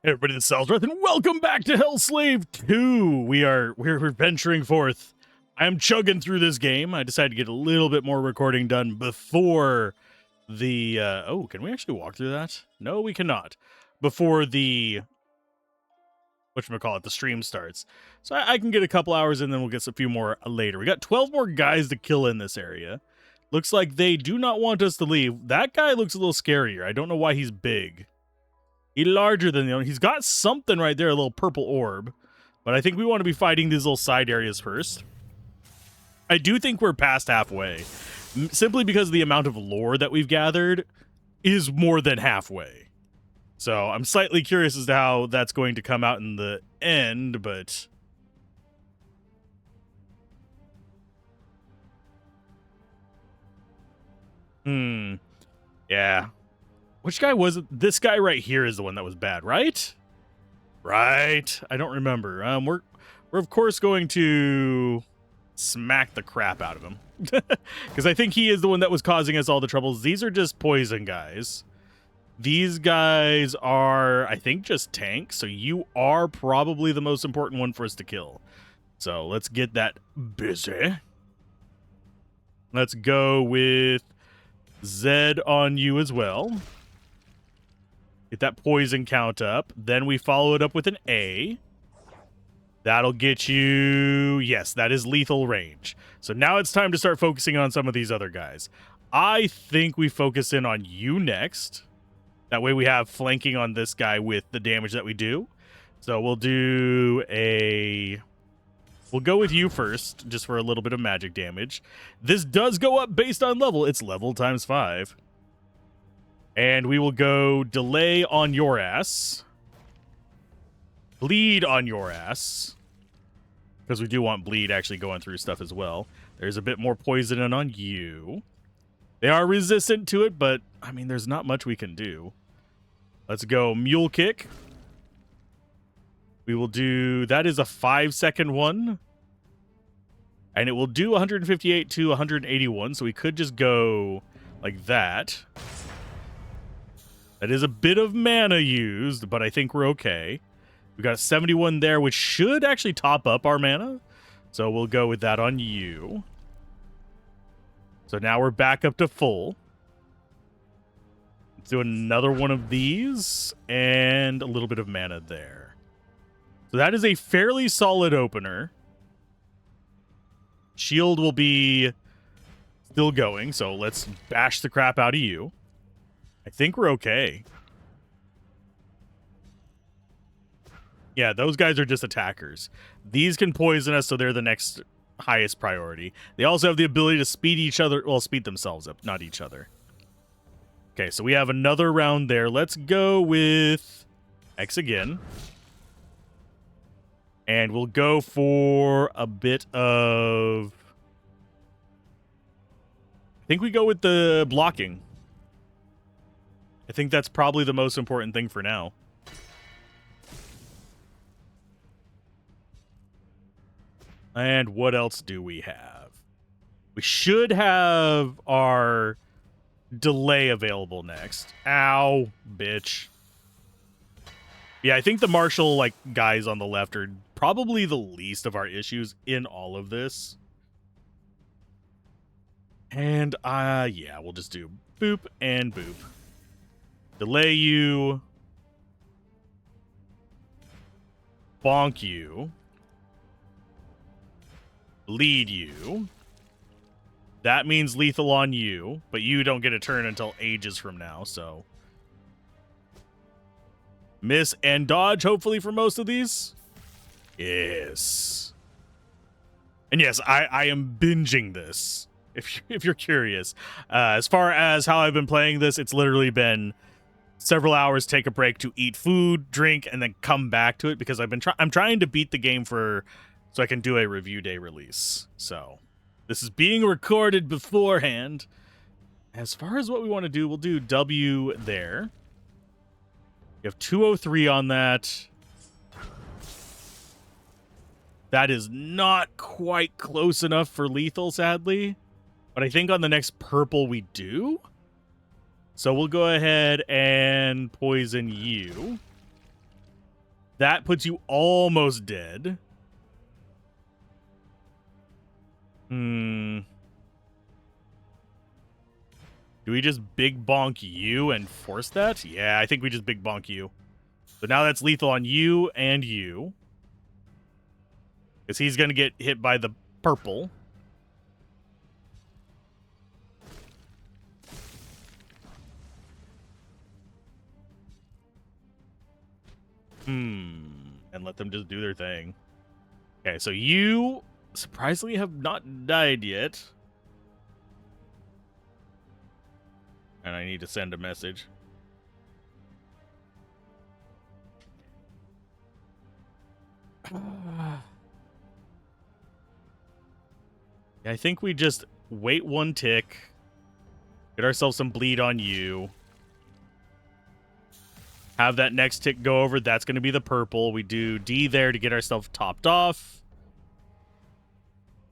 Hey everybody, this is Alzorath, and welcome back to Hellslave 2. We're venturing forth. I am chugging through this game. I decided to get a little bit more recording done before the oh, can we actually walk through that? No, we cannot. Before the whatchamacallit, the stream starts. So I can get a couple hours in, then we'll get a few more later. We got 12 more guys to kill in this area. Looks like they do not want us to leave. That guy looks a little scarier. I don't know why he's big. He's larger than the other. He's got something right there, a little purple orb. But I think we want to be fighting these little side areas first. I do think we're past halfway. Simply because the amount of lore that we've gathered is more than halfway. So I'm slightly curious as to how that's going to come out in the end, but... Yeah. Which guy was it? This guy right here is the one that was bad, right? Right. I don't remember. We're of course going to smack the crap out of him. Because I think he is the one that was causing us all the troubles. These are just poison guys. These guys are, I think, just tanks. So you are probably the most important one for us to kill. So let's get that busy. Let's go with Zed on you as well. Get that poison count up. Then we follow it up with an A. That'll get you... Yes, that is lethal range. So now it's time to start focusing on some of these other guys. I think we focus in on you next. That way we have flanking on this guy with the damage that we do. So we'll do a... We'll go with you first, just for a little bit of magic damage. This does go up based on level. It's level times 5. And we will go delay on your ass. Bleed on your ass. Because we do want bleed actually going through stuff as well. There's a bit more poison in on you. They are resistant to it, but, I mean, there's not much we can do. Let's go mule kick. We will do... That is a 5-second one. And it will do 158 to 181, so we could just go like that. That is a bit of mana used, but I think we're okay. We got a 71 there, which should actually top up our mana. So we'll go with that on you. So now we're back up to full. Let's do another one of these and a little bit of mana there. So that is a fairly solid opener. Shield will be still going, so let's bash the crap out of you. I think we're okay. Yeah, those guys are just attackers. These can poison us, so they're the next highest priority. They also have the ability to speed each other, well, speed themselves up, not each other. Okay, so we have another round there. Let's go with X again. And we'll go for a bit of... I think we go with the blocking. I think that's probably the most important thing for now. And what else do we have? We should have our delay available next. Ow, bitch. Yeah, I think the martial guys on the left are probably the least of our issues in all of this. And yeah, we'll just do boop and boop. Delay you. Bonk you. Bleed you. That means lethal on you, but you don't get a turn until ages from now, so... Miss and dodge, hopefully, for most of these. Yes. And yes, I am binging this, if you're curious. As far as how I've been playing this, it's literally been several hours, take a break to eat food, drink, and then come back to it, because I'm trying to beat the game so I can do a review day release. So this is being recorded beforehand. As far as what we want to do, we'll do W there. You have 203 on that. That is not quite close enough for lethal, sadly. But I think on the next purple we do. So we'll go ahead and poison you. That puts you almost dead. Do we just big bonk you and force that? Yeah, I think we just big bonk you. So now that's lethal on you and you. Because he's going to get hit by the purple. And let them just do their thing. Okay, so you surprisingly have not died yet. And I need to send a message. I think we just wait one tick. Get ourselves some bleed on you. Have that next tick go over. That's going to be the purple. We do D there to get ourselves topped off.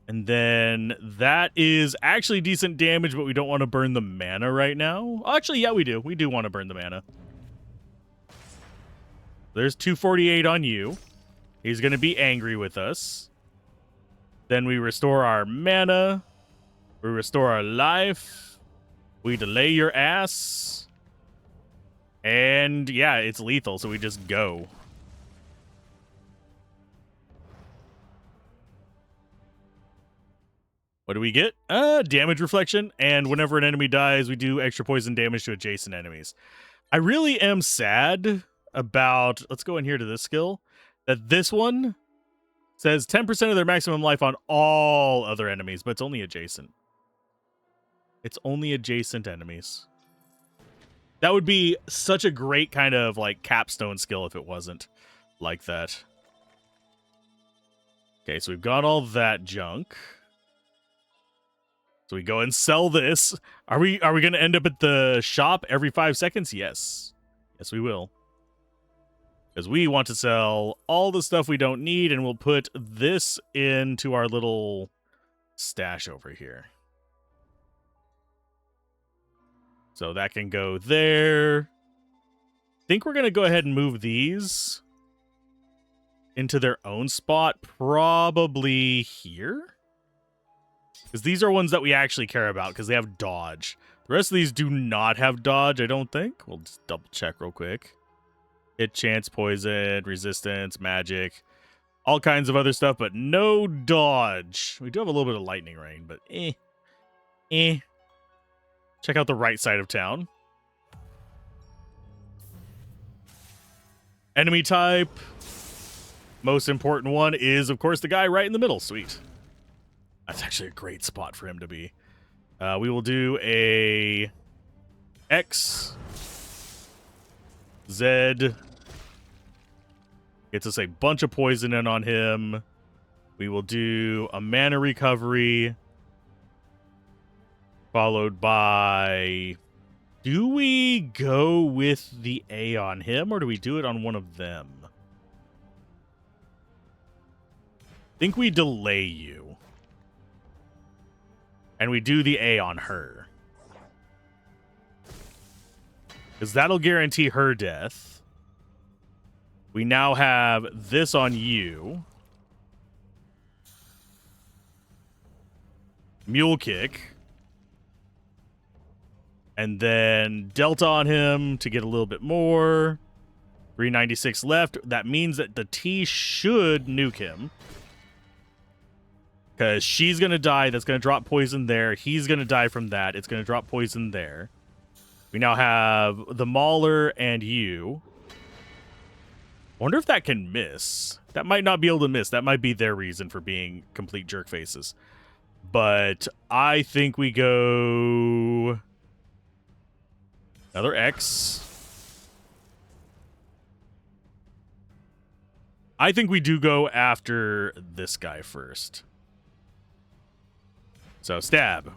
And then that is actually decent damage, but we don't want to burn the mana right now. Actually, yeah, we do. We do want to burn the mana. There's 248 on you. He's going to be angry with us. Then we restore our mana. We restore our life. We delay your ass. And yeah, it's lethal, so we just go. What do we get? Damage reflection. And whenever an enemy dies, we do extra poison damage to adjacent enemies. I really am sad about... Let's go in here to this skill. That this one says 10% of their maximum life on all other enemies, but it's only adjacent. It's only adjacent enemies. That would be such a great kind of like capstone skill if it wasn't like that. Okay, so we've got all that junk. So we go and sell this. Are we going to end up at the shop every 5 seconds? Yes. Yes, we will. Because we want to sell all the stuff we don't need, and we'll put this into our little stash over here. So that can go there. I think we're going to go ahead and move these into their own spot, probably here. Because these are ones that we actually care about, because they have dodge. The rest of these do not have dodge, I don't think. We'll just double check real quick. Hit chance, poison, resistance, magic, all kinds of other stuff, but no dodge. We do have a little bit of lightning rain, but Check out the right side of town. Enemy type. Most important one is, of course, the guy right in the middle. Sweet. That's actually a great spot for him to be. We will do a X, Z. Gets us a bunch of poison in on him. We will do a mana recovery. Followed by... Do we go with the A on him, or do we do it on one of them? I think we delay you. And we do the A on her. Because that'll guarantee her death. We now have this on you. Mule kick. And then Delta on him to get a little bit more. 396 left. That means that the T should nuke him. Because she's going to die. That's going to drop poison there. He's going to die from that. It's going to drop poison there. We now have the Mauler and you. Wonder if that can miss. That might not be able to miss. That might be their reason for being complete jerk faces. But I think we go... Another X. I think we do go after this guy first. So, stab.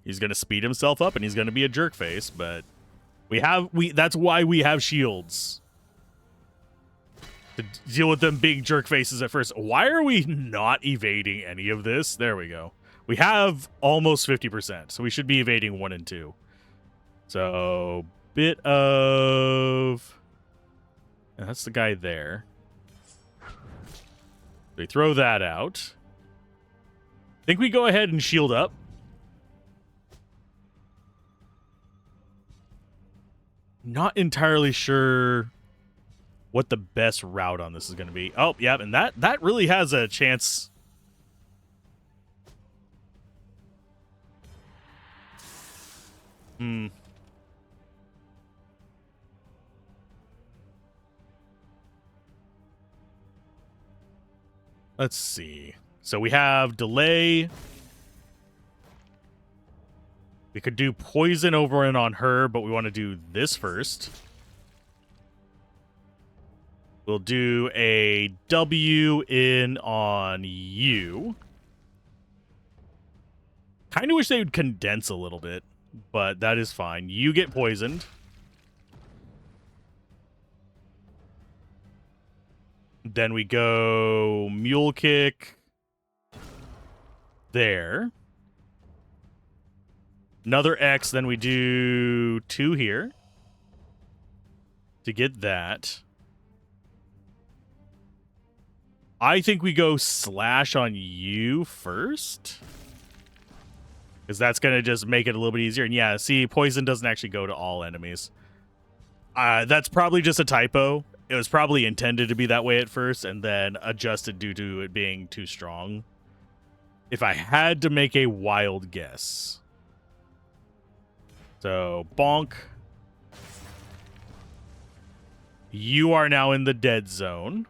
He's going to speed himself up and he's going to be a jerk face, but that's why we have shields. To deal with them being jerk faces at first. Why are we not evading any of this? There we go. We have almost 50%, so we should be evading 1 and 2. So, bit of... And that's the guy there. We throw that out. I think we go ahead and shield up. Not entirely sure what the best route on this is going to be. Oh, yeah, and that really has a chance. Let's see. So we have delay. We could do poison over and on her, but we want to do this first. We'll do a W in on you. Kind of wish they would condense a little bit, but that is fine. You get poisoned. Then we go mule kick there. Another X, then we do 2 here to get that. I think we go slash on you first, because that's going to just make it a little bit easier. And yeah, see, poison doesn't actually go to all enemies. That's probably just a typo. It was probably intended to be that way at first and then adjusted due to it being too strong. If I had to make a wild guess. So, bonk. You are now in the dead zone.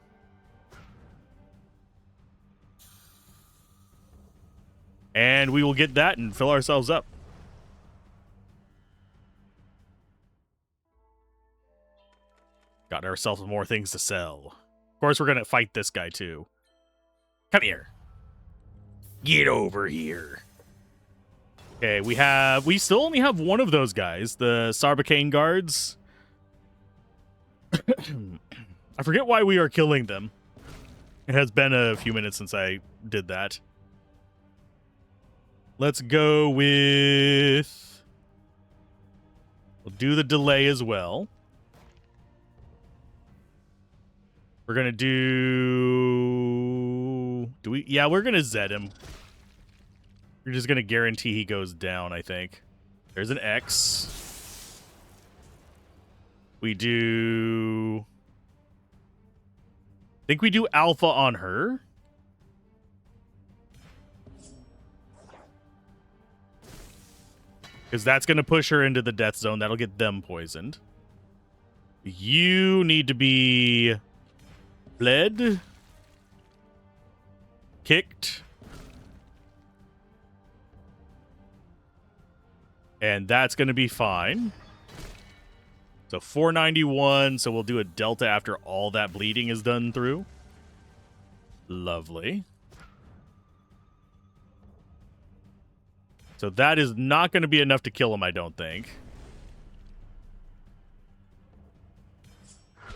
And we will get that and fill ourselves up. Got ourselves more things to sell. Of course, we're going to fight this guy, too. Come here. Get over here. Okay, we still only have one of those guys, the Sarbacane guards. I forget why we are killing them. It has been a few minutes since I did that. Let's go with... We'll do the delay as well. We're going to do... Yeah, we're going to Zed him. We're just going to guarantee he goes down, I think. There's an X. We do... I think we do alpha on her. Because that's going to push her into the death zone. That'll get them poisoned. You need to be... bled. Kicked. And that's going to be fine. So 491. So we'll do a delta after all that bleeding is done through. Lovely. So that is not going to be enough to kill him, I don't think.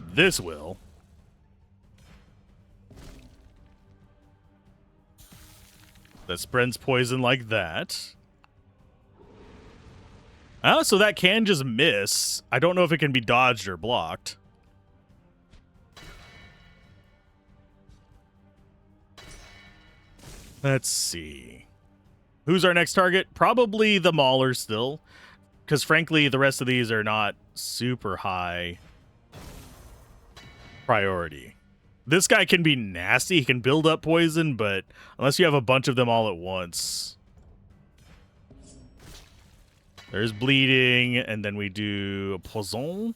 This will. That spreads poison like that. Oh, so that can just miss. I don't know if it can be dodged or blocked. Let's see. Who's our next target? Probably the Mauler still. Because frankly, the rest of these are not super high priority. This guy can be nasty. He can build up poison, but unless you have a bunch of them all at once. There's bleeding, and then we do a poison.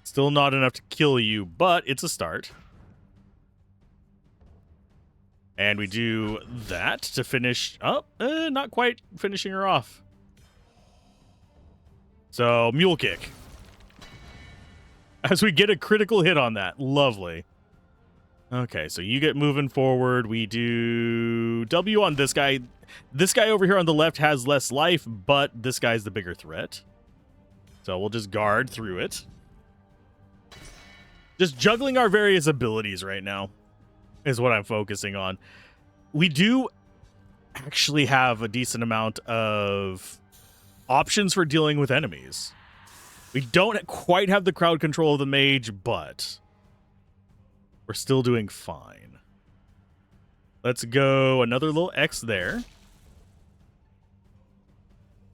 Still not enough to kill you, but it's a start. And we do that to finish up. Not quite finishing her off. So, mule kick. As we get a critical hit on that. Lovely. Okay, so you get moving forward. We do W on this guy. This guy over here on the left has less life, but this guy's the bigger threat. So we'll just guard through it. Just juggling our various abilities right now is what I'm focusing on. We do actually have a decent amount of options for dealing with enemies. We don't quite have the crowd control of the mage, but we're still doing fine. Let's go another little X there.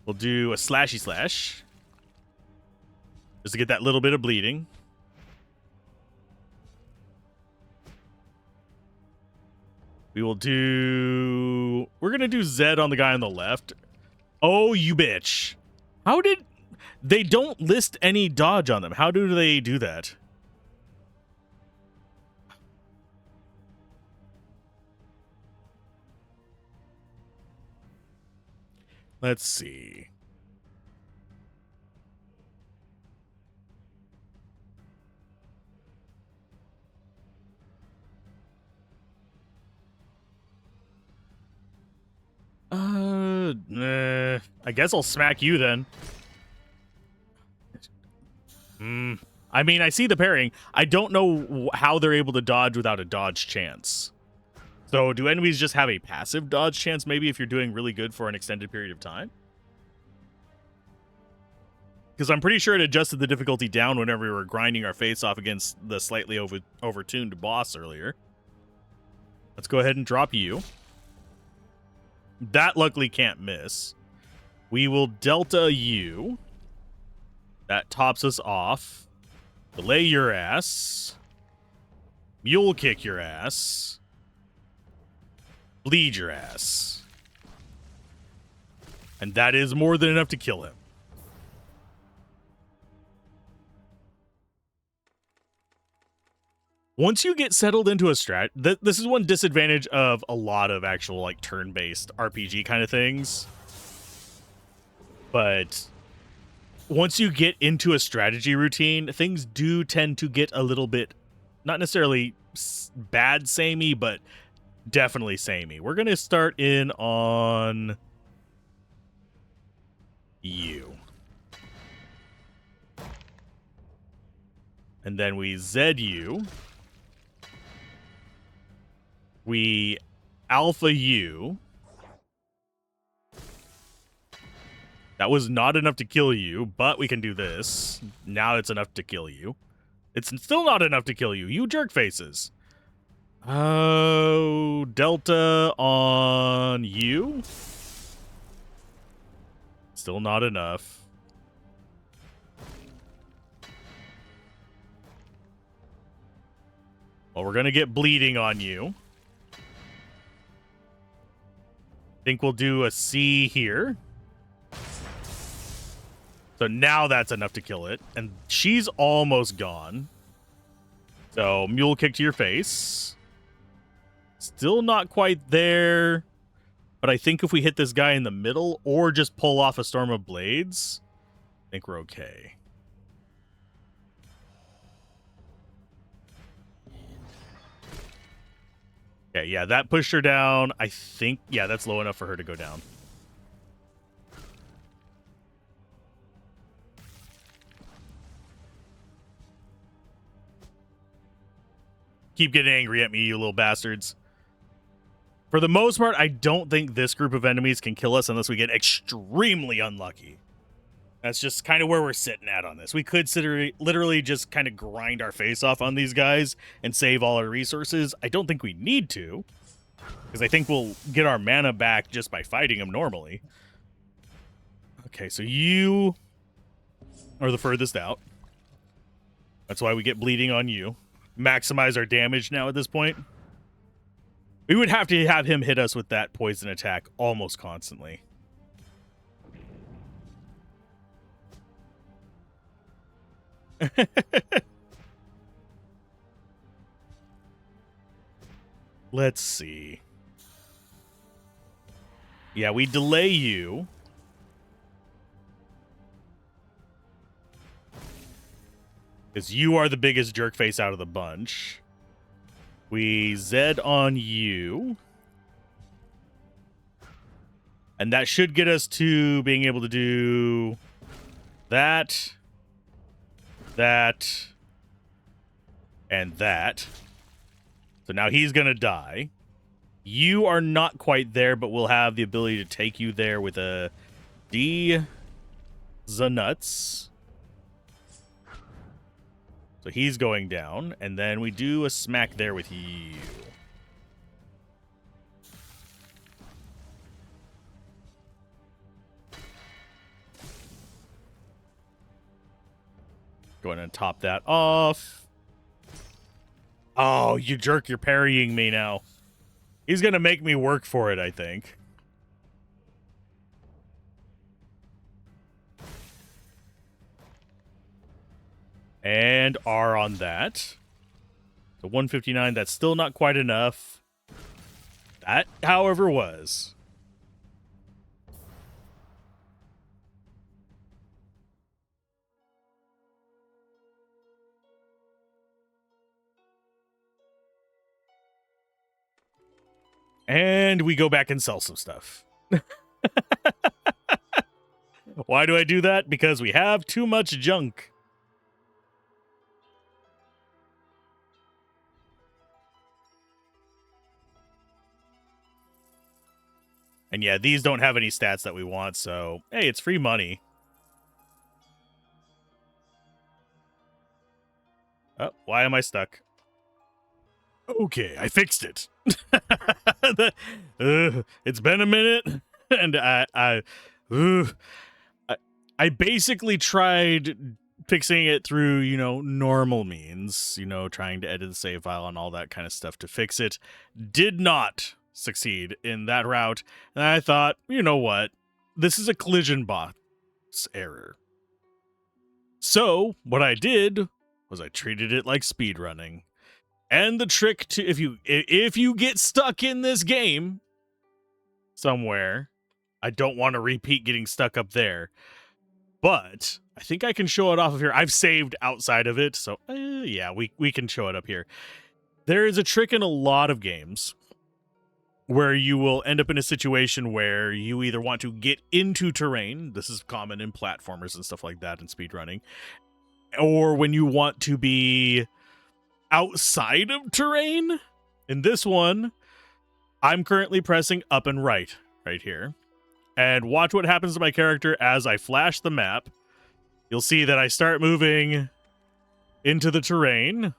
We'll do a slashy slash. Just to get that little bit of bleeding. We're going to do Z on the guy on the left. Oh, you bitch. How did... They don't list any dodge on them. How do they do that? Let's see. I guess I'll smack you then. I mean, I see the pairing. I don't know how they're able to dodge without a dodge chance. So do enemies just have a passive dodge chance maybe if you're doing really good for an extended period of time? Because I'm pretty sure it adjusted the difficulty down whenever we were grinding our face off against the slightly overtuned boss earlier. Let's go ahead and drop you. That luckily can't miss. We will delta you. That tops us off. Delay your ass. Mule kick your ass. Bleed your ass. And that is more than enough to kill him. Once you get settled into a strat, this is one disadvantage of a lot of actual like turn-based RPG kind of things. But once you get into a strategy routine, things do tend to get a little bit, not necessarily bad samey, but definitely samey. We're going to start in on you. And then we Z you. We alpha you. That was not enough to kill you, but we can do this. Now it's enough to kill you. It's still not enough to kill you. You jerk faces. Oh, delta on you. Still not enough. Well, we're going to get bleeding on you. Think we'll do a C here. So now that's enough to kill it. And she's almost gone. So mule kick to your face. Still not quite there. But I think if we hit this guy in the middle or just pull off a storm of blades, I think we're okay. Okay, yeah, that pushed her down. I think, yeah, that's low enough for her to go down. Keep getting angry at me, you little bastards. For the most part, I don't think this group of enemies can kill us unless we get extremely unlucky. That's just kind of where we're sitting at on this. We could literally just kind of grind our face off on these guys and save all our resources. I don't think we need to, because I think we'll get our mana back just by fighting them normally. Okay, so you are the furthest out. That's why we get bleeding on you. Maximize our damage now at this point. We would have to have him hit us with that poison attack almost constantly. Let's see. Yeah, we delay you. Because you are the biggest jerk face out of the bunch. We Z on you. And that should get us to being able to do that, that, and that. So now he's going to die. You are not quite there, but we'll have the ability to take you there with a D the nuts. So he's going down, and then we do a smack there with you. Go ahead and top that off. Oh, you jerk, you're parrying me now. He's going to make me work for it, I think. And R on that. So 159, that's still not quite enough. That, however, was. And we go back and sell some stuff. Why do I do that? Because we have too much junk. And yeah, these don't have any stats that we want, so hey, it's free money. Oh, why am I stuck? Okay, I fixed it. It's been a minute, and I basically tried fixing it through, normal means, trying to edit the save file and all that kind of stuff to fix it. Did not succeed in that route, and I thought, you know what? This is a collision box error. So, what I did was I treated it like speedrunning. And the trick to if you get stuck in this game somewhere, I don't want to repeat getting stuck up there. But I think I can show it off of here. I've saved outside of it, so yeah, we can show it up here. There is a trick in a lot of games where you will end up in a situation where you either want to get into terrain. This is common in platformers and stuff like that in speedrunning. Or when you want to be outside of terrain. In this one, I'm currently pressing up and right here. And watch what happens to my character as I flash the map. You'll see that I start moving into the terrain.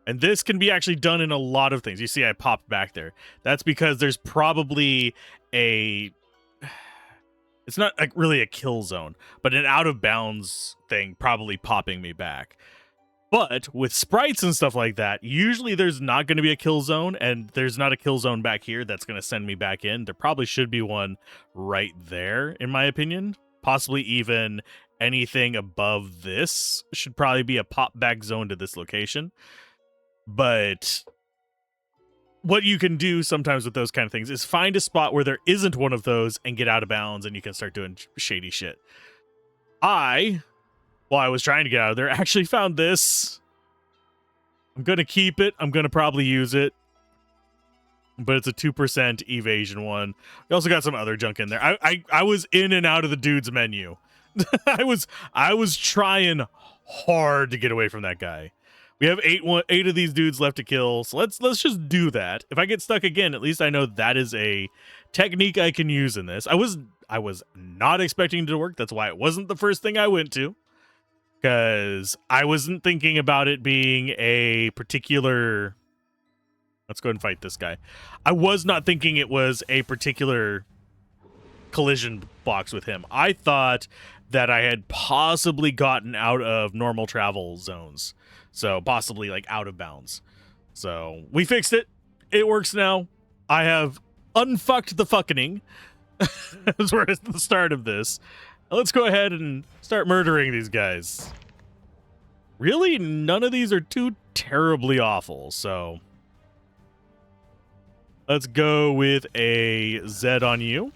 And this can be actually done in a lot of things. You see I popped back there. That's because there's probably it's not really a kill zone, but an out of bounds thing probably popping me back. But with sprites and stuff like that, usually there's not going to be a kill zone, and there's not a kill zone back here that's going to send me back in. There probably should be one right there, in my opinion. Possibly even anything above this should probably be a pop back zone to this location. But what you can do sometimes with those kind of things is find a spot where there isn't one of those and get out of bounds, and you can start doing shady shit. While I was trying to get out of there, actually found this. I'm going to keep it. I'm going to probably use it. But it's a 2% evasion one. We also got some other junk in there. I was in and out of the dude's menu. I was trying hard to get away from that guy. We have eight of these dudes left to kill, so let's just do that. If I get stuck again, at least I know that is a technique I can use in this. I was not expecting it to work. That's why it wasn't the first thing I went to, because I wasn't thinking about it being a particular... Let's go ahead and fight this guy. I was not thinking it was a particular collision box with him. I thought that I had possibly gotten out of normal travel zones. So possibly like out of bounds. So we fixed it. It works now. I have unfucked the fucking. As we're at the start of this. Let's go ahead and start murdering these guys. Really, none of these are too terribly awful. So let's go with a Z on you.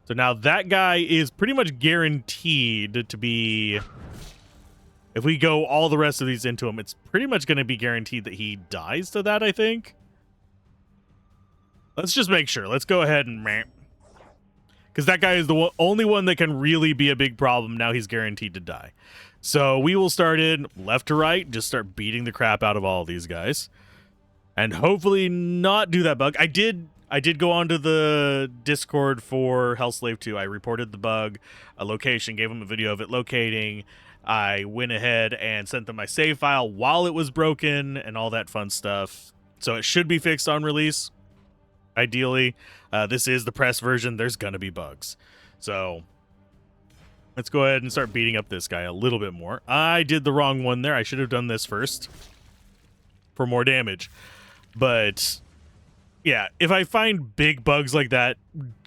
So now that guy is pretty much guaranteed to be... If we go all the rest of these into him, it's pretty much going to be guaranteed that he dies to that, I think. Let's just make sure. Let's go ahead and... Because that guy is the only one that can really be a big problem. Now he's guaranteed to die. So we will start in left to right. Just start beating the crap out of all of these guys. And hopefully not do that bug. I did I did go onto the Discord for Hellslave 2. I reported the bug, a location, gave them a video of it locating. I went ahead and sent them my save file while it was broken and all that fun stuff. So it should be fixed on release. Ideally, this is the press version. There's going to be bugs. So let's go ahead and start beating up this guy a little bit more. I did the wrong one there. I should have done this first for more damage. But yeah, if I find big bugs like that,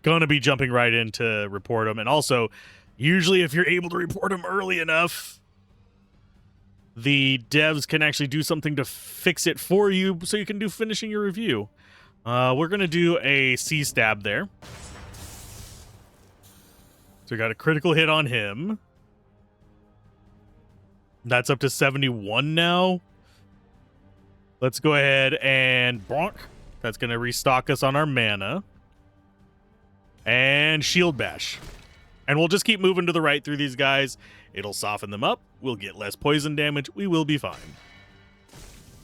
gonna be jumping right in to report them. And also, usually if you're able to report them early enough, the devs can actually do something to fix it for you so you can do finishing your review. We're gonna do a C-stab there. So we got a critical hit on him. That's up to 71 now. Let's go ahead and bonk. That's going to restock us on our mana. And shield bash. And we'll just keep moving to the right through these guys. It'll soften them up. We'll get less poison damage. We will be fine.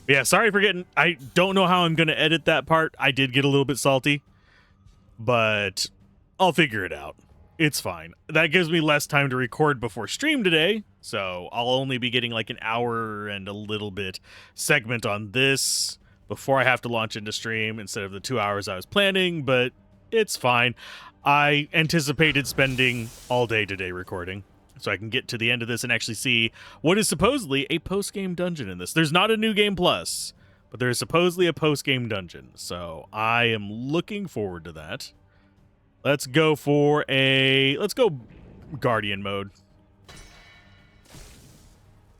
But yeah, sorry for getting... I don't know how I'm going to edit that part. I did get a little bit salty. But I'll figure it out. It's fine. That gives me less time to record before stream today. So I'll only be getting like an hour and a little bit segment on this before I have to launch into stream instead of the 2 hours I was planning, but it's fine. I anticipated spending all day today recording, so I can get to the end of this and actually see what is supposedly a post-game dungeon in this. There's not a new game plus, but there is supposedly a post-game dungeon, so I am looking forward to that. Let's go Guardian mode.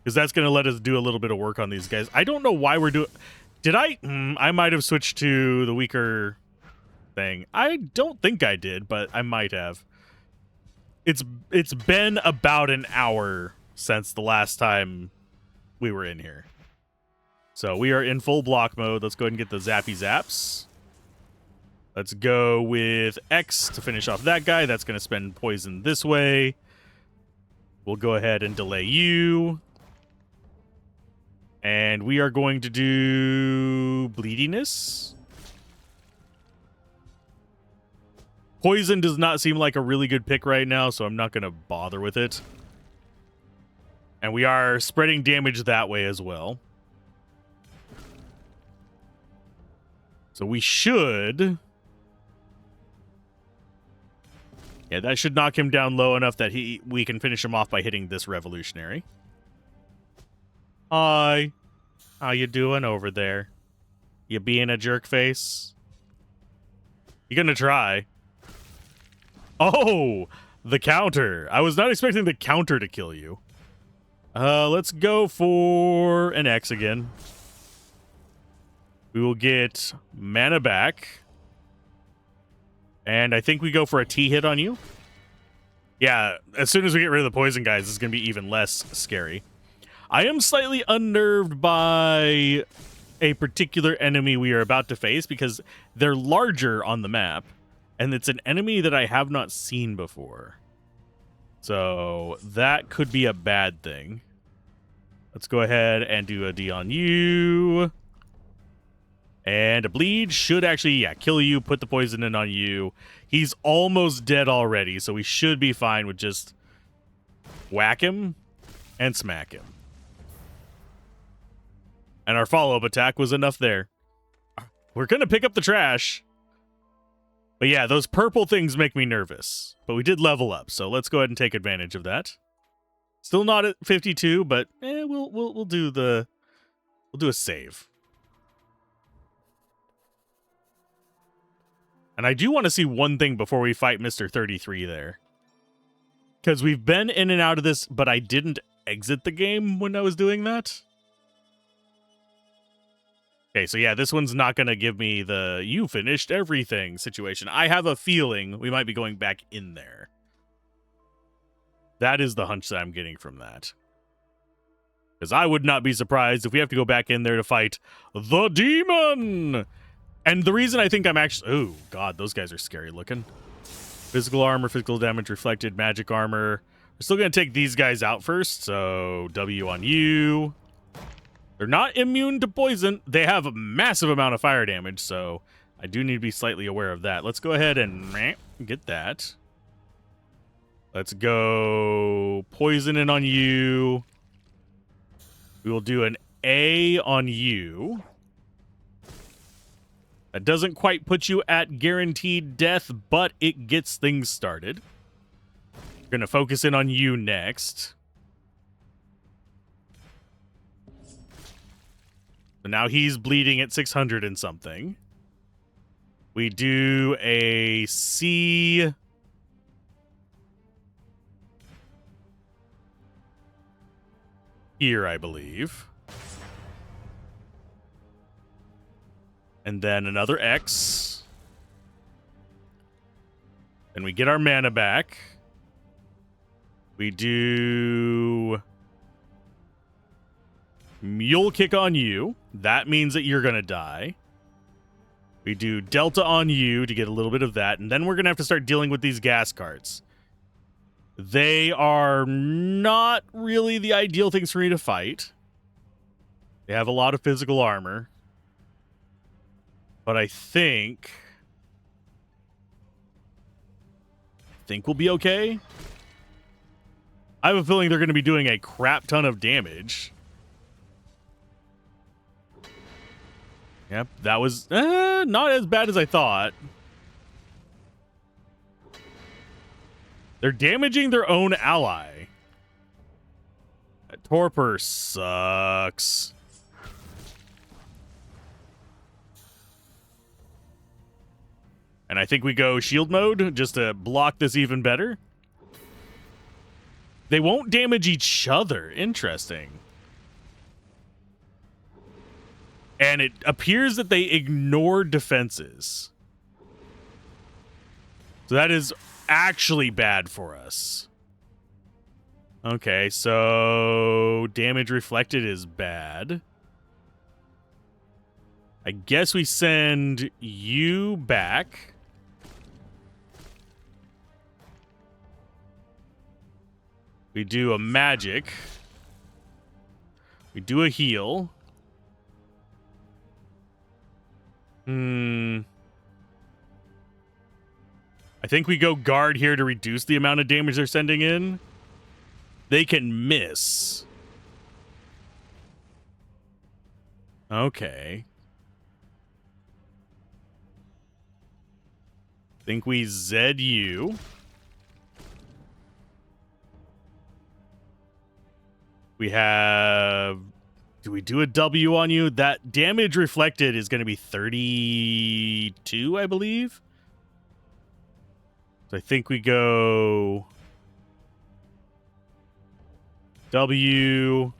Because that's going to let us do a little bit of work on these guys. I don't know why we're doing... Did I? I might have switched to the weaker thing. I don't think I did, but I might have. It's been about an hour since the last time we were in here. So we are in full block mode. Let's go ahead and get the zappy zaps. Let's go with X to finish off that guy. That's going to spend poison this way. We'll go ahead and delay you. And we are going to do bleediness. Poison does not seem like a really good pick right now, so I'm not going to bother with it. And we are spreading damage that way as well. So we should... Yeah, that should knock him down low enough that we can finish him off by hitting this revolutionary. Hi. How you doing over there? You being a jerk face? You gonna try? Oh! The counter. I was not expecting the counter to kill you. Let's go for an X again. We will get mana back. And I think we go for a T hit on you. Yeah, as soon as we get rid of the poison guys, it's going to be even less scary. I am slightly unnerved by a particular enemy we are about to face because they're larger on the map, and it's an enemy that I have not seen before. So that could be a bad thing. Let's go ahead and do a D on you. And a bleed should actually, yeah, kill you, put the poison in on you. He's almost dead already, so we should be fine with just whack him and smack him. And our follow-up attack was enough there. We're going to pick up the trash. But yeah, those purple things make me nervous. But we did level up, so let's go ahead and take advantage of that. Still not at 52, but we'll do a save. And I do want to see one thing before we fight Mr. 33 there. Because we've been in and out of this, but I didn't exit the game when I was doing that. Okay, so yeah, this one's not going to give me the you finished everything situation. I have a feeling we might be going back in there. That is the hunch that I'm getting from that. Because I would not be surprised if we have to go back in there to fight the demon. And the reason I think I'm actually... Oh, God, those guys are scary looking. Physical armor, physical damage, reflected, magic armor. We're still going to take these guys out first, so W on you. They're not immune to poison. They have a massive amount of fire damage, so I do need to be slightly aware of that. Let's go ahead and get that. Let's go poison it on you. We will do an A on you. That doesn't quite put you at guaranteed death, but it gets things started. We're going to focus in on you next. So now he's bleeding at 600 and something. We do a C. Here, I believe. And then another X. Then we get our mana back. We do Mule Kick on you. That means that you're going to die. We do Delta on you to get a little bit of that. And then we're going to have to start dealing with these gas carts. They are not really the ideal things for me to fight. They have a lot of physical armor. But I think we'll be okay. I have a feeling they're going to be doing a crap ton of damage. Yep, that was not as bad as I thought. They're damaging their own ally. That Torpor sucks. And I think we go shield mode just to block this even better. They won't damage each other. Interesting. And it appears that they ignore defenses. So that is actually bad for us. Okay, so damage reflected is bad. I guess we send you back. We do a magic. We do a heal. I think we go guard here to reduce the amount of damage they're sending in. They can miss. Okay. Think we Zed you. We have... Do we do a W on you? That damage reflected is going to be 32, I believe. So I think we go... W...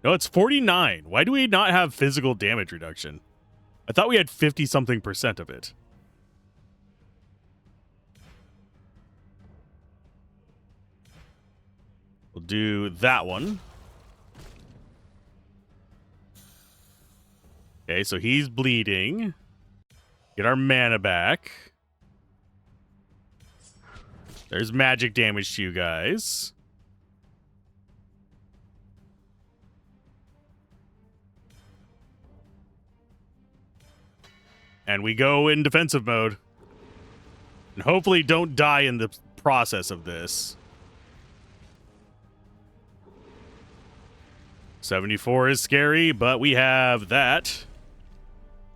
No, it's 49. Why do we not have physical damage reduction? I thought we had 50-something% of it. We'll do that one. Okay, so he's bleeding. Get our mana back. There's magic damage to you guys. And we go in defensive mode. And hopefully don't die in the process of this. 74 is scary, but we have that.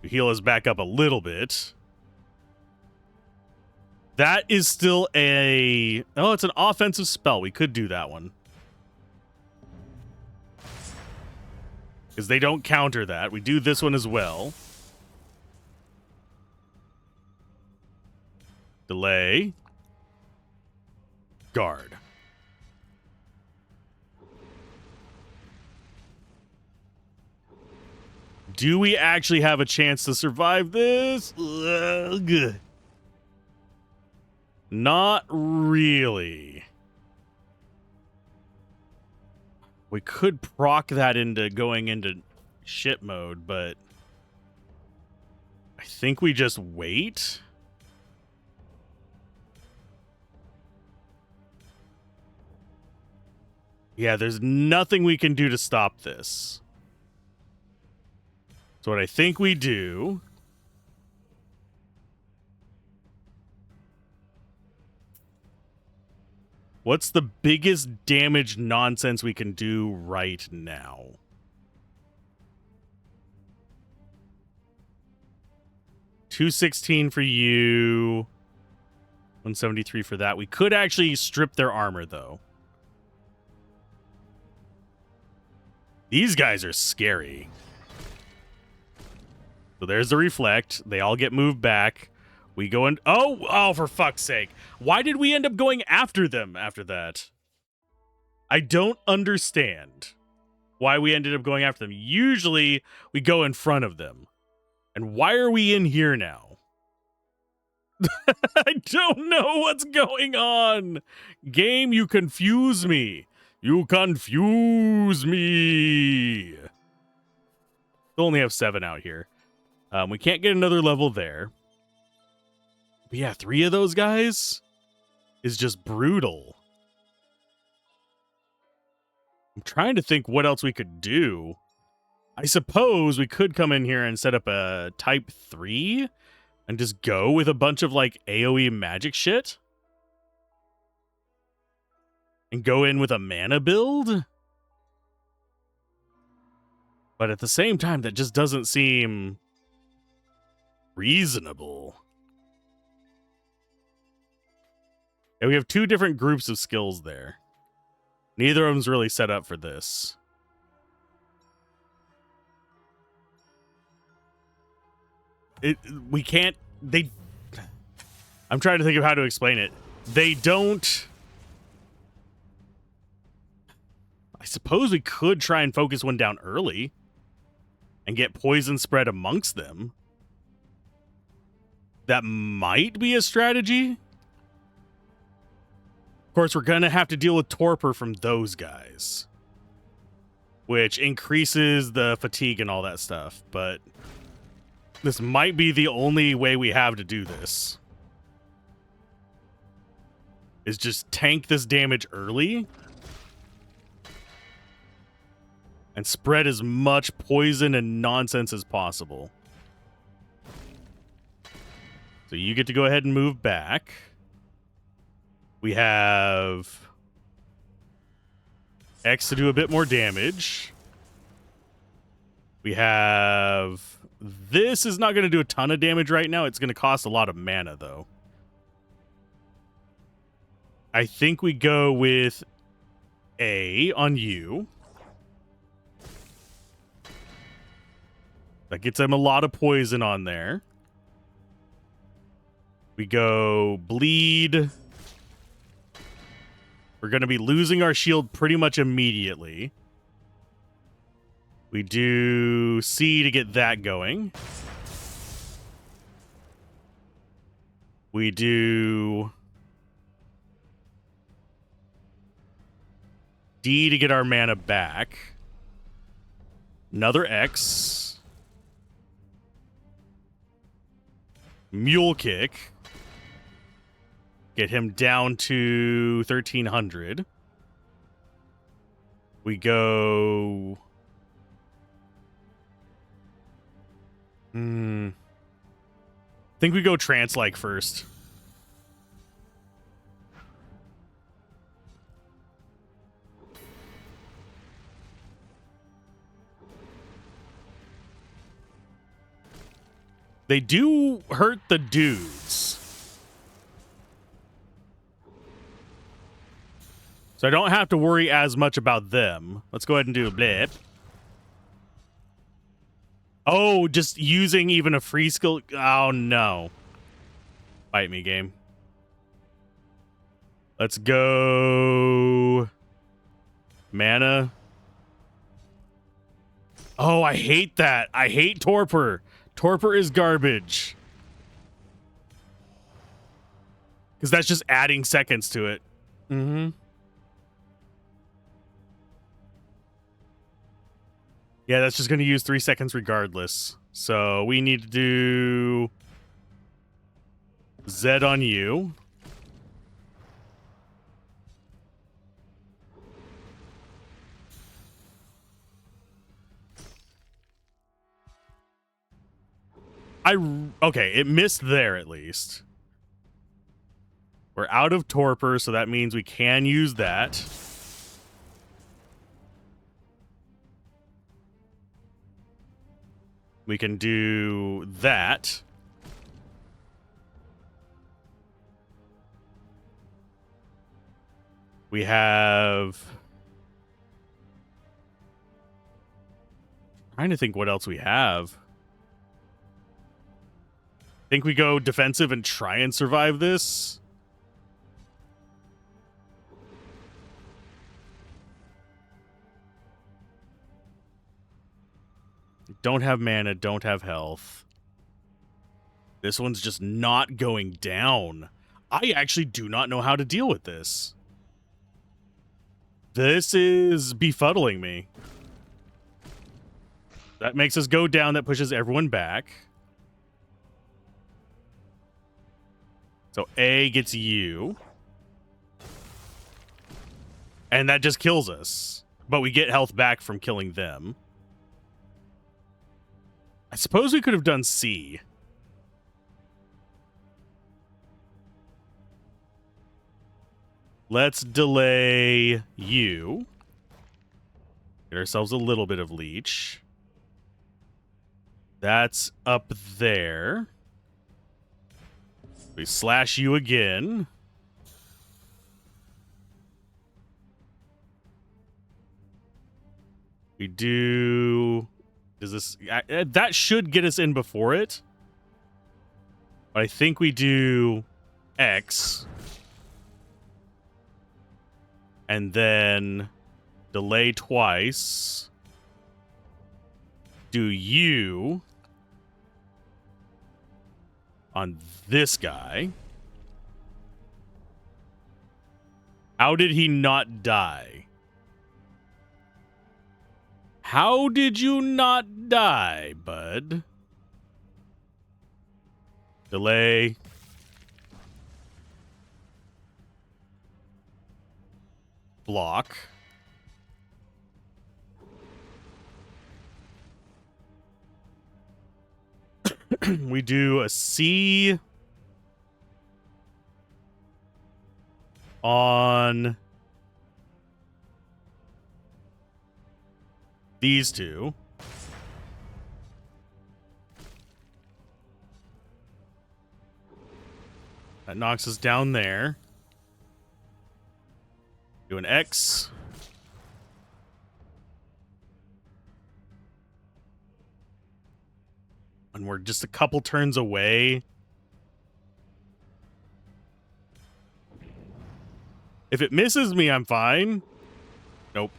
We heal us back up a little bit. That is still a... Oh, it's an offensive spell. We could do that one. Because they don't counter that. We do this one as well. Delay. Guard. Do we actually have a chance to survive this? Ugh. Not really. We could proc that into going into shit mode, but I think we just wait. Yeah, there's nothing we can do to stop this. So what I think we do What's the biggest damage nonsense we can do right now? $216 for you. 173 for that. We could actually strip their armor, though. These guys are scary. So there's the reflect. They all get moved back. We go in. Oh, for fuck's sake. Why did we end up going after them after that? I don't understand why we ended up going after them. Usually we go in front of them. And why are we in here now? I don't know what's going on. Game, you confuse me. You confuse me. We only have 7 out here. We can't get another level there. But yeah, 3 of those guys is just brutal. I'm trying to think what else we could do. I suppose we could come in here and set up a type 3 and just go with a bunch of like AoE magic shit. And go in with a mana build. But at the same time, that just doesn't seem reasonable. And we have 2 different groups of skills there. Neither of them's really set up for this. We can't... I'm trying to think of how to explain it. They don't... I suppose we could try and focus one down early and get poison spread amongst them. That might be a strategy. Of course, we're going to have to deal with torpor from those guys, which increases the fatigue and all that stuff. But this might be the only way we have to do this. Is just tank this damage early and spread as much poison and nonsense as possible. So you get to go ahead and move back. We have X to do a bit more damage. We have... This is not going to do a ton of damage right now. It's going to cost a lot of mana, though. I think we go with A on you. That gets them a lot of poison on there. We go bleed. We're going to be losing our shield pretty much immediately. We do C to get that going. We do D to get our mana back. Another X. Mule kick. Get him down to 1300. We go... I think we go trance-like first. They do hurt the dudes. So I don't have to worry as much about them. Let's go ahead and do a blip. Oh, just using even a free skill. Oh, no. Bite me, game. Let's go. Mana. Oh, I hate that. I hate torpor. Torpor is garbage. Because that's just adding seconds to it. Mm-hmm. Yeah, that's just going to use 3 seconds regardless. So we need to do Z on you. Okay, it missed there at least. We're out of torpor, so that means we can use that. We can do that. We have... trying to think what else we have. Think we go defensive and try and survive this? Don't have mana, don't have health. This one's just not going down. I actually do not know how to deal with this. This is befuddling me. That makes us go down, that pushes everyone back. So A gets you. And that just kills us. But we get health back from killing them. I suppose we could have done C. Let's delay you. Get ourselves a little bit of leech. That's up there. We slash you again. We do... does this... that should get us in before it. But I think we do X. And then delay twice. Do you on this guy. How did he not die? How did you not die, bud? Delay. Block. We do a C on these two. That knocks us down there. Do an X. And we're just a couple turns away. If it misses me, I'm fine. Nope.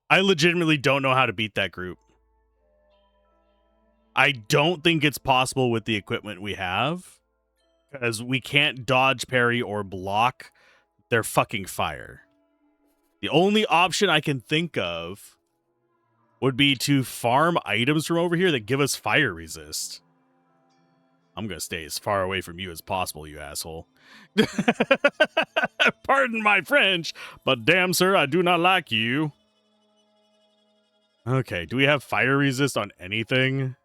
I legitimately don't know how to beat that group. I don't think it's possible with the equipment we have. Because we can't dodge, parry, or block their fucking fire. The only option I can think of would be to farm items from over here that give us fire resist. I'm going to stay as far away from you as possible, you asshole. Pardon my French, but damn, sir, I do not like you. Okay, do we have fire resist on anything?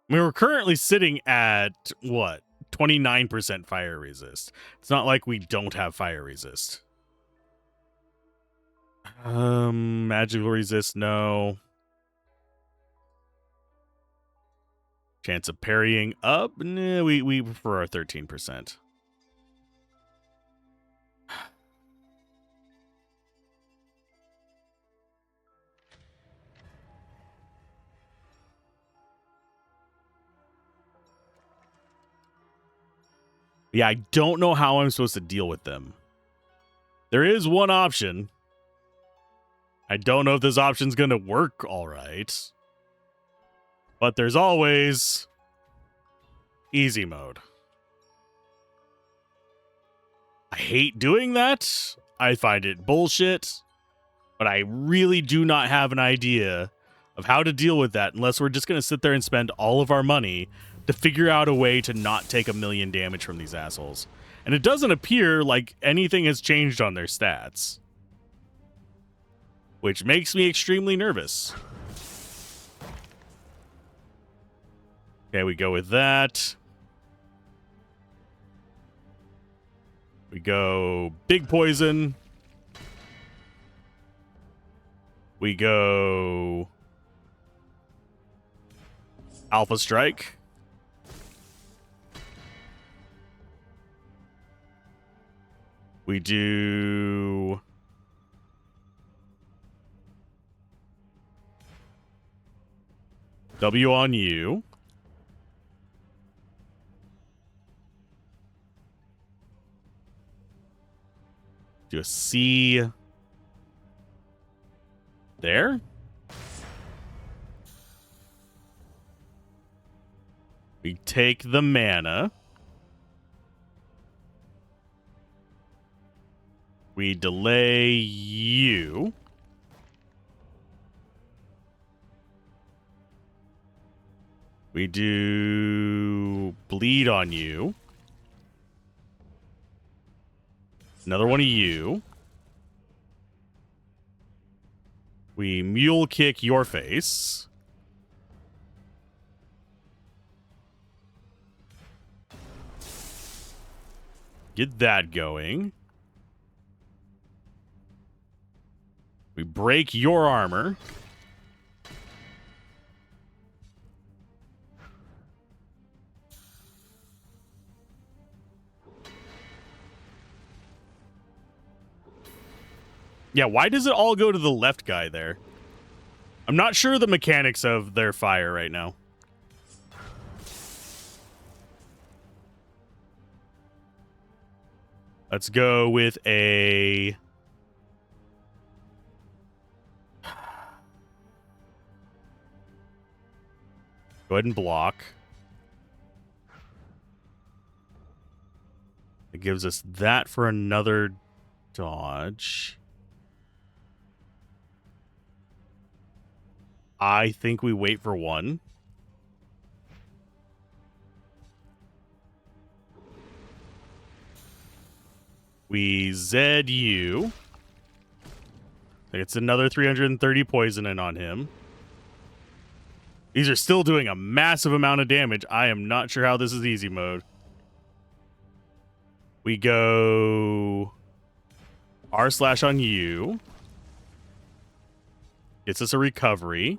I mean, we're currently sitting at, what, 29% fire resist. It's not like we don't have fire resist. Magical resist, no. Chance of parrying up? Nah, we prefer our 13%. Yeah, I don't know how I'm supposed to deal with them. There is one option. I don't know if this option's going to work all right. But there's always easy mode. I hate doing that. I find it bullshit. But I really do not have an idea of how to deal with that unless we're just going to sit there and spend all of our money to figure out a way to not take 1,000,000 damage from these assholes. And it doesn't appear like anything has changed on their stats. Which makes me extremely nervous. Okay, we go with that. We go big poison. We go alpha strike. We do W on you. Do a C there. We take the mana. We delay you. We do bleed on you. Another one of you. We mule kick your face. Get that going. We break your armor. Yeah, why does it all go to the left guy there? I'm not sure the mechanics of their fire right now. Let's go with a... Go ahead and block. It gives us that for another dodge. I think we wait for one. We Zed you. It's another 330 poison in on him. These are still doing a massive amount of damage. I am not sure how this is easy mode. We go R slash on you. Gets us a recovery.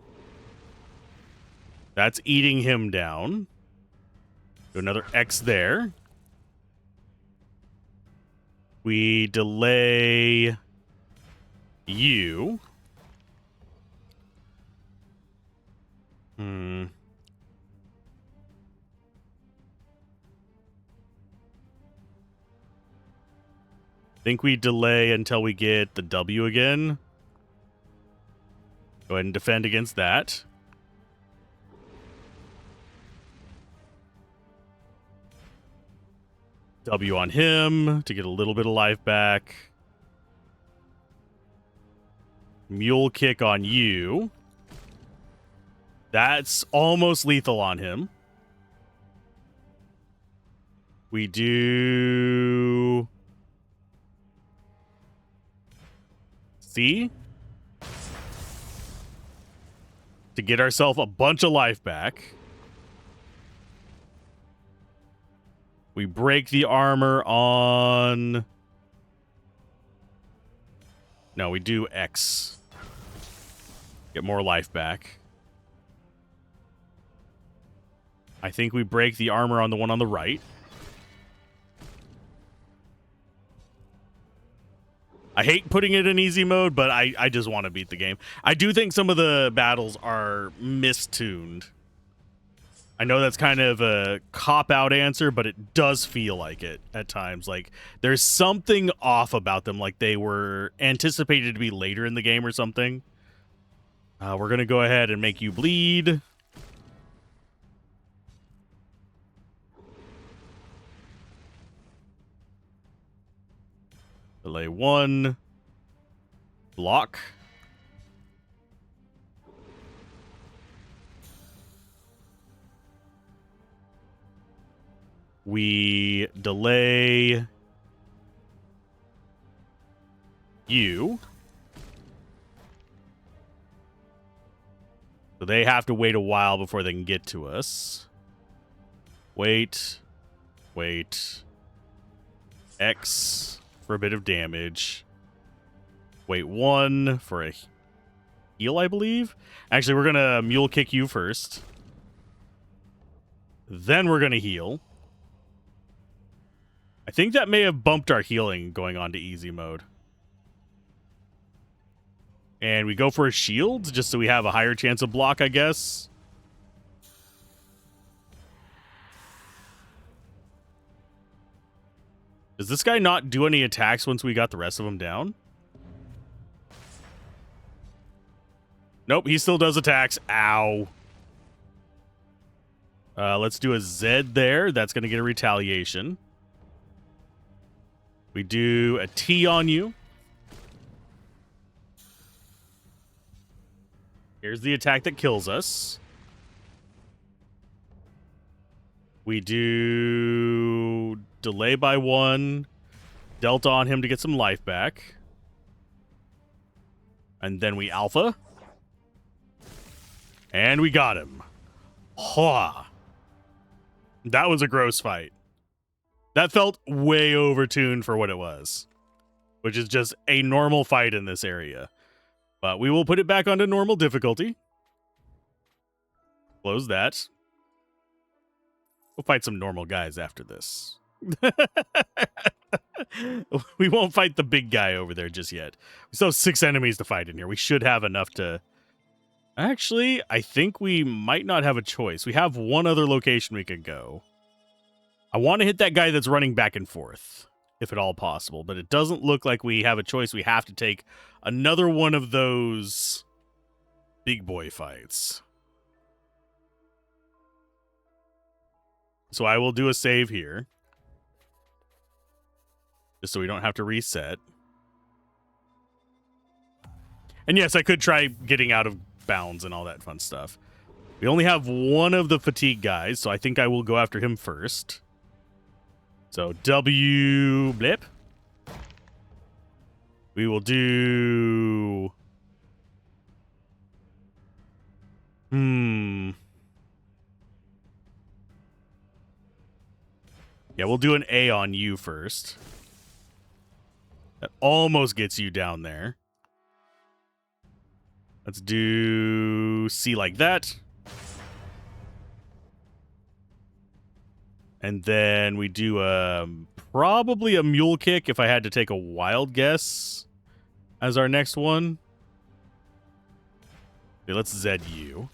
That's eating him down. Do another X there. We delay you. Think we delay until we get the W again. Go ahead and defend against that. W on him to get a little bit of life back. Mule kick on you. That's almost lethal on him. We do... C? To get ourselves a bunch of life back. We break the armor on... No, we do X. Get more life back. I think we break the armor on the one on the right. I hate putting it in easy mode, but I just want to beat the game. I do think some of the battles are mistuned. I know that's kind of a cop-out answer, but it does feel like it at times. Like, there's something off about them, like they were anticipated to be later in the game or something. We're going to go ahead and make you bleed. Delay one. Block. We delay you. So they have to wait a while before they can get to us. Wait. Wait. X for a bit of damage. Wait 1 for a heal, I believe. Actually, we're going to mule kick you first. Then we're going to heal. I think that may have bumped our healing going on to easy mode. And we go for a shield, just so we have a higher chance of block, I guess. Does this guy not do any attacks once we got the rest of them down? Nope, he still does attacks. Ow. Let's do a Z there. That's going to get a retaliation. We do a T on you. Here's the attack that kills us. We do delay by 1. Delta on him to get some life back. And then we alpha. And we got him. Ha! That was a gross fight. That felt way overtuned for what it was. Which is just a normal fight in this area. But we will put it back onto normal difficulty. Close that. We'll fight some normal guys after this. We won't fight the big guy over there just yet. We still have 6 enemies to fight in here. We should have enough to... Actually, I think we might not have a choice. We have one other location we could go. I want to hit that guy that's running back and forth, if at all possible. But it doesn't look like we have a choice. We have to take another one of those big boy fights. So I will do a save here. Just so we don't have to reset. And yes, I could try getting out of bounds and all that fun stuff. We only have one of the fatigue guys, so I think I will go after him first. So W blip. We will do... Yeah, we'll do an A on you first. That almost gets you down there. Let's do C like that. And then we do probably a mule kick if I had to take a wild guess as our next one. Okay, let's Z you.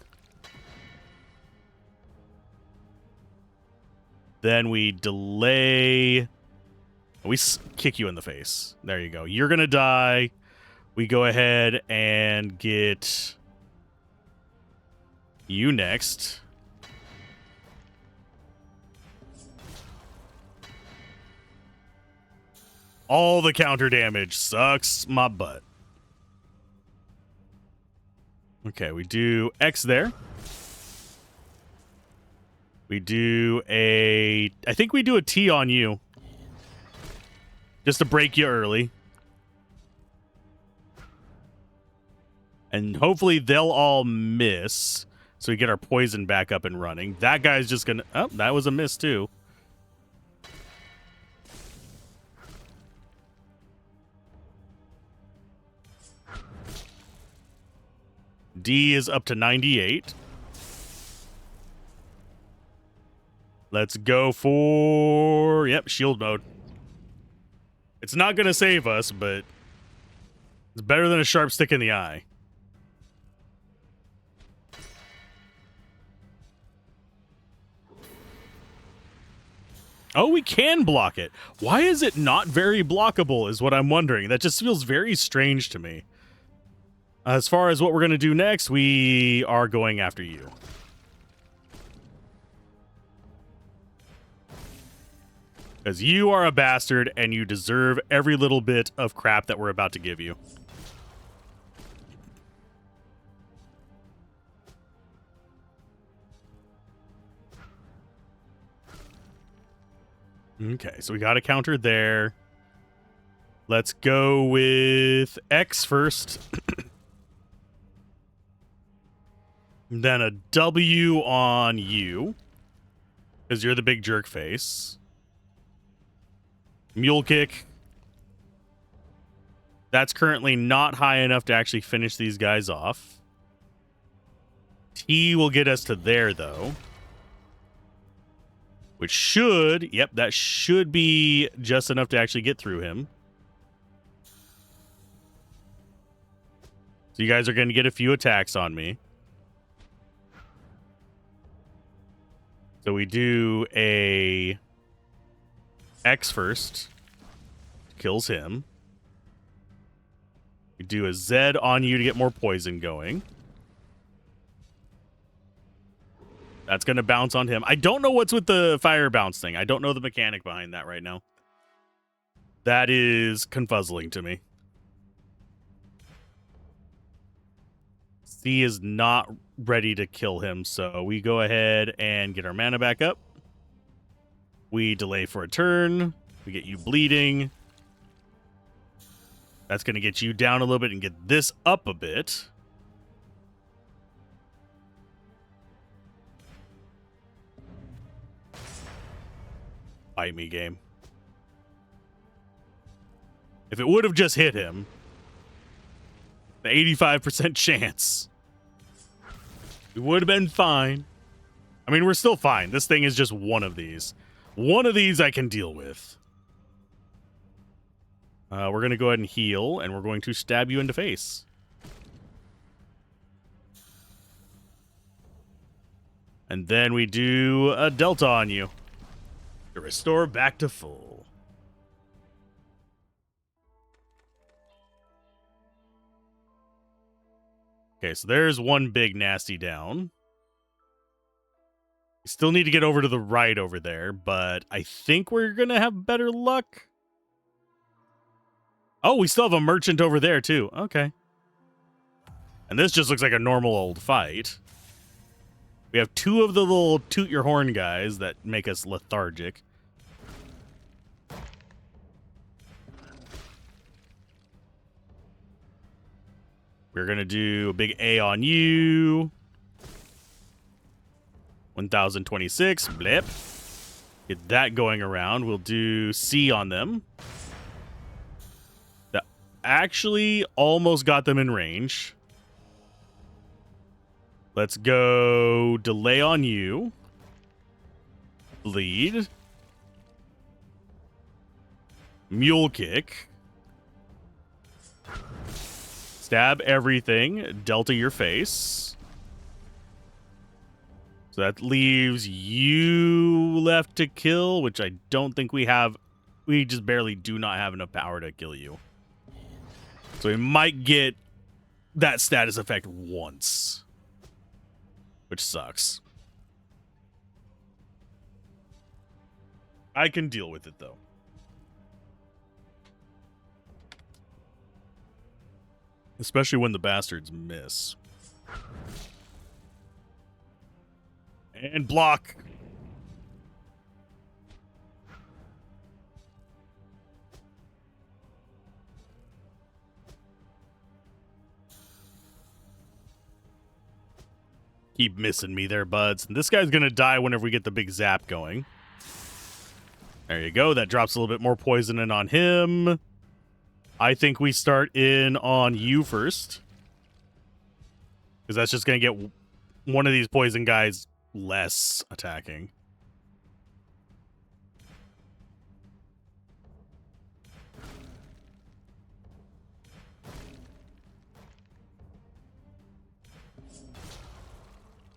Then we delay. We kick you in the face. There you go. You're going to die. We go ahead and get you next. All the counter damage sucks my butt. Okay, we do X there. We do a... I think we do a T on you. Just to break you early. And hopefully they'll all miss. So we get our poison back up and running. That guy's just gonna... Oh, that was a miss too. D is up to 98. Let's go for... Yep, shield mode. It's not going to save us, but it's better than a sharp stick in the eye. Oh, we can block it. Why is it not very blockable is what I'm wondering. That just feels very strange to me. As far as what we're going to do next, we are going after you. Because you are a bastard and you deserve every little bit of crap that we're about to give you. Okay, so we got a counter there. Let's go with X first. Then a W on you. Because you're the big jerk face. Mule Kick. That's currently not high enough to actually finish these guys off. T will get us to there, though. Which should, yep, that should be just enough to actually get through him. So you guys are going to get a few attacks on me. So we do a X first. Kills him. We do a Z on you to get more poison going. That's going to bounce on him. I don't know what's with the fire bounce thing. I don't know the mechanic behind that right now. That is confuzzling to me. C is not ready to kill him, so we go ahead and get our mana back up. We delay for a turn. We get you bleeding. That's going to get you down a little bit and get this up a bit. Bite me, game. If it would have just hit him, the 85% chance, we would have been fine. I mean, we're still fine. This thing is just one of these. One of these I can deal with. We're going to go ahead and heal, and we're going to stab you in the face. And then we do a delta on you to restore back to full. Okay, so there's one big nasty down. We still need to get over to the right over there, but I think we're going to have better luck. Oh, we still have a merchant over there, too. Okay. And this just looks like a normal old fight. We have two of the little toot your horn guys that make us lethargic. We're going to do a big A on you. 1026. Blip. Get that going around. We'll do C on them. That actually almost got them in range. Let's go delay on you. Bleed. Mule Kick. Stab everything. Delta your face. So that leaves you left to kill, which I don't think we have. We just barely do not have enough power to kill you. So we might get that status effect once, which sucks. I can deal with it, though. Especially when the bastards miss. And block. Keep missing me there, buds. And this guy's going to die whenever we get the big zap going. There you go. That drops a little bit more poison in on him. I think we start in on you first. Because that's just going to get one of these poison guys less attacking.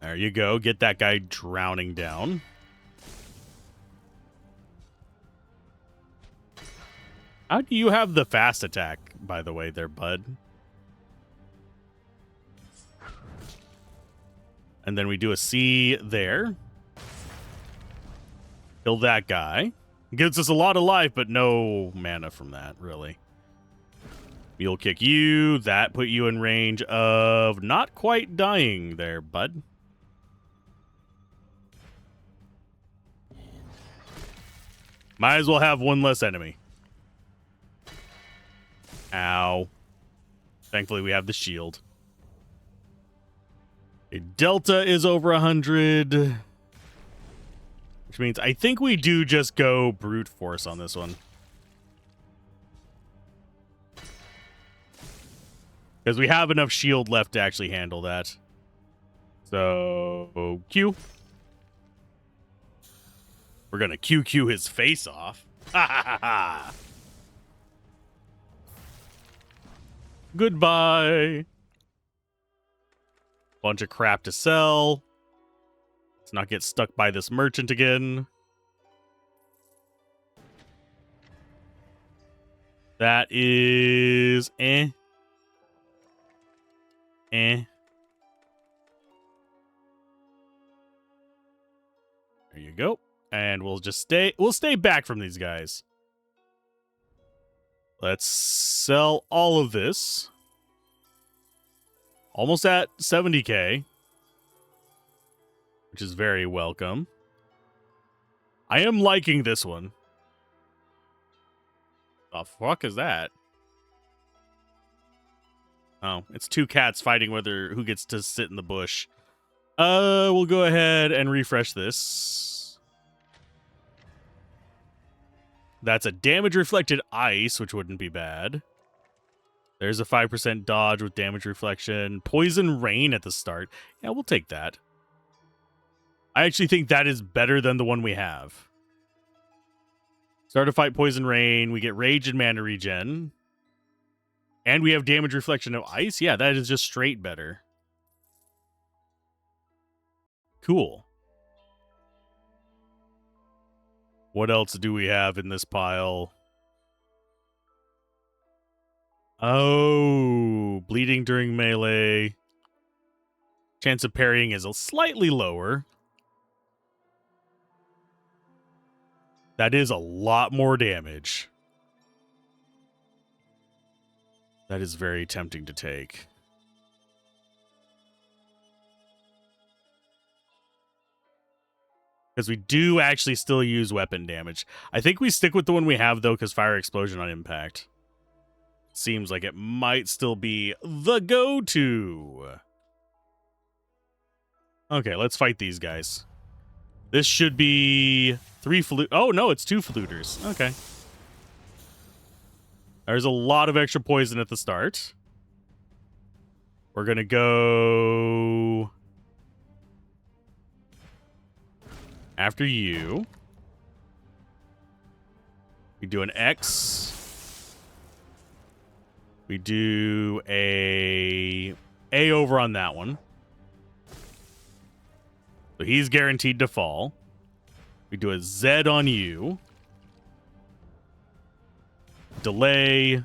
There you go. Get that guy drowning down. How do you have the fast attack, by the way, there, bud? And then we do a C there. Kill that guy. Gives us a lot of life, but no mana from that, really. Mule Kick you. That put you in range of not quite dying there, bud. Might as well have one less enemy. Ow. Thankfully, we have the shield. A delta is over 100. Which means I think we do just go brute force on this one. Because we have enough shield left to actually handle that. So, Q. We're going to QQ his face off. Ha ha ha ha. Goodbye. Bunch of crap to sell. Let's not get stuck by this merchant again. That is eh. There you go. And we'll stay back from these guys. Let's sell all of this. Almost at 70k. Which is very welcome. I am liking this one. The fuck is that? Oh, it's two cats fighting who gets to sit in the bush. We'll go ahead and refresh this. That's a damage reflected ice, which wouldn't be bad. There's a 5% dodge with damage reflection. Poison rain at the start. Yeah, we'll take that. I actually think that is better than the one we have. Start a fight, poison rain. We get rage and mana regen. And we have damage reflection of ice. Yeah, that is just straight better. Cool. What else do we have in this pile? Oh, bleeding during melee. Chance of parrying is slightly lower. That is a lot more damage. That is very tempting to take. Because we do actually still use weapon damage. I think we stick with the one we have, though, because fire explosion on impact. Seems like it might still be the go-to. Okay, let's fight these guys. This should be 3 flute. Oh, no, it's 2 fluters. Okay. There's a lot of extra poison at the start. We're going to go after you. We do an X. We do a over on that one. So he's guaranteed to fall. We do a Z on you. Delay.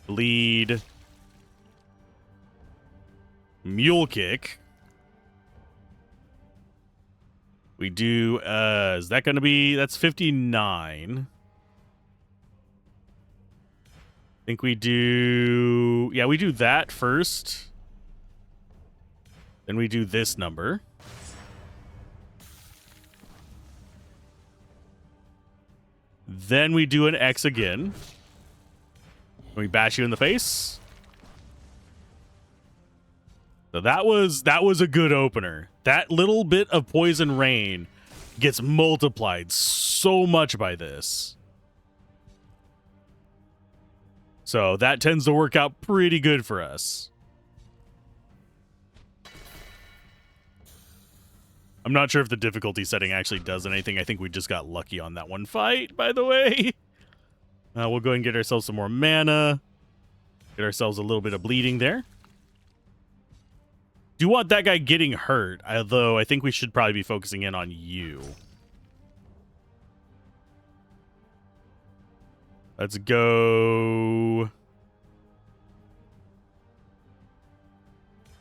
Bleed. Mule kick. We do, is that going to be, that's 59. I think we do, yeah, we do that first. Then we do this number. Then we do an X again. We bash you in the face. So that was a good opener. That little bit of poison rain gets multiplied so much by this. So that tends to work out pretty good for us. I'm not sure if the difficulty setting actually does anything. I think we just got lucky on that one fight, by the way. We'll go and get ourselves some more mana. Get ourselves a little bit of bleeding there. Do want that guy getting hurt, although I think we should probably be focusing in on you. Let's go.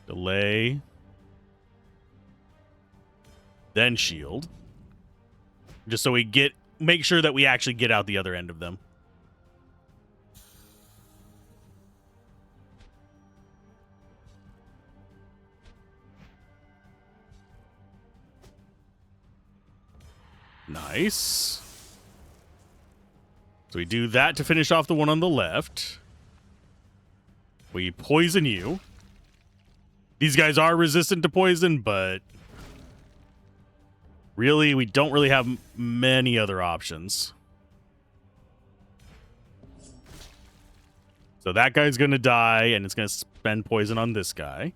Delay. Then shield. Just so we make sure that we actually get out the other end of them. Nice. So we do that to finish off the one on the left. We poison you. These guys are resistant to poison, but really, we don't really have many other options. So that guy's going to die, and it's going to spend poison on this guy.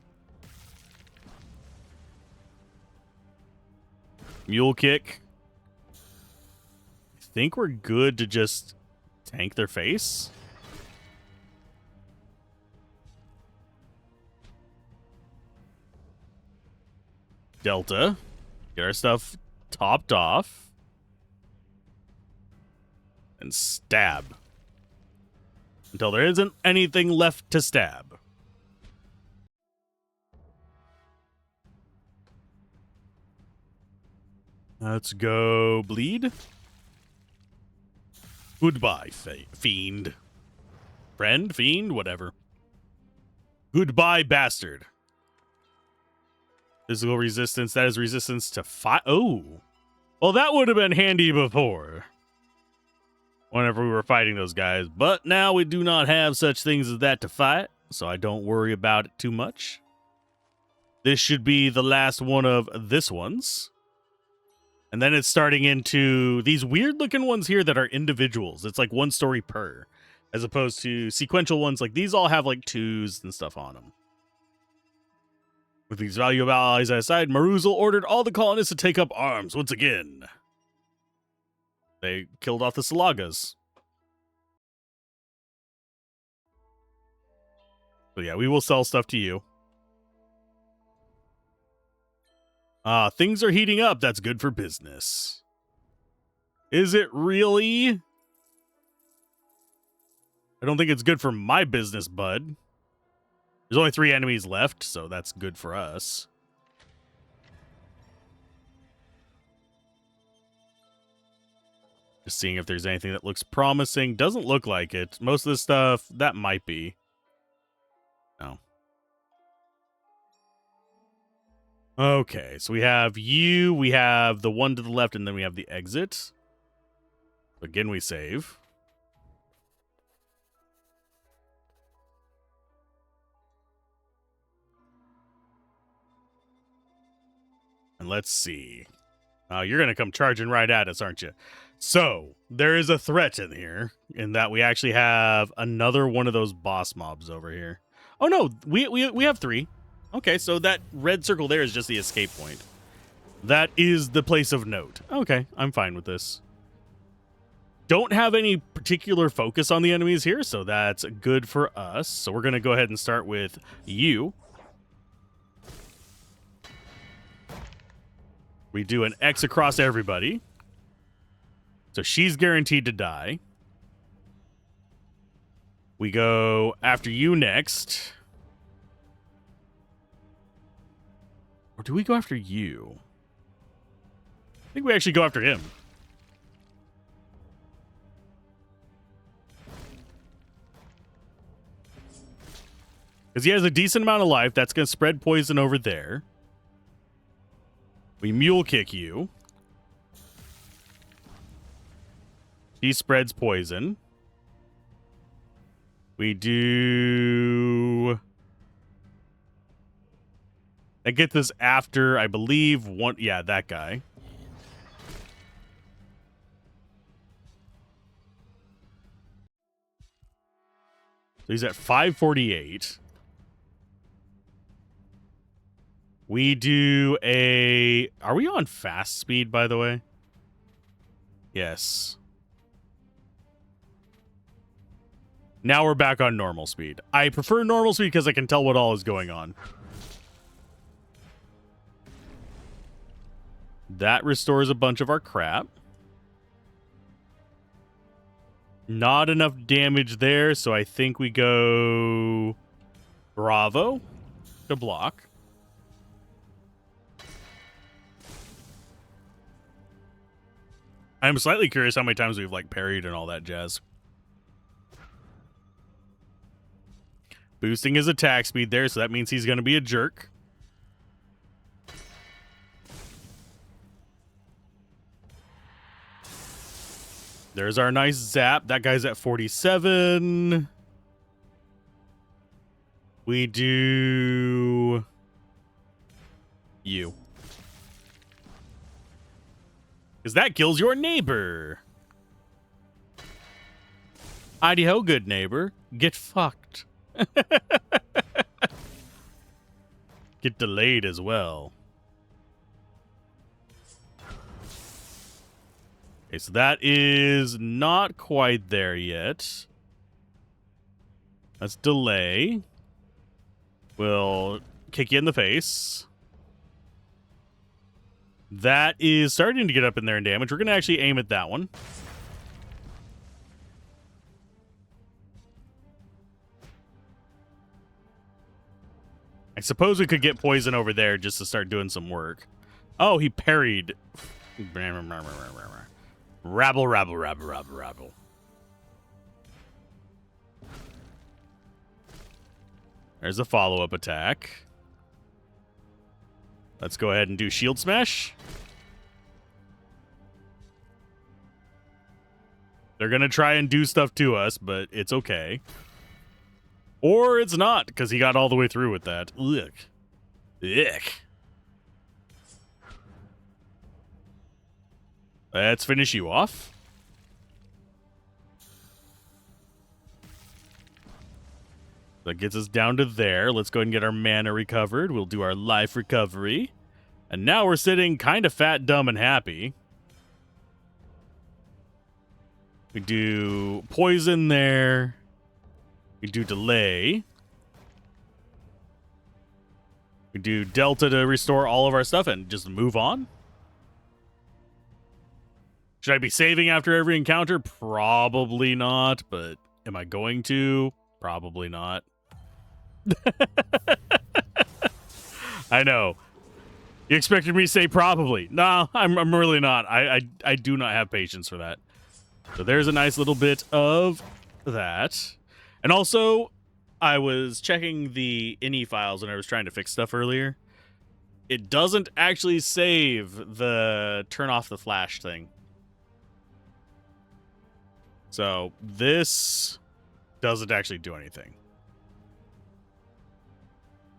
Mule kick. I think we're good to just tank their face. Delta. Get our stuff topped off. And stab. Until there isn't anything left to stab. Let's go bleed. Goodbye, fiend. Friend, fiend, whatever. Goodbye, bastard. Physical resistance, that is resistance to fire. Oh. Well, that would have been handy before. Whenever we were fighting those guys. But now we do not have such things as that to fight, so I don't worry about it too much. This should be the last one of this one's. And then it's starting into these weird-looking ones here that are individuals. It's like one story per, as opposed to sequential ones. Like, these all have, like, 2s and stuff on them. With these valuable allies aside, Maruzal ordered all the colonists to take up arms once again. They killed off the Salagas. So yeah, we will sell stuff to you. Things are heating up. That's good for business. Is it really? I don't think it's good for my business, bud. There's only 3 enemies left, so that's good for us. Just seeing if there's anything that looks promising. Doesn't look like it. Most of the stuff, that might be. No. Okay, so we have you, we have the one to the left, and then we have the exit. Again, we save. And let's see. You're going to come charging right at us, aren't you? So, there is a threat in here, in that we actually have another one of those boss mobs over here. Oh, no, we have 3. Okay, so that red circle there is just the escape point. That is the place of note. Okay, I'm fine with this. Don't have any particular focus on the enemies here, so that's good for us. So we're going to go ahead and start with you. We do an X across everybody. So she's guaranteed to die. We go after you next. Or do we go after you? I think we actually go after him. Because he has a decent amount of life. That's going to spread poison over there. We mule kick you. He spreads poison. We do... That gets us after, I believe, one... Yeah, that guy. So he's at 548. We do a... Are we on fast speed, by the way? Yes. Now we're back on normal speed. I prefer normal speed because I can tell what all is going on. That restores a bunch of our crap. Not enough damage there, so I think we go Bravo to block. I'm slightly curious how many times we've like parried and all that jazz. Boosting his attack speed there, so that means he's going to be a jerk. There's our nice zap. That guy's at 47. We do... you. Because that kills your neighbor. Idaho, good neighbor. Get fucked. Get delayed as well. Okay, so that is not quite there yet. Let's delay. We'll kick you in the face. That is starting to get up in there in damage. We're going to actually aim at that one. I suppose we could get poison over there just to start doing some work. Oh, he parried. Rabble, rabble, rabble, rabble, rabble. There's a follow-up attack. Let's go ahead and do shield smash. They're going to try and do stuff to us, but it's okay. Or it's not, because he got all the way through with that. Ugh. Ugh. Let's finish you off. That gets us down to there. Let's go ahead and get our mana recovered. We'll do our life recovery. And now we're sitting kind of fat, dumb, and happy. We do poison there. We do delay. We do delta to restore all of our stuff and just move on. Should I be saving after every encounter? Probably not, but am I going to? Probably not. I know. You expected me to say probably. No, I'm really not. I do not have patience for that. So there's a nice little bit of that. And also, I was checking the INI files when I was trying to fix stuff earlier. It doesn't actually save the turn off the flash thing. So this doesn't actually do anything.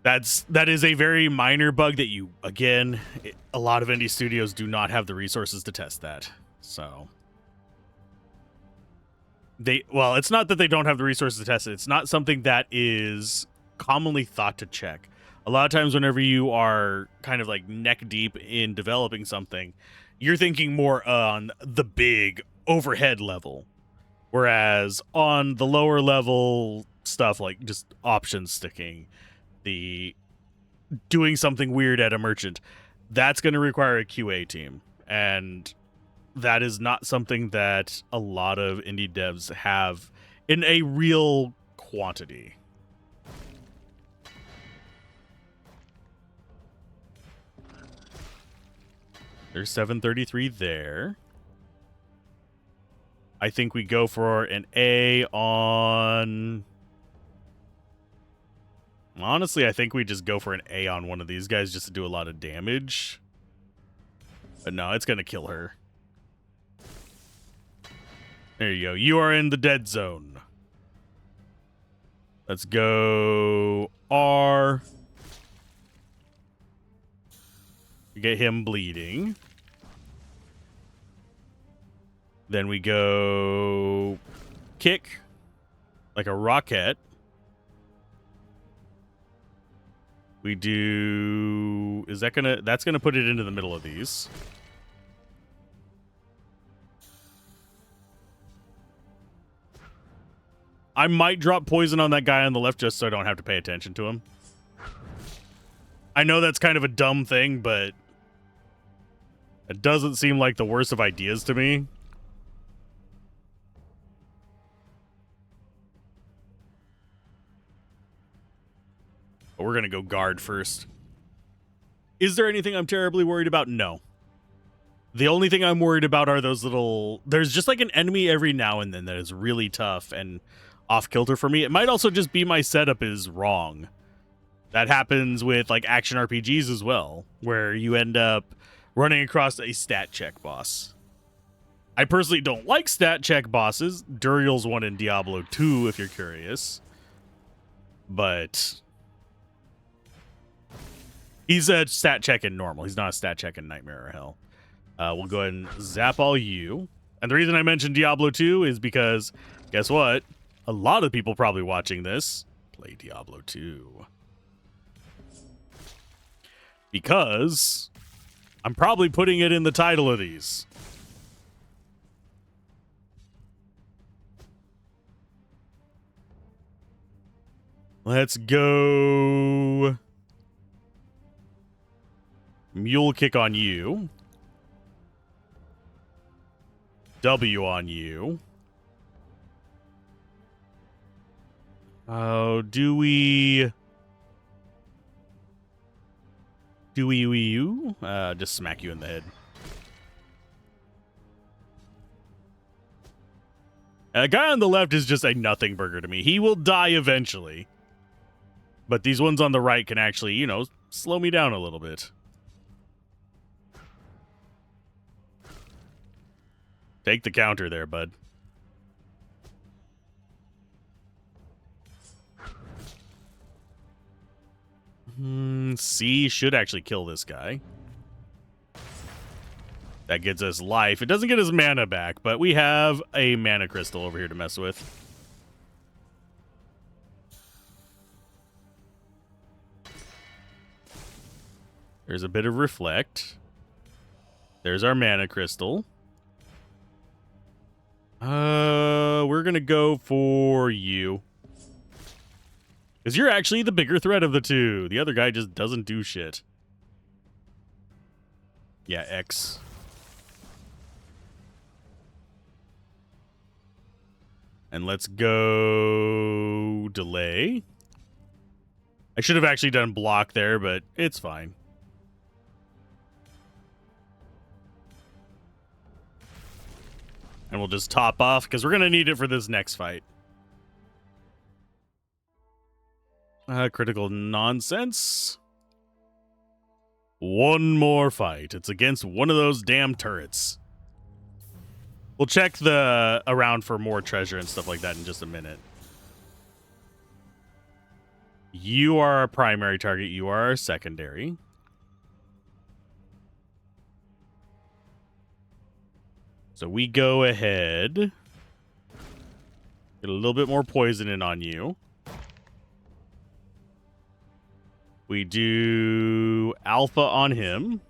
That is a very minor bug that a lot of indie studios do not have the resources to test that. So it's not that they don't have the resources to test it. It's not something that is commonly thought to check. A lot of times whenever you are kind of like neck deep in developing something, you're thinking more on the big overhead level. Whereas on the lower level stuff, like just option sticking, the doing something weird at a merchant, that's going to require a QA team. And that is not something that a lot of indie devs have in a real quantity. There's 733 there. I think we go for an A on... Honestly, I think we just go for an A on one of these guys just to do a lot of damage. But no, it's going to kill her. There you go. You are in the dead zone. Let's go R. Get him bleeding. Then we go kick like a rocket. We do... That's gonna put it into the middle of these. I might drop poison on that guy on the left just so I don't have to pay attention to him. I know that's kind of a dumb thing, but it doesn't seem like the worst of ideas to me. But we're going to go guard first. Is there anything I'm terribly worried about? No. The only thing I'm worried about are those little... There's just like an enemy every now and then that is really tough and off-kilter for me. It might also just be my setup is wrong. That happens with like action RPGs as well, where you end up running across a stat check boss. I personally don't like stat check bosses. Duriel's one in Diablo 2, if you're curious. But... he's a stat check in normal. He's not a stat check in Nightmare or Hell. We'll go ahead and zap all you. And the reason I mentioned Diablo 2 is because Guess what? A lot of people probably watching this play Diablo 2. Because I'm probably putting it in the title of these. Let's go. Mule kick on you. W on you. Oh, do we just smack you in the head. A guy on the left is just a nothing burger to me. He will die eventually. But these ones on the right can actually, you know, slow me down a little bit. Take the counter there, bud. C should actually kill this guy. That gets us life. It doesn't get his mana back, but we have a mana crystal over here to mess with. There's a bit of reflect. There's our mana crystal. We're gonna go for you. Because you're actually the bigger threat of the two. The other guy just doesn't do shit. Yeah, X. And let's go delay. I should have actually done block there, but it's fine. And we'll just top off, because we're going to need it for this next fight. Critical nonsense. One more fight. It's against one of those damn turrets. We'll check the around for more treasure and stuff like that in just a minute. You are our primary target. You are our secondary. So we go ahead. Get a little bit more poison in on you. We do alpha on him.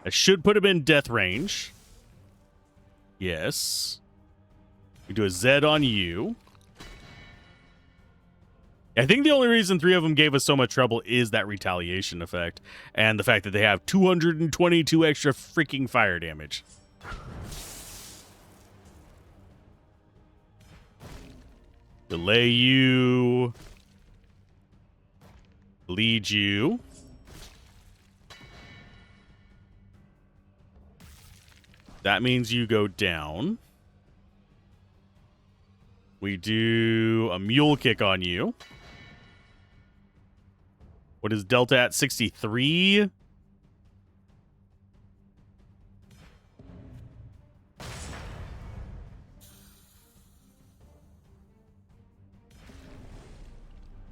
I should put him in death range. Yes. We do a Z on you. I think the only reason 3 of them gave us so much trouble is that retaliation effect. And the fact that they have 222 extra freaking fire damage. Delay you. Lead you. That means you go down. We do a mule kick on you. What is Delta at? 63?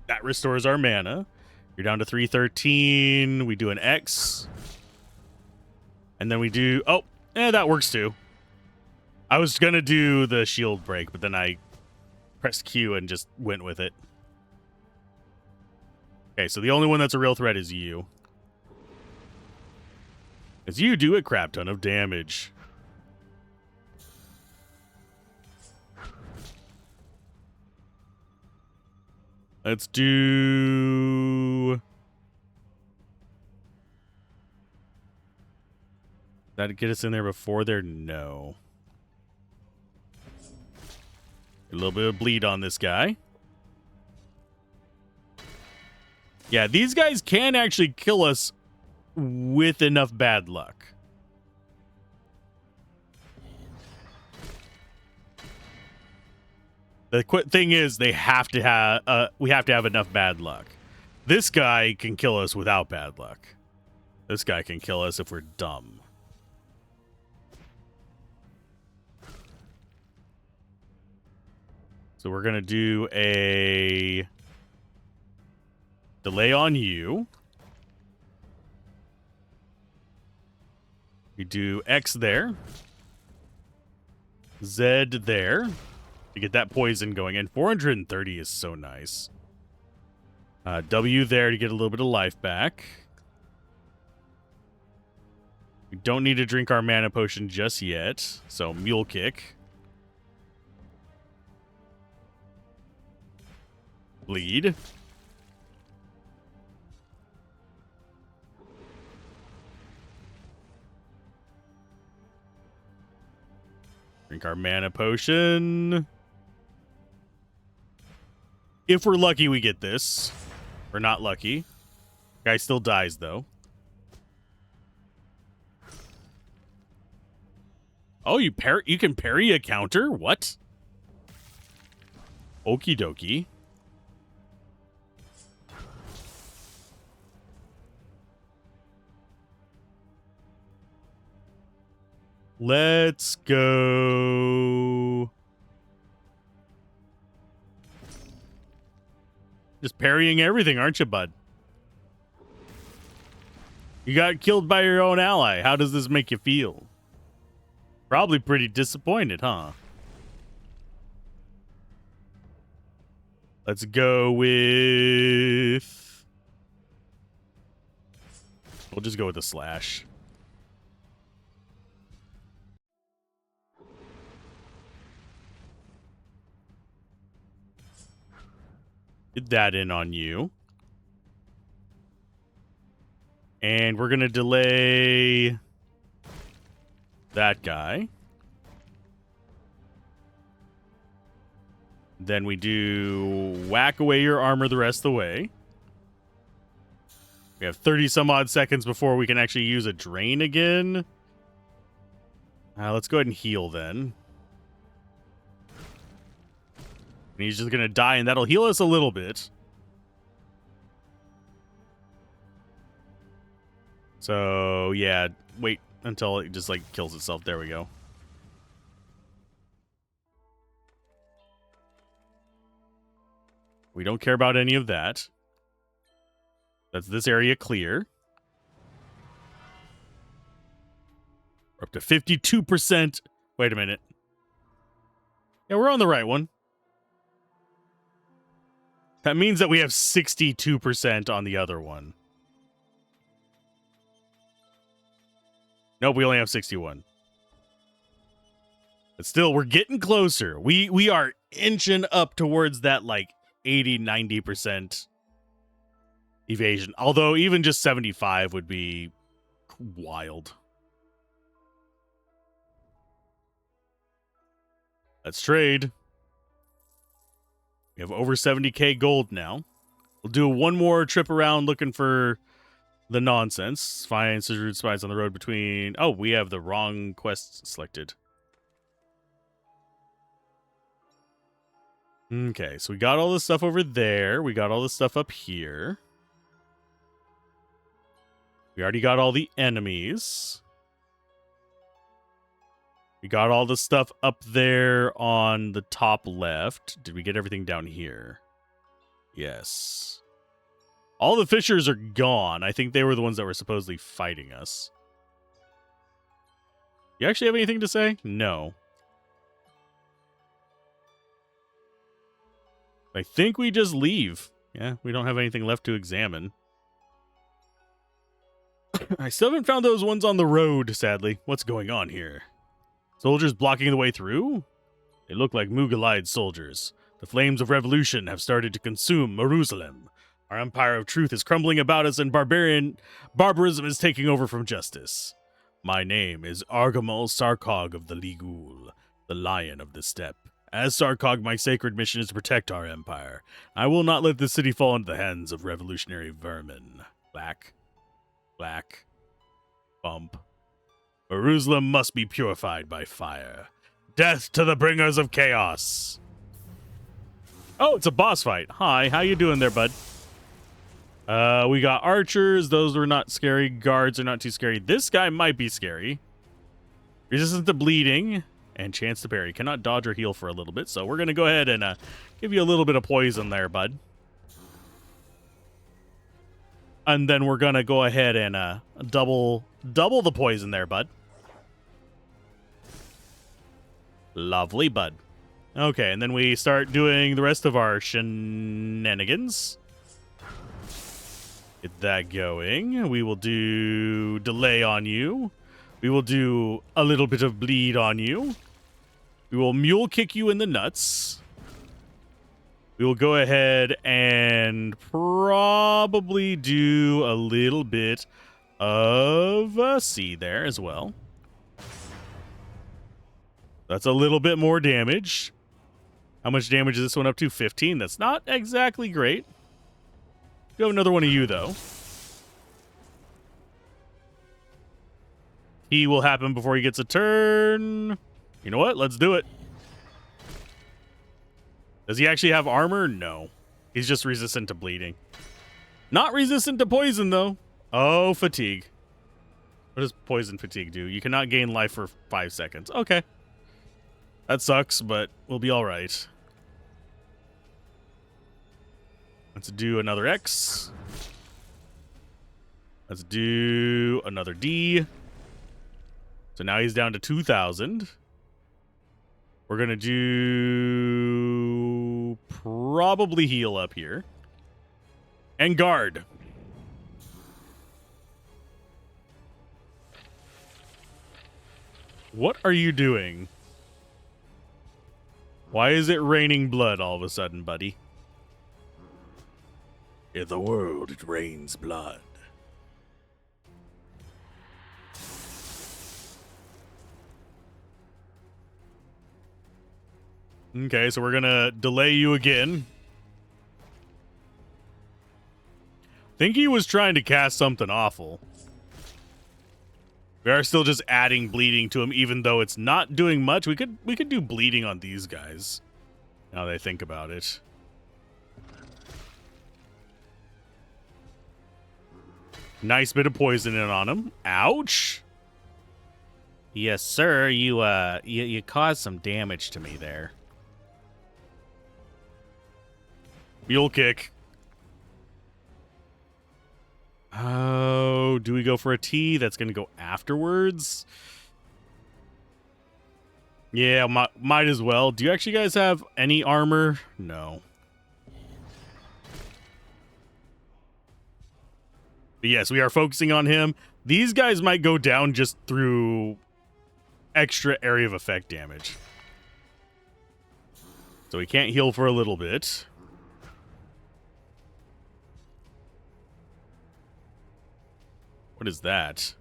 That restores our mana. You're down to 313. We do an X. And then we do... Oh, that works too. I was going to do the shield break, but then I pressed Q and just went with it. Okay, so the only one that's a real threat is you. Because you do a crap ton of damage. Let's do... That'd get us in there before there? No. A little bit of bleed on this guy. Yeah, these guys can actually kill us with enough bad luck. The thing is, they have to have we have to have enough bad luck. This guy can kill us without bad luck. This guy can kill us if we're dumb. So we're going to do a delay on you. We do X there. Z there. to get that poison going. And 430 is so nice. W there to get a little bit of life back. We don't need to drink our mana potion just yet. So, Mule Kick. Bleed. Drink our mana potion. If we're lucky, we get this. We're not lucky. Guy still dies, though. Oh, you can parry a counter? What? Okie dokie. Let's go. Just parrying everything, aren't you, bud? You got killed by your own ally. How does this make you feel? Probably pretty disappointed, huh? Let's go with... We'll just go with the slash. Get that in on you. And we're going to delay that guy. Then we do whack away your armor the rest of the way. We have 30 some odd seconds before we can actually use a drain again. Let's go ahead and heal then. And he's just going to die, and that'll heal us a little bit. So, yeah, wait until it just, like, kills itself. There we go. We don't care about any of that. That's this area clear. We're up to 52%. Wait a minute. Yeah, we're on the right one. That means that we have 62% on the other one. Nope, we only have 61. But still, we're getting closer. We are inching up towards that, like, 80, 90% evasion. Although, even just 75 would be wild. Let's trade. We have over 70k gold now. We'll do one more trip around looking for the nonsense. Find Scissor spies on the road between... Oh, we have the wrong quest selected. Okay, so we got all this stuff over there. We got all this stuff up here. We already got all the enemies. We got all the stuff up there on the top left. Did we get everything down here? Yes. All the fishers are gone. I think they were the ones that were supposedly fighting us. You actually have anything to say? No. I think we just leave. Yeah, we don't have anything left to examine. I still haven't found those ones on the road, sadly. What's going on here? Soldiers blocking the way through? They look like Mughal-eyed soldiers. The flames of revolution have started to consume Jerusalem. Our empire of truth is crumbling about us, and barbarism is taking over from justice. My name is Argamal Sarkog of the Ligul, the Lion of the Steppe. As Sarkog, my sacred mission is to protect our empire. I will not let the city fall into the hands of revolutionary vermin. Black. Black. Bump. Jerusalem must be purified by fire. Death to the bringers of chaos. Oh, it's a boss fight. Hi, how you doing there, bud? We got archers. Those are not scary. Guards are not too scary. This guy might be scary. Resistance to bleeding and chance to parry. Cannot dodge or heal for a little bit, so we're going to go ahead and give you a little bit of poison there, bud. And then we're going to go ahead and double the poison there, bud. Lovely, bud. Okay, and then we start doing the rest of our shenanigans. Get that going. We will do delay on you. We will do a little bit of bleed on you. We will mule kick you in the nuts. We will go ahead and probably do a little bit of C there as well. That's a little bit more damage. How much damage is this one up to? 15. That's not exactly great. Do have another one of you, though. He will happen before he gets a turn. You know what? Let's do it. Does he actually have armor? No. He's just resistant to bleeding. Not resistant to poison, though. Oh, fatigue. What does poison fatigue do? You cannot gain life for 5 seconds. Okay. That sucks, but we'll be all right. Let's do another X. Let's do another D. So now he's down to 2,000. We're going to do probably heal up here. And guard. What are you doing? Why is it raining blood all of a sudden, buddy? In the world, it rains blood. Okay, so we're gonna delay you again. Think he was trying to cast something awful. We are still just adding bleeding to him, even though it's not doing much. We could do bleeding on these guys. Now that I think about it. Nice bit of poison in on him. Ouch. Yes, sir. You caused some damage to me there. Mule kick. Oh, do we go for a T? That's going to go afterwards. Yeah, might as well. Do you actually guys have any armor? No. But yes, we are focusing on him. These guys might go down just through extra area of effect damage. So we can't heal for a little bit. What is that?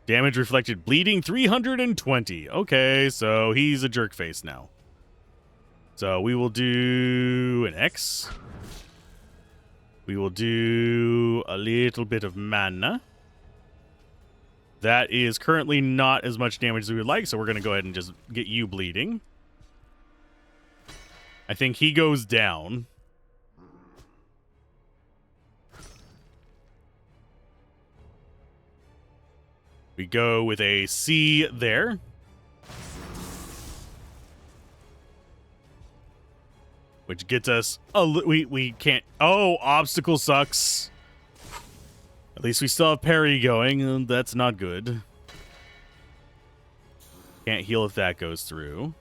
Damage reflected bleeding 320. Okay, so he's a jerk face now. So we will do an X. We will do a little bit of mana. That is currently not as much damage as we would like, so we're going to go ahead and just get you bleeding. I think he goes down. We go with a C there. Which gets us we can't. Oh, obstacle sucks. At least we still have parry going, and that's not good. Can't heal if that goes through.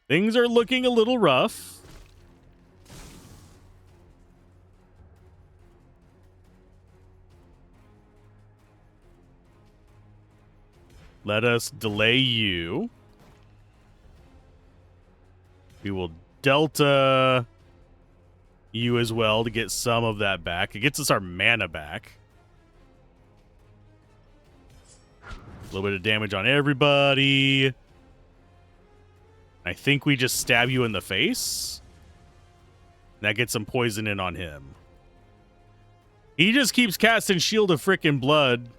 Things are looking a little rough. Let us delay you. We will delta you as well to get some of that back. It gets us our mana back. A little bit of damage on everybody. I think we just stab you in the face. That gets some poison in on him. He just keeps casting Shield of Frickin' Blood.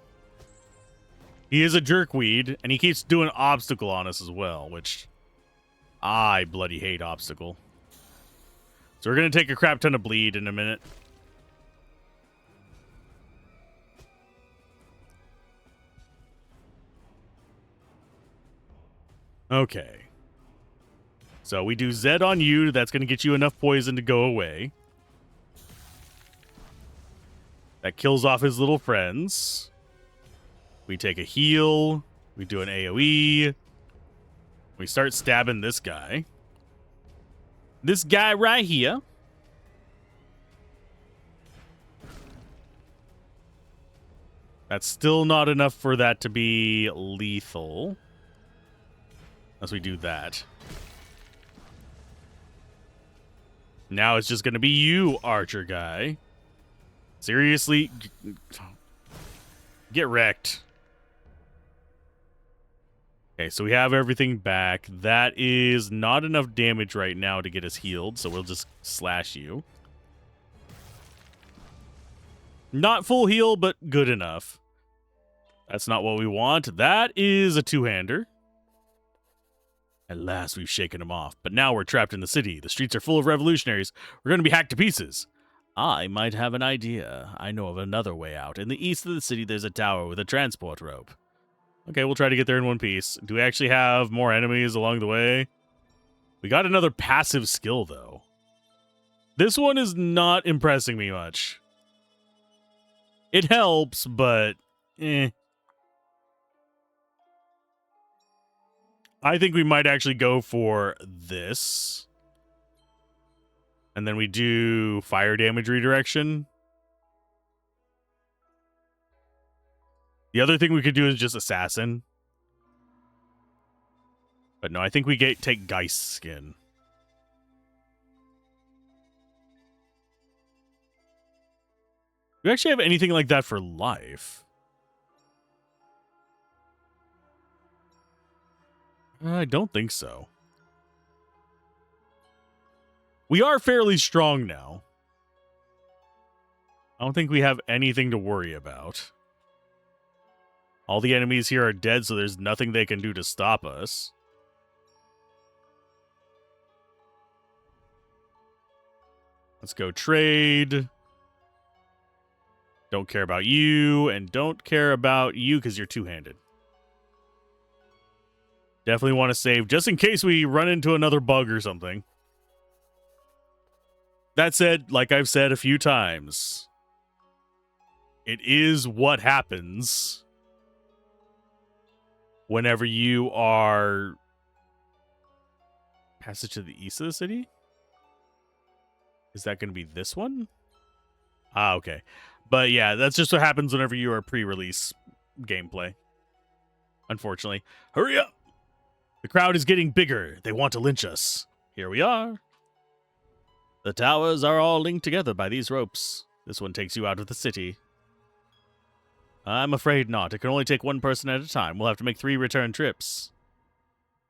He is a jerkweed, and he keeps doing obstacle on us as well, which I bloody hate obstacle. So we're going to take a crap ton of bleed in a minute. Okay. So we do Z on you. That's going to get you enough poison to go away. That kills off his little friends. We take a heal. We do an AoE. We start stabbing this guy. This guy right here. That's still not enough for that to be lethal. Unless we do that. Now it's just going to be you, archer guy. Seriously? Get wrecked. Okay, so we have everything back. That is not enough damage right now to get us healed, so we'll just slash you. Not full heal, but good enough. That's not what we want. That is a two-hander. At last, we've shaken him off. But now we're trapped in the city. The streets are full of revolutionaries. We're going to be hacked to pieces. I might have an idea. I know of another way out. In the east of the city, there's a tower with a transport rope. Okay, we'll try to get there in one piece. Do we actually have more enemies along the way? We got another passive skill, though. This one is not impressing me much. It helps, but I think we might actually go for this. And then we do fire damage redirection. The other thing we could do is just assassin. But no, I think we take Geist skin. Do we actually have anything like that for life? I don't think so. We are fairly strong now. I don't think we have anything to worry about. All the enemies here are dead, so there's nothing they can do to stop us. Let's go trade. Don't care about you, and don't care about you because you're two-handed. Definitely want to save just in case we run into another bug or something. That said, like I've said a few times, it is what happens whenever you are passage to the east of the city. Is that going to be this one? Ah, okay. But yeah, that's just what happens whenever you are pre-release gameplay. Unfortunately. Hurry up! The crowd is getting bigger. They want to lynch us. Here we are. The towers are all linked together by these ropes. This one takes you out of the city. I'm afraid not. It can only take one person at a time. We'll have to make 3 return trips.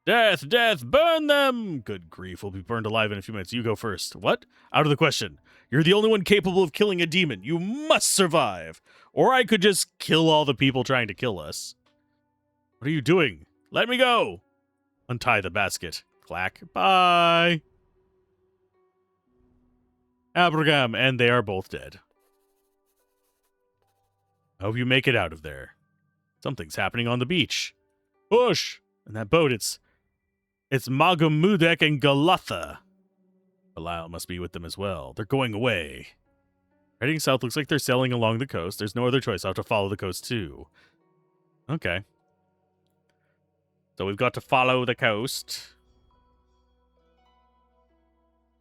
Death! Death! Burn them! Good grief, we'll be burned alive in a few minutes. You go first. What? Out of the question. You're the only one capable of killing a demon. You must survive. Or I could just kill all the people trying to kill us. What are you doing? Let me go! Untie the basket. Clack. Bye! Abraham, and they are both dead. I hope you make it out of there. Something's happening on the beach. Push! And that boat, it's Magomudek and Galatha. Belial must be with them as well. They're going away. Heading south looks like they're sailing along the coast. There's no other choice. I'll have to follow the coast too. Okay. So we've got to follow the coast.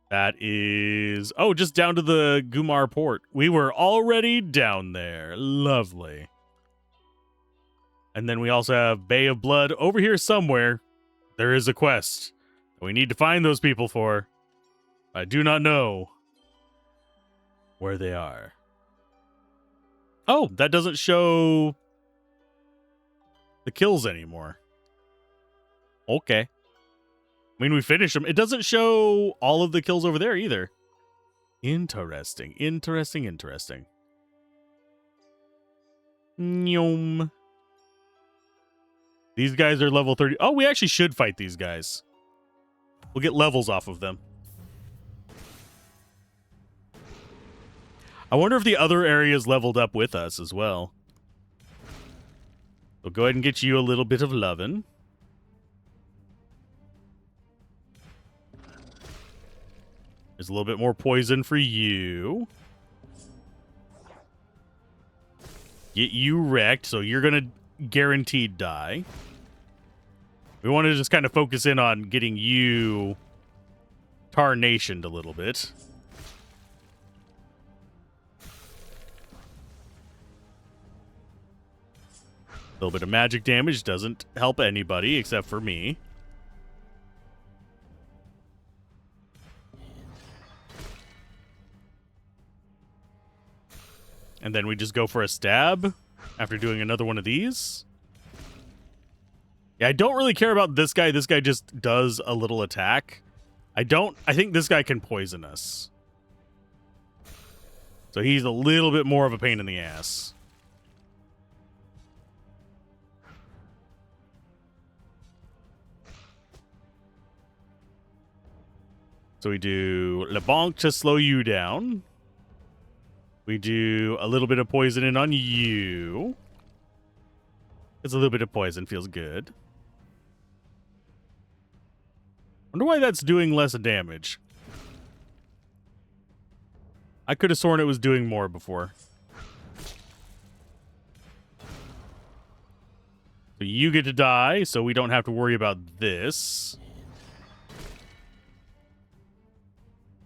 That is... Oh, just down to the Gumar port. We were already down there. Lovely. And then we also have Bay of Blood over here somewhere. There is a quest we need to find those people for. I do not know where they are. Oh, that doesn't show the kills anymore. Okay. I mean, we finished them. It doesn't show all of the kills over there either. Interesting. Interesting, interesting. Nyom. These guys are level 30. Oh, we actually should fight these guys. We'll get levels off of them. I wonder if the other areas leveled up with us as well. We'll go ahead and get you a little bit of lovin'. There's a little bit more poison for you. Get you wrecked, so you're going to guaranteed die. We want to just kind of focus in on getting you tarnationed a little bit. A little bit of magic damage doesn't help anybody except for me. And then we just go for a stab after doing another one of these. Yeah, I don't really care about this guy. This guy just does a little attack. I think this guy can poison us. So he's a little bit more of a pain in the ass. So we do Le Bonk to slow you down. We do a little bit of poisoning on you. It's a little bit of poison. Feels good. Wonder why that's doing less damage. I could have sworn it was doing more before. So you get to die, so we don't have to worry about this.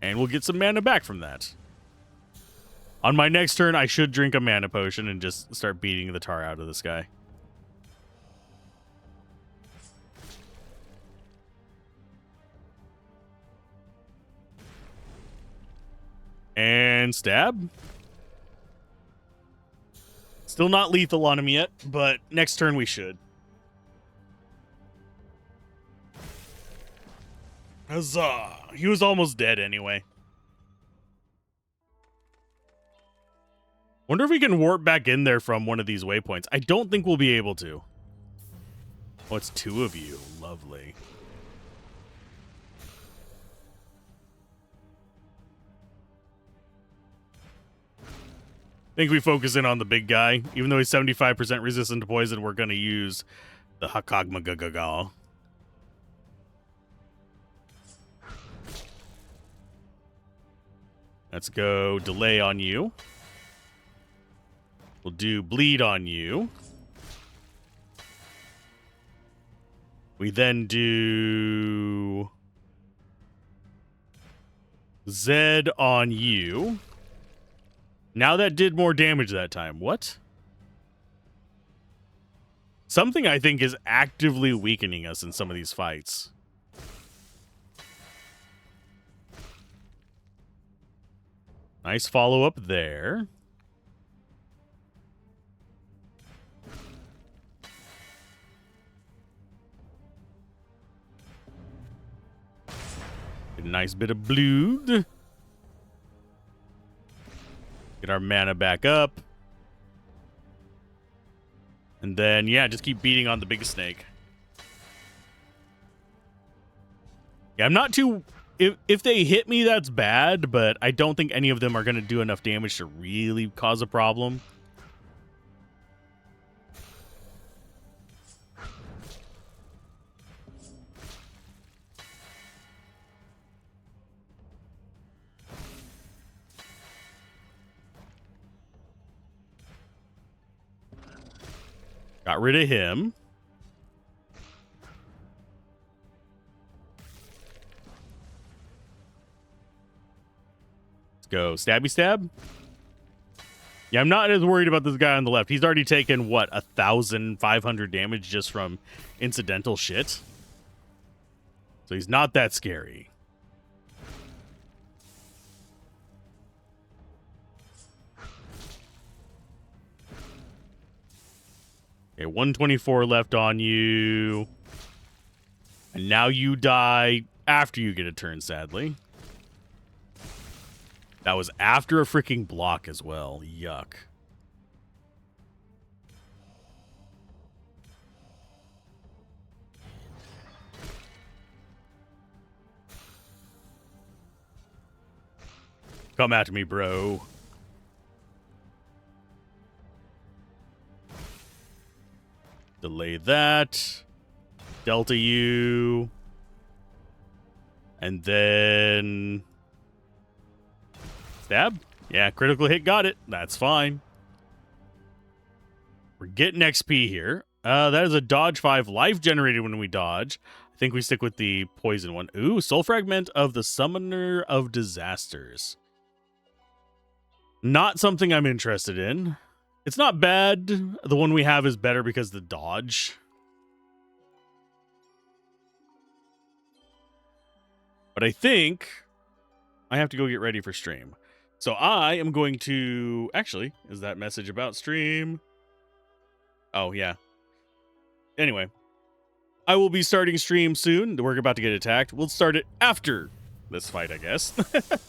And we'll get some mana back from that. On my next turn, I should drink a mana potion and just start beating the tar out of this guy. And stab. Still not lethal on him yet, but next turn we should. Huzzah! He was almost dead anyway. Wonder if we can warp back in there from one of these waypoints. I don't think we'll be able to. Oh, it's two of you. Lovely. I think we focus in on the big guy. Even though he's 75% resistant to poison, we're going to use the Hakagmagagaga. Let's go delay on you. We'll do bleed on you. We then do Zed on you. Now that did more damage that time. What? Something I think is actively weakening us in some of these fights. Nice follow-up there. A nice bit of blood. Get our mana back up. And then, yeah, just keep beating on the big snake. Yeah, I'm not too... If they hit me, that's bad, but I don't think any of them are going to do enough damage to really cause a problem. Got rid of him. Let's go stabby stab. Yeah, I'm not as worried about this guy on the left. He's already taken, what, 1,500 damage just from incidental shit. So he's not that scary. Okay, 124 left on you. And now you die after you get a turn, sadly. That was after a freaking block as well. Yuck. Come at me, bro. Delay that. Delta U. And then... stab? Yeah, critical hit got it. That's fine. We're getting XP here. That is a dodge 5 life generated when we dodge. I think we stick with the poison one. Ooh, soul fragment of the Summoner of Disasters. Not something I'm interested in. It's not bad. The one we have is better because the dodge. But I think I have to go get ready for stream. So I am going to... Actually, is that message about stream? Oh, yeah. Anyway, I will be starting stream soon. We're about to get attacked. We'll start it after this fight, I guess.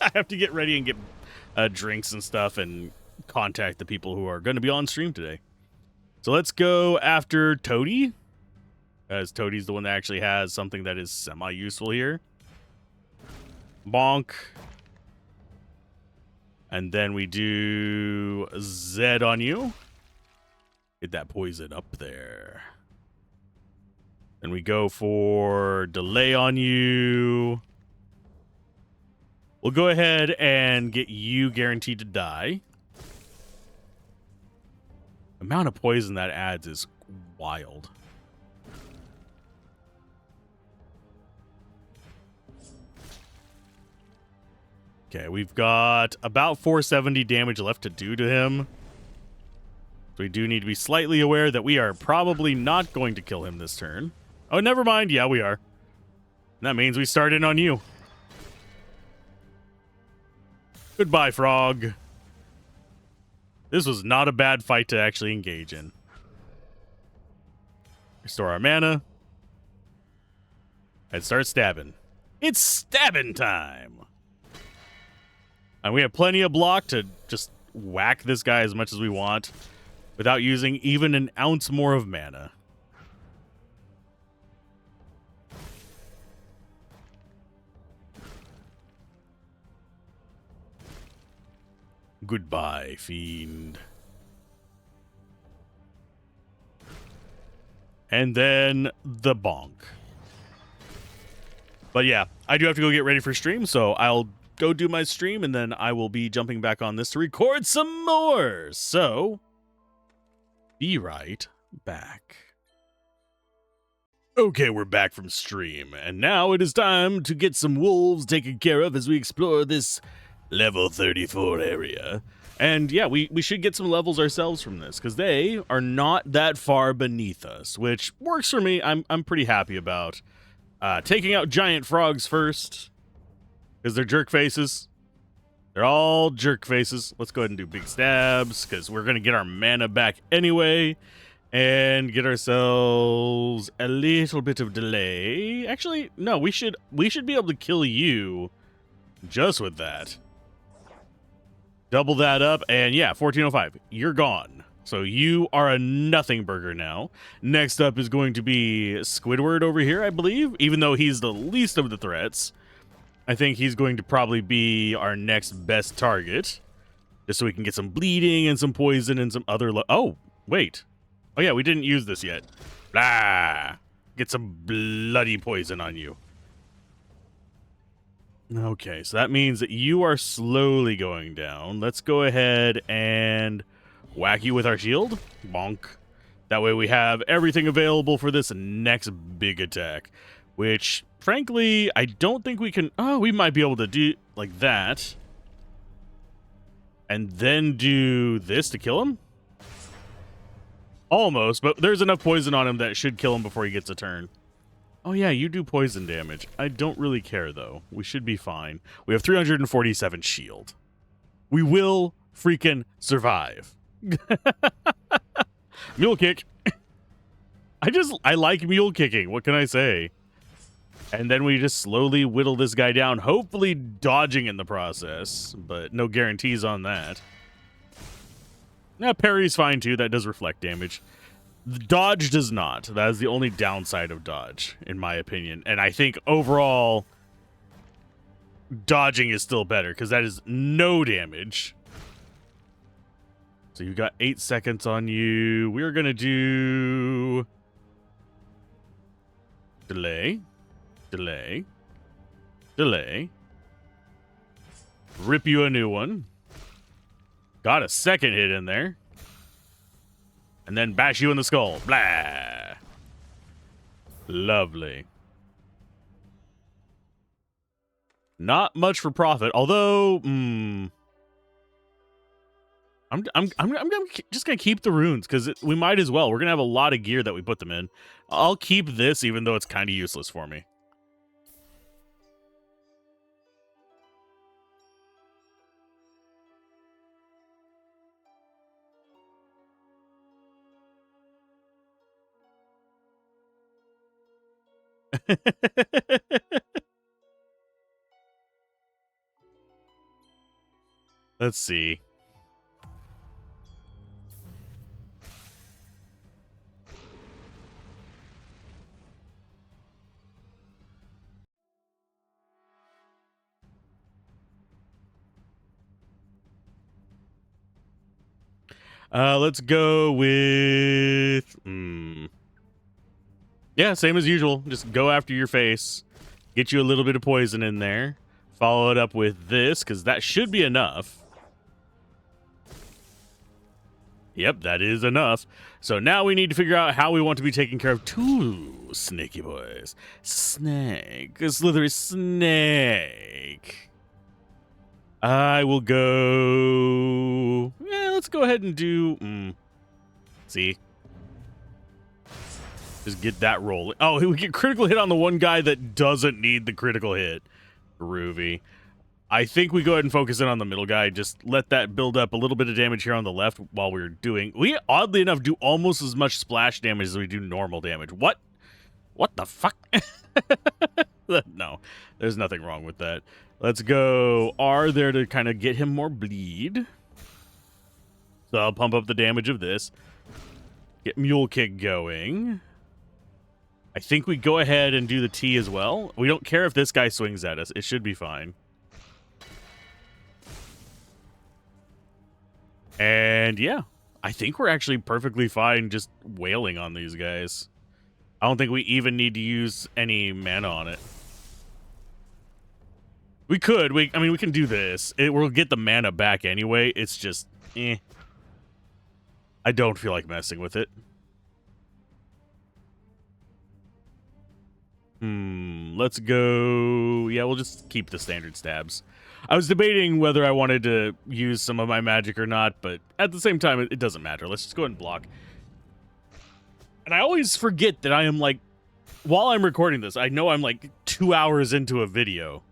I have to get ready and get drinks and stuff and contact the people who are going to be on stream today. So let's go after Toady, as Toady's the one that actually has something that is semi-useful here. Bonk. And then we do Z on you. Get that poison up there. And we go for delay on you. We'll go ahead and get you guaranteed to die. The amount of poison that adds is wild. Okay, we've got about 470 damage left to do to him. So we do need to be slightly aware that we are probably not going to kill him this turn. Oh, never mind. Yeah, we are. And that means we start in on you. Goodbye, frog. This was not a bad fight to actually engage in. Restore our mana. And start stabbing. It's stabbing time. And we have plenty of block to just whack this guy as much as we want without using even an ounce more of mana. Goodbye, fiend. And then the bonk. But yeah, I do have to go get ready for stream, so I'll go do my stream, and then I will be jumping back on this to record some more. So, be right back. Okay, we're back from stream, and now it is time to get some wolves taken care of as we explore this level 34 area. And yeah, we should get some levels ourselves from this, because they are not that far beneath us, which works for me. I'm pretty happy about taking out giant frogs first, because they're jerk faces. They're all jerk faces. Let's go ahead and do big stabs, because we're going to get our mana back anyway, and get ourselves a little bit of delay. Actually, no, we should be able to kill you just with that. Double that up, and yeah, 1405. You're gone. So you are a nothing burger now. Next up is going to be Squidward over here, I believe, even though he's the least of the threats. I think he's going to probably be our next best target, just so we can get some bleeding and some poison and some other... Oh, wait. Oh, yeah, we didn't use this yet. Blah! Get some bloody poison on you. Okay, so that means that you are slowly going down. Let's go ahead and whack you with our shield. Bonk. That way we have everything available for this next big attack, which, frankly, I don't think we can... Oh, we might be able to do like that. And then do this to kill him? Almost, but there's enough poison on him that it should kill him before he gets a turn. Oh, yeah, you do poison damage. I don't really care, though. We should be fine. We have 347 shield. We will freaking survive. Mule kick. I like mule kicking. What can I say? And then we just slowly whittle this guy down, hopefully dodging in the process, but no guarantees on that. Yeah, parry's fine, too. That does reflect damage. Dodge does not. That is the only downside of dodge, in my opinion. And I think overall, dodging is still better, because that is no damage. So you got 8 seconds on you. We're going to do... Delay. Delay. Delay. Rip you a new one. Got a second hit in there. And then bash you in the skull. Blah. Lovely. Not much for profit, although I'm just gonna keep the runes because we might as well. We're gonna have a lot of gear that we put them in. I'll keep this even though it's kind of useless for me. Let's see. Let's go with yeah, same as usual. Just go after your face. Get you a little bit of poison in there. Follow it up with this, because that should be enough. Yep, that is enough. So now we need to figure out how we want to be taking care of two snaky boys. Snake. A slithery snake. I will go... Yeah, let's go ahead and do... See? Just get that rolling. Oh, we get critical hit on the one guy that doesn't need the critical hit. Groovy. I think we go ahead and focus in on the middle guy. Just let that build up a little bit of damage here on the left while we're doing... We, oddly enough, do almost as much splash damage as we do normal damage. What? What the fuck? No, there's nothing wrong with that. Let's go R there to kind of get him more bleed. So I'll pump up the damage of this. Get Mule Kick going. I think we go ahead and do the T as well. We don't care if this guy swings at us. It should be fine. And yeah, I think we're actually perfectly fine just wailing on these guys. I don't think we even need to use any mana on it. We could. I mean, we can do this. We'll get the mana back anyway. It's just, I don't feel like messing with it. Let's go... Yeah, we'll just keep the standard stabs. I was debating whether I wanted to use some of my magic or not, but at the same time, it doesn't matter. Let's just go ahead and block. And I always forget that I am, like... While I'm recording this, I know I'm, like, 2 hours into a video.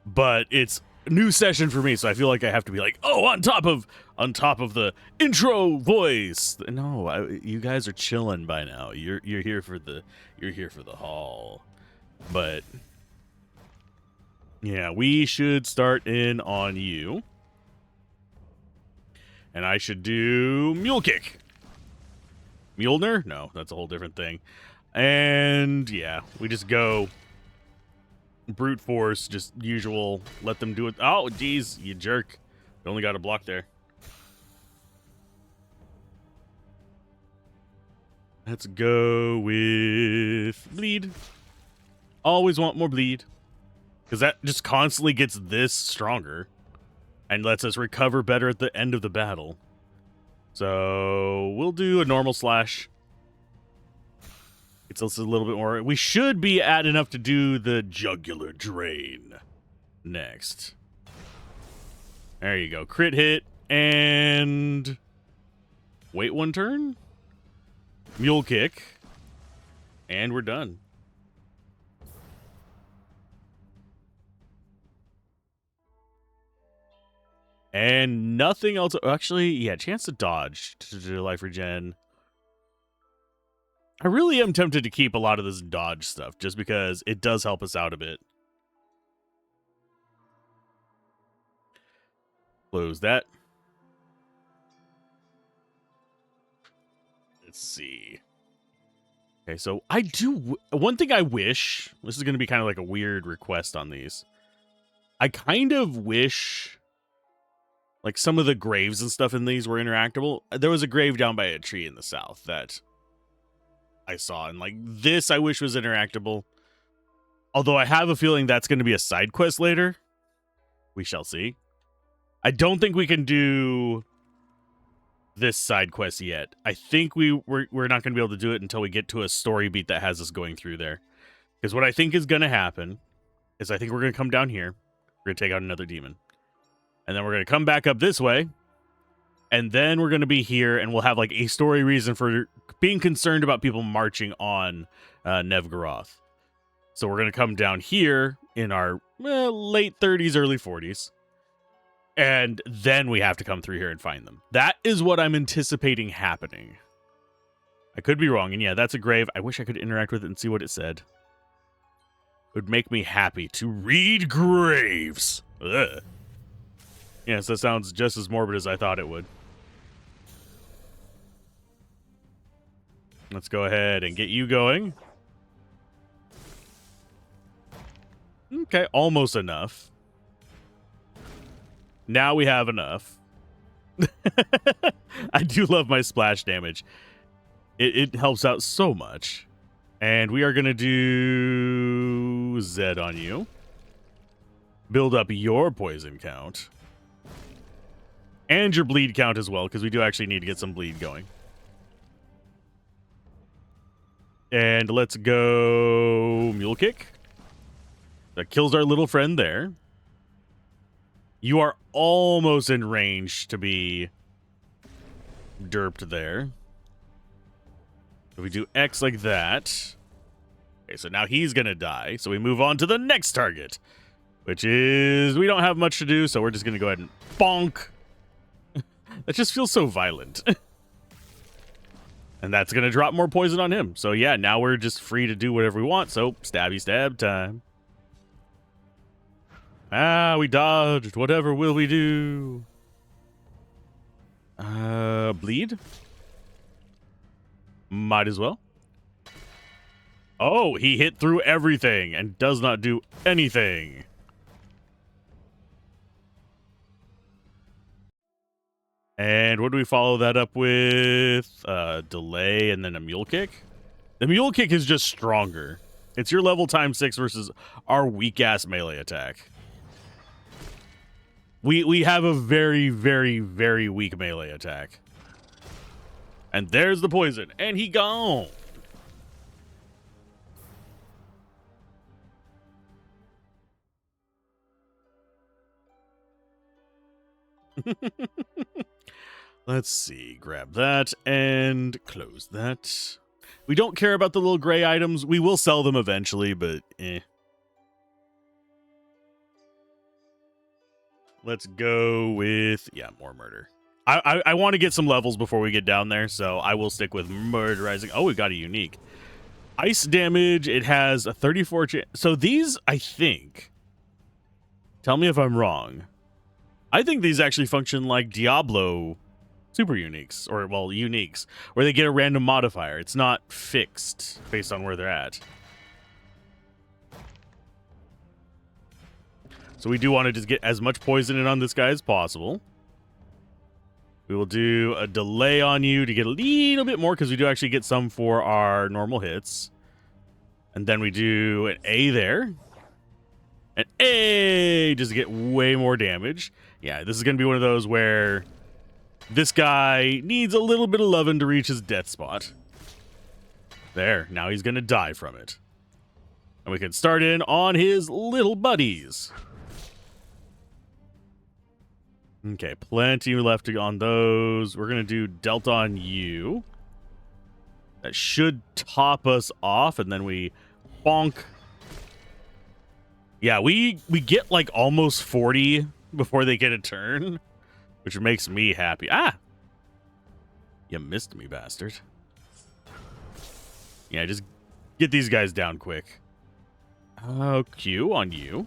But it's a new session for me, so I feel like I have to be like, oh, on top of the intro voice. No, you guys are chilling by now. You're here for the haul. But yeah, we should start in on you. And I should do Mule Kick. Mjolnir? No, that's a whole different thing. And yeah, we just go brute force, just usual. Let them do it. Oh, geez, you jerk. You only got a block there. Let's go with bleed. Always want more bleed. Because that just constantly gets this stronger. And lets us recover better at the end of the battle. So we'll do a normal slash. It's also a little bit more. We should be at enough to do the jugular drain next. There you go. Crit hit and wait one turn. Mule Kick. And we're done. And nothing else. Actually, yeah, chance to dodge to do life regen. I really am tempted to keep a lot of this dodge stuff just because it does help us out a bit. Close that. Let's see. Okay, so I do... One thing I wish... This is going to be kind of like a weird request on these. I kind of wish... Like, some of the graves and stuff in these were interactable. There was a grave down by a tree in the south that I saw. And, like, this I wish was interactable. Although I have a feeling that's going to be a side quest later. We shall see. I don't think we can do this side quest yet. I think we're not going to be able to do it until we get to a story beat that has us going through there. Because what I think is going to happen is I think we're going to come down here. We're going to take out another demon. And then we're going to come back up this way. And then we're going to be here, and we'll have like a story reason for being concerned about people marching on Nevgaroth. So we're going to come down here in our late 30s, early 40s. And then we have to come through here and find them. That is what I'm anticipating happening. I could be wrong. And yeah, that's a grave. I wish I could interact with it and see what it said. It would make me happy to read graves. Ugh. Yes, that sounds just as morbid as I thought it would. Let's go ahead and get you going. Okay, almost enough. Now we have enough. I do love my splash damage. It helps out so much. And we are going to do Z on you. Build up your poison count. And your bleed count as well, because we do actually need to get some bleed going. And let's go Mule Kick. That kills our little friend there. You are almost in range to be derped there. If we do X like that. Okay, so now he's going to die. So we move on to the next target, which is, we don't have much to do, so we're just going to go ahead and bonk. That just feels so violent. And that's going to drop more poison on him. So yeah, now we're just free to do whatever we want. So stabby stab time. Ah, we dodged. Whatever will we do? Bleed? Might as well. Oh, he hit through everything and does not do anything. And what do we follow that up with? Delay and then a Mule Kick? The Mule Kick is just stronger. It's your level times 6 versus our weak-ass melee attack. We have a very, very, very weak melee attack. And there's the poison. And he gone. Let's see. Grab that and close that. We don't care about the little gray items. We will sell them eventually, but eh. Let's go with, yeah, more murder. I want to get some levels before we get down there, so I will stick with murderizing. Oh, we got a unique. Ice damage, it has a 34 chance. So these, I think, tell me if I'm wrong. I think these actually function like Diablo super uniques, or, well, uniques, where they get a random modifier. It's not fixed based on where they're at. So we do want to just get as much poison in on this guy as possible. We will do a delay on you to get a little bit more, because we do actually get some for our normal hits. And then we do an A there. An A just to get way more damage. Yeah, this is going to be one of those where this guy needs a little bit of loving to reach his death spot. There, now he's going to die from it. And we can start in on his little buddies. Okay, plenty left on those. We're going to do Delta on you. That should top us off, and then we bonk. Yeah, we get like almost 40 before they get a turn, which makes me happy. Ah! You missed me, bastard. Yeah, just get these guys down quick. Q on you.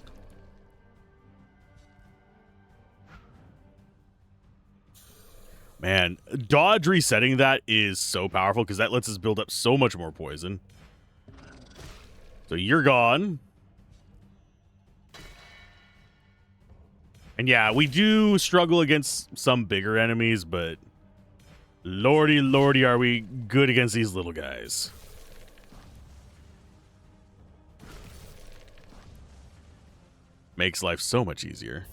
Man, dodge resetting that is so powerful, because that lets us build up so much more poison. So you're gone. And yeah, we do struggle against some bigger enemies, but lordy, lordy, are we good against these little guys. Makes life so much easier.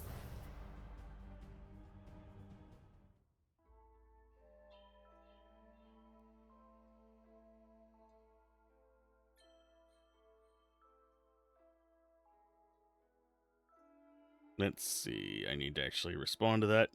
Let's see. I need to actually respond to that.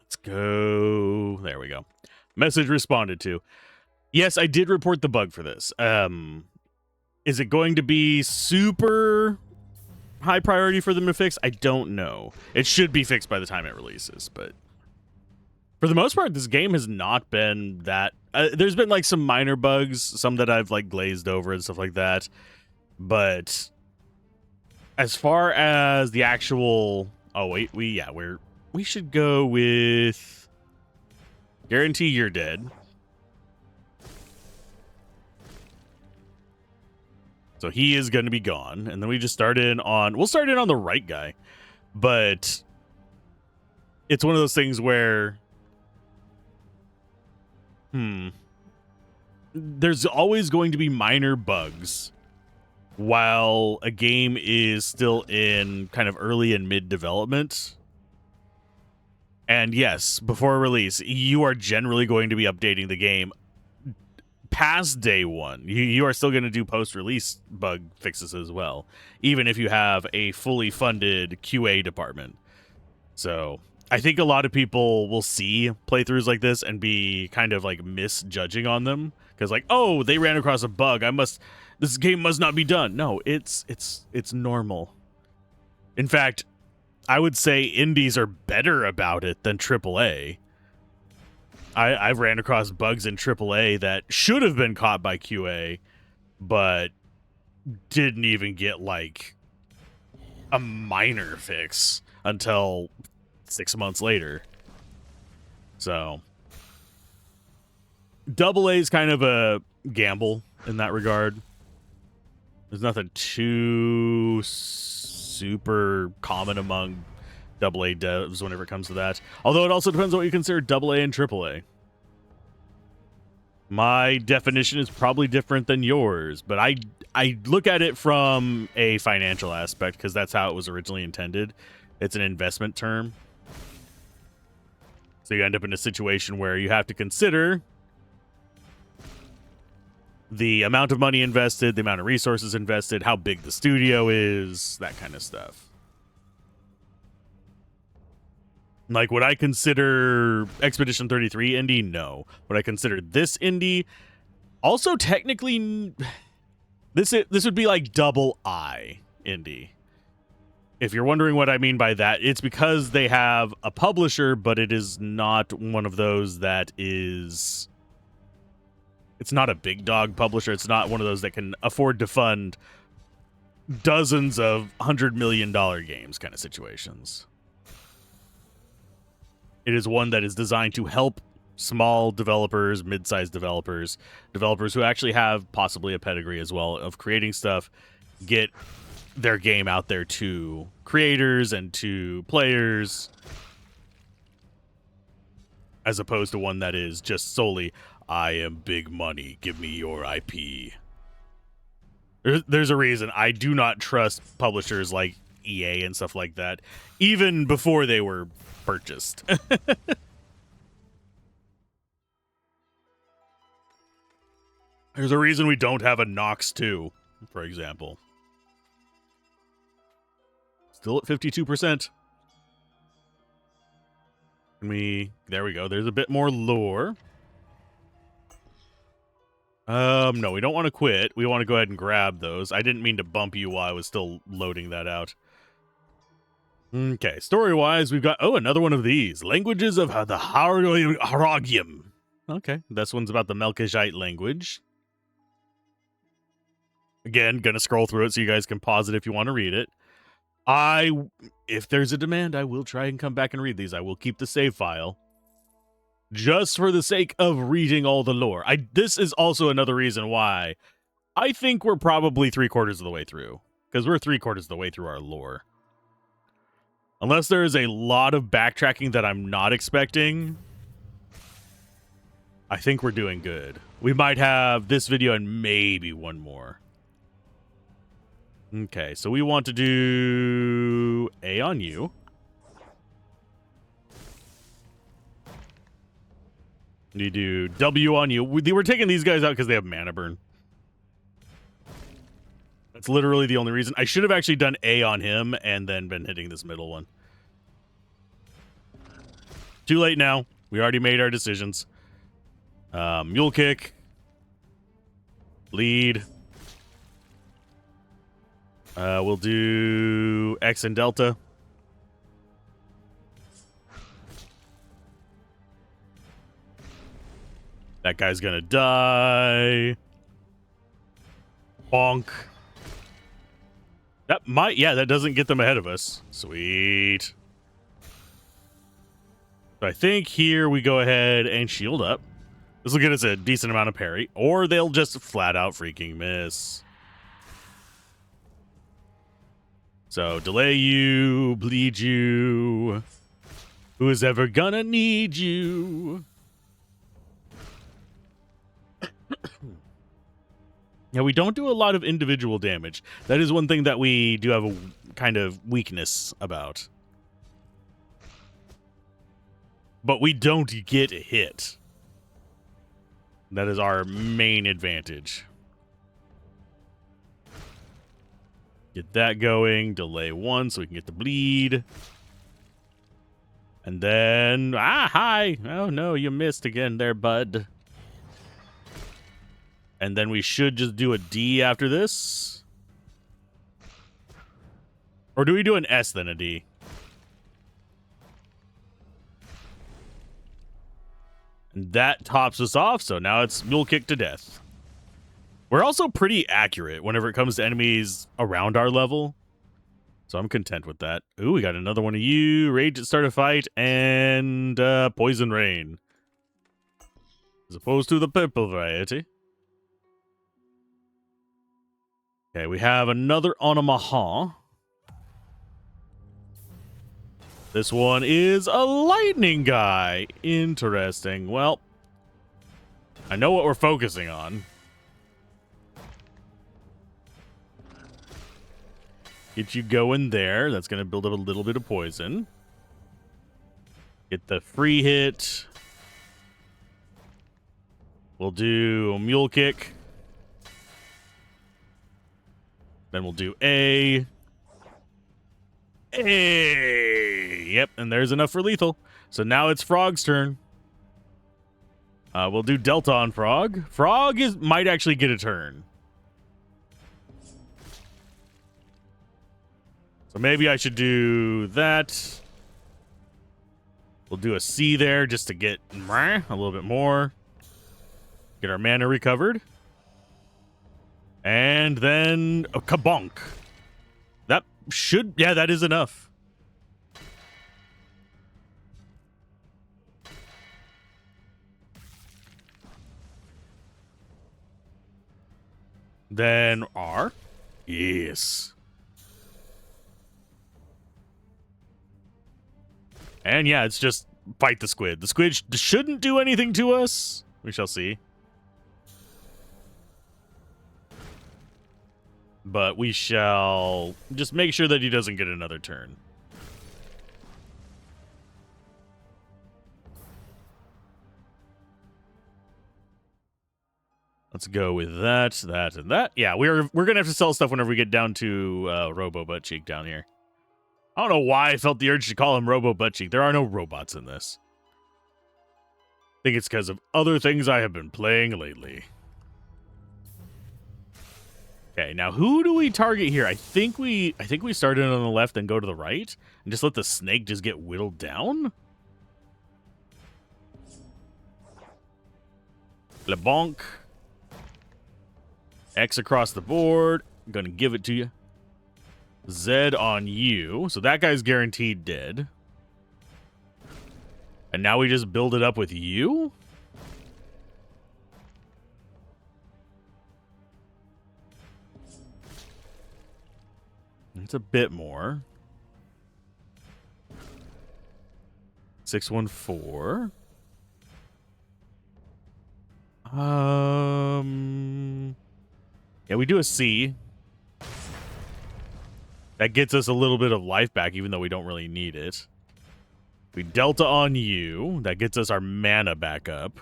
Let's go. There we go. Message responded to. Yes, I did report the bug for this. Is it going to be super high priority for them to fix? I don't know. It should be fixed by the time it releases, but for the most part, this game has not been that. There's been like some minor bugs, some that I've like glazed over and stuff like that. But as far as the actual, we should go with guarantee you're dead. So he is going to be gone, and then we just we'll start in on the right guy. But it's one of those things where there's always going to be minor bugs while a game is still in kind of early and mid development. And yes, before release, you are generally going to be updating the game past day one. You are still going to do post-release bug fixes as well, even if you have a fully funded QA department. So I think a lot of people will see playthroughs like this and be kind of like misjudging on them because like, oh, they ran across a bug. This game must not be done. No, it's normal. In fact, I would say indies are better about it than AAA. I've ran across bugs in AAA that should have been caught by QA, but didn't even get like a minor fix until 6 months later. So AA is kind of a gamble in that regard. There's nothing too super common among AA devs whenever it comes to that. Although it also depends on what you consider AA and AAA. My definition is probably different than yours, but I look at it from a financial aspect because that's how it was originally intended. It's an investment term. So you end up in a situation where you have to consider the amount of money invested, the amount of resources invested, how big the studio is, that kind of stuff. Like, would I consider Expedition 33 indie? No. Would I consider this indie? Also, technically, this would be like double I indie. If you're wondering what I mean by that, it's because they have a publisher, but it is not one of those that is... It's not a big dog publisher. It's not one of those that can afford to fund dozens of $100 million games kind of situations. It is one that is designed to help small developers, mid-sized developers, developers who actually have possibly a pedigree as well of creating stuff, get their game out there to creators and to players, as opposed to one that is just solely, I am big money, give me your IP. There's a reason I do not trust publishers like EA and stuff like that, even before they were purchased. There's a reason we don't have a Nox 2, for example. Still at 52%. There we go. There's a bit more lore. No, we don't want to quit. We want to go ahead and grab those. I didn't mean to bump you while I was still loading that out. Okay, story-wise, we've got, another one of these. Languages of the Haragium. Okay, this one's about the Melkizite language. Again, gonna scroll through it so you guys can pause it if you want to read it. If there's a demand, I will try and come back and read these. I will keep the save file. Just for the sake of reading all the lore. This is also another reason why I think we're probably 3/4 of the way through. Because we're 3/4 of the way through our lore. Unless there is a lot of backtracking that I'm not expecting, I think we're doing good. We might have this video and maybe one more. Okay, so we want to do A on you. We do W on you. We're taking these guys out because they have mana burn. That's literally the only reason. I should have actually done A on him and then been hitting this middle one. Too late now. We already made our decisions. Mule kick. Lead. We'll do X and Delta. That guy's gonna die. Bonk. That might, yeah, that doesn't get them ahead of us. Sweet. So I think here we go ahead and shield up. This will get us a decent amount of parry, or they'll just flat out freaking miss. So delay you, bleed you. Who is ever gonna need you? Yeah, we don't do a lot of individual damage. That is one thing that we do have a kind of weakness about. But we don't get hit. That is our main advantage. Get that going. Delay one so we can get the bleed. And then... Ah, hi! Oh, no, you missed again there, bud. And then we should just do a D after this. Or do we do an S then a D? And that tops us off, so now it's mule kick to death. We're also pretty accurate whenever it comes to enemies around our level. So I'm content with that. Ooh, we got another one of you. Rage at start a fight and Poison Rain. As opposed to the purple variety. Okay, we have another Onomaha. This one is a lightning guy. Interesting. Well, I know what we're focusing on. Get you going there. That's going to build up a little bit of poison. Get the free hit. We'll do a mule kick. Then we'll do A. Yep, and there's enough for lethal. So now it's Frog's turn. We'll do Delta on Frog. Frog might actually get a turn. So maybe I should do that. We'll do a C there just to get a little bit more. Get our mana recovered. And then a kabonk. That should, yeah, that is enough. Then R. Yes. And yeah, it's just fight the squid. The squid shouldn't do anything to us. We shall see. But we shall just make sure that he doesn't get another turn. Let's go with that, that, and that. Yeah, we're gonna have to sell stuff whenever we get down to Robo Butt Cheek down here. I don't know why I felt the urge to call him Robo Butt Cheek. There are no robots in this. I think it's because of other things I have been playing lately. Okay, now who do we target here? I think we start in on the left and go to the right and just let the snake just get whittled down. LeBonk. X across the board. I'm gonna give it to you. Z on you. So that guy's guaranteed dead. And now we just build it up with you? It's a bit more. 614. Yeah, we do a C. That gets us a little bit of life back, even though we don't really need it. We delta on you. That gets us our mana back up.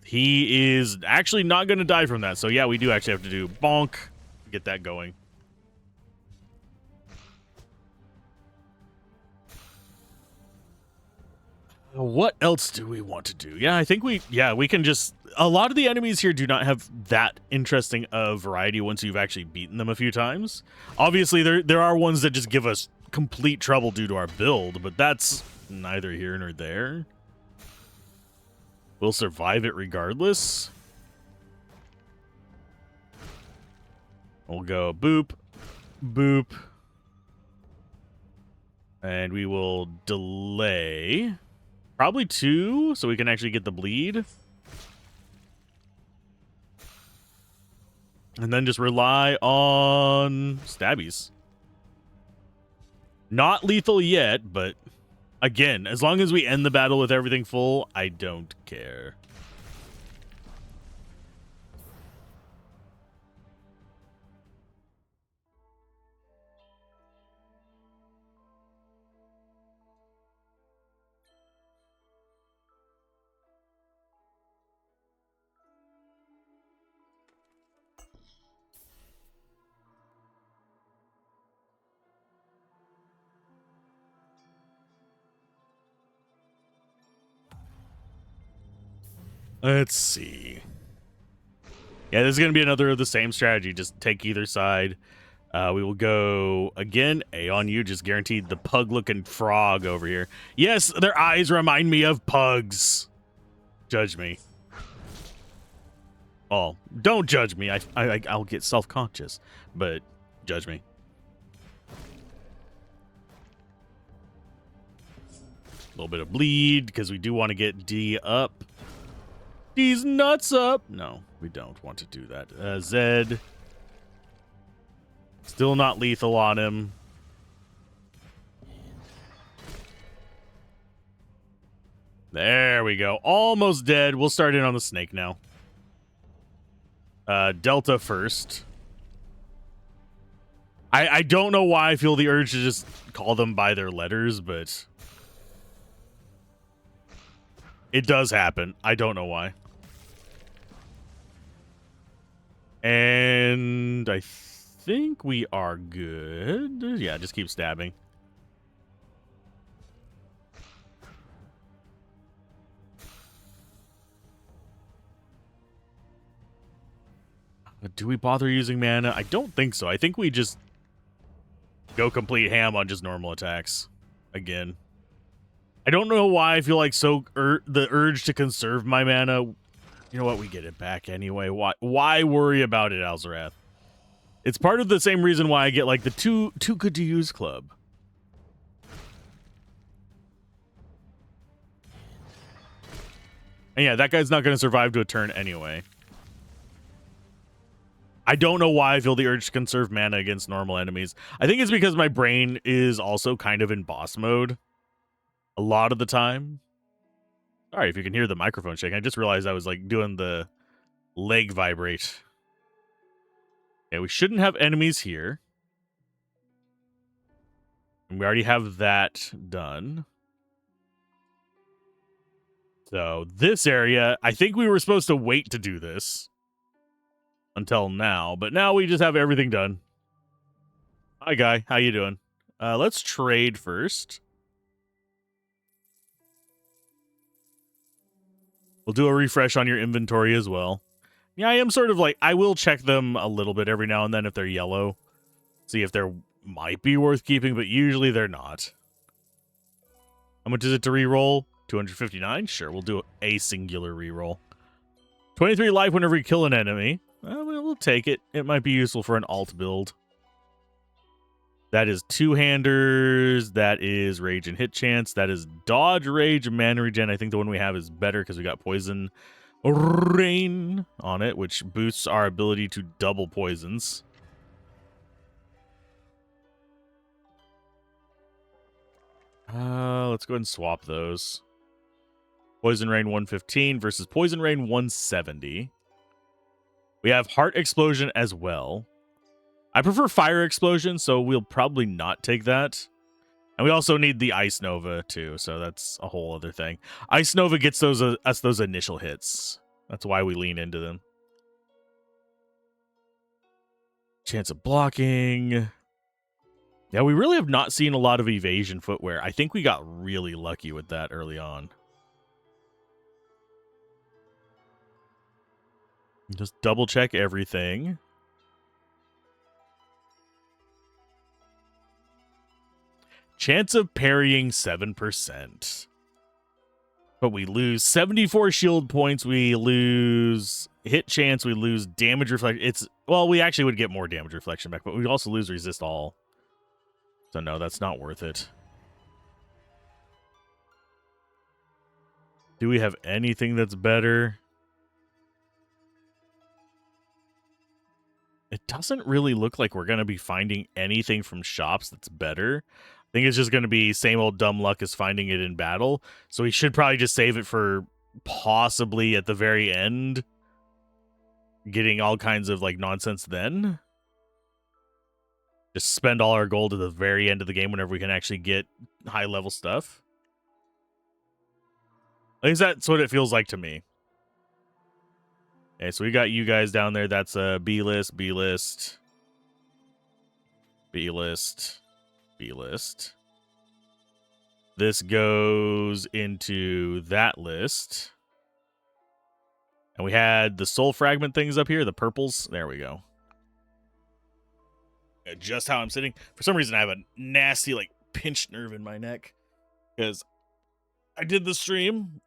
He is actually not going to die from that. So, yeah, we do actually have to do bonk to get that going. What else do we want to do? Yeah, I think we can just... A lot of the enemies here do not have that interesting of variety once you've actually beaten them a few times. Obviously, there are ones that just give us complete trouble due to our build, but that's neither here nor there. We'll survive it regardless. We'll go boop, boop. And we will delay... Probably 2, so we can actually get the bleed. And then just rely on stabbies. Not lethal yet, but again, as long as we end the battle with everything full, I don't care. Let's see. Yeah, this is going to be another of the same strategy. Just take either side. We will go, again, A on you. Just guaranteed the pug-looking frog over here. Yes, their eyes remind me of pugs. Judge me. Oh, don't judge me. I'll get self-conscious. But judge me. A little bit of bleed, because we do want to get D up. D's nuts up. No, we don't want to do that. Zed. Still not lethal on him. There we go. Almost dead. We'll start in on the snake now. Delta first. I don't know why I feel the urge to just call them by their letters, but it does happen. I don't know why. And I think we are good. Yeah, just keep stabbing. Do we bother using mana? I don't think so. I think we just go complete ham on just normal attacks again. I don't know why I feel like the urge to conserve my mana. You know what? We get it back anyway. Why worry about it, Alzorath? It's part of the same reason why I get like the too good to use club. And yeah, that guy's not going to survive to a turn anyway. I don't know why I feel the urge to conserve mana against normal enemies. I think it's because my brain is also kind of in boss mode a lot of the time. Sorry if you can hear the microphone shaking. I just realized I was like doing the leg vibrate. Okay, we shouldn't have enemies here. And we already have that done. So this area, I think we were supposed to wait to do this until now, but now we just have everything done. Hi, guy. How you doing? Let's trade first. We'll do a refresh on your inventory as well. Yeah, I am sort of like, I will check them a little bit every now and then if they're yellow. See if they're might be worth keeping, but usually they're not. How much is it to reroll? 259? Sure, we'll do a singular reroll. 23 life whenever you kill an enemy. We'll take it. It might be useful for an alt build. That is two-handers. That is rage and hit chance. That is dodge, rage, and mana regen. I think the one we have is better because we got poison rain on it, which boosts our ability to double poisons. Let's go ahead and swap those. Poison Rain 115 versus Poison Rain 170. We have Heart Explosion as well. I prefer Fire Explosion, so we'll probably not take that. And we also need the Ice Nova too, so that's a whole other thing. Ice Nova gets us those initial hits. That's why we lean into them. Chance of blocking. Yeah, we really have not seen a lot of evasion footwear. I think we got really lucky with that early on. Just double check everything. Chance of parrying 7%. But we lose 74 shield points. We lose hit chance. We lose damage reflection. Well, we actually would get more damage reflection back, but we also lose resist all. So no, that's not worth it. Do we have anything that's better? It doesn't really look like we're going to be finding anything from shops that's better. I think it's just going to be same old dumb luck as finding it in battle. So we should probably just save it for possibly at the very end. Getting all kinds of like nonsense then. Just spend all our gold at the very end of the game whenever we can actually get high level stuff. At least that's what it feels like to me. Okay, so we got you guys down there. That's a B-list, B-list, B-list, B-list. This goes into that list. And we had the soul fragment things up here, the purples. There we go. Just how I'm sitting. For some reason, I have a nasty, like, pinched nerve in my neck. Because I did the stream.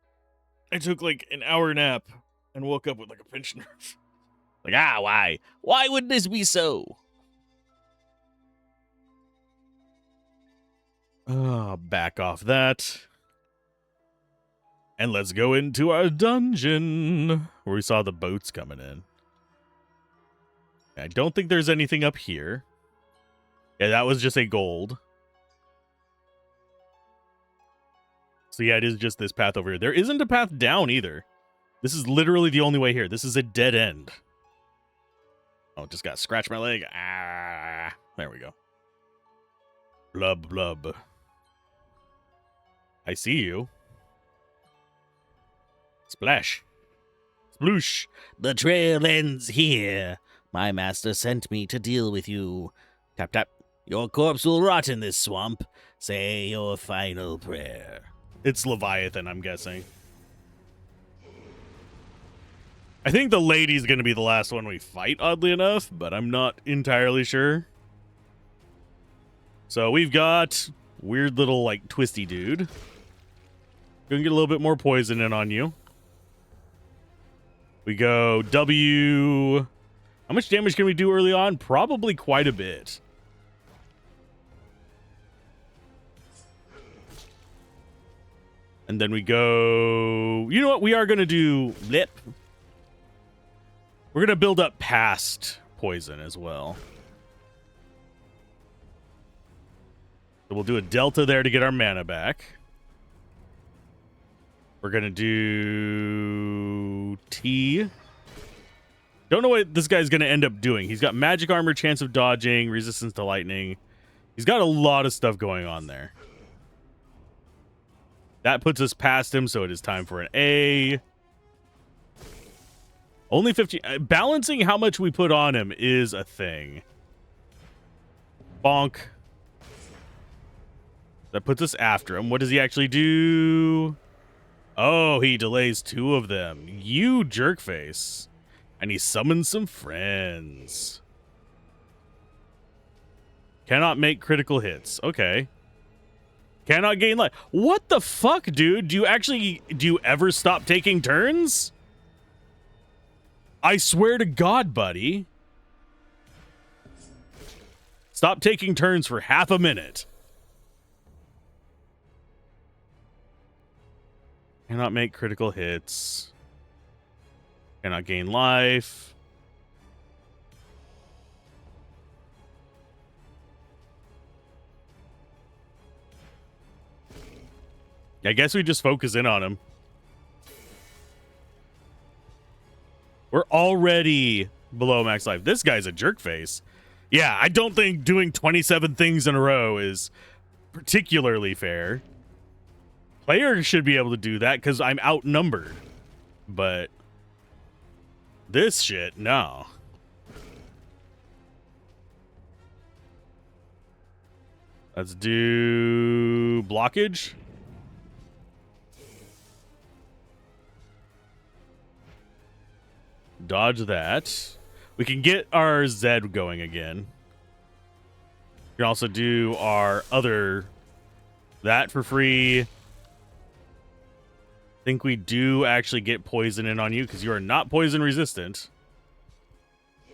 I took, like, an hour nap. And woke up with, like, a pinched nerve. Like, why? Why would this be so? Back off that. And let's go into our dungeon. Where we saw the boats coming in. I don't think there's anything up here. Yeah, that was just a gold. So yeah, it is just this path over here. There isn't a path down either. This is literally the only way here. This is a dead end. Oh, just got scratched my leg. There we go. Blub, blub. I see you. Splash. Sploosh. The trail ends here. My master sent me to deal with you. Tap, tap. Your corpse will rot in this swamp. Say your final prayer. It's Leviathan, I'm guessing. I think the lady's going to be the last one we fight, oddly enough, but I'm not entirely sure. So we've got weird little, like, twisty dude. Gonna get a little bit more poison in on you. We go W. How much damage can we do early on? Probably quite a bit. And then we go... You know what? We are going to do lip. We're going to build up past poison as well. So we'll do a delta there to get our mana back. We're going to do T. Don't know what this guy's going to end up doing. He's got magic armor, chance of dodging, resistance to lightning. He's got a lot of stuff going on there. That puts us past him, so it is time for an A. Only 15. Balancing how much we put on him is a thing. Bonk. That puts us after him. What does he actually do? Oh, he delays 2 of them. You jerkface. And he summons some friends. Cannot make critical hits. Okay. Cannot gain life. What the fuck, dude? Do you ever stop taking turns? I swear to God, buddy. Stop taking turns for half a minute. Cannot make critical hits. Cannot gain life. I guess we just focus in on him. We're already below max life. This guy's a jerk face. Yeah, I don't think doing 27 things in a row is particularly fair. Players should be able to do that because I'm outnumbered. But this shit, no. Let's do blockage. Dodge that. We can get our Z going again. We can also do our other... That for free. I think we do actually get poison in on you because you are not poison resistant.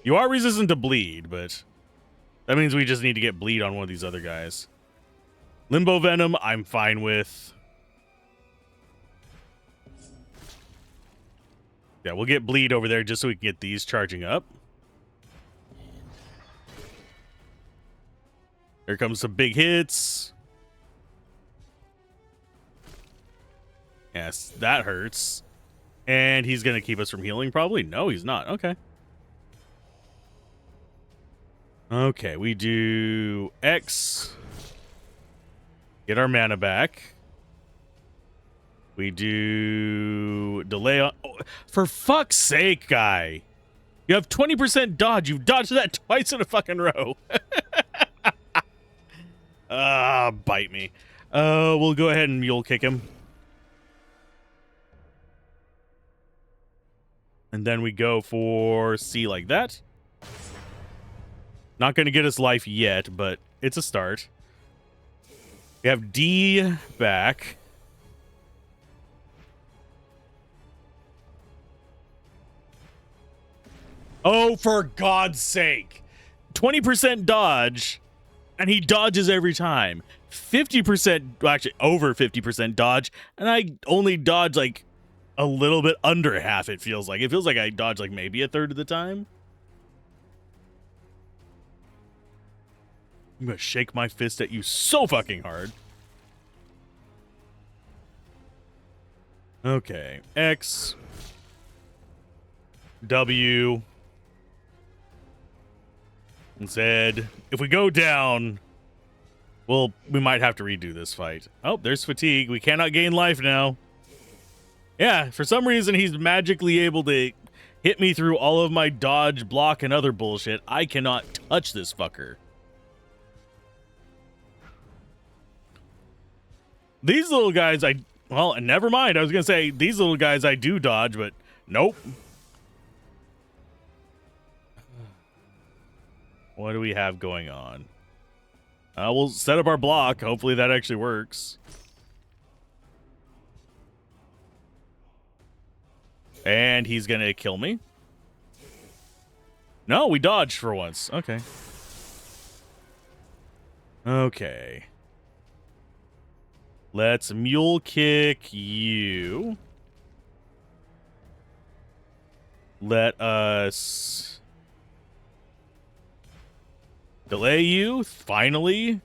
You are resistant to bleed, but that means we just need to get bleed on one of these other guys. Limbo Venom, I'm fine with. Yeah, we'll get bleed over there just so we can get these charging up. Here comes some big hits. Yes, that hurts. And he's going to keep us from healing, probably? No, he's not. Okay. Okay, we do X. Get our mana back. We do delay on... Oh, for fuck's sake, guy. You have 20% dodge. You've dodged that twice in a fucking row. Bite me. We'll go ahead and mule kick him. And then we go for C like that. Not going to get us life yet, but it's a start. We have D back. Oh, for God's sake. 20% dodge, and he dodges every time. 50%, well, actually over 50% dodge, and I only dodge like a little bit under half, it feels like. It feels like I dodge like maybe a third of the time. I'm going to shake my fist at you so fucking hard. Okay. X. W. Z. If we go down, well, we might have to redo this fight. Oh, there's fatigue. We cannot gain life now. Yeah, for some reason, he's magically able to hit me through all of my dodge, block, and other bullshit. I cannot touch this fucker. These little guys, well, never mind. I was going to say, these little guys I do dodge, but nope. What do we have going on? We'll set up our block. Hopefully that actually works. And he's going to kill me. No, we dodged for once. Okay. Okay. Let's mule kick you. Let us delay you, finally.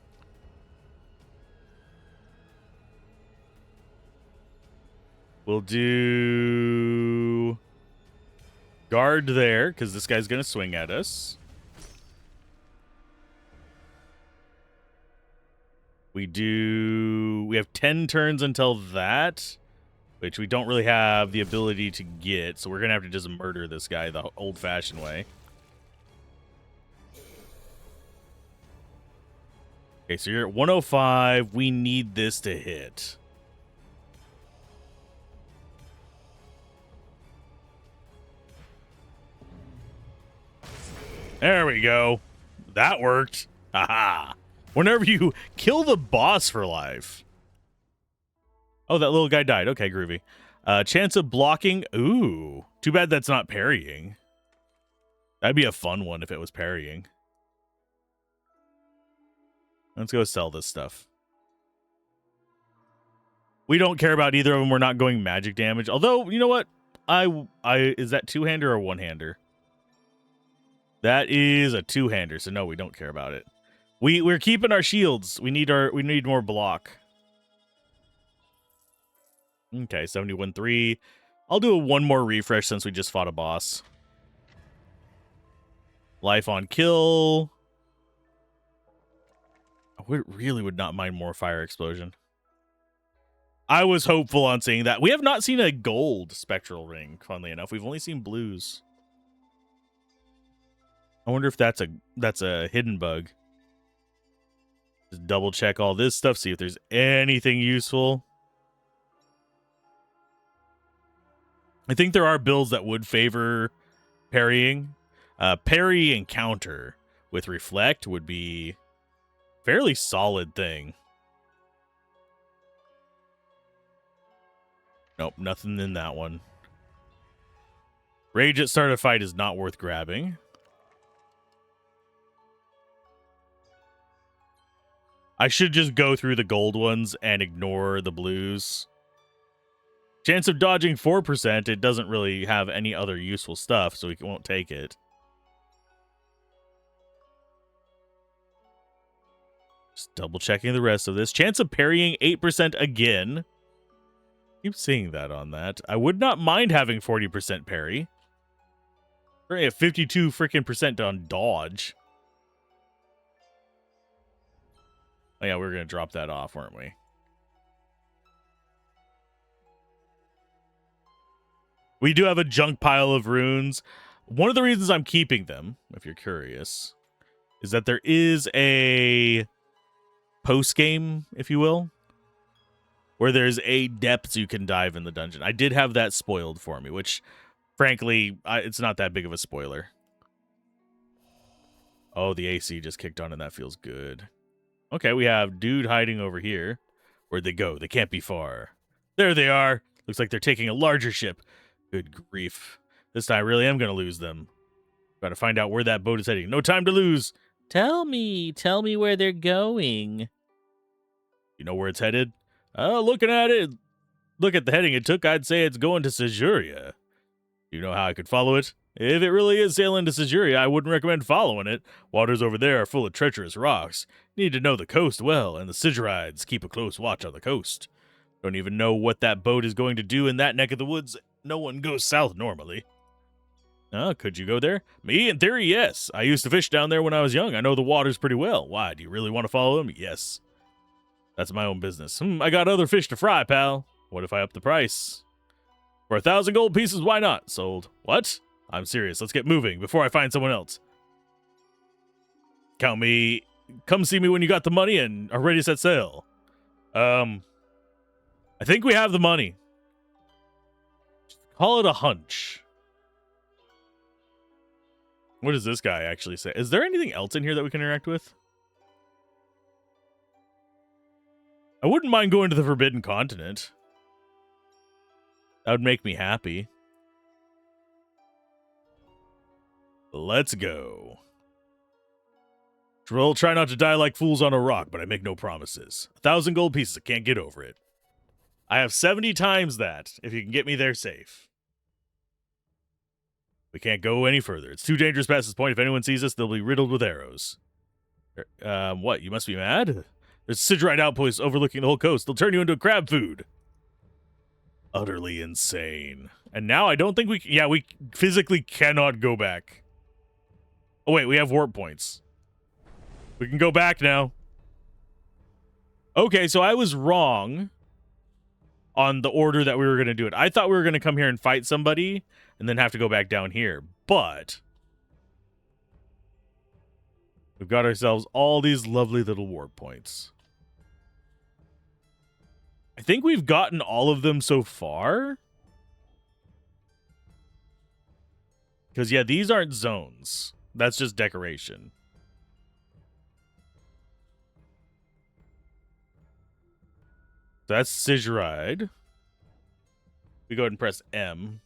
We'll do guard there, because this guy's going to swing at us. We have 10 turns until that, which we don't really have the ability to get, so we're going to have to just murder this guy the old-fashioned way. Okay, so you're at 105. We need this to hit. There we go. That worked. Haha. Whenever you kill the boss for life. Oh, that little guy died. Okay, groovy. Chance of blocking. Ooh. Too bad that's not parrying. That'd be a fun one if it was parrying. Let's go sell this stuff. We don't care about either of them. We're not going magic damage. Although, you know what? Is that two-hander or one-hander? That is a two-hander, so no, we don't care about it. We're keeping our shields. We need more block. Okay, 71-3. I'll do one more refresh since we just fought a boss. Life on kill. I really would not mind more fire explosion. I was hopeful on seeing that. We have not seen a gold spectral ring, funnily enough. We've only seen blues. I wonder if that's a hidden bug. Just double check all this stuff, see if there's anything useful. I think there are builds that would favor parrying. Parry and counter with reflect would be a fairly solid thing. Nope, nothing in that one. Rage at start of fight is not worth grabbing. I should just go through the gold ones and ignore the blues. Chance of dodging 4%. It doesn't really have any other useful stuff, so we won't take it. Just double checking the rest of this. Chance of parrying 8% again. Keep seeing that on that. I would not mind having 40% parry. We're at 52 freaking percent on dodge. Oh yeah, we were going to drop that off, weren't we? We do have a junk pile of runes. One of the reasons I'm keeping them, if you're curious, is that there is a post-game, if you will, where there's a depth you can dive in the dungeon. I did have that spoiled for me, which, frankly, it's not that big of a spoiler. Oh, the AC just kicked on, and that feels good. Okay, we have dude hiding over here. Where'd they go? They can't be far. There they are. Looks like they're taking a larger ship. Good grief. This time I really am going to lose them. Gotta find out where that boat is heading. No time to lose. Tell me where they're going. You know where it's headed? Looking at it, look at the heading it took, I'd say it's going to Sijuria. You know how I could follow it? If it really is sailing to Sijuria, I wouldn't recommend following it. Waters over there are full of treacherous rocks. You need to know the coast well, and the Sigurides keep a close watch on the coast. Don't even know what that boat is going to do in that neck of the woods. No one goes south normally. Could you go there? Me, in theory, yes. I used to fish down there when I was young. I know the waters pretty well. Why, do you really want to follow them? Yes. That's my own business. I got other fish to fry, pal. What if I up the price? For 1,000 gold pieces, why not? Sold. What? I'm serious. Let's get moving before I find someone else. Count me. Come see me when you got the money and are ready to set sail. I think we have the money. Call it a hunch. What does this guy actually say? Is there anything else in here that we can interact with? I wouldn't mind going to the Forbidden Continent. That would make me happy. Let's go. We'll try not to die like fools on a rock, but I make no promises. 1,000 gold pieces, I can't get over it. I have 70 times that, if you can get me there safe. We can't go any further. It's too dangerous past this point. If anyone sees us, they'll be riddled with arrows. What, you must be mad? There's Siguride outposts overlooking the whole coast. They'll turn you into crab food. Utterly insane. And now I don't think we... Yeah, we physically cannot go back. Oh, wait, we have warp points. We can go back now. Okay, so I was wrong on the order that we were going to do it. I thought we were going to come here and fight somebody and then have to go back down here. But we've got ourselves all these lovely little warp points. I think we've gotten all of them so far. Because, yeah, these aren't zones. That's just decoration. That's Siguride. We go ahead and press M.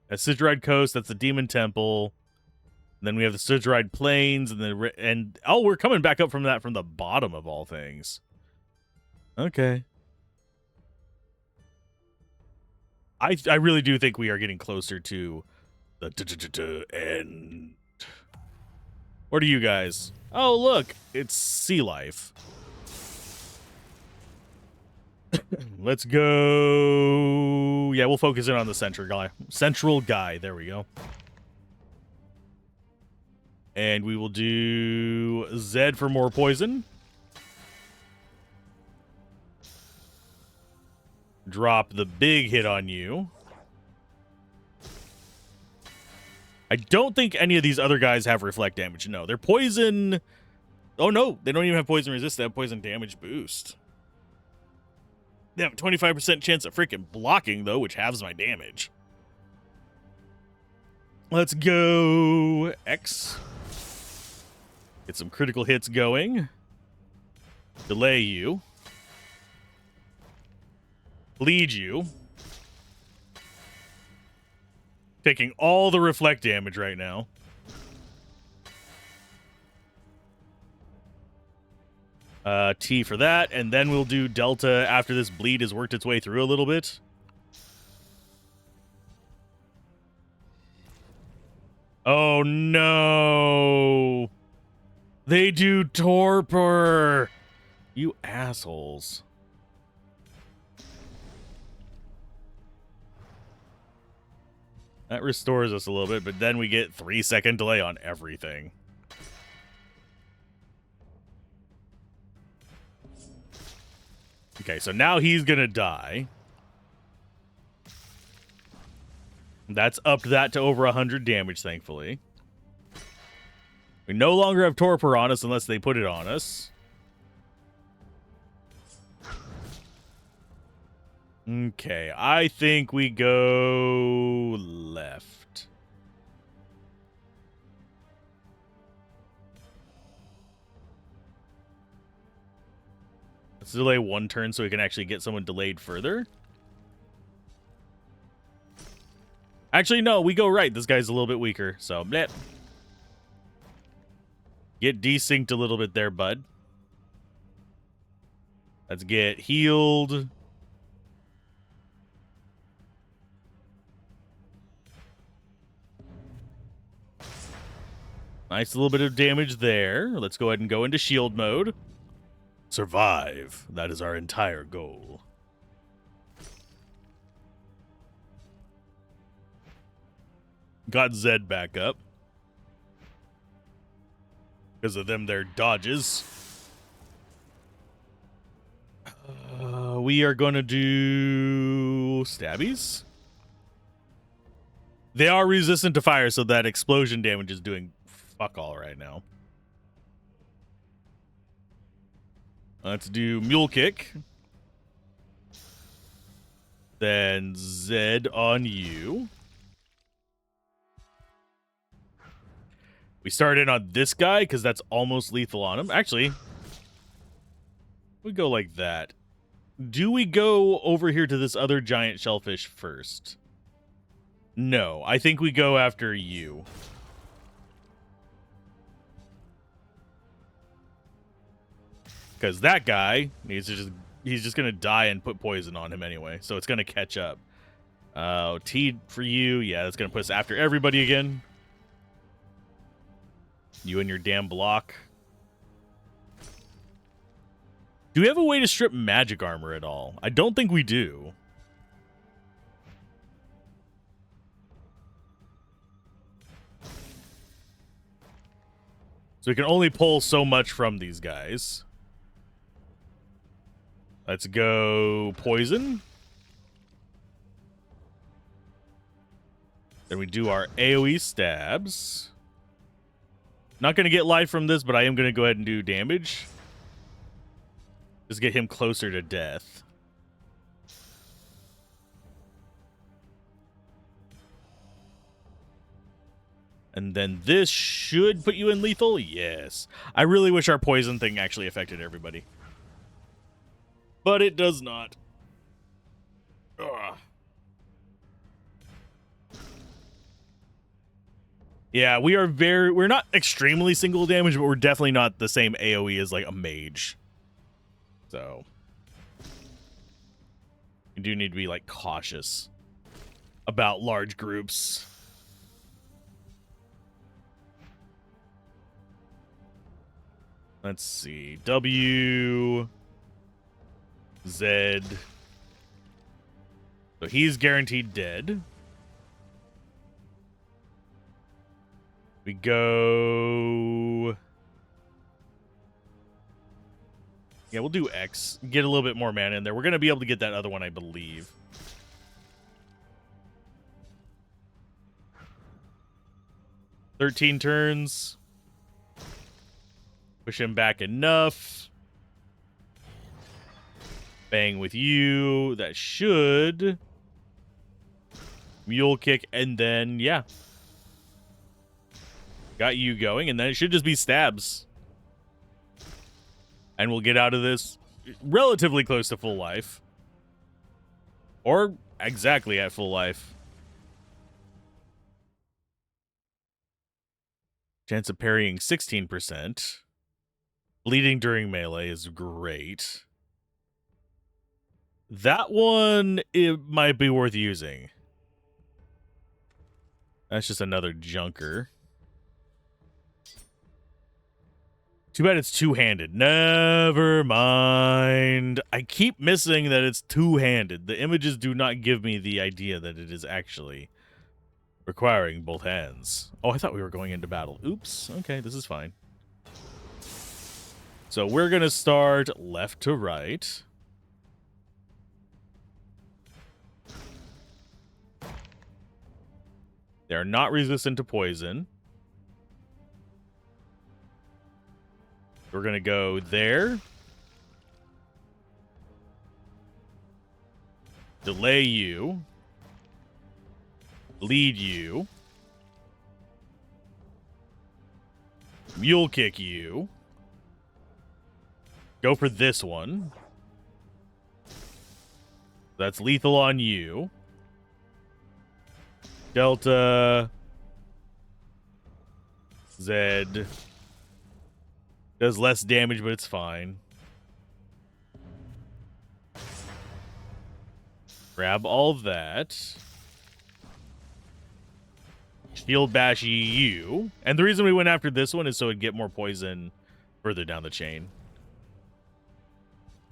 That's Siguride Coast. That's the Demon Temple. And then we have the Siguride Plains, and oh, we're coming back up from that from the bottom of all things. Okay. I really do think we are getting closer to the end. What are you guys? Oh, look, it's sea life. Let's go. Yeah, we'll focus in on the central guy. Central guy. There we go. And we will do Zed for more poison. Drop the big hit on you. I don't think any of these other guys have reflect damage. No, they're poison. Oh, no. They don't even have poison resist. They have poison damage boost. They have a 25% chance of freaking blocking, though, which halves my damage. Let's go X. Get some critical hits going. Delay you. Bleed you. Taking all the reflect damage right now. T for that, and then we'll do Delta after this bleed has worked its way through a little bit. Oh no! They do Torpor! You assholes. That restores us a little bit, but then we get 3-second delay on everything. Okay, so now he's gonna die. That's upped that to over 100 damage, thankfully. We no longer have Torpor on us unless they put it on us. Okay, I think we go left. Let's delay one turn so we can actually get someone delayed further. Actually, no, we go right. This guy's a little bit weaker, so bleh. Get desynced a little bit there, bud. Let's get healed. Nice little bit of damage there. Let's go ahead and go into shield mode. Survive. That is our entire goal. Got Zed back up. Because of them, their dodges. We are going to do stabbies. They are resistant to fire, so that explosion damage is doing fuck all right now. Let's do mule kick. Then Zed on you. We start in on this guy because that's almost lethal on him. Actually, we go like that. Do we go over here to this other giant shellfish first? No, I think we go after you. Because that guy needs to he's just going to die and put poison on him anyway. So it's going to catch up. T for you. Yeah, that's going to put us after everybody again. You and your damn block. Do we have a way to strip magic armor at all? I don't think we do. So we can only pull so much from these guys. Let's go poison. Then we do our AoE stabs. Not going to get life from this, but I am going to go ahead and do damage. Just get him closer to death. And then this should put you in lethal? Yes. I really wish our poison thing actually affected everybody. But it does not. Ugh. Yeah, we're not extremely single damage, but we're definitely not the same AoE as like a mage. So you do need to be like cautious about large groups. Let's see. W. Zed. So he's guaranteed dead. We go... Yeah, we'll do X. Get a little bit more mana in there. We're going to be able to get that other one, I believe. "13 turns. Push him back enough. Bang with you. That should... Mule kick, and then, yeah. Got you going, and then it should just be stabs. And we'll get out of this relatively close to full life. Or exactly at full life. Chance of parrying 16%. Bleeding during melee is great. That one, it might be worth using. That's just another junker. Too bad it's two-handed. Never mind. I keep missing that it's two-handed. The images do not give me the idea that it is actually requiring both hands. Oh, I thought we were going into battle. Oops. Okay, this is fine. So we're going to start left to right. They're not resistant to poison. We're going to go there. Delay you. Lead you. Mule kick you. Go for this one. That's lethal on you. Delta. Zed. Does less damage, but it's fine. Grab all that. Shield bash you. And the reason we went after this one is so it'd get more poison further down the chain.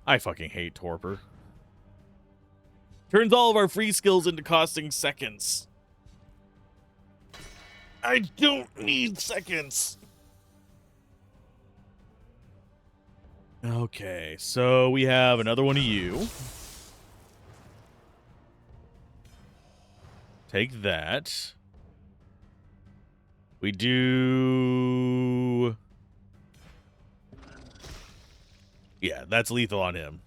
I fucking hate Torpor. Turns all of our free skills into costing seconds. I don't need seconds. Okay, so we have another one of you. Take that. We do... Yeah, that's lethal on him.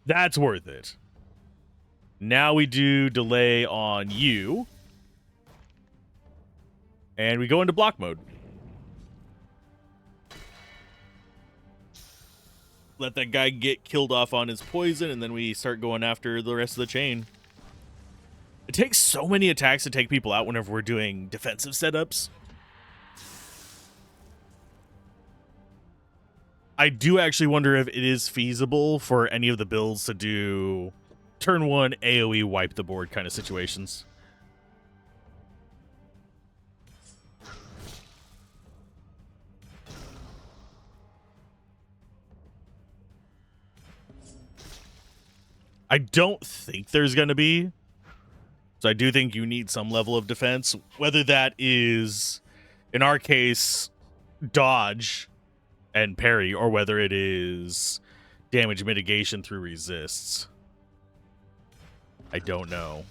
That's worth it. Now we do delay on you. And we go into block mode. Let that guy get killed off on his poison, and then we start going after the rest of the chain. It takes so many attacks to take people out whenever we're doing defensive setups. I do actually wonder if it is feasible for any of the builds to do turn one AoE wipe the board kind of situations. I don't think there's going to be. So I do think you need some level of defense, whether that is, in our case, dodge and parry, or whether it is damage mitigation through resists. I don't know.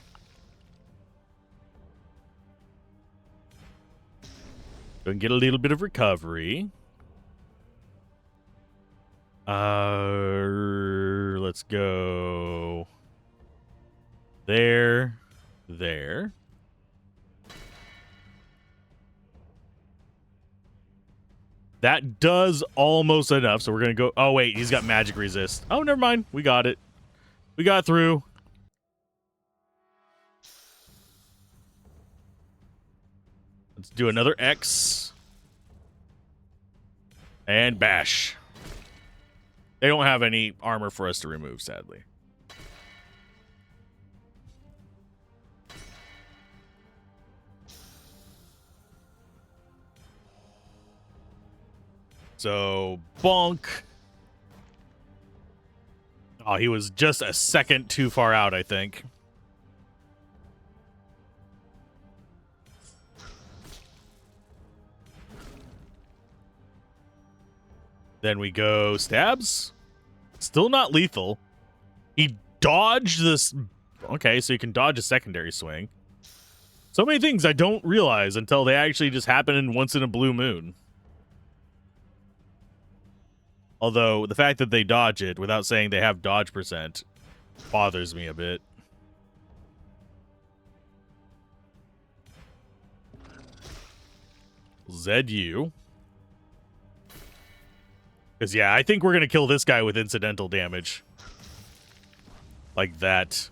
Go and get a little bit of recovery. Let's go there. That does almost enough, so we're gonna go... Oh, wait, he's got magic resist. Oh, never mind. We got it. We got through. Let's do another X. And bash. They don't have any armor for us to remove, sadly. So, bonk. Oh, he was just a second too far out, I think. Then we go stabs. Still not lethal. He dodged this. Okay, so you can dodge a secondary swing. So many things I don't realize until they actually just happen in once in a blue moon. Although the fact that they dodge it without saying they have dodge percent bothers me a bit. ZU. Because, yeah, I think we're going to kill this guy with incidental damage. Like that.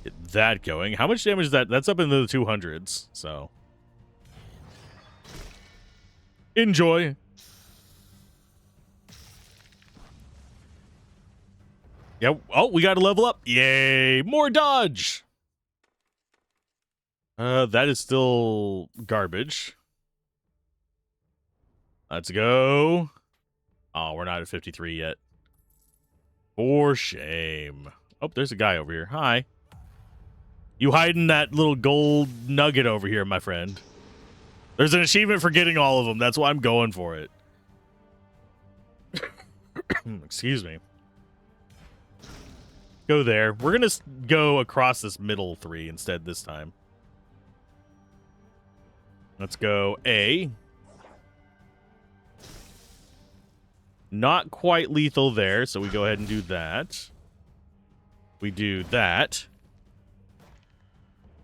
Get that going. How much damage is that? That's up into the 200s, so. Enjoy. Yeah. Oh, we got to level up. Yay. More dodge. That is still garbage. Let's go. Oh, we're not at 53 yet. For shame. Oh, there's a guy over here. Hi. You hiding that little gold nugget over here, my friend. There's an achievement for getting all of them. That's why I'm going for it. Excuse me. Go there. We're going to go across this middle 3 instead this time. Let's go A. Not quite lethal there, so we go ahead and do that. We do that.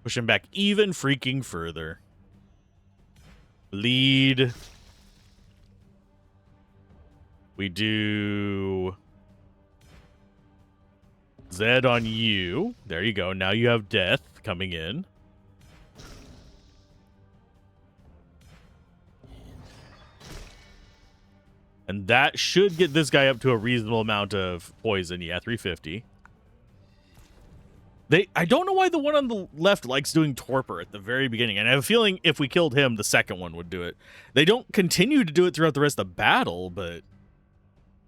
Push him back even freaking further. Bleed. We do Z on you. There you go. Now you have death coming in. And that should get this guy up to a reasonable amount of poison. Yeah, 350. I don't know why the one on the left likes doing torpor at the very beginning. And I have a feeling if we killed him, the second one would do it. They don't continue to do it throughout the rest of the battle, but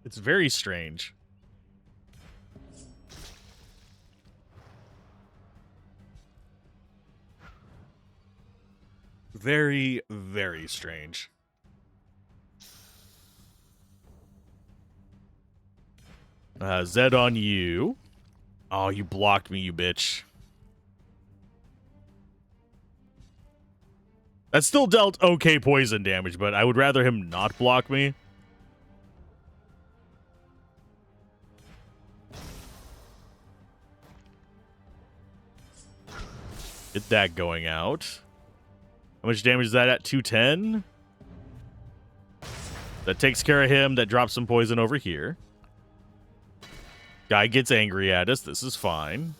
it's very strange. Very, very strange. Z on you. Oh, you blocked me, you bitch. That still dealt okay poison damage, but I would rather him not block me. Get that going out. How much damage is that at? 210? That takes care of him. That drops some poison over here. Guy gets angry at us. This is fine.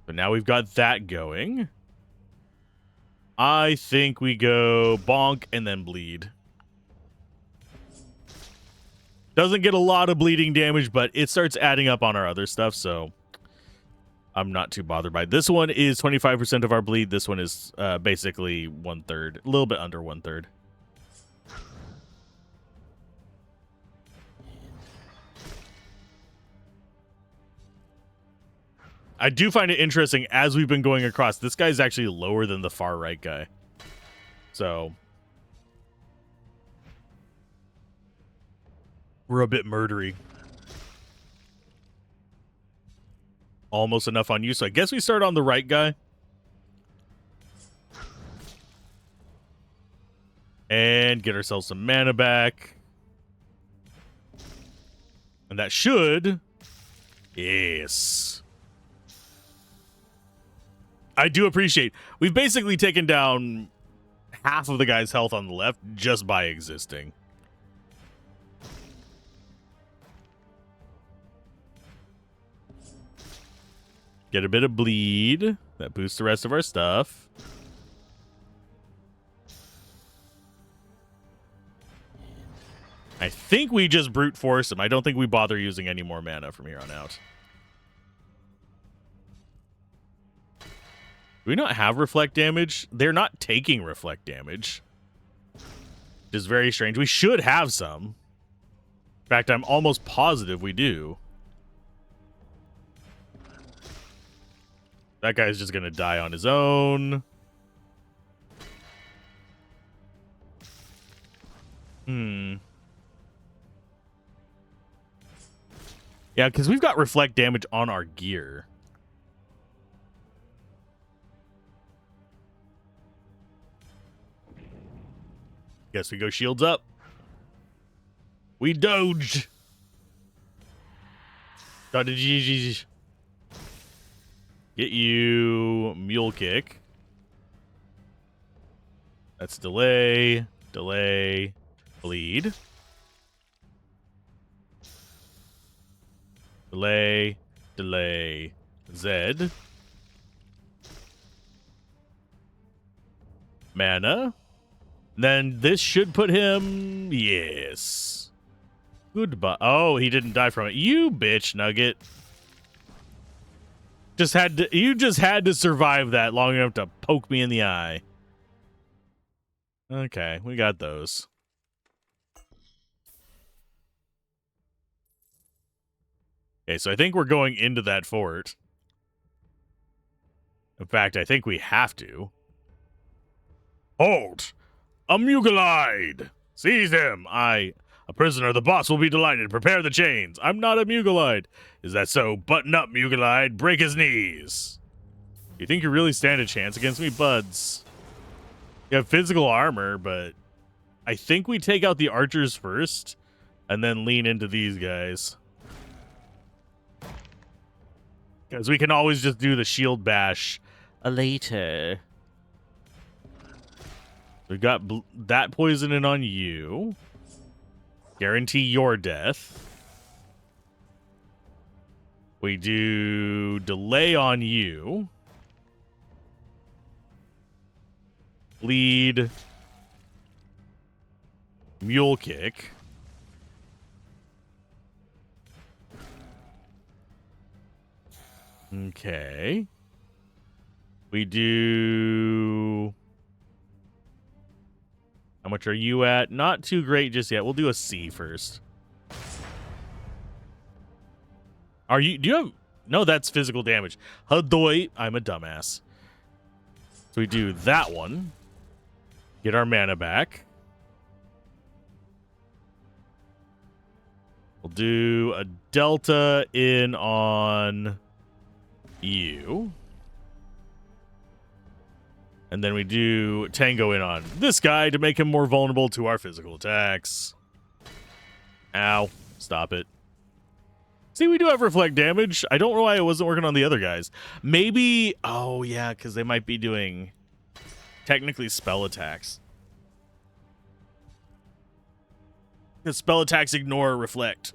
So now we've got that going. I think we go bonk and then bleed. Doesn't get a lot of bleeding damage, but it starts adding up on our other stuff, so I'm not too bothered by it. This one is 25% of our bleed. This one is basically 1/3, a little bit under 1/3. I do find it interesting as we've been going across. This guy's actually lower than the far right guy. So we're a bit murdery. Almost enough on you, so I guess we start on the right guy. And get ourselves some mana back. And that should... Yes. I do appreciate... We've basically taken down half of the guy's health on the left just by existing. Get a bit of bleed. That boosts the rest of our stuff. I think we just brute force him. I don't think we bother using any more mana from here on out. we not have reflect damage? They're not taking reflect damage. Which is very strange. We should have some. In fact, I'm almost positive we do. That guy's just gonna die on his own. Yeah, because we've got reflect damage on our gear. Guess we go shields up. We dodged. Get you mule kick. That's delay, delay, bleed. Delay, delay, Z. Mana. Then this should put him... Yes. Goodbye. Oh, he didn't die from it. You bitch, Nugget. You just had to survive that long enough to poke me in the eye. Okay, we got those. Okay, so I think we're going into that fort. In fact, I think we have to. Halt! A Mugalide! Seize him! A prisoner. The boss will be delighted. Prepare the chains. I'm not a Mugalide. Is that so? Button up, Mugalide. Break his knees. You think you really stand a chance against me, buds? You have physical armor, but I think we take out the archers first and then lean into these guys. Because we can always just do the shield bash later. We got that poisoning on you. Guarantee your death. We do delay on you. Bleed. Mule kick. Okay. We do... How much are you at? Not too great just yet. We'll do a C first. Do you have... No, that's physical damage. Hadoy, I'm a dumbass. So we do that one. Get our mana back. We'll do a delta in on you. And then we do Tango in on this guy to make him more vulnerable to our physical attacks. Ow. Stop it. See, we do have reflect damage. I don't know why it wasn't working on the other guys. Maybe... Oh, yeah, because they might be doing technically spell attacks. Because spell attacks ignore reflect.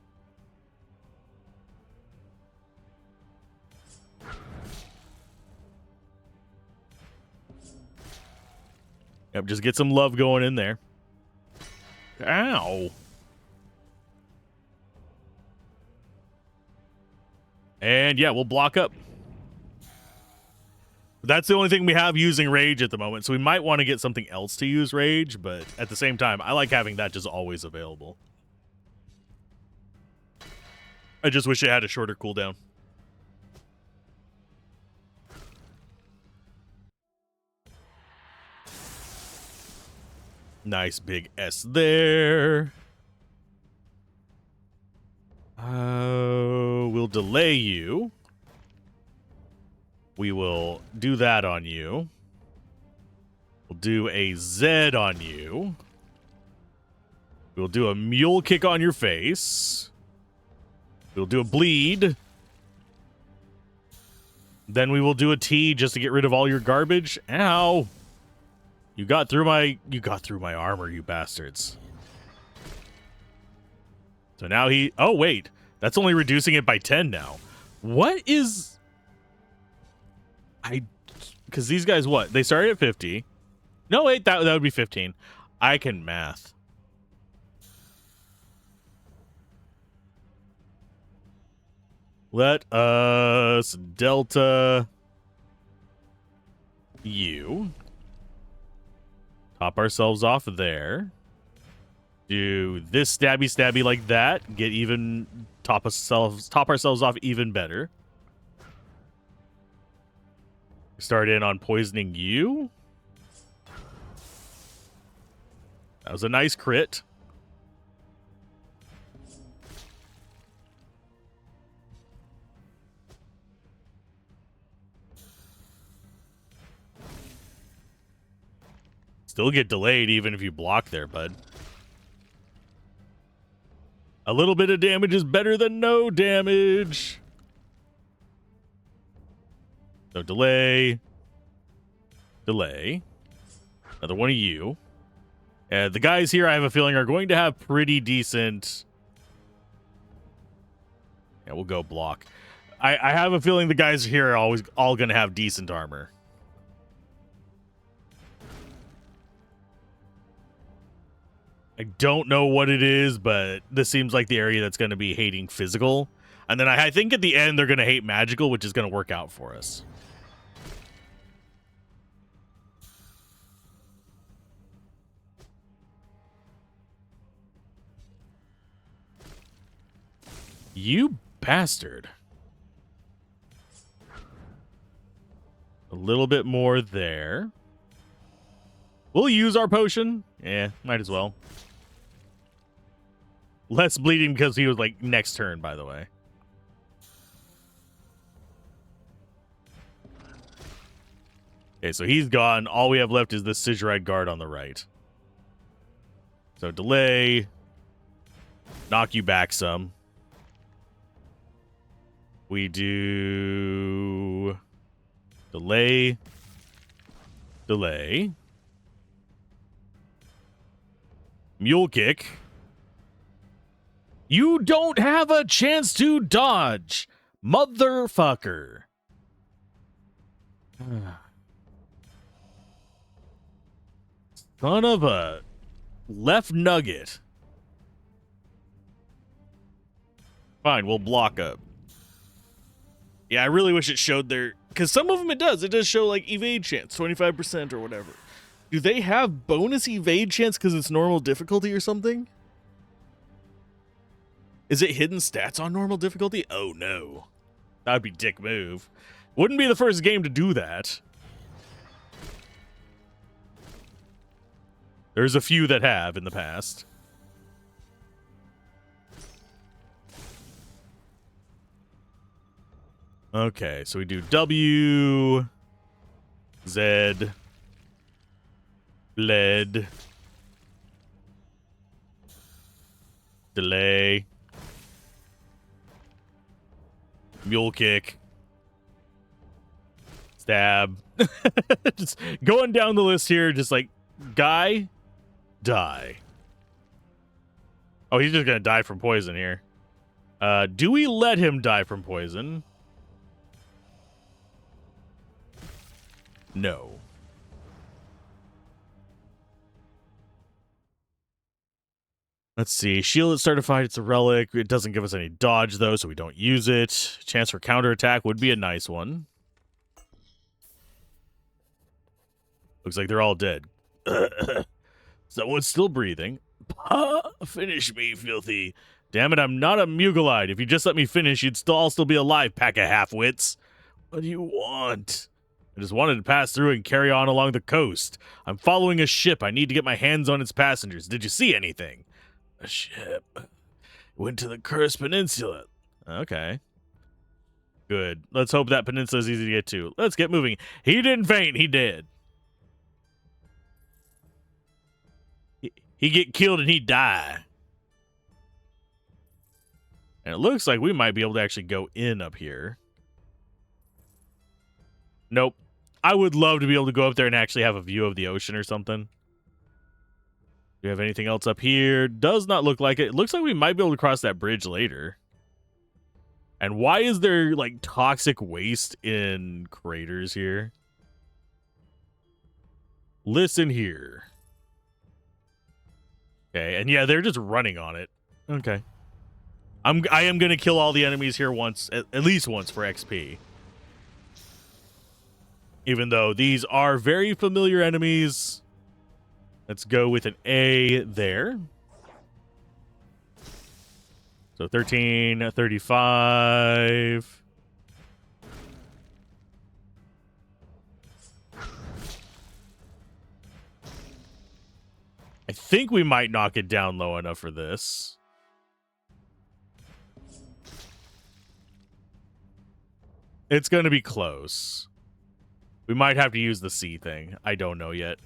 Yep, just get some love going in there. Ow. And yeah, we'll block up. That's the only thing we have using rage at the moment, so we might want to get something else to use rage, but at the same time, I like having that just always available. I just wish it had a shorter cooldown. Nice big S there. We'll delay you. We will do that on you. We'll do a Z on you. We'll do a mule kick on your face. We'll do a bleed. Then we will do a T just to get rid of all your garbage. Ow. You got through my armor, you bastards. So now he... Oh, wait. That's only reducing it by 10 now. What is... Because these guys, what? They started at 50. No, wait. That would be 15. I can math. Let us delta you. Top ourselves off there. Do this stabby like that. Get even top ourselves off even better. Start in on poisoning you. That was a nice crit. Still get delayed even if you block there, bud. A little bit of damage is better than no damage. So delay. Delay. Another one of you. The guys here, I have a feeling, are going to have pretty decent... Yeah, we'll go block. I have a feeling the guys here are always all going to have decent armor. I don't know what it is, but this seems like the area that's going to be hating physical. And then I think at the end they're going to hate magical, which is going to work out for us. You bastard. A little bit more there. We'll use our potion. Yeah, might as well. Less bleeding because he was like next turn, by the way. Okay, so he's gone. All we have left is the Sigurite guard on the right. So delay. Knock you back some. We do delay. Delay. Mule kick. You don't have a chance to dodge, motherfucker. Son of a left nugget. Fine, we'll block up. Yeah, I really wish it showed their... Because some of them it does. It does show, like, evade chance, 25% or whatever. Do they have bonus evade chance because it's normal difficulty or something? Is it hidden stats on normal difficulty? Oh, no. That would be dick move. Wouldn't be the first game to do that. There's a few that have in the past. Okay, so we do W, Z, bled, delay, mule kick, stab. Just going down the list here, just like, guy, die. Oh, he's just gonna die from poison here. Do we let him die from poison? No. Let's see. Shield is certified. It's a relic. It doesn't give us any dodge, though, so we don't use it. Chance for counterattack would be a nice one. Looks like they're all dead. Someone's still breathing. Finish me, filthy. Damn it, I'm not a Mugalite. If you just let me finish, you'd all still be alive, pack of half-wits. What do you want? I just wanted to pass through and carry on along the coast. I'm following a ship. I need to get my hands on its passengers. Did you see anything? A ship. Went to the Cursed Peninsula. Okay. Good. Let's hope that peninsula is easy to get to. Let's get moving. He didn't faint. He did. He get killed and he die. And it looks like we might be able to actually go in up here. Nope. I would love to be able to go up there and actually have a view of the ocean or something. Do you have anything else up here? Does not look like it. It looks like we might be able to cross that bridge later. And why is there, like, toxic waste in craters here? Listen here. Okay, and yeah, they're just running on it. Okay. I am going to kill all the enemies here once, at least once for XP. Even though these are very familiar enemies. Let's go with an A there. So 13, 35. I think we might knock it down low enough for this. It's going to be close. We might have to use the C thing. I don't know yet.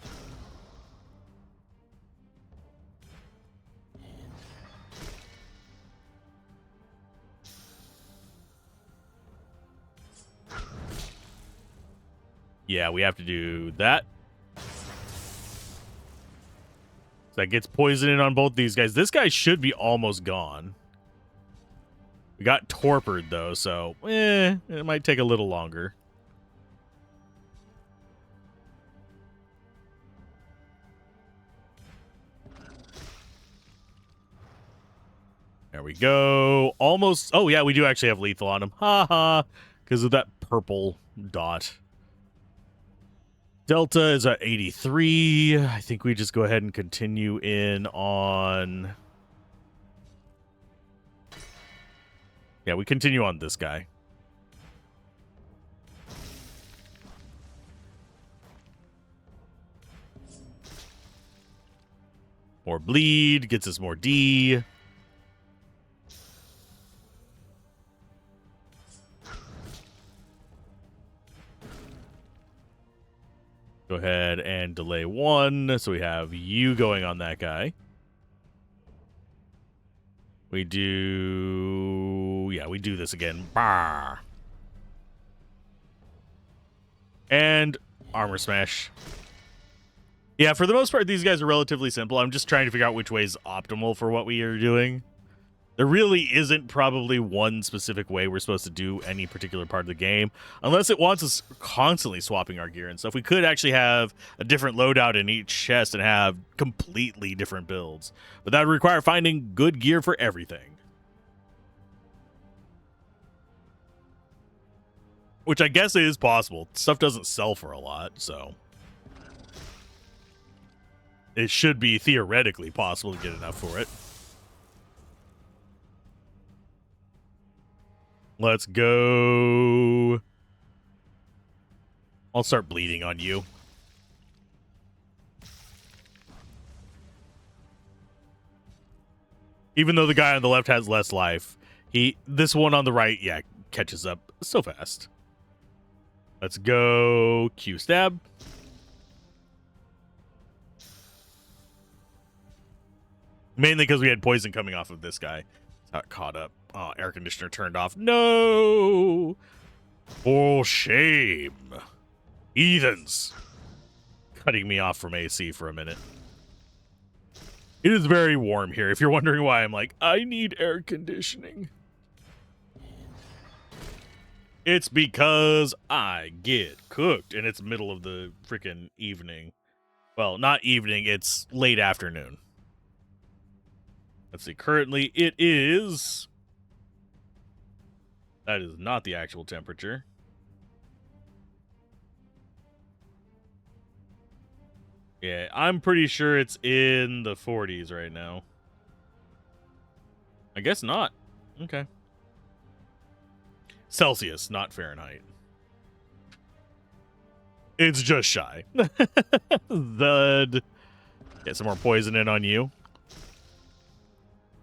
Yeah, we have to do that. So that gets poisoning on both these guys. This guy should be almost gone. We got torpid, though, so it might take a little longer. There we go. Almost. Oh, yeah, we do actually have lethal on him. Ha ha. Because of that purple dot. Delta is at 83. I think we just go ahead and continue in on... Yeah, we continue on this guy. More bleed. Gets us more D. Go ahead and delay 1. So we have you going on that guy. We do... Yeah, we do this again. Bah. And armor smash. Yeah, for the most part, these guys are relatively simple. I'm just trying to figure out which way is optimal for what we are doing. There really isn't probably one specific way we're supposed to do any particular part of the game, unless it wants us constantly swapping our gear and stuff. We could actually have a different loadout in each chest and have completely different builds, but that would require finding good gear for everything. Which I guess is possible. Stuff doesn't sell for a lot, so it should be theoretically possible to get enough for it. Let's go. I'll start bleeding on you. Even though the guy on the left has less life, this one on the right, yeah, catches up so fast. Let's go Q stab. Mainly because we had poison coming off of this guy. Got caught up. Oh, air conditioner turned off. No! For shame. Heathens. Cutting me off from AC for a minute. It is very warm here. If you're wondering why I'm like, I need air conditioning. It's because I get cooked and it's middle of the freaking evening. Well, not evening, it's late afternoon. Let's see, currently it is... That is not the actual temperature. Yeah, I'm pretty sure it's in the 40s right now. I guess not. Okay. Celsius, not Fahrenheit. It's just shy. Thud. Get some more poison in on you.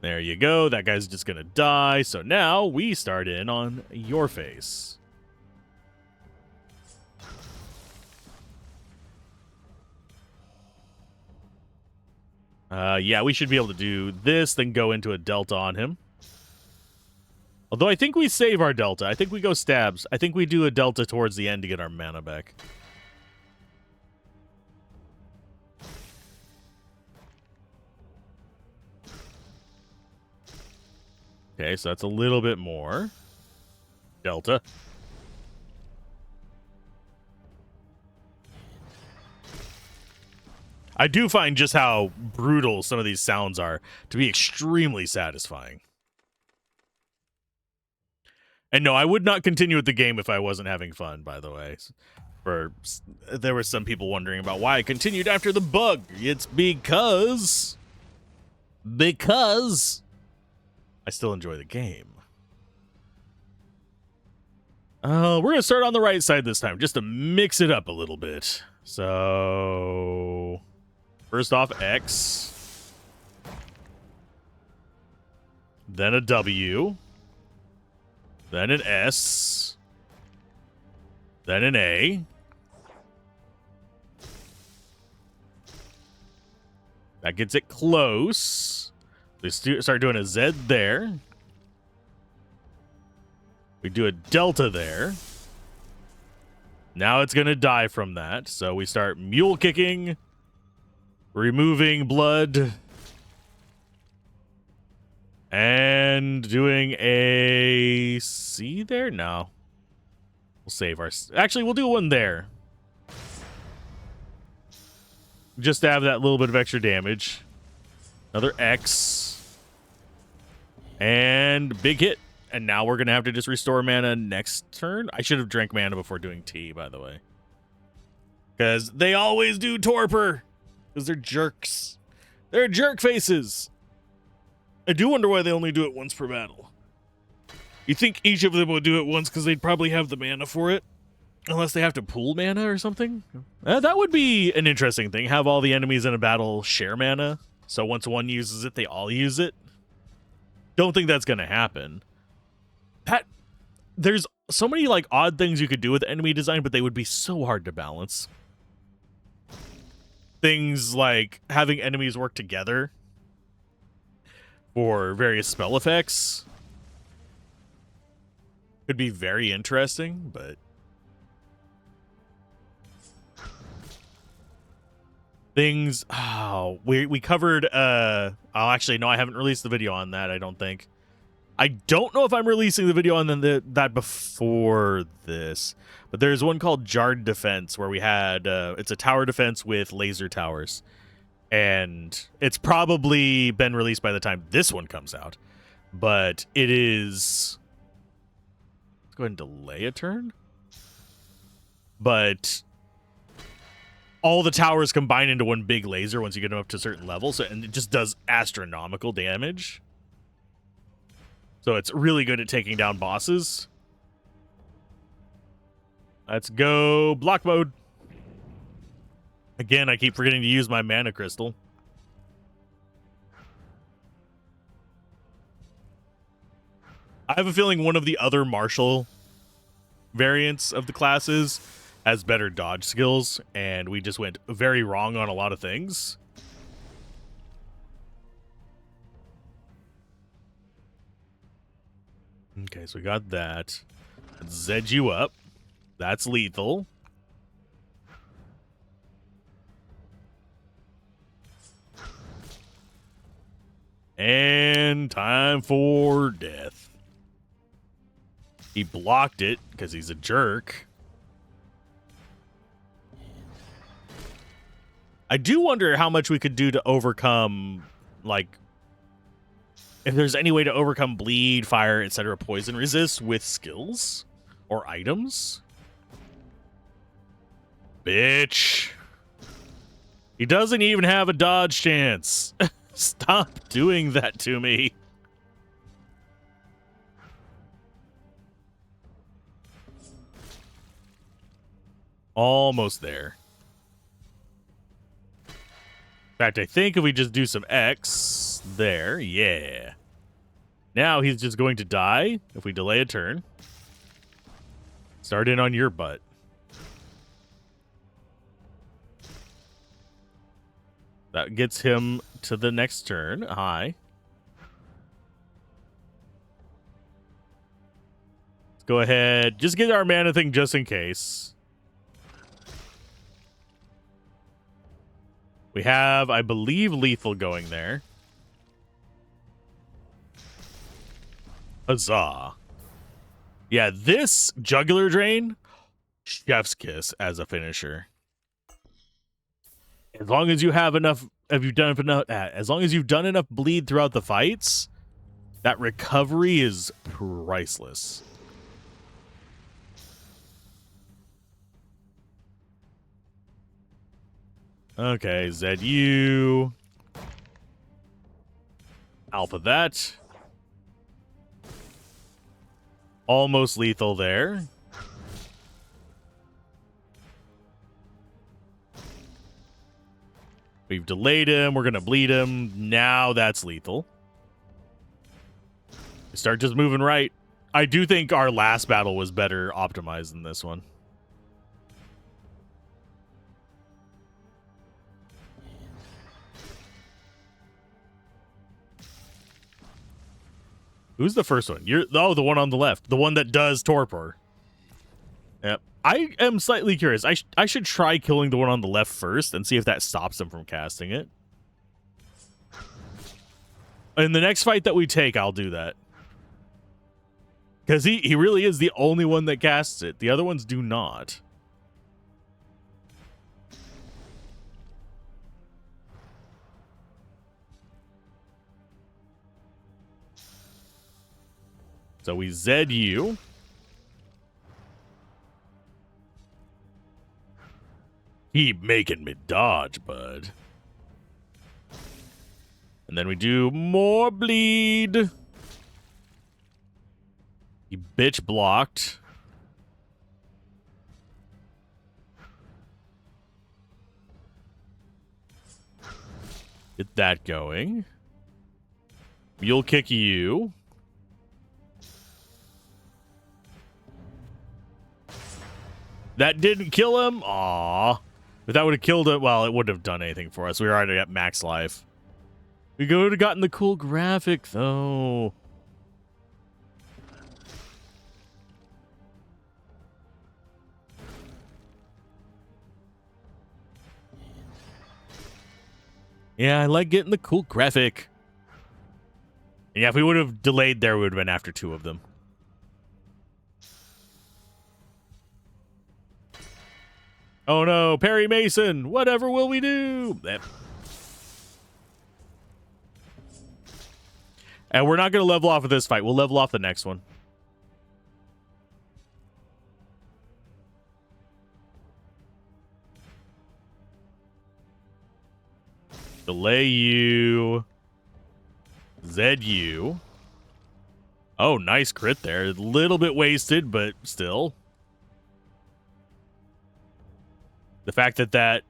There you go. That guy's just going to die. So now we start in on your face. Yeah, we should be able to do this, then go into a delta on him. Although I think we save our delta. I think we go stabs. I think we do a delta towards the end to get our mana back. Okay, so that's a little bit more. Delta. I do find just how brutal some of these sounds are to be extremely satisfying. And no, I would not continue with the game if I wasn't having fun, by the way. There were some people wondering about why I continued after the bug. It's because I still enjoy the game. We're going to start on the right side this time, just to mix it up a little bit. So, first off, X. Then a W. Then an S. Then an A. That gets it close. We start doing a Z there. We do a delta there. Now it's going to die from that. So we start mule kicking, removing blood, and doing a C there? No. We'll save our... Actually, we'll do one there. Just to have that little bit of extra damage. Another X. And big hit. And now we're going to have to just restore mana next turn. I should have drank mana before doing T, by the way. Because they always do torpor. Because they're jerks. They're jerk faces. I do wonder why they only do it once per battle. You think each of them would do it once because they'd probably have the mana for it? Unless they have to pool mana or something? That would be an interesting thing. Have all the enemies in a battle share mana. So once one uses it, they all use it. Don't think that's going to happen. There's so many like odd things you could do with enemy design, but they would be so hard to balance. Things like having enemies work together for various spell effects could be very interesting, but things we covered actually no, I haven't released the video on that, I don't think. I don't know if I'm releasing the video on that before this, but there's one called Jarred Defense where we had it's a tower defense with laser towers, and it's probably been released by the time this one comes out, but it is... Let's go ahead and delay a turn. But all the towers combine into one big laser once you get them up to certain levels, and it just does astronomical damage. So it's really good at taking down bosses. Let's go block mode. Again, I keep forgetting to use my mana crystal. I have a feeling one of the other martial variants of the classes has better dodge skills, and we just went very wrong on a lot of things. Okay, so we got that. Let's Zed you up. That's lethal. And time for death. He blocked it because he's a jerk. I do wonder how much we could do to overcome, like, if there's any way to overcome bleed, fire, etc., poison resist with skills or items. Bitch. He doesn't even have a dodge chance. Stop doing that to me. Almost there. In fact, I think if we just do some X there, yeah. Now he's just going to die if we delay a turn. Start in on your butt. That gets him to the next turn. Hi. Let's go ahead. Just get our mana thing just in case. We have, I believe, lethal going there. Huzzah. Yeah, this jugular drain, chef's kiss as a finisher. As long as you have enough, as long as you've done enough bleed throughout the fights, that recovery is priceless. Okay, ZU. Alpha that. Almost lethal there. We've delayed him. We're going to bleed him. Now that's lethal. We start just moving right. I do think our last battle was better optimized than this one. Who's the first one? The one on the left. The one that does torpor. Yep. I am slightly curious. I should try killing the one on the left first and see if that stops him from casting it. In the next fight that we take, I'll do that. Because he really is the only one that casts it. The other ones do not. So we ZU. Keep making me dodge, bud. And then we do more bleed. He bitch blocked. Get that going. Mule kick you. That didn't kill him. Aw. If that would have killed it, well, it wouldn't have done anything for us. We were already at max life. We could have gotten the cool graphic, though. Yeah, I like getting the cool graphic. Yeah, if we would have delayed there, we would have been after 2 of them. Oh no, Perry Mason, whatever will we do? And we're not going to level off of this fight. We'll level off the next one. Delay you. ZU. Oh, nice crit there. A little bit wasted, but still. The fact that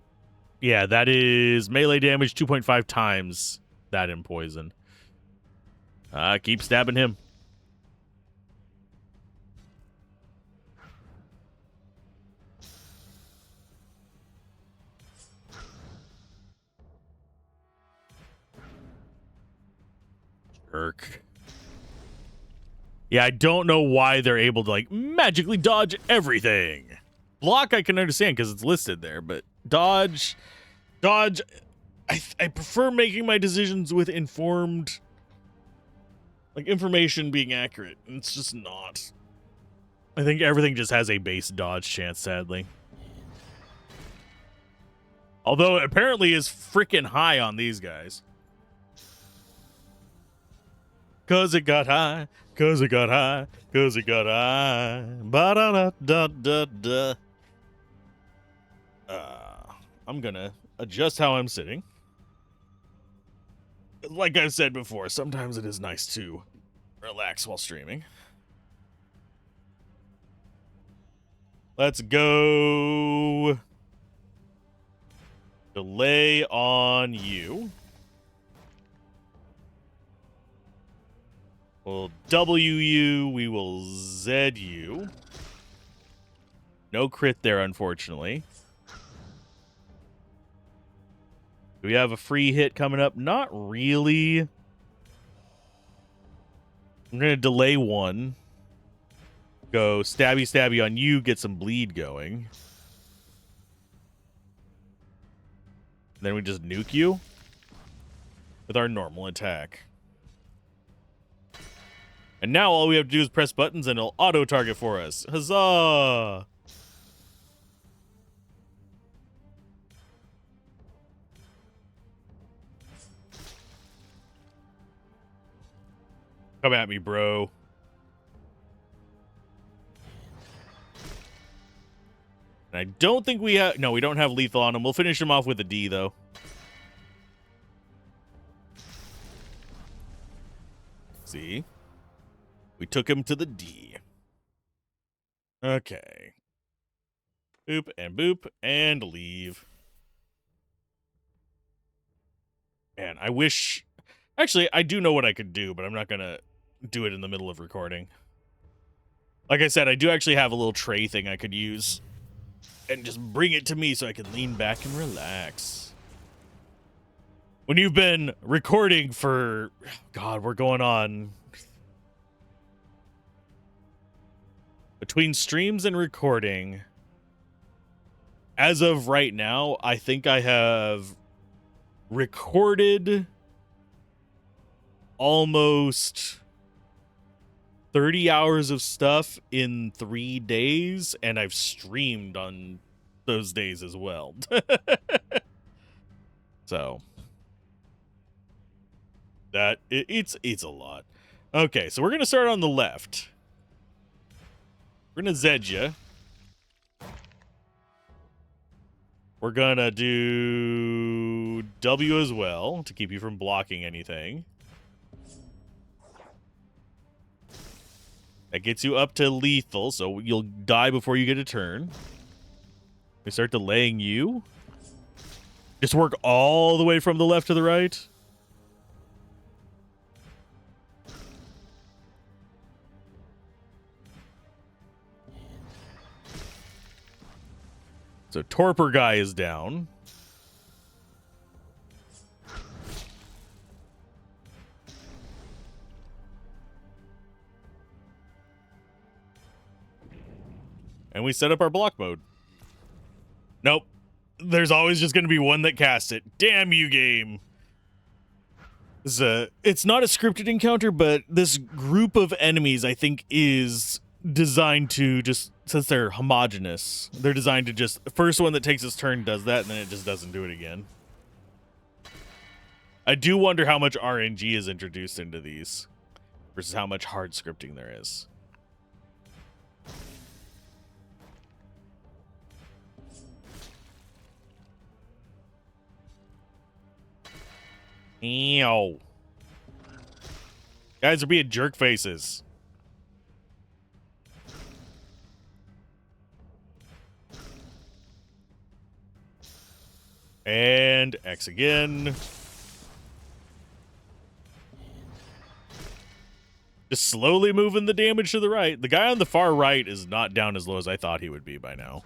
yeah, that is melee damage 2.5 times that in poison. Keep stabbing him. Jerk. Yeah, I don't know why they're able to, like, magically dodge everything. Block, I can understand because it's listed there, but dodge, I prefer making my decisions with informed, like, information being accurate. And it's just not. I think everything just has a base dodge chance, sadly. Although it apparently is freaking high on these guys. Cause it got high, cause it got high, cause it got high. Ba-da-da-da-da-da. I'm gonna adjust how I'm sitting. Like I've said before, sometimes it is nice to relax while streaming. Let's go. Delay on you. We'll W you. We will Z you. No crit there, unfortunately. Do we have a free hit coming up? Not really. I'm going to delay one. Go stabby stabby on you. Get some bleed going. Then we just nuke you with our normal attack. And now all we have to do is press buttons and it'll auto-target for us. Huzzah! Come at me, bro. And I don't think we have... No, we don't have lethal on him. We'll finish him off with a D, though. See? We took him to the D. Okay. Boop, and leave. Man, I wish... Actually, I do know what I could do, but I'm not going to do it in the middle of recording. Like I said, I do actually have a little tray thing I could use. And just bring it to me so I can lean back and relax. When you've been recording for... God, we're going on... Between streams and recording... As of right now, I think I have recorded almost 30 hours of stuff in 3 days, and I've streamed on those days as well. So that it's a lot. Okay, so we're gonna start on the left. We're gonna Zed ya. We're gonna do W as well to keep you from blocking anything. That gets you up to lethal, so you'll die before you get a turn. We start delaying you. Just work all the way from the left to the right. So Torpor guy is down. And we set up our block mode. Nope. There's always just going to be one that casts it. Damn you, game. It's not a scripted encounter, but this group of enemies, I think, is designed to just... Since they're homogenous, they're designed to just... First one that takes its turn does that, and then it just doesn't do it again. I do wonder how much RNG is introduced into these versus how much hard scripting there is. Ew. Guys are being jerk faces. And X again. Just slowly moving the damage to the right. The guy on the far right is not down as low as I thought he would be by now.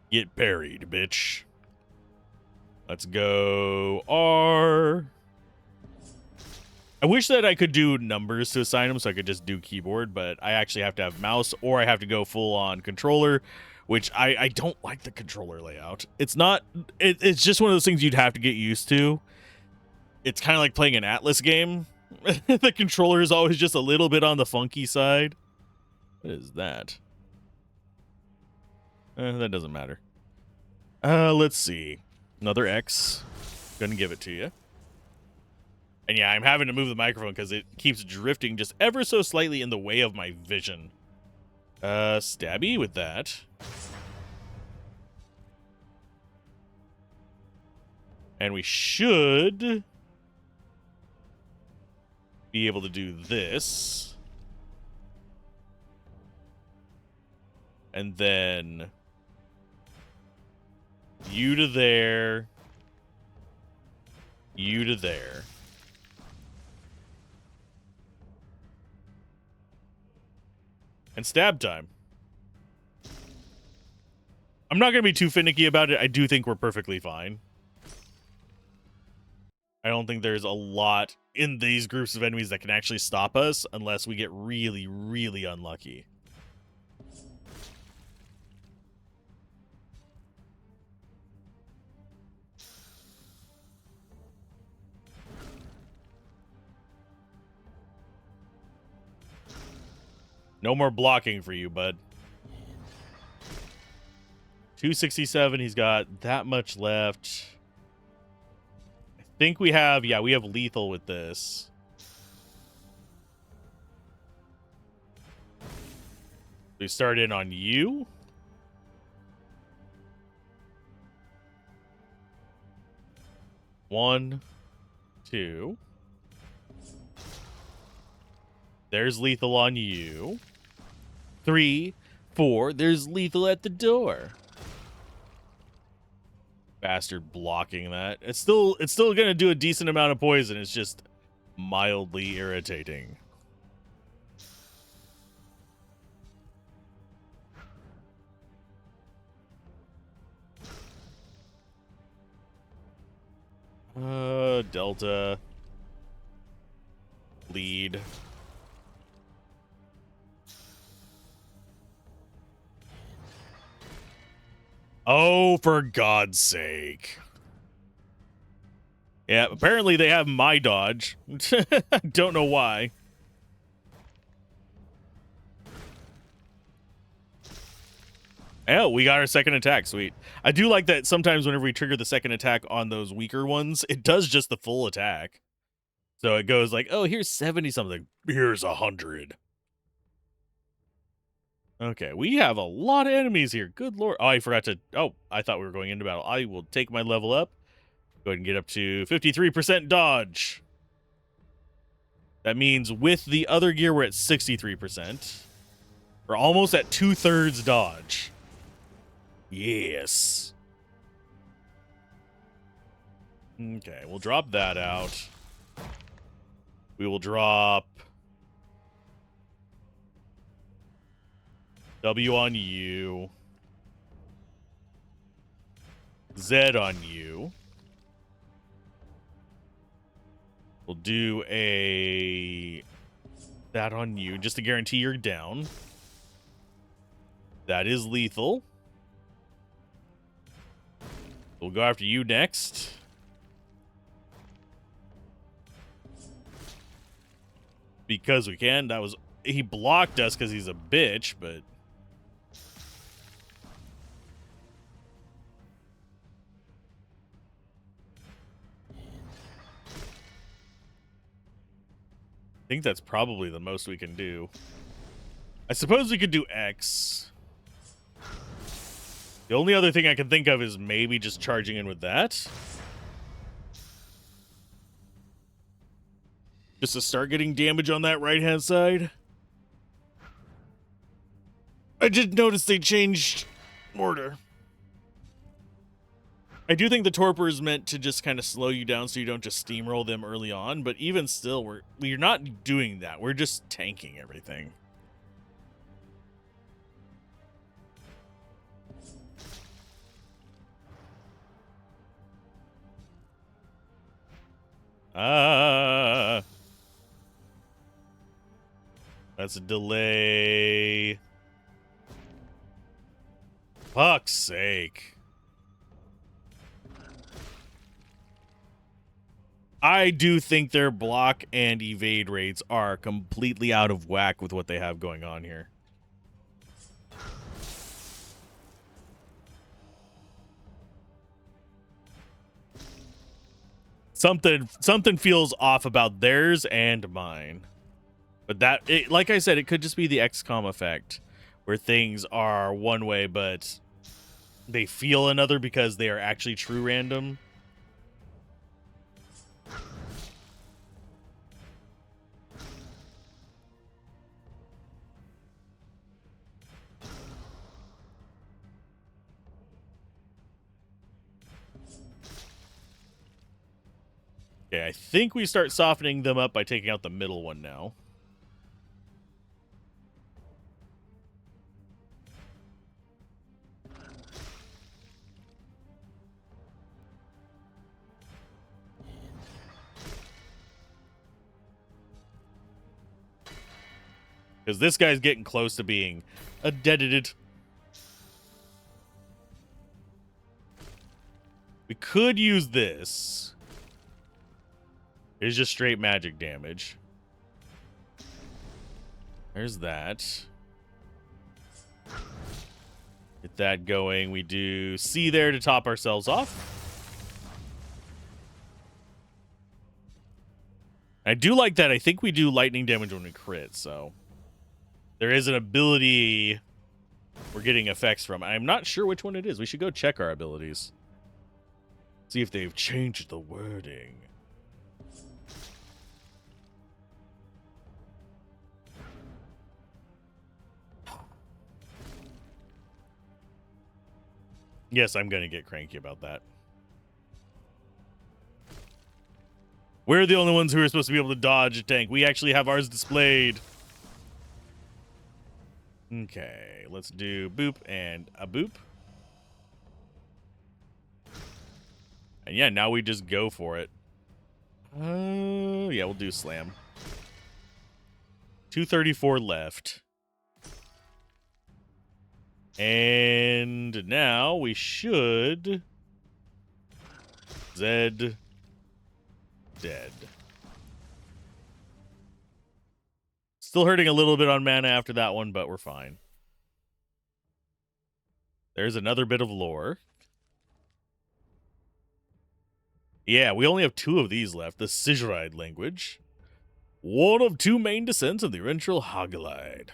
Get buried, bitch. Let's go R. I wish that I could do numbers to assign them so I could just do keyboard, but I actually have to have mouse or I have to go full on controller, which I don't like the controller layout. It's not, it's just one of those things you'd have to get used to. It's kind of like playing an Atlas game. The controller is always just a little bit on the funky side. What is that? That doesn't matter. Let's see. Another X. Gonna give it to you. And yeah, I'm having to move the microphone because it keeps drifting just ever so slightly in the way of my vision. Stabby with that. And we should be able to do this. And then you to there. You to there. And stab time. I'm not going to be too finicky about it. I do think we're perfectly fine. I don't think there's a lot in these groups of enemies that can actually stop us unless we get really, really unlucky. No more blocking for you, bud. 267, he's got that much left. I think we have, yeah, we have lethal with this. We start in on you. One, two. There's lethal on you. 3, 4. There's lethal at the door. Bastard blocking that. It's still gonna do a decent amount of poison. It's just mildly irritating. Delta. Lead. Oh, for God's sake. Yeah, apparently they have my dodge. Don't know why. Oh, we got our second attack. Sweet. I do like that sometimes whenever we trigger the second attack on those weaker ones, it does just the full attack. So it goes like, oh, here's 70 something. Here's 100. Okay, we have a lot of enemies here. Good lord. Oh, I forgot to... Oh, I thought we were going into battle. I will take my level up. Go ahead and get up to 53% dodge. That means with the other gear, we're at 63%. We're almost at 2/3 dodge. Yes. Okay, we'll drop that out. We will drop... W on you. Z on you. We'll do that on you, just to guarantee you're down. That is lethal. We'll go after you next. Because we can. That was... He blocked us because he's a bitch, but... I think that's probably the most we can do. I suppose we could do X. The only other thing I can think of is maybe just charging in with that. Just to start getting damage on that right-hand side. I did notice they changed order. I do think the torpor is meant to just kind of slow you down so you don't just steamroll them early on, but even still, we're not doing that. We're just tanking everything. That's a delay. Fuck's sake. I do think their block and evade rates are completely out of whack with what they have going on here. Something feels off about theirs and mine. But like I said, it could just be the XCOM effect, where things are one way, but they feel another because they are actually true random. Okay, I think we start softening them up by taking out the middle one now. Because this guy's getting close to being deaded. We could use this. It's just straight magic damage. There's that. Get that going. We do C there to top ourselves off. I do like that. I think we do lightning damage when we crit, so... There is an ability we're getting effects from. I'm not sure which one it is. We should go check our abilities. See if they've changed the wording. Yes, I'm going to get cranky about that. We're the only ones who are supposed to be able to dodge a tank. We actually have ours displayed. Okay, let's do boop and a boop. And yeah, now we just go for it. Yeah, we'll do slam. 234 left. And now we should... Zed... dead. Still hurting a little bit on mana after that one, but we're fine. There's another bit of lore. Yeah, we only have 2 of these left. The Siguride language. One of 2 main descents of the original Hellslave.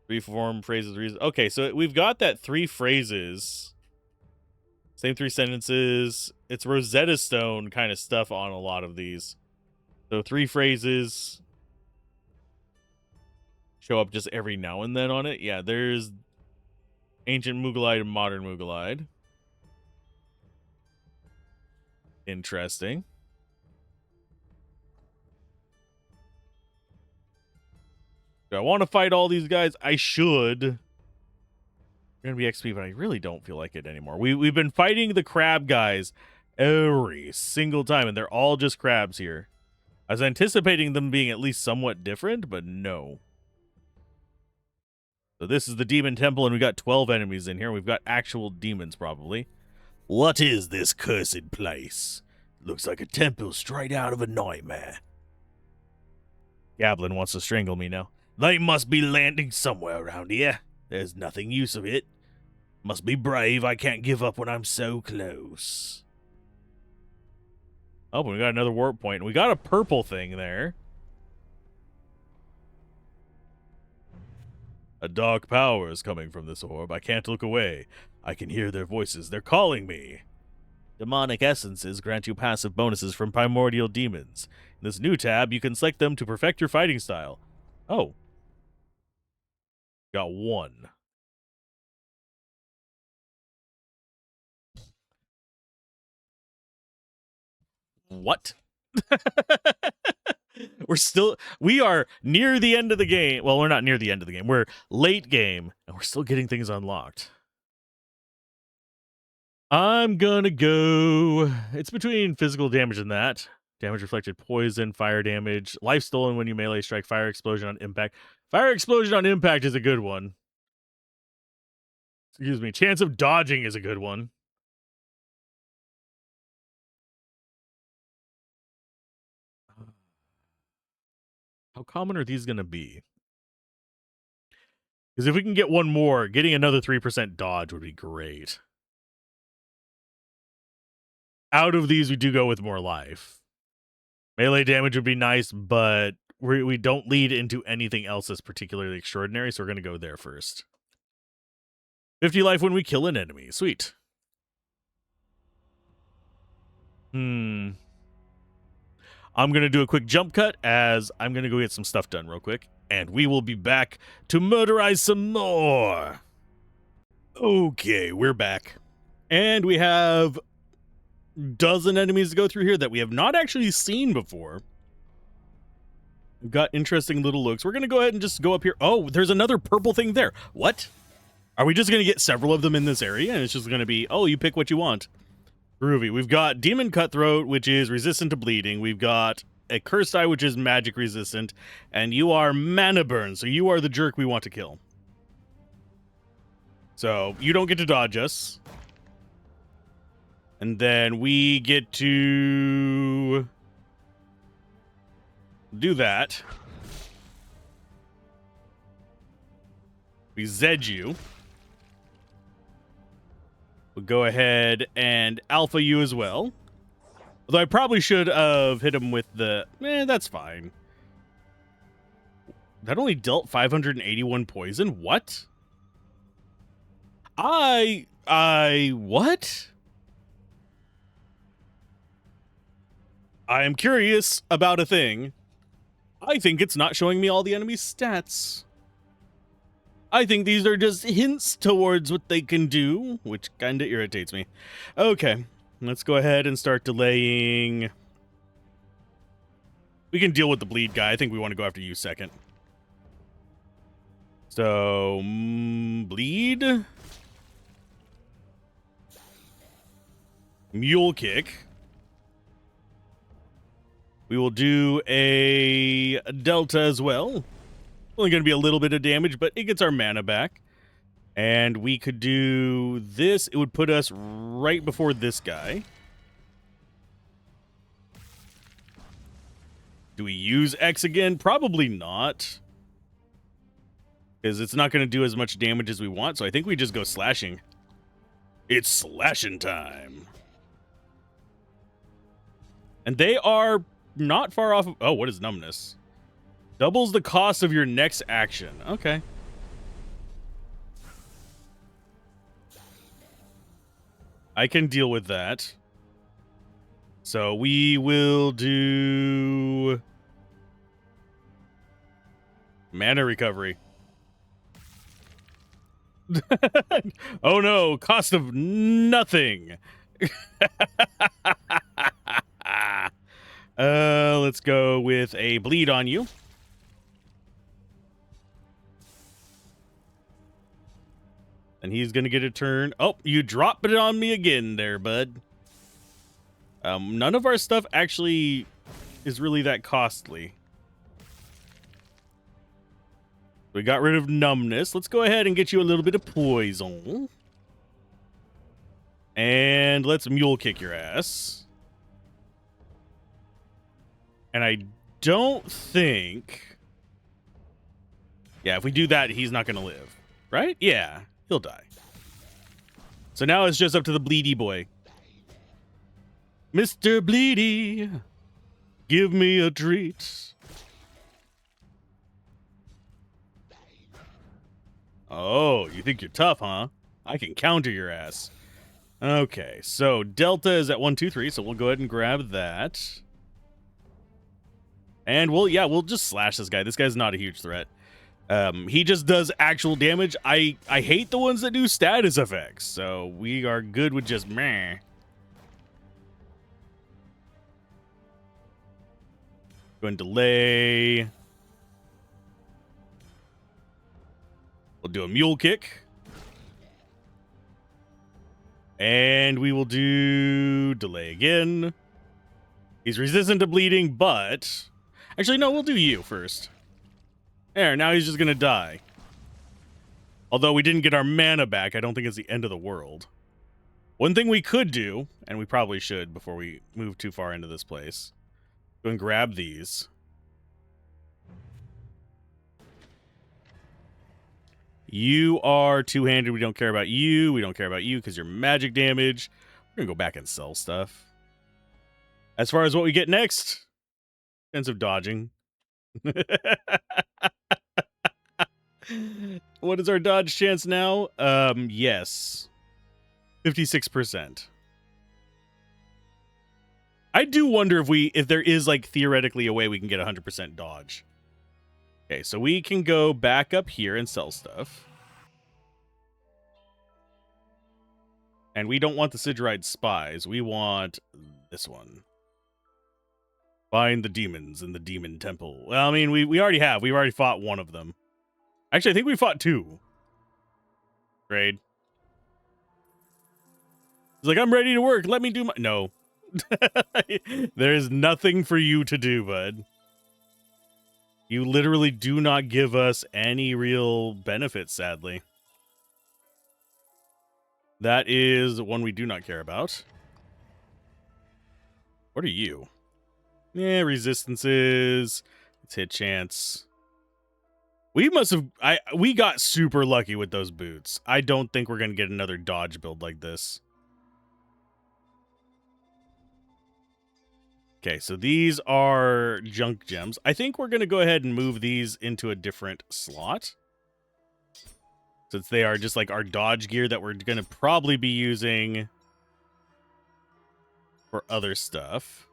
Reform phrases, reasons. Okay, so we've got that 3 phrases. Same 3 sentences. It's Rosetta Stone kind of stuff on a lot of these. So 3 phrases show up just every now and then on it. Yeah, there's Ancient Mugalite and Modern Mugalite. Interesting. Do I want to fight all these guys? I should. Gonna be XP, but I really don't feel like it anymore. We've been fighting the crab guys every single time, and they're all just crabs here. I was anticipating them being at least somewhat different, but no. So this is the demon temple, and we got 12 enemies in here. We've got actual demons, probably. What is this cursed place? Looks like a temple straight out of a nightmare. Gablin wants to strangle me now. They must be landing somewhere around here. There's nothing use of it. Must be brave. I can't give up when I'm so close. Oh, we got another warp point. We got a purple thing there. A dark power is coming from this orb. I can't look away. I can hear their voices. They're calling me. Demonic essences grant you passive bonuses from primordial demons. In this new tab, you can select them to perfect your fighting style. Oh. Got 1. What? We are near the end of the game. Well, we're not near the end of the game. We're late game, and we're still getting things unlocked. I'm gonna go... It's between physical damage and that. Damage reflected poison, fire damage, life stolen when you melee strike, fire explosion on impact. Fire explosion on impact is a good one. Excuse me. Chance of dodging is a good one. How common are these going to be? Because if we can get one more, getting another 3% dodge would be great. Out of these, we do go with more life. Melee damage would be nice, but we don't lead into anything else that's particularly extraordinary, so we're going to go there first. 50 life when we kill an enemy. Sweet. I'm going to do a quick jump cut as I'm going to go get some stuff done real quick. And we will be back to murderize some more. Okay, we're back. And we have a dozen enemies to go through here that we have not actually seen before. We've got interesting little looks. We're going to go ahead and just go up here. Oh, there's another purple thing there. What? Are we just going to get several of them in this area? And it's just going to be, oh, you pick what you want. Groovy. We've got Demon Cutthroat, which is resistant to bleeding. We've got a Cursed Eye, which is magic resistant. And you are Mana Burn, so you are the jerk we want to kill. So you don't get to dodge us. And then we get to do that. We Zed you. We'll go ahead and alpha you as well. Although I probably should have hit him with the... that's fine. That only dealt 581 poison? What? What? I am curious about a thing. I think it's not showing me all the enemy's stats. I think these are just hints towards what they can do, which kind of irritates me. Okay, let's go ahead and start delaying. We can deal with the bleed guy. I think we want to go after you second. So, bleed. Mule kick. We will do a delta as well. Only going to be a little bit of damage, but it gets our mana back. And we could do this. It would put us right before this guy. Do we use X again? Probably not. Because it's not going to do as much damage as we want, so I think we just go slashing. It's slashing time. And they are not far off of... Oh, what is numbness? Doubles the cost of your next action. Okay. I can deal with that. So we will do... mana recovery. Oh no, cost of nothing. Let's go with a bleed on you. And he's gonna get a turn. Oh, you dropped it on me again there, bud. None of our stuff actually is really that costly. We got rid of numbness. Let's go ahead and get you a little bit of poison. And let's mule kick your ass. And I don't think... Yeah, if we do that, he's not going to live. Right? Yeah, he'll die. So now it's just up to the bleedy boy. Mr. Bleedy, give me a treat. Oh, you think you're tough, huh? I can counter your ass. Okay, so Delta is at 1, 2, 3, so we'll go ahead and grab that. And we'll just slash this guy. This guy's not a huge threat. He just does actual damage. I hate the ones that do status effects, so we are good with just meh. Go and delay. We'll do a mule kick. And we will do delay again. He's resistant to bleeding, but... Actually, no, we'll do you first. There, now he's just going to die. Although we didn't get our mana back, I don't think it's the end of the world. One thing we could do, and we probably should before we move too far into this place, go and grab these. You are two-handed. We don't care about you. We don't care about you because you're magic damage. We're going to go back and sell stuff. As far as what we get next, defensive dodging. What is our dodge chance now? Yes. 56%. I do wonder if there is like theoretically a way we can get 100% dodge. Okay, so we can go back up here and sell stuff. And we don't want the Sidgerite spies. We want this one. Find the demons in the demon temple. Well, I mean, we already have. We've already fought one of them. Actually, I think we fought two. Trade. He's like, I'm ready to work. Let me do my... No. There's nothing for you to do, bud. You literally do not give us any real benefits, sadly. That is one we do not care about. What are you? Yeah, resistances. It's hit chance. We must have... we got super lucky with those boots. I don't think we're going to get another dodge build like this. Okay, so these are junk gems. I think we're going to go ahead and move these into a different slot, since they are just like our dodge gear that we're going to probably be using for other stuff.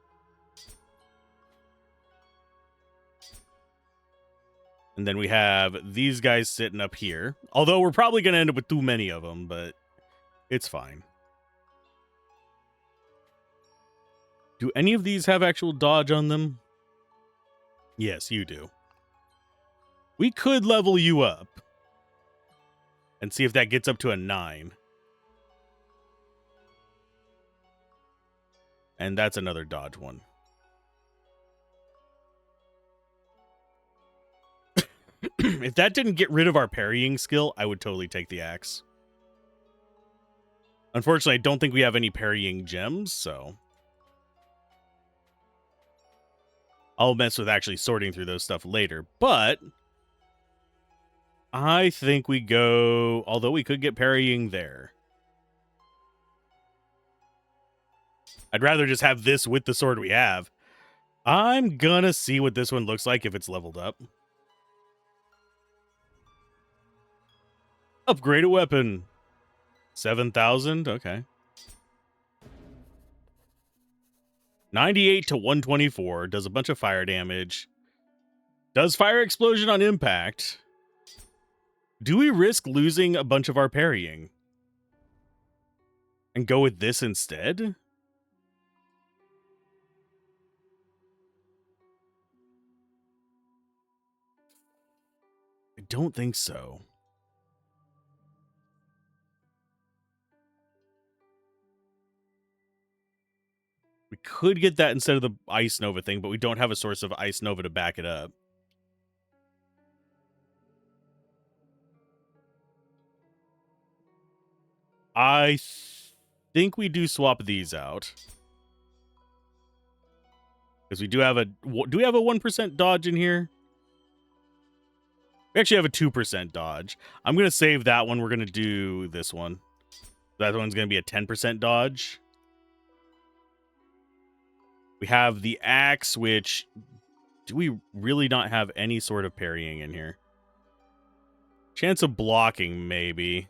And then we have these guys sitting up here. Although we're probably going to end up with too many of them, but it's fine. Do any of these have actual dodge on them? Yes, you do. We could level you up and see if that gets up to a 9. And that's another dodge one. If that didn't get rid of our parrying skill, I would totally take the axe. Unfortunately, I don't think we have any parrying gems, so I'll mess with actually sorting through those stuff later. But I think we go, although we could get parrying there. I'd rather just have this with the sword we have. I'm gonna see what this one looks like if it's leveled up. Upgrade a weapon. 7,000? Okay. 98 to 124. Does a bunch of fire damage. Does fire explosion on impact. Do we risk losing a bunch of our parrying? And go with this instead? I don't think so. We could get that instead of the Ice Nova thing, but we don't have a source of Ice Nova to back it up. I think we do swap these out. Because we do have a... Do we have a 1% dodge in here? We actually have a 2% dodge. I'm going to save that one. We're going to do this one. That one's going to be a 10% dodge. We have the axe, which... Do we really not have any sort of parrying in here? Chance of blocking, maybe.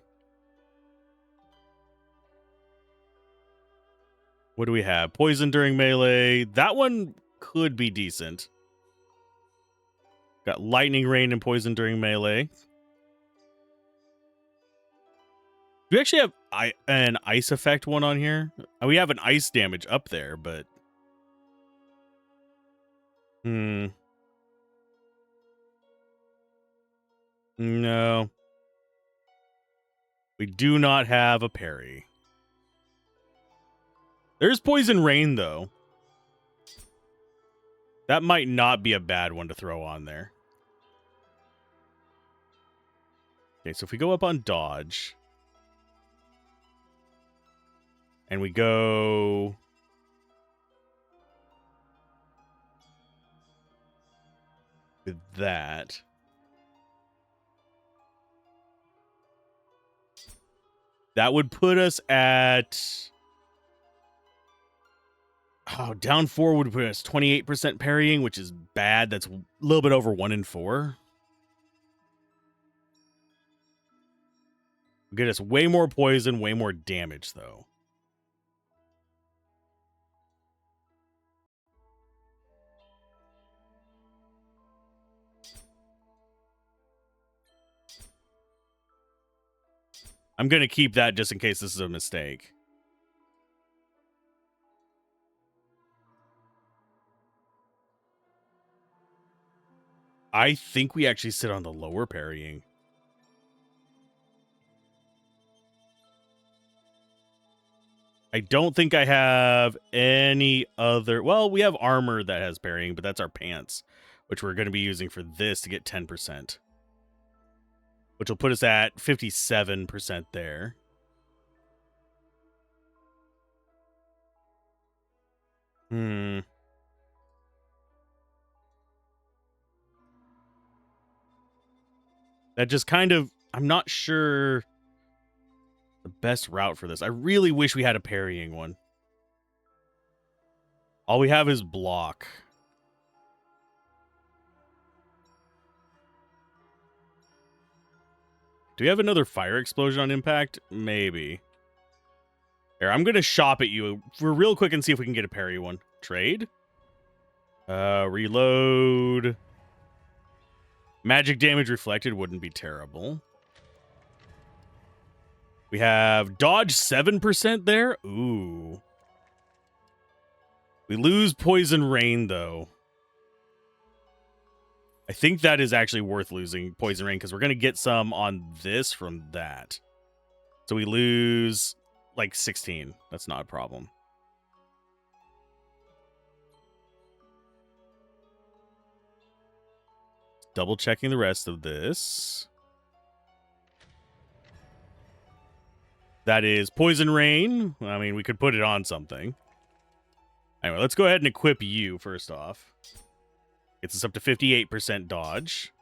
What do we have? Poison during melee. That one could be decent. Got lightning rain and poison during melee. Do we actually have an ice effect one on here? We have an ice damage up there, but... No. We do not have a parry. There's poison rain, though. That might not be a bad one to throw on there. Okay, so if we go up on dodge... And we go... with that... That would put us at... Oh, down 4 would put us 28% parrying, which is bad. That's a little bit over 1 in 4. Get us way more poison, way more damage, though. I'm going to keep that just in case this is a mistake. I think we actually sit on the lower parrying. I don't think I have any other... Well, we have armor that has parrying, but that's our pants, which we're going to be using for this to get 10%. Which will put us at 57% there. That just kind of... I'm not sure the best route for this. I really wish we had a parrying one. All we have is block. Do we have another fire explosion on impact? Maybe. Here, I'm going to shop at you for real quick and see if we can get a parry one. Trade. Reload. Magic damage reflected wouldn't be terrible. We have dodge 7% there. Ooh. We lose poison rain, though. I think that is actually worth losing poison rain because we're going to get some on this from that. So we lose like 16. That's not a problem. Double checking the rest of this. That is poison rain. I mean, we could put it on something. Anyway, let's go ahead and equip you first off. Gets us up to 58% dodge.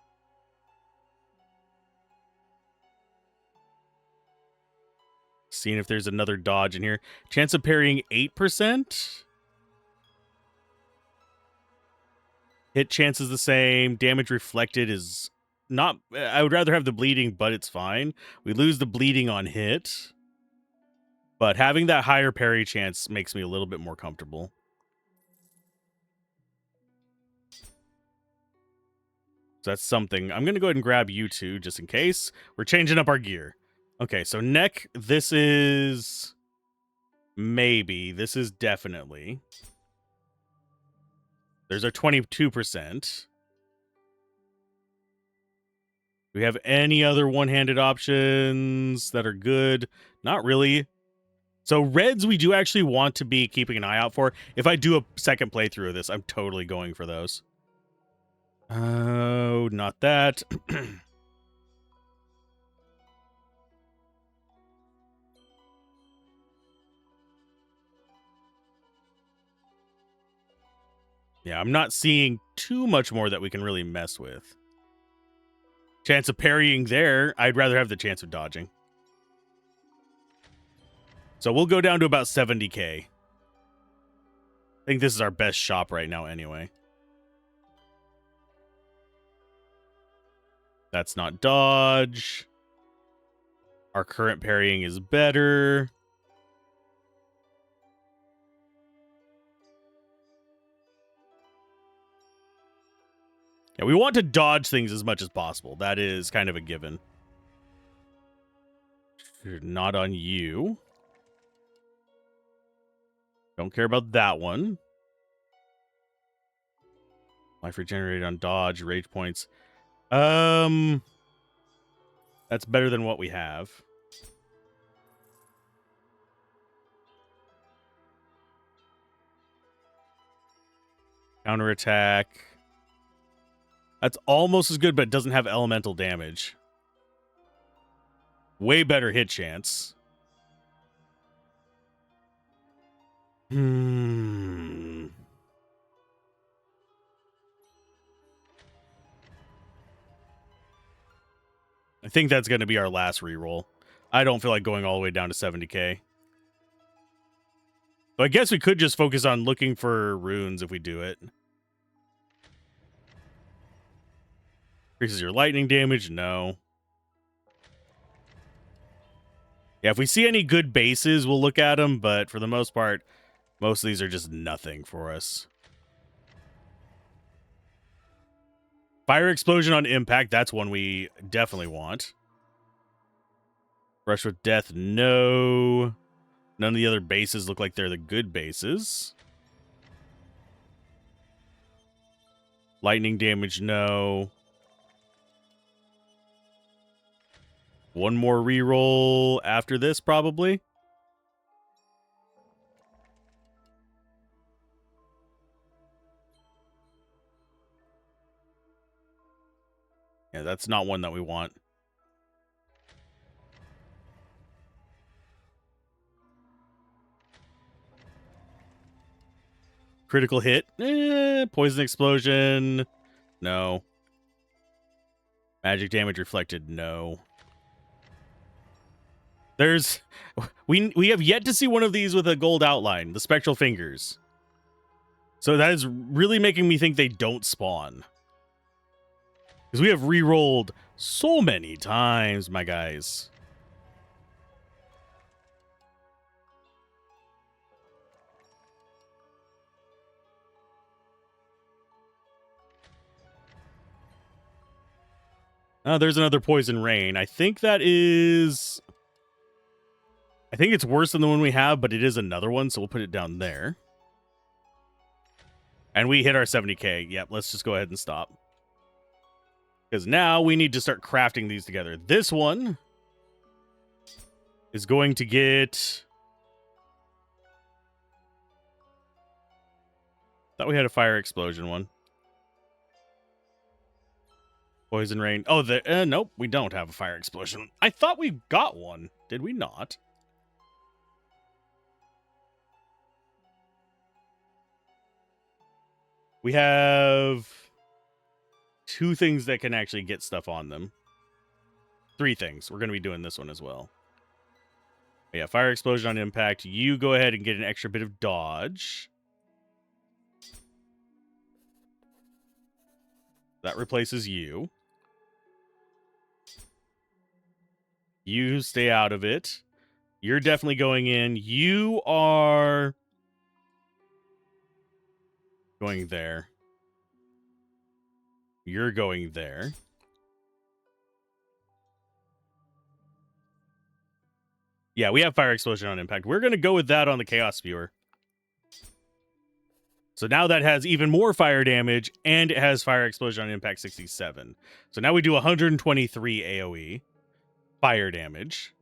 Seeing if there's another dodge in here. Chance of parrying 8%. Hit chance is the same. Damage reflected is not... I would rather have the bleeding, but it's fine. We lose the bleeding on hit. But having that higher parry chance makes me a little bit more comfortable. So that's something. I'm going to go ahead and grab you two just in case. We're changing up our gear. Okay, so neck, this is maybe. This is definitely. There's our 22%. Do we have any other one-handed options that are good? Not really. So reds we do actually want to be keeping an eye out for. If I do a second playthrough of this, I'm totally going for those. Oh, not that. Yeah, I'm not seeing too much more that we can really mess with. Chance of parrying there. I'd rather have the chance of dodging. So we'll go down to about 70k. I think this is our best shop right now anyway. That's not dodge. Our current parrying is better. Yeah, we want to dodge things as much as possible. That is kind of a given. Not on you. Don't care about that one. Life regenerated on dodge, rage points. That's better than what we have. Counterattack. That's almost as good, but it doesn't have elemental damage. Way better hit chance. I think that's going to be our last reroll. I don't feel like going all the way down to 70k. But I guess we could just focus on looking for runes if we do it. Increases your lightning damage? No. Yeah, if we see any good bases, we'll look at them. But for the most part, most of these are just nothing for us. Fire explosion on impact. That's one we definitely want. Brush with death. No. None of the other bases look like they're the good bases. Lightning damage. No. One more reroll after this, probably. Yeah, that's not one that we want. Critical hit. Poison explosion. No. Magic damage reflected. No. We have yet to see one of these with a gold outline. The spectral fingers. So that is really making me think they don't spawn. Because we have re-rolled so many times, my guys. Oh, there's another poison rain. I think that is... I think it's worse than the one we have, but it is another one, so we'll put it down there. And we hit our 70k. Yep, let's just go ahead and stop. Because now we need to start crafting these together. This one is going to get... Thought we had a fire explosion one. Poison rain. Oh, nope, we don't have a fire explosion. I thought we got one. Did we not? We have 2 things that can actually get stuff on them. 3 things. We're going to be doing this one as well. Yeah, fire explosion on impact. You go ahead and get an extra bit of dodge. That replaces you. You stay out of it. You're definitely going in. You are going there. You're going there. Yeah, we have fire explosion on impact. We're going to go with that on the Chaos Spewer. So now that has even more fire damage, and it has fire explosion on impact 67. So now we do 123 AoE fire damage.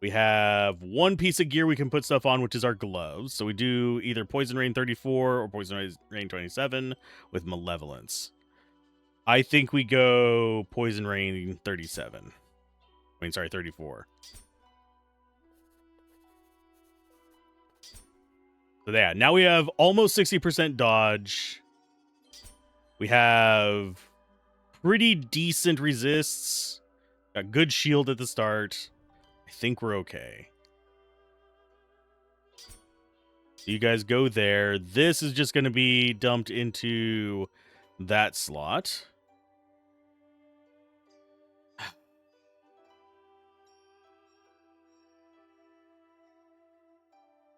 We have 1 piece of gear we can put stuff on, which is our gloves. So we do either Poison Rain 34 or Poison Rain 27 with Malevolence. I think we go Poison Rain 37. I mean, sorry, 34. So yeah, now we have almost 60% dodge. We have pretty decent resists. Got good shield at the start. I think we're okay. So you guys go there. This is just going to be dumped into that slot.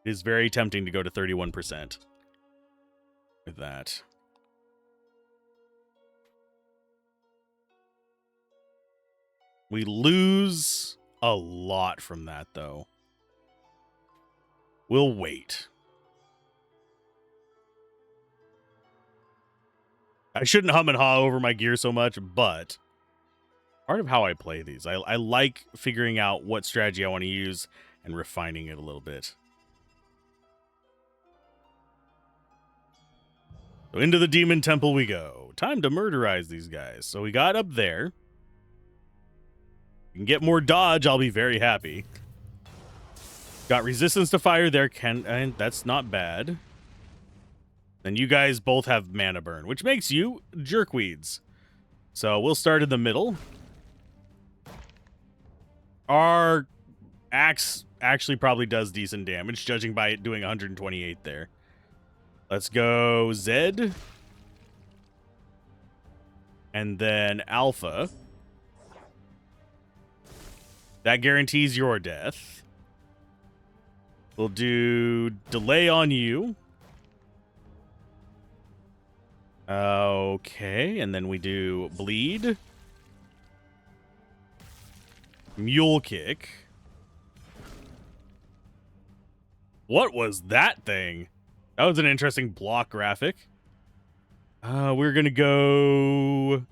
It is very tempting to go to 31% with that. We lose a lot from that, though. We'll wait. I shouldn't hum and haw over my gear so much, but part of how I play these, I like figuring out what strategy I want to use and refining it a little bit. So into the Demon Temple we go. Time to murderize these guys. So we got up there. We can get more dodge, I'll be very happy. Got resistance to fire there, and that's not bad. Then you guys both have mana burn, which makes you jerkweeds. So we'll start in the middle. Our axe actually probably does decent damage, judging by it doing 128 there. Let's go Zed. And then Alpha. That guarantees your death. We'll do delay on you. Okay, and then we do bleed. Mule kick. What was that thing? That was an interesting block graphic. We're going to go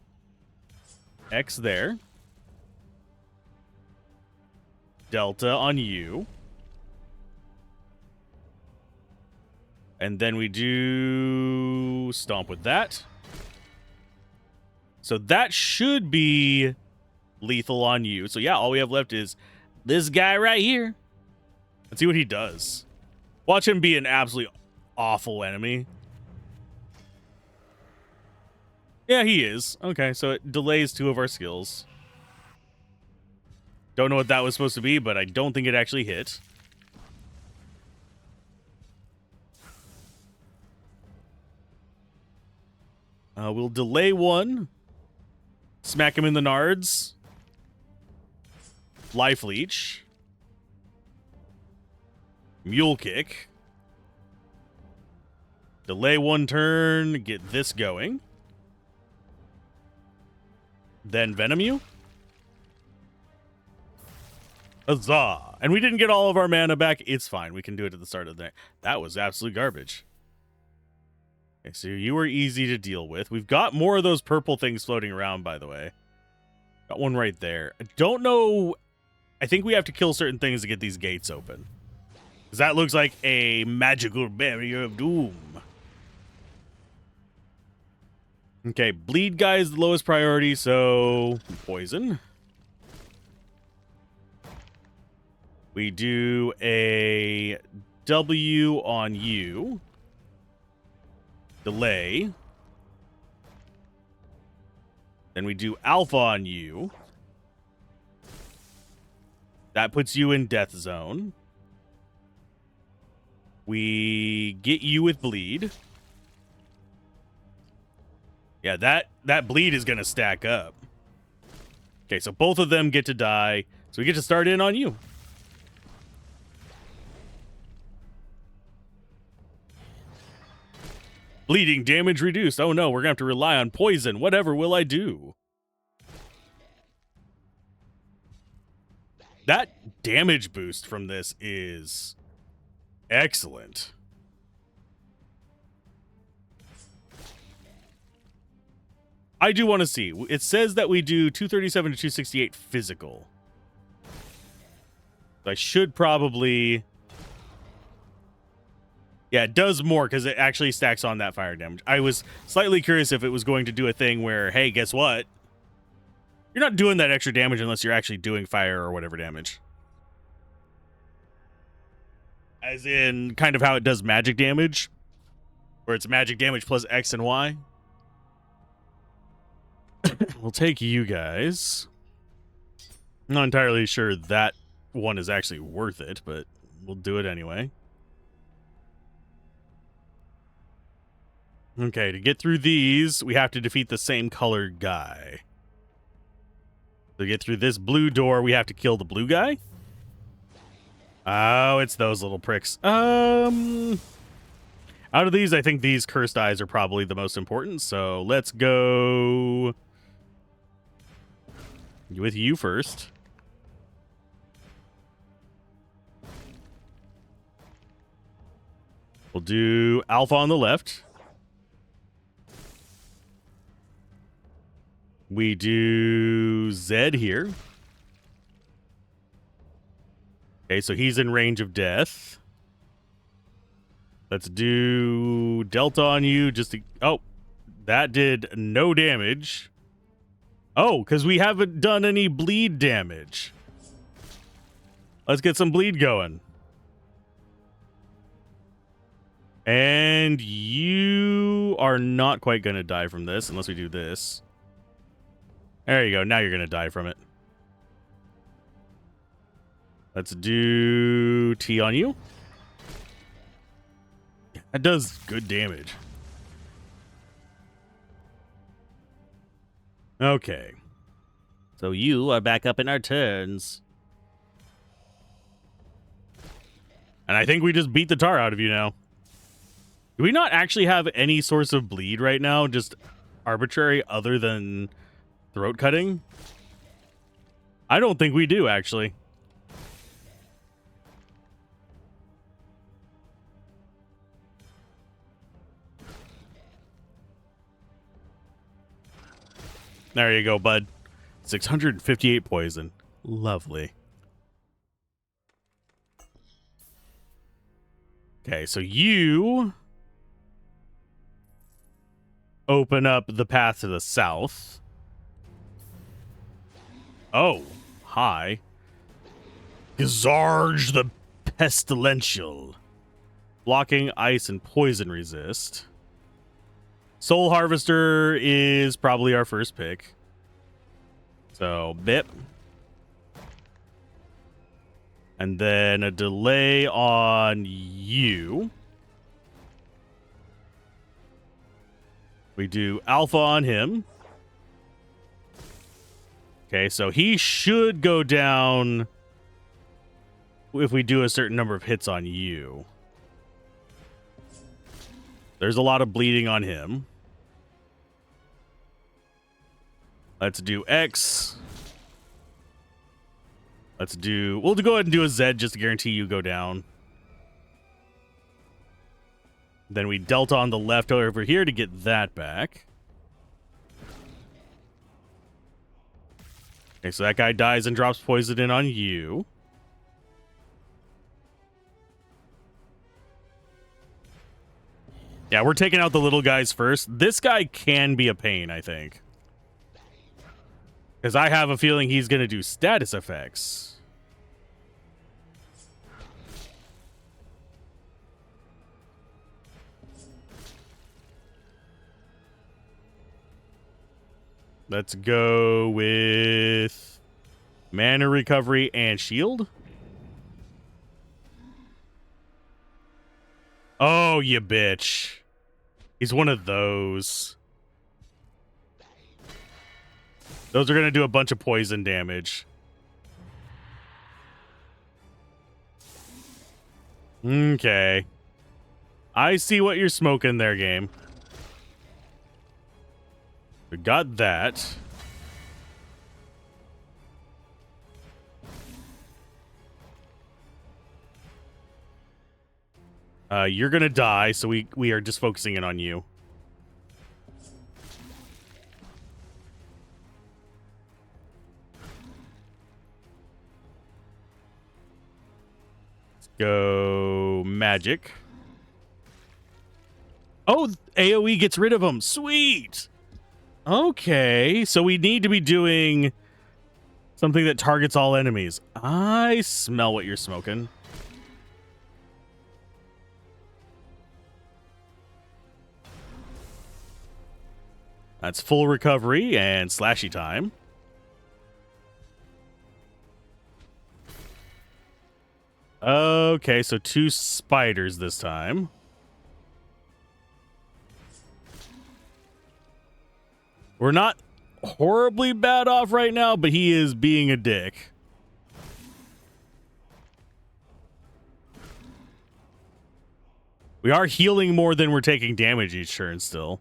X there. Delta on you. And then we do stomp with that. So that should be lethal on you. So yeah, all we have left is this guy right here. Let's see what he does. Watch him be an absolutely awful enemy. Yeah, he is. Okay, so it delays 2 of our skills. Don't know what that was supposed to be, but I don't think it actually hit. We'll delay one. Smack him in the nards. Life leech. Mule kick. Delay one turn. Get this going. Then venom you. Huzzah! And we didn't get all of our mana back. It's fine. We can do it at the start of the day. That was absolute garbage. Okay, so you were easy to deal with. We've got more of those purple things floating around, by the way. Got one right there. I don't know. I think we have to kill certain things to get these gates open. Because that looks like a magical barrier of doom. Okay, bleed guy is the lowest priority, so poison. We do a W on you. Delay. Then we do alpha on you. That puts you in death zone. We get you with bleed. Yeah, that bleed is going to stack up. Okay, so both of them get to die. So we get to start in on you. Bleeding damage reduced. Oh no, we're going to have to rely on poison. Whatever will I do? That damage boost from this is excellent. I do want to see. It says that we do 237 to 268 physical. I should probably... Yeah, it does more because it actually stacks on that fire damage. I was slightly curious if it was going to do a thing where, hey, guess what? You're not doing that extra damage unless you're actually doing fire or whatever damage. As in, kind of how it does magic damage. Where it's magic damage plus X and Y. We'll take you guys. I'm not entirely sure that one is actually worth it, but we'll do it anyway. Okay, to get through these, we have to defeat the same colored guy. To get through this blue door, we have to kill the blue guy. Oh, it's those little pricks. Out of these, I think these cursed eyes are probably the most important. So let's go with you first. We'll do alpha on the left. We do Zed here. Okay, so he's in range of death. Let's do Delta on you just to... Oh, that did no damage. Oh, because we haven't done any bleed damage. Let's get some bleed going. And you are not quite going to die from this unless we do this. There you go. Now you're going to die from it. Let's do T on you. That does good damage. Okay. So you are back up in our turns. And I think we just beat the tar out of you now. Do we not actually have any source of bleed right now? Just arbitrary other than throat cutting? I don't think we do, actually. There you go, bud. 658 poison. Lovely. Okay, so you open up the path to the south. Oh, hi. Gazarge the Pestilential. Blocking ice and poison resist. Soul Harvester is probably our first pick. So, Bip. And then a delay on you. We do alpha on him. Okay, so he should go down if we do a certain number of hits on you. There's a lot of bleeding on him. Let's do X. We'll go ahead and do a Z just to guarantee you go down. Then we delta on the left over here to get that back. Okay, so that guy dies and drops poison in on you. Yeah, we're taking out the little guys first. This guy can be a pain, I think. Because I have a feeling he's going to do status effects. Let's go with mana recovery and shield. Oh, you bitch. He's one of those. Those are going to do a bunch of poison damage. Okay. I see what you're smoking there, game. We got that. You're gonna die, so we are just focusing in on you. Let's go magic. Oh, AoE gets rid of him. Sweet. Okay, so we need to be doing something that targets all enemies. I smell what you're smoking. That's full recovery and slashy time. Okay, so 2 spiders this time. We're not horribly bad off right now, but he is being a dick. We are healing more than we're taking damage each turn still.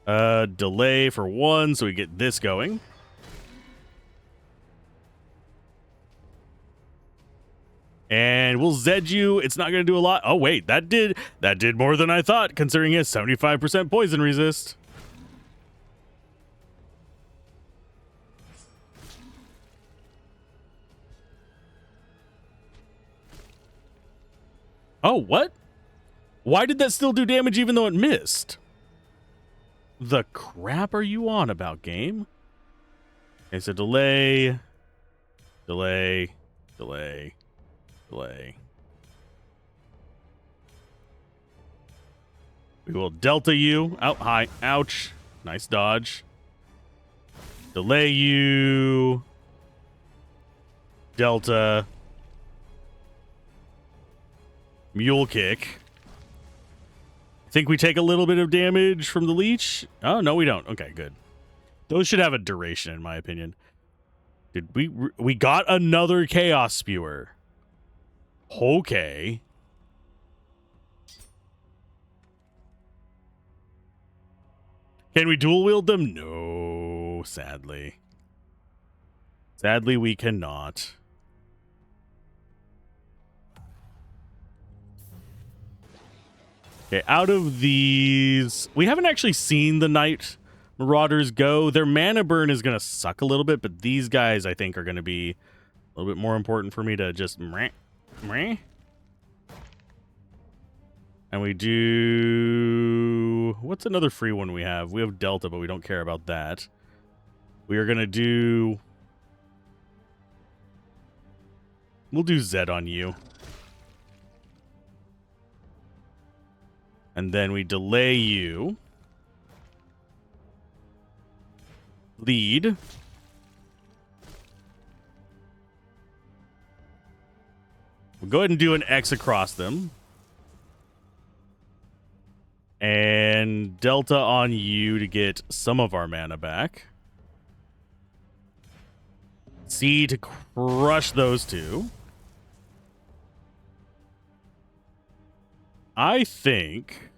Delay for 1, so we get this going. And we'll Zed you. It's not going to do a lot. Oh, wait, that did more than I thought, considering he has 75% poison resist. Oh, what? Why did that still do damage even though it missed? The crap are you on about, game? Okay, so delay. We will delta you. Out high. Ouch. Nice dodge. Delay you. Delta. Mule kick. I think we take a little bit of damage from the leech. Oh, no, we don't. Okay, good. Those should have a duration, in my opinion. Did we got another chaos spewer. Okay. Can we dual wield them? No, sadly. Sadly, we cannot. Okay, out of these, we haven't actually seen the Night Marauders go. Their mana burn is going to suck a little bit, but these guys, I think, are going to be a little bit more important for me to just meh. And we do... What's another free one we have? We have Delta, but we don't care about that. We are going to do... We'll do Z on you. And then we delay you. Lead. We'll go ahead and do an X across them. And And Delta on you to get some of our mana back. C to crush those two. I think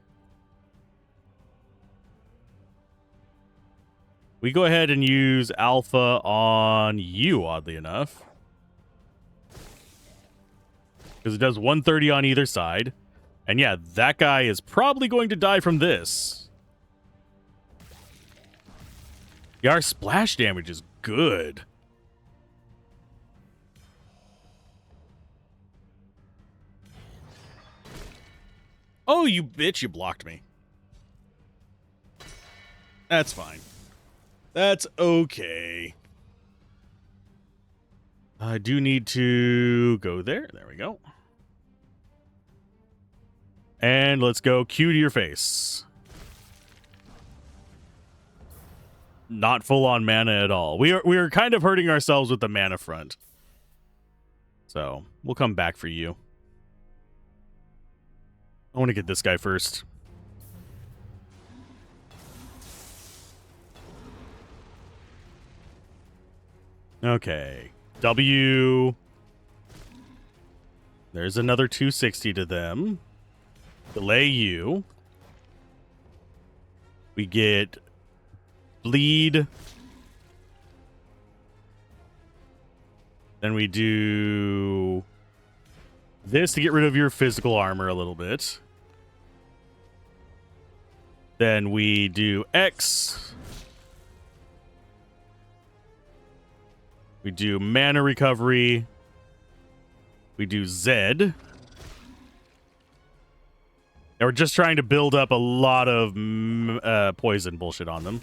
we go ahead and use Alpha on you, oddly enough. Because it does 130 on either side. And yeah, that guy is probably going to die from this. Yeah, our splash damage is good. Oh, you bitch, you blocked me. That's fine. That's okay. I do need to go there. There we go. And let's go Q to your face. Not full on mana at all. We are kind of hurting ourselves with the mana front. So we'll come back for you. I want to get this guy first. Okay. W. There's another 260 to them. Delay you. We get bleed. Then we do this to get rid of your physical armor a little bit. Then we do X. We do mana recovery. We do Z. And we're just trying to build up a lot of poison bullshit on them.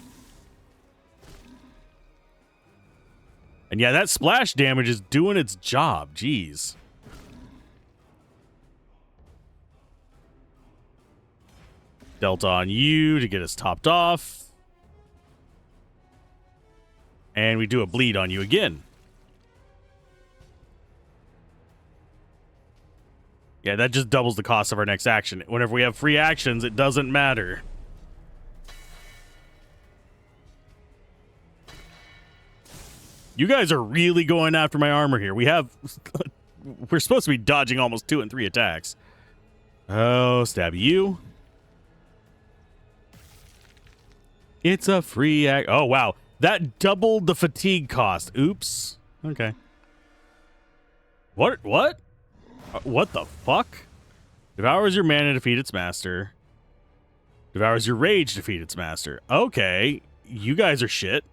And yeah, that splash damage is doing its job. Jeez. Delta on you to get us topped off. And we do a bleed on you again. Yeah, that just doubles the cost of our next action. Whenever we have free actions, it doesn't matter. You guys are really going after my armor here. We're supposed to be dodging almost 2 and 3 attacks. Oh, stab you. It's a free act. Oh, wow. That doubled the fatigue cost. Oops. Okay. What? What? What the fuck? Devours your mana, defeat its master. Devours your rage, defeat its master. Okay. You guys are shit.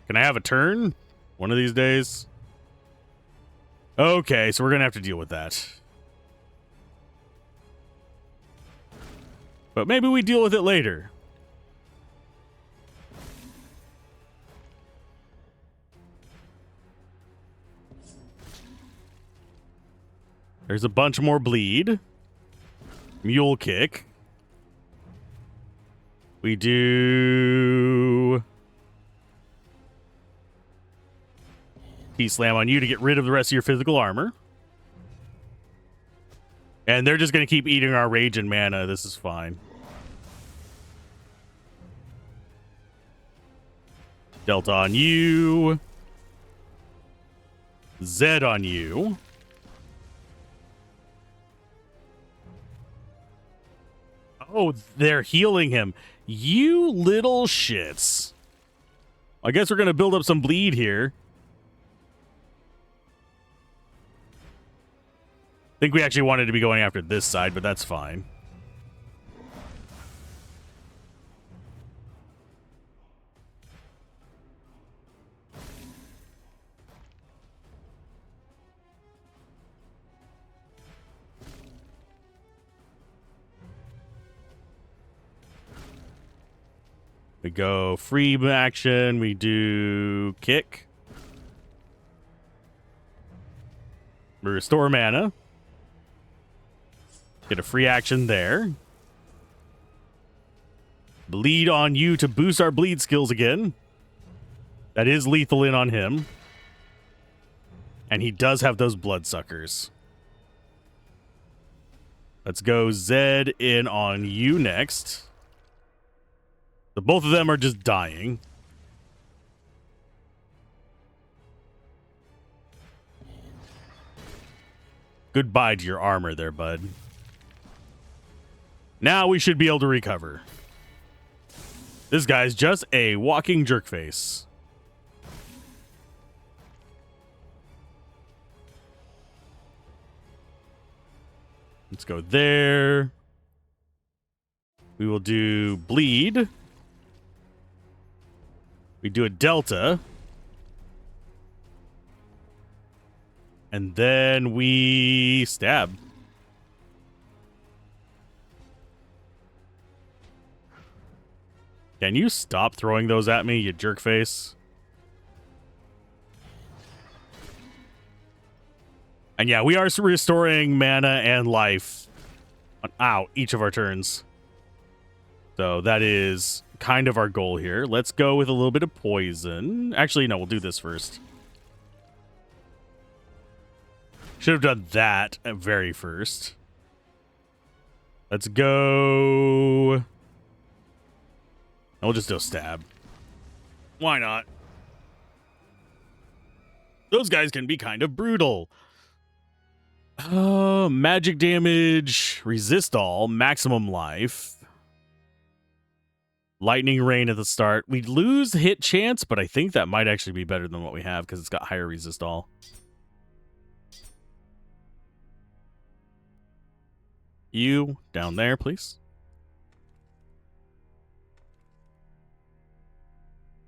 Can I have a turn? One of these days? Okay, so we're going to have to deal with that. But maybe we deal with it later. There's a bunch more bleed. Mule kick. We do T-slam on you to get rid of the rest of your physical armor. And they're just going to keep eating our rage and mana. This is fine. Delta on you. Z on you. Oh, they're healing him. You little shits. I guess we're going to build up some bleed here. I think we actually wanted to be going after this side, but that's fine. We go free action. We do kick. We restore mana. Get a free action there. Bleed on you to boost our bleed skills again. That is lethal in on him. And he does have those bloodsuckers. Let's go Zed in on you next. So both of them are just dying. Goodbye to your armor there, bud. Now we should be able to recover. This guy's just a walking jerkface. Let's go there. We will do bleed. We do a delta. And then we stab. Can you stop throwing those at me, you jerkface? And yeah, we are restoring mana and life on each of our turns. So that is kind of our goal here. Let's go with a little bit of poison. Actually, no, we'll do this first. Should have done that at very first. Let's go. And we'll just do a stab. Why not? Those guys can be kind of brutal. Magic damage, resist all, maximum life. Lightning rain at the start. We lose hit chance, but I think that might actually be better than what we have because it's got higher resist all. You down there, please.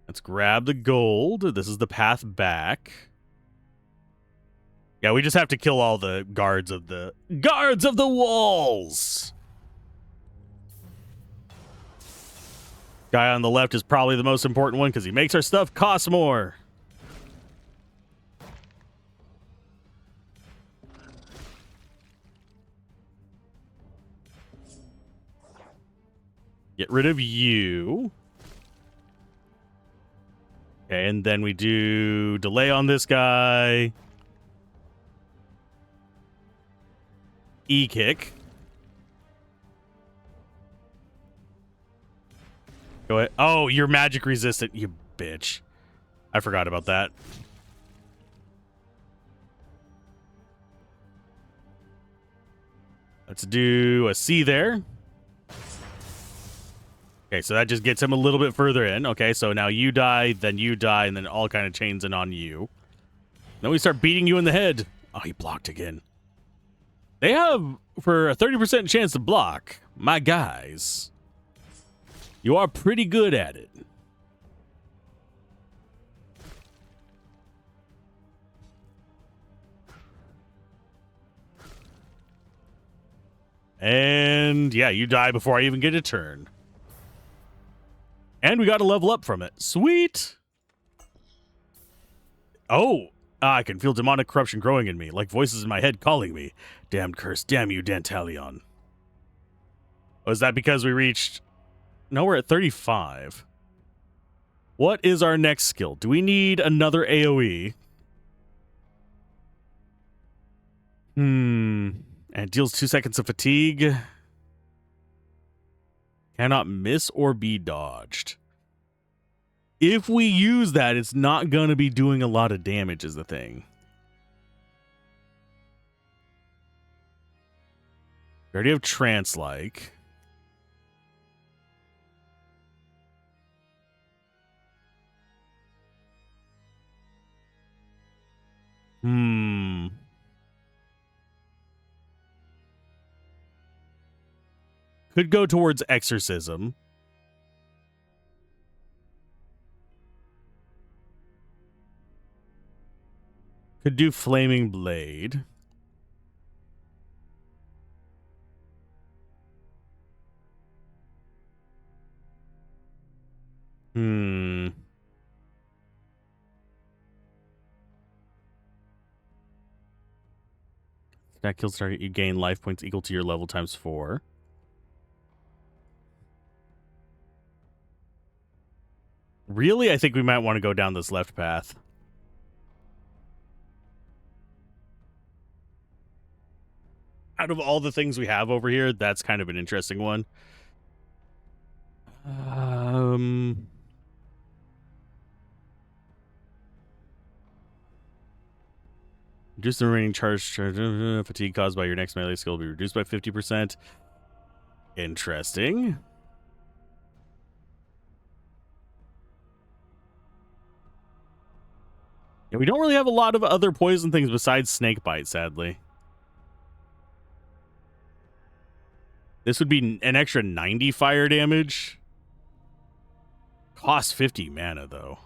Let's grab the gold. This is the path back. Yeah, we just have to kill all the guards of the walls. Guy on the left is probably the most important one because he makes our stuff cost more. Get rid of you. Okay, and then we do delay on this guy. E-kick. Go ahead. Oh, you're magic resistant, you bitch. I forgot about that. Let's do a C there. Okay, so that just gets him a little bit further in. Okay, so now you die, and then it all kind of chains in on you. Then we start beating you in the head. Oh, he blocked again. They have, for a 30% chance to block, my guys, you are pretty good at it. And yeah, you die before I even get a turn. And we got a level up from it. Sweet. Oh, I can feel demonic corruption growing in me, like voices in my head calling me. Damned curse, damn you, Dantalion. Oh, is that because we reached... No, we're at 35. What is our next skill? Do we need another AoE? And it deals 2 seconds of fatigue. Cannot miss or be dodged. If we use that, it's not going to be doing a lot of damage is the thing. We already have trance-like. Could go towards exorcism. Could do flaming blade. That kills target, you gain life points equal to your level times 4. Really, I think we might want to go down this left path. Out of all the things we have over here, that's kind of an interesting one. Reduce the remaining charge fatigue caused by your next melee skill will be reduced by 50%. Interesting. Yeah, we don't really have a lot of other poison things besides snake bite, sadly. This would be an extra 90 fire damage. Cost 50 mana, though.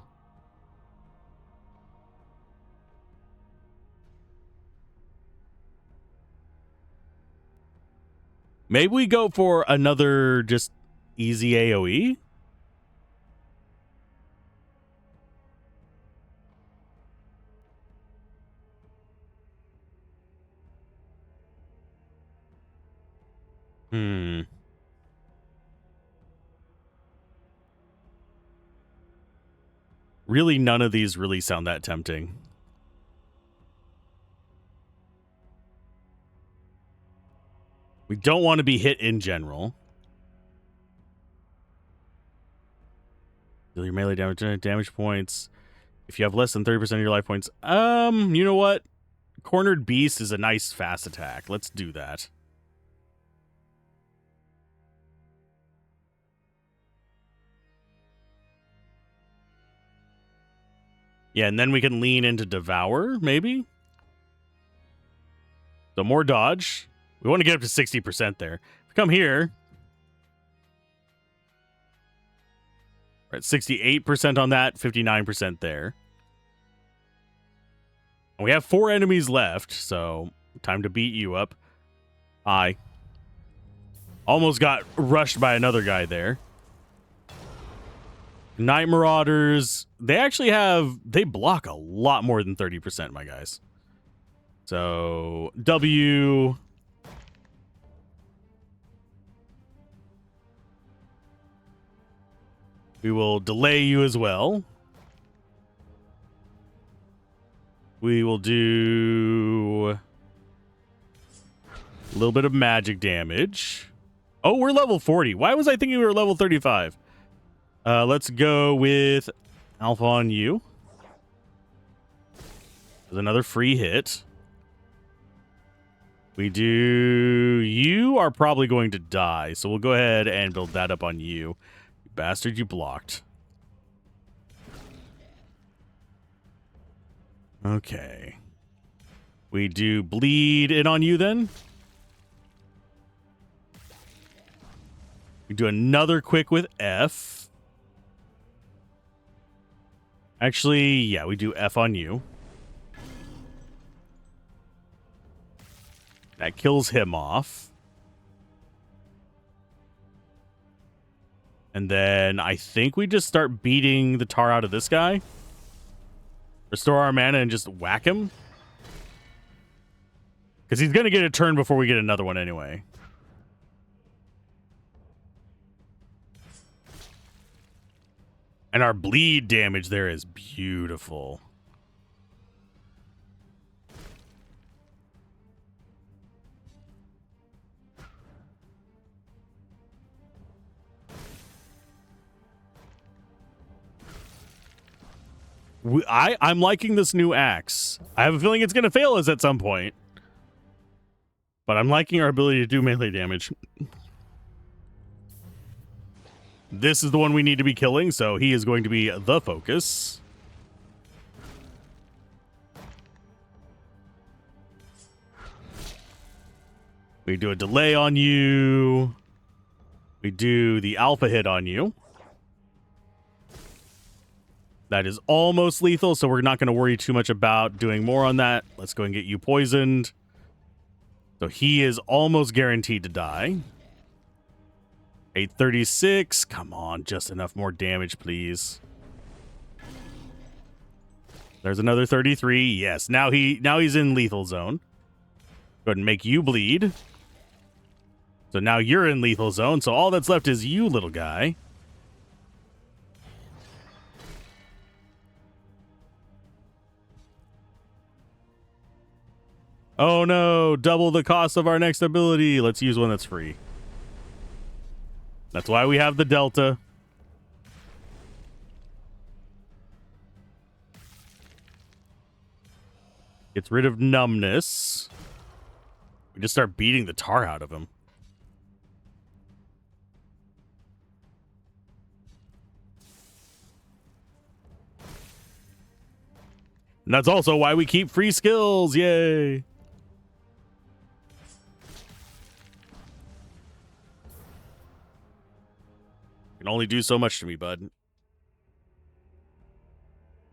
Maybe we go for another just easy AoE? Really, none of these really sound that tempting. We don't want to be hit in general. Deal your melee damage points. If you have less than 30% of your life points. You know what? Cornered Beast is a nice fast attack. Let's do that. Yeah, and then we can lean into Devour, maybe? So more dodge. We want to get up to 60% there. If we come here, we're at 68% on that, 59% there. And we have 4 enemies left, so time to beat you up. I almost got rushed by another guy there. Night Marauders, they block a lot more than 30%, my guys. So, W. We will delay you as well. We will do a little bit of magic damage. Oh, we're level 40. Why was I thinking we were level 35? Let's go with Alpha on you. There's another free hit. You are probably going to die, so we'll go ahead and build that up on you. You bastard, you blocked. Okay. We do bleed in on you then. We do another quick with F. Actually, yeah, we do F on you. That kills him off. And then I think we just start beating the tar out of this guy. Restore our mana and just whack him. Because he's going to get a turn before we get another one anyway. And our bleed damage there is beautiful. I'm liking this new axe. I have a feeling it's going to fail us at some point. But I'm liking our ability to do melee damage. This is the one we need to be killing, so he is going to be the focus. We do a delay on you. We do the alpha hit on you. That is almost lethal, so we're not going to worry too much about doing more on that. Let's go and get you poisoned. So he is almost guaranteed to die. 836. Come on, just enough more damage, please. There's another 33. Yes, now he's in lethal zone. Go ahead and make you bleed. So now you're in lethal zone, so all that's left is you, little guy. Oh no, double the cost of our next ability. Let's use one that's free. That's why we have the Delta. Gets rid of numbness. We just start beating the tar out of him. And that's also why we keep free skills. Yay. Can only do so much to me, bud.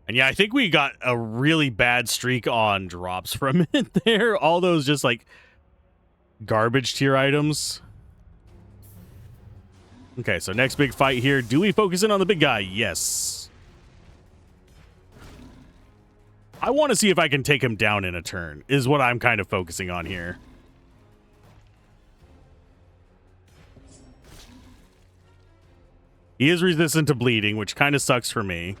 And yeah, I think we got a really bad streak on drops from it there. All those just like garbage tier items. Okay, so next big fight here. Do we focus in on the big guy? Yes. I want to see if I can take him down in a turn, is what I'm kind of focusing on here. He is resistant to bleeding, which kind of sucks for me.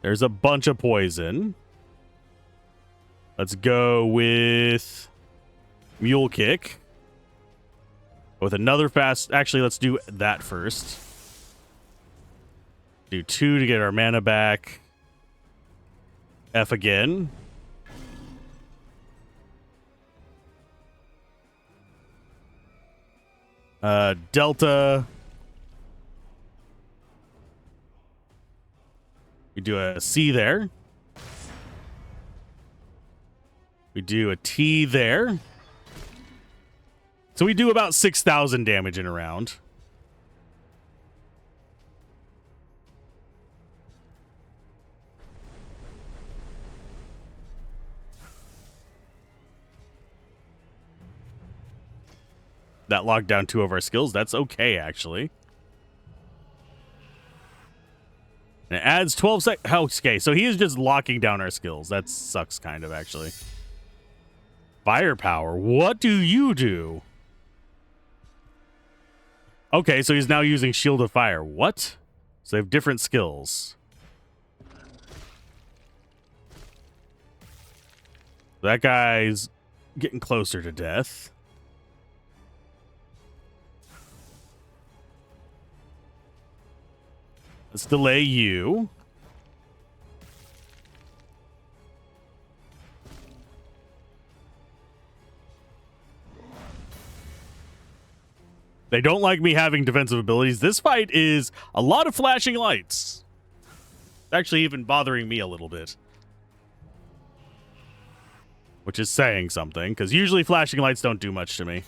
There's a bunch of poison. Let's go with Mule Kick. With another fast... Actually, let's do that first. Do 2 to get our mana back. F again. Delta. We do a C there. We do a T there. So we do about 6,000 damage in a round. That locked down 2 of our skills. That's okay, actually. And it adds 12 sec... Oh, okay, so he is just locking down our skills. That sucks, kind of, actually. Firepower. What do you do? Okay, so he's now using Shield of Fire. What? So they have different skills. That guy's getting closer to death. Let's delay you. They don't like me having defensive abilities. This fight is a lot of flashing lights. It's actually even bothering me a little bit. Which is saying something, because usually flashing lights don't do much to me.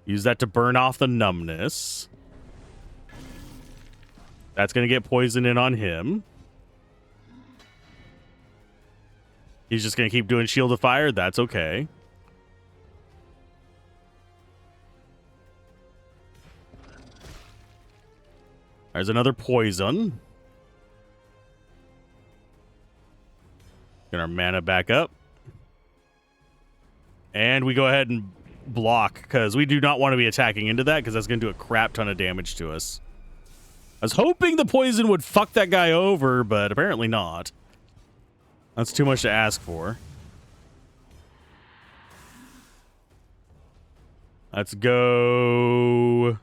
Use that to burn off the numbness. That's going to get poison in on him. He's just going to keep doing Shield of Fire. That's okay. There's another poison. Get our mana back up. And we go ahead and block, because we do not want to be attacking into that, because that's going to do a crap ton of damage to us. I was hoping the poison would fuck that guy over, but apparently not. That's too much to ask for. Let's go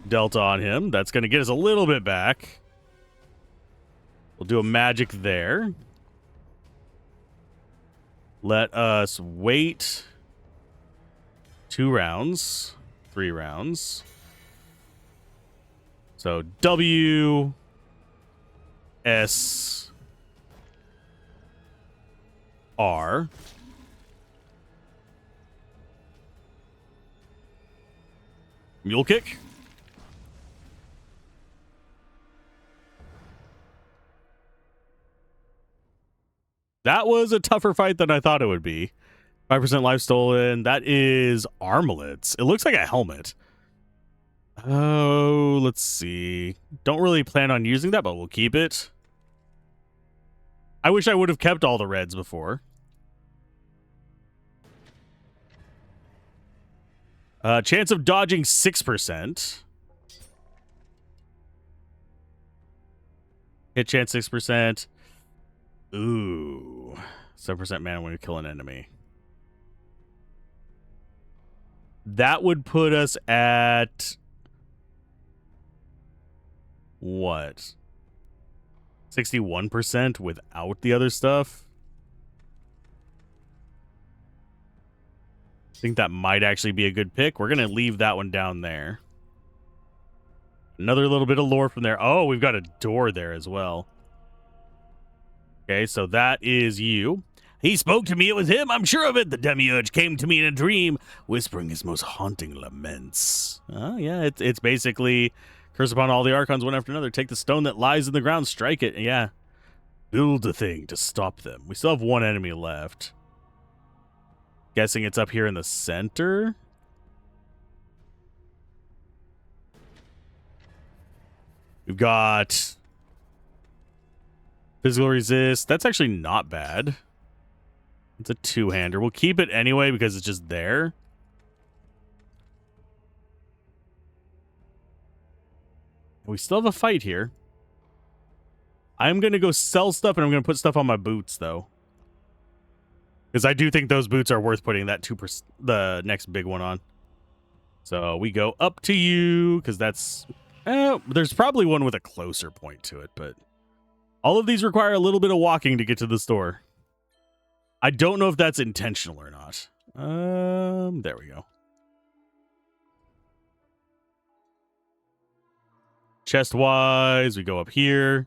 Delta on him. That's going to get us a little bit back. We'll do a magic there. Let us wait 2 rounds, 3 rounds. So W, S, R. Mule Kick. That was a tougher fight than I thought it would be. 5% life stolen. That is armlets. It looks like a helmet. Oh, let's see. Don't really plan on using that, but we'll keep it. I wish I would have kept all the reds before. Chance of dodging 6%. Hit chance 6%. Ooh. 7% mana when you kill an enemy. That would put us at... what? 61% without the other stuff? I think that might actually be a good pick. We're going to leave that one down there. Another little bit of lore from there. Oh, we've got a door there as well. Okay, so that is you. He spoke to me, it was him, I'm sure of it. The demiurge came to me in a dream, whispering his most haunting laments. Oh, yeah, it's basically curse upon all the archons one after another. Take the stone that lies in the ground, strike it. Yeah. Build a thing to stop them. We still have one enemy left. Guessing it's up here in the center. We've got physical resist. That's actually not bad. It's a two-hander. We'll keep it anyway because it's just there. We still have a fight here. I'm going to go sell stuff, and I'm going to put stuff on my boots, though. Because I do think those boots are worth putting that 2%, the next big one on. So we go up to you, because that's... there's probably one with a closer point to it, but... all of these require a little bit of walking to get to the store. I don't know if that's intentional or not. There we go. Chest-wise, we go up here.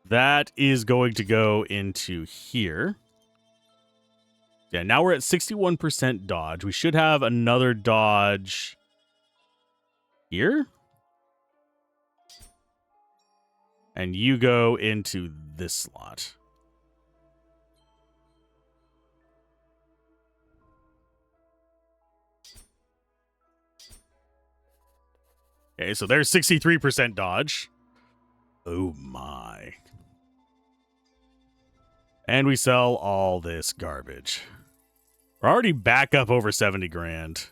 That is going to go into here. Yeah, now we're at 61% dodge. We should have another dodge here. And you go into this slot. Okay, so there's 63% dodge. Oh my. And we sell all this garbage. We're already back up over 70 grand.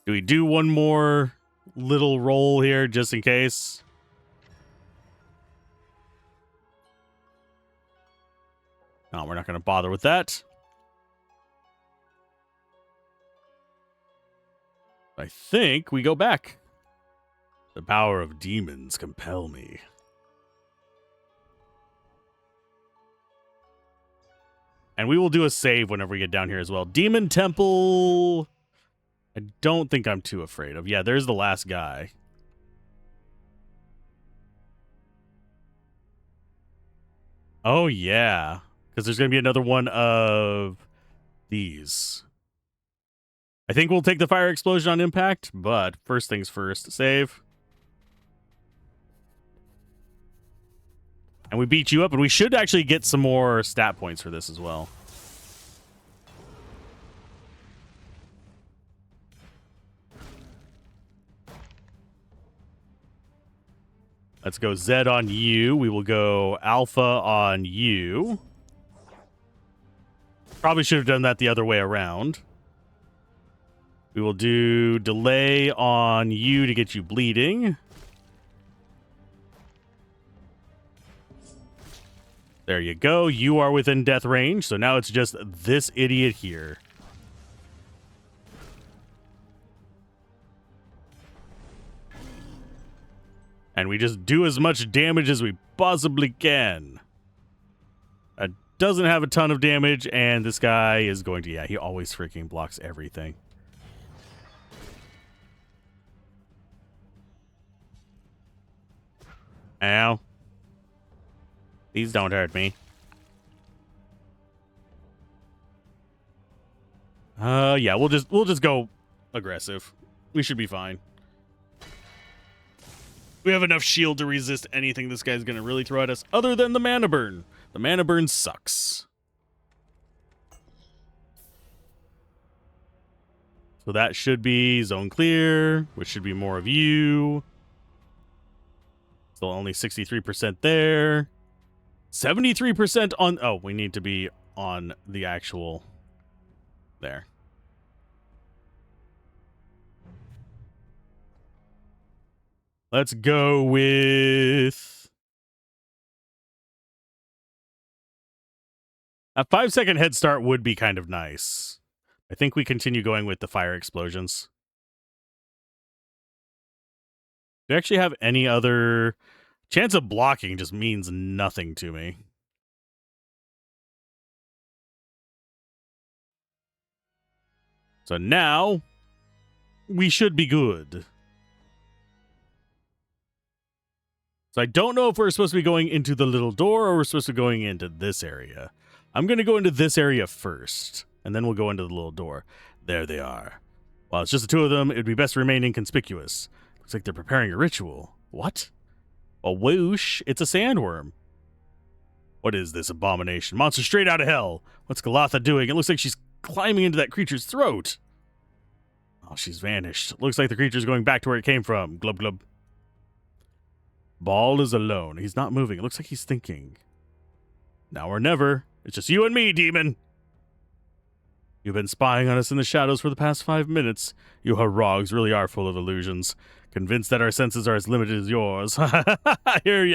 Do we do one more little roll here just in case? No, we're not going to bother with that. I think we go back. The power of demons compel me. And we will do a save whenever we get down here as well. Demon Temple... I don't think I'm too afraid of. Yeah, there's the last guy. Oh, yeah. Because there's going to be another one of these. I think we'll take the fire explosion on impact, but first things first, save. And we beat you up, and we should actually get some more stat points for this as well. Let's go Z on you. We will go Alpha on you. Probably should have done that the other way around. We will do delay on you to get you bleeding. There you go. You are within death range. So now it's just this idiot here. And we just do as much damage as we possibly can. It doesn't have a ton of damage, and this guy is going to... yeah, he always freaking blocks everything. Ow. These don't hurt me. Yeah, we'll just go aggressive. We should be fine. We have enough shield to resist anything this guy's gonna really throw at us, other than the mana burn. The mana burn sucks. So that should be zone clear, which should be more of you. Still only 63% there. 73% on... oh, we need to be on the actual there. Let's go with a 5-second head start would be kind of nice. I think we continue going with the fire explosions. Do you actually have any other chance of blocking? Just means nothing to me. So now we should be good. So I don't know if we're supposed to be going into the little door or we're supposed to be going into this area. I'm going to go into this area first, and then we'll go into the little door. There they are. While it's just the two of them, it would be best to remain inconspicuous. Looks like they're preparing a ritual. What? A whoosh, it's a sandworm. What is this abomination? Monster straight out of hell. What's Galatha doing? It looks like she's climbing into that creature's throat. Oh, she's vanished. Looks like the creature's going back to where it came from. Glub glub. Ball is alone. He's not moving. It looks like he's thinking. Now or never. It's just you and me, demon. You've been spying on us in the shadows for the past 5 minutes. You Harogs really are full of illusions. Convinced that our senses are as limited as yours. Here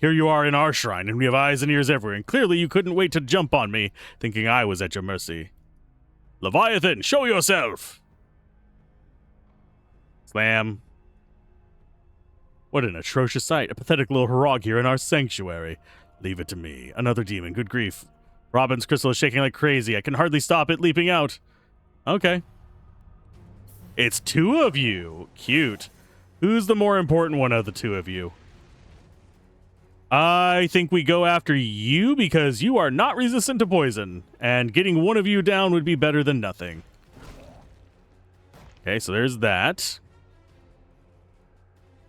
you are in our shrine, and we have eyes and ears everywhere, and clearly you couldn't wait to jump on me, thinking I was at your mercy. Leviathan, show yourself! Slam. What an atrocious sight. A pathetic little Harog here in our sanctuary. Leave it to me. Another demon. Good grief. Robin's crystal is shaking like crazy. I can hardly stop it leaping out. Okay. It's two of you. Cute. Who's the more important one of the two of you? I think we go after you because you are not resistant to poison. And getting one of you down would be better than nothing. Okay, so there's that.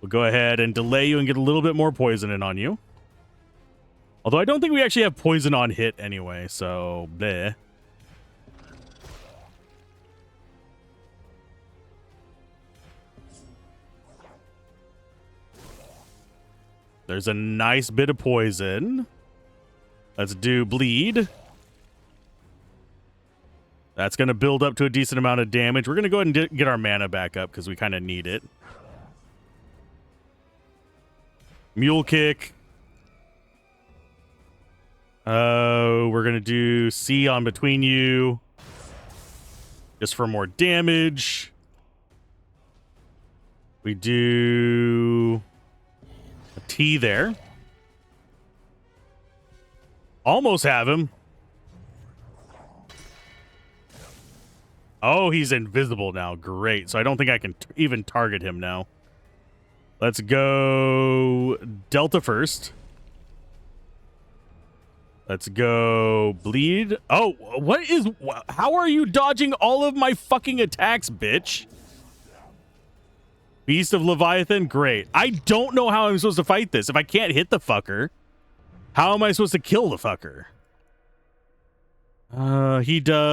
We'll go ahead and delay you and get a little bit more poison in on you. Although I don't think we actually have poison on hit anyway, so bleh. There's a nice bit of poison. Let's do bleed. That's going to build up to a decent amount of damage. We're going to go ahead and get our mana back up because we kind of need it. Mule kick. We're going to do C on between you. Just for more damage. We do a T there. Almost have him. Oh, he's invisible now. Great. So I don't think I can even target him now. Let's go Delta first. Let's go bleed. Oh, how are you dodging all of my fucking attacks, bitch? Beast of Leviathan, great. I don't know how I'm supposed to fight this. If I can't hit the fucker, how am I supposed to kill the fucker? He does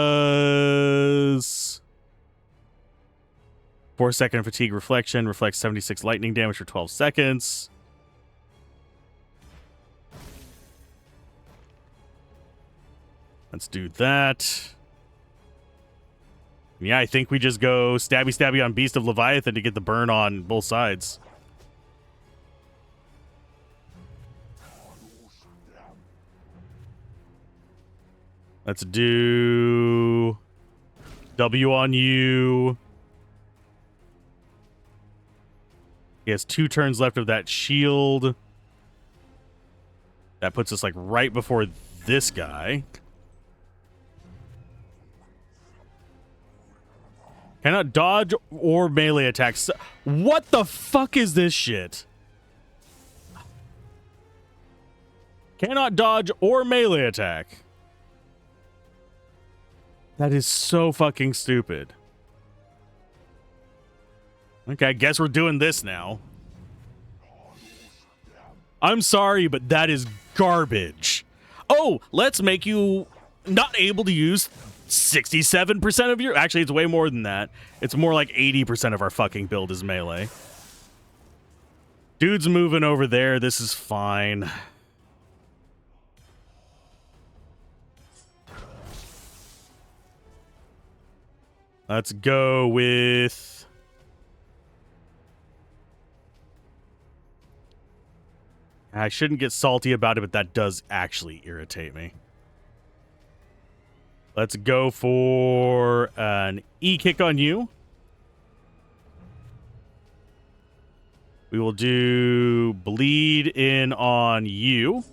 4-second fatigue reflection, reflects 76 lightning damage for 12 seconds. Let's do that. Yeah, I think we just go stabby stabby on Beast of Leviathan to get the burn on both sides. Let's do W on you. He has 2 turns left of that shield. That puts us like right before this guy. Cannot dodge or melee attacks. What the fuck is this shit? Cannot dodge or melee attack. That is so fucking stupid. Okay, I guess we're doing this now. I'm sorry, but that is garbage. Oh, let's make you not able to use 67% of your... Actually, it's way more than that. It's more like 80% of our fucking build is melee. Dude's moving over there. This is fine. Let's go with... I shouldn't get salty about it, but that does actually irritate me. Let's go for an E-kick on you. We will do bleed in on you.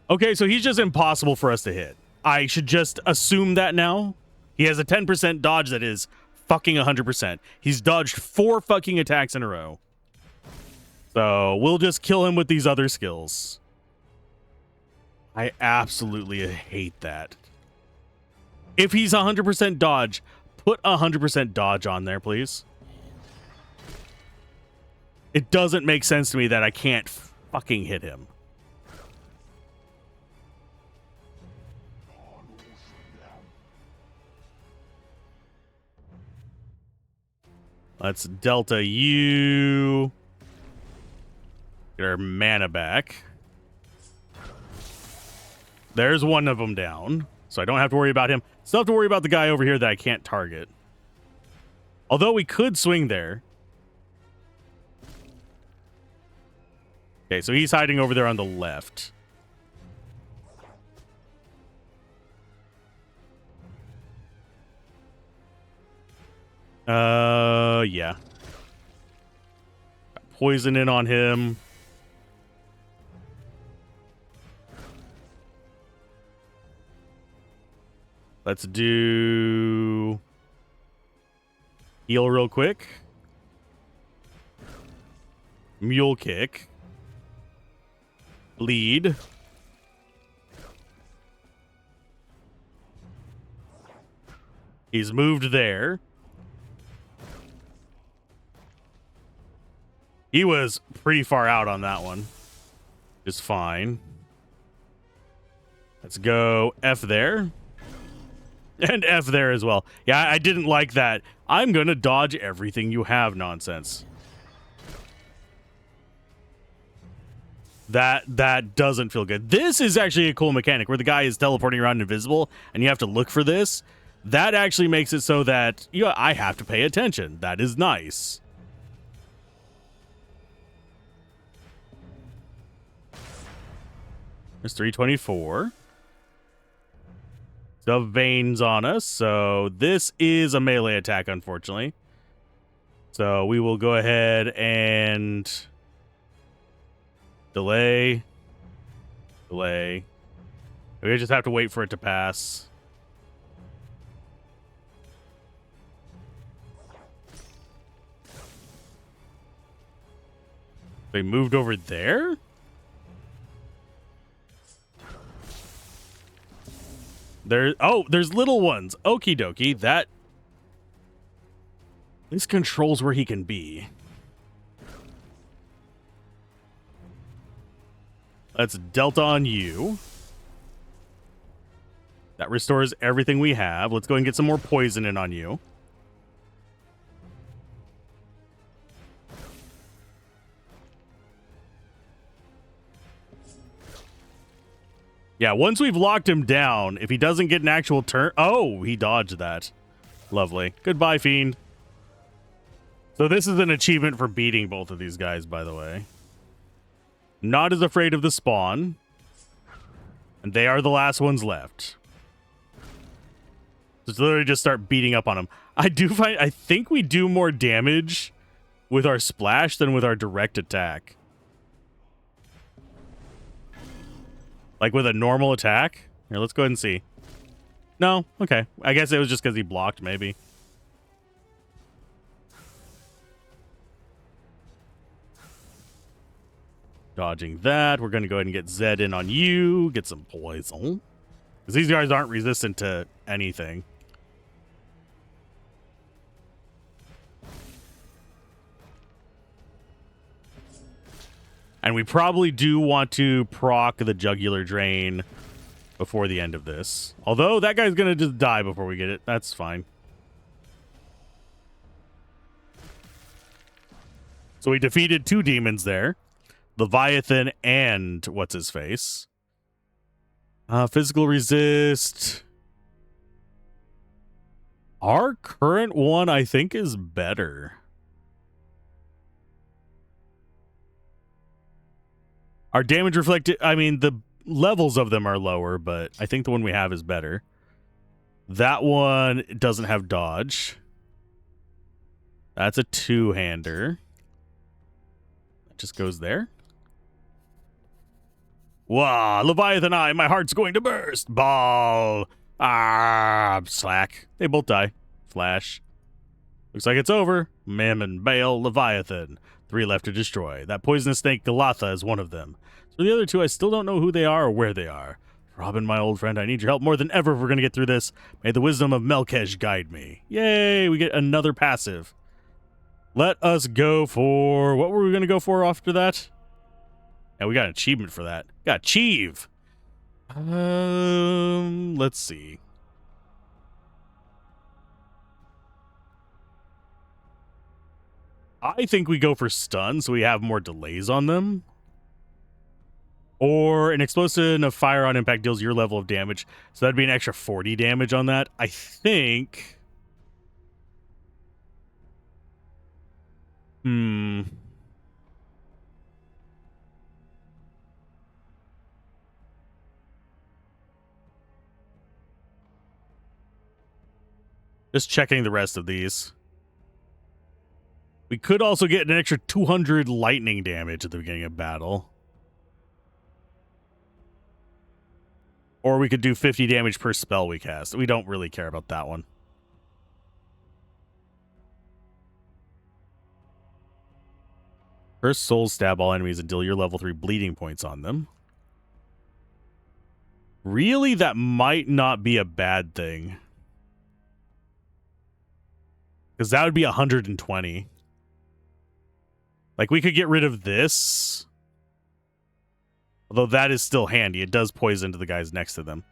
Okay, so he's just impossible for us to hit. I should just assume that now. He has a 10% dodge that is fucking 100%. He's dodged 4 fucking attacks in a row. So we'll just kill him with these other skills. I absolutely hate that. If he's 100% dodge, put 100% dodge on there, please. It doesn't make sense to me that I can't fucking hit him. Let's Delta you. Get our mana back. There's one of them down, so I don't have to worry about him. Still have to worry about the guy over here that I can't target. Although we could swing there. Okay, so he's hiding over there on the left. Yeah. Got poison in on him. Let's do heal real quick. Mule kick. Bleed. He's moved there. He was pretty far out on that one. Just fine. Let's go F there. And F there as well. Yeah, I didn't like that. I'm going to dodge everything you have nonsense. That doesn't feel good. This is actually a cool mechanic where the guy is teleporting around invisible and you have to look for this. That actually makes it so that I have to pay attention. That is nice. There's 324. The veins on us, so this is a melee attack, unfortunately. So we will go ahead and delay. We just have to wait for it to pass. They moved over there? There's little ones. Okie dokie. This controls where he can be. Let's Delta on you. That restores everything we have. Let's go and get some more poison in on you. Yeah, once we've locked him down, if he doesn't get an actual turn... Oh, he dodged that. Lovely. Goodbye, Fiend. So this is an achievement for beating both of these guys, by the way. Not as afraid of the spawn. And they are the last ones left. Just literally just start beating up on them. I think we do more damage with our splash than with our direct attack. Like with a normal attack? Here, let's go ahead and see. No? Okay. I guess it was just because he blocked, maybe. Dodging that. We're going to go ahead and get Zed in on you. Get some poison. Because these guys aren't resistant to anything. And we probably do want to proc the Jugular Drain before the end of this. Although that guy's going to just die before we get it. That's fine. So we defeated 2 demons there. Leviathan and what's-his-face. Physical resist. Our current one, I think, is better. Our damage reflected, I mean, the levels of them are lower, but I think the one we have is better. That one doesn't have dodge. That's a two-hander. That just goes there. Wah, Leviathan Eye, my heart's going to burst. Ball. Ah, slack. They both die. Flash. Looks like it's over. Mammon, Baal, Leviathan. 3 left to destroy. That poisonous snake Galatha is one of them. So the other 2, I still don't know who they are or where they are. Robin, my old friend, I need your help more than ever if we're going to get through this. May the wisdom of Melkesh guide me. Yay, we get another passive. Let us go for... What were we going to go for after that? Yeah, we got an achievement for that. Got achieve. Let's see. I think we go for stun so we have more delays on them. Or an explosive of fire on impact deals your level of damage. So that'd be an extra 40 damage on that. I think... Just checking the rest of these. We could also get an extra 200 lightning damage at the beginning of battle. Or we could do 50 damage per spell we cast. We don't really care about that one. First soul stab all enemies and deal your level 3 bleeding points on them. Really, that might not be a bad thing. Because that would be 120. Like, we could get rid of this. Although that is still handy. It does poison to the guys next to them.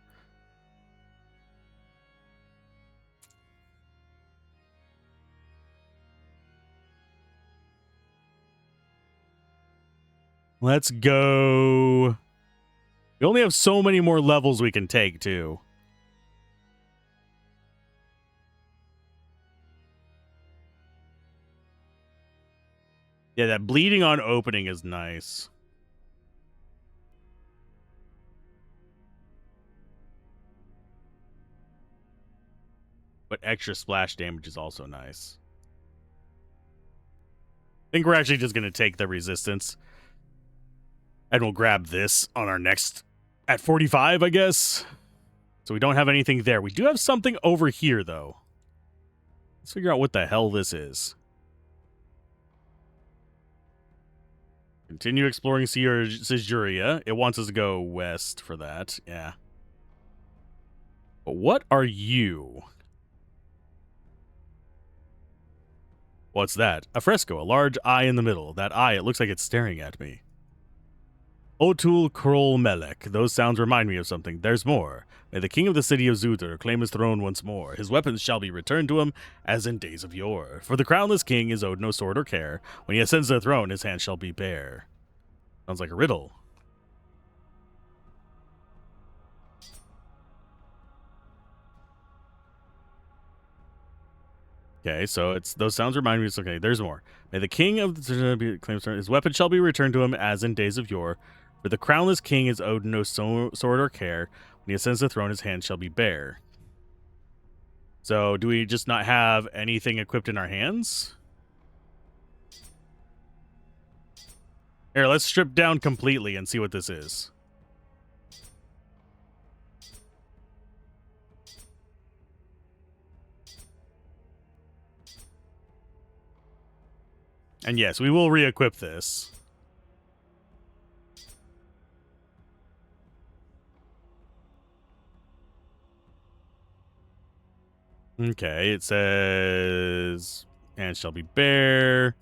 Let's go. We only have so many more levels we can take, too. Yeah, that bleeding on opening is nice. But extra splash damage is also nice. I think we're actually just going to take the resistance. And we'll grab this on our next... At 45, I guess. So we don't have anything there. We do have something over here, though. Let's figure out what the hell this is. Continue exploring Sizuria. It wants us to go west for that. Yeah. But what are you? What's that? A fresco, a large eye in the middle. That eye, it looks like it's staring at me. Otul Krol Melek. Those sounds remind me of something. There's more. May the king of the city of Zuthar claim his throne once more. His weapons shall be returned to him as in days of yore. For the crownless king is owed no sword or care. When he ascends the throne, his hand shall be bare. Sounds like a riddle. Okay, so it's those sounds remind me. It's okay. There's more. May the king of the claims his weapon shall be returned to him as in days of yore. For the crownless king is owed no sword or care. When he ascends the throne, his hand shall be bare. So, do we just not have anything equipped in our hands? Here, let's strip down completely and see what this is. And yes, we will re-equip this. Okay, it says, and shall be bare.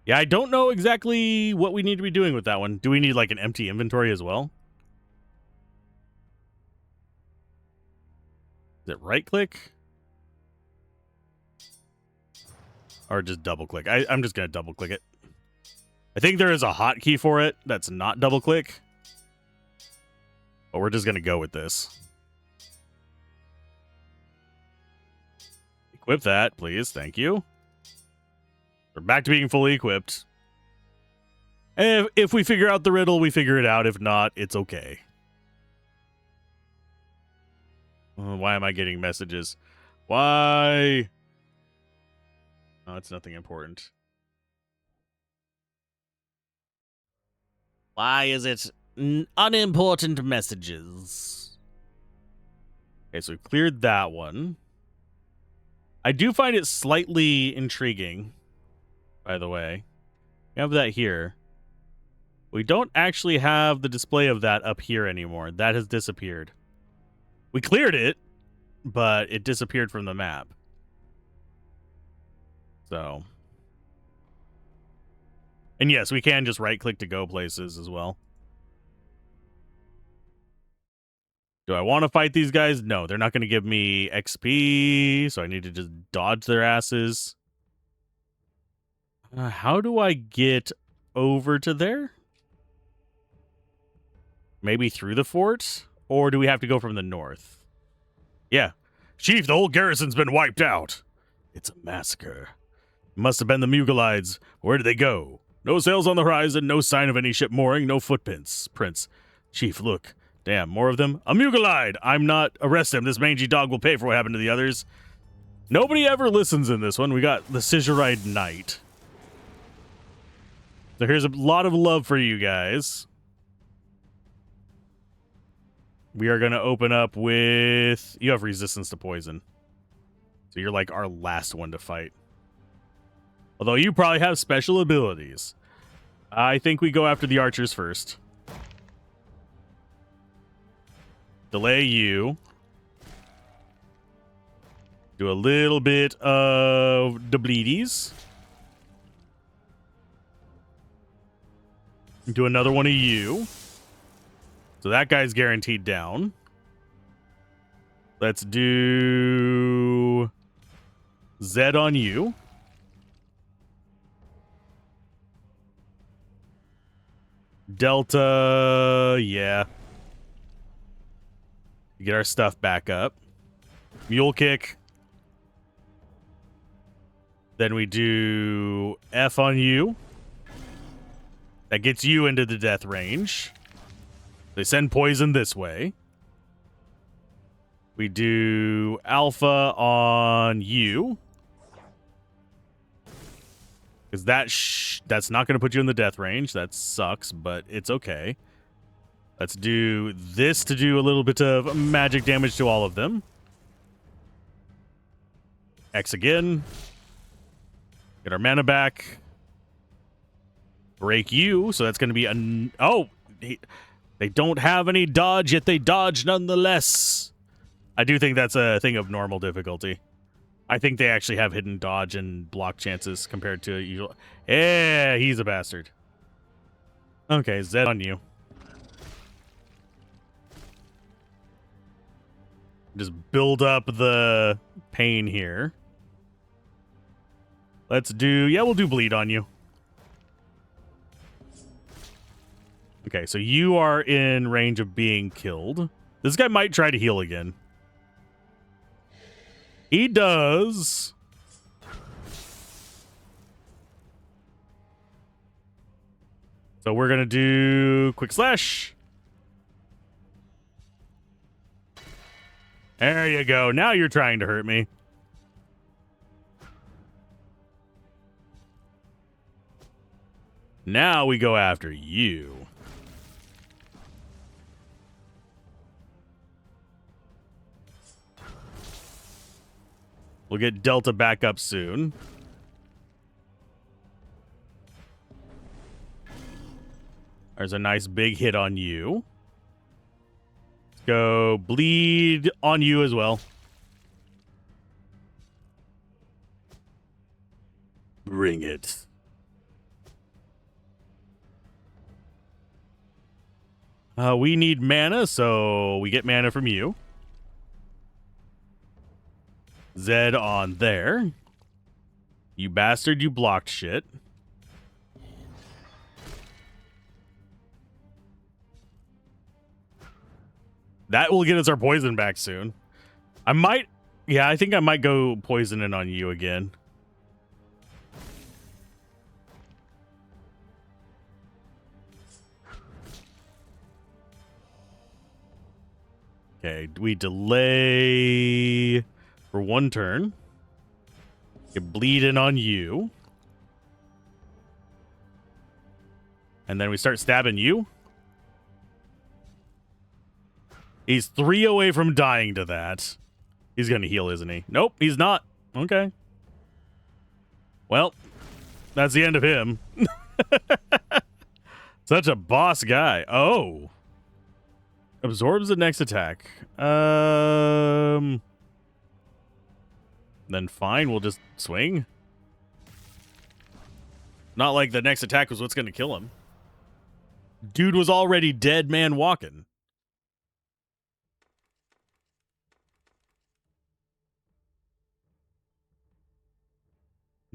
Yeah, I don't know exactly what we need to be doing with that one. Do we need like an empty inventory as well? Is it right click? Or just double click? I'm just going to double click it. I think there is a hotkey for it that's not double click. But we're just going to go with this. Equip that, please. Thank you. We're back to being fully equipped. And if we figure out the riddle, we figure it out. If not, it's okay. Why am I getting messages? Why? Oh, it's nothing important. Why is it unimportant messages? Okay, so we cleared that one. I do find it slightly intriguing, by the way. We have that here. We don't actually have the display of that up here anymore. That has disappeared. We cleared it, but it disappeared from the map. So. And yes, we can just right-click to go places as well. Do I want to fight these guys? No, they're not going to give me XP, so I need to just dodge their asses. How do I get over to there? Maybe through the fort? Or do we have to go from the north? Yeah. Chief, the whole garrison's been wiped out. It's a massacre. Must have been the Mugalides. Where did they go? No sails on the horizon, no sign of any ship mooring, no footprints. Chief, look. Damn, more of them? A Mugalide! I'm not. Arrest him. This mangy dog will pay for what happened to the others. Nobody ever listens in this one. We got the Scissoride Knight. So here's a lot of love for you guys. We are going to open up with... You have resistance to poison. So you're like our last one to fight. Although you probably have special abilities. I think we go after the archers first. Delay you. Do a little bit of the bleedies. Do another one of you. So that guy's guaranteed down. Let's do Zed on you. Delta, yeah. Get our stuff back up. Mule kick. Then we do F on you. That gets you into the death range. They send poison this way. We do Alpha on you. Because that's not going to put you in the death range. That sucks, but it's okay. Let's do this to do a little bit of magic damage to all of them. X again. Get our mana back. Break you, so that's going to be a... Oh! They don't have any dodge, yet they dodge nonetheless. I do think that's a thing of normal difficulty. I think they actually have hidden dodge and block chances compared to usual. Yeah, he's a bastard. Okay, Zed on you. Just build up the pain here. Let's do... Yeah, we'll do bleed on you. Okay, so you are in range of being killed. This guy might try to heal again. He does. So we're going to do quick slash. There you go. Now you're trying to hurt me. Now we go after you. We'll get Delta back up soon. There's a nice big hit on you. Let's go bleed on you as well. Bring it. We need mana, so we get mana from you. Zed on there. You bastard, you blocked shit. That will get us our poison back soon. I might Yeah, I think I might go poisoning on you again. Okay, we delay for 1 turn. Get bleeding on you. And then we start stabbing you. He's 3 away from dying to that. He's going to heal, isn't he? Nope, he's not. Okay. Well, that's the end of him. Such a boss guy. Oh. Absorbs the next attack. Then fine, we'll just swing. Not like the next attack was what's going to kill him. Dude was already dead man walking.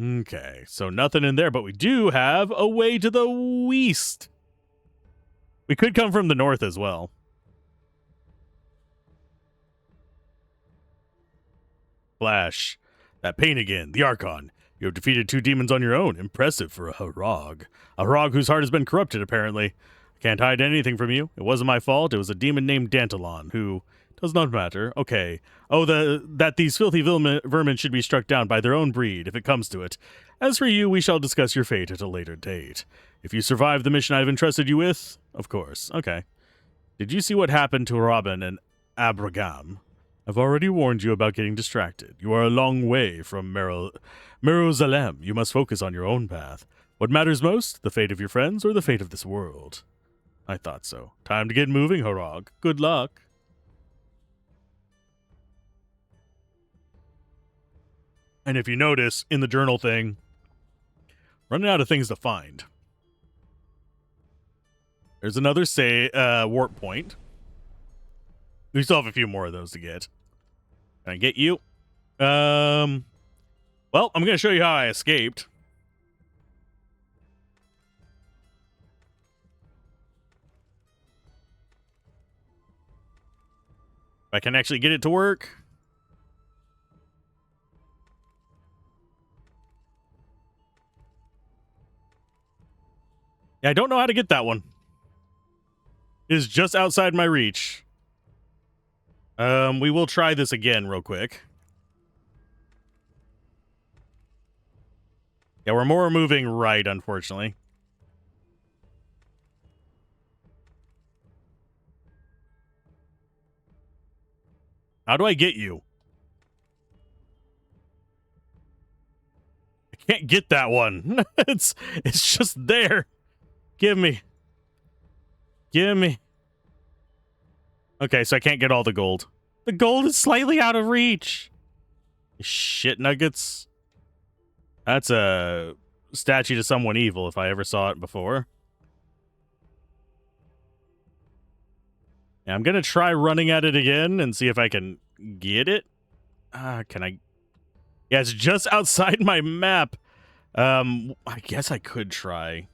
Okay, so nothing in there, but we do have a way to the west. We could come from the north as well. Flash. That pain again. The Archon. You have defeated 2 demons on your own. Impressive for a Harag. A Harag whose heart has been corrupted, apparently. I can't hide anything from you. It wasn't my fault. It was a demon named Dantalon, who... Does not matter. Okay. Oh, that these filthy vermin should be struck down by their own breed, if it comes to it. As for you, we shall discuss your fate at a later date. If you survive the mission I've entrusted you with, of course. Okay. Did you see what happened to Robin and Abraham? I've already warned you about getting distracted. You are a long way from Merozalem. You must focus on your own path. What matters most, the fate of your friends or the fate of this world? I thought so. Time to get moving, Harag. Good luck. And if you notice, in the journal thing, running out of things to find. There's another, warp point. We still have a few more of those to get. Can I get you? Well, I'm going to show you how I escaped. If I can actually get it to work. Yeah, I don't know how to get that one. It is just outside my reach. We will try this again real quick. Yeah, we're more moving right, unfortunately. How do I get you? I can't get that one. It's just there. Give me. Give me. Okay, so I can't get all the gold. The gold is slightly out of reach. Shit nuggets. That's a statue to someone evil if I ever saw it before. Yeah, I'm going to try running at it again and see if I can get it. Can I? Yeah, it's just outside my map. I guess I could try.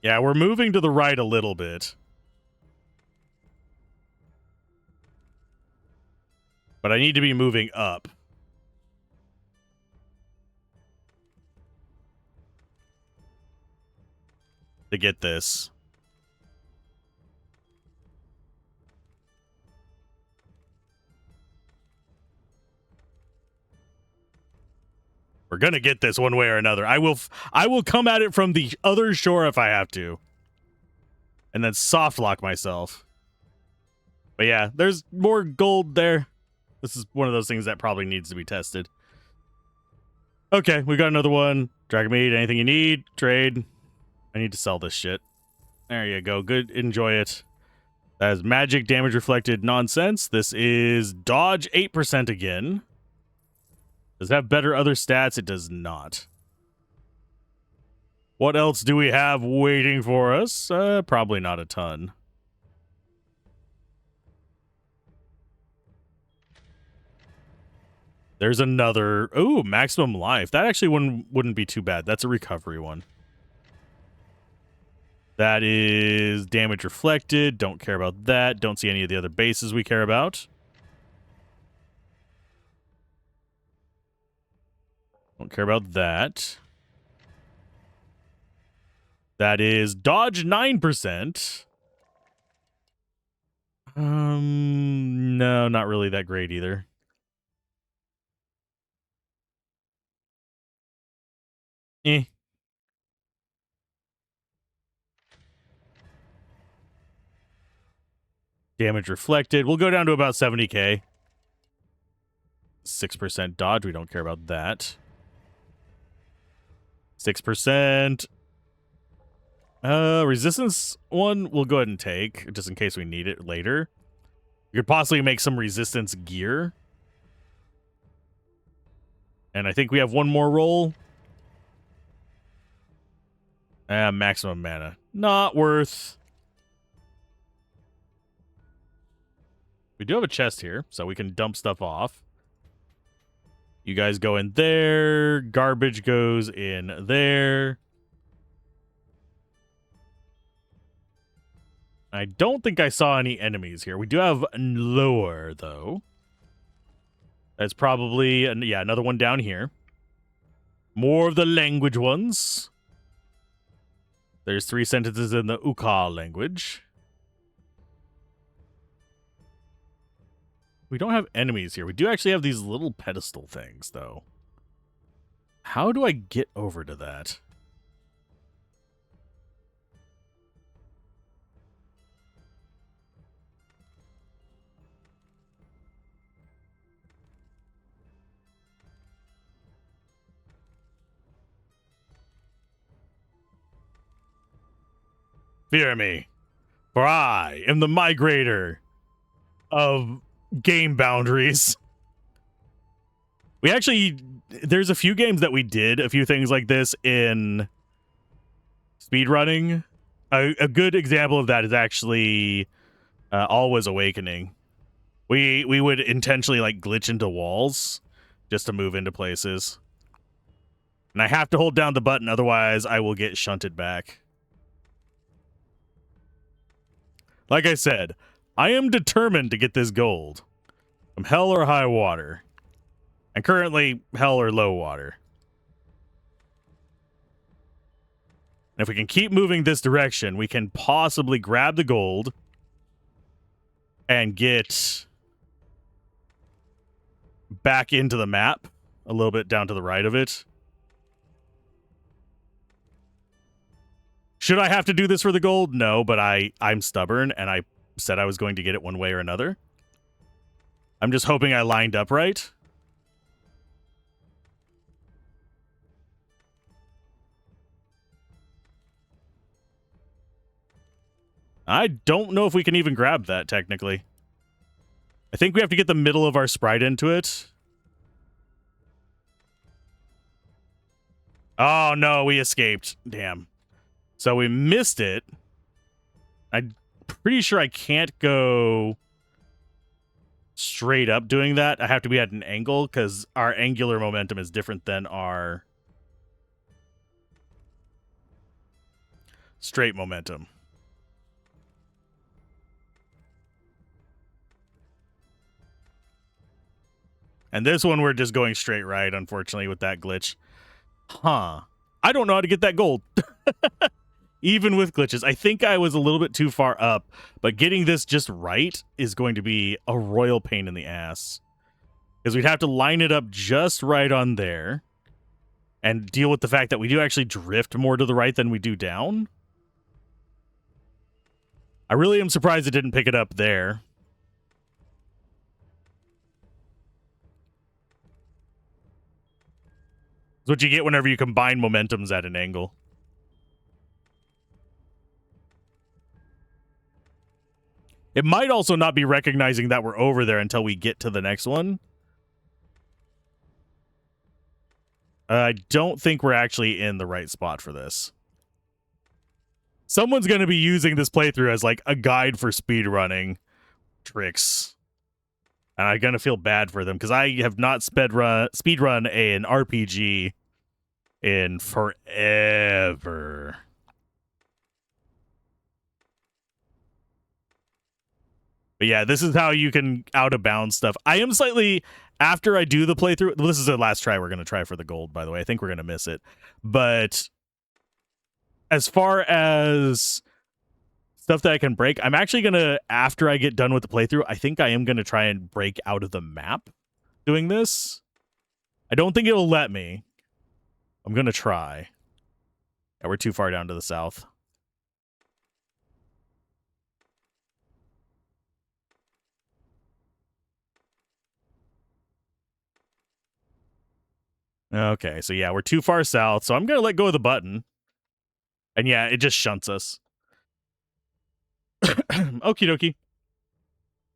Yeah, we're moving to the right a little bit. But I need to be moving up. To get this. We're gonna get this one way or another. I will come at it from the other shore if I have to. And then soft lock myself. But yeah, there's more gold there. This is one of those things that probably needs to be tested. Okay, we got another one. Dragon meat, anything you need. Trade. I need to sell this shit. There you go. Good. Enjoy it. That is magic damage reflected nonsense. This is dodge 8% again. Does it have better other stats? It does not. What else do we have waiting for us? Probably not a ton. There's another. Ooh, maximum life. That actually wouldn't be too bad. That's a recovery one. That is damage reflected. Don't care about that. Don't see any of the other bases we care about. Don't care about that. That is dodge 9%. No, not really that great either. Eh. Damage reflected. We'll go down to about 70k. 6% dodge. We don't care about that. 6%. Resistance one we'll go ahead and take, just in case we need it later. You could possibly make some resistance gear. And I think we have one more roll. Maximum mana. Not worth. We do have a chest here, so we can dump stuff off. You guys go in there. Garbage goes in there. I don't think I saw any enemies here. We do have lower, though. That's probably, yeah, another one down here. More of the language ones. There's 3 sentences in the Uka language. We don't have enemies here. We do actually have these little pedestal things, though. How do I get over to that? Fear me, for I am the migrator of game boundaries. We actually, there's a few games that we did a few things like this in speedrunning. A good example of that is actually Always Awakening. We would intentionally like glitch into walls just to move into places. And I have to hold down the button, otherwise I will get shunted back. Like I said, I am determined to get this gold. From hell or high water. And currently, hell or low water. And if we can keep moving this direction, we can possibly grab the gold and get back into the map a little bit down to the right of it. Should I have to do this for the gold? No, but I'm stubborn, and I said I was going to get it one way or another. I'm just hoping I lined up right. I don't know if we can even grab that, technically. I think we have to get the middle of our sprite into it. Oh, no, we escaped. Damn. So we missed it. I'm pretty sure I can't go straight up doing that. I have to be at an angle because our angular momentum is different than our straight momentum. And this one, we're just going straight right, unfortunately, with that glitch. Huh. I don't know how to get that gold. Even with glitches. I think I was a little bit too far up, but getting this just right is going to be a royal pain in the ass. Because we'd have to line it up just right on there and deal with the fact that we do actually drift more to the right than we do down. I really am surprised it didn't pick it up there. It's what you get whenever you combine momentums at an angle. It might also not be recognizing that we're over there until we get to the next one. I don't think we're actually in the right spot for this. Someone's going to be using this playthrough as like a guide for speedrunning tricks. And I'm going to feel bad for them because I have not speedrun an RPG in forever. But yeah, this is how you can out of bounds stuff. I am slightly, after I do the playthrough, well, this is the last try we're going to try for the gold, by the way. I think we're going to miss it. But as far as stuff that I can break, I'm actually going to, after I get done with the playthrough, I think I am going to try and break out of the map doing this. I don't think it'll let me. I'm going to try. Yeah, we're too far down to the south. Okay, so yeah, we're too far south, so I'm going to let go of the button. And yeah, it just shunts us. Okie dokie.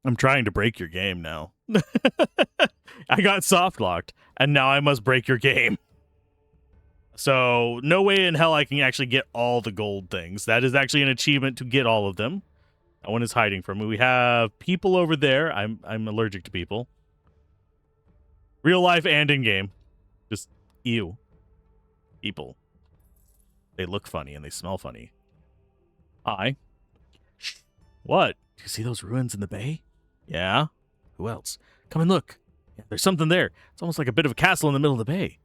I'm trying to break your game now. I got soft locked, and now I must break your game. So no way in hell I can actually get all the gold things. That is actually an achievement to get all of them. That one is hiding from me. We have people over there. I'm allergic to people. Real life and in game. Just ew. People. They look funny and they smell funny. Hi. Shh. What? Do you see those ruins in the bay? Yeah. Who else? Come and look. Yeah, there's something there. It's almost like a bit of a castle in the middle of the bay.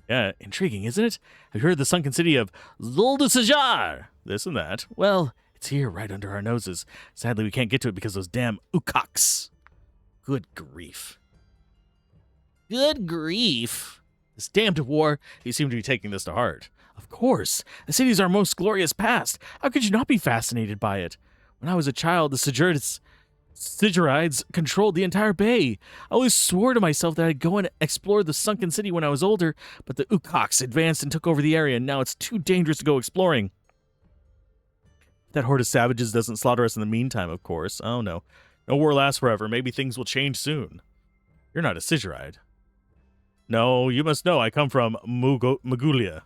Yeah, intriguing, isn't it? Have you heard of the sunken city of Zuldasajar? This and that. Well, it's here right under our noses. Sadly, we can't get to it because of those damn ukaks. Good grief. Good grief. This damned war, you seem to be taking this to heart. Of course. The city is our most glorious past. How could you not be fascinated by it? When I was a child, the Sigurides controlled the entire bay. I always swore to myself that I'd go and explore the sunken city when I was older, but the ukaks advanced and took over the area, and now it's too dangerous to go exploring. That horde of savages doesn't slaughter us in the meantime, of course. Oh, no. No war lasts forever. Maybe things will change soon. You're not a Siguride. No, you must know I come from Magulia.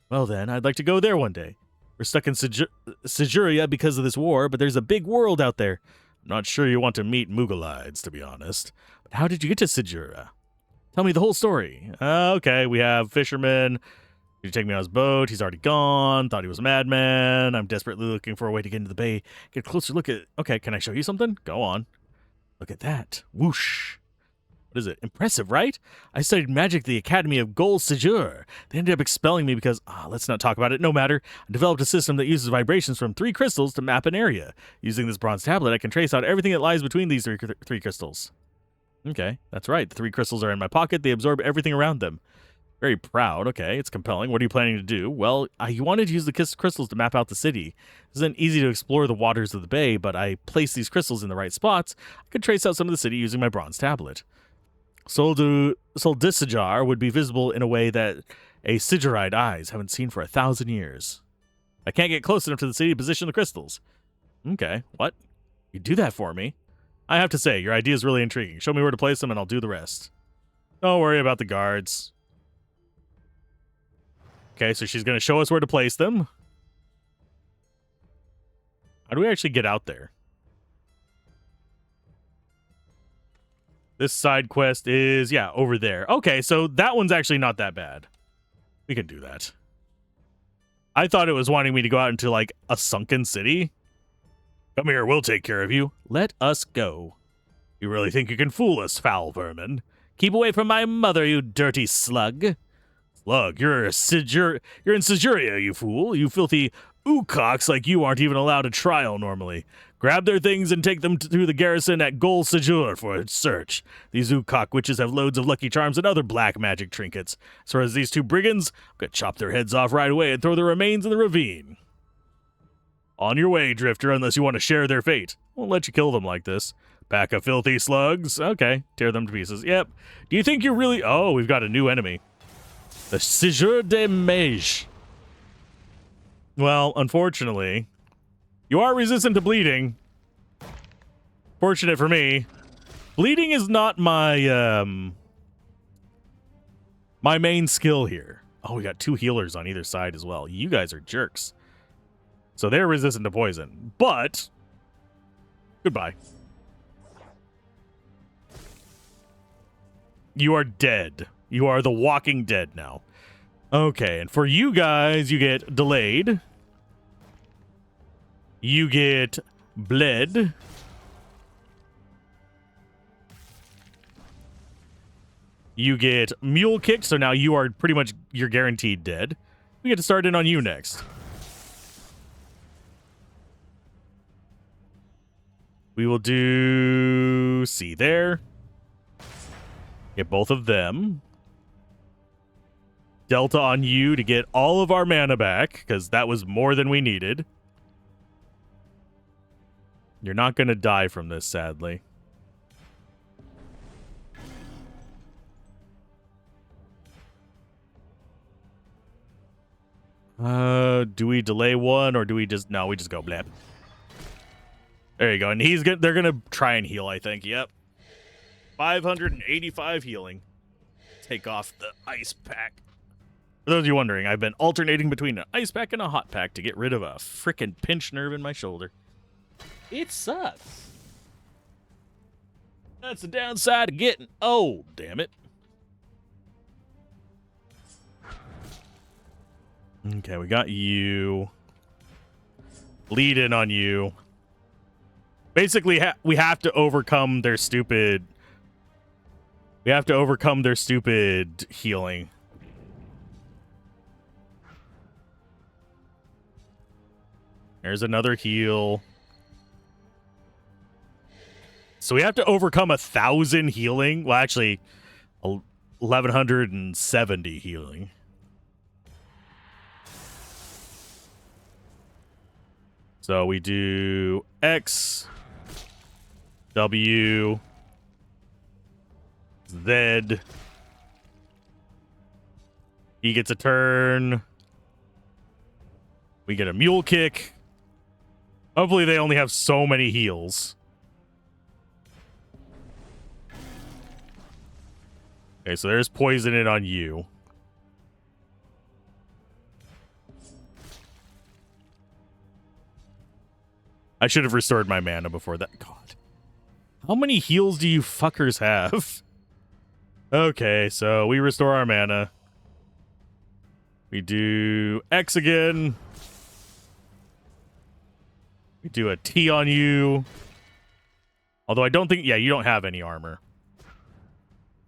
Well then, I'd like to go there one day. We're stuck in Siguria because of this war, but there's a big world out there. I'm not sure you want to meet Mugalides, to be honest. But how did you get to Siguria? Tell me the whole story. Okay, we have fisherman. Did you take me on his boat? He's already gone. Thought he was a madman. I'm desperately looking for a way to get into the bay. Get a closer look at... Okay, can I show you something? Go on. Look at that. Whoosh. What is it? Impressive, right? I studied magic at the Academy of Gol Sejur. They ended up expelling me because, let's not talk about it, no matter. I developed a system that uses vibrations from 3 crystals to map an area. Using this bronze tablet, I can trace out everything that lies between these three crystals. Okay, that's right. The 3 crystals are in my pocket. They absorb everything around them. Very proud. Okay, it's compelling. What are you planning to do? Well, you wanted to use the crystals to map out the city. It isn't easy to explore the waters of the bay, but I placed these crystals in the right spots. I could trace out some of the city using my bronze tablet. Soldisajar would be visible in a way that a Siguride eyes haven't seen for 1,000 years. I can't get close enough to the city to position the crystals. Okay, what? You do that for me? I have to say, your idea is really intriguing. Show me where to place them and I'll do the rest. Don't worry about the guards. Okay, so she's going to show us where to place them. How do we actually get out there? This side quest is, yeah, over there. Okay, so that one's actually not that bad. We can do that. I thought it was wanting me to go out into, like, a sunken city. Come here, we'll take care of you. Let us go. You really think you can fool us, foul vermin? Keep away from my mother, you dirty slug. Slug, you're in Siguria, you fool. You filthy oococks like you aren't even allowed a trial normally. Grab their things and take them to the garrison at Gol Sejur for a search. These Ukok witches have loads of lucky charms and other black magic trinkets. As far as these 2 brigands, I'm gonna chop their heads off right away and throw their remains in the ravine. On your way, Drifter, unless you want to share their fate. Won't let you kill them like this. Pack of filthy slugs. Okay, tear them to pieces. Yep. Do you think you're really... Oh, we've got a new enemy. The Sejur de Mage. Well, unfortunately... You are resistant to bleeding. Fortunate for me. Bleeding is not my, my main skill here. Oh, we got 2 healers on either side as well. You guys are jerks. So they're resistant to poison. But, goodbye. You are dead. You are the walking dead now. Okay, and for you guys, you get delayed. You get bled. You get Mule Kick, so now you are pretty much, you're guaranteed dead. We get to start in on you next. We will do C there. Get both of them. Delta on you to get all of our mana back, because that was more than we needed. You're not going to die from this, sadly. Do we delay one, or do we just... No, we just go blab. There you go. And they're going to try and heal, I think. Yep. 585 healing. Take off the ice pack. For those of you wondering, I've been alternating between an ice pack and a hot pack to get rid of a frickin' pinched nerve in my shoulder. It sucks. That's the downside of getting old, damn it. Okay, we got you. Lead in on you. Basically, we have to overcome their stupid... We have to overcome their stupid healing. There's another heal. So we have to overcome 1,000 healing. Well, actually, 1,170 healing. So we do X, W, Z. He gets a turn. We get a Mule Kick. Hopefully they only have so many heals. Okay, so there's poison in on you. I should have restored my mana before that. God. How many heals do you fuckers have? Okay, so we restore our mana. We do X again. We do a T on you. Although I don't think... Yeah, you don't have any armor.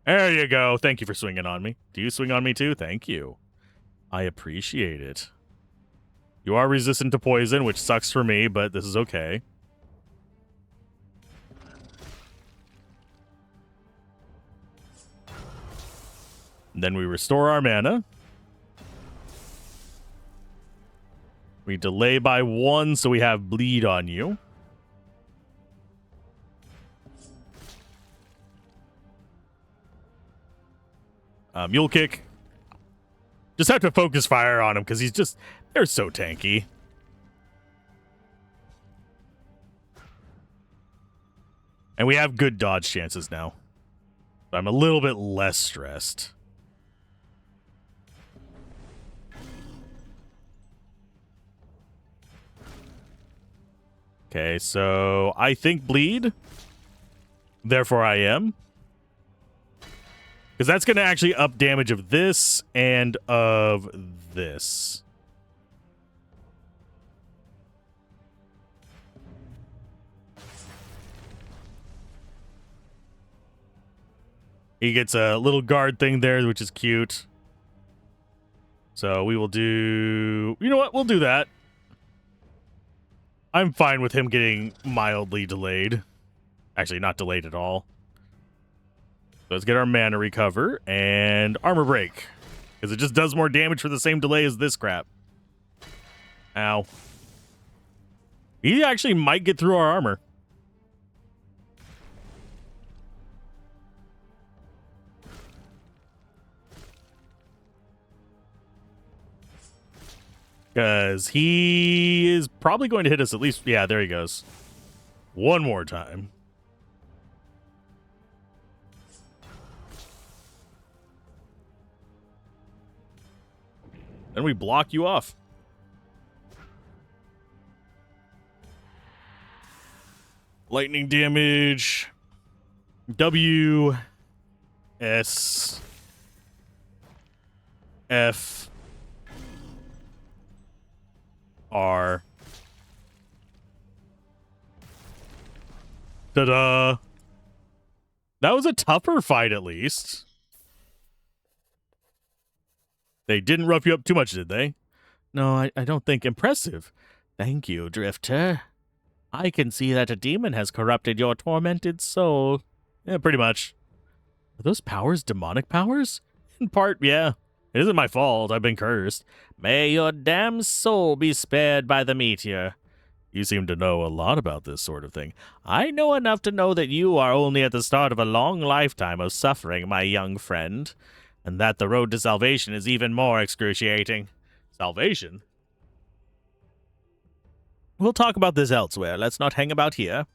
There you go. Thank you for swinging on me. Do you swing on me too? Thank you. I appreciate it. You are resistant to poison, which sucks for me, but this is okay. And then we restore our mana. We delay by 1, so we have bleed on you. Mule Kick. Just have to focus fire on him because he's just... They're so tanky. And we have good dodge chances now. So I'm a little bit less stressed. Okay, so I think bleed. Therefore I am. Because that's going to actually up damage of this and of this. He gets a little guard thing there, which is cute. So we will do... You know what? We'll do that. I'm fine with him getting mildly delayed. Actually, not delayed at all. Let's get our mana recover and armor break. Because it just does more damage for the same delay as this crap. Ow. He actually might get through our armor. Because he is probably going to hit us at least... Yeah, there he goes. One more time. Then we block you off. Lightning damage. W. S. F. R. Ta-da. That was a tougher fight, at least. They didn't rough you up too much, did they? No, I don't think impressive. Thank you, Drifter. I can see that a demon has corrupted your tormented soul. Yeah, pretty much. Are those powers demonic powers? In part, yeah. It isn't my fault. I've been cursed. May your damned soul be spared by the meteor. You seem to know a lot about this sort of thing. I know enough to know that you are only at the start of a long lifetime of suffering, my young friend, and that the road to salvation is even more excruciating. Salvation? We'll talk about this elsewhere. Let's not hang about here.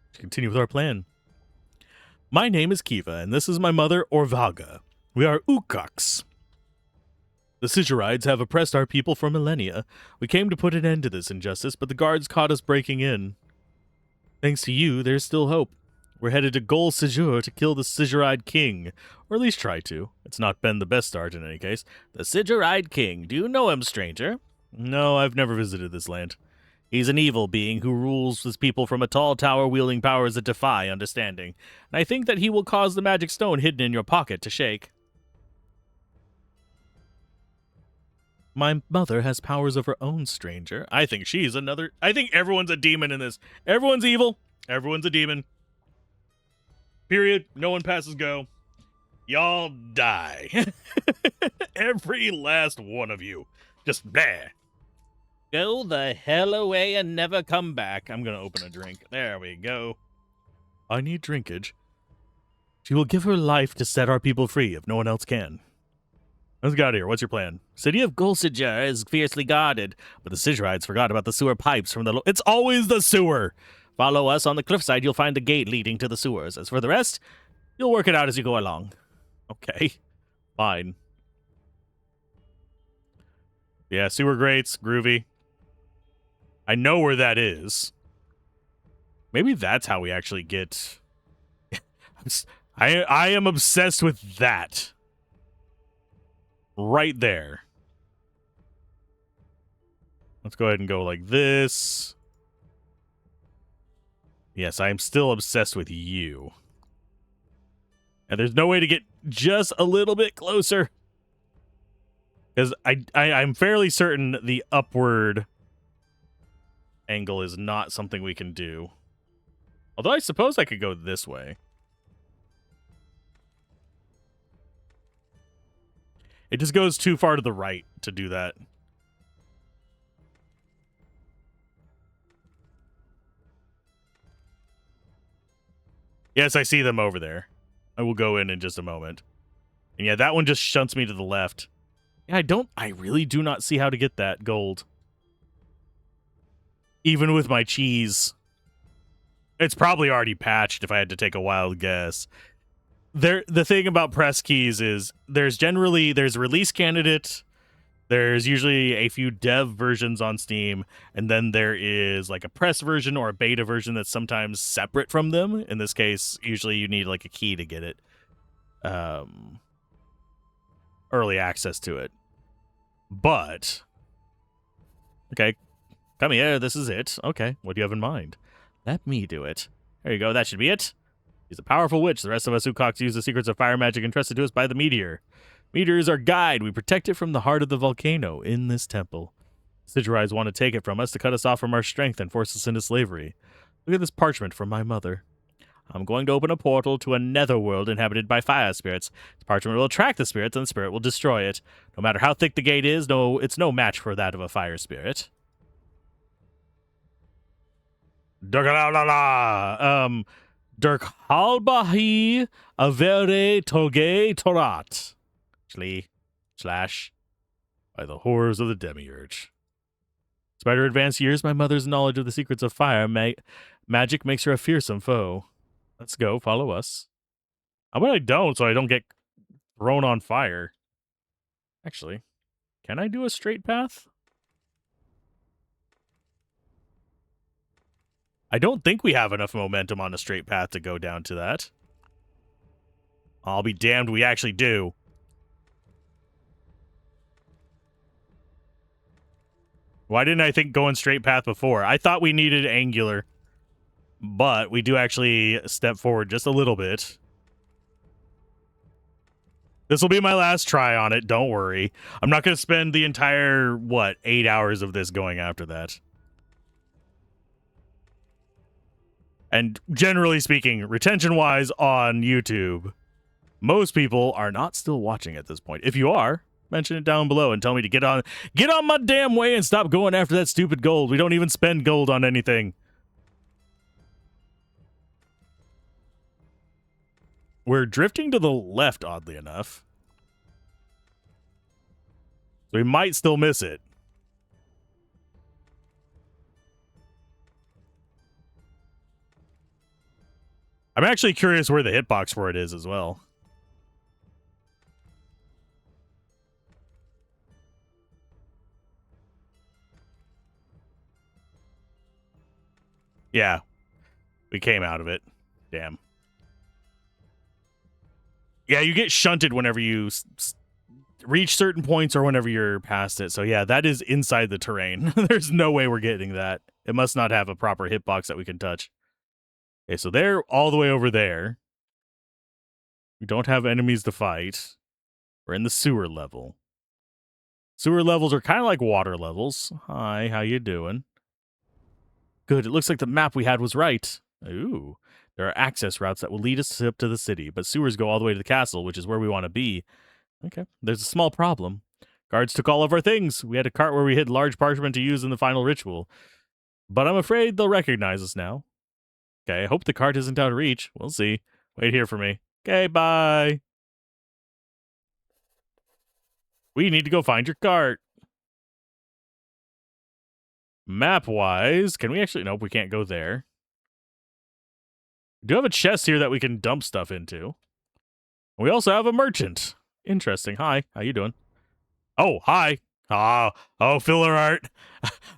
Let's continue with our plan. My name is Kiva, and this is my mother, Orvaga. We are Ukaks. The Sigurides have oppressed our people for millennia. We came to put an end to this injustice, but the guards caught us breaking in. Thanks to you, there's still hope. We're headed to Gol Sijur to kill the Siguride king, or at least try to. It's not been the best start in any case. The Siguride king. Do you know him, stranger? No, I've never visited this land. He's an evil being who rules his people from a tall tower wielding powers that defy understanding, and I think that he will cause the magic stone hidden in your pocket to shake. My mother has powers of her own, stranger. I think she's another... I think everyone's a demon in this. Everyone's evil. Everyone's a demon. Period. No one passes go. Y'all die. Every last one of you. Just bleh. Go the hell away and never come back. I'm going to open a drink. There we go. I need drinkage. She will give her life to set our people free if no one else can. Let's get out of here. What's your plan? City of Gol Sijur is fiercely guarded, but the Sigurides forgot about the sewer pipes from the... It's always the sewer! Follow us on the cliffside. You'll find the gate leading to the sewers. As for the rest, you'll work it out as you go along. Okay. Fine. Yeah, sewer grates. Groovy. I know where that is. Maybe that's how we actually get... I am obsessed with that. Right there. Let's go ahead and go like this. Yes, I am still obsessed with you. And there's no way to get just a little bit closer. Because I'm fairly certain the upward angle is not something we can do. Although I suppose I could go this way. It just goes too far to the right to do that. Yes, I see them over there. I will go in just a moment. And yeah, that one just shunts me to the left. Yeah, I really do not see how to get that gold. Even with my cheese. It's probably already patched if I had to take a wild guess. The thing about press keys is there's a release candidate, there's usually a few dev versions on Steam, and then there is like a press version or a beta version that's sometimes separate from them. In this case, usually you need like a key to get it. Early access to it. But okay, come here, this is it. Okay, what do you have in mind? Let me do it. There you go, that should be it. He's a powerful witch. The rest of us Ukaks use the secrets of fire magic entrusted to us by the meteor. Meteor is our guide. We protect it from the heart of the volcano in this temple. Sigurides want to take it from us to cut us off from our strength and force us into slavery. Look at this parchment from my mother. I'm going to open a portal to a netherworld inhabited by fire spirits. This parchment will attract the spirits, and the spirit will destroy it. No matter how thick the gate is, it's no match for that of a fire spirit. Dirk Halbahi Avere Toge Torat. Slash by the horrors of the demiurge. Despite her advanced years, my mother's knowledge of the secrets of fire magic makes her a fearsome foe. Let's go, follow us. How about I don't, so I don't get thrown on fire? Actually, can I do a straight path? I don't think we have enough momentum on a straight path to go down to that. I'll be damned, we actually do. Why didn't I think going straight path before? I thought we needed angular. But we do actually step forward just a little bit. This will be my last try on it. Don't worry. I'm not going to spend the entire, 8 hours of this going after that. And generally speaking, retention-wise on YouTube, most people are not still watching at this point. If you are, mention it down below and tell me to get on my damn way and stop going after that stupid gold. We don't even spend gold on anything. We're drifting to the left, oddly enough. So we might still miss it. I'm actually curious where the hitbox for it is as well. Yeah. We came out of it. Damn. Yeah, you get shunted whenever you reach certain points or whenever you're past it. So yeah, that is inside the terrain. There's no way we're getting that. It must not have a proper hitbox that we can touch. Okay, so they're all the way over there. We don't have enemies to fight. We're in the sewer level. Sewer levels are kind of like water levels. Hi, how you doing? Good, it looks like the map we had was right. Ooh, there are access routes that will lead us up to the city, but sewers go all the way to the castle, which is where we want to be. Okay, there's a small problem. Guards took all of our things. We had a cart where we hid large parchment to use in the final ritual. But I'm afraid they'll recognize us now. Okay, I hope the cart isn't out of reach. We'll see. Wait here for me. Okay, bye. We need to go find your cart. Map-wise, can we actually... Nope, we can't go there. We do have a chest here that we can dump stuff into. We also have a merchant. Interesting. Hi, how you doing? Oh, hi. Oh, filler art.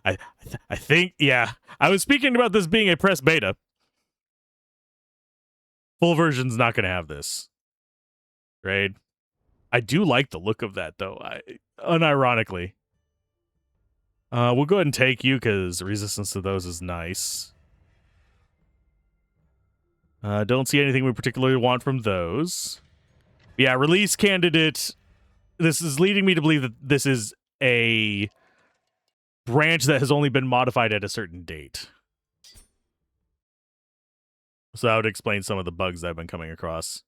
I think, yeah. I was speaking about this being a press beta. Full version's not going to have this. Right? I do like the look of that, though. Unironically. We'll go ahead and take you, because resistance to those is nice. Don't see anything we particularly want from those. Yeah, release candidate. This is leading me to believe that this is a branch that has only been modified at a certain date. So that would explain some of the bugs I've been coming across.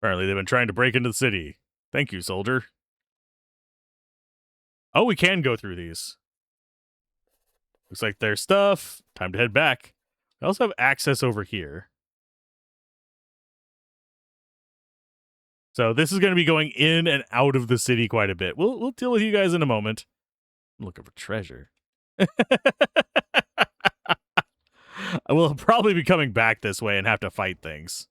Apparently, they've been trying to break into the city. Thank you, soldier. Oh, we can go through these. Looks like there's stuff. Time to head back. We also have access over here. So this is going to be going in and out of the city quite a bit. We'll deal with you guys in a moment. I'm looking for treasure. I will probably be coming back this way and have to fight things.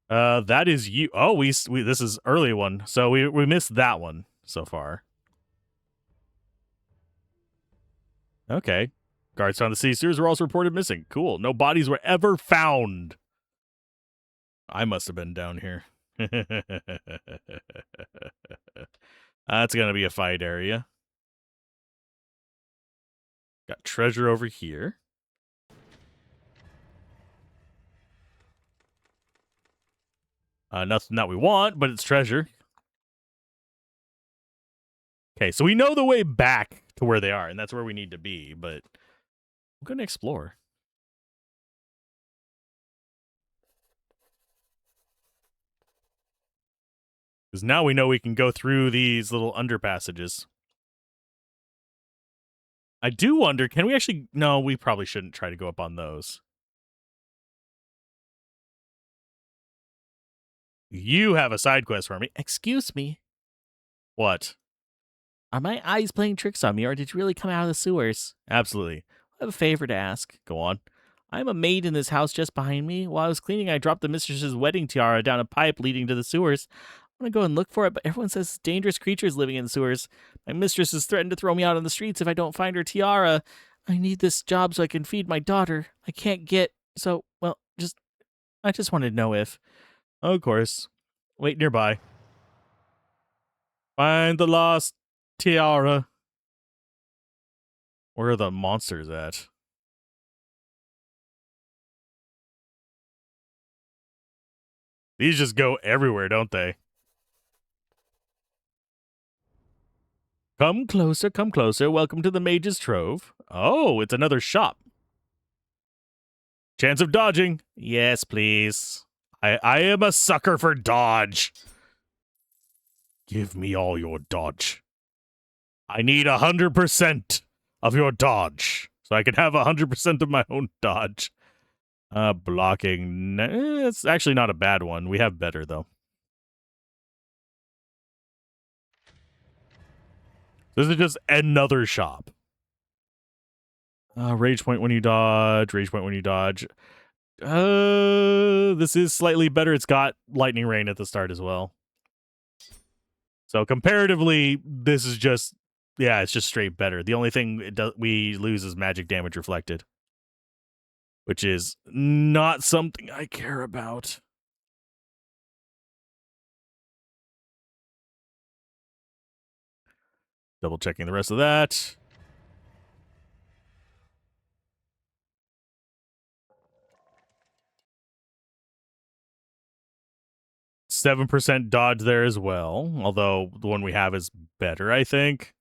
That is you. Oh, we this is early one, so we missed that one so far. Okay. Guards found the city sewers were also reported missing. Cool. No bodies were ever found. I must have been down here. That's gonna be a fight area. Got treasure over here. Nothing that we want, but it's treasure. Okay, so we know the way back to where they are, and that's where we need to be, but I'm going to explore. Because now we know we can go through these little underpassages. I do wonder, can we actually... No, we probably shouldn't try to go up on those. You have a side quest for me. Excuse me. What? Are my eyes playing tricks on me, or did you really come out of the sewers? Absolutely. I have a favor to ask. Go on. I'm a maid in this house just behind me. While I was cleaning, I dropped the mistress's wedding tiara down a pipe leading to the sewers. I want to go and look for it, but everyone says dangerous creatures living in the sewers. My mistress has threatened to throw me out on the streets if I don't find her tiara. I need this job so I can feed my daughter. I can't get... So, well, I just wanted to know if... Of course. Wait nearby. Find the lost tiara. Where are the monsters at? These just go everywhere, don't they? Come closer, come closer. Welcome to the Mage's Trove. Oh, it's another shop. Chance of dodging. Yes, please. I am a sucker for dodge. Give me all your dodge. I need 100% of your dodge, so I can have 100% of my own dodge. Blocking. It's actually not a bad one. We have better, though. This is just another shop. Rage point when you dodge. Rage point when you dodge. This is slightly better. It's got lightning rain at the start as well. So comparatively, this is just, yeah, it's just straight better. The only thing we lose is magic damage reflected, which is not something I care about. Double checking the rest of that. %7 dodge there as well, although the one we have is better, I think.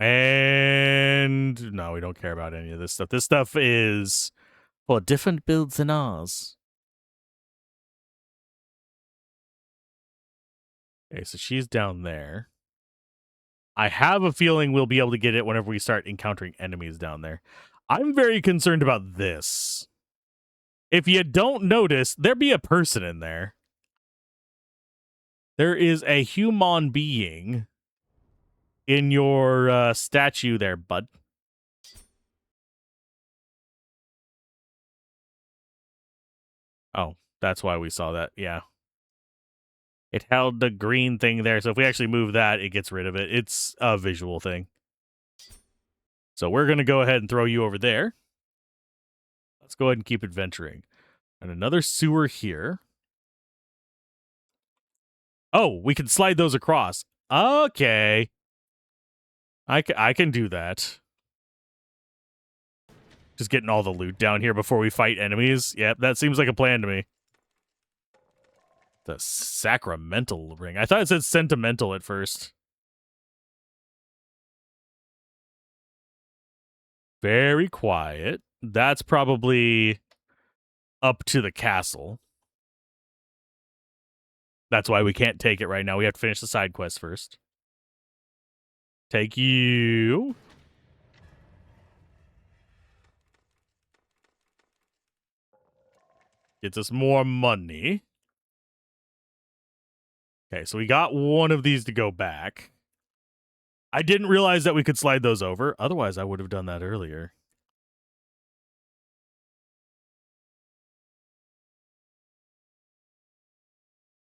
And no, we don't care about any of this stuff. This stuff is for different builds than ours. Okay, so she's down there. I have a feeling we'll be able to get it whenever we start encountering enemies down there. I'm very concerned about this. If you don't notice, there be a person in there. There is a human being in your statue there, bud. Oh, that's why we saw that. Yeah. It held the green thing there, so if we actually move that, it gets rid of it. It's a visual thing. So we're going to go ahead and throw you over there. Let's go ahead and keep adventuring. And another sewer here. Oh, we can slide those across. Okay. I can do that. Just getting all the loot down here before we fight enemies. Yep, that seems like a plan to me. The sacramental ring. I thought it said sentimental at first. Very quiet. That's probably up to the castle. That's why we can't take it right now. We have to finish the side quest first. Take you. Gets us more money. Okay, so we got one of these to go back. I didn't realize that we could slide those over. Otherwise, I would have done that earlier.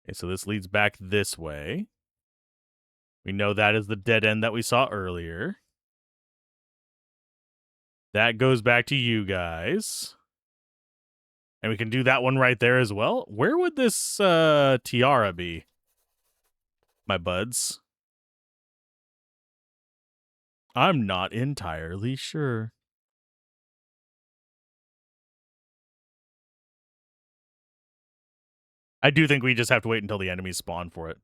Okay, so this leads back this way. We know that is the dead end that we saw earlier. That goes back to you guys. And we can do that one right there as well. Where would this tiara be? My buds. I'm not entirely sure. I do think we just have to wait until the enemies spawn for it.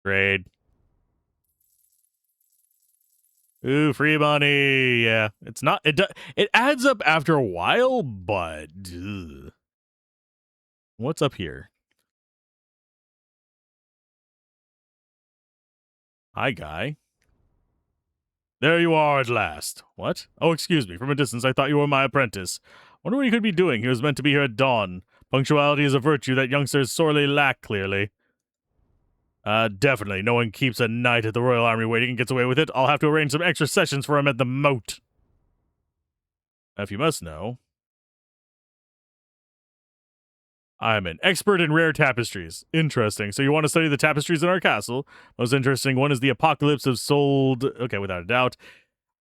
Trade. Ooh, free money. Yeah, it's not. It adds up after a while, but ugh. What's up here? Hi, guy. There you are at last. What? Oh, excuse me. From a distance, I thought you were my apprentice. Wonder what he could be doing. He was meant to be here at dawn. Punctuality is a virtue that youngsters sorely lack, clearly. Definitely. No one keeps a knight at the Royal Army waiting and gets away with it. I'll have to arrange some extra sessions for him at the moat. If you must know, I'm an expert in rare tapestries. Interesting. So you want to study the tapestries in our castle? Most interesting one is the Apocalypse of Sold. Okay, without a doubt.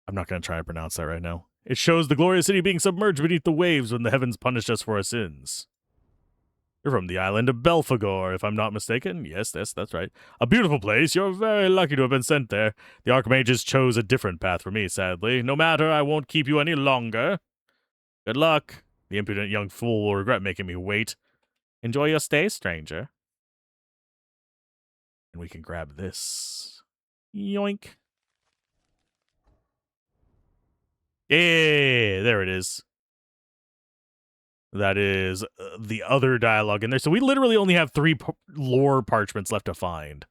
I'm not going to try and pronounce that right now. It shows the glorious city being submerged beneath the waves when the heavens punished us for our sins. You're from the island of Belphegor, if I'm not mistaken. Yes, that's right. A beautiful place. You're very lucky to have been sent there. The Archmages chose a different path for me, sadly. No matter, I won't keep you any longer. Good luck. The impudent young fool will regret making me wait. Enjoy your stay, stranger. And we can grab this. Yoink. Yeah, there it is. That is the other dialogue in there. So we literally only have 3 lore parchments left to find.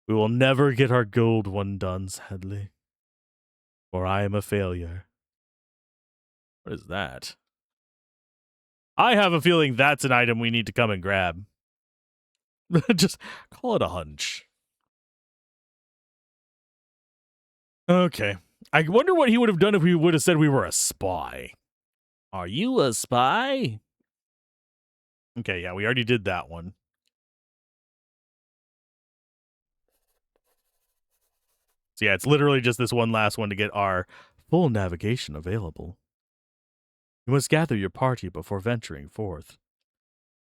We will never get our gold one done, sadly. For I am a failure. What is that? I have a feeling that's an item we need to come and grab. Just call it a hunch. Okay. I wonder what he would have done if we would have said we were a spy. Are you a spy? Okay, yeah, we already did that one. So yeah, it's literally just this one last one to get our full navigation available. You must gather your party before venturing forth.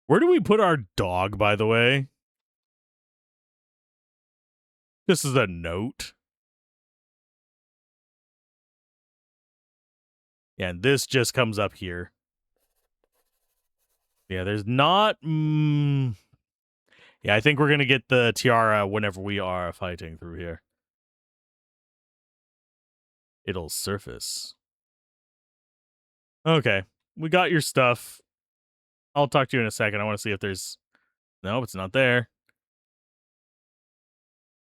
Where do we put our dog, by the way? This is a note. Yeah, and this just comes up here. Yeah, there's not... Yeah, I think we're going to get the tiara whenever we are fighting through here. It'll surface. Okay, we got your stuff. I'll talk to you in a second. I want to see if there's... Nope, it's not there.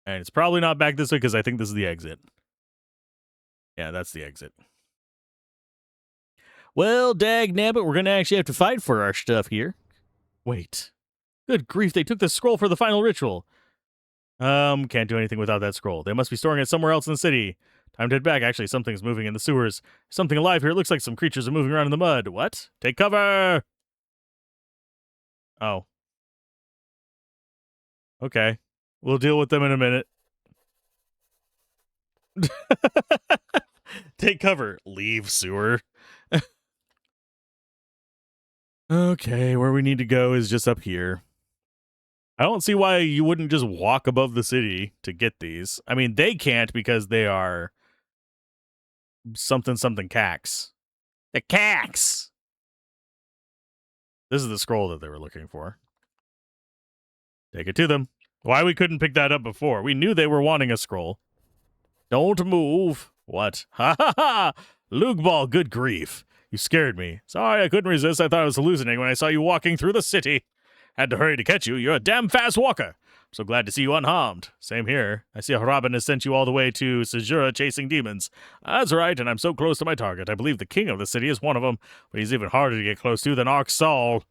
And it's probably not back this way because I think this is the exit. Yeah, that's the exit. Well, dag nabbit, we're going to actually have to fight for our stuff here. Wait. Good grief, they took the scroll for the final ritual. Can't do anything without that scroll. They must be storing it somewhere else in the city. Time to head back. Actually, something's moving in the sewers. There's something alive here. It looks like some creatures are moving around in the mud. What? Take cover! Oh. Okay. We'll deal with them in a minute. Take cover. Leave, sewer. Okay, where we need to go is just up here. I don't see why you wouldn't just walk above the city to get these. I mean, they can't because they are something cax. The cax! This is the scroll that they were looking for. Take it to them. Why we couldn't pick that up before? We knew they were wanting a scroll. Don't move. What? Ha ha ha! Luke Ball, good grief. You scared me. Sorry, I couldn't resist. I thought I was hallucinating when I saw you walking through the city. Had to hurry to catch you. You're a damn fast walker. I'm so glad to see you unharmed. Same here. I see Robin has sent you all the way to Sejura chasing demons. That's right, and I'm so close to my target. I believe the king of the city is one of them, but he's even harder to get close to than Ark Saul.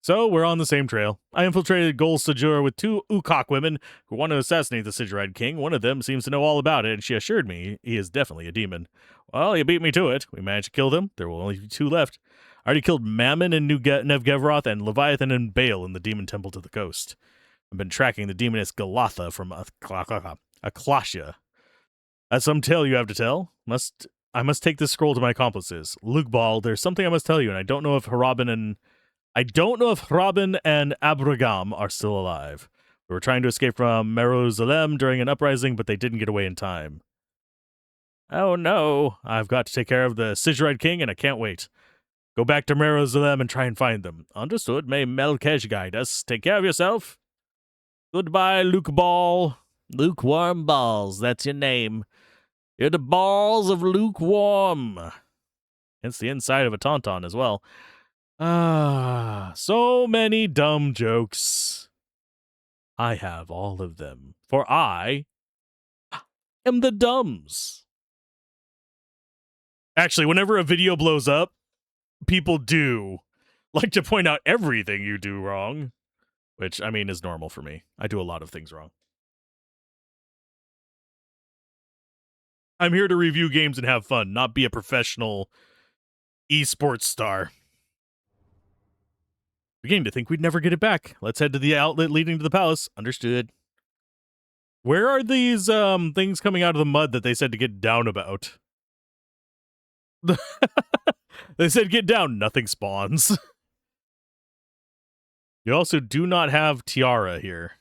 So we're on the same trail. I infiltrated Gol Sejura with 2 Ukok women who want to assassinate the Sigurd king. One of them seems to know all about it, and she assured me he is definitely a demon. Well, you beat me to it. We managed to kill them. There will only be 2 left. I already killed Mammon in Nevgevroth and Leviathan and Baal in the demon temple to the coast. I've been tracking the demoness Galatha from Aklasha. That's some tale you have to tell. I must take this scroll to my accomplices. Luke Ball, there's something I must tell you, and I don't know if Robin and Abraham are still alive. We were trying to escape from Merozalem during an uprising, but they didn't get away in time. Oh no, I've got to take care of the Sigurd king, and I can't wait. Go back to Merozalem and try and find them. Understood. May Melkesh guide us. Take care of yourself. Goodbye, Luke Ball. Lukewarm balls, that's your name. You're the balls of lukewarm. It's the inside of a tauntaun as well. So many dumb jokes. I have all of them, for I am the dumbs. Actually, whenever a video blows up, people do like to point out everything you do wrong, which, I mean, is normal for me. I do a lot of things wrong. I'm here to review games and have fun, not be a professional esports star. Beginning to think we'd never get it back. Let's head to the outlet leading to the palace. Understood. Where are these things coming out of the mud that they said to get down about? They said get down, nothing spawns. You also do not have tiara here.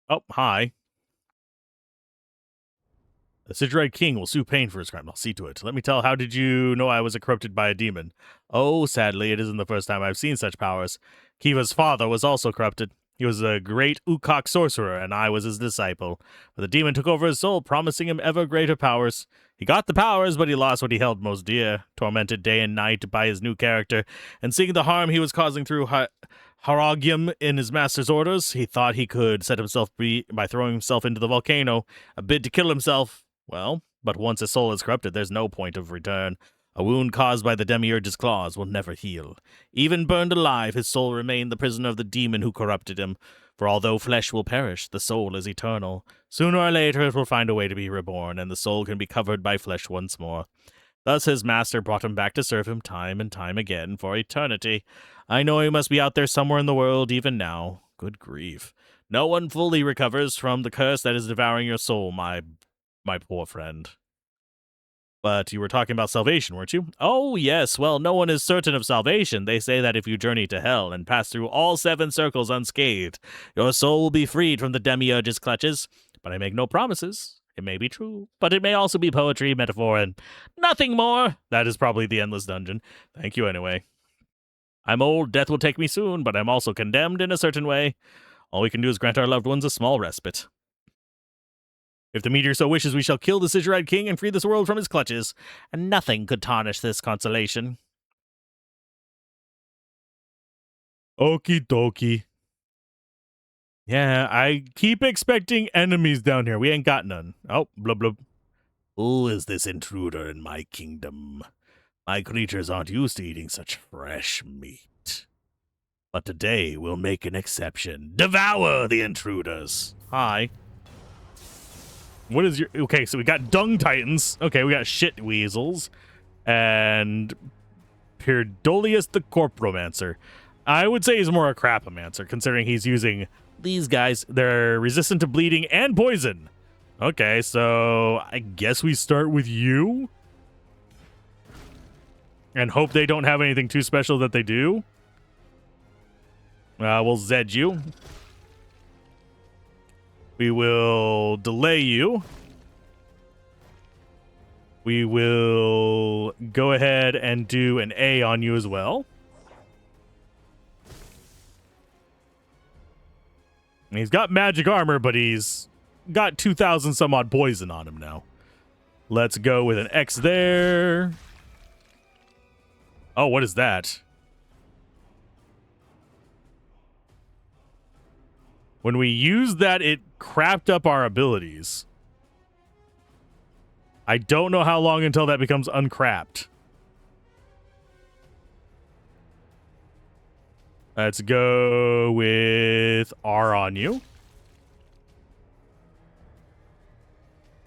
Oh, hi. The Sidgerite King will sue Pain for his crime. I'll see to it. Let me tell, how did you know I was corrupted by a demon? Oh, sadly, it isn't the first time I've seen such powers. Kiva's father was also corrupted. He was a great Ukok sorcerer, and I was his disciple. But the demon took over his soul, promising him ever greater powers. He got the powers, but he lost what he held most dear, tormented day and night by his new character, and seeing the harm he was causing through Haragium in his master's orders, he thought he could set himself free by throwing himself into the volcano, a bid to kill himself. Well, but once his soul is corrupted, there's no point of return. A wound caused by the Demiurge's claws will never heal. Even burned alive, his soul remained the prisoner of the demon who corrupted him. For although flesh will perish, the soul is eternal. Sooner or later it will find a way to be reborn, and the soul can be covered by flesh once more. Thus his master brought him back to serve him time and time again for eternity. I know he must be out there somewhere in the world even now. Good grief. No one fully recovers from the curse that is devouring your soul, my poor friend. But you were talking about salvation, weren't you? Oh, yes. Well, no one is certain of salvation. They say that if you journey to hell and pass through all 7 circles unscathed, your soul will be freed from the Demiurge's clutches. But I make no promises. It may be true, but it may also be poetry, metaphor, and nothing more. That is probably the endless dungeon. Thank you anyway. I'm old, death will take me soon, but I'm also condemned in a certain way. All we can do is grant our loved ones a small respite. If the meteor so wishes, we shall kill the Sidgerite King and free this world from his clutches, and nothing could tarnish this consolation. Okie dokie. Yeah, I keep expecting enemies down here. We ain't got none. Oh, blub blub. Who is this intruder in my kingdom? My creatures aren't used to eating such fresh meat. But today we'll make an exception. Devour the intruders. Hi. What is your... Okay, so we got dung titans. Okay, we got shit weasels. And Pyrdolius the Corporomancer. I would say he's more a crapomancer, considering he's using these guys. They're resistant to bleeding and poison. Okay, so I guess we start with you. And hope they don't have anything too special that they do. We'll Zed you. We will delay you. We will go ahead and do an A on you as well. And he's got magic armor, but he's got 2,000 some odd poison on him now. Let's go with an X there. Oh, what is that? When we used that, it crapped up our abilities. I don't know how long until that becomes uncrapped. Let's go with R on you.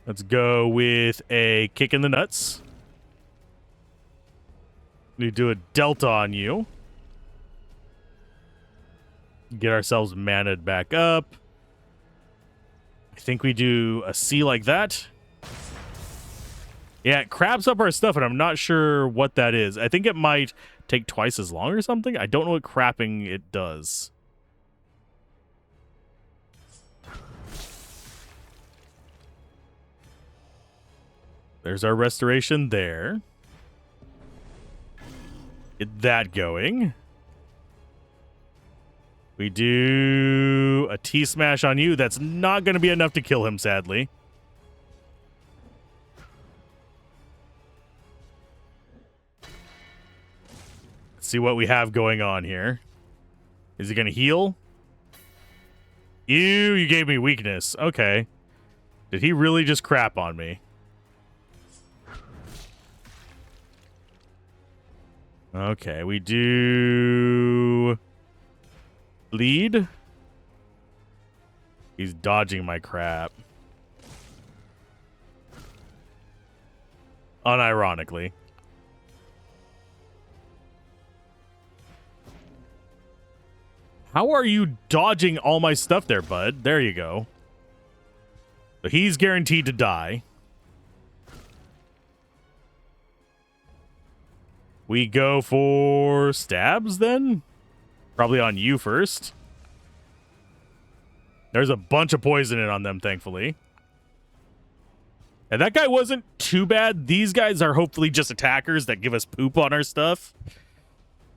Let's go with a kick in the nuts. We do a delta on you. Get ourselves maned back up. I think we do a C like that. Yeah, it craps up our stuff, and I'm not sure what that is. I think it might take twice as long or something. I don't know what crapping it does. There's our restoration there. Get that going. We do a T-smash on you. That's not going to be enough to kill him, sadly. Let's see what we have going on here. Is he going to heal? Ew, you gave me weakness. Okay. Did he really just crap on me? Okay, we do... Bleed? He's dodging my crap. Unironically. How are you dodging all my stuff there, bud? There you go. So he's guaranteed to die. We go for stabs then? Probably on you first. There's a bunch of poison in on them, thankfully. And that guy wasn't too bad. These guys are hopefully just attackers that give us poop on our stuff.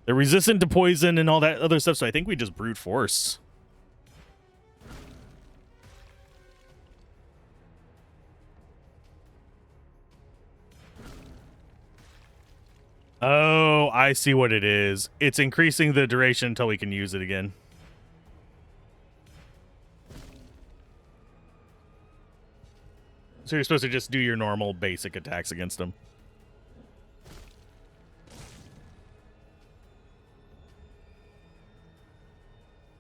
They're resistant to poison and all that other stuff, so I think we just brute force. Oh, I see what it is. It's increasing the duration until we can use it again. So you're supposed to just do your normal basic attacks against them.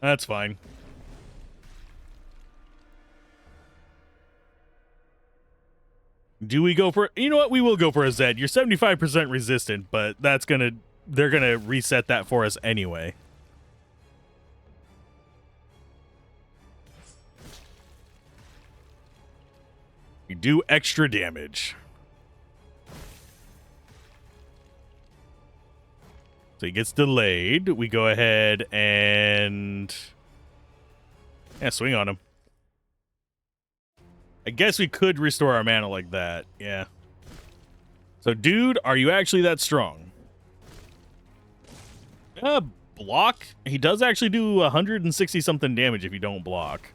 That's fine. Do we go for... You know what? We will go for a Zed. You're 75% resistant, but that's gonna... They're gonna reset that for us anyway. You do extra damage. So he gets delayed. We go ahead and... Yeah, swing on him. I guess we could restore our mana like that. Yeah. So, dude, are you actually that strong? Block? He does actually do 160-something damage if you don't block.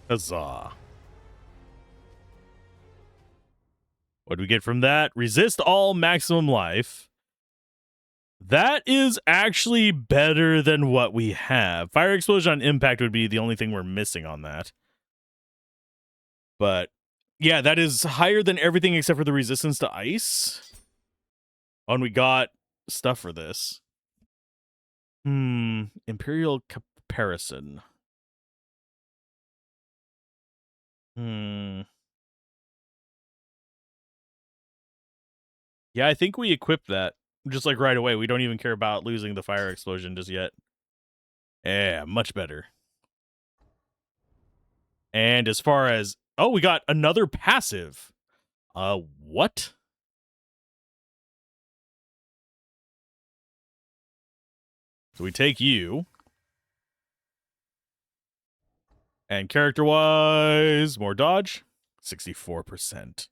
Huzzah. What do we get from that? Resist all maximum life. That is actually better than what we have. Fire explosion on impact would be the only thing we're missing on that. But yeah, that is higher than everything except for the resistance to ice. Oh, and we got stuff for this. Imperial comparison. Yeah, I think we equip that just like right away. We don't even care about losing the fire explosion just yet. Yeah, much better. And as far as... Oh, we got another passive. What? So we take you. And character-wise, more dodge. 64%.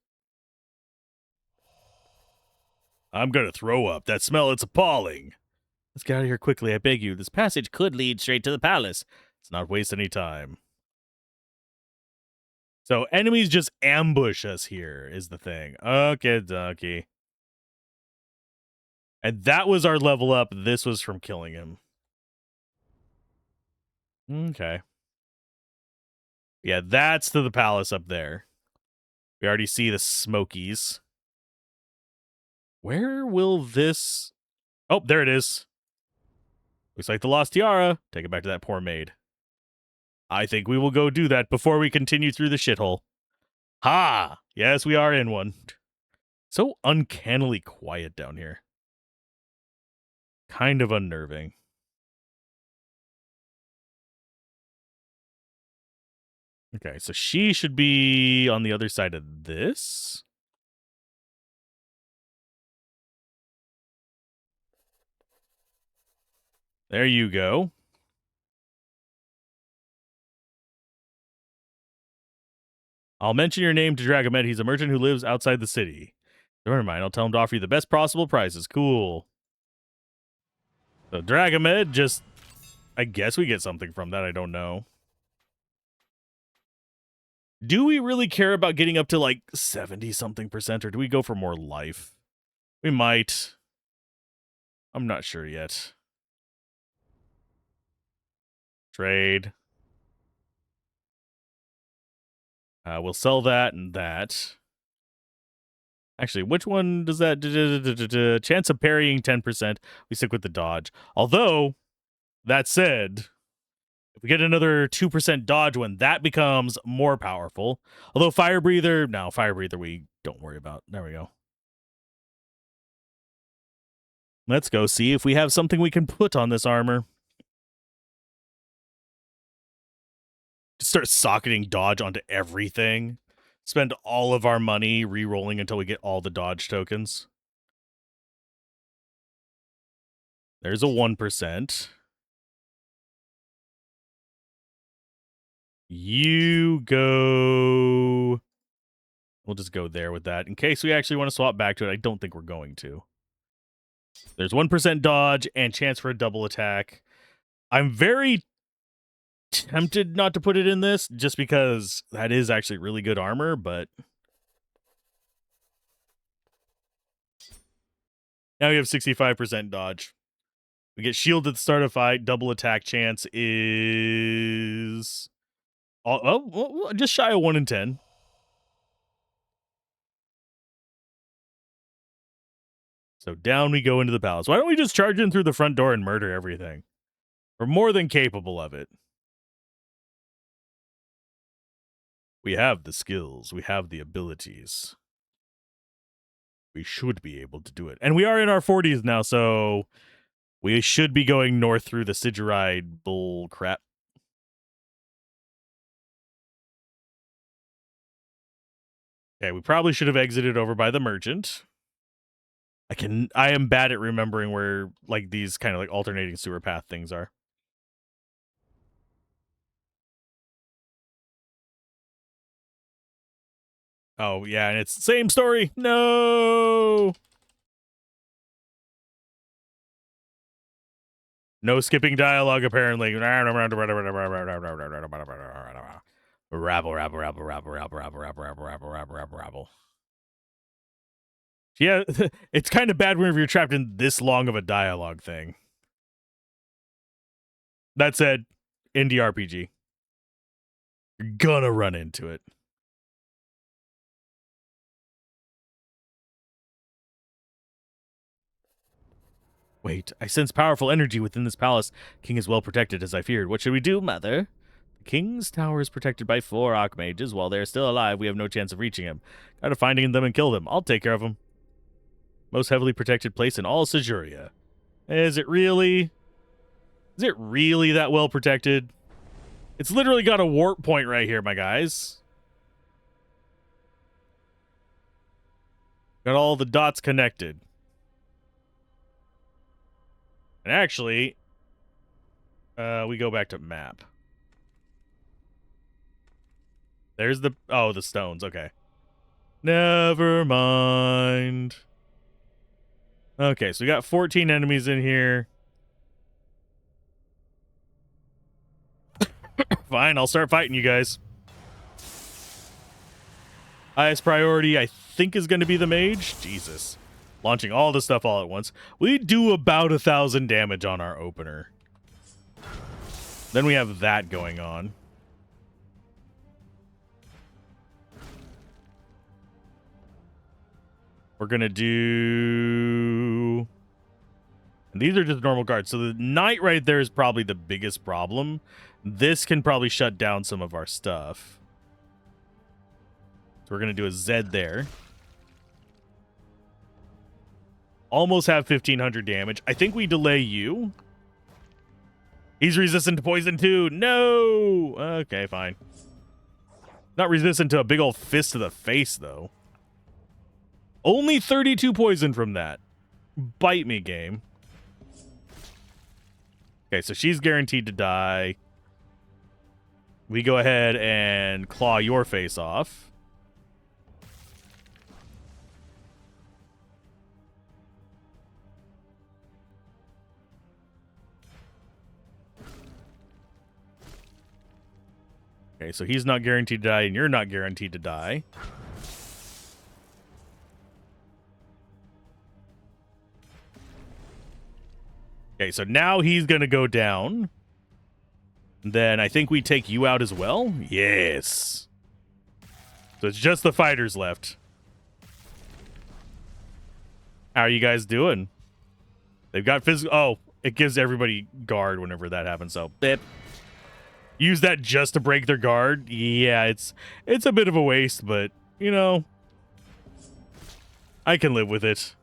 I'm gonna throw up. That smell, it's appalling. Let's get out of here quickly, I beg you. This passage could lead straight to the palace. Let's not waste any time. So enemies just ambush us here, is the thing. Okay, dokie. And that was our level up. This was from killing him. Okay. Yeah, that's to the palace up there. We already see the Smokies. Where will this... Oh, there it is. Looks like the lost tiara. Take it back to that poor maid. I think we will go do that before we continue through the shithole. Ha! Yes, we are in one. So uncannily quiet down here. Kind of unnerving. Okay, so she should be on the other side of this. There you go. I'll mention your name to Dragomed. He's a merchant who lives outside the city. Never mind, I'll tell him to offer you the best possible prices. Cool. So Dragomed just... I guess we get something from that. I don't know. Do we really care about getting up to like 70-something%, or do we go for more life? We might. I'm not sure yet. Trade. We'll sell that and that. Actually, which one does that... Chance of parrying 10%. We stick with the dodge. Although, that said... If we get another 2% dodge one, that becomes more powerful. Although Fire Breather... No, Fire Breather we don't worry about. There we go. Let's go see if we have something we can put on this armor. Just start socketing dodge onto everything. spend all of our money re-rolling until we get all the dodge tokens. There's a 1%. You go... We'll just go there with that. In case we actually want to swap back to it, I don't think we're going to. There's 1% dodge and chance for a double attack. I'm very tempted not to put it in this, just because that is actually really good armor, but... Now we have 65% dodge. We get shield at the start of fight. Double attack chance is... just shy of 1 in 10. So down we go into the palace. Why don't we just charge in through the front door and murder everything? We're more than capable of it. We have the skills. We have the abilities. We should be able to do it. And we are in our 40s now, so we should be going north through the Siguride bull crap. Okay, we probably should have exited over by the merchant. I am bad at remembering where like these kind of like alternating sewer path things are. Oh, yeah, and it's the same story. No. No skipping dialogue, apparently. Rabble, rabble, rabble, rabble, rabble, rabble, rabble, rabble, rabble, rabble, rabble. Yeah, it's kind of bad whenever you're trapped in this long of a dialogue thing. That said, indie RPG. You're gonna run into it. Wait, I sense powerful energy within this palace. King is well protected, as I feared. What should we do, mother? The king's tower is protected by 4 archmages. While they're still alive, we have no chance of reaching him. Gotta find them and kill them. I'll take care of them. Most heavily protected place in all Sijuria. Is it really? Is it really that well protected? It's literally got a warp point right here, my guys. Got all the dots connected. And actually, we go back to map. There's the... Oh, the stones. Okay. Never mind. Okay, so we got 14 enemies in here. Fine, I'll start fighting you guys. Highest priority, I think, is going to be the mage. Jesus. Launching all the stuff all at once. We do about 1,000 damage on our opener. Then we have that going on. We're going to do... And these are just normal guards. So the knight right there is probably the biggest problem. This can probably shut down some of our stuff. So we're going to do a Z there. Almost have 1,500 damage. I think we delay you. He's resistant to poison too. No! Okay, fine. Not resistant to a big old fist to the face, though. Only 32 poison from that. Bite me, game. Okay, so she's guaranteed to die. We go ahead and claw your face off. Okay, so he's not guaranteed to die, and you're not guaranteed to die. Okay, so now he's going to go down. Then I think we take you out as well. Yes. So it's just the fighters left. How are you guys doing? They've got physical... Oh, it gives everybody guard whenever that happens, so... Bip. Use that just to break their guard. Yeah, it's a bit of a waste, but, you know... I can live with it.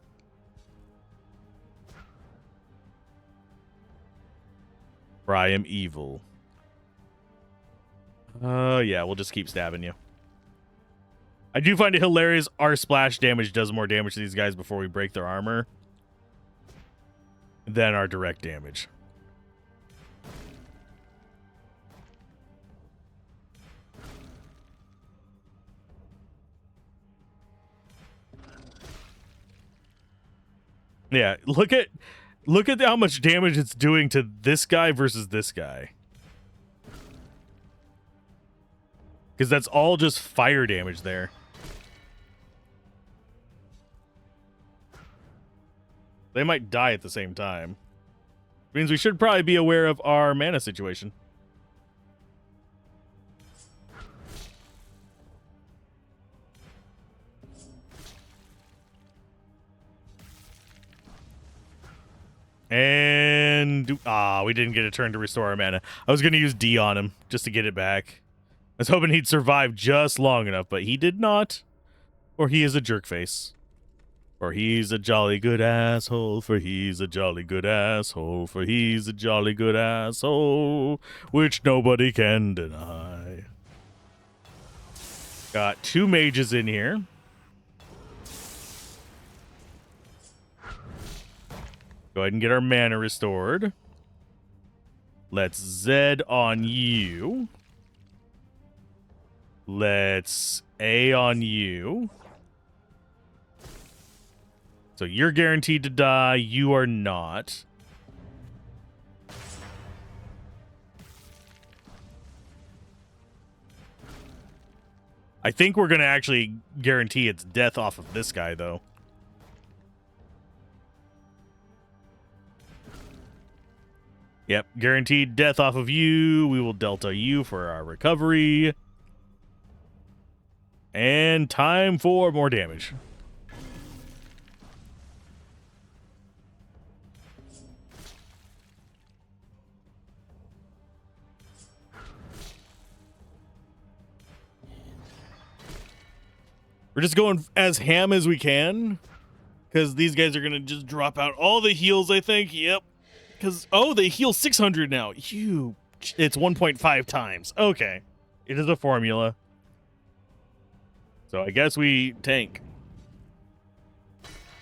For I am evil. Yeah, we'll just keep stabbing you. I do find it hilarious. Our splash damage does more damage to these guys before we break their armor than our direct damage. Yeah, look at how much damage it's doing to this guy versus this guy. Because that's all just fire damage there. They might die at the same time. Means we should probably be aware of our mana situation. And we didn't get a turn to restore our mana. I was going to use D on him just to get it back. I was hoping he'd survive just long enough, but he did not. Or he is a jerkface. For he's a jolly good asshole, for he's a jolly good asshole, for he's a jolly good asshole, which nobody can deny. Got 2 mages in here. Go ahead and get our mana restored. Let's Zed on you. Let's A on you. So you're guaranteed to die. You are not. I think we're going to actually guarantee its death off of this guy, though. Yep, guaranteed death off of you. We will delta you for our recovery. And time for more damage. We're just going as ham as we can. Because these guys are going to just drop out all the heals, I think. Yep. Because, they heal 600 now. It's 1.5 times. Okay. It is a formula. So I guess we tank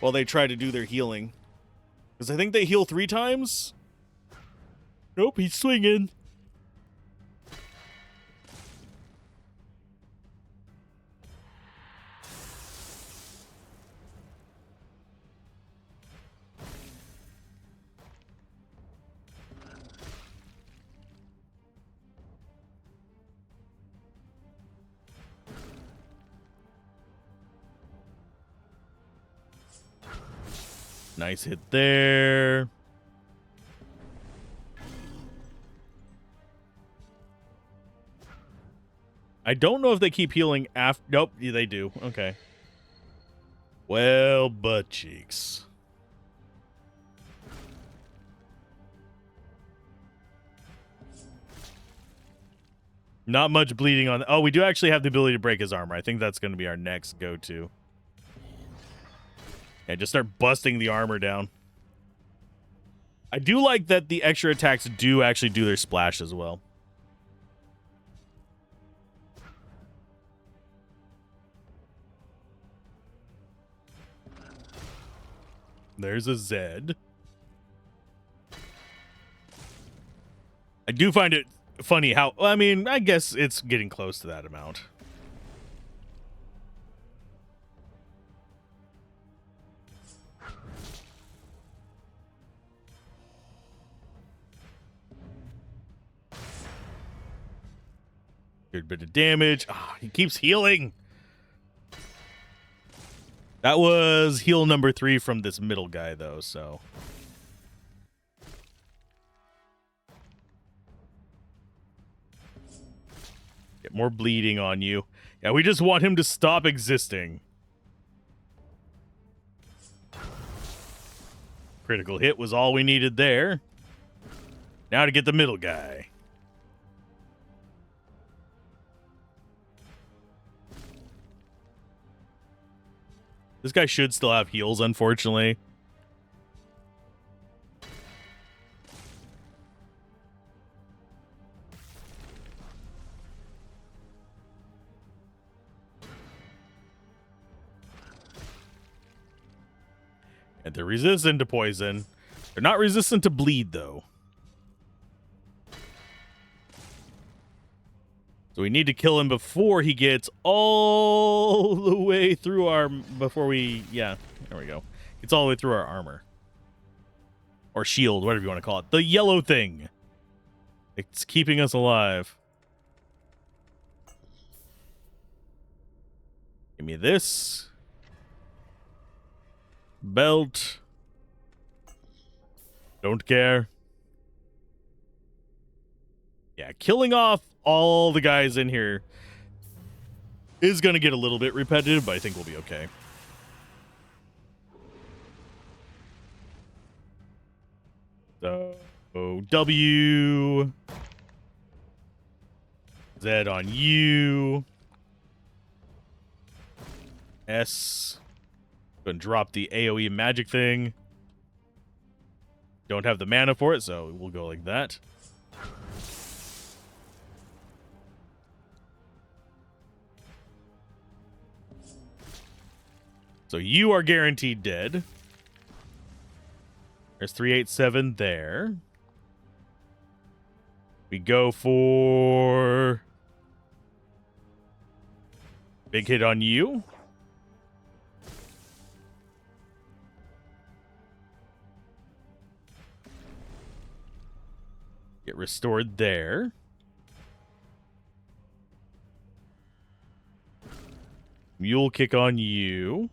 while they try to do their healing. Because I think they heal 3 times. Nope, he's swinging. Nice hit there. I don't know if they keep healing after. Nope, yeah, they do. Okay. Well, butt cheeks. Not much bleeding on. Oh, we do actually have the ability to break his armor. I think that's going to be our next go-to. Yeah, just start busting the armor down. I do like that the extra attacks do actually do their splash as well. There's a Zed. I do find it funny how, I mean, I guess it's getting close to that amount. Good bit of damage. Oh, he keeps healing. That was heal number 3 from this middle guy, though, so. Get more bleeding on you. Yeah, we just want him to stop existing. Critical hit was all we needed there. Now to get the middle guy. This guy should still have heals, unfortunately. And they're resistant to poison. They're not resistant to bleed, though. So we need to kill him before he gets all the way through our... Before we... Yeah, there we go. It's all the way through our armor. Or shield, whatever you want to call it. The yellow thing. It's keeping us alive. Give me this. Belt. Don't care. Yeah, killing off all the guys in here is going to get a little bit repetitive, but I think we'll be okay. So, W. Z on you. S. Go and drop the AoE magic thing. Don't have the mana for it, so we'll go like that. So you are guaranteed dead. There's 387 there. We go for big hit on you. Get restored there. Mule kick on you.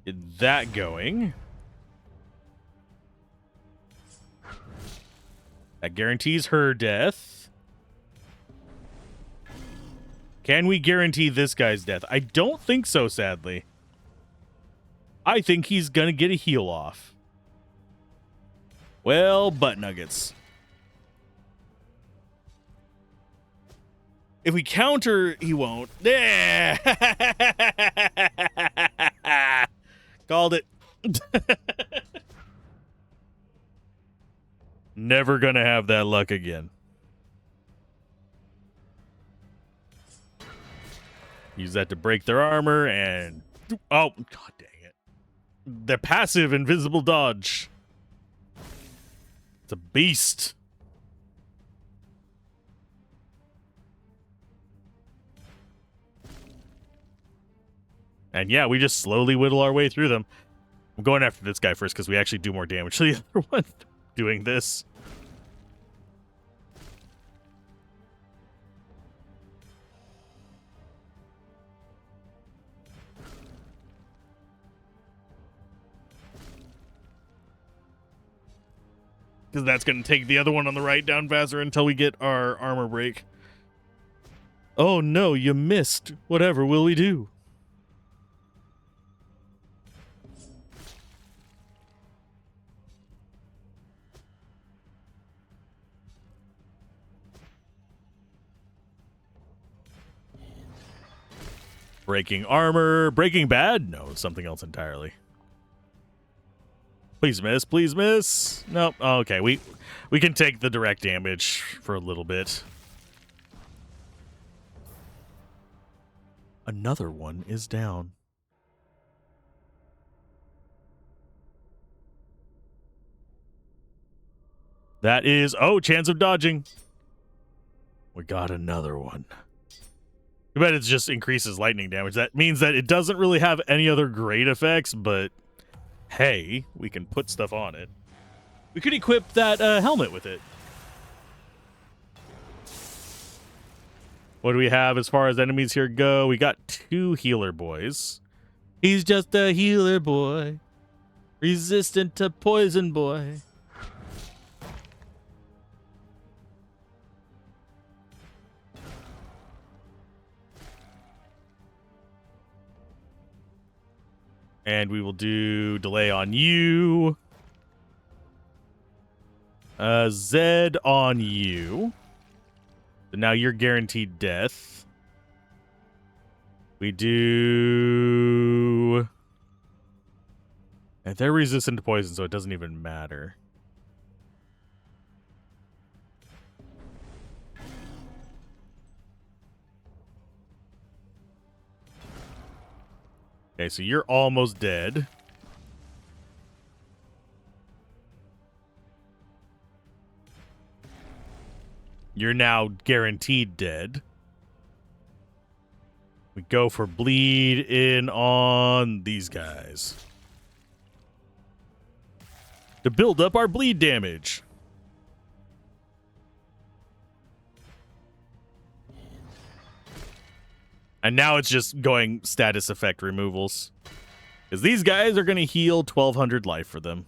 Get that going. That guarantees her death. Can we guarantee this guy's death? I don't think so, sadly. I think he's gonna get a heal off. Well, butt nuggets. If we counter, he won't. Yeah. Called it. Never gonna have that luck again. Use that to break their armor and... Oh, god dang it. The passive invisible dodge. It's a beast. And yeah, we just slowly whittle our way through them. I'm going after this guy first because we actually do more damage to the other one doing this. Because that's going to take the other one on the right down faster until we get our armor break. Oh no, you missed. Whatever will we do? Breaking armor. Breaking bad? No, it's something else entirely. Please miss. Please miss. Nope. Oh, okay, we can take the direct damage for a little bit. Another one is down. That is... Oh, chance of dodging. We got another one. I bet it just increases lightning damage. That means that it doesn't really have any other great effects, but hey, we can put stuff on it. We could equip that helmet with it. What do we have as far as enemies here go? We got 2 healer boys. He's just a healer boy. Resistant to poison boy. And we will do delay on you. Zed on you. So now you're guaranteed death. We do... And they're resistant to poison, so it doesn't even matter. Okay, so you're almost dead. You're now guaranteed dead. We go for bleed in on these guys to build up our bleed damage. And now it's just going status effect removals. Because these guys are going to heal 1,200 life for them.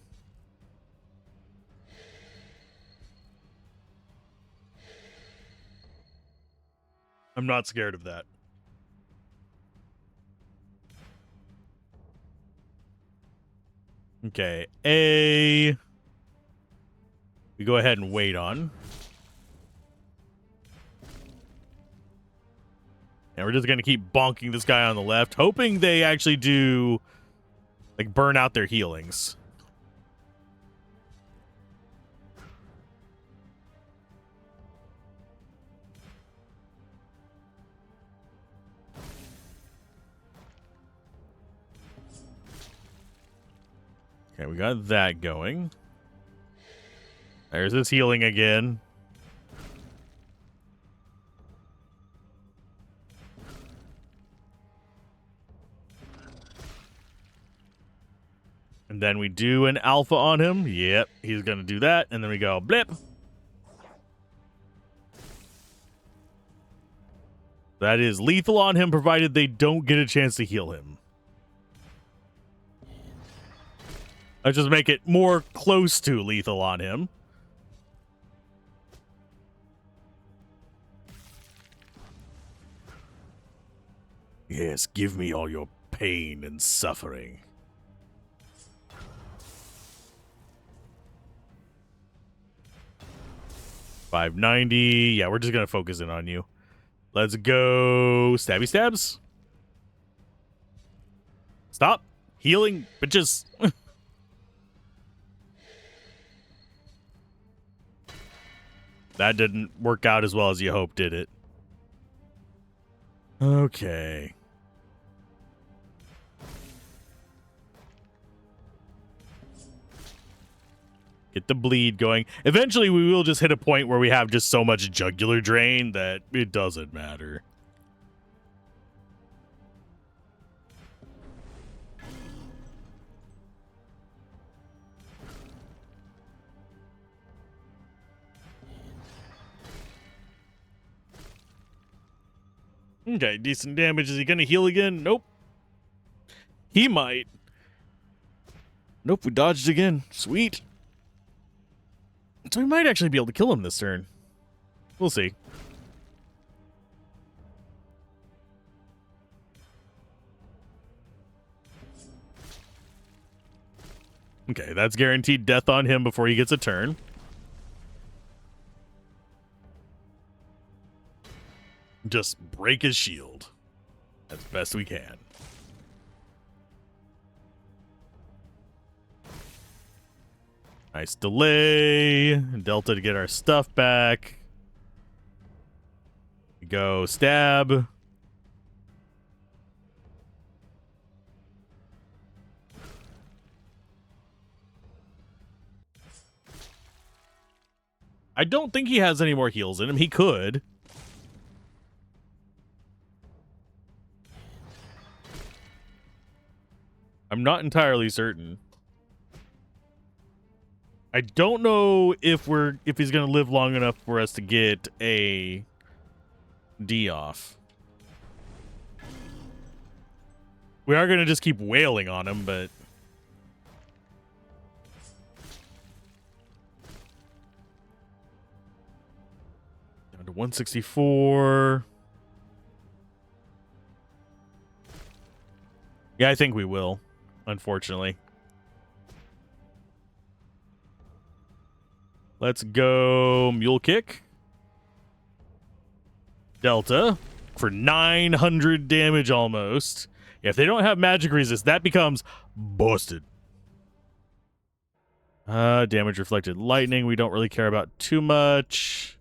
I'm not scared of that. Okay, A. We go ahead and wait on. And we're just going to keep bonking this guy on the left, hoping they actually do, like, burn out their healings. Okay, we got that going. There's this healing again. And then we do an alpha on him. Yep, he's going to do that. And then we go blip. That is lethal on him, provided they don't get a chance to heal him. Let's just make it more close to lethal on him. Yes, give me all your pain and suffering. $590. Yeah, we're just going to focus in on you. Let's go stabby stabs. Stop healing, but just... That didn't work out as well as you hoped, did it? Okay. Get the bleed going. Eventually, we will just hit a point where we have just so much jugular drain that it doesn't matter. Okay, decent damage. Is he going to heal again? Nope. He might. Nope, we dodged again. Sweet. So we might actually be able to kill him this turn. We'll see. Okay, that's guaranteed death on him before he gets a turn. Just break his shield as best we can. Nice delay. Delta to get our stuff back. We go stab. I don't think he has any more heals in him. He could. I'm not entirely certain. I don't know if he's gonna live long enough for us to get a D off. We are gonna just keep wailing on him, but down to 164. Yeah, I think we will, unfortunately. Let's go Mule Kick. Delta for 900 damage almost. If they don't have magic resist, that becomes busted. Damage reflected lightning. We don't really care about too much.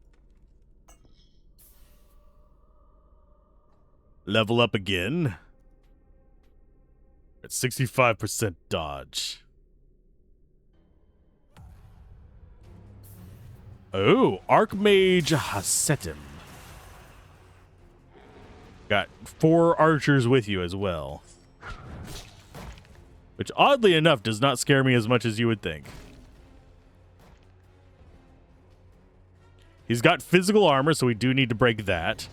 Level up again. At 65% dodge. Oh, Archmage Hasetim. Got 4 archers with you as well. Which, oddly enough, does not scare me as much as you would think. He's got physical armor, so we do need to break that.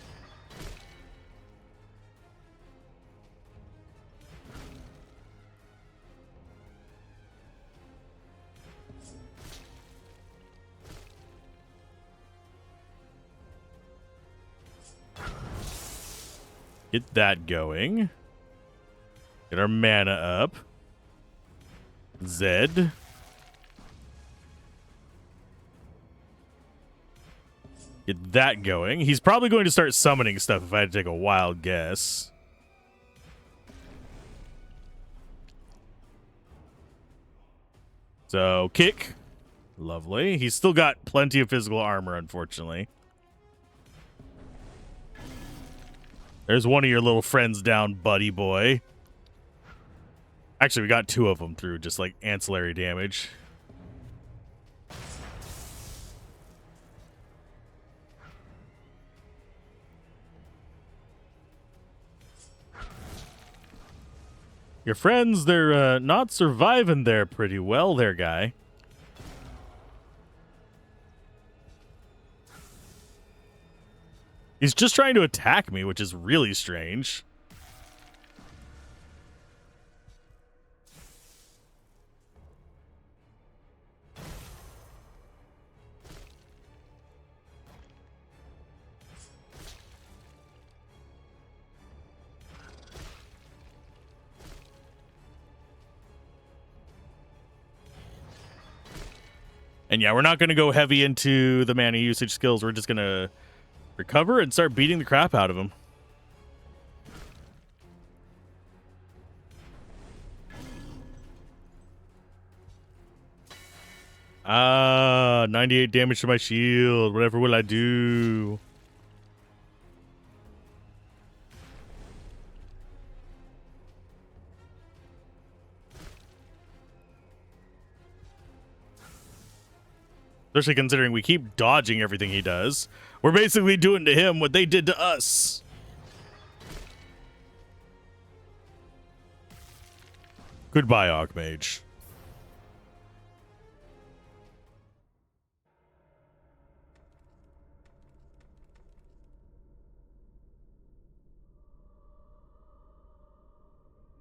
Get that going. Get our mana up. Zed. Get that going. He's probably going to start summoning stuff if I had to take a wild guess. So, kick. Lovely. He's still got plenty of physical armor, unfortunately. There's one of your little friends down, buddy boy. Actually, we got 2 of them through just like ancillary damage. Your friends, they're not surviving there pretty well there, guy. He's just trying to attack me, which is really strange. And yeah, we're not going to go heavy into the mana usage skills. We're just going to recover and start beating the crap out of him. Ah, 98 damage to my shield. Whatever will I do? Especially considering we keep dodging everything he does. We're basically doing to him what they did to us. Goodbye, Archmage.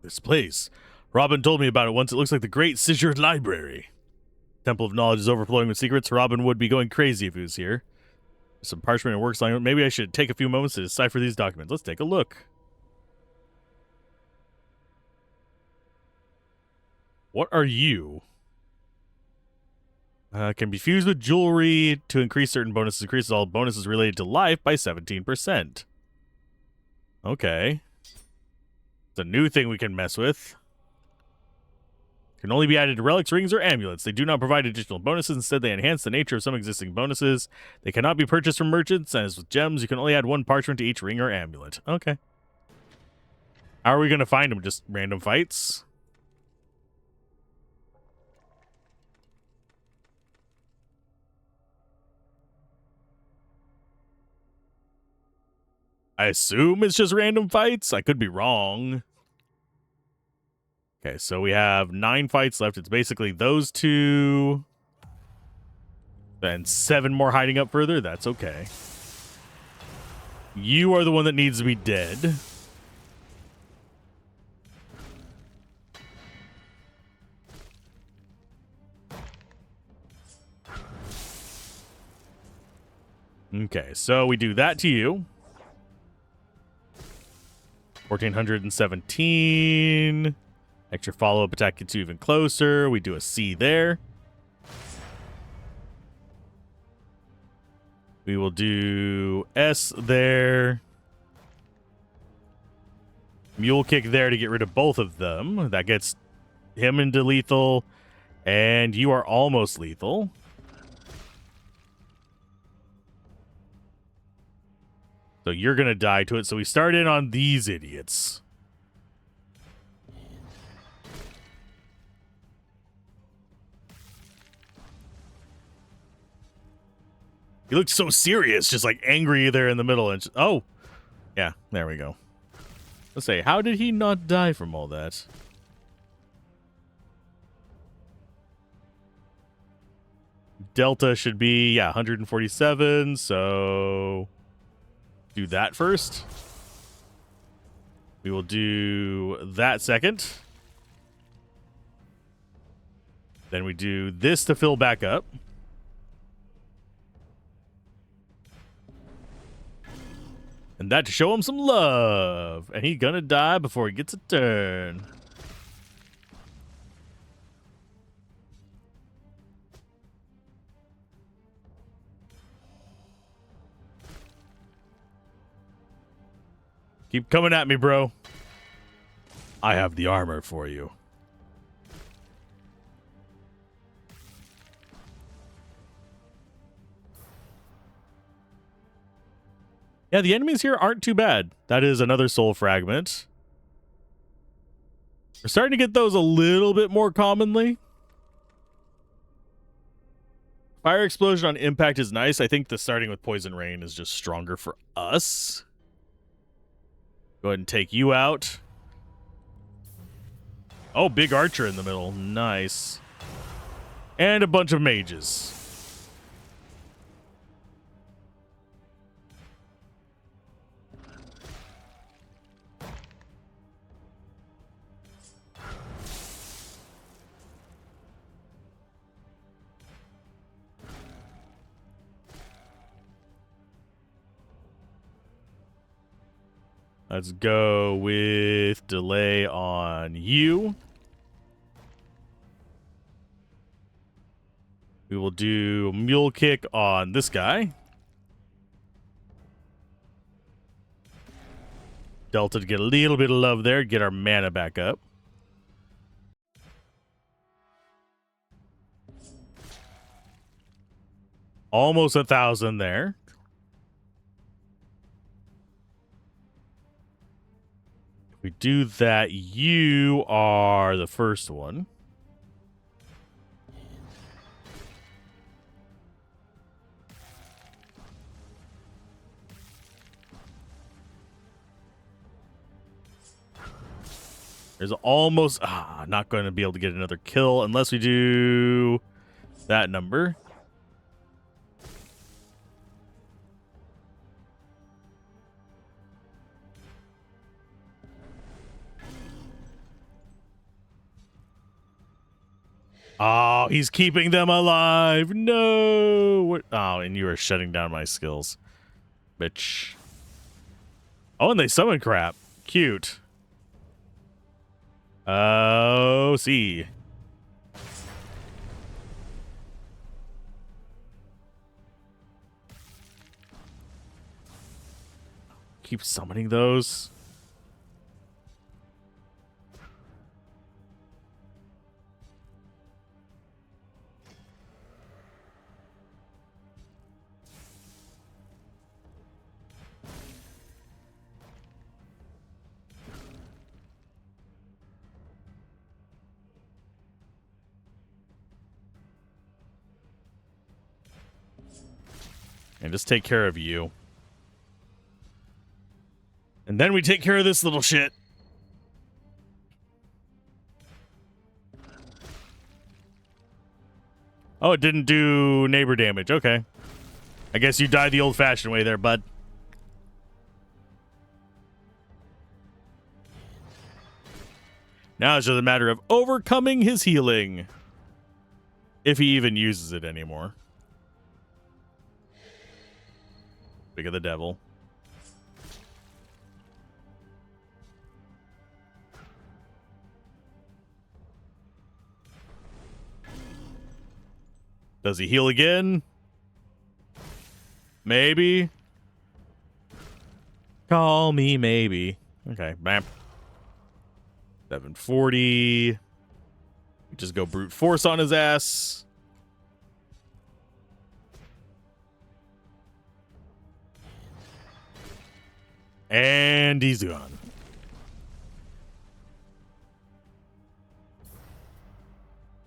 This place. Robin told me about it once. It looks like the Great Scissured Library. Temple of Knowledge is overflowing with secrets. Robin would be going crazy if he was here. There's some parchment and works lying. Maybe I should take a few moments to decipher these documents. Let's take a look. What are you? Can be fused with jewelry to increase certain bonuses. Increases all bonuses related to life by 17%. Okay. It's a new thing we can mess with. Can only be added to relics, rings, or amulets. They do not provide additional bonuses. Instead, they enhance the nature of some existing bonuses. They cannot be purchased from merchants. As with gems, you can only add 1 parchment to each ring or amulet. Okay. How are we going to find them? Just random fights? I assume it's just random fights. I could be wrong. Okay, so we have 9 fights left. It's basically those 2. And 7 more hiding up further. That's okay. You are the one that needs to be dead. Okay, so we do that to you. 1417. Extra follow-up attack gets you even closer. We do a C there. We will do S there. Mule kick there to get rid of both of them. That gets him into lethal. And you are almost lethal. So you're going to die to it. So we start in on these idiots. He looked so serious, just like angry there in the middle. And oh, yeah, there we go. Let's say, how did he not die from all that? Delta should be, yeah, 147. So do that first. We will do that second. Then we do this to fill back up. And that to show him some love. And he gonna die before he gets a turn. Keep coming at me, bro. I have the armor for you. Yeah, the enemies here aren't too bad. That is another soul fragment. We're starting to get those a little bit more commonly. Fire explosion on impact is nice. I think the starting with poison rain is just stronger for us. Go ahead and take you out. Oh, big archer in the middle. Nice. And a bunch of mages. Let's go with delay on you. We will do mule kick on this guy. Delta to get a little bit of love there, get our mana back up. Almost 1,000 there. We do that. You are the first one. There's almost not going to be able to get another kill unless we do that number. Oh, he's keeping them alive. No. What? Oh, and you are shutting down my skills. Bitch. Oh, and they summon crap. Cute. Oh, see. Keep summoning those. And just take care of you. And then we take care of this little shit. Oh, it didn't do neighbor damage. Okay. I guess you died the old-fashioned way there, bud. Now it's just a matter of overcoming his healing. If he even uses it anymore. Big of the devil. Does he heal again? Maybe. Call me maybe. Okay, bam. 740. Just go brute force on his ass. And he's gone.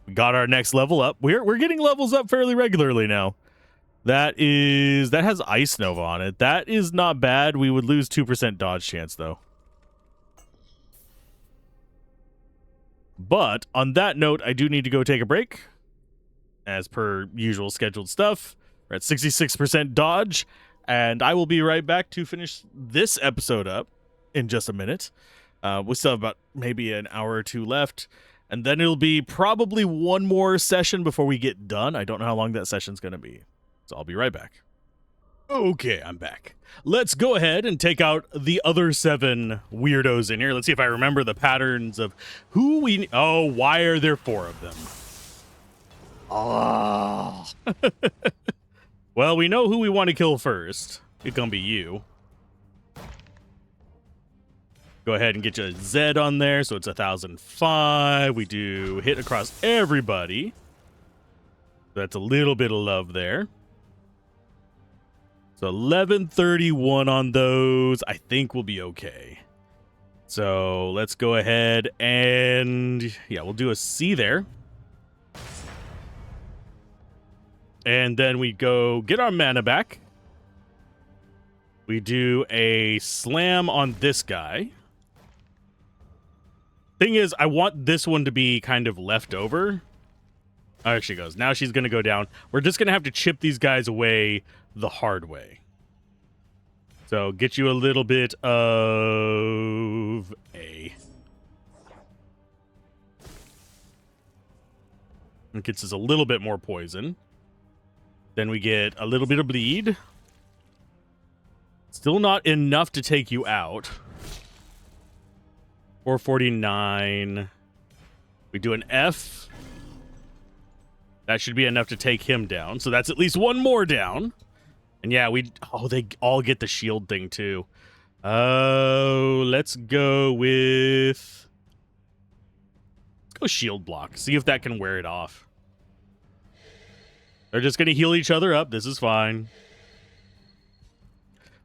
We got our next level up. We're getting levels up fairly regularly now. That has Ice Nova on it. That is not bad. We would lose 2% dodge chance, though. But on that note, I do need to go take a break. As per usual scheduled stuff. We're at 66% dodge. And I will be right back to finish this episode up in just a minute. We still have about maybe an hour or two left. And then it'll be probably one more session before we get done. I don't know how long that session's going to be. So I'll be right back. Okay, I'm back. Let's go ahead and take out the other 7 weirdos in here. Let's see if I remember the patterns of who we... Oh, why are there 4 of them? Oh. Well, we know who we want to kill first. It's gonna be you. Go ahead and get your Z on there, so it's 1,005. We do hit across everybody. That's a little bit of love there. So 1131 on those, I think we'll be okay. So let's go ahead and, yeah, we'll do a C there. And then we go get our mana back. We do a slam on this guy. Thing is, I want this one to be kind of left over. Oh, there she goes. Now she's going to go down. We're just going to have to chip these guys away the hard way. So get you a little bit of A. It gets us a little bit more poison. Then we get a little bit of bleed. Still not enough to take you out. 449. We do an F. That should be enough to take him down. So that's at least one more down. And yeah, they all get the shield thing too. Oh, let's go with... Let's go shield block. See if that can wear it off. They're just going to heal each other up. This is fine.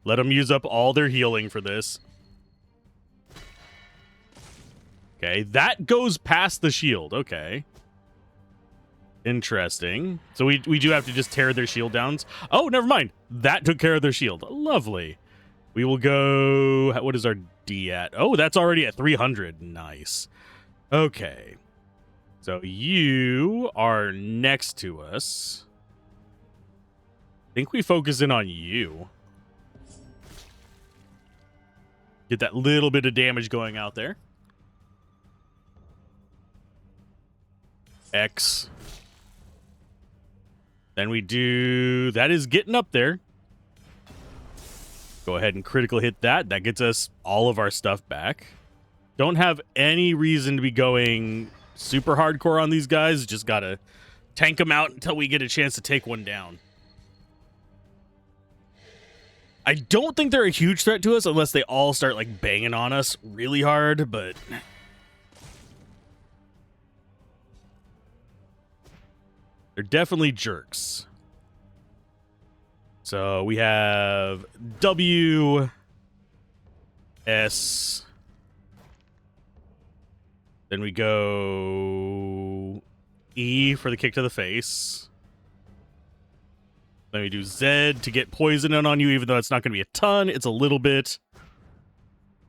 Let them use up all their healing for this. Okay, that goes past the shield. Okay. Interesting. So we do have to just tear their shield downs. Oh, never mind. That took care of their shield. Lovely. We will go... What is our D at? Oh, that's already at 300. Nice. Okay. So you are next to us. I think we focus in on you. Get that little bit of damage going out there. X. Then we do... That is getting up there. Go ahead and critical hit that. That gets us all of our stuff back. Don't have any reason to be going super hardcore on these guys. Just gotta tank them out until we get a chance to take one down. I don't think they're a huge threat to us unless they all start, like, banging on us really hard, but... They're definitely jerks. So we have W, S. Then we go E for the kick to the face. Then we do Z to get poison in on you, even though it's not going to be a ton. It's a little bit.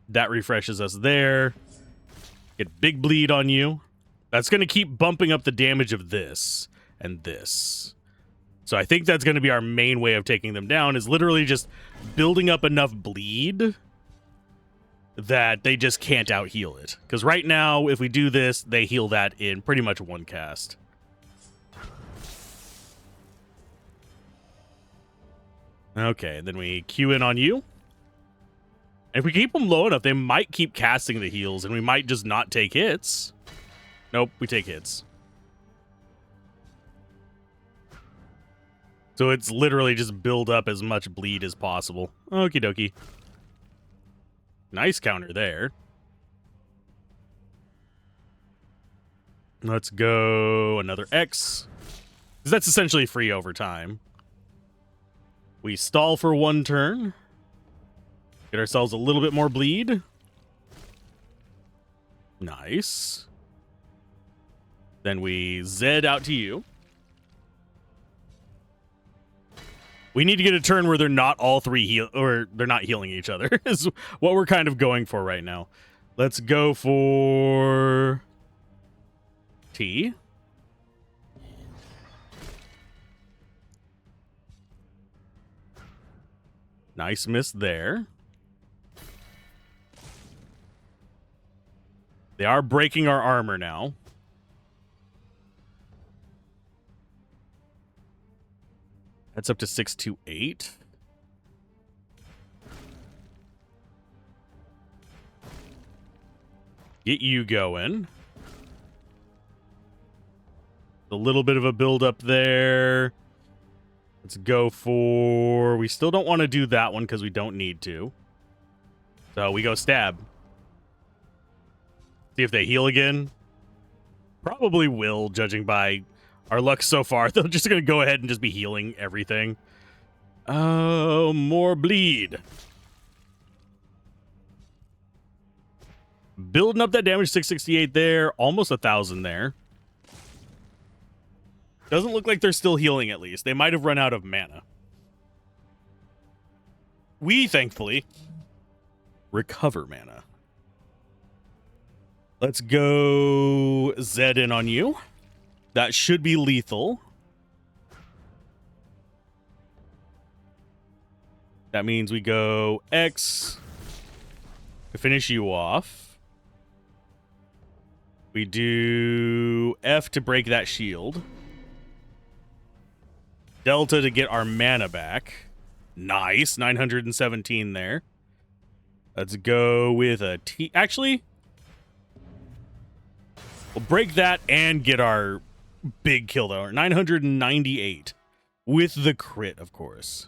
That refreshes us there. Get big bleed on you. That's going to keep bumping up the damage of this and this. So I think that's going to be our main way of taking them down, is literally just building up enough bleed that they just can't out-heal it. Because right now, if we do this, they heal that in pretty much one cast. Okay, then we Q in on you. And if we keep them low enough, they might keep casting the heals, and we might just not take hits. Nope, we take hits. So it's literally just build up as much bleed as possible. Okie dokie. Nice counter there. Let's go another X. Because that's essentially free over time. We stall for one turn. Get ourselves a little bit more bleed. Nice. Then we Z out to you. We need to get a turn where they're not all three heal, or they're not healing each other, is what we're kind of going for right now. Let's go for T. Nice miss there. They are breaking our armor now. That's up to 628. Get you going. A little bit of a build up there. Let's go for... We still don't want to do that one because we don't need to. So we go stab. See if they heal again. Probably will, judging by our luck so far. They're just going to go ahead and just be healing everything. Oh, more bleed. Building up that damage, 668 there. Almost 1,000 there. Doesn't look like they're still healing, at least. They might have run out of mana. We, thankfully, recover mana. Let's go Zed in on you. That should be lethal. That means we go X to finish you off. We do F to break that shield. Delta to get our mana back. Nice. 917 there. Let's go with a T. Actually, we'll break that and get our big kill, though. 998. With the crit, of course.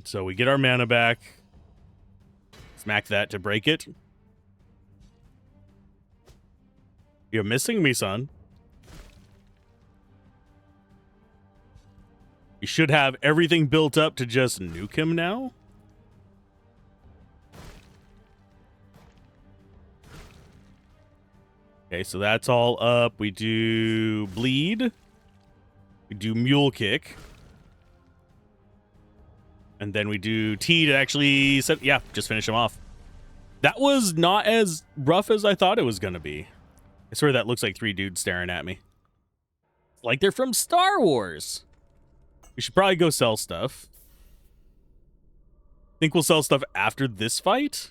So we get our mana back. Smack that to break it. You're missing me, son. You should have everything built up to just nuke him now. Okay, so that's all up. We do bleed. We do mule kick. And then we do T to actually set, yeah, just finish him off. That was not as rough as I thought it was going to be. I swear that looks like 3 dudes staring at me. Like they're from Star Wars. We should probably go sell stuff. Think we'll sell stuff after this fight?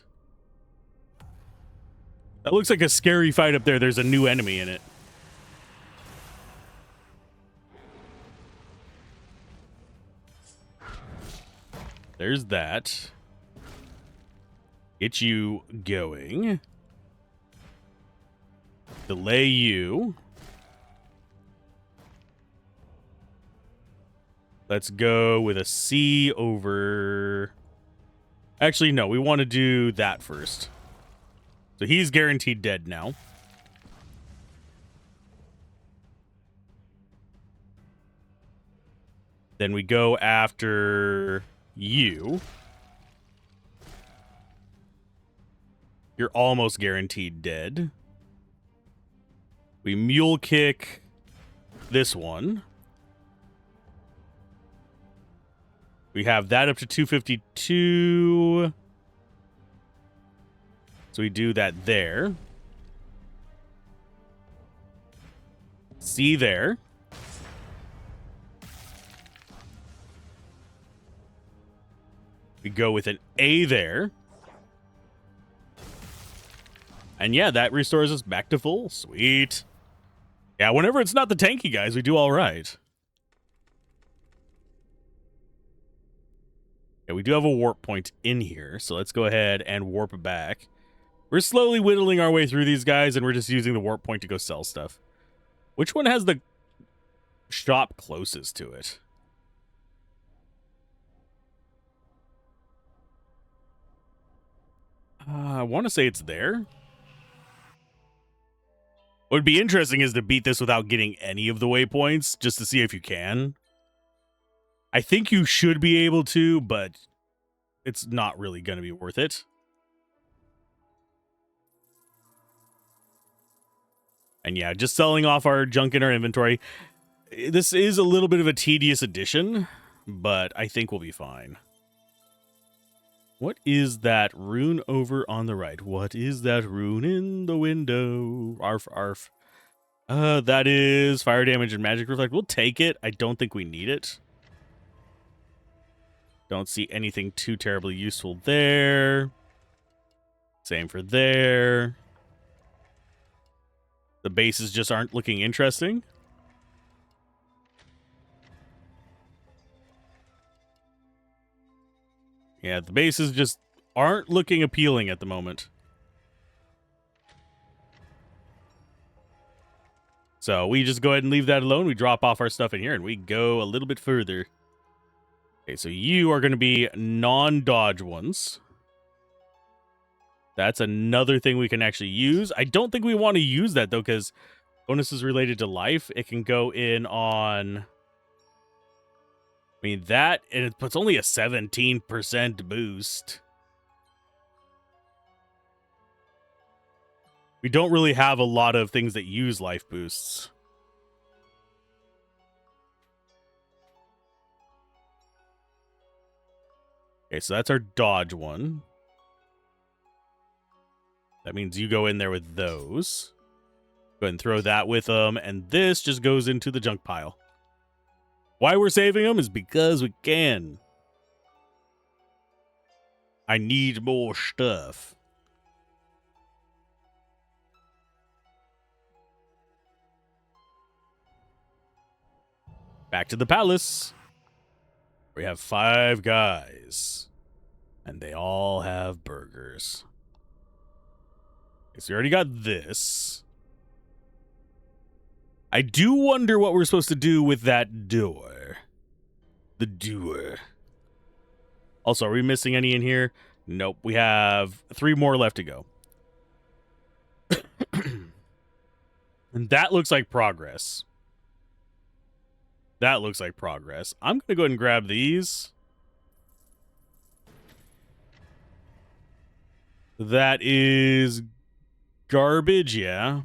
That looks like a scary fight up there. There's a new enemy in it. There's that. Get you going. Delay you. Let's go with a C over... Actually, no. We want to do that first. So he's guaranteed dead now. Then we go after you. You're almost guaranteed dead. We mule kick this one. We have that up to 252. So we do that there. C there. We go with an A there. And yeah, that restores us back to full. Sweet. Yeah, whenever it's not the tanky guys, we do all right. Yeah, we do have a warp point in here, so let's go ahead and warp back. We're slowly whittling our way through these guys, and we're just using the warp point to go sell stuff. Which one has the shop closest to it? I want to say it's there. What would be interesting is to beat this without getting any of the waypoints, just to see if you can. I think you should be able to, but it's not really going to be worth it. And yeah, just selling off our junk in our inventory. This is a little bit of a tedious addition, but I think we'll be fine. What is that rune over on the right? What is that rune in the window? Arf, arf. That is fire damage and magic reflect. We'll take it. I don't think we need it. Don't see anything too terribly useful there. Same for there. The bases just aren't looking interesting. Yeah, the bases just aren't looking appealing at the moment. So we just go ahead and leave that alone. We drop off our stuff in here and we go a little bit further. Okay, so you are going to be non-dodge ones. That's another thing we can actually use. I don't think we want to use that, though, because bonus is related to life. It can go in on... I mean, that, and it puts only a 17% boost. We don't really have a lot of things that use life boosts. Okay, so that's our dodge one. That means you go in there with those. Go ahead and throw that with them, and this just goes into the junk pile. Why we're saving them is because we can. I need more stuff. Back to the palace. We have 5 guys. And they all have burgers. Okay, so we already got this. I do wonder what we're supposed to do with that door. The door. Also, are we missing any in here? Nope. We have 3 more left to go. And that looks like progress. That looks like progress. I'm going to go ahead and grab these. That is garbage, yeah.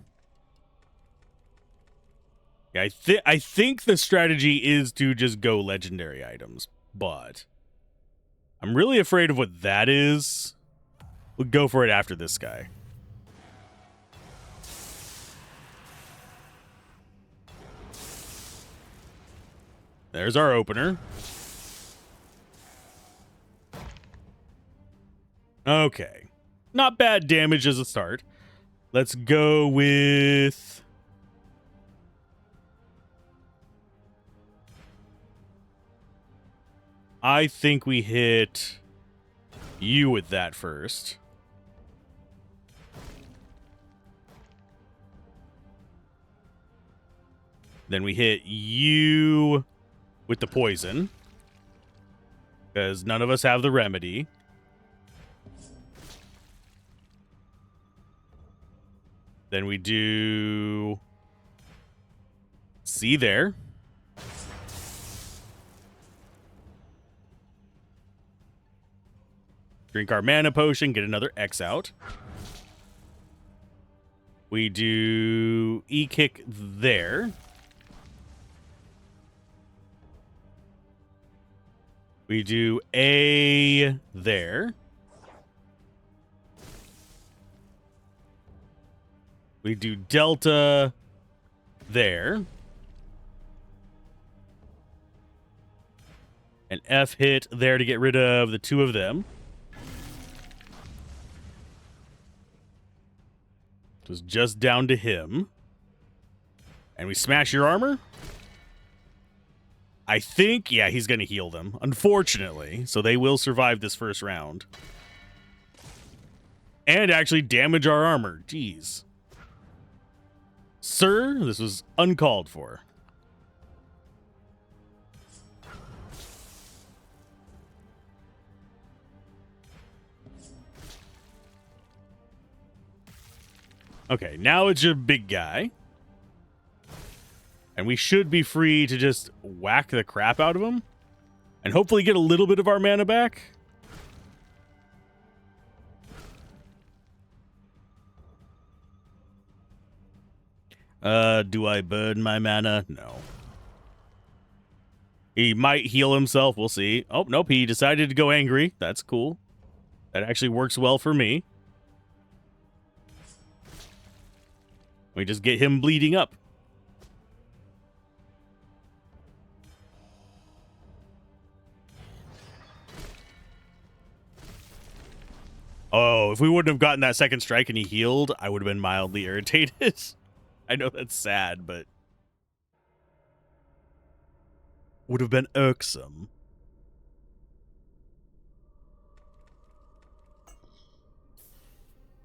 Yeah, I think the strategy is to just go legendary items, but I'm really afraid of what that is. We'll go for it after this guy. There's our opener. Okay. Not bad damage as a start. Let's go with... I think we hit you with that first. Then we hit you with the poison, because none of us have the remedy. Then we do... See there. Drink our mana potion, get another X out. We do E-kick there. We do A there. We do Delta there. And F hit there to get rid of the 2 of them. It was just down to him. And we smash your armor. I think, yeah, he's going to heal them, unfortunately. So they will survive this first round. And actually damage our armor. Jeez. Sir, this was uncalled for. Okay, now it's your big guy. And we should be free to just whack the crap out of him. And hopefully get a little bit of our mana back. Do I burn my mana? No. He might heal himself. We'll see. Oh, nope. He decided to go angry. That's cool. That actually works well for me. We just get him bleeding up. Oh, if we wouldn't have gotten that second strike and he healed, I would have been mildly irritated. I know that's sad, but would have been irksome.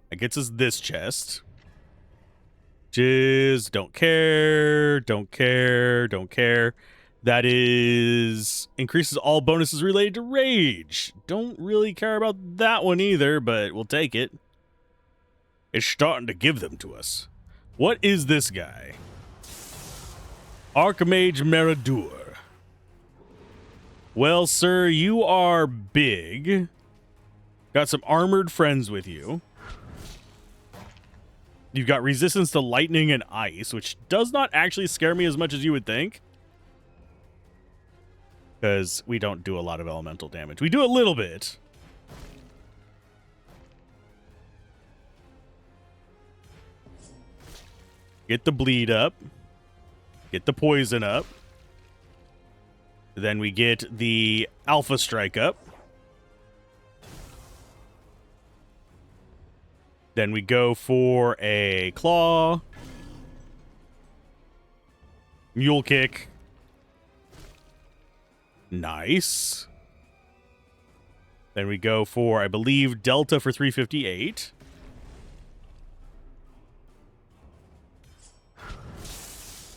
That gets us this chest. Just don't care, don't care, don't care. That is increases all bonuses related to rage. Don't really care about that one either, but we'll take it. It's starting to give them to us. What is this guy? Archmage Meridur. Well, sir, you are big. Got some armored friends with you. You've got resistance to lightning and ice, which does not actually scare me as much as you would think. Because we don't do a lot of elemental damage. We do a little bit. Get the bleed up. Get the poison up. Then we get the alpha strike up. Then we go for a claw. Mule kick. Nice. Then we go for, I believe, Delta for 358.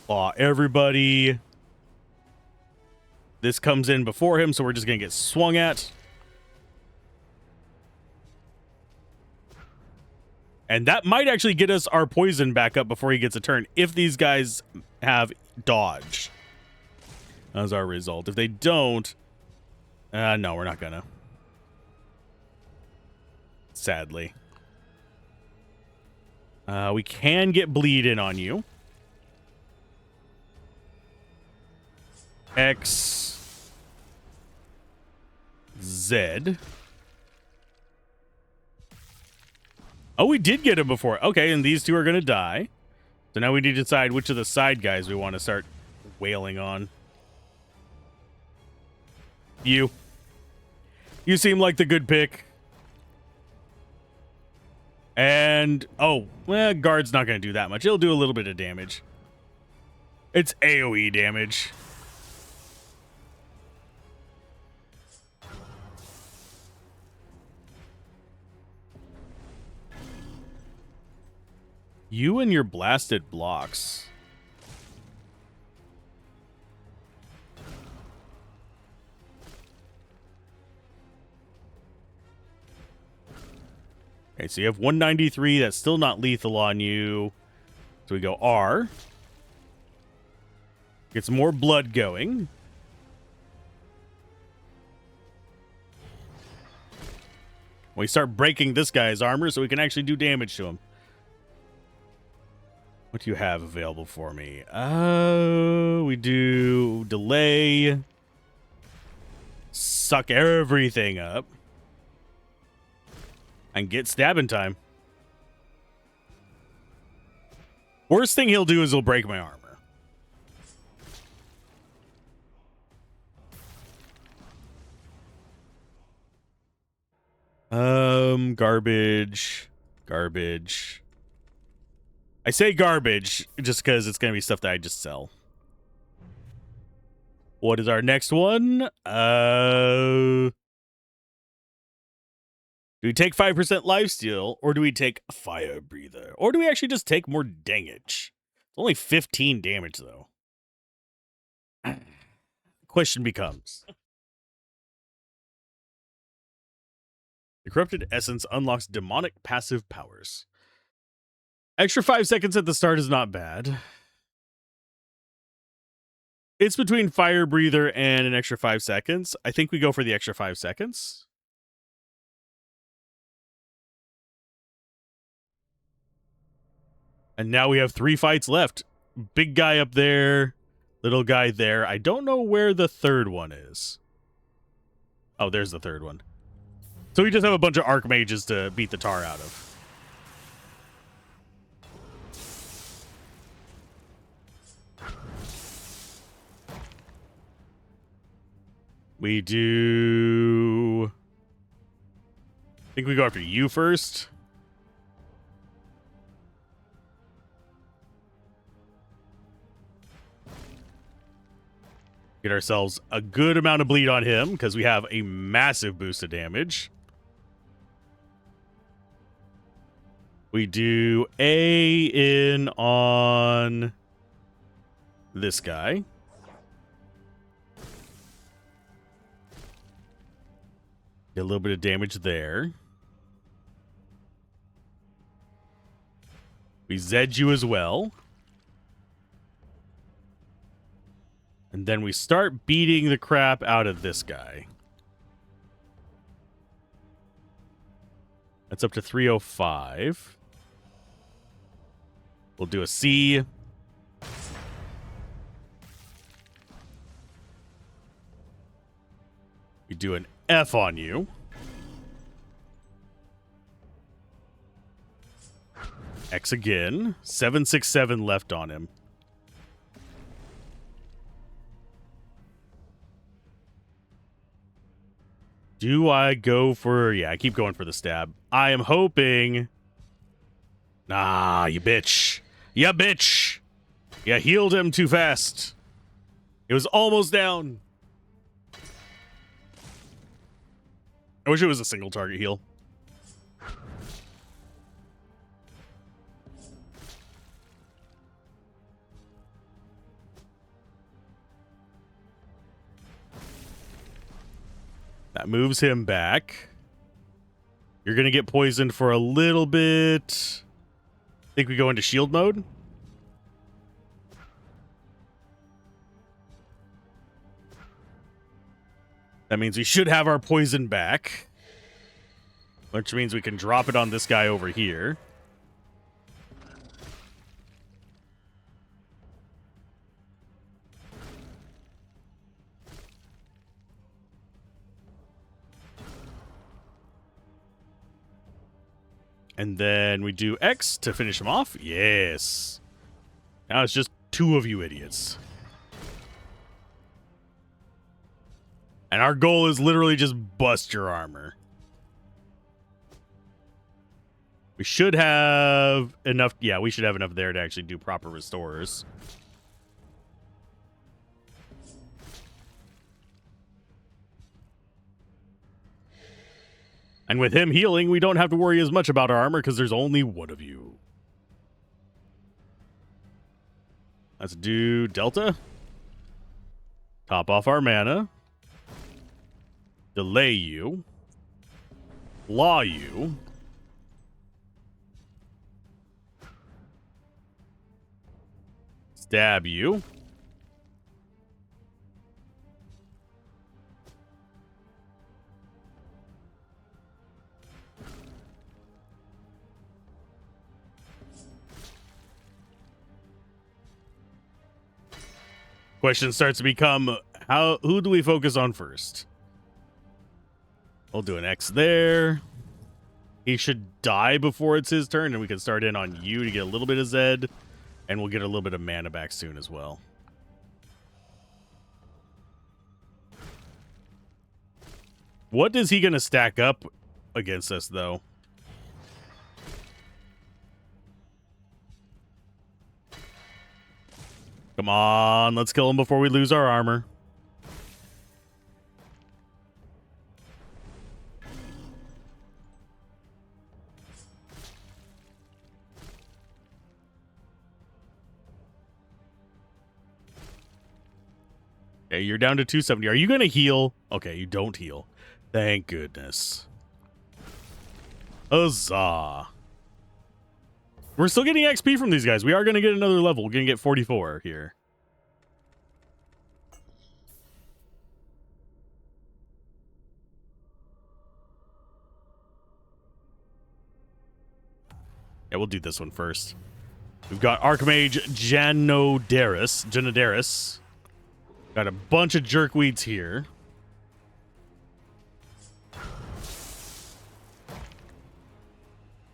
Claw everybody. This comes in before him, so we're just going to get swung at. And that might actually get us our poison back up before he gets a turn, if these guys have dodge. As our result. If they don't, no, we're not gonna. Sadly. We can get bleed in on you. X. Z. Oh, we did get him before. Okay, and these two are gonna die. So now we need to decide which of the side guys we want to start wailing on. You. You seem like the good pick. And, oh, well, guard's not going to do that much. It'll do a little bit of damage. It's AoE damage. You and your blasted blocks. Okay, so you have 193. That's still not lethal on you. So we go R. Get some more blood going. We start breaking this guy's armor so we can actually do damage to him. What do you have available for me? We do delay. Suck everything up. And get stabbing time. Worst thing he'll do is he'll break my armor. Garbage. Garbage. I say garbage just because it's going to be stuff that I just sell. What is our next one? Do we take 5% lifesteal, or do we take fire breather? Or do we actually just take more damage? It's only 15 damage, though. The question becomes. The corrupted essence unlocks demonic passive powers. Extra 5 seconds at the start is not bad. It's between fire breather and an extra 5 seconds. I think we go for the extra 5 seconds. And now we have 3 fights left. Big guy up there. Little guy there. I don't know where the third one is. Oh, there's the third one. So we just have a bunch of archmages to beat the tar out of. We do... I think we go after you first. Get ourselves a good amount of bleed on him because we have a massive boost of damage. We do A in on this guy. Get a little bit of damage there. We Zed you as well. And then we start beating the crap out of this guy. That's up to 305. We'll do a C. We do an F on you. X again. 767 left on him. Do I go for... Yeah, I keep going for the stab. I am hoping... Nah, you bitch. You bitch. You healed him too fast. It was almost down. I wish it was a single target heal. That moves him back. You're going to get poisoned for a little bit. Think we go into shield mode? That means we should have our poison back. Which means we can drop it on this guy over here. And then we do X to finish him off. Yes. Now it's just two of you idiots. And our goal is literally just bust your armor. We should have enough. Yeah, we should have enough there to actually do proper restores. And with him healing, we don't have to worry as much about our armor because there's only one of you. Let's do Delta. Top off our mana. Delay you. Law you. Stab you. Question starts to become, who do we focus on first? We'll do an X there. He should die before it's his turn, and we can start in on you to get a little bit of Zed, and we'll get a little bit of mana back soon as well. What is he going to stack up against us, though? Come on, let's kill him before we lose our armor. Okay, you're down to 270. Are you going to heal? Okay, you don't heal. Thank goodness. Huzzah. We're still getting XP from these guys. We are going to get another level. We're going to get 44 here. Yeah, we'll do this one first. We've got Archmage Janodaris. Got a bunch of jerkweeds here.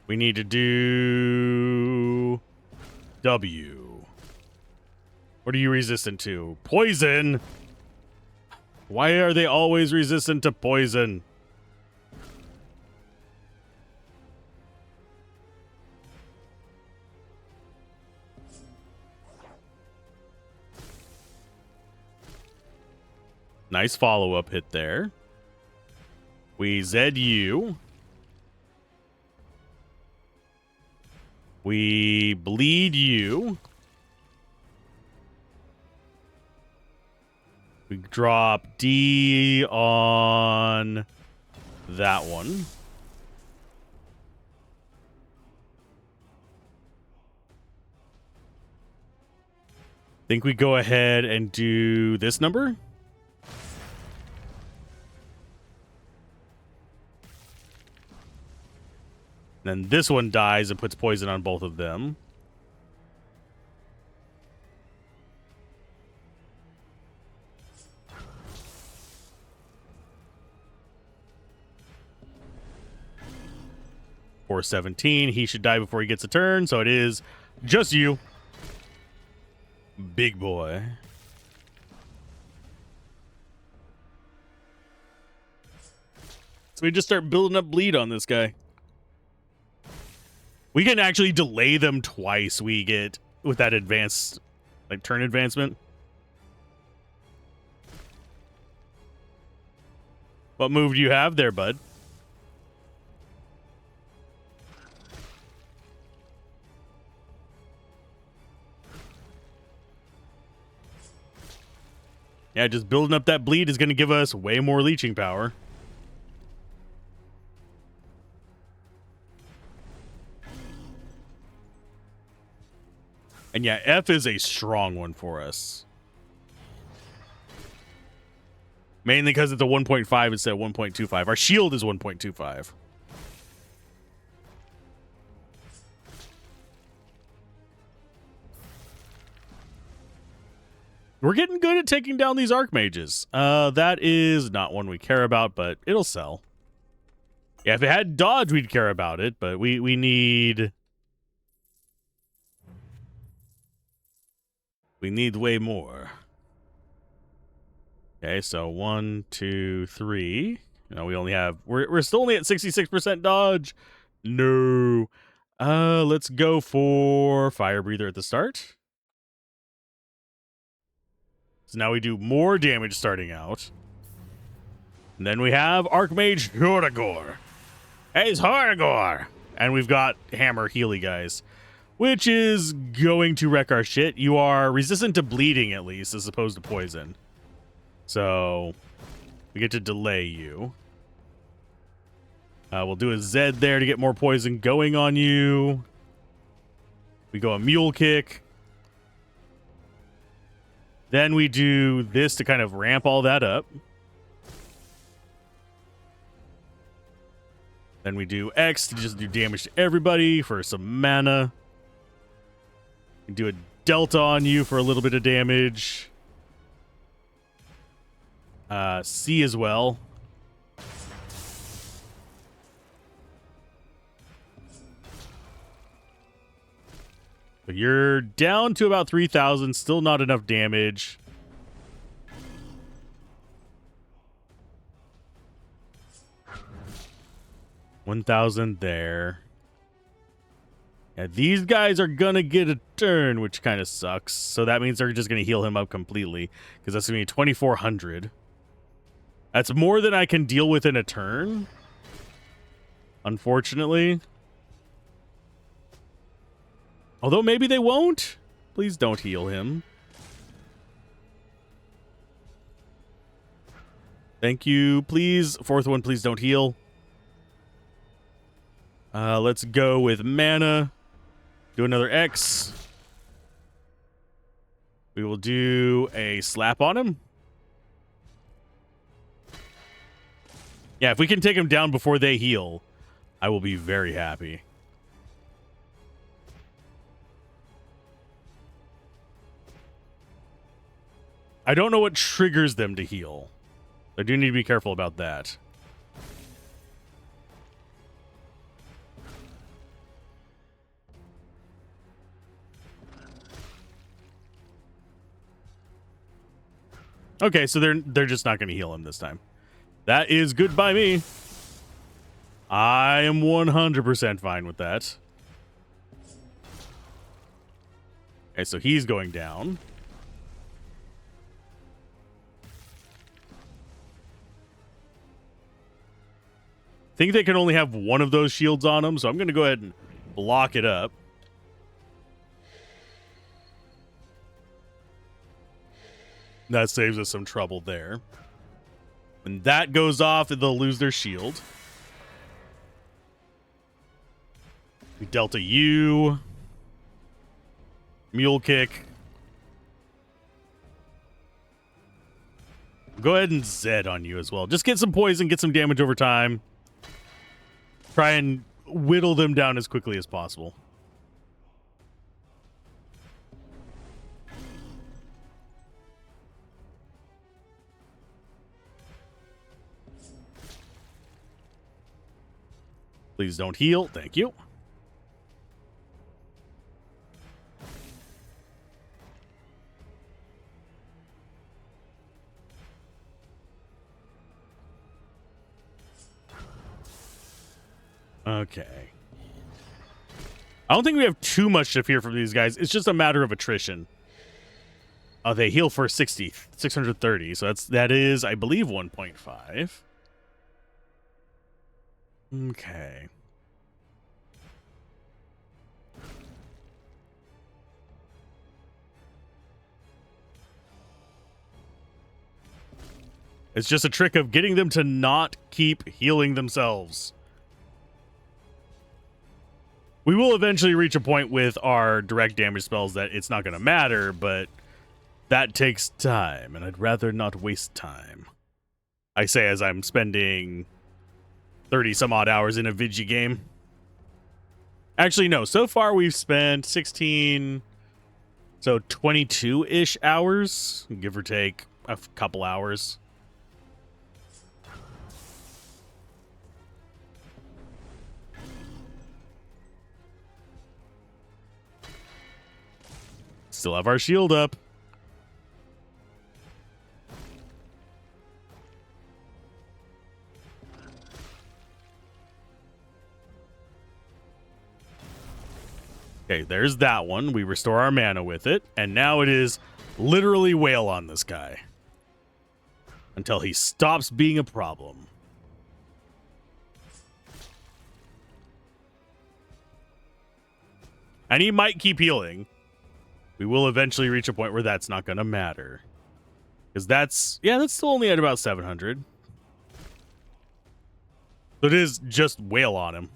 We need to do W. What are you resistant to? Poison! Why are they always resistant to poison? Nice follow-up hit there. We ZU. We bleed you. We drop D on that one. Think we go ahead and do this number? Then this one dies and puts poison on both of them. For 17, he should die before he gets a turn, so it is just you. Big boy. So we just start building up bleed on this guy. We can actually delay them twice. We get with that advanced, like, turn advancement. What move do you have there, bud? Yeah, just building up that bleed is going to give us way more leeching power. And yeah, F is a strong one for us. Mainly because it's a 1.5 instead of 1.25. Our shield is 1.25. We're getting good at taking down these archmages. That is not one we care about, but it'll sell. Yeah, if it had dodge, we'd care about it, but we need... We need way more. Okay, so 1, 2, 3. No, we only have... We're still only at 66% dodge. No. Let's go for Fire Breather at the start. So now we do more damage starting out. And then we have Archmage Horagor. Hey, it's Horagor! And we've got Hammer Healy guys, which is going to wreck our shit. You are resistant to bleeding, at least, as opposed to poison. So we get to delay you. We'll do a Z there to get more poison going on you. We go a Mule Kick. Then we do this to kind of ramp all that up. Then we do X to just do damage to everybody for some mana. We do a Delta on you for a little bit of damage. C as well. But you're down to about 3,000, still not enough damage. $1,000 there. Yeah, these guys are gonna get a turn, which kind of sucks. So that means they're just gonna heal him up completely, because that's gonna be 2,400. That's more than I can deal with in a turn, unfortunately. Although maybe they won't. Please don't heal him. Thank you. Please. Fourth one, please don't heal. Let's go with mana. Do another X. We will do a slap on him. Yeah, if we can take him down before they heal, I will be very happy. I don't know what triggers them to heal. I do need to be careful about that. Okay, so they're just not going to heal him this time. That is good by me. I am 100% fine with that. Okay, so he's going down. I think they can only have one of those shields on them, so I'm going to go ahead and block it up. That saves us some trouble there. When that goes off, they'll lose their shield. We Delta U. Mule kick. Go ahead and Zed on you as well. Just get some poison, get some damage over time. Try and whittle them down as quickly as possible. Please don't heal. Thank you. Okay. I don't think we have too much to fear from these guys. It's just a matter of attrition. They heal for 630. So that is, I believe, 1.5. Okay. It's just a trick of getting them to not keep healing themselves. We will eventually reach a point with our direct damage spells that it's not going to matter, but that takes time, and I'd rather not waste time. I say as I'm spending 30 some odd hours in a Vigi game. Actually, no. So far, we've spent 16, so 22-ish hours, give or take a couple hours. Still have our shield up. Okay, there's that one. We restore our mana with it. And now it is literally wail on this guy. Until he stops being a problem. And he might keep healing. We will eventually reach a point where that's not going to matter. Because that's still only at about 700. So it is just wail on him.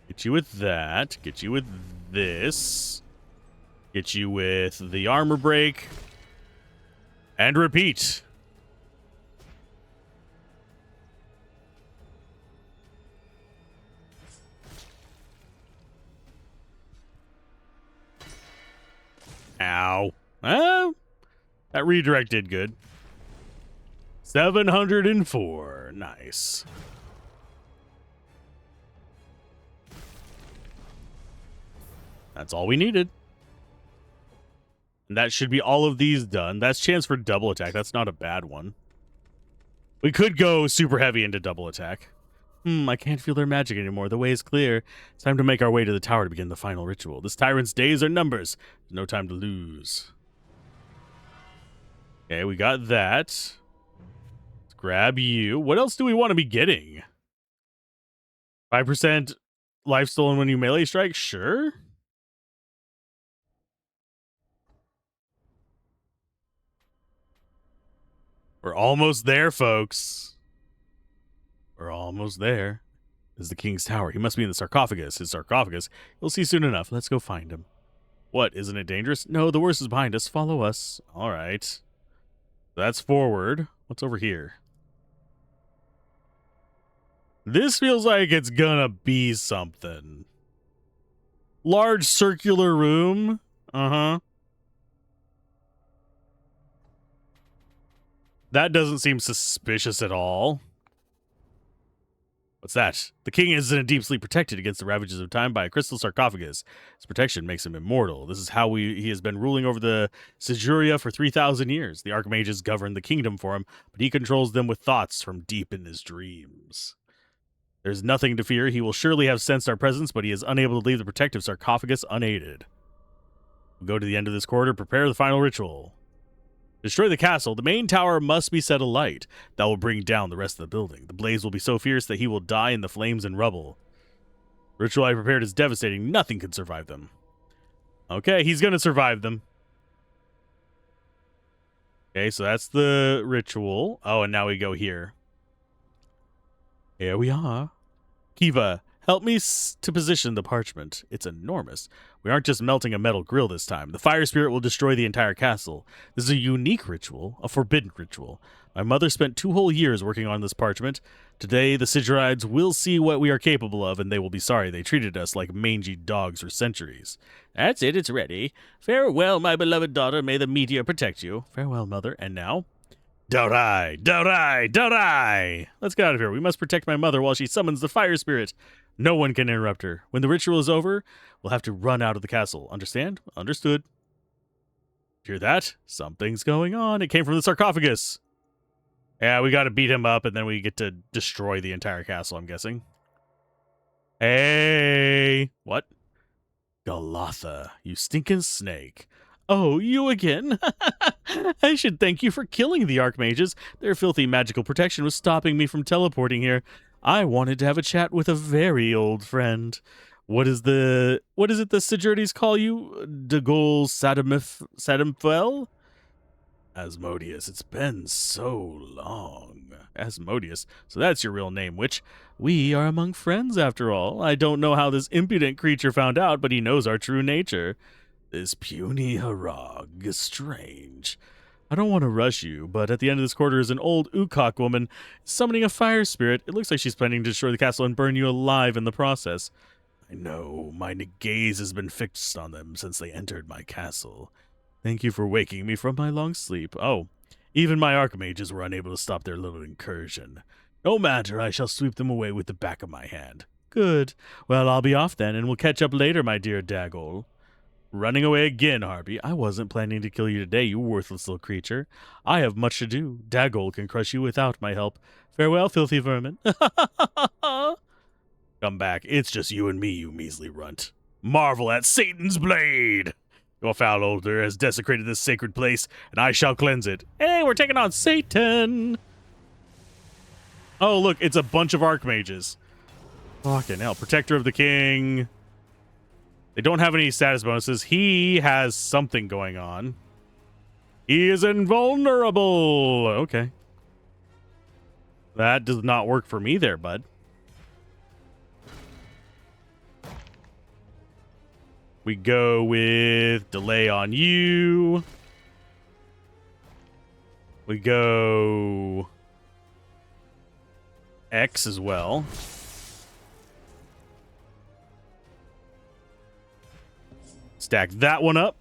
Get you with that. Get you with this. Get you with the armor break. And repeat. Ow. That redirect did good. 704. Nice. That's all we needed. And that should be all of these done. That's chance for double attack. That's not a bad one. We could go super heavy into double attack. I can't feel their magic anymore. The way is clear. It's time to make our way to the tower to begin the final ritual. This tyrant's days are numbers. No time to lose. Okay, we got that. Let's grab you. What else do we want to be getting? 5% life stolen when you melee strike? Sure. We're almost there, folks. We're almost there. This is the king's tower. He must be in the sarcophagus. His sarcophagus. You'll see soon enough. Let's go find him. What, isn't it dangerous? No, the worst is behind us. Follow us. All right. That's forward. What's over here? This feels like it's gonna be something. Large circular room. Uh-huh. That doesn't seem suspicious at all. What's that? The king is in a deep sleep, protected against the ravages of time by a crystal sarcophagus. His protection makes him immortal. This is how he has been ruling over the Siguria for 3,000 years. The archmages govern the kingdom for him, but he controls them with thoughts from deep in his dreams. There's nothing to fear. He will surely have sensed our presence, but he is unable to leave the protective sarcophagus unaided. We'll go to the end of this corridor, prepare the final ritual. Destroy the castle. The main tower must be set alight. That will bring down the rest of the building. The blaze will be so fierce that he will die in the flames and rubble. The ritual I prepared is devastating. Nothing can survive them. Okay, he's going to survive them. Okay, so that's the ritual. Oh, and now we go here. Here we are. Kiva, help me to position the parchment. It's enormous. We aren't just melting a metal grill this time. The fire spirit will destroy the entire castle. This is a unique ritual, a forbidden ritual. My mother spent 2 whole years working on this parchment. Today, the Sigurides will see what we are capable of, and they will be sorry they treated us like mangy dogs for centuries. That's it, it's ready. Farewell, my beloved daughter. May the meteor protect you. Farewell, mother. And now? Daurai! Daurai! Daurai! Let's get out of here. We must protect my mother while she summons the fire spirit. No one can interrupt her. When the ritual is over, we'll have to run out of the castle. Understand? Understood. Hear that? Something's going on. It came from the sarcophagus. Yeah, we got to beat him up, and then we get to destroy the entire castle, I'm guessing. Hey! What? Galatha, you stinking snake. Oh, you again? I should thank you for killing the archmages. Their filthy magical protection was stopping me from teleporting here. I wanted to have a chat with a very old friend. What is it the Sigurdes call you? Dagol Sadamfel? Asmodeus, it's been so long. Asmodeus, so that's your real name, witch. We are among friends after all. I don't know how this impudent creature found out, but he knows our true nature. This puny Harag is strange. I don't want to rush you, but at the end of this corridor is an old Ukok woman summoning a fire spirit. It looks like she's planning to destroy the castle and burn you alive in the process. I know, my gaze has been fixed on them since they entered my castle. Thank you for waking me from my long sleep. Oh, even my archmages were unable to stop their little incursion. No matter, I shall sweep them away with the back of my hand. Good. Well, I'll be off then, and we'll catch up later, my dear Dagol. Running away again, Harpy. I wasn't planning to kill you today, you worthless little creature. I have much to do. Dagol can crush you without my help. Farewell, filthy vermin. Come back. It's just you and me, you measly runt. Marvel at Satan's blade! Your foul odor has desecrated this sacred place, and I shall cleanse it. Hey, we're taking on Satan! Oh, look, it's a bunch of archmages. Fucking hell. Protector of the king. They don't have any status bonuses. He has something going on. He is invulnerable. Okay. That does not work for me there, bud. We go with delay on you. We go X as well. Stack that one up.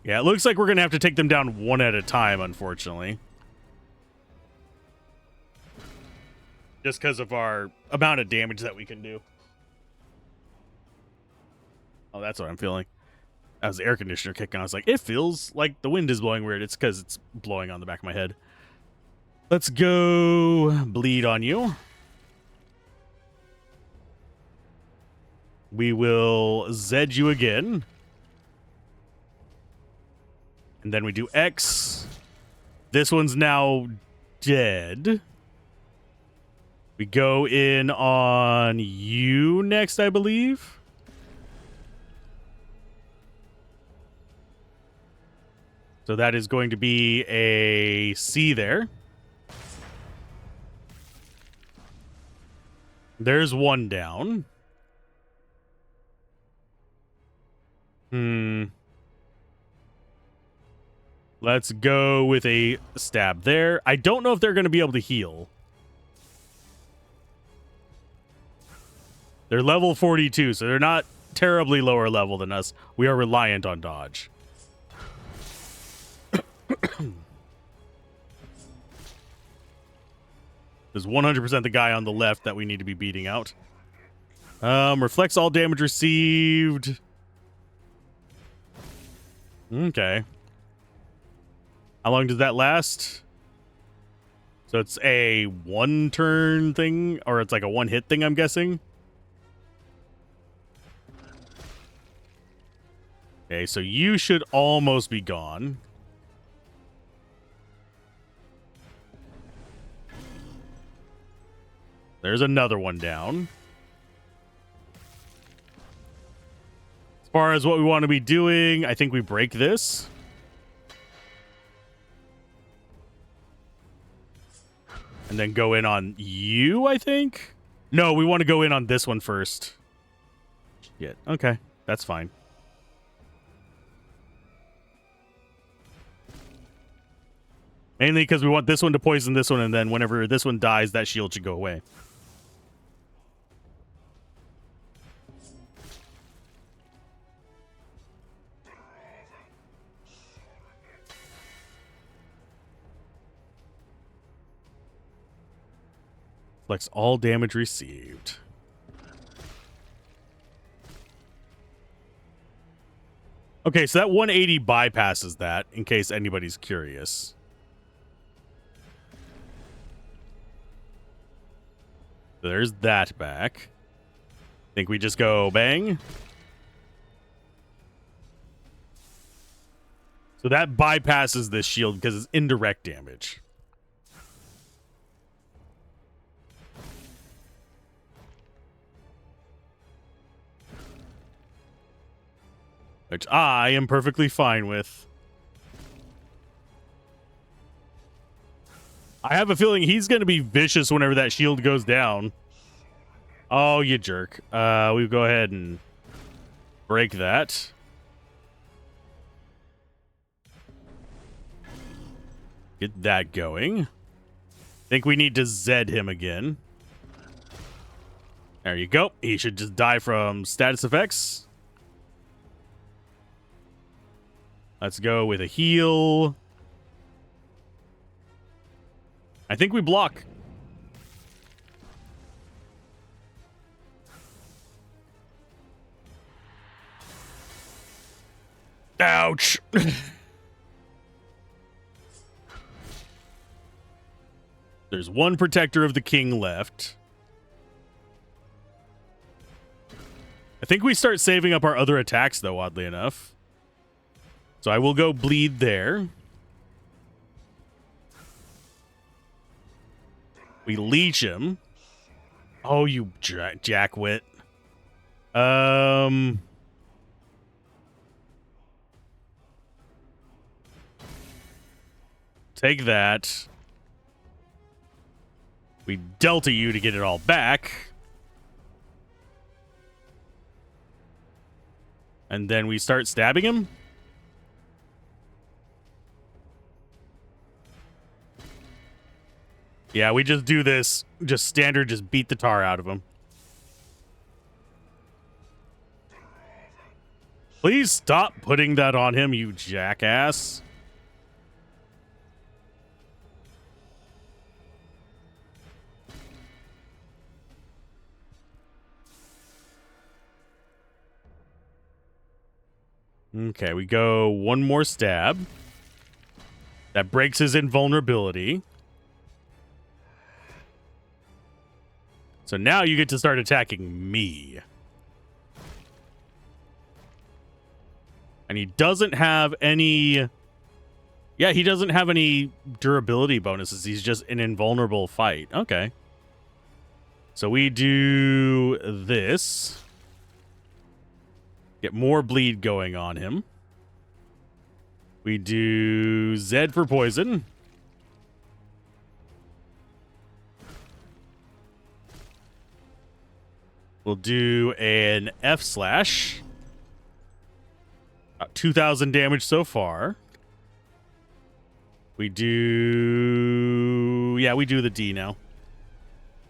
Yeah, it looks like we're going to have to take them down one at a time, unfortunately. Just because of our amount of damage that we can do. Oh, that's what I'm feeling. That was the air conditioner kicking on. I was like, it feels like the wind is blowing weird. It's because it's blowing on the back of my head. Let's go bleed on you. We will Zed you again. And then we do X. This one's now dead. We go in on you next, I believe. So that is going to be a C there. There's one down. Let's go with a stab there. I don't know if they're going to be able to heal. They're level 42, so they're not terribly lower level than us. We are reliant on dodge. There's 100% the guy on the left that we need to be beating out. Reflects all damage received. Okay. How long does that last? So it's a one-turn thing, or it's like a one-hit thing, I'm guessing. Okay, so you should almost be gone. There's another one down. As far as what we want to be doing, I think we break this. And then go in on you, I think? No, we want to go in on this one first. Shit. Okay, that's fine. Mainly because we want this one to poison this one, and then whenever this one dies, that shield should go away. Flex all damage received. Okay, so that 180 bypasses that, in case anybody's curious. There's that back. Think we just go bang. So that bypasses this shield because it's indirect damage. Which I am perfectly fine with. I have a feeling he's going to be vicious whenever that shield goes down. Oh, you jerk. We'll go ahead and break that. Get that going. Think we need to Zed him again. There you go. He should just die from status effects. Let's go with a heal. I think we block. Ouch. There's one protector of the king left. I think we start saving up our other attacks, though, oddly enough. So I will go bleed there. We leech him. Oh, you jackwit. Take that. We delta you to get it all back. And then we start stabbing him. Yeah, we just do this. Just standard, just beat the tar out of him. Please stop putting that on him, you jackass. Okay, we go one more stab. That breaks his invulnerability. So now you get to start attacking me. And he doesn't have any... Yeah, he doesn't have any durability bonuses. He's just an invulnerable fight. Okay. So we do this. Get more bleed going on him. We do Zed for poison. We'll do an F slash. About 2,000 damage so far. We do... Yeah, we do the D now.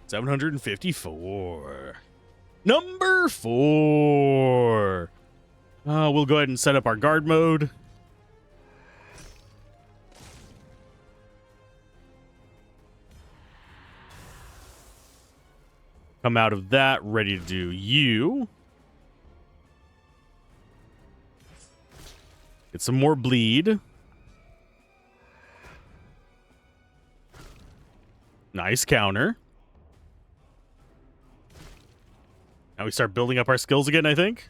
754. Number 4. We'll go ahead and set up our guard mode. Come out of that, ready to do you. Get some more bleed. Nice counter. Now we start building up our skills again, I think.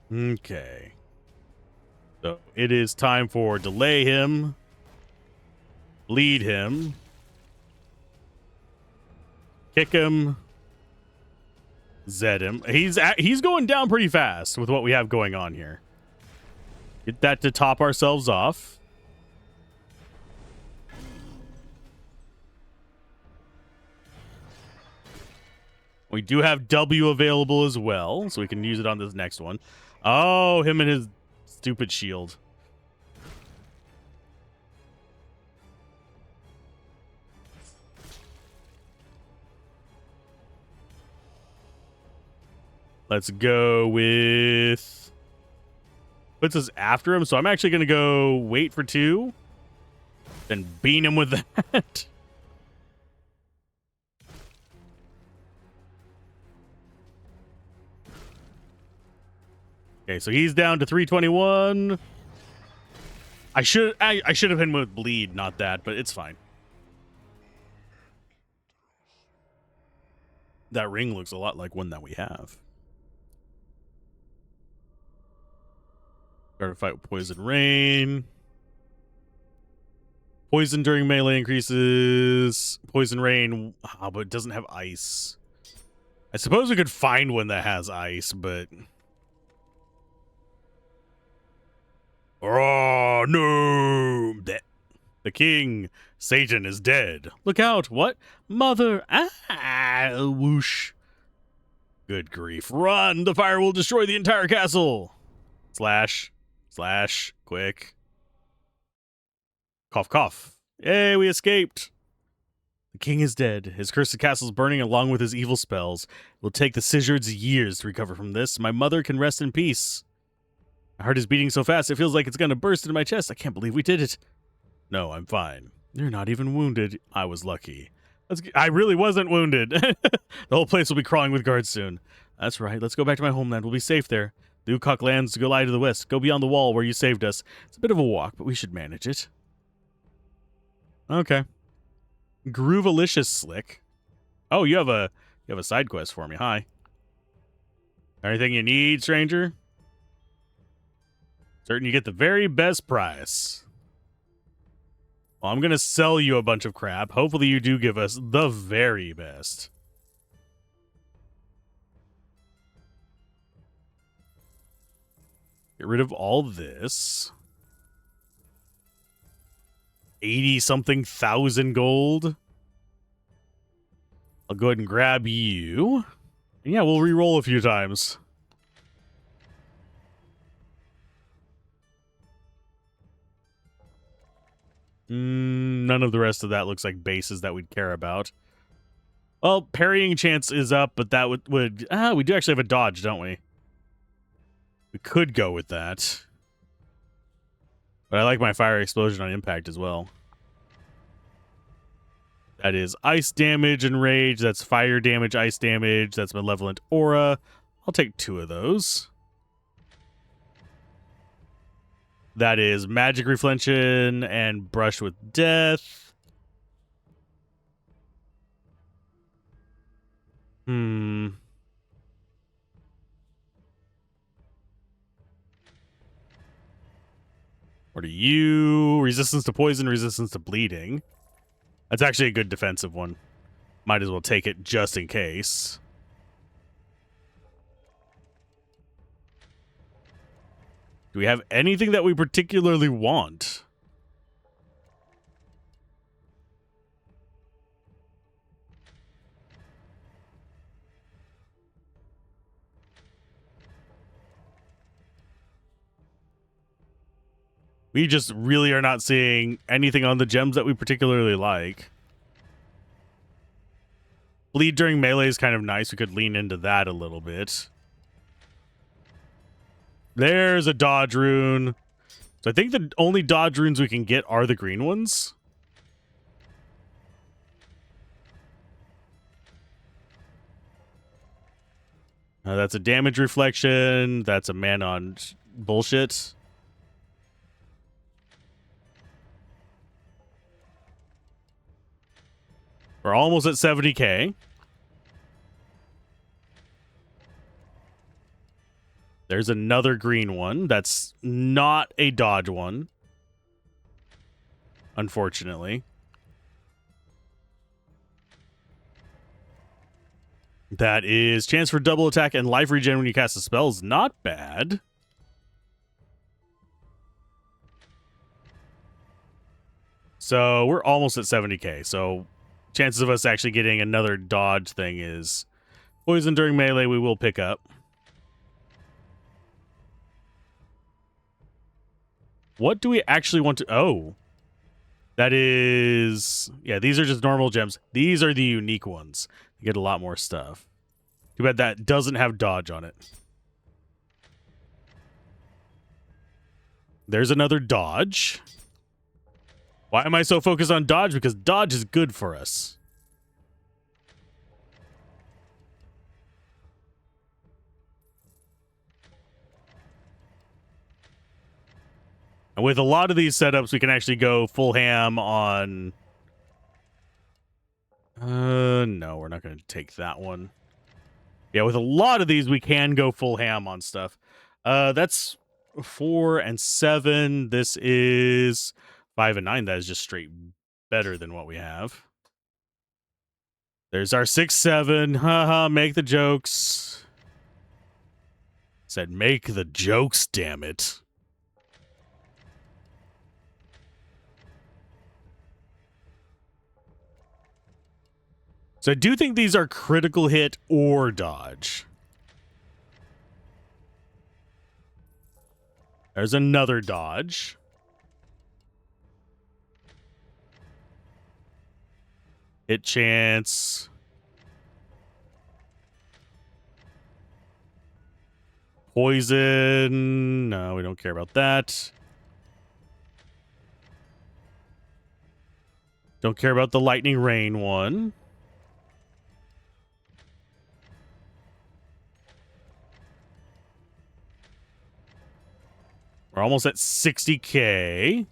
Okay. So it is time for delay him. Lead him. Kick him. Zed him. He's going down pretty fast with what we have going on here. Get that to top ourselves off. We do have W available as well, so we can use it on this next one. Oh, him and his stupid shield. Let's go with... Puts us after him, so I'm actually going to go wait for 2. Then beat him with that. Okay, so he's down to 321. I should have hit him with bleed, not that, but it's fine. That ring looks a lot like one that we have. Start a fight with Poison Rain. Poison during melee increases. Poison Rain, but it doesn't have ice. I suppose we could find one that has ice, but... Oh, no! The king, Satan, is dead. Look out! What? Mother! Ah! Whoosh. Good grief. Run! The fire will destroy the entire castle! Slash. Slash. Quick. Cough, cough. Yay, we escaped! The king is dead. His cursed castle is burning along with his evil spells. It will take the Sigurds years to recover from this. My mother can rest in peace. My heart is beating so fast, it feels like it's going to burst into my chest. I can't believe we did it. No, I'm fine. You're not even wounded. I was lucky. I really wasn't wounded. The whole place will be crawling with guards soon. That's right. Let's go back to my homeland. We'll be safe there. The Ukok lands go lie to the west. Go beyond the wall where you saved us. It's a bit of a walk, but we should manage it. Okay. Groovalicious Slick. Oh, you have a side quest for me. Hi. Anything you need, stranger? Certain you get the very best price. Well, I'm going to sell you a bunch of crap. Hopefully you do give us the very best. Get rid of all this. 80-something thousand gold. I'll go ahead and grab you. And yeah, we'll re-roll a few times. None of the rest of that looks like bases that we'd care about. Well, parrying chance is up, but that would we do actually have a dodge, don't we? We could go with that. But I like my fire explosion on impact as well. That is ice damage and rage. That's fire damage, ice damage. That's malevolent aura. I'll take 2 of those. That is magic reflection and brush with death. What are you? Resistance to poison, resistance to bleeding. That's actually a good defensive one. Might as well take it just in case. Do we have anything that we particularly want? We just really are not seeing anything on the gems that we particularly like. Bleed during melee is kind of nice. We could lean into that a little bit. There's a dodge rune. So I think the only dodge runes we can get are the green ones. That's a damage reflection. That's a man on bullshit. We're almost at 70k. There's another green one. That's not a dodge one, unfortunately. That is chance for double attack and life regen when you cast a spell is not bad. So we're almost at 70k. So chances of us actually getting another dodge thing is poison during melee we will pick up. What do we actually want to... Oh. That is... Yeah, these are just normal gems. These are the unique ones. You get a lot more stuff. Too bad that doesn't have dodge on it. There's another dodge. Why am I so focused on dodge? Because dodge is good for us. And with a lot of these setups, we can actually go full ham on... no, we're not going to take that one. Yeah, with a lot of these, we can go full ham on stuff. That's 4 and 7. This is 5 and 9. That is just straight better than what we have. There's our 6, 7. Haha, make the jokes. Said make the jokes, damn it. So I do think these are critical hit or dodge. There's another dodge. Hit chance. Poison. No, we don't care about that. Don't care about the lightning rain one. We're almost at 60k.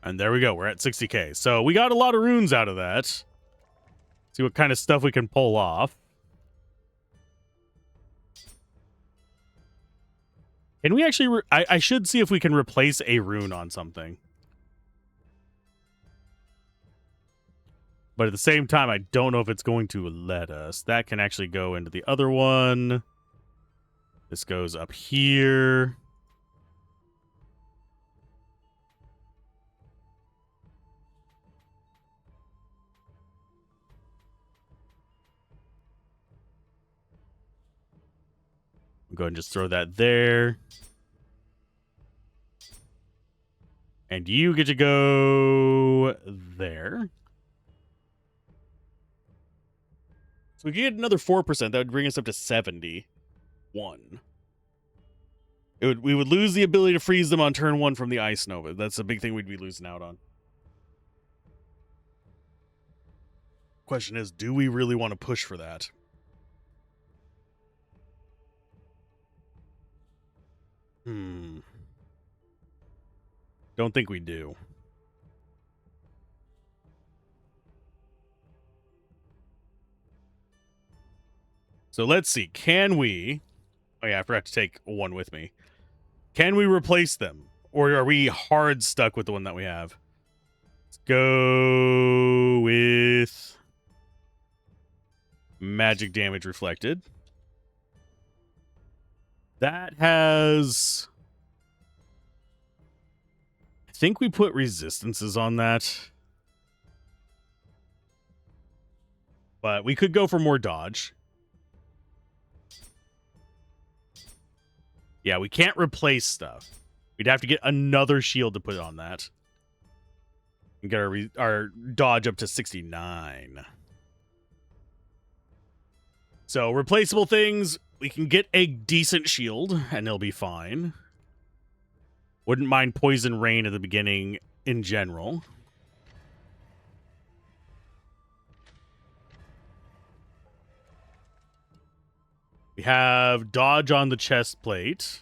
And there we go. We're at 60k. So we got a lot of runes out of that. See what kind of stuff we can pull off. Can we actually... I should see if we can replace a rune on something. But at the same time, I don't know if it's going to let us. That can actually go into the other one. This goes up here. I'll go ahead and just throw that there. And you get to go there. So we get another 4%. That would bring us up to 71. We would lose the ability to freeze them on turn 1 from the Ice Nova. That's a big thing we'd be losing out on. Question is, do we really want to push for that? Don't think we do. So let's see. Can we... Oh yeah, I forgot to take one with me. Can we replace them? Or are we hard stuck with the one that we have? Let's go with... Magic damage reflected. That has... I think we put resistances on that. But we could go for more dodge. Yeah, we can't replace stuff. We'd have to get another shield to put on that. And get our dodge up to 69. So, replaceable things, we can get a decent shield, and they'll be fine. Wouldn't mind Poison Rain at the beginning in general. We have dodge on the chest plate.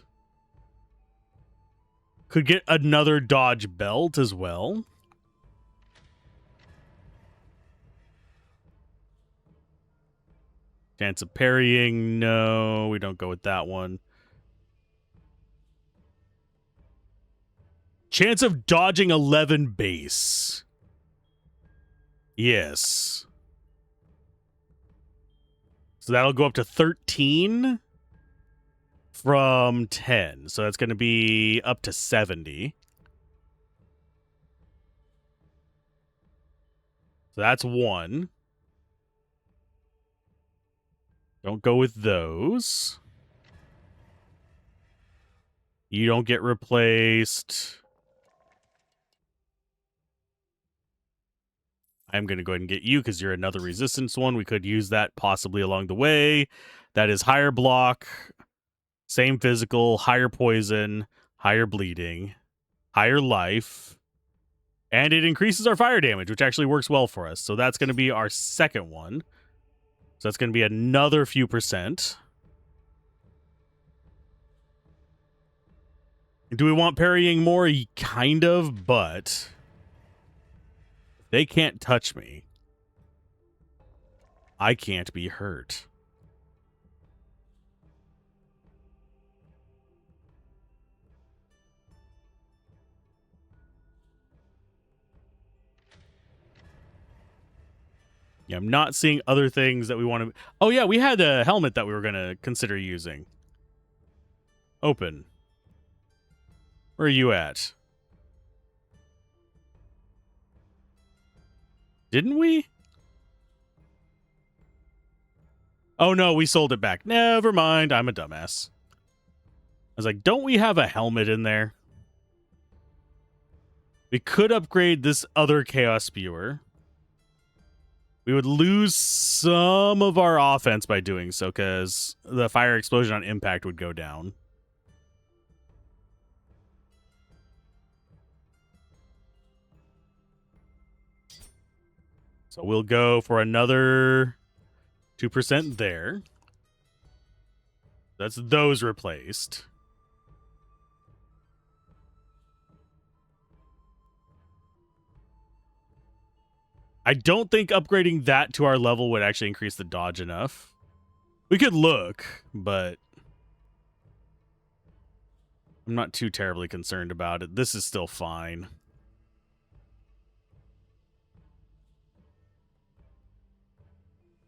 Could get another dodge belt as well. Chance of parrying, no, we don't go with that one. Chance of dodging 11 base. Yes. So that'll go up to 13 from 10. So that's going to be up to 70. So that's one. Don't go with those. You don't get replaced. I'm going to go ahead and get you because you're another resistance one. We could use that possibly along the way. That is higher block, same physical, higher poison, higher bleeding, higher life, and it increases our fire damage, which actually works well for us. So that's going to be our second one. So that's going to be another few percent. Do we want parrying more? Kind of, but they can't touch me. I can't be hurt. Yeah, I'm not seeing other things that we want to... Oh, yeah, we had a helmet that we were going to consider using. Open. Where are you at? Didn't we? Oh, no, we sold it back. Never mind. I'm a dumbass. I was like, don't we have a helmet in there? We could upgrade this other Chaos Spewer. We would lose some of our offense by doing so, because the fire explosion on impact would go down. So we'll go for another 2% there. That's those replaced. I don't think upgrading that to our level would actually increase the dodge enough. We could look, but I'm not too terribly concerned about it. This is still fine.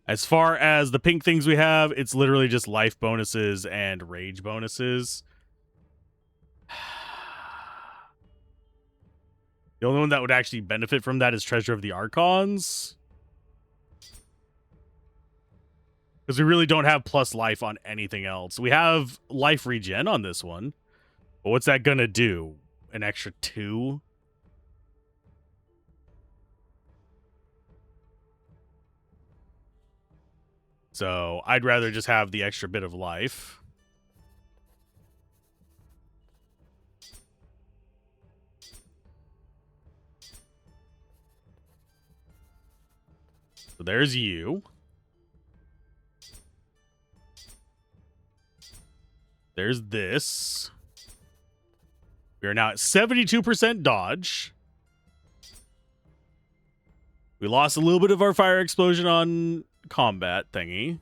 As far as the pink things we have, it's literally just life bonuses and rage bonuses. The only one that would actually benefit from that is Treasure of the Archons. Because we really don't have plus life on anything else. We have life regen on this one. But what's that going to do? An extra 2? So I'd rather just have the extra bit of life. So there's you. There's this. We are now at 72% dodge. We lost a little bit of our fire explosion on combat thingy.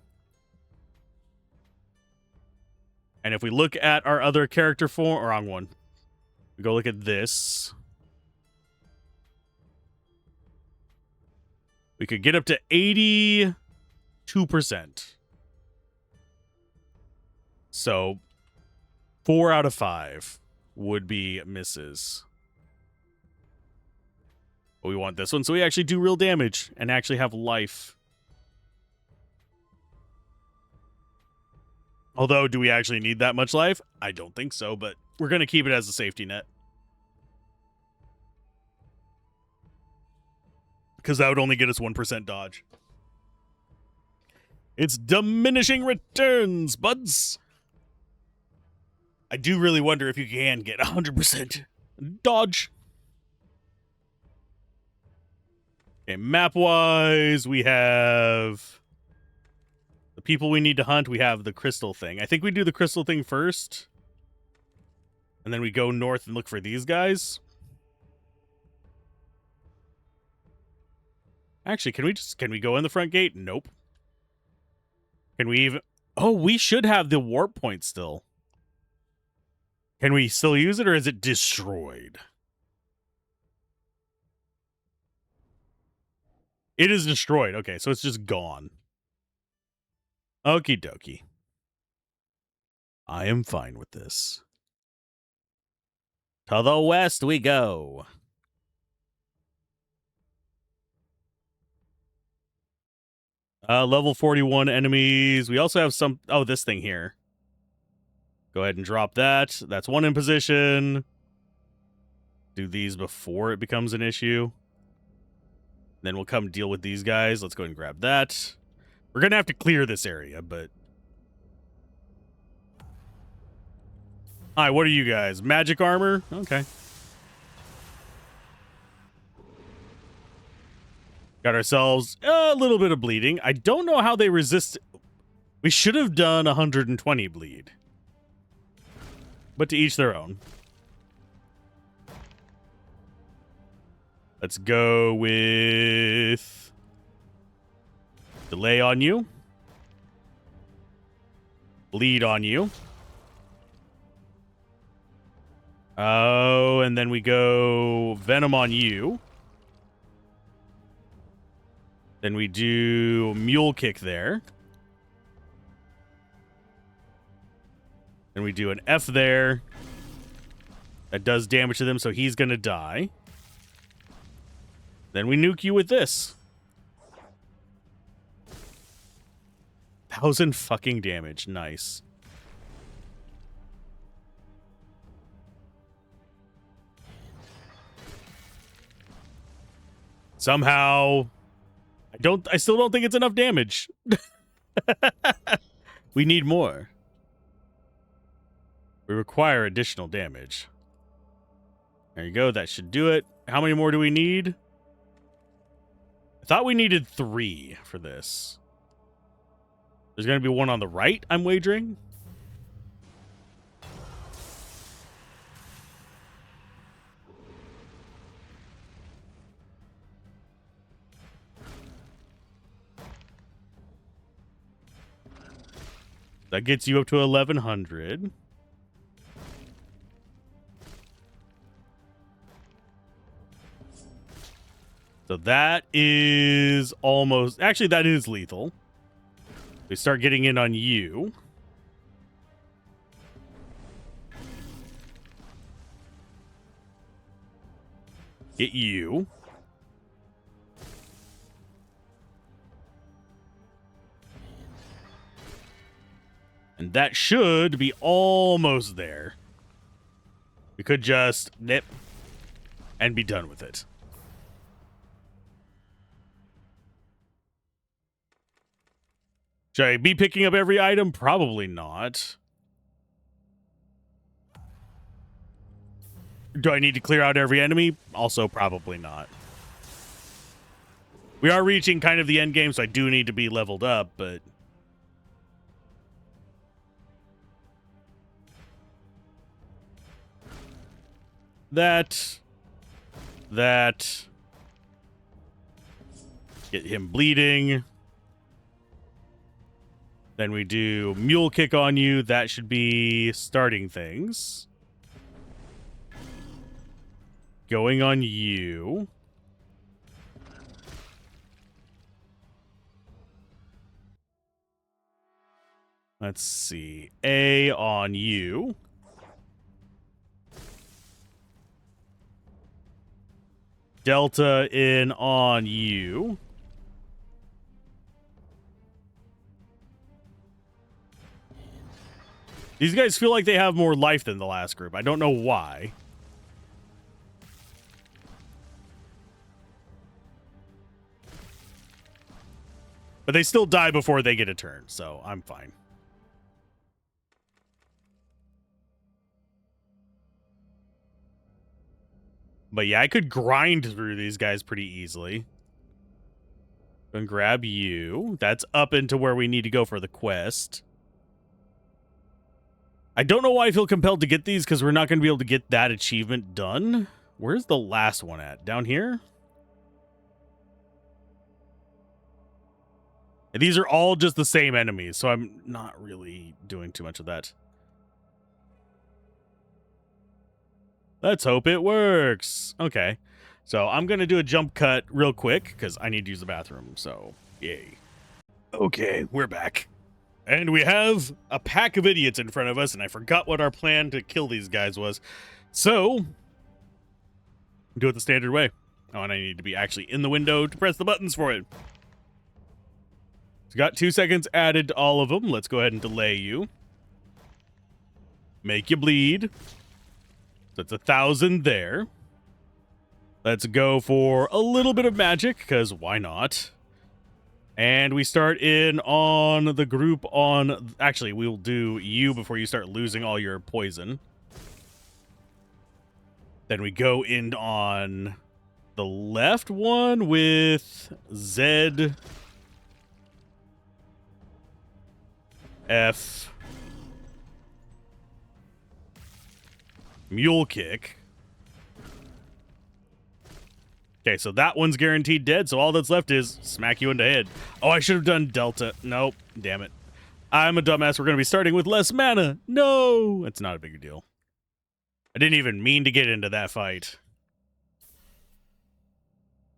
And if we look at our other character form, or wrong one. We go look at this. We could get up to 82%. So 4 out of 5 would be misses. But we want this one so we actually do real damage and actually have life. Although, do we actually need that much life? I don't think so, but we're going to keep it as a safety net. Because that would only get us 1% dodge. It's diminishing returns, buds. I do really wonder if you can get 100% dodge. Okay, map-wise, we have the people we need to hunt. We have the crystal thing. I think we do the crystal thing first. And then we go north and look for these guys. Actually, can we go in the front gate? Nope. Can we even... Oh, we should have the warp point still. Can we still use it, or is it destroyed? It is destroyed. Okay, so it's just gone. Okie dokie. I am fine with this. To the west we go. Level 41 enemies. We also have some... Oh, this thing here. Go ahead and drop that. That's one in position. Do these before it becomes an issue. Then we'll come deal with these guys. Let's go ahead and grab that. We're going to have to clear this area, but... Hi, what are you guys? Magic armor? Okay. Got ourselves a little bit of bleeding. I don't know how they resist. We should have done 120 bleed. But to each their own. Let's go with delay on you. Bleed on you. Oh, and then we go venom on you. Then we do mule kick there. Then we do an F there. That does damage to them, so he's going to die. Then we nuke you with this. 1,000 fucking damage. Nice. Somehow... I still don't think it's enough damage. We need more. We require additional damage. There you go. That should do it. How many more do we need? I thought we needed 3 for this. There's going to be one on the right, I'm wagering. That gets you up to 1,100. So that is almost... Actually, that is lethal. We start getting in on you. Hit you. And that should be almost there. We could just nip and be done with it. Should I be picking up every item? Probably not. Do I need to clear out every enemy? Also, probably not. We are reaching kind of the end game, so I do need to be leveled up, but... That. Get him bleeding. Then we do mule kick on you. That should be starting things. Going on you. Let's see. A on you. Delta in on you. These guys feel like they have more life than the last group. I don't know why. But they still die before they get a turn, so I'm fine. But yeah, I could grind through these guys pretty easily. And grab you. That's up into where we need to go for the quest. I don't know why I feel compelled to get these, because we're not going to be able to get that achievement done. Where's the last one at? Down here? And these are all just the same enemies, so I'm not really doing too much of that. Let's hope it works. Okay. So I'm going to do a jump cut real quick, because I need to use the bathroom, so yay. Okay, we're back. And we have a pack of idiots in front of us, and I forgot what our plan to kill these guys was. So, do it the standard way. Oh, and I need to be actually in the window to press the buttons for it. So got 2 seconds added to all of them. Let's go ahead and delay you. Make you bleed. So it's 1,000 there. Let's go for a little bit of magic, because why not? And we start in on the group on... Actually, we'll do you before you start losing all your poison. Then we go in on the left one with Z, F, Mule Kick. Okay, so that one's guaranteed dead, so all that's left is smack you in the head. Oh, I should have done Delta. Nope, damn it. I'm a dumbass. We're going to be starting with less mana. No! It's not a big deal. I didn't even mean to get into that fight.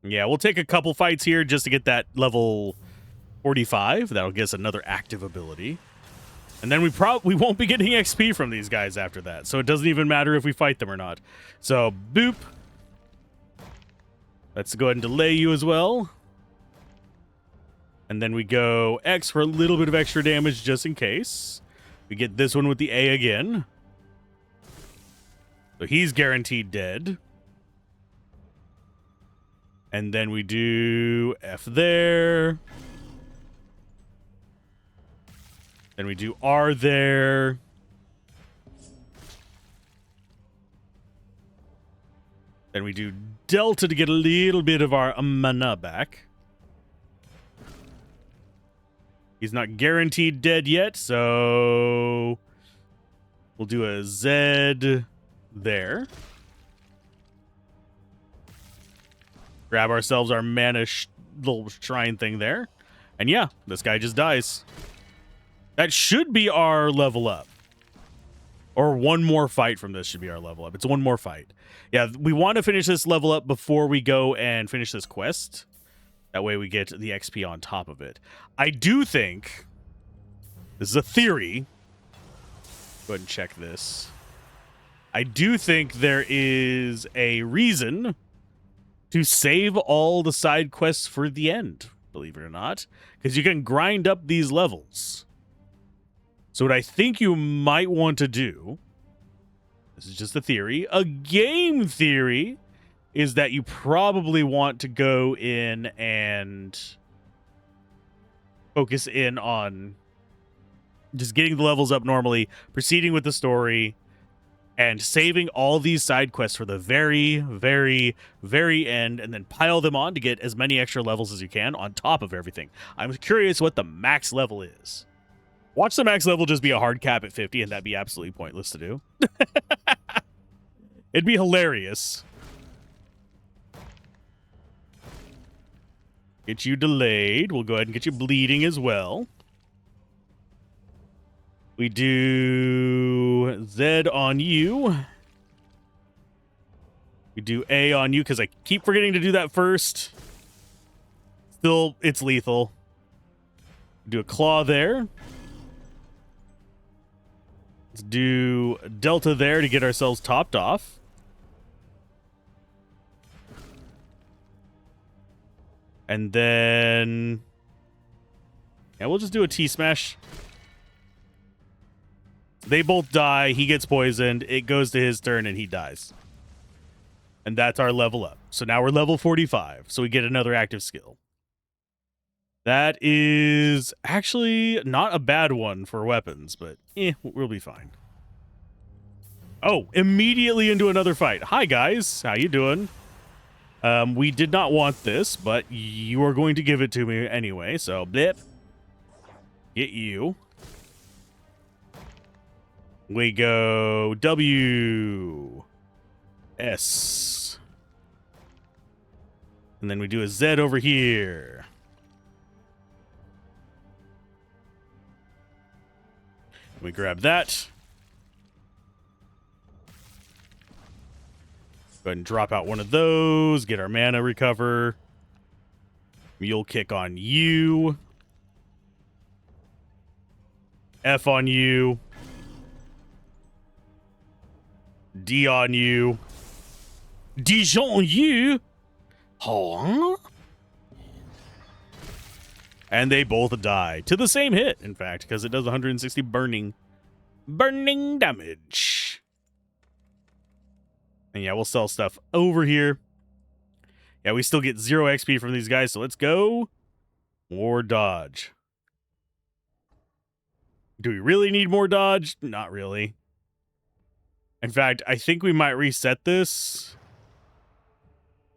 Yeah, we'll take a couple fights here just to get that level 45. That'll get us another active ability. And then we won't be getting XP from these guys after that, so it doesn't even matter if we fight them or not. So, boop. Let's go ahead and delay you as well. And then we go X for a little bit of extra damage just in case. We get this one with the A again. So he's guaranteed dead. And then we do F there. Then we do R there. Then we do Delta to get a little bit of our mana back. He's not guaranteed dead yet, so we'll do a Z there. Grab ourselves our mana little shrine thing there. And yeah, this guy just dies. That should be our level up. Or one more fight from this should be our level up. It's one more fight. Yeah, we want to finish this level up before we go and finish this quest. That way we get the XP on top of it. I do think, this is a theory. Go ahead and check this. I do think there is a reason to save all the side quests for the end, believe it or not. Because you can grind up these levels. So what I think you might want to do, this is just a theory, a game theory, is that you probably want to go in and focus in on just getting the levels up normally, proceeding with the story, and saving all these side quests for the very, very, very end, and then pile them on to get as many extra levels as you can on top of everything. I'm curious what the max level is. Watch the max level just be a hard cap at 50, and that'd be absolutely pointless to do. It'd be hilarious. Get you delayed. We'll go ahead and get you bleeding as well. We do Z on you. We do A on you, because I keep forgetting to do that first. Still, it's lethal. Do a claw there. Let's do Delta there to get ourselves topped off. And then... yeah, we'll just do a T-Smash. They both die. He gets poisoned. It goes to his turn, and he dies. And that's our level up. So now we're level 45. So we get another active skill. That is actually not a bad one for weapons, but we'll be fine. Oh, immediately into another fight. Hi, guys. How you doing? We did not want this, but you are going to give it to me anyway, so blip. Get you. We go W. S. And then we do a Z over here. We grab that. Go ahead and drop out one of those. Get our mana recover. Mule kick on you. F on you. D on you. Dijon on you. Huh? And they both die. To the same hit, in fact, because it does 160 burning damage. And yeah, we'll sell stuff over here. Yeah, we still get 0 XP from these guys, so let's go. More dodge. Do we really need more dodge? Not really. In fact, I think we might reset this.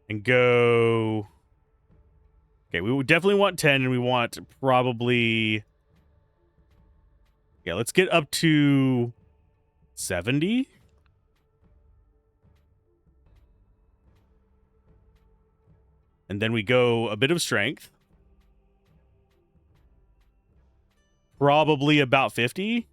And go... okay, we would definitely want 10, and we want probably... yeah, let's get up to 70. And then we go a bit of strength. Probably about 50.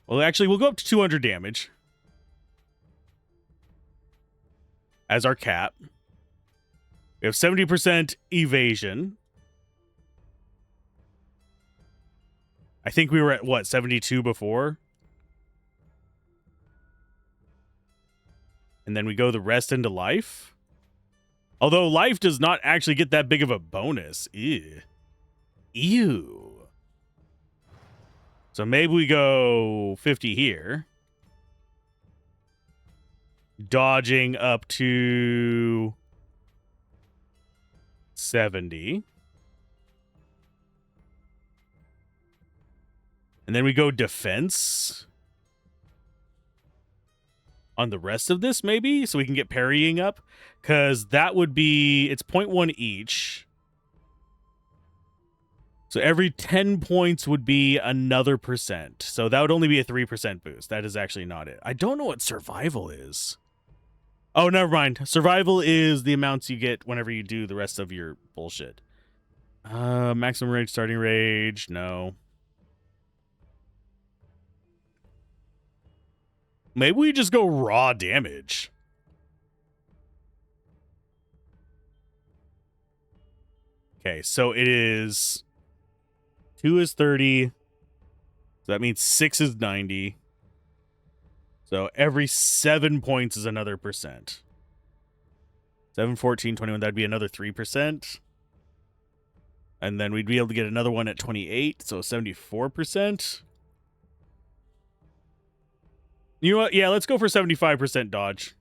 Well, actually, we'll go up to 200 damage. As our cap. We have 70% evasion. I think we were at, what, 72 before? And then we go the rest into life. Although life does not actually get that big of a bonus. Ew. Ew. So maybe we go 50 here. Dodging up to 70. And then we go defense on the rest of this, maybe, so we can get parrying up, because that would be, it's 0.1 each. So every 10 points would be another %. So that would only be a 3% boost. That is actually not it. I don't know what survival is. Oh, never mind. Survival is the amounts you get whenever you do the rest of your bullshit. Maximum rage, starting rage, no. Maybe we just go raw damage. Okay, so it is... 2 is 30. So that means 6 is 90. So every 7 points is another %. 7, 14, 21, that'd be another 3%. And then we'd be able to get another one at 28, so 74%. You know what? Yeah, let's go for 75% dodge.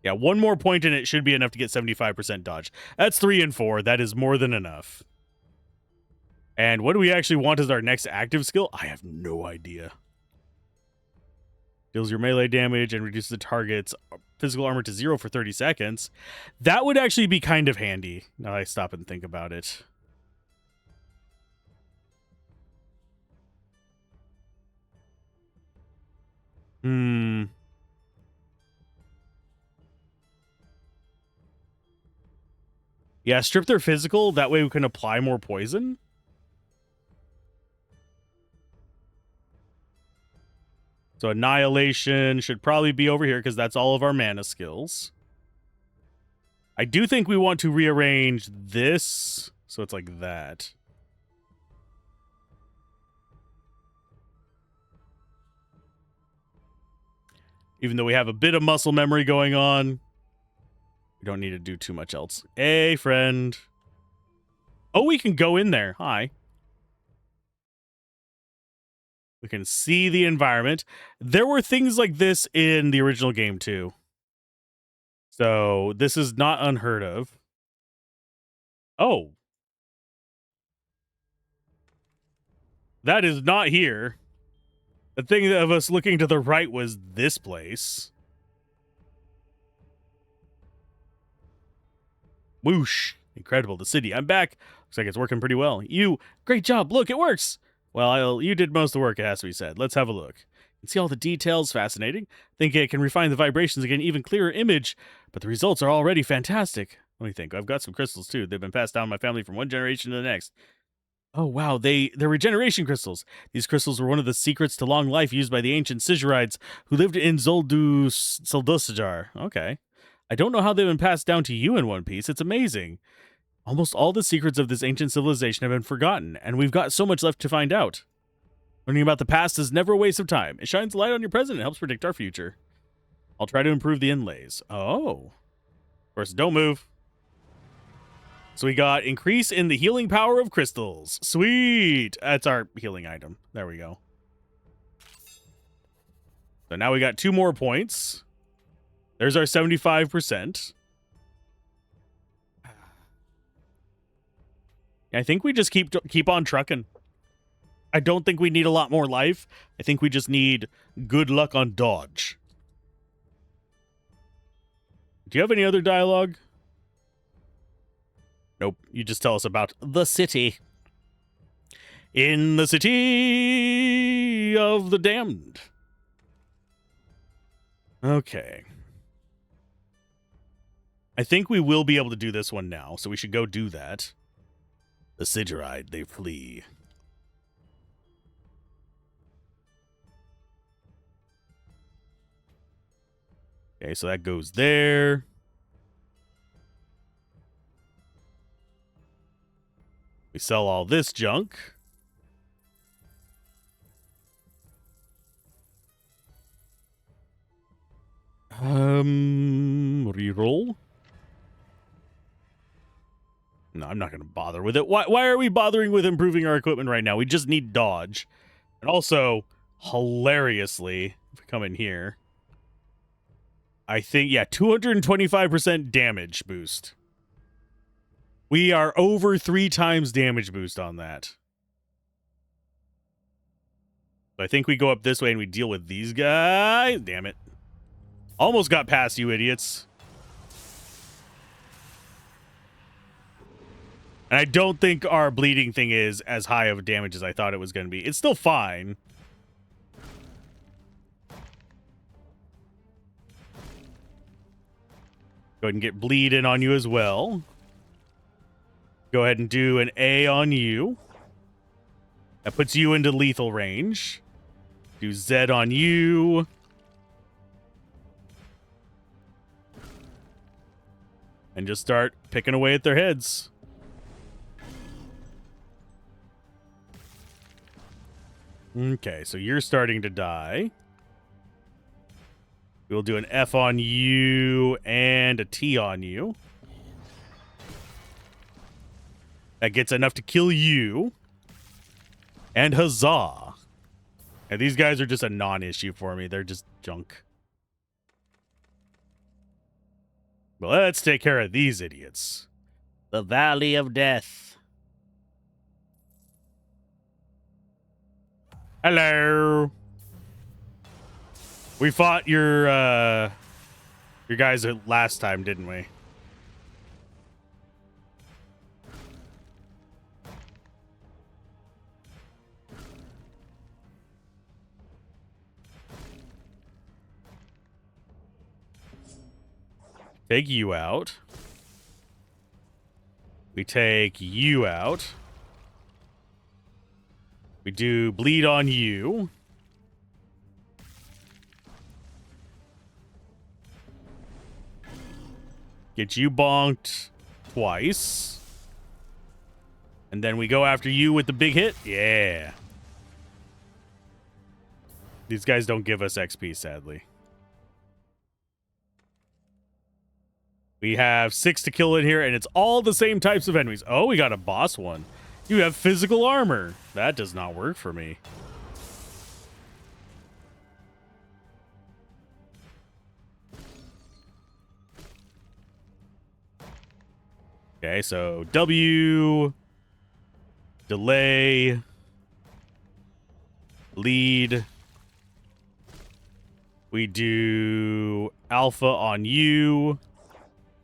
Yeah, one more point in it should be enough to get 75% dodge. That's 3 and 4. That is more than enough. And what do we actually want as our next active skill? I have no idea. Deals your melee damage and reduces the target's physical armor to 0 for 30 seconds. That would actually be kind of handy, now that I stop and think about it. Yeah, strip their physical. That way we can apply more poison. So Annihilation should probably be over here because that's all of our mana skills. I do think we want to rearrange this so it's like that. Even though we have a bit of muscle memory going on, we don't need to do too much else. Hey, friend. Oh, we can go in there. Hi. We can see the environment. There were things like this in the original game, too. So this is not unheard of. Oh. That is not here. The thing of us looking to the right was this place. Whoosh. Incredible. The city. I'm back. Looks like it's working pretty well. You. Great job. Look, it works. Well, you did most of the work, it has to be said. Let's have a look. You can see all the details. Fascinating. Think it can refine the vibrations to get an even clearer image, but the results are already fantastic. Let me think. I've got some crystals, too. They've been passed down in my family from one generation to the next. Oh, wow. They're regeneration crystals. These crystals were one of the secrets to long life used by the ancient Sigirides who lived in Zuldusajar. Okay. I don't know how they've been passed down to you in One Piece. It's amazing. Almost all the secrets of this ancient civilization have been forgotten, and we've got so much left to find out. Learning about the past is never a waste of time. It shines light on your present and helps predict our future. I'll try to improve the inlays. Oh. Of course, don't move. So we got increase in the healing power of crystals. Sweet. That's our healing item. There we go. So now we got 2 more points. There's our 75%. I think we just keep on trucking. I don't think we need a lot more life. I think we just need good luck on dodge. Do you have any other dialogue? Nope. You just tell us about the city. In the city of the damned. Okay. I think we will be able to do this one now, so we should go do that. The Sigiride, they flee. Okay, so that goes there. We sell all this junk. Reroll. No, I'm not going to bother with it. Why are we bothering with improving our equipment right now? We just need dodge. And also, hilariously, if we come in here, I think, yeah, 225% damage boost. We are over 3 times damage boost on that. So I think we go up this way and we deal with these guys. Damn it. Almost got past you idiots. And I don't think our bleeding thing is as high of damage as I thought it was going to be. It's still fine. Go ahead and get bleed in on you as well. Go ahead and do an A on you. That puts you into lethal range. Do Z on you. And just start picking away at their heads. Okay, so you're starting to die. We'll do an F on you and a T on you. That gets enough to kill you. And huzzah. And these guys are just a non-issue for me. They're just junk. Well, let's take care of these idiots. The Valley of Death. Hello. We fought your guys last time, didn't we? Take you out. We take you out. We do bleed on you. Get you bonked twice. And then we go after you with the big hit. Yeah. These guys don't give us XP, sadly. We have 6 to kill in here, and it's all the same types of enemies. Oh, we got a boss one. You have physical armor. That does not work for me. Okay, so W, delay, lead. We do alpha on you,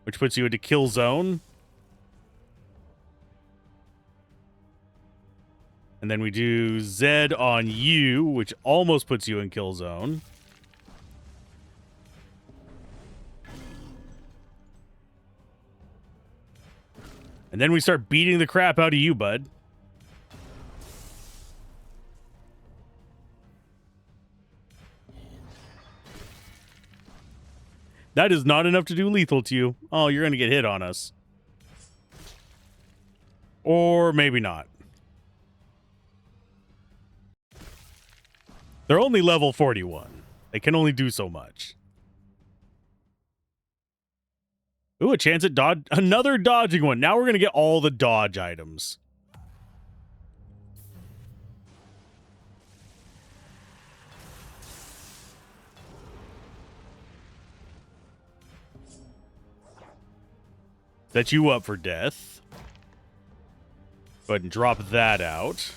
which puts you into kill zone. And then we do Z on you, which almost puts you in kill zone. And then we start beating the crap out of you, bud. That is not enough to do lethal to you. Oh, you're going to get hit on us. Or maybe not. They're only level 41. They can only do so much. Ooh, a chance at dodge. Another dodging one. Now we're going to get all the dodge items. Set you up for death. Go ahead and drop that out.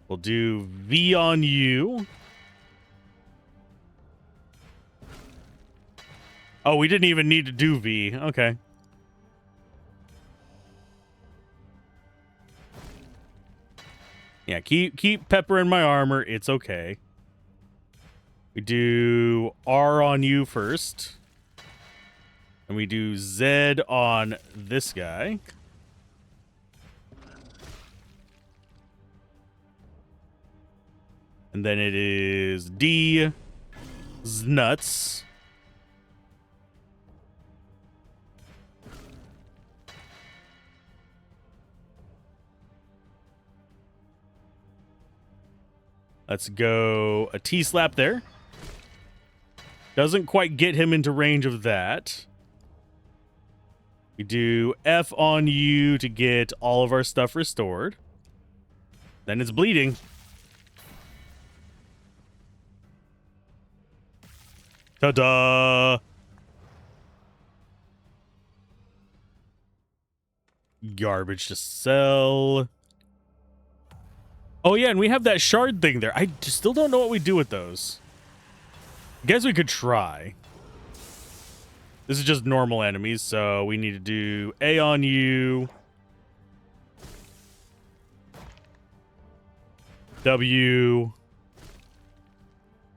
We'll do V on you. Oh, we didn't even need to do V. Okay. Yeah, keep peppering my armor. It's okay. We do R on you first. And we do Z on this guy. And then it is D, nuts. Let's go a T-slap there. Doesn't quite get him into range of that. We do F on you to get all of our stuff restored. Then it's bleeding. Ta-da! Garbage to sell. Oh, yeah, and we have that shard thing there. I still don't know what we do with those. I guess we could try. This is just normal enemies, so we need to do A on you. W.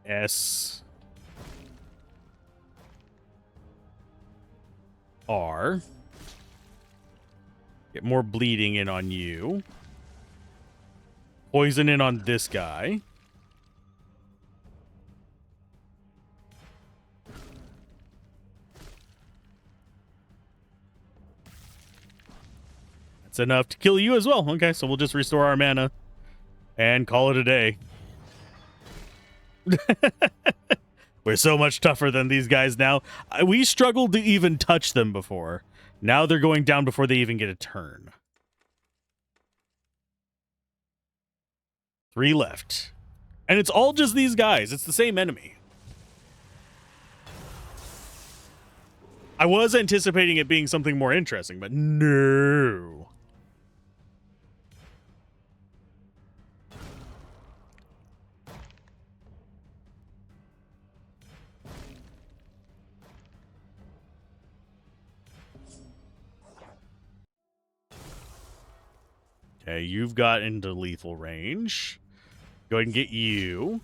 S. R. Get more bleeding in on you. Poison in on this guy. That's enough to kill you as well. Okay, so we'll just restore our mana and call it a day. We're so much tougher than these guys now. We struggled to even touch them before. Now they're going down before they even get a turn. 3 left. And it's all just these guys. It's the same enemy. I was anticipating it being something more interesting, but no. Okay, you've got into lethal range. Go ahead and get you.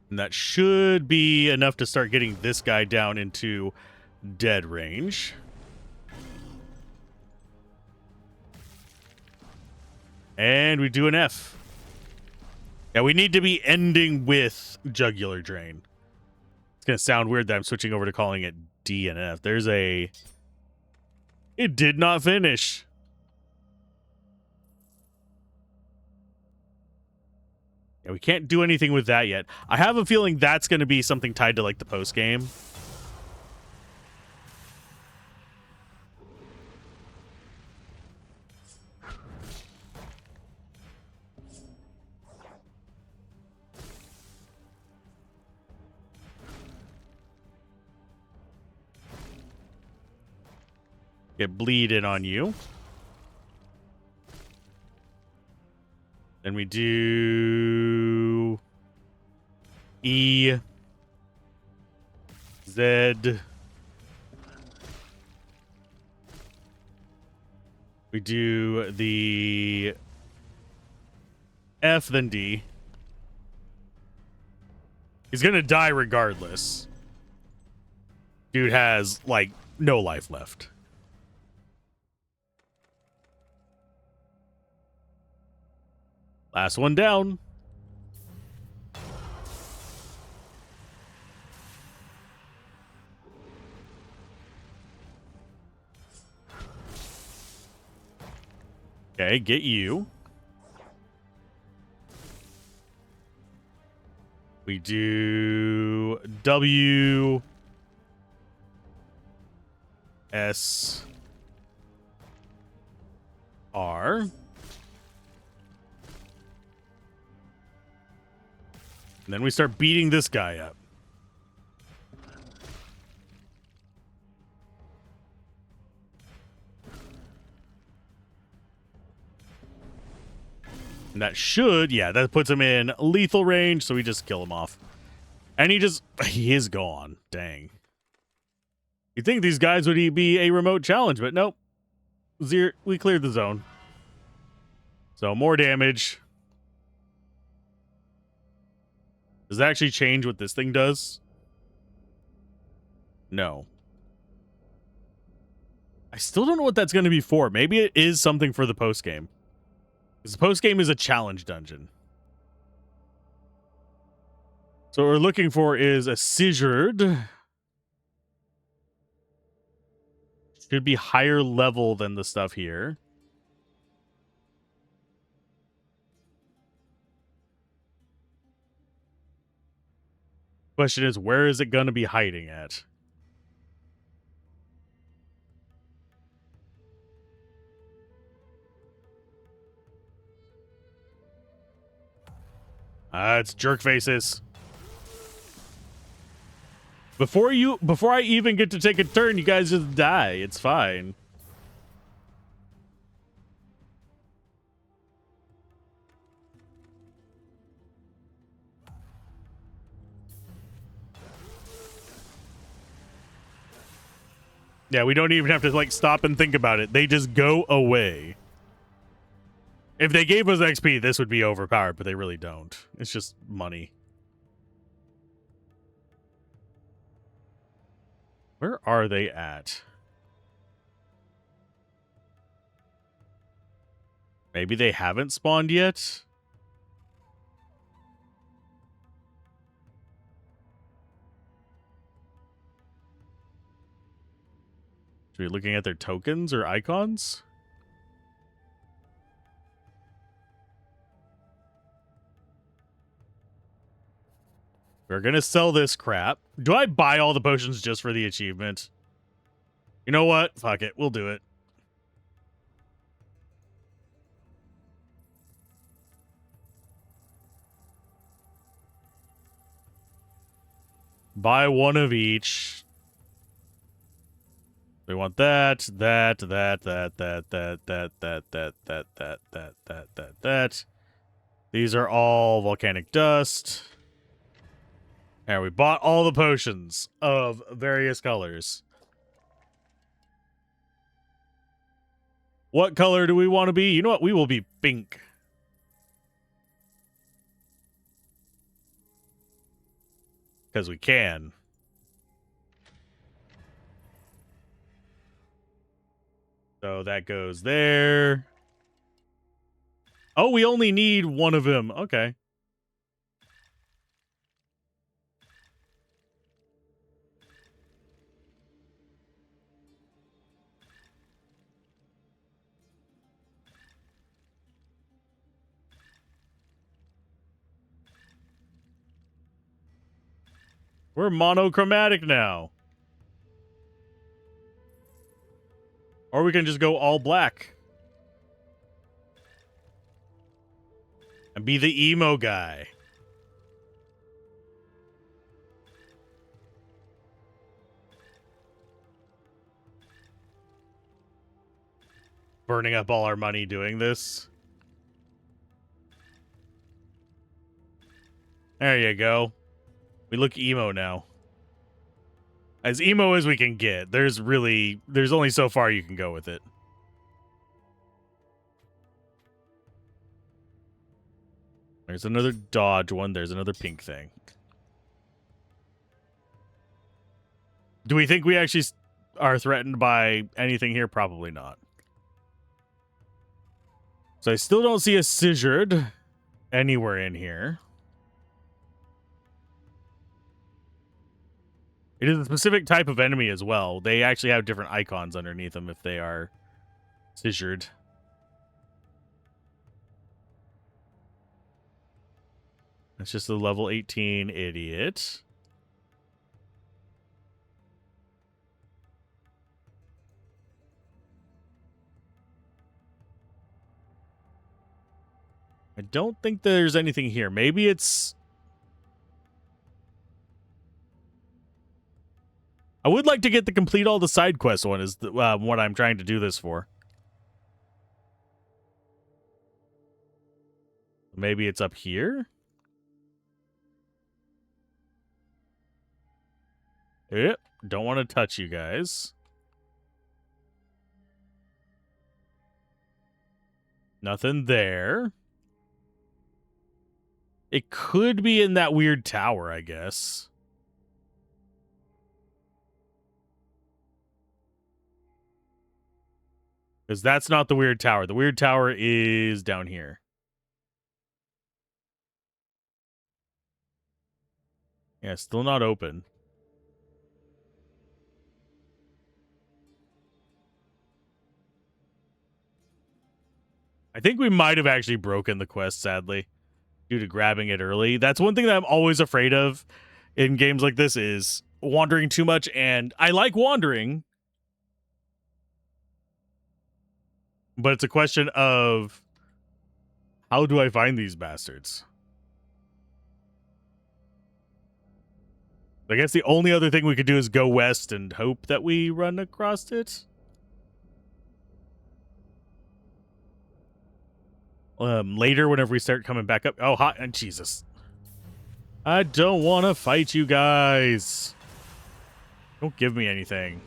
And that should be enough to start getting this guy down into dead range. And we do an F. Yeah, we need to be ending with Jugular Drain. It's going to sound weird that I'm switching over to calling it D and F. There's a... It did not finish. Yeah, we can't do anything with that yet. I have a feeling that's going to be something tied to, like, the post-game. Get bleed in on you. Then we do E, Z. We do the F, then D. He's gonna die regardless. Dude has, like, no life left. Last one down. Okay, get you. We do W, S, R. And then we start beating this guy up. And that should, yeah, that puts him in lethal range, so we just kill him off. And he is gone. Dang. You'd think these guys would be a remote challenge, but nope. We cleared the zone. So more damage. Does that actually change what this thing does? No. I still don't know what that's going to be for. Maybe it is something for the post-game. Because the post-game is a challenge dungeon. So what we're looking for is a scissored. Should be higher level than the stuff here. Question is, where is it going to be hiding at? It's jerk faces. Before I even get to take a turn, you guys just die. It's fine. Yeah, we don't even have to, like, stop and think about it. They just go away. If they gave us XP, this would be overpowered, but they really don't. It's just money. Where are they at? Maybe they haven't spawned yet? Should we be looking at their tokens or icons? We're gonna sell this crap. Do I buy all the potions just for the achievement? You know what? Fuck it. We'll do it. Buy one of each. We want that. These are all volcanic dust. And we bought all the potions of various colors. What color do we want to be? You know what? We will be pink. Because we can. So that goes there. Oh, we only need one of them. Okay. We're monochromatic now. Or we can just go all black. And be the emo guy. Burning up all our money doing this. There you go. We look emo now. As emo as we can get. There's only so far you can go with it. There's another dodge one. There's another pink thing. Do we think we actually are threatened by anything here? Probably not. So I still don't see a scissored anywhere in here. It is a specific type of enemy as well. They actually have different icons underneath them if they are scissored. That's just a level 18 idiot. I don't think there's anything here. Maybe it's... I would like to get the complete all the side quests one is what I'm trying to do this for. Maybe it's up here? Yep. Don't want to touch you guys. Nothing there. It could be in that weird tower, I guess. Because that's not the weird tower. The weird tower is down here. Yeah, still not open. I think we might have actually broken the quest, sadly, due to grabbing it early. That's one thing that I'm always afraid of in games like this is wandering too much, and I like wandering, but it's a question of how do I find these bastards? I guess the only other thing we could do is go west and hope that we run across it. Later, whenever we start coming back up. Oh, hot and Jesus. I don't want to fight you guys. Don't give me anything.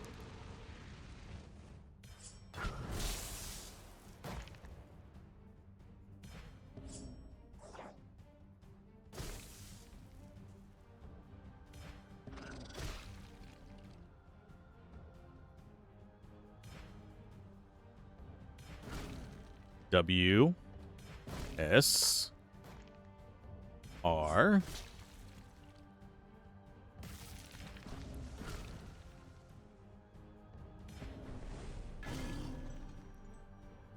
W. S. R.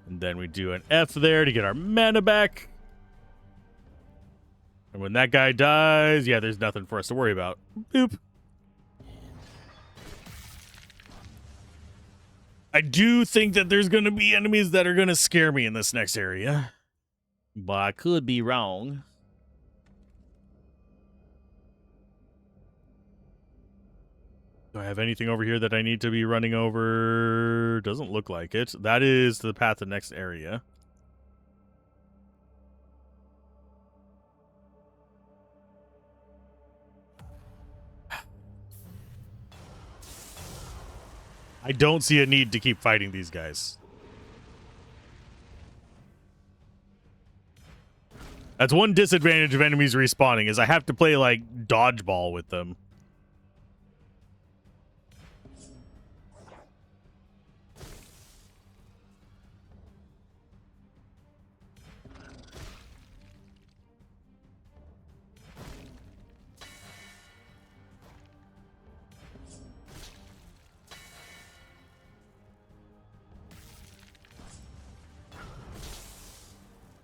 And then we do an F there to get our mana back. And when that guy dies, yeah, there's nothing for us to worry about. Boop. I do think that there's going to be enemies that are going to scare me in this next area. But I could be wrong. Do I have anything over here that I need to be running over? Doesn't look like it. That is the path to the next area. I don't see a need to keep fighting these guys. That's one disadvantage of enemies respawning, is I have to play, like, dodgeball with them.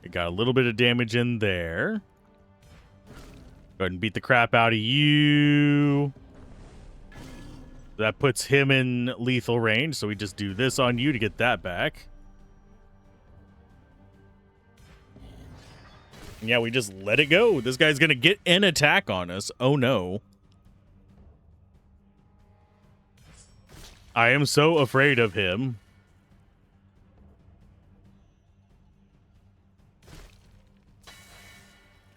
It got a little bit of damage in there. Go ahead and beat the crap out of you. That puts him in lethal range, so we just do this on you to get that back. Yeah, we just let it go. This guy's gonna get an attack on us. Oh no. I am so afraid of him.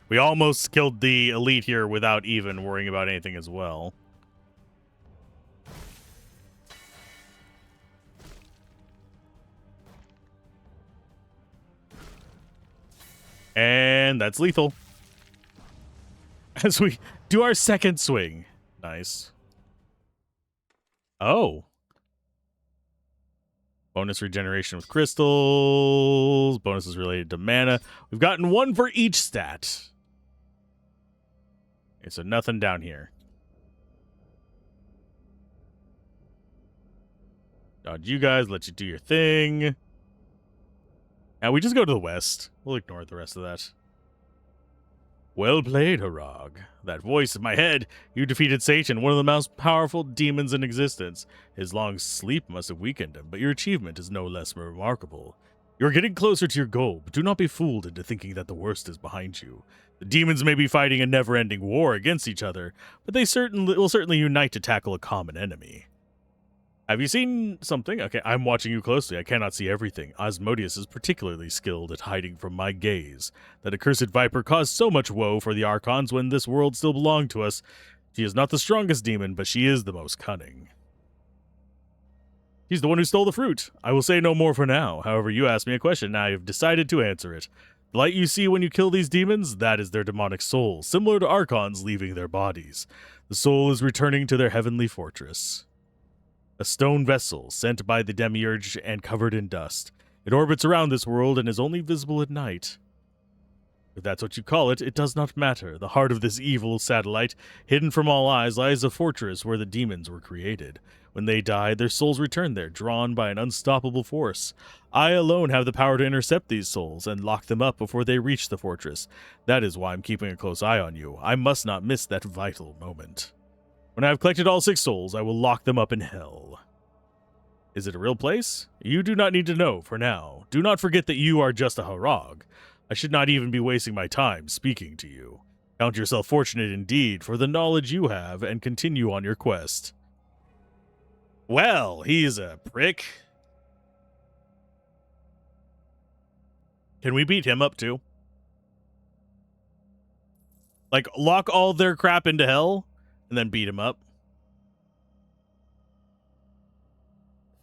We almost killed the elite here without even worrying about anything as well. And that's lethal. As we do our second swing. Nice. Oh. Bonus regeneration with crystals. Bonuses related to mana. We've gotten one for each stat. Okay, so nothing down here. Dodge you guys, let you do your thing. Now we just go to the west. We'll ignore the rest of that. Well played, Harag. That voice in my head. You defeated Satan, one of the most powerful demons in existence. His long sleep must have weakened him, but your achievement is no less remarkable. You're getting closer to your goal, but do not be fooled into thinking that the worst is behind you. The demons may be fighting a never-ending war against each other, but they will certainly unite to tackle a common enemy. Have you seen something? Okay, I'm watching you closely. I cannot see everything. Asmodeus is particularly skilled at hiding from my gaze. That accursed viper caused so much woe for the Archons when this world still belonged to us. She is not the strongest demon, but she is the most cunning. She's the one who stole the fruit. I will say no more for now. However, you asked me a question, and I have decided to answer it. The light you see when you kill these demons, that is their demonic soul, similar to Archons leaving their bodies. The soul is returning to their heavenly fortress. A stone vessel sent by the demiurge and covered in dust. It orbits around this world and is only visible at night. If that's what you call it, it does not matter. The heart of this evil satellite, hidden from all eyes, lies a fortress where the demons were created. When they die, their souls return there, drawn by an unstoppable force. I alone have the power to intercept these souls and lock them up before they reach the fortress. That is why I'm keeping a close eye on you. I must not miss that vital moment. When I have collected all 6 souls, I will lock them up in hell. Is it a real place? You do not need to know for now. Do not forget that you are just a Harag. I should not even be wasting my time speaking to you. Count yourself fortunate indeed for the knowledge you have and continue on your quest. Well, he's a prick. Can we beat him up too? Like, lock all their crap into hell? And then beat him up.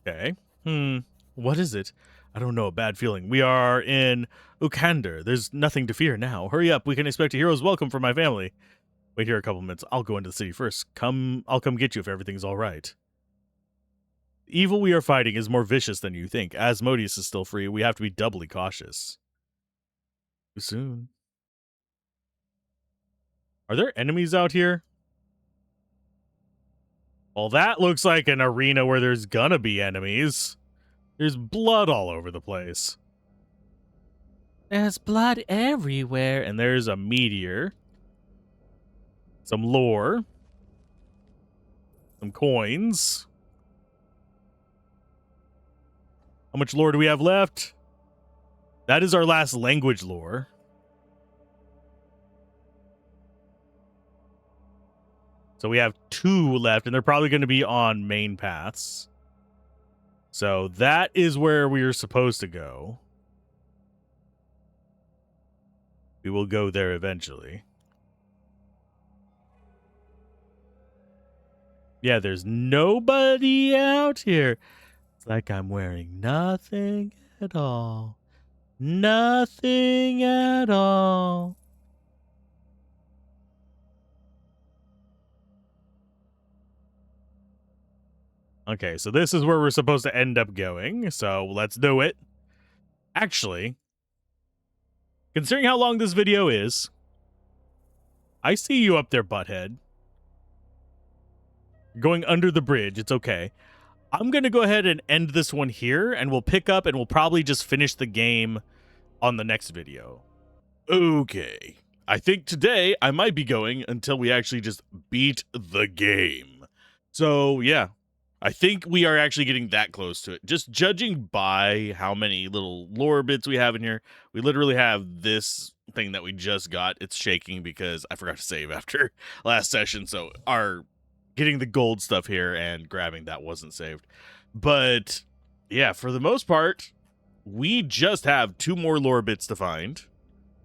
Okay. What is it? I don't know, a bad feeling. We are in Ukander. There's nothing to fear now. Hurry up, we can expect a hero's welcome from my family. Wait here a couple minutes. I'll go into the city first. I'll come get you if everything's all right. The evil we are fighting is more vicious than you think. Asmodeus is still free. We have to be doubly cautious. Too soon. Are there enemies out here? Well, that looks like an arena where there's gonna be enemies. There's blood all over the place. There's blood everywhere. And there's a meteor. Some lore. Some coins. How much lore do we have left? That is our last language lore. So we have 2 left, and they're probably going to be on main paths. So that is where we are supposed to go. We will go there eventually. Yeah, there's nobody out here. It's like I'm wearing nothing at all. Nothing at all. Okay, so this is where we're supposed to end up going, so let's do it. Actually, considering how long this video is, I see you up there, butthead. You're going under the bridge, it's okay. I'm going to go ahead and end this one here, and we'll pick up and we'll probably just finish the game on the next video. Okay, I think today I might be going until we actually just beat the game. So, yeah. I think we are actually getting that close to it. Just judging by how many little lore bits we have in here, we literally have this thing that we just got. It's shaking because I forgot to save after last session, so our getting the gold stuff here and grabbing that wasn't saved. But yeah, for the most part, we just have 2 more lore bits to find.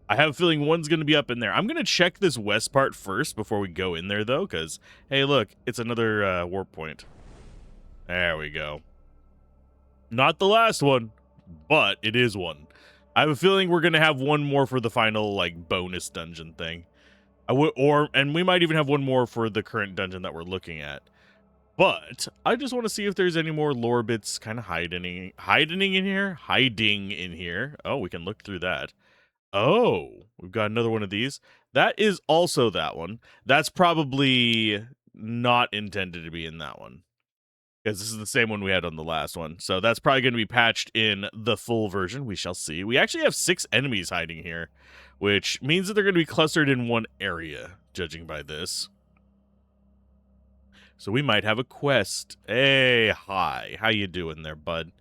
I have a feeling one's going to be up in there. I'm going to check this west part first before we go in there, though, because, hey, look, it's another warp point. There we go. Not the last one, but it is one. I have a feeling we're going to have one more for the final, like, bonus dungeon thing. And we might even have one more for the current dungeon that we're looking at. But I just want to see if there's any more lore bits kind of hiding in here. Oh, we can look through that. Oh, we've got another one of these. That is also that one. That's probably not intended to be in that one, because this is the same one we had on the last one. So that's probably going to be patched in the full version. We shall see. We actually have 6 enemies hiding here, which means that they're going to be clustered in one area, judging by this. So we might have a quest. Hey, hi. How you doing there, bud?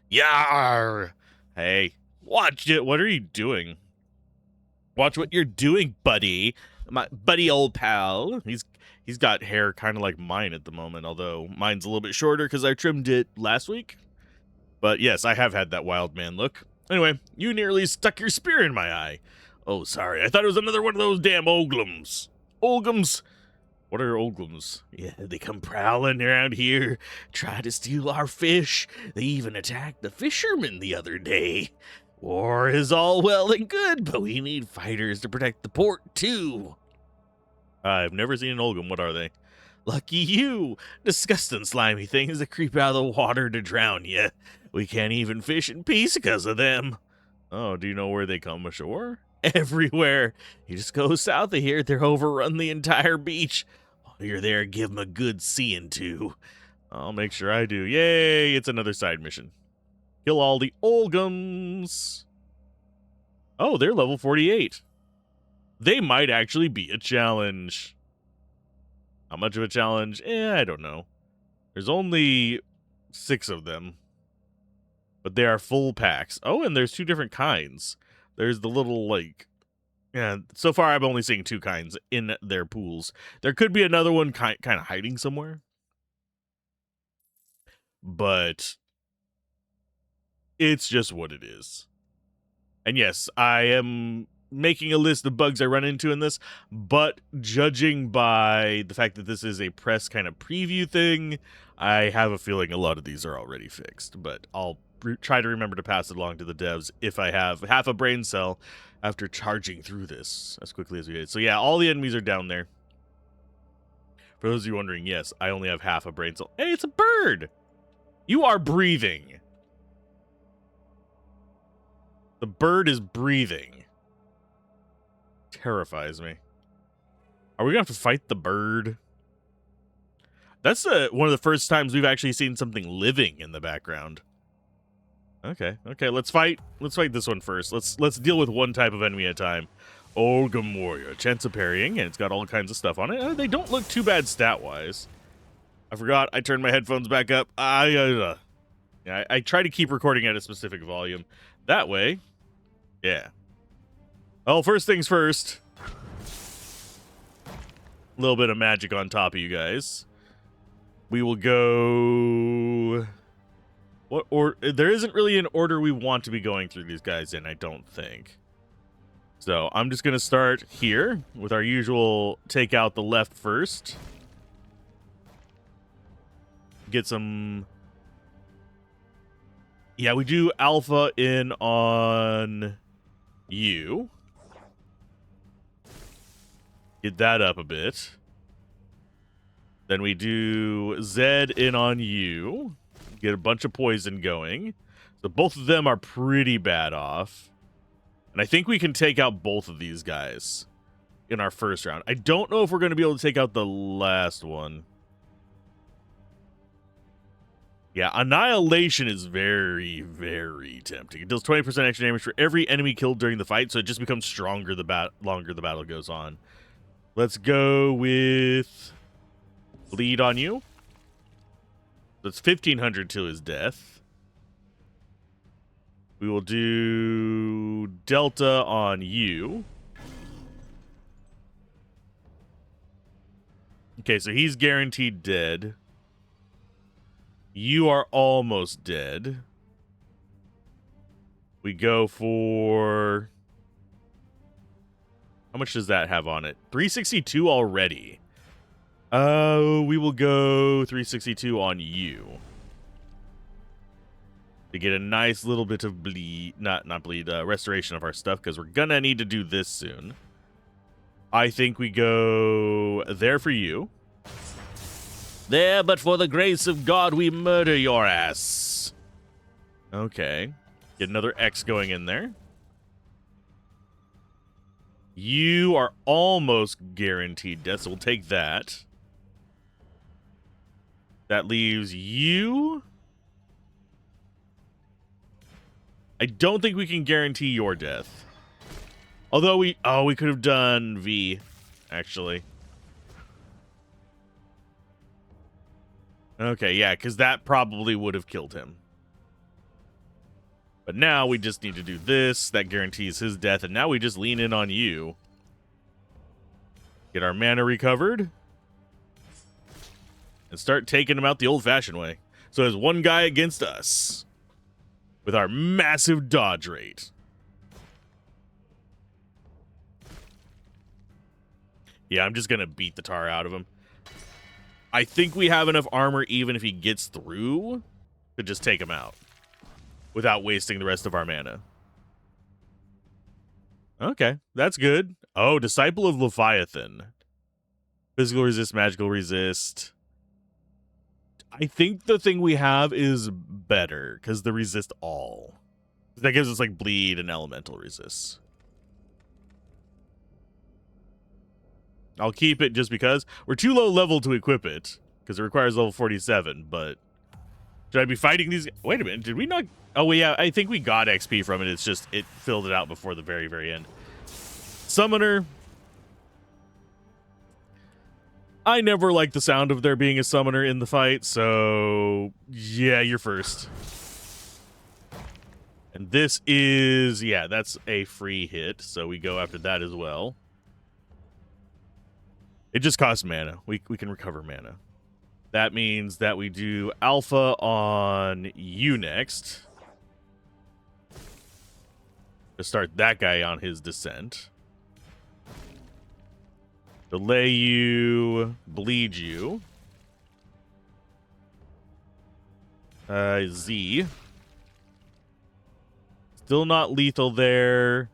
Yar! Hey, watch it. What are you doing? Watch what you're doing, buddy. My buddy old pal. He's got hair kind of like mine at the moment, although mine's a little bit shorter because I trimmed it last week. But yes, I have had that wild man look. Anyway, you nearly stuck your spear in my eye. Oh, sorry. I thought it was another one of those damn Olglums. Olgums? What are Olglums? Yeah, they come prowling around here, try to steal our fish. They even attacked the fishermen the other day. War is all well and good, but we need fighters to protect the port, too. I've never seen an Olgum. What are they? Lucky you. Disgusting slimy things that creep out of the water to drown you. We can't even fish in peace because of them. Oh, do you know where they come ashore? Everywhere. You just go south of here, they're overrun the entire beach. While you're there, give them a good seeing to. I'll make sure I do. Yay, it's another side mission. Kill all the Olgums. Oh, they're level 48. They might actually be a challenge. How much of a challenge? I don't know. There's only 6 of them. But they are full packs. Oh, and there's 2 different kinds. There's the little, like... Yeah, so far I've only seen 2 kinds in their pools. There could be another one kind of hiding somewhere. But... it's just what it is. And yes, I am making a list of bugs I run into in this, but judging by the fact that this is a press kind of preview thing, I have a feeling a lot of these are already fixed. But I'll try to remember to pass it along to the devs if I have half a brain cell after charging through this as quickly as we did. So yeah, all the enemies are down there. For those of you wondering, yes, I only have half a brain cell. Hey, it's a bird! You are breathing. The bird is breathing. Terrifies me. Are we going to have to fight the bird? That's one of the first times we've actually seen something living in the background. Okay, let's fight this one first. Let's deal with one type of enemy at a time. Olgum Warrior. Chance of parrying, and it's got all kinds of stuff on it. They don't look too bad stat-wise. I forgot I turned my headphones back up. I try to keep recording at a specific volume. That way, yeah. Oh, first things first. A little bit of magic on top of you guys. We will go... What or there isn't really an order we want to be going through these guys in, I don't think. So I'm just going to start here with our usual take out the left first. Get some... Yeah, we do alpha in on you. Get that up a bit. Then we do Z in on you. Get a bunch of poison going. So both of them are pretty bad off. And I think we can take out both of these guys in our first round. I don't know if we're going to be able to take out the last one. Yeah, Annihilation is very, very tempting. It deals 20% extra damage for every enemy killed during the fight, so it just becomes stronger the longer the battle goes on. Let's go with Bleed on you. That's 1,500 to his death. We will do Delta on you. Okay, so he's guaranteed dead. You are almost dead. We go for... How much does that have on it? 362 already. We will go 362 on you. To get a nice little bit of bleed... Not bleed, restoration of our stuff, because we're gonna need to do this soon. I think we go there for you. There, but for the grace of God, we murder your ass. Okay. Get another X going in there. You are almost guaranteed death, so we'll take that. That leaves you. I don't think we can guarantee your death. Although we could have done V, actually. Okay, yeah, because that probably would have killed him. But now we just need to do this. That guarantees his death, and now we just lean in on you. Get our mana recovered. And start taking him out the old-fashioned way. So there's one guy against us. With our massive dodge rate. Yeah, I'm just going to beat the tar out of him. I think we have enough armor even if he gets through to just take him out. Without wasting the rest of our mana. Okay, that's good. Oh, Disciple of Leviathan. Physical resist, magical resist. I think the thing we have is better, because the resist all. That gives us, like, bleed and elemental resist. I'll keep it just because. We're too low level to equip it, because it requires level 47, but... Should I be fighting these? Wait a minute, did we not? Oh, yeah, I think we got XP from it. It's just, it filled it out before the very, very end. Summoner. I never liked the sound of there being a summoner in the fight, so yeah, you're first. And this is, yeah, that's a free hit, so we go after that as well. It just costs mana. We can recover mana. That means that we do Alpha on you next. To start that guy on his descent. Delay you, bleed you. Z. Still not lethal there.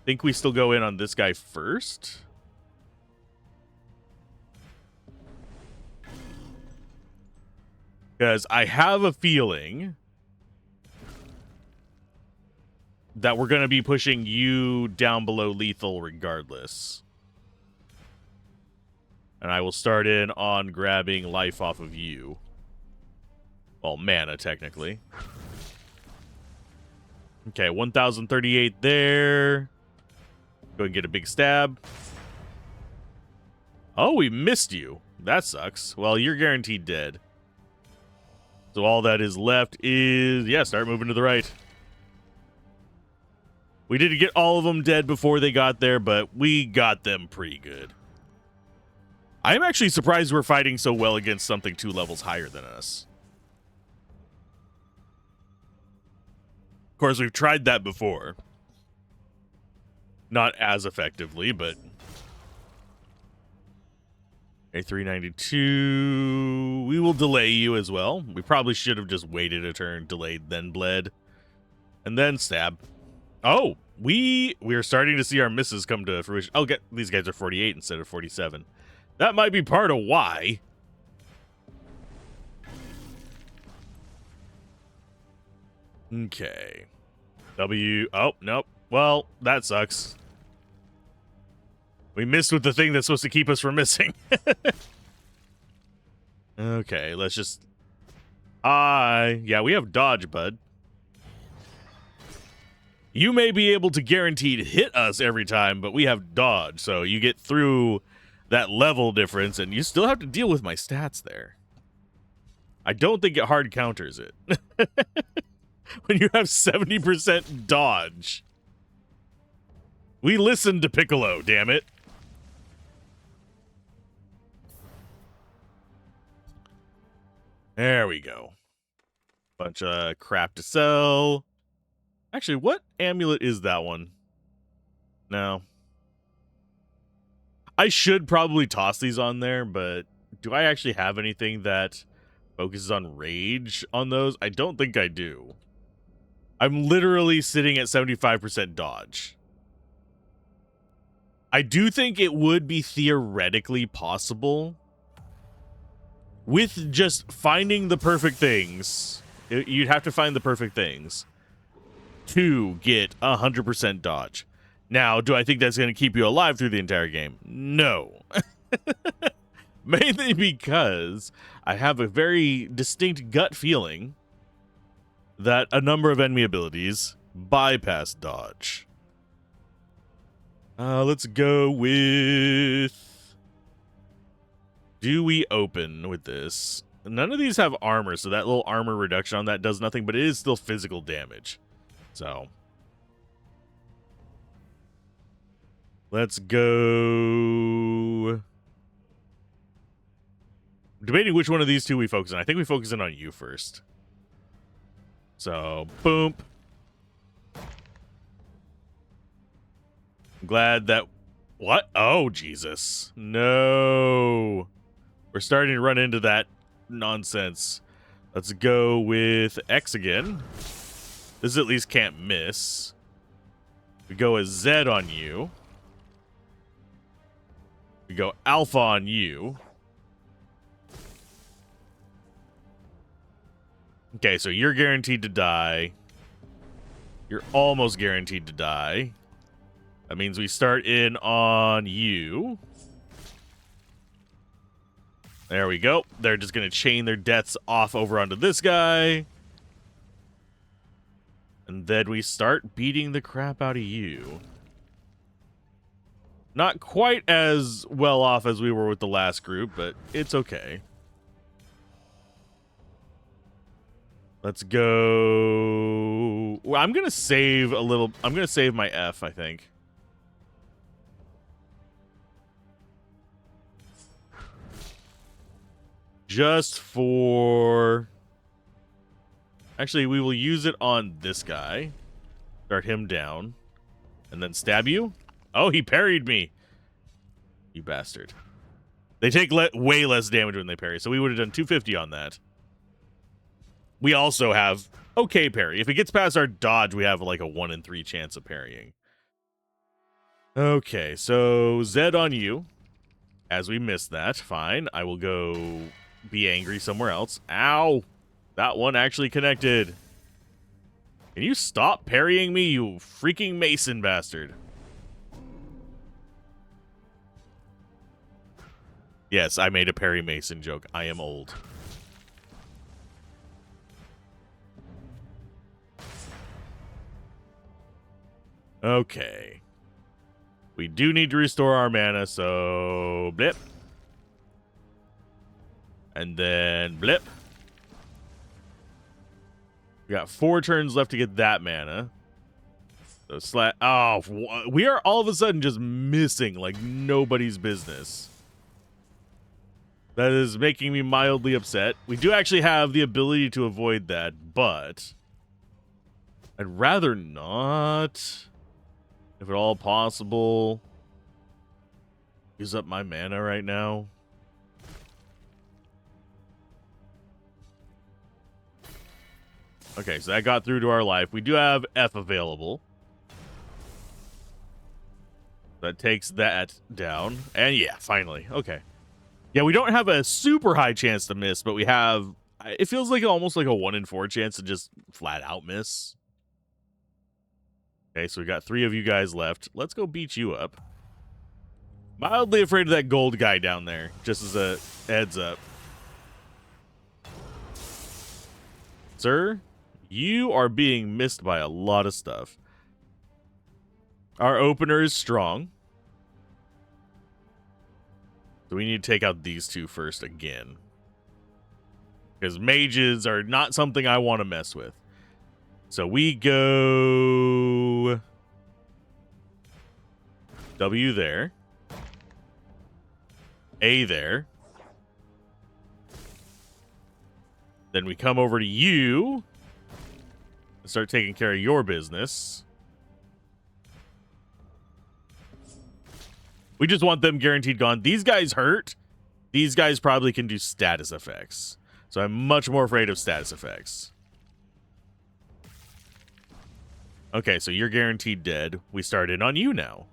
Think we still go in on this guy first. Because I have a feeling that we're going to be pushing you down below lethal regardless. And I will start in on grabbing life off of you. Well, mana, technically. Okay, 1,038 there. Go and get a big stab. Oh, we missed you. That sucks. Well, you're guaranteed dead. So all that is left is, yeah, start moving to the right. We didn't get all of them dead before they got there, but we got them pretty good. I'm actually surprised we're fighting so well against something 2 levels higher than us. Of course, we've tried that before. Not as effectively, but... A 392. We will delay you as well. We probably should have just waited a turn, delayed, then bled. And then stab. Oh, we are starting to see our misses come to fruition. Oh, these guys are 48 instead of 47. That might be part of why. Okay. W. Oh, nope. Well, that sucks. We missed with the thing that's supposed to keep us from missing. Okay, let's just... yeah, we have dodge, bud. You may be able to guaranteed hit us every time, but we have dodge, so you get through that level difference, and you still have to deal with my stats there. I don't think it hard counters it. When you have 70% dodge. We listened to Piccolo, damn it. There we go. Bunch of crap to sell. Actually, what amulet is that one? No. I should probably toss these on there, but do I actually have anything that focuses on rage on those? I don't think I do. I'm literally sitting at 75% dodge. I do think it would be theoretically possible with just finding the perfect things. You'd have to find the perfect things to get 100% dodge. Now, do I think that's going to keep you alive through the entire game? No. Mainly because I have a very distinct gut feeling that a number of enemy abilities bypass dodge. Let's go with... Do we open with this? None of these have armor, so that little armor reduction on that does nothing, but it is still physical damage. So... let's go... debating which one of these two we focus on. I think we focus in on you first. So, boom. I'm glad that... what? Oh, Jesus. No. We're starting to run into that nonsense. Let's go with X again. This at least can't miss. We go with Z on you. We go Alpha on you. Okay, so you're guaranteed to die. You're almost guaranteed to die. That means we start in on you. There we go. They're just going to chain their deaths off over onto this guy. And then we start beating the crap out of you. Not quite as well off as we were with the last group, but it's okay. Let's go... well, I'm going to save a little... I'm going to save my F, I think. Just for... actually, we will use it on this guy. Start him down. And then stab you. Oh, he parried me. You bastard. They take way less damage when they parry, so we would have done 250 on that. We also have okay parry. If it gets past our dodge, we have like a 1 in 3 chance of parrying. Okay, so Z on you. As we missed that, fine. I will go be angry somewhere else. Ow! That one actually connected. Can you stop parrying me, you freaking Mason bastard? Yes, I made a Perry Mason joke. I am old. Okay. We do need to restore our mana, so blip. And then blip. We got 4 turns left to get that mana. So oh, we are all of a sudden just missing like nobody's business. That is making me mildly upset. We do actually have the ability to avoid that, but I'd rather not, if at all possible, use up my mana right now. Okay, so that got through to our life. We do have F available. That takes that down. And yeah, finally. Okay. Yeah, we don't have a super high chance to miss, but we have... it feels like almost like a 1 in 4 chance to just flat out miss. Okay, so we got 3 of you guys left. Let's go beat you up. Mildly afraid of that gold guy down there, just as a heads up. Sir, you are being missed by a lot of stuff. Our opener is strong. So we need to take out these 2 first again. Because mages are not something I want to mess with. So we go W there. A there. Then we come over to you and start taking care of your business. We just want them guaranteed gone. These guys hurt. These guys probably can do status effects. So I'm much more afraid of status effects. Okay, so you're guaranteed dead. We start in on you now.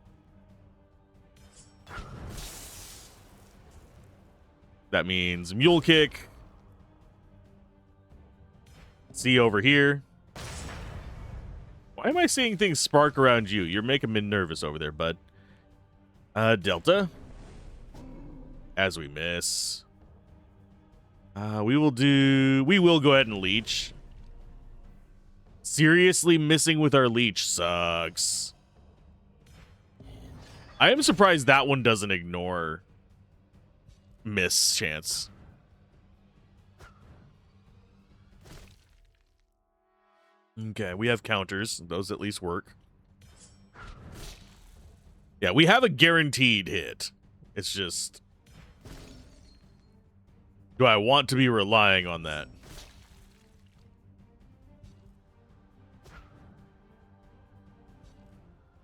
That means mule kick. See over here. Why am I seeing things spark around you? You're making me nervous over there, bud. Delta. As we miss. We will go ahead and leech. Seriously, missing with our leech sucks. I am surprised that one doesn't ignore miss chance. Okay, we have counters. Those at least work. Yeah, we have a guaranteed hit. It's just, do I want to be relying on that?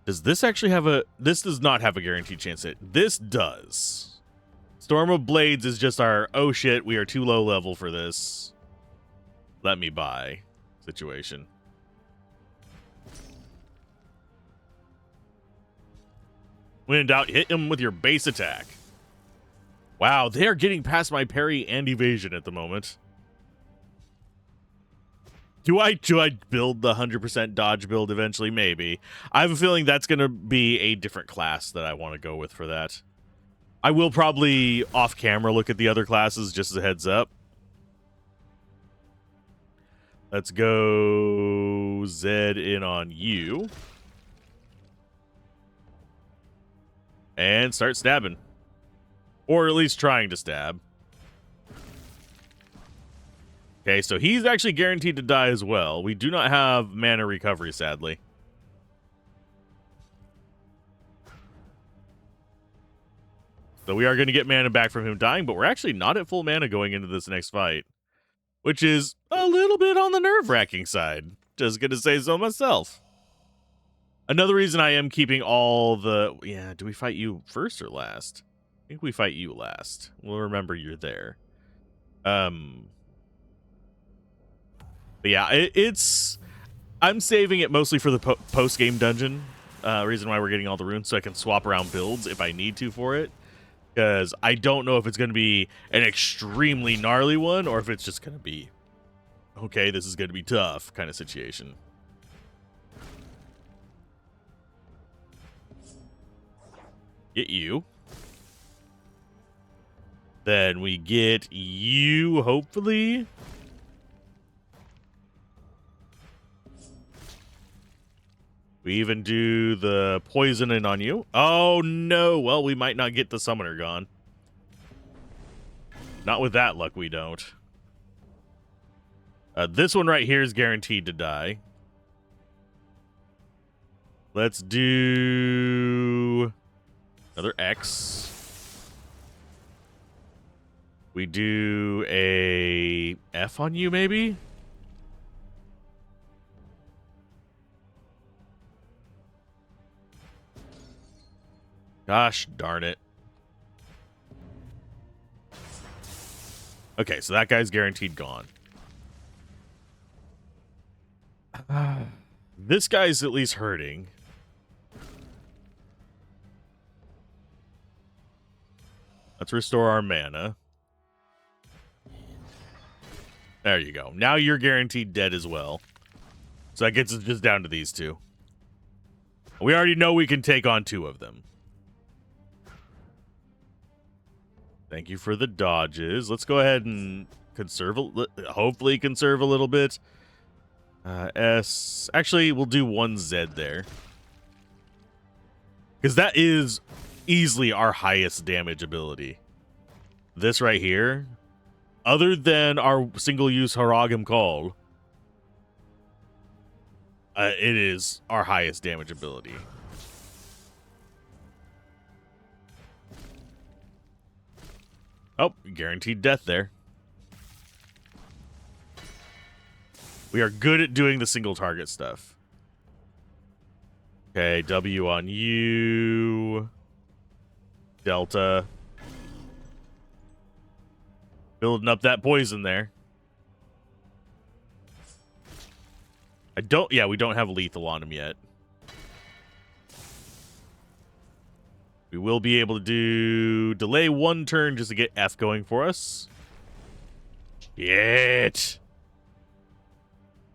Does this actually have a... This does not have a guaranteed chance hit. This does. Storm of Blades is just our, oh shit, we are too low level for this. Let me buy situation. When in doubt, hit him with your base attack. Wow, they are getting past my parry and evasion at the moment. Do I build the 100% dodge build eventually? Maybe. I have a feeling that's going to be a different class that I want to go with for that. I will probably off camera look at the other classes just as a heads up. Let's go Zed in on you. And start stabbing. Or at least trying to stab. Okay, so he's actually guaranteed to die as well. We do not have mana recovery, sadly. So we are going to get mana back from him dying, but we're actually not at full mana going into this next fight. Which is a little bit on the nerve-wracking side. Just going to say so myself. Another reason I am keeping all the... Yeah, do we fight you first or last? I think we fight you last. We'll remember you're there. But yeah, it's... I'm saving it mostly for the post-game dungeon. Reason why we're getting all the runes, so I can swap around builds if I need to for it. Because I don't know if it's going to be an extremely gnarly one, or if it's just going to be, okay, this is going to be tough kind of situation. Get you. Then we get you, hopefully. We even do the poisoning on you. Oh, no. Well, we might not get the summoner gone. Not with that luck, we don't. This one right here is guaranteed to die. Let's do another X. We do a F on you, maybe? Gosh darn it. Okay, so that guy's guaranteed gone. This guy's at least hurting. Let's restore our mana. There you go. Now you're guaranteed dead as well. So that gets us just down to these two. We already know we can take on two of them. Thank you for the dodges. Let's go ahead and conserve, hopefully conserve a little bit. S. Actually, we'll do one Z there. Because that is easily our highest damage ability. This right here, Other than our single-use Haragim Call, it is our highest damage ability. Oh, guaranteed death there. We are good at doing the single target stuff. Okay, W on you. Delta. Building up that poison there. We don't have lethal on him yet. We will be able to do delay 1 turn just to get F going for us. Shit.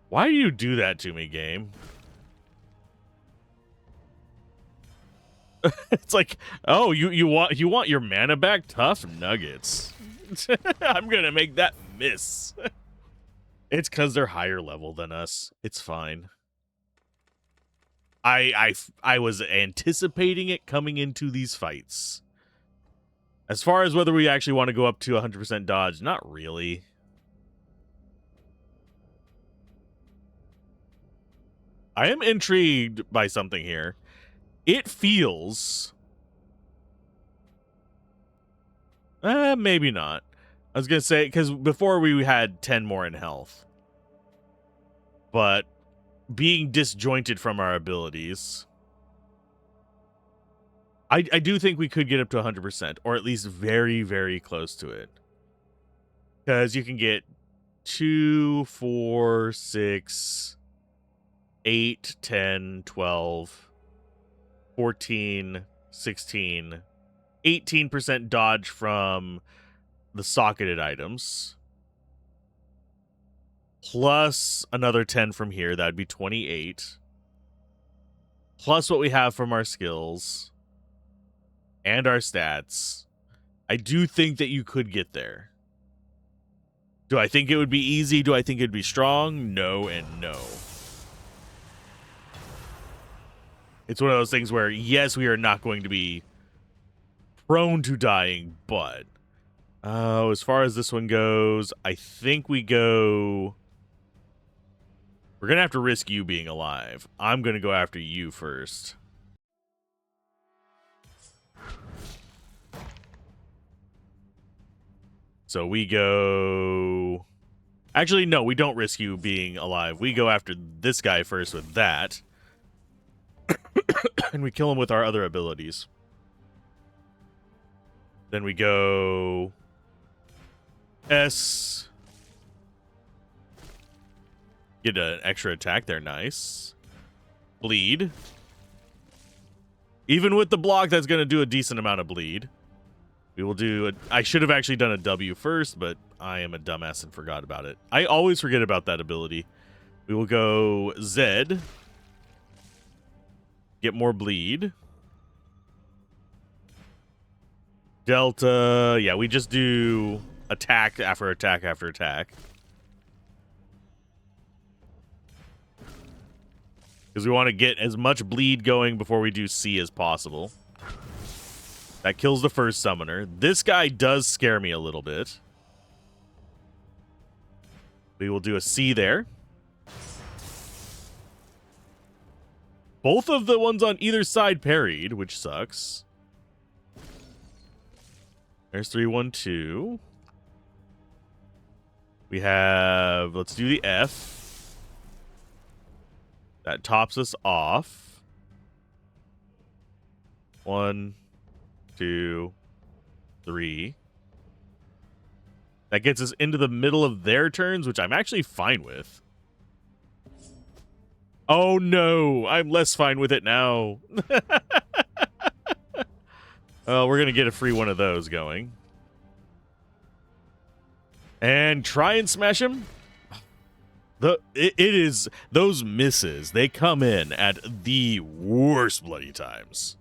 Why do you do that to me, game? It's like, oh, you want your mana back? Tough nuggets. I'm gonna make that miss. It's because they're higher level than us. It's fine. I was anticipating it coming into these fights. As far as whether we actually want to go up to 100% dodge, not really. I am intrigued by something here. It feels... maybe not. I was going to say, because before we had 10 more in health. But being disjointed from our abilities... I do think we could get up to 100%, or at least very, very close to it. Because you can get 2, 4, 6, 8, 10, 12, 14, 16, 18% dodge from the socketed items. Plus another 10 from here. That would be 28. Plus what we have from our skills. And our stats. I do think that you could get there. Do I think it would be easy? Do I think it would be strong? No and no. It's one of those things where, yes, we are not going to be prone to dying, but as far as this one goes, I think we go... We're going to have to risk you being alive. I'm going to go after you first. So we go... Actually, no, we don't risk you being alive. We go after this guy first with that. And we kill him with our other abilities. Then we go... S. Get an extra attack there, nice. Bleed. Even with the block, that's going to do a decent amount of bleed. We will do... I should have actually done a W first, but I am a dumbass and forgot about it. I always forget about that ability. We will go Z. Get more bleed. Delta... Yeah, we just do attack after attack after attack. Because we want to get as much bleed going before we do C as possible. That kills the first summoner. This guy does scare me a little bit. We will do a C there. Both of the ones on either side parried, which sucks. There's 3, 1, 2. We have... Let's do the F. That tops us off. 1, 2, 3. That gets us into the middle of their turns, which I'm actually fine with. Oh no, I'm less fine with it now. We're going to get a free one of those going. And try and smash him. It is those misses. They come in at the worst bloody times.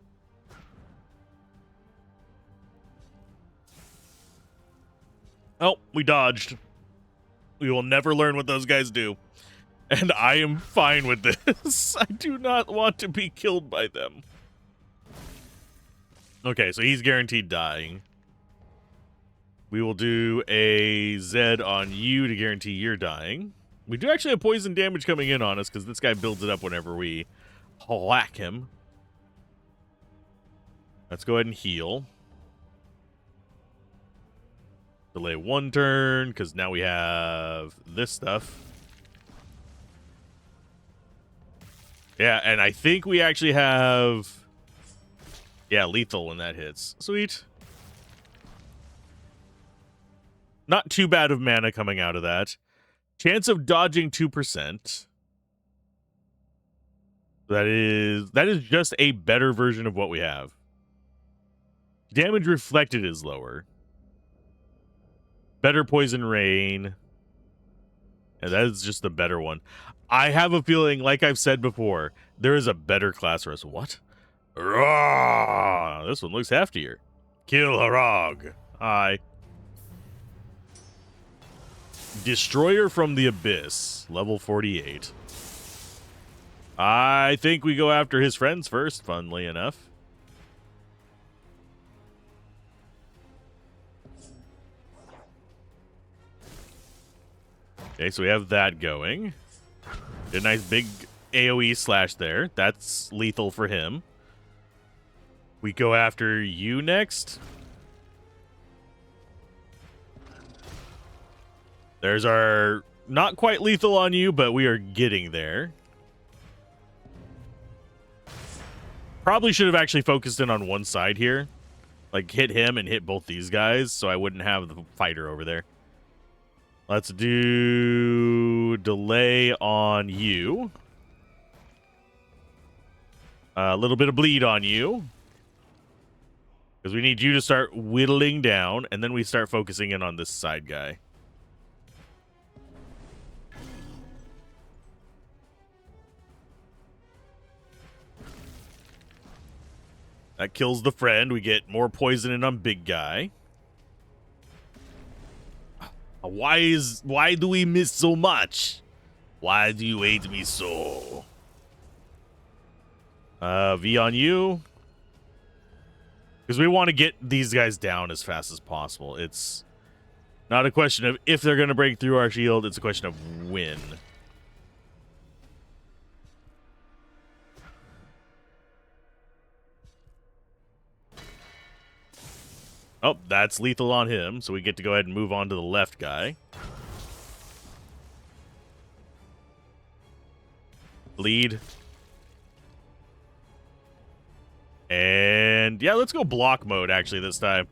Oh, we dodged. We will never learn what those guys do. And I am fine with this. I do not want to be killed by them. Okay, so he's guaranteed dying. We will do a Z on you to guarantee you're dying. We do actually have poison damage coming in on us because this guy builds it up whenever we whack him. Let's go ahead and heal. Delay 1 turn because now we have this stuff. Yeah, and I think we actually have... Yeah, lethal when that hits. Sweet. Not too bad of mana coming out of that. Chance of dodging 2%. That is just a better version of what we have. Damage reflected is lower. Better poison rain. And that is just the better one. I have a feeling, like I've said before, there is a better class for us. What? Rawr! This one looks heftier. Kill Harag. Hi. Destroyer from the Abyss. Level 48. I think we go after his friends first, funnily enough. Okay, so we have that going. A nice big AoE slash there. That's lethal for him. We go after you next. There's our... Not quite lethal on you, but we are getting there. Probably should have actually focused in on one side here. Like, hit him and hit both these guys, so I wouldn't have the fighter over there. Let's do delay on you. A little bit of bleed on you. Because we need you to start whittling down, and then we start focusing in on this side guy. That kills the friend. We get more poison in on big guy. Why do we miss so much? Why do you hate me so? V on you. Because we want to get these guys down as fast as possible. It's not a question of if they're going to break through our shield. It's a question of when. Oh, that's lethal on him, so we get to go ahead and move on to the left guy. Bleed. And yeah, let's go block mode actually this time.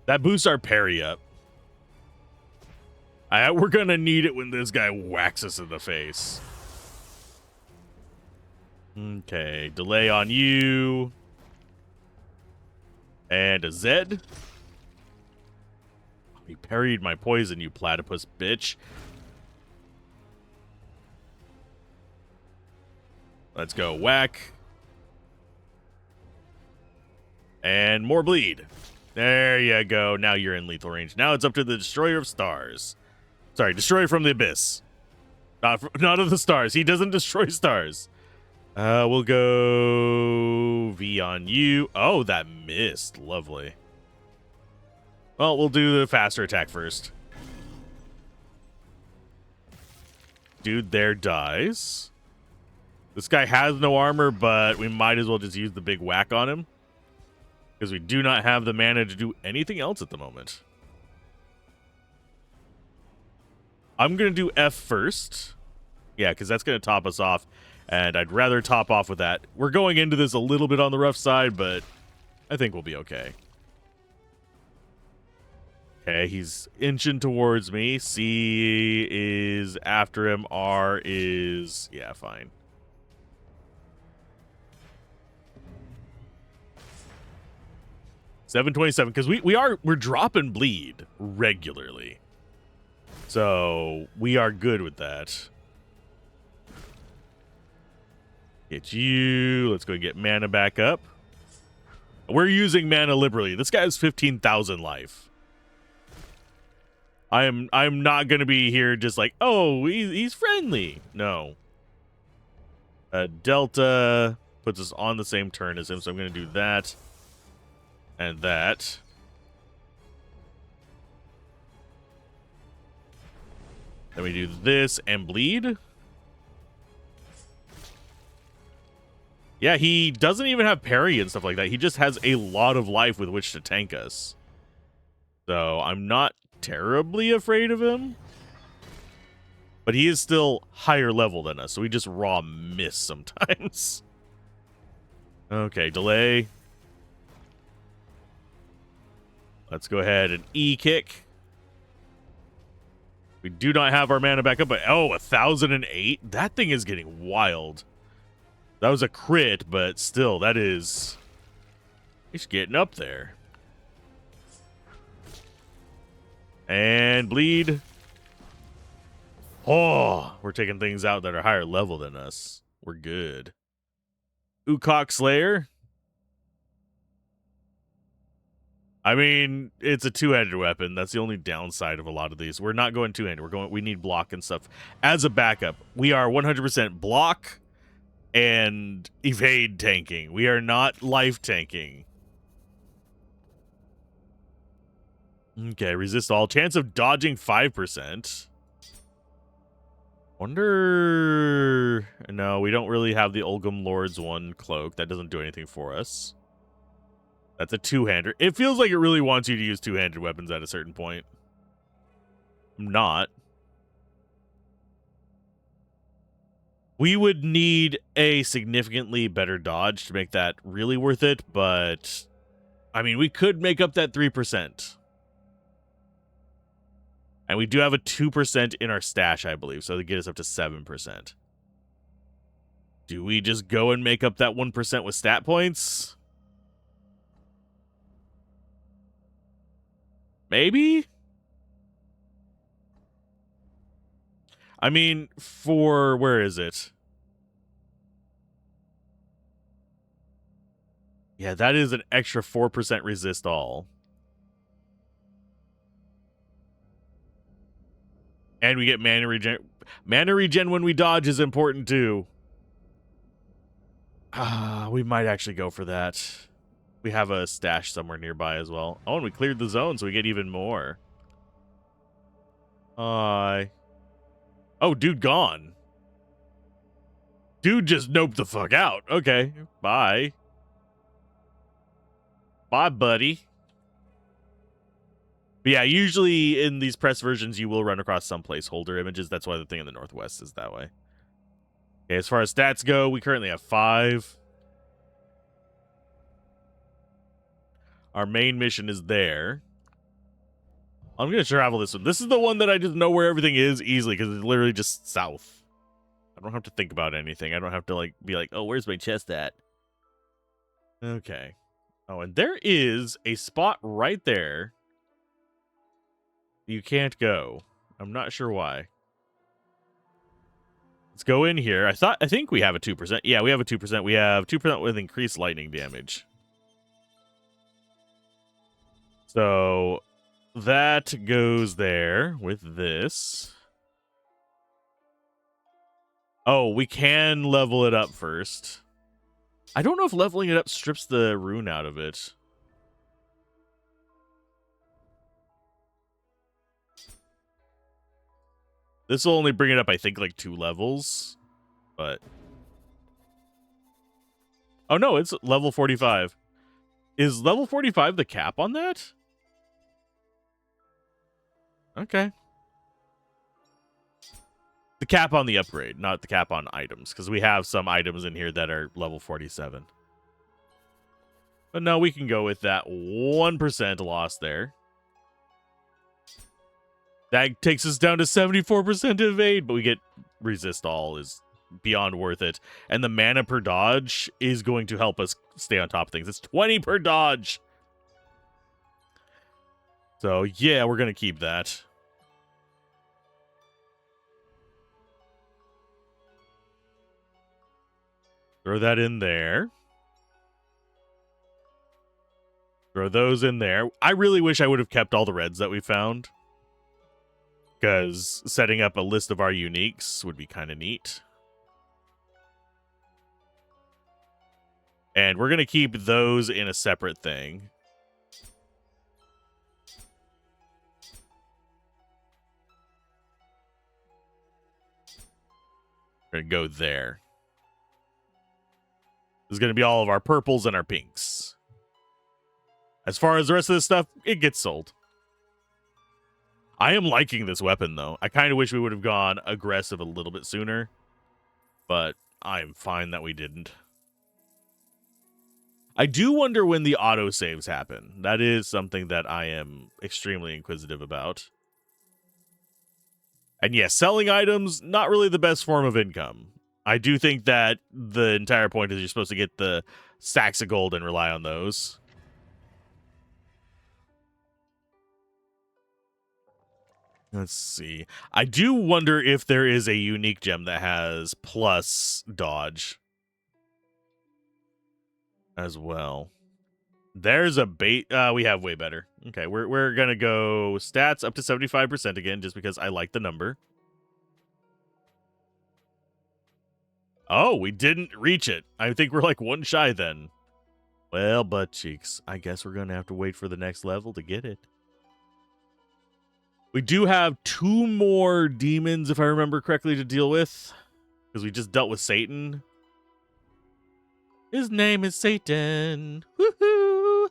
That boosts our parry up. We're gonna need it when this guy whacks us in the face. Okay, delay on you. And a Z. He parried my poison, you platypus bitch. Let's go whack. And more bleed. There you go. Now you're in lethal range. Now it's up to the Destroyer of Stars. Sorry, Destroyer from the Abyss. Not of the stars. He doesn't destroy stars. We'll go V on you. Oh, that missed. Lovely. Well, we'll do the faster attack first. Dude there dies. This guy has no armor, but we might as well just use the big whack on him. Because we do not have the mana to do anything else at the moment. I'm going to do F first. Yeah, because that's going to top us off. And I'd rather top off with that. We're going into this a little bit on the rough side, but I think we'll be okay. Okay, he's inching towards me. C is after him. R is... yeah, fine. $727, because we're dropping bleed regularly. So we are good with that. Get you. Let's go get mana back up. We're using mana liberally. This guy has 15,000 life. I'm not gonna be here just like, oh, he's friendly. No. Delta puts us on the same turn as him, so I'm gonna do that and that. Then we do this and bleed. Yeah, he doesn't even have parry and stuff like that. He just has a lot of life with which to tank us. So I'm not terribly afraid of him. But he is still higher level than us, so we just raw miss sometimes. Okay, delay. Let's go ahead and E-kick. We do not have our mana back up, but 1,008? That thing is getting wild. That was a crit, but still, that is... He's getting up there. And bleed. Oh, we're taking things out that are higher level than us. We're good. Ukok Slayer. I mean, it's a two-handed weapon. That's the only downside of a lot of these. We're not going two-handed. We need block and stuff as a backup. We are 100% block and evade tanking. We are not life tanking. Okay, resist all. Chance of dodging 5%. Wonder... No, we don't really have the Ulgum Lord's one cloak. That doesn't do anything for us. That's a two-hander. It feels like it really wants you to use two-handed weapons at a certain point. I'm not. We would need a significantly better dodge to make that really worth it, but... I mean, we could make up that 3%. And we do have a 2% in our stash, I believe, so to get us up to 7%. Do we just go and make up that 1% with stat points? Maybe? I mean, for... Where is it? Yeah, that is an extra 4% resist all. And we get mana regen. Mana regen when we dodge is important too. We might actually go for that. We have a stash somewhere nearby as well. Oh, and we cleared the zone, so we get even more. Oh, dude gone. Dude just noped the fuck out. Okay, bye. Bye, buddy. But yeah, usually in these press versions, you will run across some placeholder images. That's why the thing in the Northwest is that way. Okay, as far as stats go, we currently have 5. Our main mission is there. I'm going to travel this one. This is the one that I just know where everything is easily because it's literally just south. I don't have to think about anything. I don't have to be like, oh, where's my chest at? Okay. Oh, and there is a spot right there. You can't go. I'm not sure why. Let's go in here. I think we have a 2%. Yeah, we have a 2%. We have 2% with increased lightning damage. So that goes there with this. Oh, we can level it up first. I don't know if leveling it up strips the rune out of it. This will only bring it up, I think, like 2 levels. But... Oh, no, it's level 45. Is level 45 the cap on that? Okay. The cap on the upgrade, not the cap on items. Because we have some items in here that are level 47. But no, we can go with that 1% loss there. That takes us down to 74% evade, but we get resist all is beyond worth it. And the mana per dodge is going to help us stay on top of things. It's 20 per dodge. So, yeah, we're going to keep that. Throw that in there. Throw those in there. I really wish I would have kept all the reds that we found. Because setting up a list of our uniques would be kind of neat. And we're going to keep those in a separate thing. We're going to go there. This is going to be all of our purples and our pinks. As far as the rest of this stuff, it gets sold. I am liking this weapon, though. I kind of wish we would have gone aggressive a little bit sooner. But I'm fine that we didn't. I do wonder when the autosaves happen. That is something that I am extremely inquisitive about. And yes, selling items, not really the best form of income. I do think that the entire point is you're supposed to get the stacks of gold and rely on those. Let's see. I do wonder if there is a unique gem that has plus dodge as well. There's a bait. We have way better. Okay, we're going to go stats up to 75% again, just because I like the number. Oh, we didn't reach it. I think we're like one shy then. Well, butt cheeks, I guess we're going to have to wait for the next level to get it. We do have 2 more demons, if I remember correctly, to deal with. Because we just dealt with Satan. His name is Satan. Woohoo!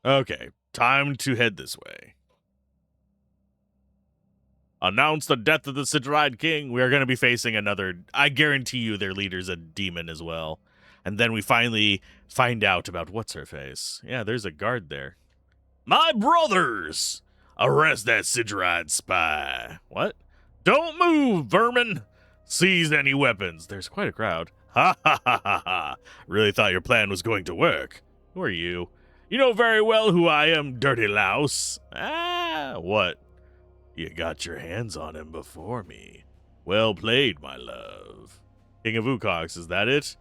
Okay, time to head this way. Announce the death of the Sidride King. We are going to be facing another. I guarantee you their leader's a demon as well. And then we finally find out about what's-her-face. Yeah, there's a guard there. My brothers! Arrest that Sidride spy. What? Don't move, vermin! Seize any weapons. There's quite a crowd. Ha ha ha ha ha. Really thought your plan was going to work. Who are you? You know very well who I am, dirty louse. Ah, what? You got your hands on him before me. Well played, my love. King of Ucox, is that it?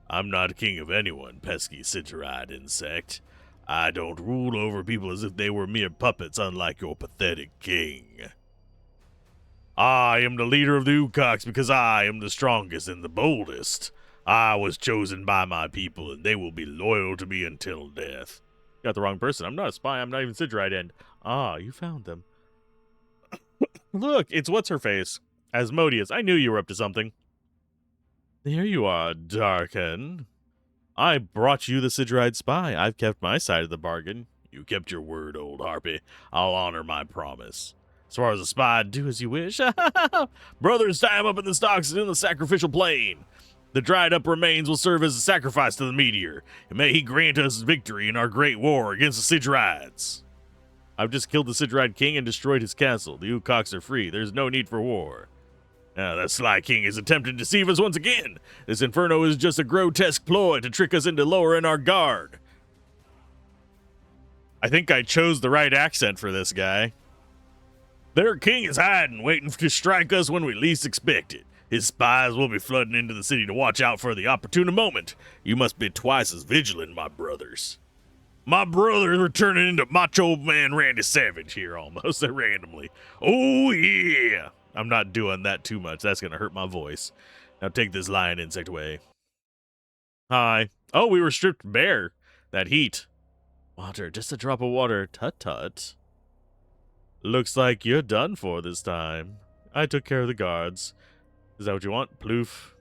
I'm not king of anyone, pesky Sidride insect. I don't rule over people as if they were mere puppets, unlike your pathetic king. I am the leader of the Ucox because I am the strongest and the boldest. I was chosen by my people, and they will be loyal to me until death. Got the wrong person. I'm not a spy. I'm not even Sidride End. Ah, you found them. Look, it's what's-her-face. Asmodeus, I knew you were up to something. There you are, Darken. I brought you the Sidride spy. I've kept my side of the bargain. You kept your word, old harpy. I'll honor my promise. As far as a spy, do as you wish. Brothers, tie him up in the stocks and in the sacrificial plain. The dried-up remains will serve as a sacrifice to the meteor, and may he grant us victory in our great war against the Sidrides. I've just killed the Sidride King and destroyed his castle. The Ucox are free. There's no need for war. Now, that sly king is attempting to deceive us once again. This inferno is just a grotesque ploy to trick us into lowering our guard. I think I chose the right accent for this guy. Their king is hiding, waiting to strike us when we least expect it. His spies will be flooding into the city to watch out for the opportune moment. You must be twice as vigilant, my brothers. My brothers are turning into macho man Randy Savage here almost randomly. Oh, yeah. I'm not doing that too much. That's going to hurt my voice. Now take this lion insect away. Hi. Oh, we were stripped bare. That heat. Water, just a drop of water. Tut-tut. Looks like you're done for this time. I took care of the guards. Is that what you want? Ploof.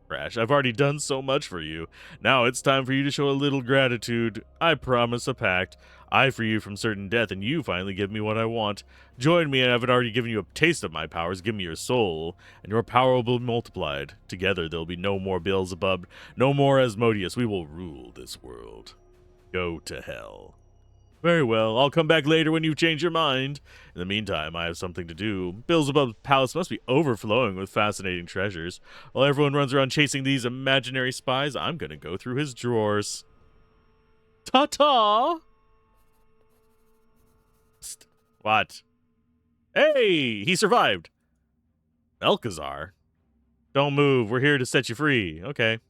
Crash. I've already done so much for you. Now it's time for you to show a little gratitude. I promise a pact. I free you from certain death, and you finally give me what I want. Join me, and I've already given you a taste of my powers. Give me your soul, and your power will be multiplied. Together there'll be no more Beelzebub, no more Asmodeus. We will rule this world. Go to hell. Very well, I'll come back later when you've changed your mind. In the meantime, I have something to do. Beelzebub's palace must be overflowing with fascinating treasures. While everyone runs around chasing these imaginary spies, I'm gonna go through his drawers. Ta-ta! Psst. What? Hey, he survived. Melkazar? Don't move, we're here to set you free. Okay.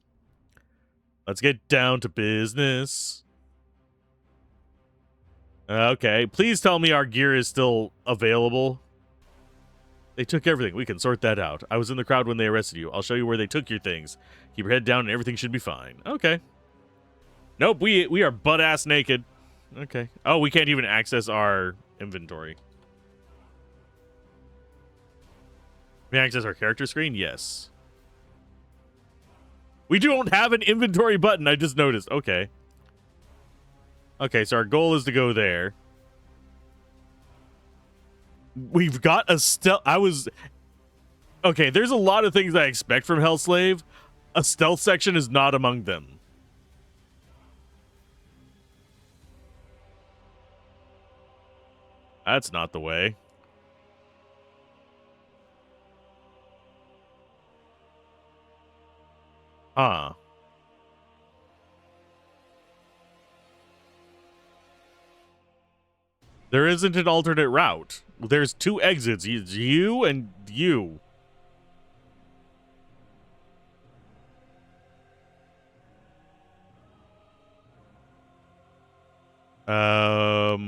Let's get down to business. Okay, please tell me our gear is still available. They took everything. We can sort that out. I was in the crowd when they arrested you. I'll show you where they took your things. Keep your head down and everything should be fine. Okay. Nope, we are butt-ass naked. Okay. Oh, we can't even access our inventory. Can we access our character screen? Yes. We don't have an inventory button. I just noticed. Okay. Okay, so our goal is to go there. We've got a stealth. Okay, there's a lot of things I expect from Hellslave. A stealth section is not among them. That's not the way. Huh. There isn't an alternate route. There's two exits. You and you.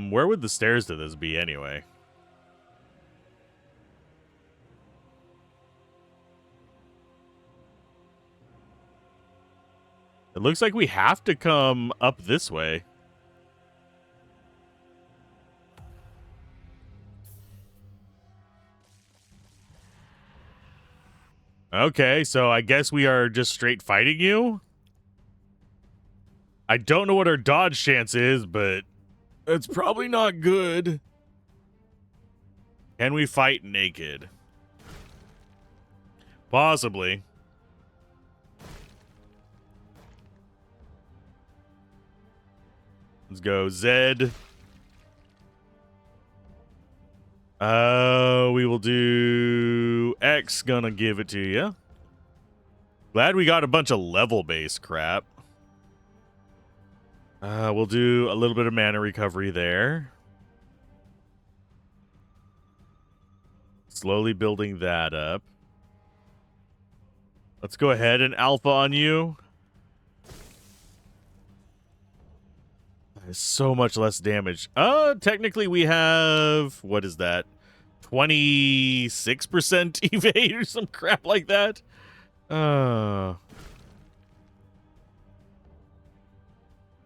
Where would the stairs to this be anyway? It looks like we have to come up this way. Okay, so I guess we are just straight fighting you? I don't know what our dodge chance is, but it's probably not good. Can we fight naked? Possibly. Let's go Zed. We will do X. Gonna give it to you. Glad we got a bunch of level-based crap. We'll do a little bit of mana recovery there. Slowly building that up. Let's go ahead and alpha on you. There's so much less damage. Technically we have, what is that? 26% evade or some crap like that.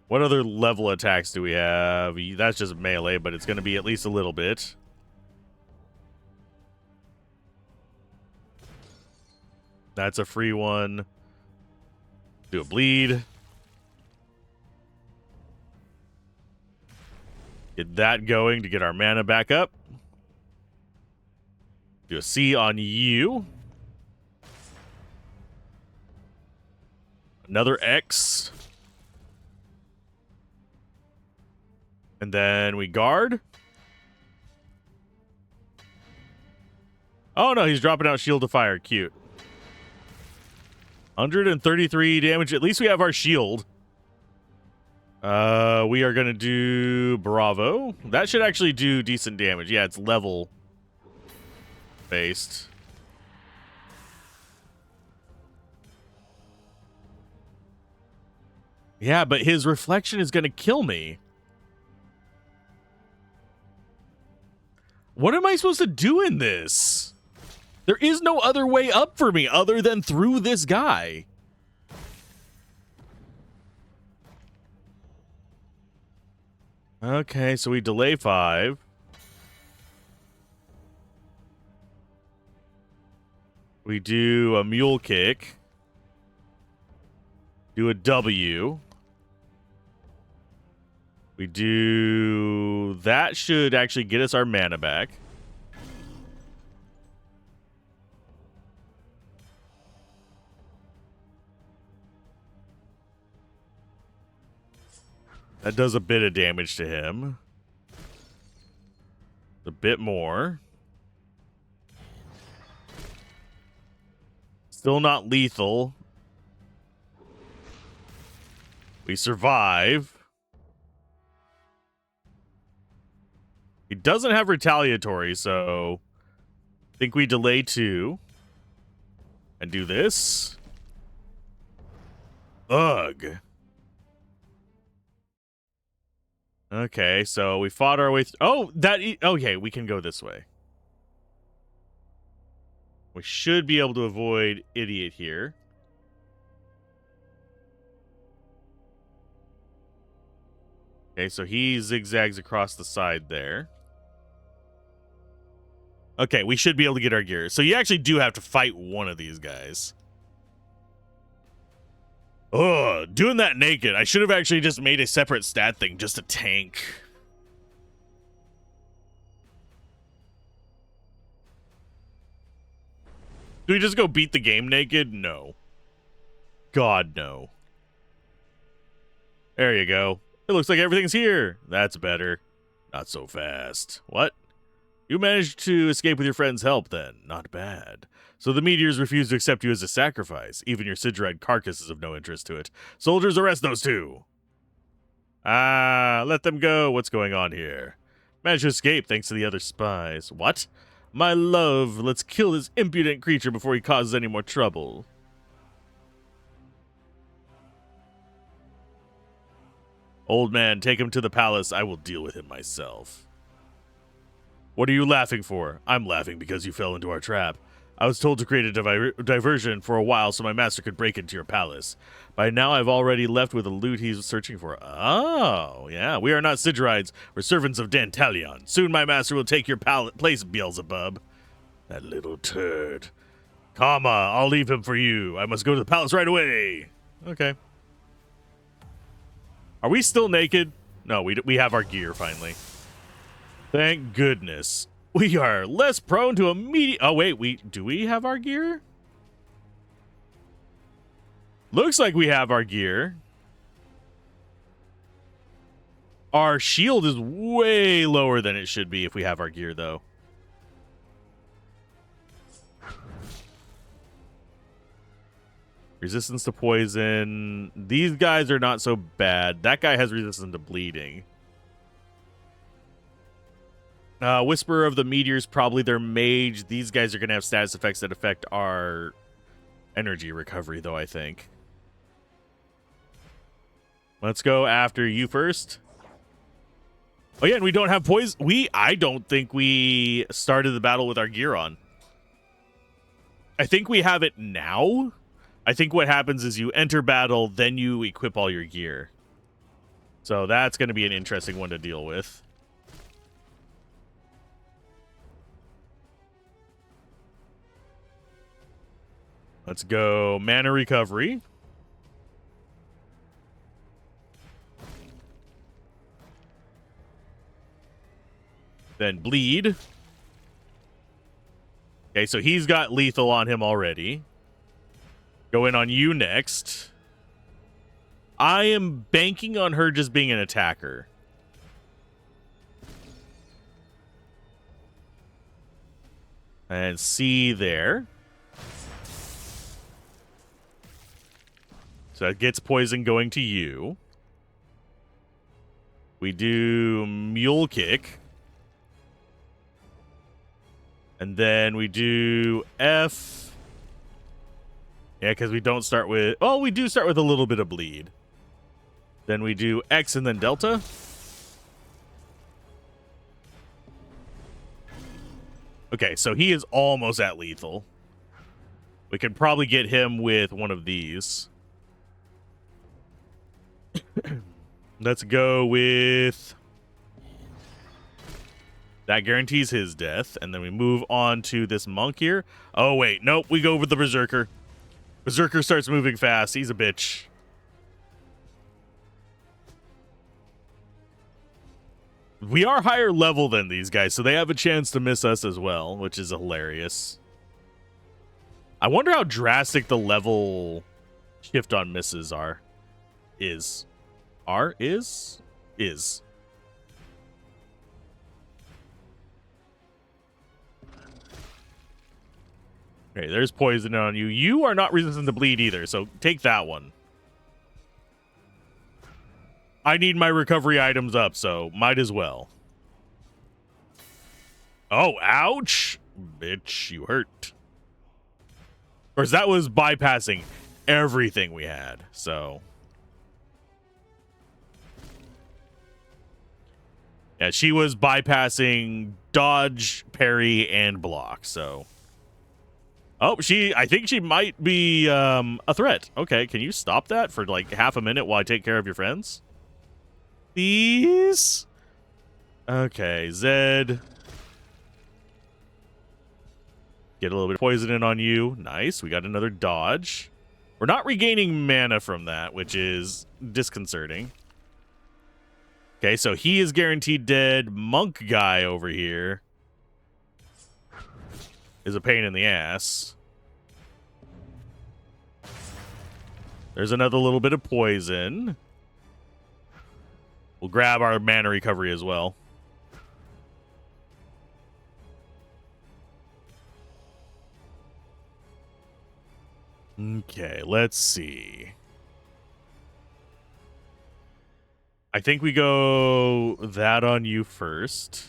What other level attacks do we have? That's just melee, but it's going to be at least a little bit. That's a free one. Do a bleed. Get that going to get our mana back up. Do a C on you. Another X. And then we guard. Oh no, he's dropping out shield to fire. Cute. 133 damage. At least we have our shield. We are going to do Bravo. That should actually do decent damage. Yeah, it's level based. Yeah, but his reflection is going to kill me. What am I supposed to do in this? There is no other way up for me other than through this guy. Okay, so we delay 5. We do a mule kick. Do a W. We do... That should actually get us our mana back. That does a bit of damage to him. A bit more. Still not lethal. We survive. He doesn't have retaliatory, so I think we delay 2 and do this. Ugh. Okay, so we fought our way through. Oh, okay, we can go this way. We should be able to avoid idiot here. Okay, so he zigzags across the side there. Okay, we should be able to get our gear. So you actually do have to fight one of these guys. Oh, doing that naked. I should have actually just made a separate stat thing just to tank. Do we just go beat the game naked? No. God, no. There you go. It looks like everything's here. That's better. Not so fast. What? You managed to escape with your friend's help, then. Not bad. So the meteors refuse to accept you as a sacrifice. Even your Sidride carcass is of no interest to it. Soldiers, arrest those two! Ah, let them go. What's going on here? Managed to escape thanks to the other spies. What? My love, let's kill this impudent creature before he causes any more trouble. Old man, take him to the palace. I will deal with him myself. What are you laughing for? I'm laughing because you fell into our trap. I was told to create a diversion for a while so my master could break into your palace. By now, I've already left with the loot he's searching for. Oh, yeah. We are not Sidrides. We're servants of Dantalion. Soon my master will take your place, Beelzebub. That little turd. Comma, I'll leave him for you. I must go to the palace right away. Okay. Are we still naked? No, we have our gear, finally. Thank goodness. We are less prone to immediate... Oh, wait. Do we have our gear? Looks like we have our gear. Our shield is way lower than it should be if we have our gear, though. Resistance to poison. These guys are not so bad. That guy has resistance to bleeding. Whisperer of the Meteors, probably their mage. These guys are going to have status effects that affect our energy recovery, though, I think. Let's go after you first. Oh, yeah, and we don't have poison. I don't think we started the battle with our gear on. I think we have it now. I think what happens is you enter battle, then you equip all your gear. So that's going to be an interesting one to deal with. Let's go mana recovery. Then bleed. Okay, so he's got lethal on him already. Go in on you next. I am banking on her just being an attacker. And C there. So that gets poison going to you. We do Mule Kick. And then we do F. Yeah, because we don't start with... Oh, we do start with a little bit of bleed. Then we do X and then Delta. Okay, so he is almost at lethal. We can probably get him with one of these. Let's go with... That guarantees his death. And then we move on to this monk here. Oh, wait. Nope. We go with the Berserker. Berserker starts moving fast. He's a bitch. We are higher level than these guys, so they have a chance to miss us as well, which is hilarious. I wonder how drastic the level shift on misses are. Is. Okay, there's poison on you. You are not resistant to bleed either, so take that one. I need my recovery items up, so might as well. Oh, ouch! Bitch, you hurt. Of course, that was bypassing everything we had, so... Yeah, she was bypassing dodge, parry, and block, so... Oh, I think she might be a threat. Okay, can you stop that for like half a minute while I take care of your friends? Please? Okay, Zed. Get a little bit of poison in on you. Nice. We got another dodge. We're not regaining mana from that, which is disconcerting. Okay, so he is guaranteed dead. Monk guy over here is a pain in the ass. There's another little bit of poison. We'll grab our mana recovery as well. Okay, let's see. I think we go that on you first.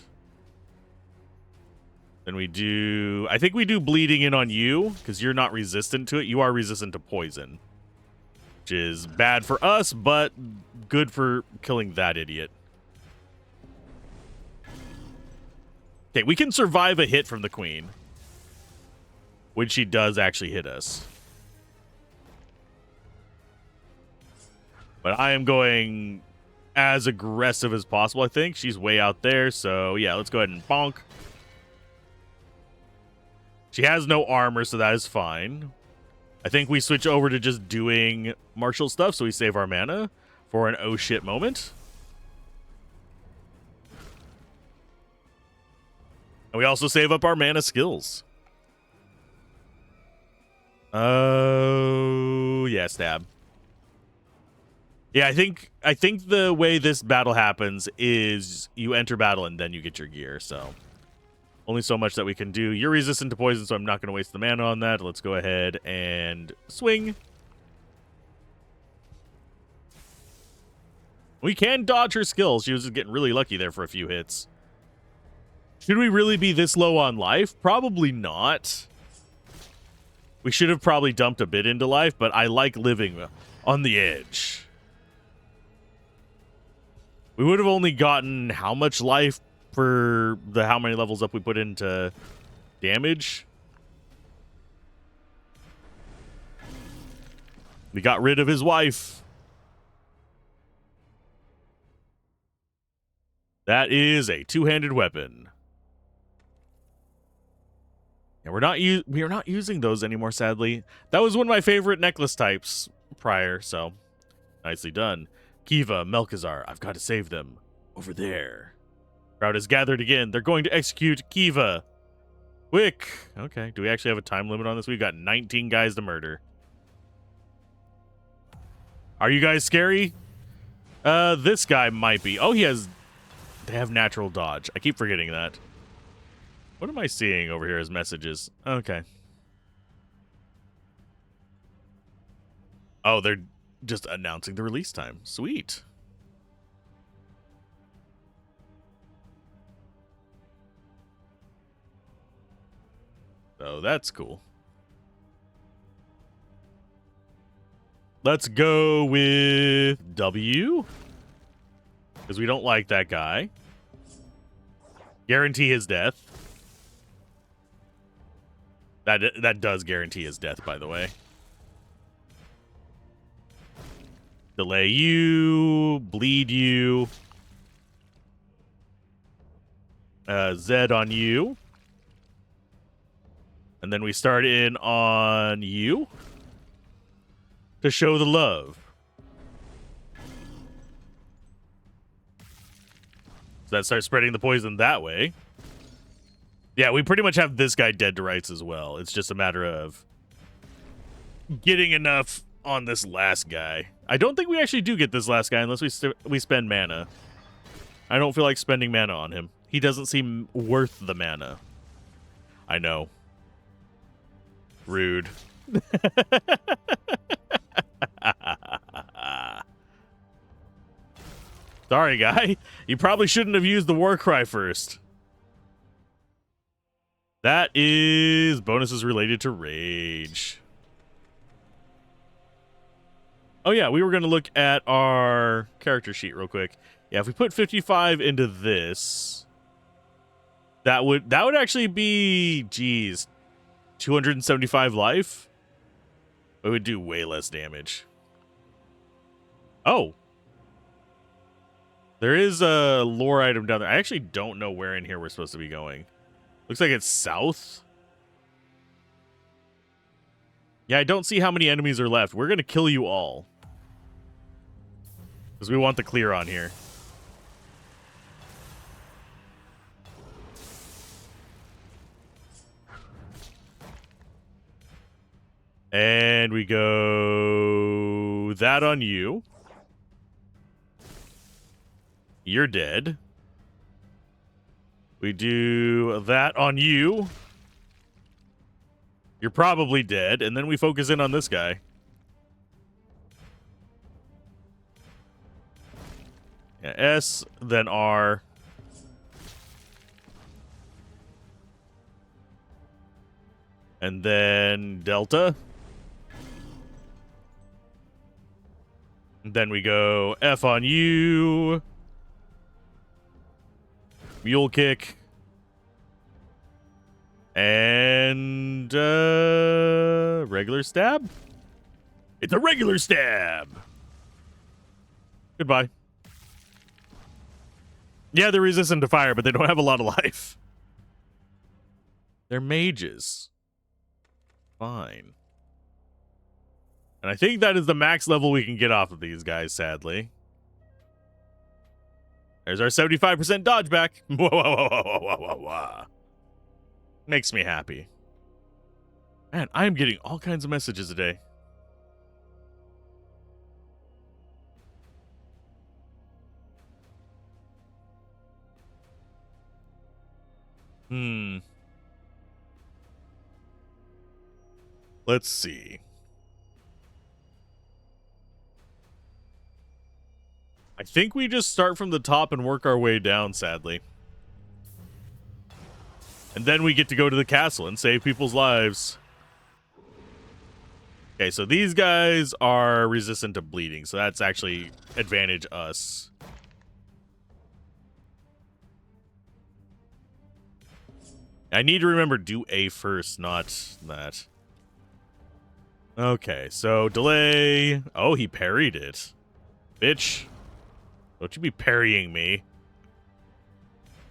Then we do... I think we do bleeding in on you, because you're not resistant to it. You are resistant to poison. Which is bad for us, but good for killing that idiot. Okay, we can survive a hit from the queen. When she does actually hit us. But I am going as aggressive as possible, I think. She's way out there, so yeah, let's go ahead and bonk. She has no armor, so that is fine. I think we switch over to just doing martial stuff, so we save our mana for an oh shit moment. And we also save up our mana skills. Oh, yeah, stab. Yeah, I think the way this battle happens is you enter battle and then you get your gear, so only so much that we can do. You're resistant to poison, so I'm not going to waste the mana on that. Let's go ahead and swing. We can dodge her skills. She was just getting really lucky there for a few hits. Should we really be this low on life? Probably not. We should have probably dumped a bit into life, but I like living on the edge. We would have only gotten how much life for the how many levels up we put into damage? We got rid of his wife. That is a two-handed weapon. And we are not using those anymore, sadly. That was one of my favorite necklace types prior, so nicely done. Kiva, Melkazar, I've got to save them. Over there. Crowd is gathered again. They're going to execute Kiva. Quick. Okay, do we actually have a time limit on this? We've got 19 guys to murder. Are you guys scary? This guy might be. Oh, they have natural dodge. I keep forgetting that. What am I seeing over here as messages? Okay. Oh, they're just announcing the release time. Sweet. So that's cool. Let's go with W. Because we don't like that guy. Guarantee his death. That does guarantee his death, by the way. Delay you, bleed you. Zed on you. And then we start in on you. To show the love. So that starts spreading the poison that way. Yeah, we pretty much have this guy dead to rights as well. It's just a matter of getting enough on this last guy. I don't think we actually do get this last guy unless we spend mana. I don't feel like spending mana on him. He doesn't seem worth the mana. I know. Rude. Sorry, guy. You probably shouldn't have used the war cry first. That is bonuses related to rage. Oh yeah, we were going to look at our character sheet real quick. Yeah, if we put 55 into this, that would actually be, geez, 275 life. It would do way less damage. Oh. There is a lore item down there. I actually don't know where in here we're supposed to be going. Looks like it's south. Yeah, I don't see how many enemies are left. We're going to kill you all. Because we want the clear on here. And we go that on you. You're dead. We do that on you. You're probably dead. And then we focus in on this guy. Yeah, S, then R. And then Delta. And then we go F on you. Mule kick. And regular stab? It's a regular stab. Goodbye. Yeah, they're resistant to fire, but they don't have a lot of life. They're mages. Fine. And I think that is the max level we can get off of these guys, sadly. There's our 75% dodge back. Whoa, whoa, whoa, whoa, whoa, whoa, whoa. Makes me happy. Man, I'm getting all kinds of messages today. Let's see. I think we just start from the top and work our way down, sadly. And then we get to go to the castle and save people's lives. Okay, so these guys are resistant to bleeding, so that's actually advantage us. I need to remember do A first, not that. Okay, so delay. Oh, he parried it. Bitch. Don't you be parrying me.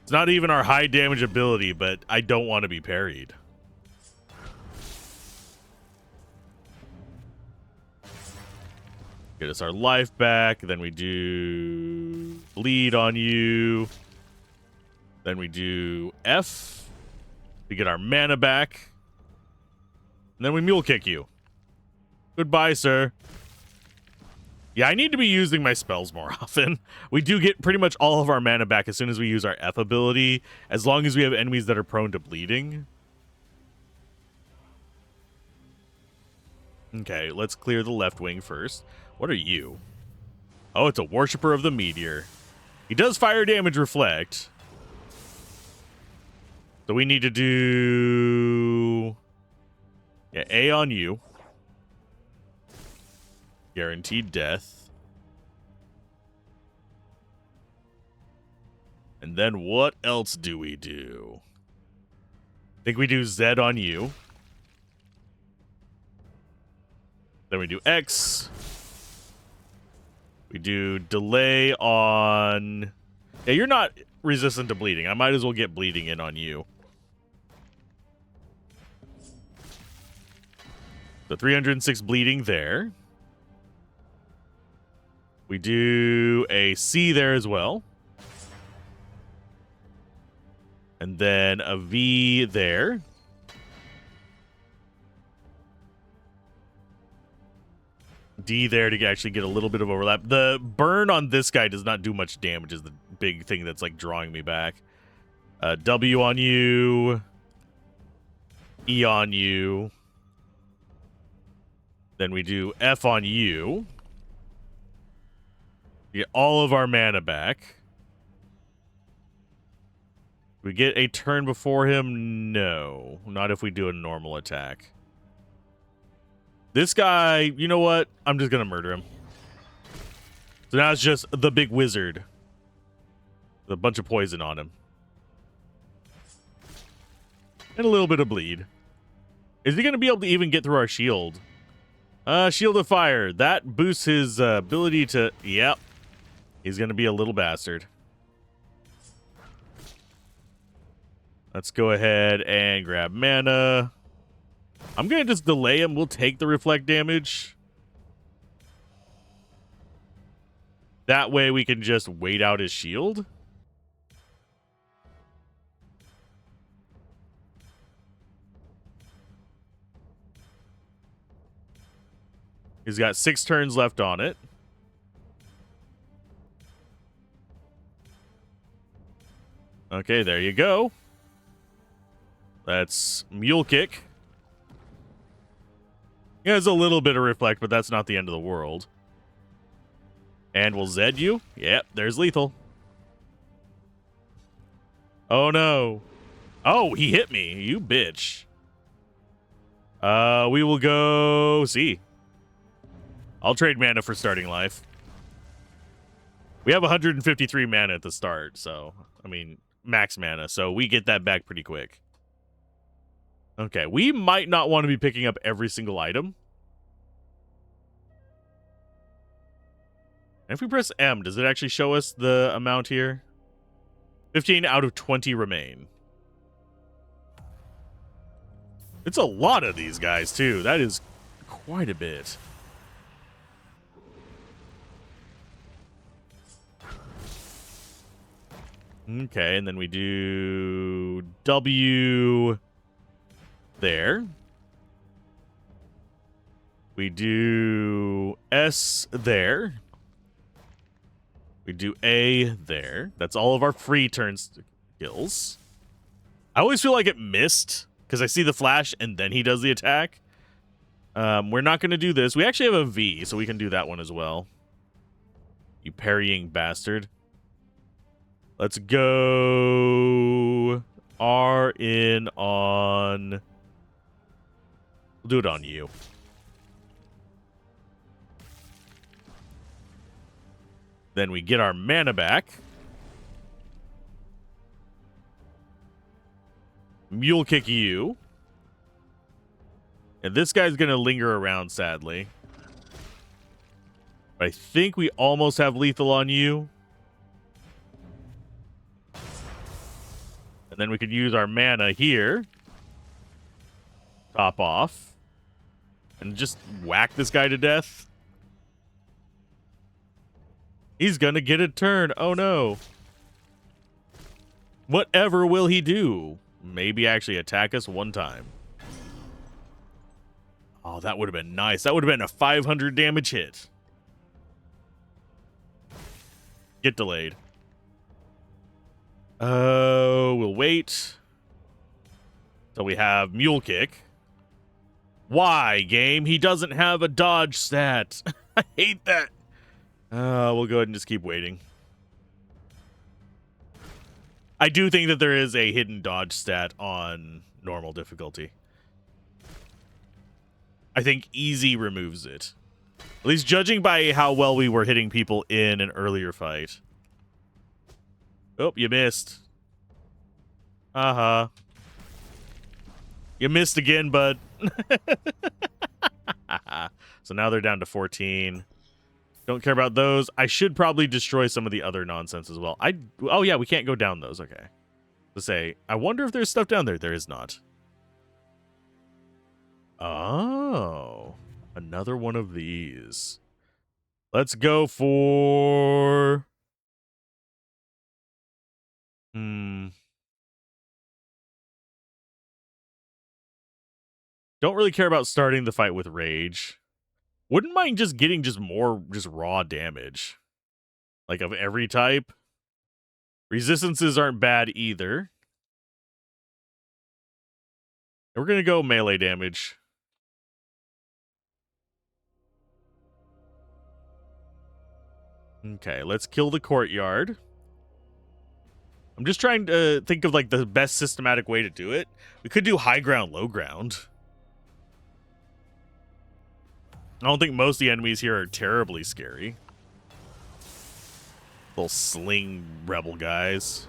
It's not even our high damage ability, but I don't want to be parried. Get us our life back. Then we do bleed on you. Then we do F to get our mana back. And then we mule kick you. Goodbye, sir. Yeah, I need to be using my spells more often. We do get pretty much all of our mana back as soon as we use our F ability, as long as we have enemies that are prone to bleeding. Okay, let's clear the left wing first. What are you? Oh, it's a worshiper of the meteor. He does fire damage reflect. So we need to do... yeah, A on you. Guaranteed death. And then what else do we do? I think we do Z on you. Then we do X. We do delay on... yeah, you're not resistant to bleeding. I might as well get bleeding in on you. So 306 bleeding there. We do a C there as well. And then a V there. D there to actually get a little bit of overlap. The burn on this guy does not do much damage is the big thing that's like drawing me back. W on you. E on you. Then we do F on you. Get all of our mana back. We get a turn before him? No. Not if we do a normal attack. This guy, you know what? I'm just going to murder him. So now it's just the big wizard. With a bunch of poison on him. And a little bit of bleed. Is he going to be able to even get through our shield? Shield of fire. That boosts his ability to... yep. He's going to be a little bastard. Let's go ahead and grab mana. I'm going to just delay him. We'll take the reflect damage. That way we can just wait out his shield. He's got 6 turns left on it. Okay, there you go. That's Mule Kick. He has a little bit of reflect, but that's not the end of the world. And we'll Zed you. Yep, there's lethal. Oh, no. Oh, he hit me. You bitch. We will go C. I'll trade mana for starting life. We have 153 mana at the start, so, I mean, max mana, so we get that back pretty quick. Okay, we might not want to be picking up every single item. And if we press M, does it actually show us the amount here? 15 out of 20 remain. It's a lot of these guys, too. That is quite a bit. Okay, and then we do W there. We do S there. We do A there. That's all of our free turn skills. I always feel like it missed because I see the flash and then he does the attack. We're not going to do this. We actually have a V, so we can do that one as well. You parrying bastard. Let's go R in on... We'll do it on you. Then we get our mana back. Mule Kick you. And this guy's going to linger around, sadly. But I think we almost have lethal on you. And then we could use our mana here. Top off. And just whack this guy to death. He's gonna get a turn. Oh no. Whatever will he do? Maybe actually attack us one time. Oh, that would have been nice. That would have been a 500 damage hit. Get delayed. We'll wait till we have Mule Kick. Why, game? He doesn't have a dodge stat. I hate that. We'll go ahead and just keep waiting. I do think that there is a hidden dodge stat on normal difficulty. I think easy removes it. At least judging by how well we were hitting people in an earlier fight. Oh, you missed. Uh-huh. You missed again, bud. So now they're down to 14. Don't care about those. I should probably destroy some of the other nonsense as well. Oh, yeah, we can't go down those. Okay. To say, I wonder if there's stuff down there. There is not. Oh. Another one of these. Let's go for... Don't really care about starting the fight with rage. Wouldn't mind just getting more raw damage. Like of every type. Resistances aren't bad either. And we're going to go melee damage. Okay, let's kill the courtyard. I'm just trying to think of like the best systematic way to do it. We could do high ground, low ground. I don't think most of the enemies here are terribly scary. Little sling rebel guys.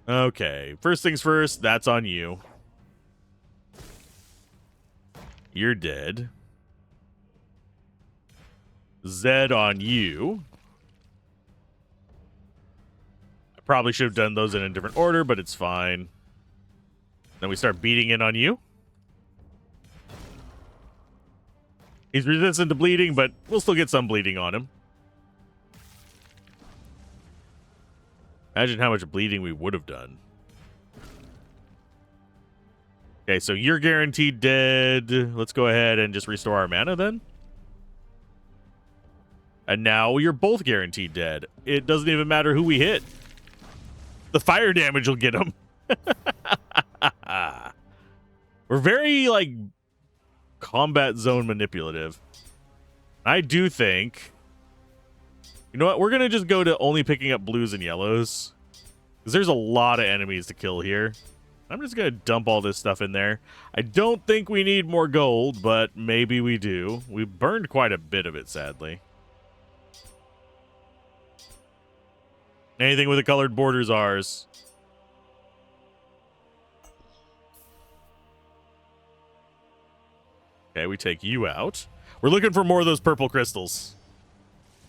Okay, first things first, that's on you. You're dead. Zed on you. I probably should have done those in a different order, but it's fine. Then we start beating in on you. He's resistant to bleeding, but we'll still get some bleeding on him. Imagine how much bleeding we would have done. Okay, so you're guaranteed dead. Let's go ahead and just restore our mana then. And now you're both guaranteed dead. It doesn't even matter who we hit. The fire damage will get him. We're very, like, combat zone manipulative. I do think... You know what? We're going to just go to only picking up blues and yellows. Because there's a lot of enemies to kill here. I'm just going to dump all this stuff in there. I don't think we need more gold, but maybe we do. We burned quite a bit of it, sadly. Anything with a colored border is ours. Okay, we take you out. We're looking for more of those purple crystals.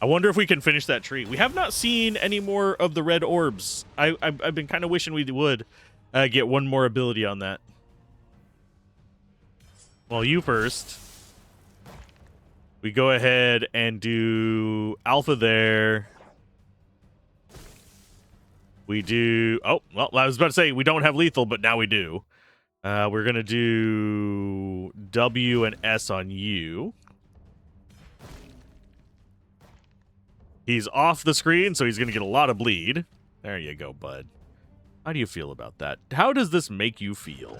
I wonder if we can finish that tree. We have not seen any more of the red orbs. I've been kind of wishing we would get one more ability on that. Well, you first. We go ahead and do alpha there. We do... Oh, well, I was about to say we don't have lethal, but now we do. We're going to do W and S on you. He's off the screen, so he's going to get a lot of bleed. There you go, bud. How do you feel about that? How does this make you feel?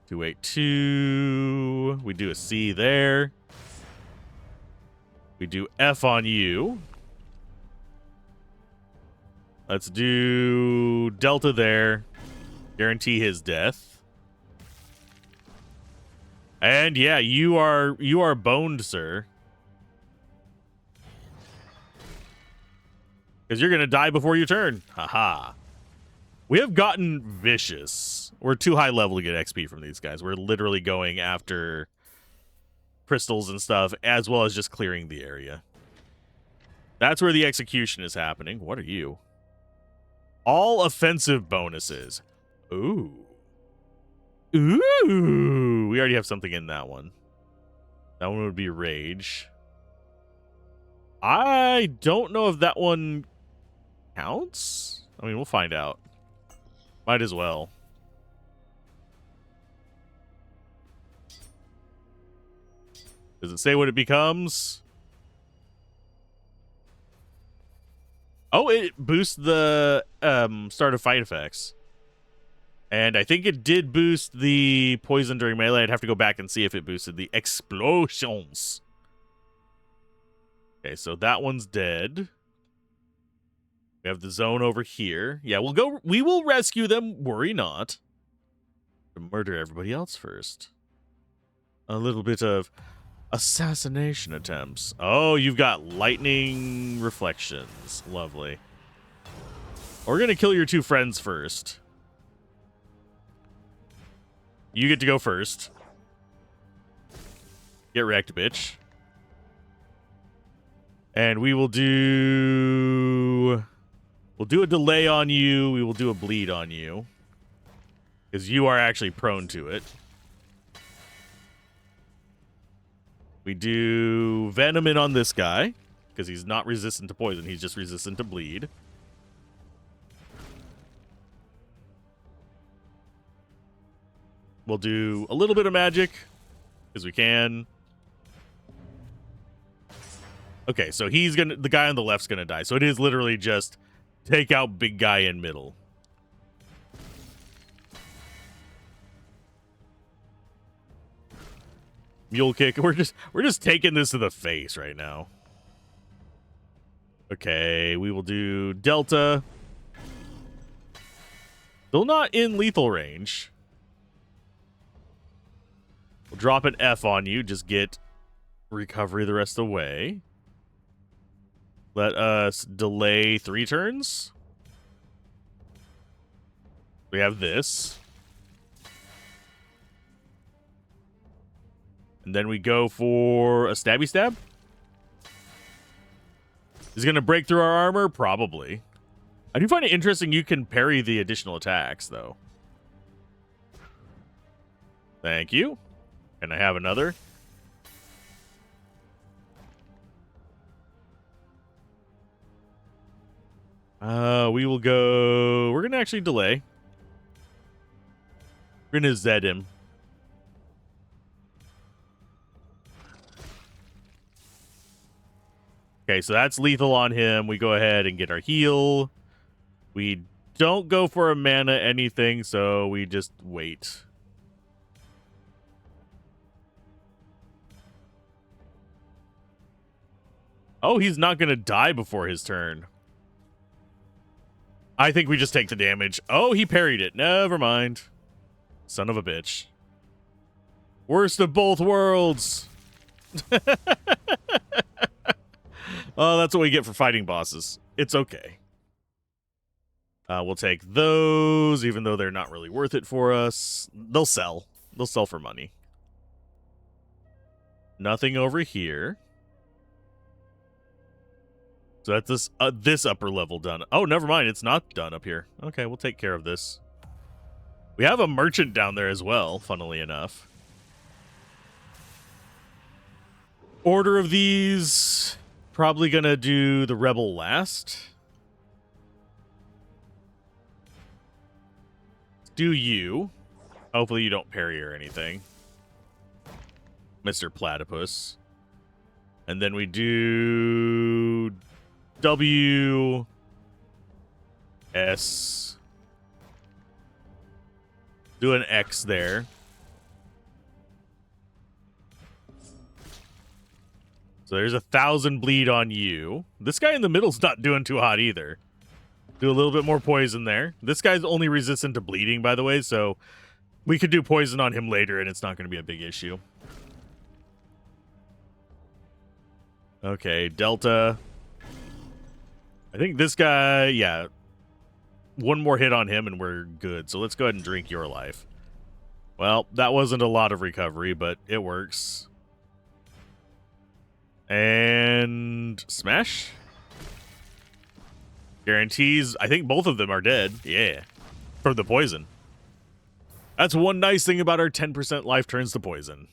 Two, 8, 2. We do a C there. We do F on you. Let's do Delta there. Guarantee his death. And yeah, you are boned, sir. Because you're gonna die before your turn. Haha. We have gotten vicious. We're too high level to get XP from these guys. We're literally going after crystals and stuff, as well as just clearing the area. That's where the execution is happening. What are you? All offensive bonuses. Ooh. Ooh. We already have something in that one. That one would be Rage. I don't know if that one counts. I mean, we'll find out. Might as well. Does it say what it becomes? Oh, it boosts the start of fight effects. And I think it did boost the poison during melee. I'd have to go back and see if it boosted the explosions. Okay, so that one's dead. We have the zone over here. Yeah, we will rescue them, worry not. To murder everybody else first. A little bit of assassination attempts. Oh, you've got lightning reflections. Lovely. We're going to kill your two friends first. You get to go first. Get wrecked, bitch. And we will do... We'll do a delay on you. We will do a bleed on you. Because you are actually prone to it. We do venom in on this guy. Because he's not resistant to poison. He's just resistant to bleed. We'll do a little bit of magic. Because we can. Okay, so the guy on the left's gonna die. So it is literally just take out big guy in middle. Mule kick. We're just taking this to the face right now. Okay, we will do Delta. Still not in lethal range. We'll drop an F on you. Just get recovery the rest of the way. Let us delay 3 turns. We have this. And then we go for a stabby stab. Is he going to break through our armor? Probably. I do find it interesting you can parry the additional attacks, though. Thank you. Can I have another? We will go... We're going to actually delay. We're going to Zed him. Okay, so that's lethal on him. We go ahead and get our heal. We don't go for a mana anything, so we just wait. Oh, he's not going to die before his turn. I think we just take the damage. Oh, he parried it. Never mind. Son of a bitch. Worst of both worlds. Oh, that's what we get for fighting bosses. It's okay. We'll take those, even though they're not really worth it for us. They'll sell. They'll sell for money. Nothing over here. So that's this upper level done. Oh, never mind. It's not done up here. Okay, we'll take care of this. We have a merchant down there as well, funnily enough. Order of these... Probably gonna do the rebel last. Do you. Hopefully you don't parry or anything. Mr. Platypus. And then we do... W... S... Do an X there. So there's 1,000 bleed on you. This guy in the middle's not doing too hot either. Do a little bit more poison there. This guy's only resistant to bleeding, by the way, so we could do poison on him later and it's not going to be a big issue. Okay, Delta. I think this guy, yeah. One more hit on him and we're good. So let's go ahead and drink your life. Well, that wasn't a lot of recovery, but it works. And smash. Guarantees. I think both of them are dead. Yeah. From the poison. That's one nice thing about our 10% life turns to poison.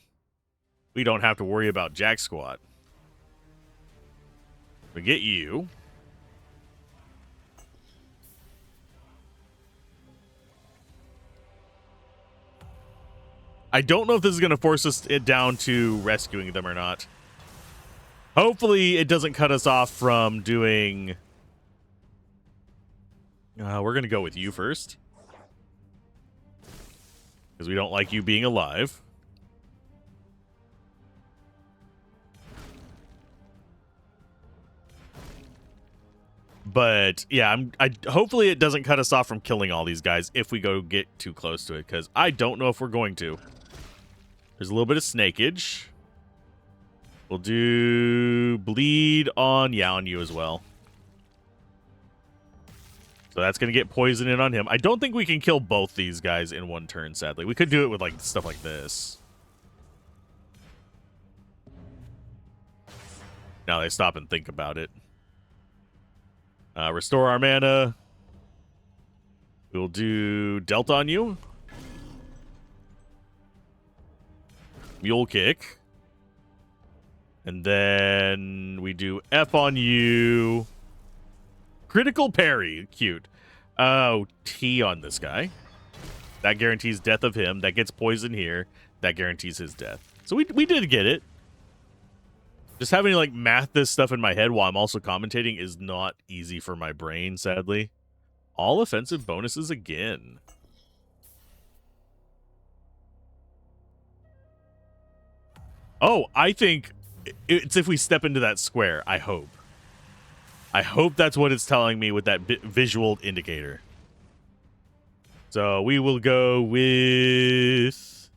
We don't have to worry about jack squat. We get you. I don't know if this is going to force us down to rescuing them or not. Hopefully, it doesn't cut us off from doing... we're going to go with you first. Because we don't like you being alive. But, yeah, hopefully it doesn't cut us off from killing all these guys if we go get too close to it. Because I don't know if we're going to. There's a little bit of snakeage. We'll do bleed on you as well. So that's going to get poison in on him. I don't think we can kill both these guys in one turn, sadly. We could do it with like stuff like this. Now they stop and think about it. Restore our mana. We'll do Delta on you. Mule Kick. And then we do F on you. Critical parry. Cute. Oh, T on this guy. That guarantees death of him. That gets poison here. That guarantees his death. So we did get it. Just having to, like, math this stuff in my head while I'm also commentating is not easy for my brain, sadly. All offensive bonuses again. Oh, I think... It's if we step into that square, I hope. I hope that's what it's telling me with that visual indicator. So we will go with...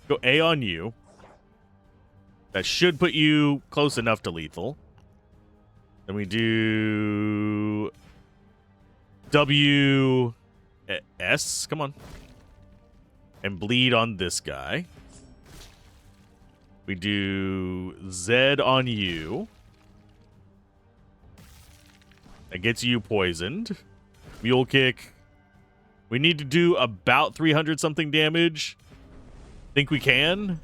Go A on you. That should put you close enough to lethal. Then we do... W... S, come on. And bleed on this guy. We do Z on you. That gets you poisoned. Mule kick. We need to do about 300 something damage. Think we can?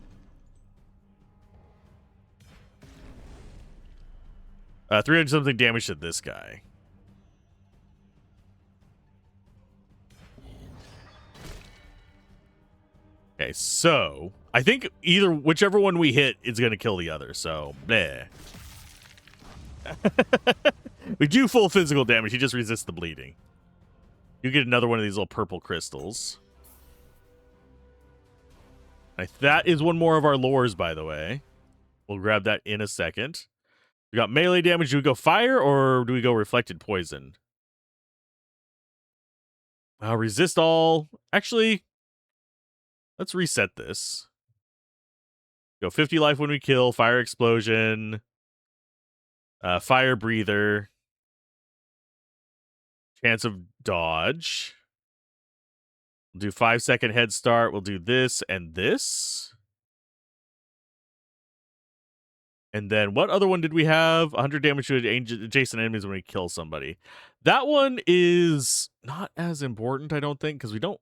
300 something damage to this guy. Okay, so I think whichever one we hit is going to kill the other. So, bleh. We do full physical damage. He just resists the bleeding. You get another one of these little purple crystals. That is one more of our lures, by the way. We'll grab that in a second. We got melee damage. Do we go fire or do we go reflected poison? Resist all. Actually, let's reset this. Go 50 life when we kill. Fire explosion. Fire breather. Chance of dodge. We'll do 5-second head start. We'll do this and this. And then what other one did we have? 100 damage to adjacent enemies when we kill somebody. That one is not as important, I don't think, because we don't...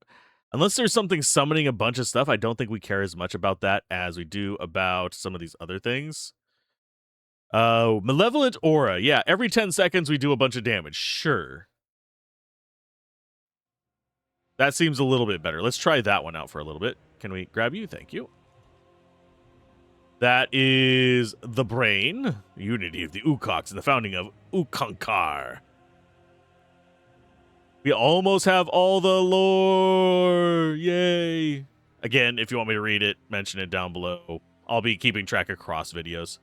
Unless there's something summoning a bunch of stuff, I don't think we care as much about that as we do about some of these other things. Malevolent Aura. Yeah, every 10 seconds we do a bunch of damage. Sure. That seems a little bit better. Let's try that one out for a little bit. Can we grab you? Thank you. That is the brain. Unity of the Ukoks and the founding of Ukankar. We almost have all the lore. Yay. Again, if you want me to read it, mention it down below. I'll be keeping track of cross videos.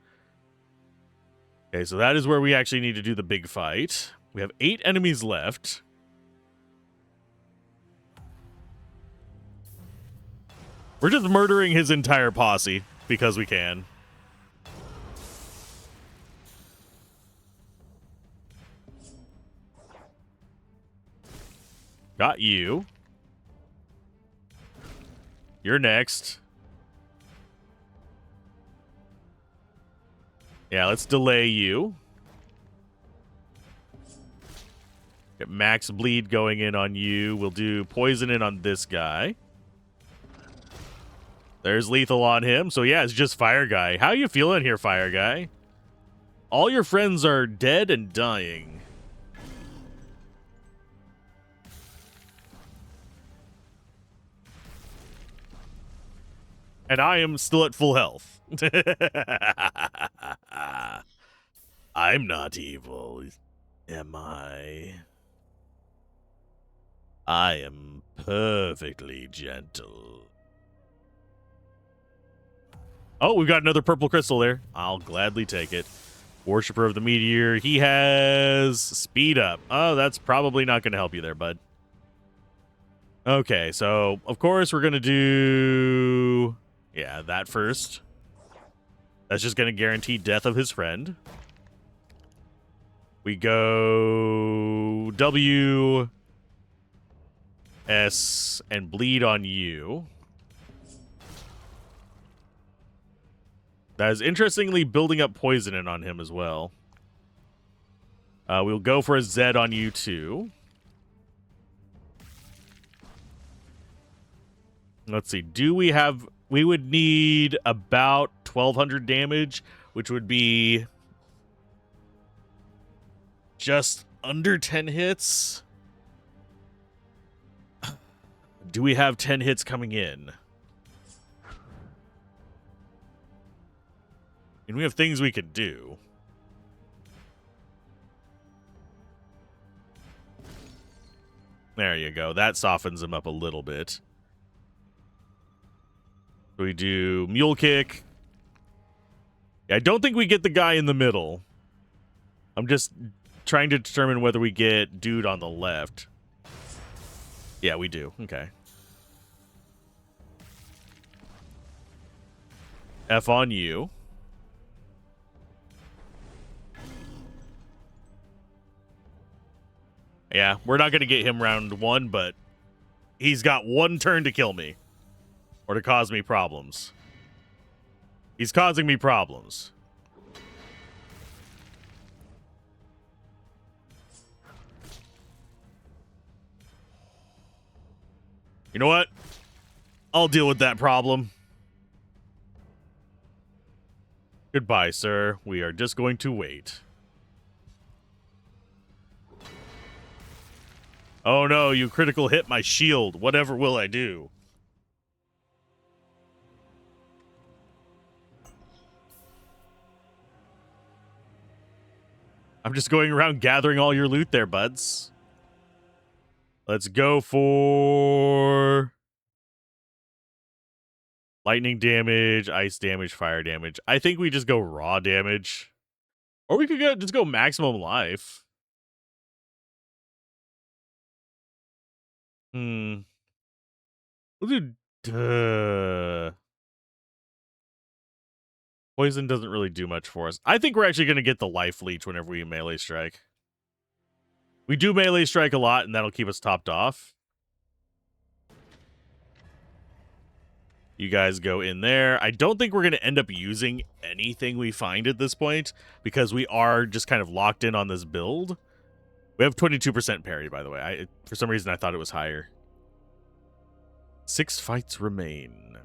Okay, so that is where we actually need to do the big fight. We have 8 enemies left. We're just murdering his entire posse because we can. Got you. You're next. Yeah, let's delay you. Get max bleed going in on you. We'll do poison in on this guy. There's lethal on him. So yeah, it's just Fire Guy. How you feeling here, Fire Guy? All your friends are dead and dying. And I am still at full health. I'm not evil, am I? I am perfectly gentle. Oh, we've got another purple crystal there. I'll gladly take it. Worshipper of the Meteor. He has speed up. Oh, that's probably not going to help you there, bud. Okay, so, of course, we're going to do... Yeah, that first. That's just going to guarantee death of his friend. We go... W... S... and bleed on you. That is interestingly building up poison in on him as well. We'll go for a Z on you too. Let's see. Do we have... We would need about 1,200 damage, which would be just under 10 hits. Do we have 10 hits coming in? And we have things we could do. There you go. That softens him up a little bit. So we do Mule Kick. Yeah, I don't think we get the guy in the middle. I'm just trying to determine whether we get dude on the left. Yeah, we do. Okay. F on you. Yeah, we're not going to get him round 1, but he's got 1 turn to kill me. Or to cause me problems. He's causing me problems. You know what? I'll deal with that problem. Goodbye, sir. We are just going to wait. Oh no, you critical hit my shield. Whatever will I do? I'm just going around gathering all your loot there, buds. Let's go for lightning damage, ice damage, fire damage. I think we just go raw damage. Or we could just go maximum life. We'll do... Poison doesn't really do much for us. I think we're actually going to get the life leech whenever we melee strike. We do melee strike a lot, and that'll keep us topped off. You guys go in there. I don't think we're going to end up using anything we find at this point, because we are just kind of locked in on this build. We have 22% parry, by the way. For some reason, I thought it was higher. 6 fights remain.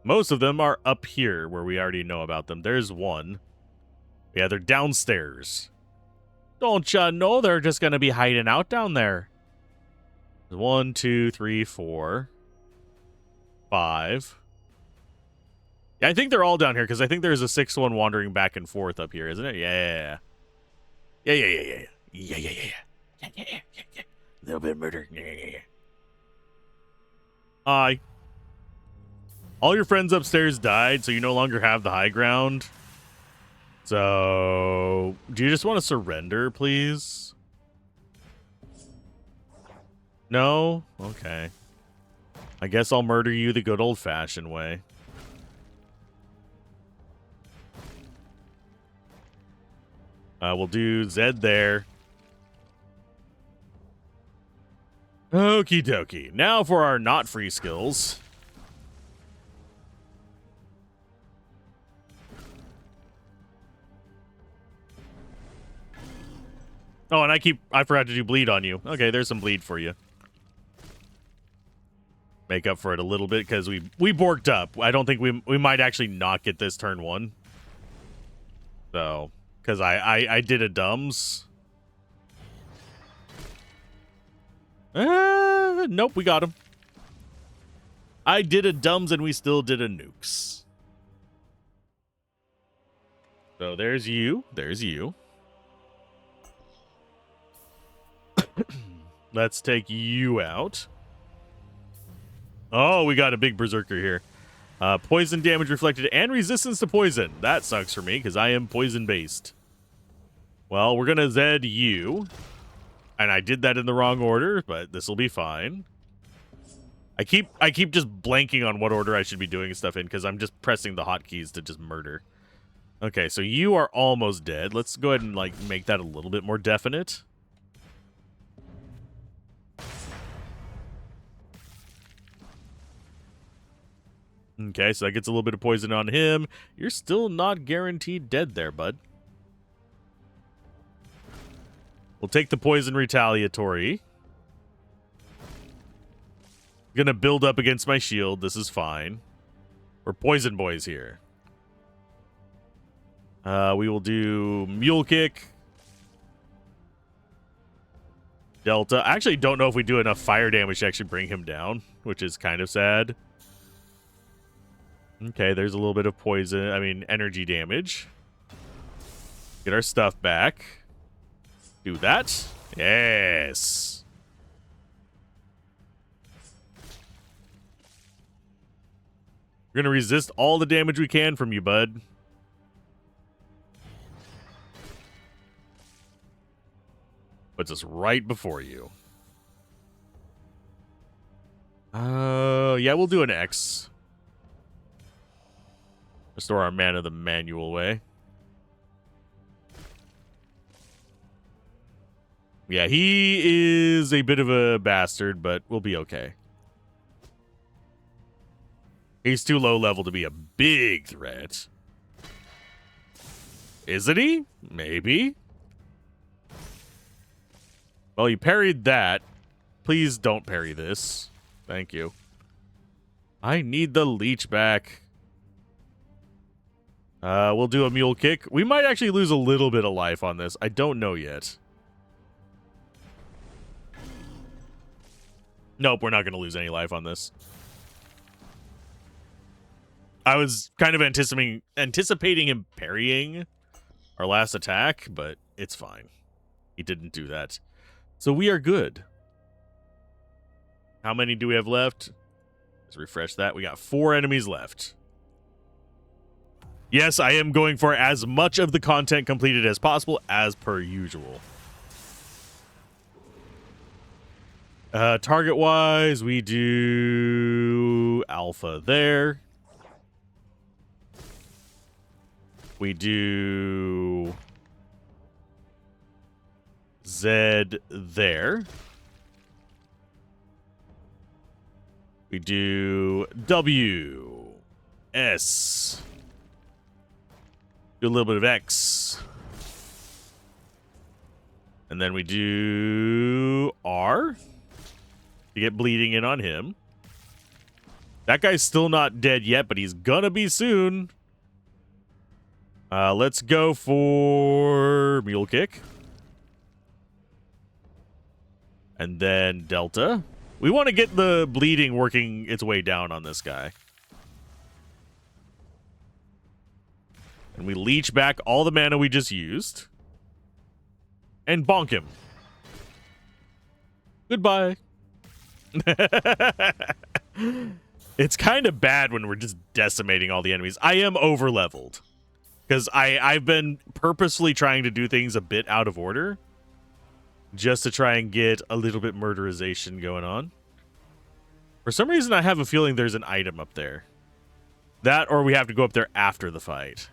Most of them are up here, where we already know about them. There's one. Yeah, they're downstairs. Don't ya know they're just going to be hiding out down there? 1, 2, 3, 4, 5. Yeah, I think they're all down here, because I think there's a 6th one wandering back and forth up here, isn't it? Yeah. Yeah. A little bit of murder. Yeah. Hi. All your friends upstairs died, so you no longer have the high ground. So, do you just want to surrender, please? No? Okay. I guess I'll murder you the good old-fashioned way. We'll do Zed there. Okie dokie. Now for our not free skills. Oh, and I forgot to do bleed on you. Okay, there's some bleed for you. Make up for it a little bit, because we borked up. I don't think we might actually not get this turn 1. So, because I did a dumbs. Nope, we got him. I did a dumbs and we still did a nukes. So there's you. There's you. Let's take you out. Oh, we got a big berserker here. Poison damage reflected and resistance to poison. That sucks for me because I am poison based. Well, we're gonna Zed you. And I did that in the wrong order, but this will be fine. I keep just blanking on what order I should be doing stuff in because I'm just pressing the hotkeys to just murder. Okay, so you are almost dead. Let's go ahead and like make that a little bit more definite. Okay, so that gets a little bit of poison on him. You're still not guaranteed dead there, bud. We'll take the poison retaliatory. Gonna build up against my shield. This is fine. We're poison boys here. We will do mule kick. Delta. I actually don't know if we do enough fire damage to actually bring him down, which is kind of sad. Okay, there's a little bit of poison. I mean, energy damage. Get our stuff back. Do that. Yes. We're going to resist all the damage we can from you, bud. Puts us right before you. Yeah, we'll do an X. Restore our mana the manual way. Yeah, he is a bit of a bastard, but we'll be okay. He's too low level to be a big threat. Isn't he? Maybe. Well, you parried that. Please don't parry this. Thank you. I need the leech back. We'll do a mule kick. We might actually lose a little bit of life on this. I don't know yet. Nope, we're not going to lose any life on this. I was kind of anticipating him parrying our last attack, but it's fine. He didn't do that. So we are good. How many do we have left? Let's refresh that. We got 4 enemies left. Yes, I am going for as much of the content completed as possible, as per usual. Target-wise, we do Alpha there. We do Z there. We do W, S. Do a little bit of X. And then we do R to get bleeding in on him. That guy's still not dead yet, but he's gonna be soon. Let's go for mule kick. And then Delta. We want to get the bleeding working its way down on this guy. And we leech back all the mana we just used. And bonk him. Goodbye. It's kind of bad when we're just decimating all the enemies. I am over-leveled. Because I've been purposely trying to do things a bit out of order. Just to try and get a little bit murderization going on. For some reason, I have a feeling there's an item up there. That, or we have to go up there after the fight.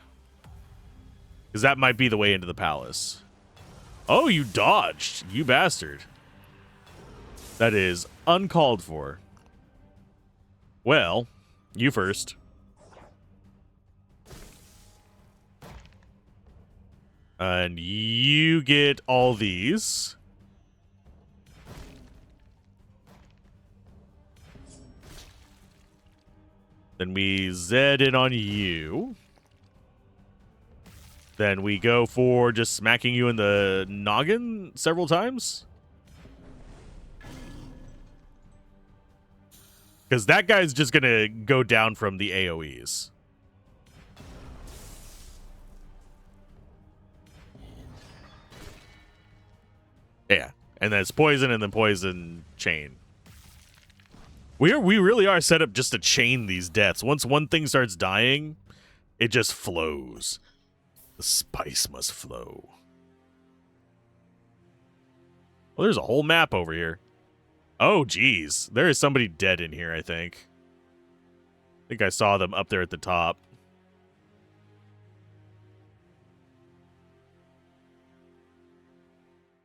Because that might be the way into the palace. Oh, you dodged, you bastard. That is uncalled for. Well, you first. And you get all these. Then we Zed in on you. Then we go for just smacking you in the noggin several times. Because that guy's just going to go down from the AoEs. Yeah. And then it's poison and then poison chain. We really are set up just to chain these deaths. Once one thing starts dying, it just flows. The spice must flow. Well, there's a whole map over here. Oh, geez. There is somebody dead in here, I think. I think I saw them up there at the top.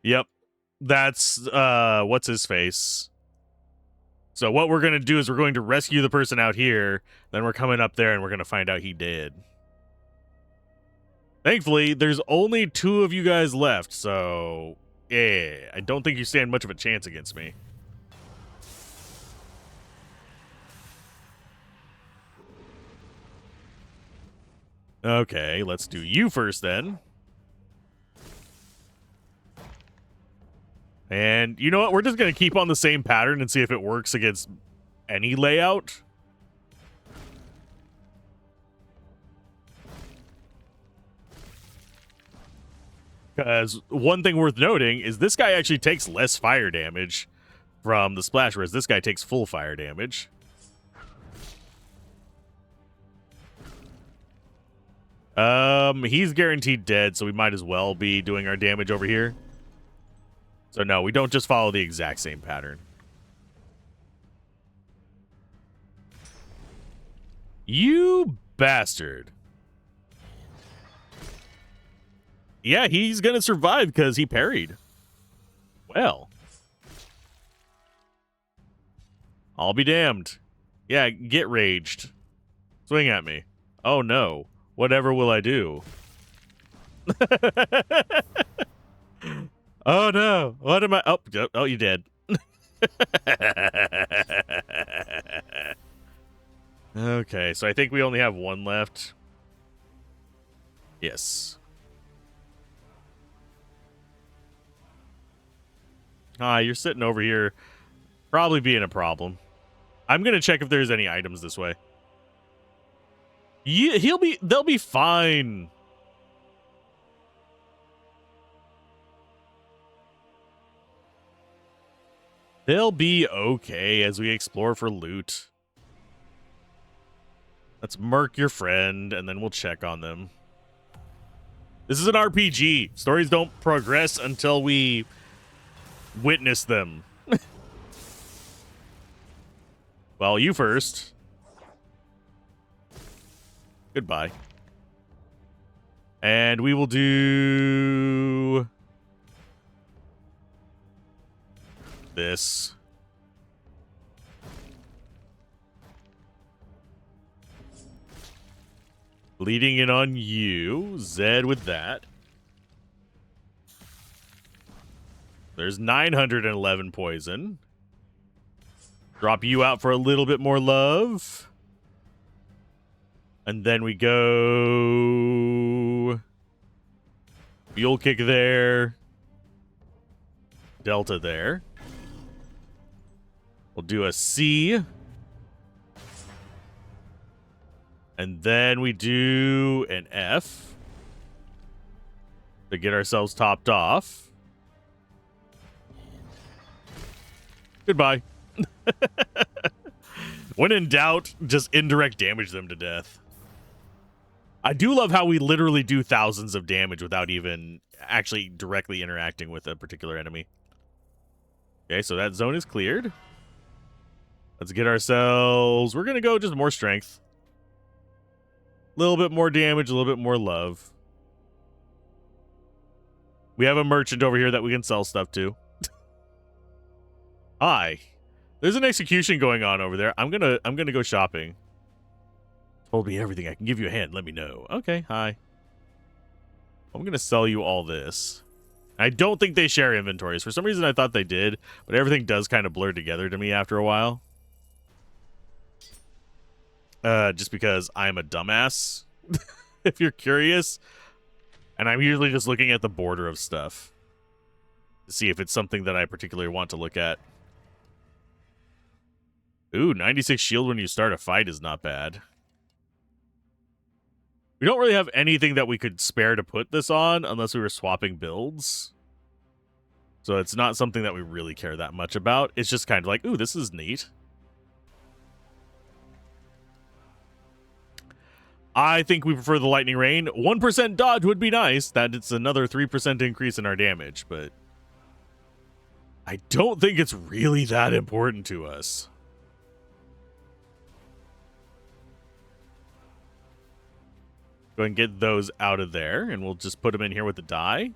Yep. That's, what's his face? So what we're going to do is we're going to rescue the person out here. Then we're coming up there and we're going to find out he did. Thankfully, there's only 2 of you guys left. So, yeah, I don't think you stand much of a chance against me. Okay, let's do you first then. And you know what? We're just going to keep on the same pattern and see if it works against any layout. Because one thing worth noting is this guy actually takes less fire damage from the splash, whereas this guy takes full fire damage. He's guaranteed dead, so we might as well be doing our damage over here. So no, we don't just follow the exact same pattern. You bastard. Yeah, he's gonna survive because he parried. Well. I'll be damned. Yeah, get raged. Swing at me. Oh no. Whatever will I do? Oh no! What am I? Oh, you did. Okay, so I think we only have one left. Yes. You're sitting over here, probably being a problem. I'm gonna check if there's any items this way. Yeah, they'll be fine. They'll be okay as we explore for loot. Let's murk your friend, and then we'll check on them. This is an RPG. Stories don't progress until we witness them. Well, you first. Goodbye. And we will do this. Leading in on you. Zed with that. There's 911 poison. Drop you out for a little bit more love. And then we go Mule Kick there. Delta there. We'll do a C. And then we do an F to get ourselves topped off. Goodbye. When in doubt, just indirect damage them to death. I do love how we literally do thousands of damage without even actually directly interacting with a particular enemy. Okay, so that zone is cleared. Let's get ourselves... We're going to go just more strength. A little bit more damage, a little bit more love. We have a merchant over here that we can sell stuff to. Hi. There's an execution going on over there. I'm gonna go shopping. Told me everything. I can give you a hand. Let me know. Okay, hi. I'm gonna sell you all this. I don't think they share inventories. For some reason I thought they did, but everything does kind of blur together to me after a while. Just because I'm a dumbass, if you're curious. And I'm usually just looking at the border of stuff to see if it's something that I particularly want to look at. Ooh, 96 shield when you start a fight is not bad. We don't really have anything that we could spare to put this on unless we were swapping builds. So it's not something that we really care that much about. It's just kind of like, ooh, this is neat. I think we prefer the lightning rain. 1% dodge would be nice. That it's another 3% increase in our damage, but I don't think it's really that important to us. Go ahead and get those out of there, and we'll just put them in here with the die.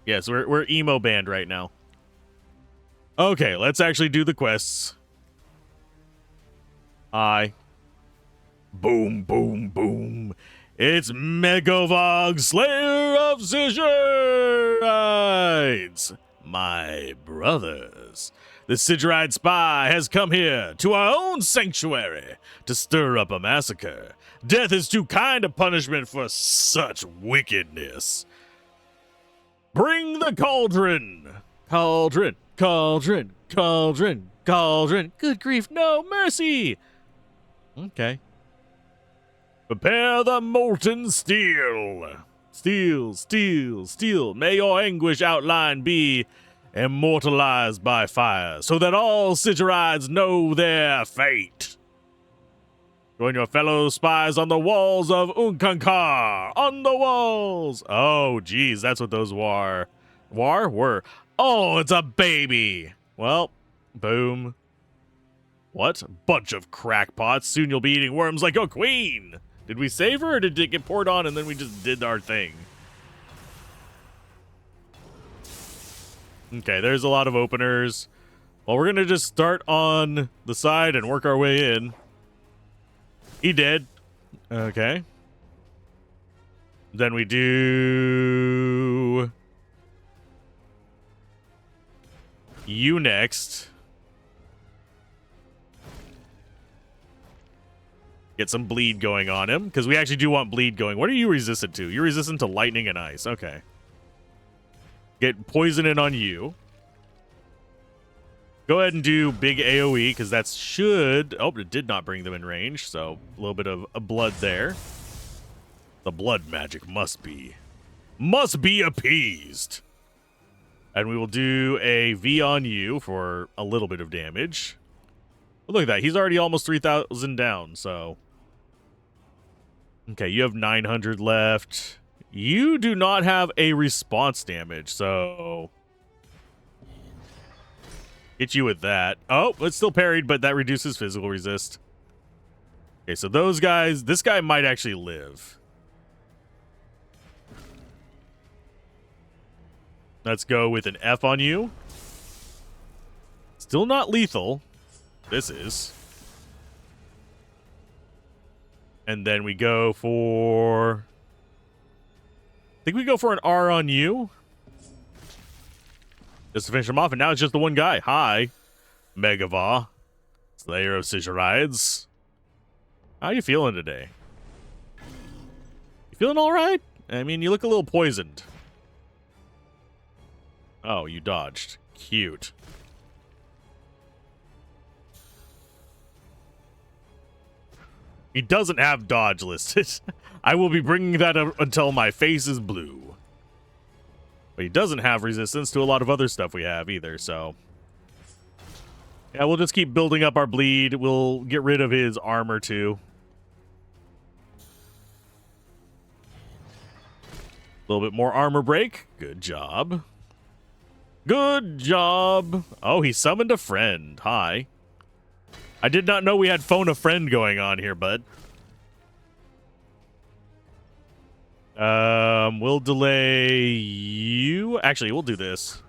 Yes, we're emo band right now. Okay, let's actually do the quests. Hi. Boom, boom, boom. It's Megovog, Slayer of Sigirides. My brothers. The Sigiride spy has come here to our own sanctuary to stir up a massacre. Death is too kind a punishment for such wickedness. Bring the cauldron. Cauldron, cauldron, cauldron, cauldron. Good grief, no mercy. Okay. Prepare the molten steel. Steel, steel, steel. May your anguish outline be immortalized by fire, so that all Sigirides know their fate. Join your fellow spies on the walls of Unkankar. On the walls. Oh, geez, that's what those were. Were. Oh, it's a baby. Well, boom. What? Bunch of crackpots. Soon you'll be eating worms like a queen. Did we save her, or did it get poured on and then we just did our thing? Okay, there's a lot of openers. Well, we're going to just start on the side and work our way in. He did. Okay. Then we do you next. Get some bleed going on him, because we actually do want bleed going. What are you resistant to? You're resistant to lightning and ice. Okay. Get poison in on you. Go ahead and do big AoE, because that should... Oh, it did not bring them in range, so a little bit of a blood there. The blood magic must be appeased. And we will do a V on you for a little bit of damage. But look at that. He's already almost 3,000 down, so... Okay, you have 900 left. You do not have a response damage, so... Hit you with that. Oh, it's still parried, but that reduces physical resist. Okay, so those guys... This guy might actually live. Let's go with an F on you. Still not lethal. This is. And then we go for... I think we go for an R on you. Just to finish him off. And now it's just the one guy. Hi, Megava, Slayer of Sigirides. How you feeling today? You feeling all right? I mean, you look a little poisoned. Oh, you dodged. Cute. He doesn't have dodge listed. I will be bringing that up until my face is blue. But he doesn't have resistance to a lot of other stuff we have either, so... Yeah, we'll just keep building up our bleed. We'll get rid of his armor, too. A little bit more armor break. Good job. Good job. Oh, he summoned a friend. Hi. I did not know we had phone a friend going on here, bud. We'll delay you. Actually, we'll do this.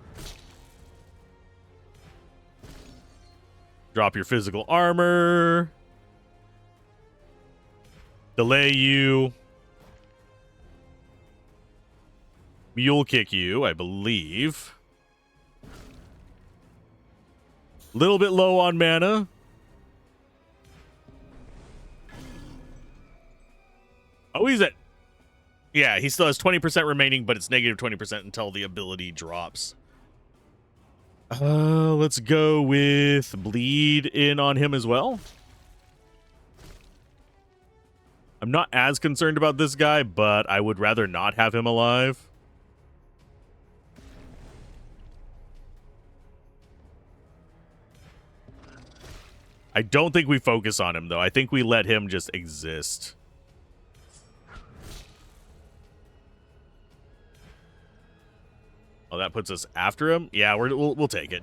Drop your physical armor. Delay you. Mule kick you, I believe. Little bit low on mana. Oh, he's at... Yeah, he still has 20% remaining, but it's negative 20% until the ability drops. Let's go with bleed in on him as well. I'm not as concerned about this guy, but I would rather not have him alive. I don't think we focus on him, though. I think we let him just exist. Oh, that puts us after him? Yeah, we'll take it.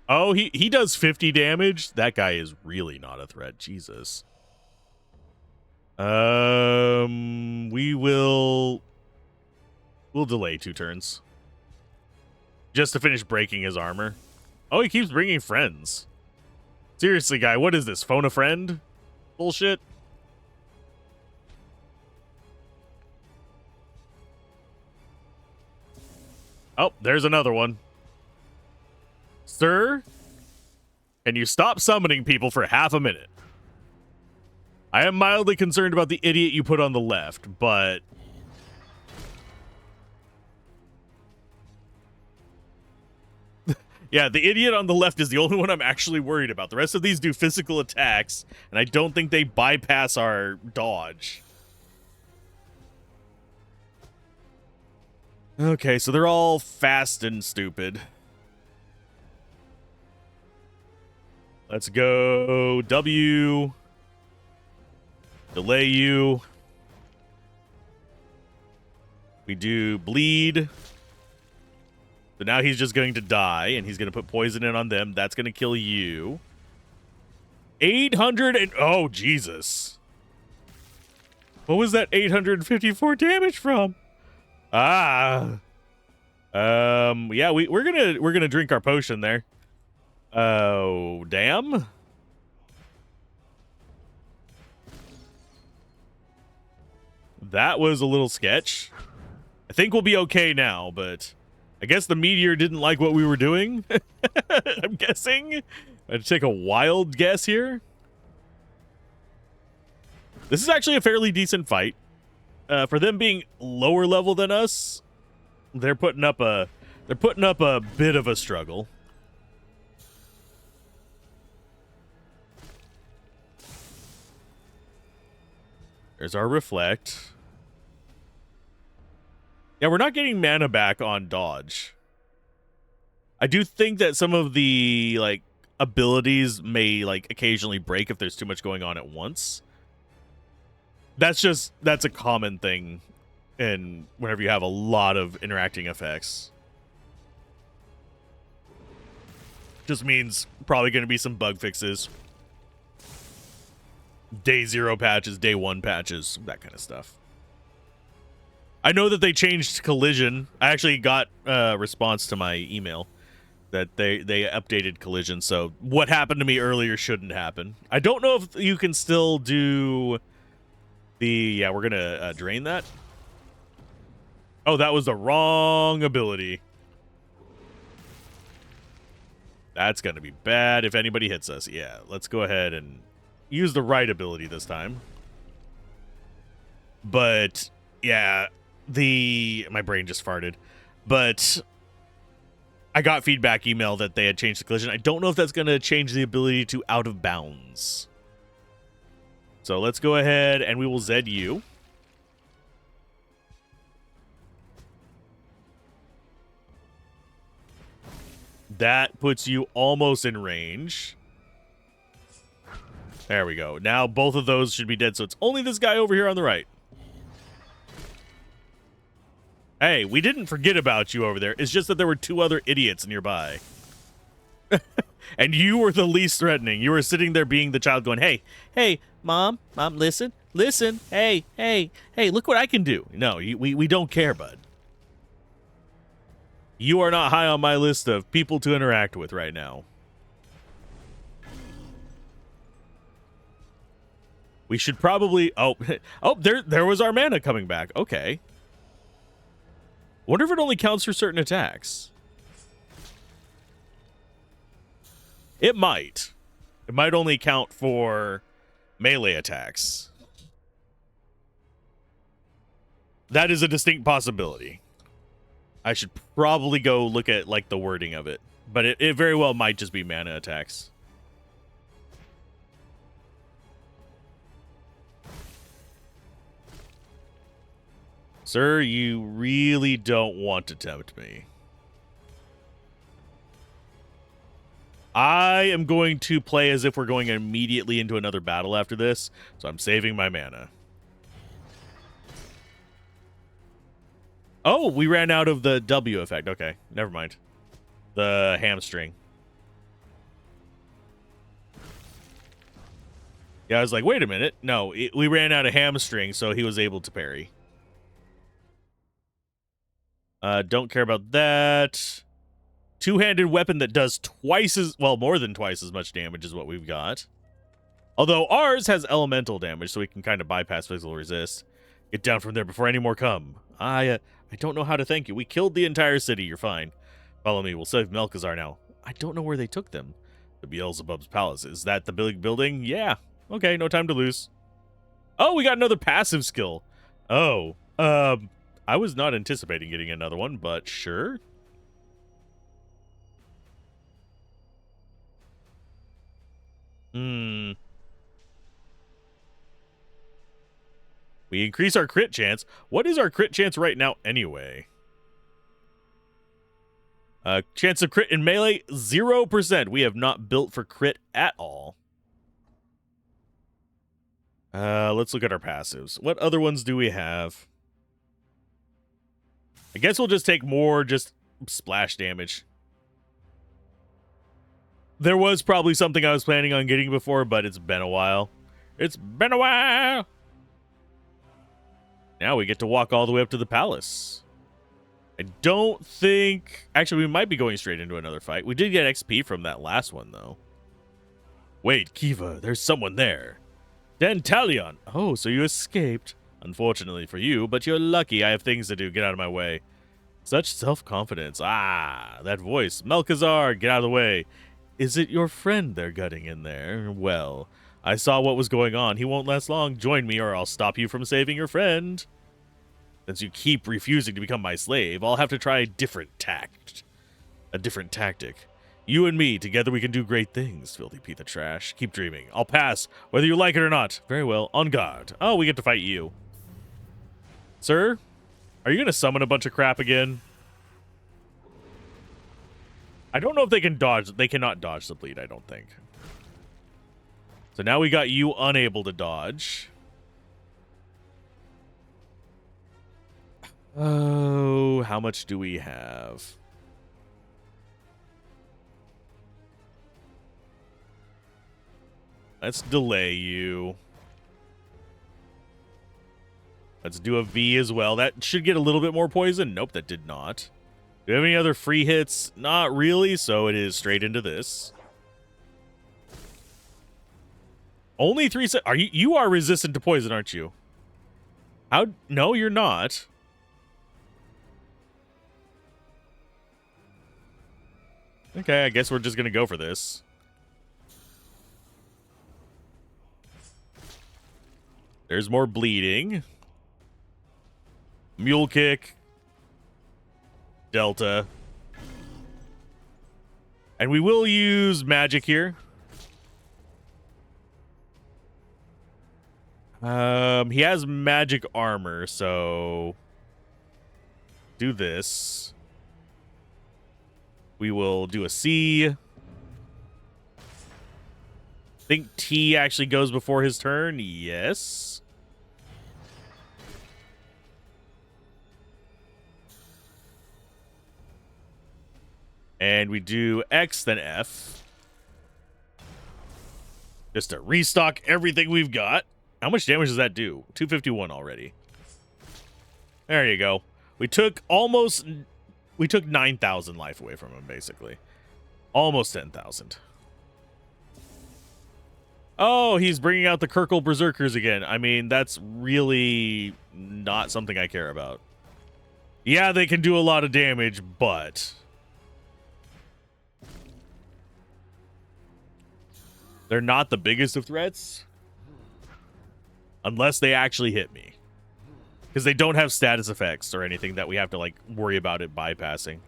Oh, he does 50 damage? That guy is really not a threat. Jesus. We'll delay 2 turns. Just to finish breaking his armor. Oh, he keeps bringing friends. Seriously, guy, what is this? Phone a friend? Bullshit. Oh, there's another one. Sir, can you stop summoning people for half a minute? I am mildly concerned about the idiot you put on the left, but... Yeah, the idiot on the left is the only one I'm actually worried about. The rest of these do physical attacks, and I don't think they bypass our dodge. Okay, so they're all fast and stupid. Let's go W. Delay you. We do bleed. So now he's just going to die, and he's going to put poison in on them. That's going to kill you. 800 and... Oh, Jesus. What was that 854 damage from? Ah. Yeah, we're gonna drink our potion there. Oh, damn. That was a little sketch. I think we'll be okay now, but I guess the meteor didn't like what we were doing. I'm guessing. I'd take a wild guess here. This is actually a fairly decent fight. For them being lower level than us, they're putting up a bit of a struggle. There's our reflect. Yeah, we're not getting mana back on dodge. I do think that some of the like abilities may like occasionally break if there's too much going on at once. That's a common thing in whenever you have a lot of interacting effects. Just means probably going to be some bug fixes. Day 0 patches, day 1 patches, that kind of stuff. I know that they changed collision. I actually got a response to my email that they updated collision. So what happened to me earlier shouldn't happen. I don't know if you can still do the... Yeah, we're going to drain that. Oh, that was the wrong ability. That's going to be bad if anybody hits us. Yeah, let's go ahead and use the right ability this time. But yeah, my brain just farted. But I got feedback email that they had changed the collision. I don't know if that's going to change the ability to out of bounds. So let's go ahead and we will ZU. That puts you almost in range. There we go. Now both of those should be dead, so it's only this guy over here on the right. Hey, we didn't forget about you over there. It's just that there were 2 other idiots nearby. And you were the least threatening. You were sitting there being the child going, hey, mom, listen, hey, look what I can do. No, we don't care, bud. You are not high on my list of people to interact with right now. We should probably... Oh, there was our mana coming back. Okay. Wonder if it only counts for certain attacks. It might. It might only count for melee attacks. That is a distinct possibility. I should probably go look at like the wording of it. But it very well might just be mana attacks. Sir, you really don't want to tempt me. I am going to play as if we're going immediately into another battle after this, so I'm saving my mana. Oh, we ran out of the W effect. Okay, never mind. The hamstring. Yeah, I was like, wait a minute. No, we ran out of hamstring, so he was able to parry. Don't care about that. Two-handed weapon that does more than twice as much damage is what we've got. Although ours has elemental damage, so we can kind of bypass physical resist. Get down from there before any more come. I don't know how to thank you. We killed the entire city. You're fine. Follow me. We'll save Melkazar now. I don't know where they took them. The Beelzebub's palace. Is that the big building? Yeah. Okay, no time to lose. Oh, we got another passive skill. Oh, I was not anticipating getting another one, but sure. We increase our crit chance. What is our crit chance right now anyway? Chance of crit in melee, 0%. We have not built for crit at all. Let's look at our passives. What other ones do we have? I guess we'll just take more just splash damage. There was probably something I was planning on getting before, but it's been a while. It's been a while! Now we get to walk all the way up to the palace. I don't think... Actually, we might be going straight into another fight. We did get XP from that last one, though. Wait, Kiva, there's someone there. Dantalion. Oh, so you escaped. Unfortunately for you, but you're lucky. I have things to do. Get out of my way. Such self-confidence. Ah, that voice. Melchizar, get out of the way. Is it your friend they're gutting in there? Well, I saw what was going on. He won't last long. Join me or I'll stop you from saving your friend. Since you keep refusing to become my slave, I'll have to try a different tactic. You and me, together we can do great things, filthy piece of trash. Keep dreaming. I'll pass, whether you like it or not. Very well. On guard. Oh, we get to fight you. Sir, are you going to summon a bunch of crap again? I don't know if they can dodge. They cannot dodge the bleed, I don't think. So now we got you unable to dodge. Oh, how much do we have? Let's delay you. Let's do a V as well. That should get a little bit more poison. Nope, that did not. Do we have any other free hits? Not really, so it is straight into this. Only 3 Are you are resistant to poison, aren't you? How? No, you're not. Okay, I guess we're just gonna go for this. There's more bleeding. Mule kick. Delta. And we will use magic here. He has magic armor, so do this. We will do a C. Think T actually goes before his turn. Yes. And we do X, then F. Just to restock everything we've got. How much damage does that do? 251 already. There you go. We took 9,000 life away from him, basically. Almost 10,000. Oh, he's bringing out the Kirkle Berserkers again. I mean, that's really not something I care about. Yeah, they can do a lot of damage, but they're not the biggest of threats. Unless they actually hit me. Because they don't have status effects or anything that we have to, like, worry about it bypassing.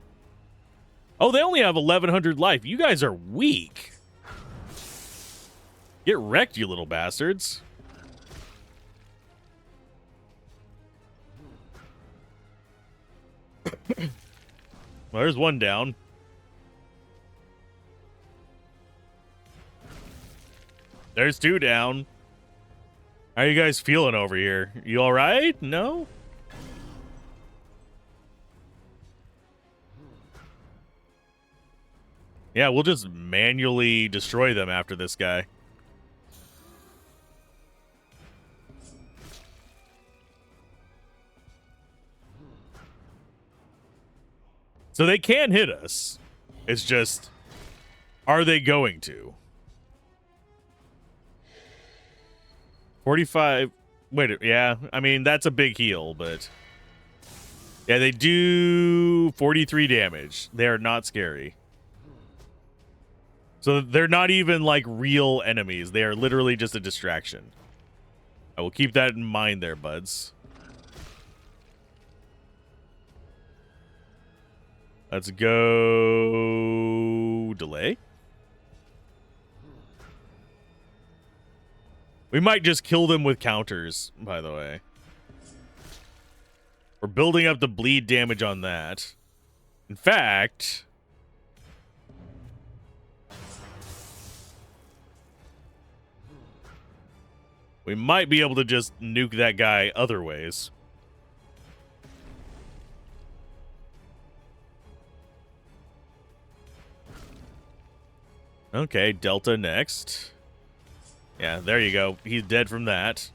Oh, they only have 1,100 life. You guys are weak. Get wrecked, you little bastards. Well, there's one down. There's 2 down. How are you guys feeling over here? You all right? No? Yeah, we'll just manually destroy them after this guy. So they can hit us. It's just, are they going to? 45. Wait, yeah. I mean, that's a big heal, but yeah, they do 43 damage. They're not scary. So they're not even like real enemies. They are literally just a distraction. I will keep that in mind there, buds. Let's go delay. We might just kill them with counters, by the way. We're building up the bleed damage on that. In fact, we might be able to just nuke that guy other ways. Okay, Delta next. Yeah, there you go. He's dead from that.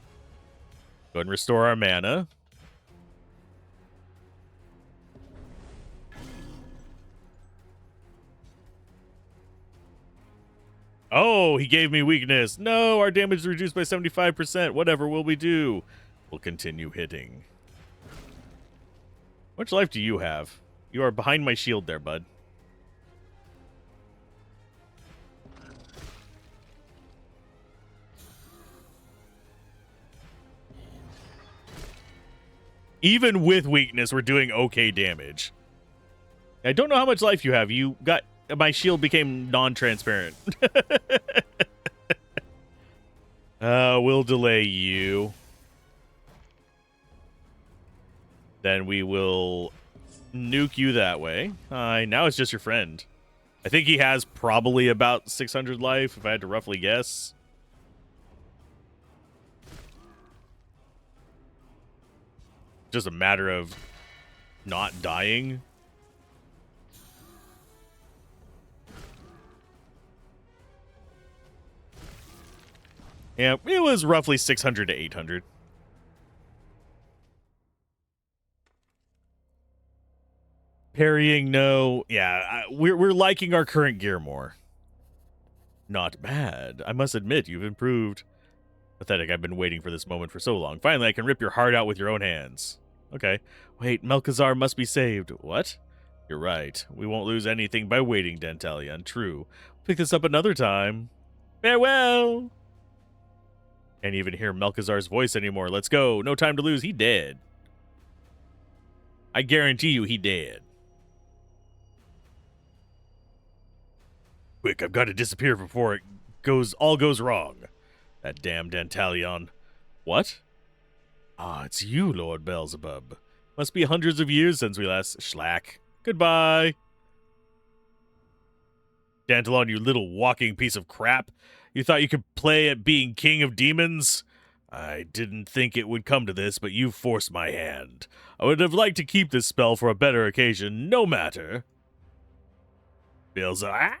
Go ahead and restore our mana. Oh, he gave me weakness. No, our damage is reduced by 75%. Whatever will we do? will continue hitting. How much life do you have? You are behind my shield there, bud. Even with weakness, we're doing okay damage. I don't know how much life you have. You got... My shield became non-transparent. We'll delay you. Then we will nuke you that way. Now it's just your friend. I think he has probably about 600 life, if I had to roughly guess. Just a matter of not dying. Yeah, it was roughly 600 to 800. Parrying, no. Yeah, we're liking our current gear more. Not bad. I must admit, you've improved. Pathetic, I've been waiting for this moment for so long. Finally, I can rip your heart out with your own hands. Okay. Wait, Melkazar must be saved. What? You're right. We won't lose anything by waiting, Dantalion. True. Pick this up another time. Farewell! Can't even hear Melkazar's voice anymore. Let's go. No time to lose. He dead. I guarantee you he dead. Quick, I've got to disappear before it all goes wrong. That damn Dantalion. What? Ah, it's you, Lord Beelzebub. Must be hundreds of years since we last... Schlack. Goodbye. Dantalon, you little walking piece of crap. You thought you could play at being king of demons? I didn't think it would come to this, but you forced my hand. I would have liked to keep this spell for a better occasion, no matter. Beelzebub.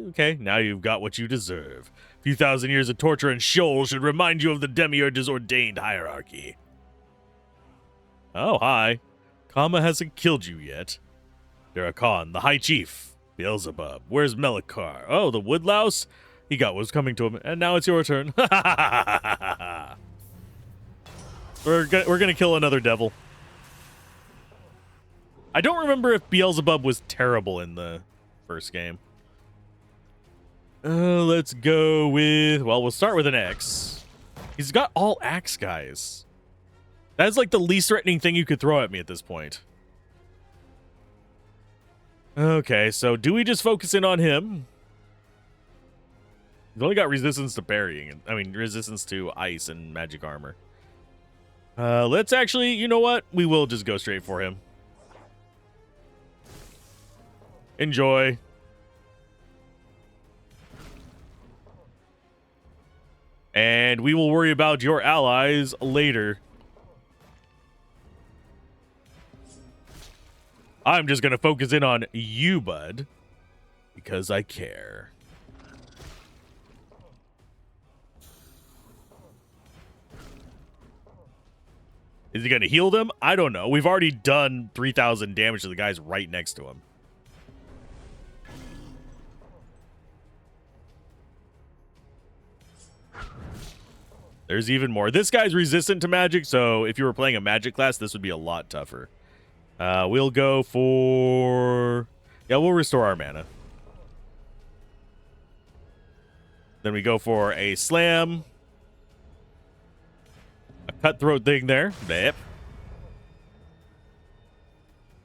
Okay, now you've got what you deserve. A few thousand years of torture and Sheol should remind you of the Demiurge's ordained hierarchy. Oh, hi. Kama hasn't killed you yet. Durakan, the High Chief. Beelzebub. Where's Melikar? Oh, the Woodlouse? He got what was coming to him, and now it's your turn. We're gonna kill another devil. I don't remember if Beelzebub was terrible in the first game. Let's go with... Well, we'll start with an X. He's got all axe guys. That's like the least threatening thing you could throw at me at this point. Okay, so do we just focus in on him? He's only got resistance to parrying. I mean, resistance to ice and magic armor. Let's actually... You know what? We will just go straight for him. Enjoy. And we will worry about your allies later. I'm just going to focus in on you, bud. Because I care. Is he going to heal them? I don't know. We've already done 3,000 damage to the guys right next to him. There's even more. This guy's resistant to magic, so if you were playing a magic class, this would be a lot tougher. We'll go for... Yeah, we'll restore our mana. Then we go for a slam. A cutthroat thing there. Yep.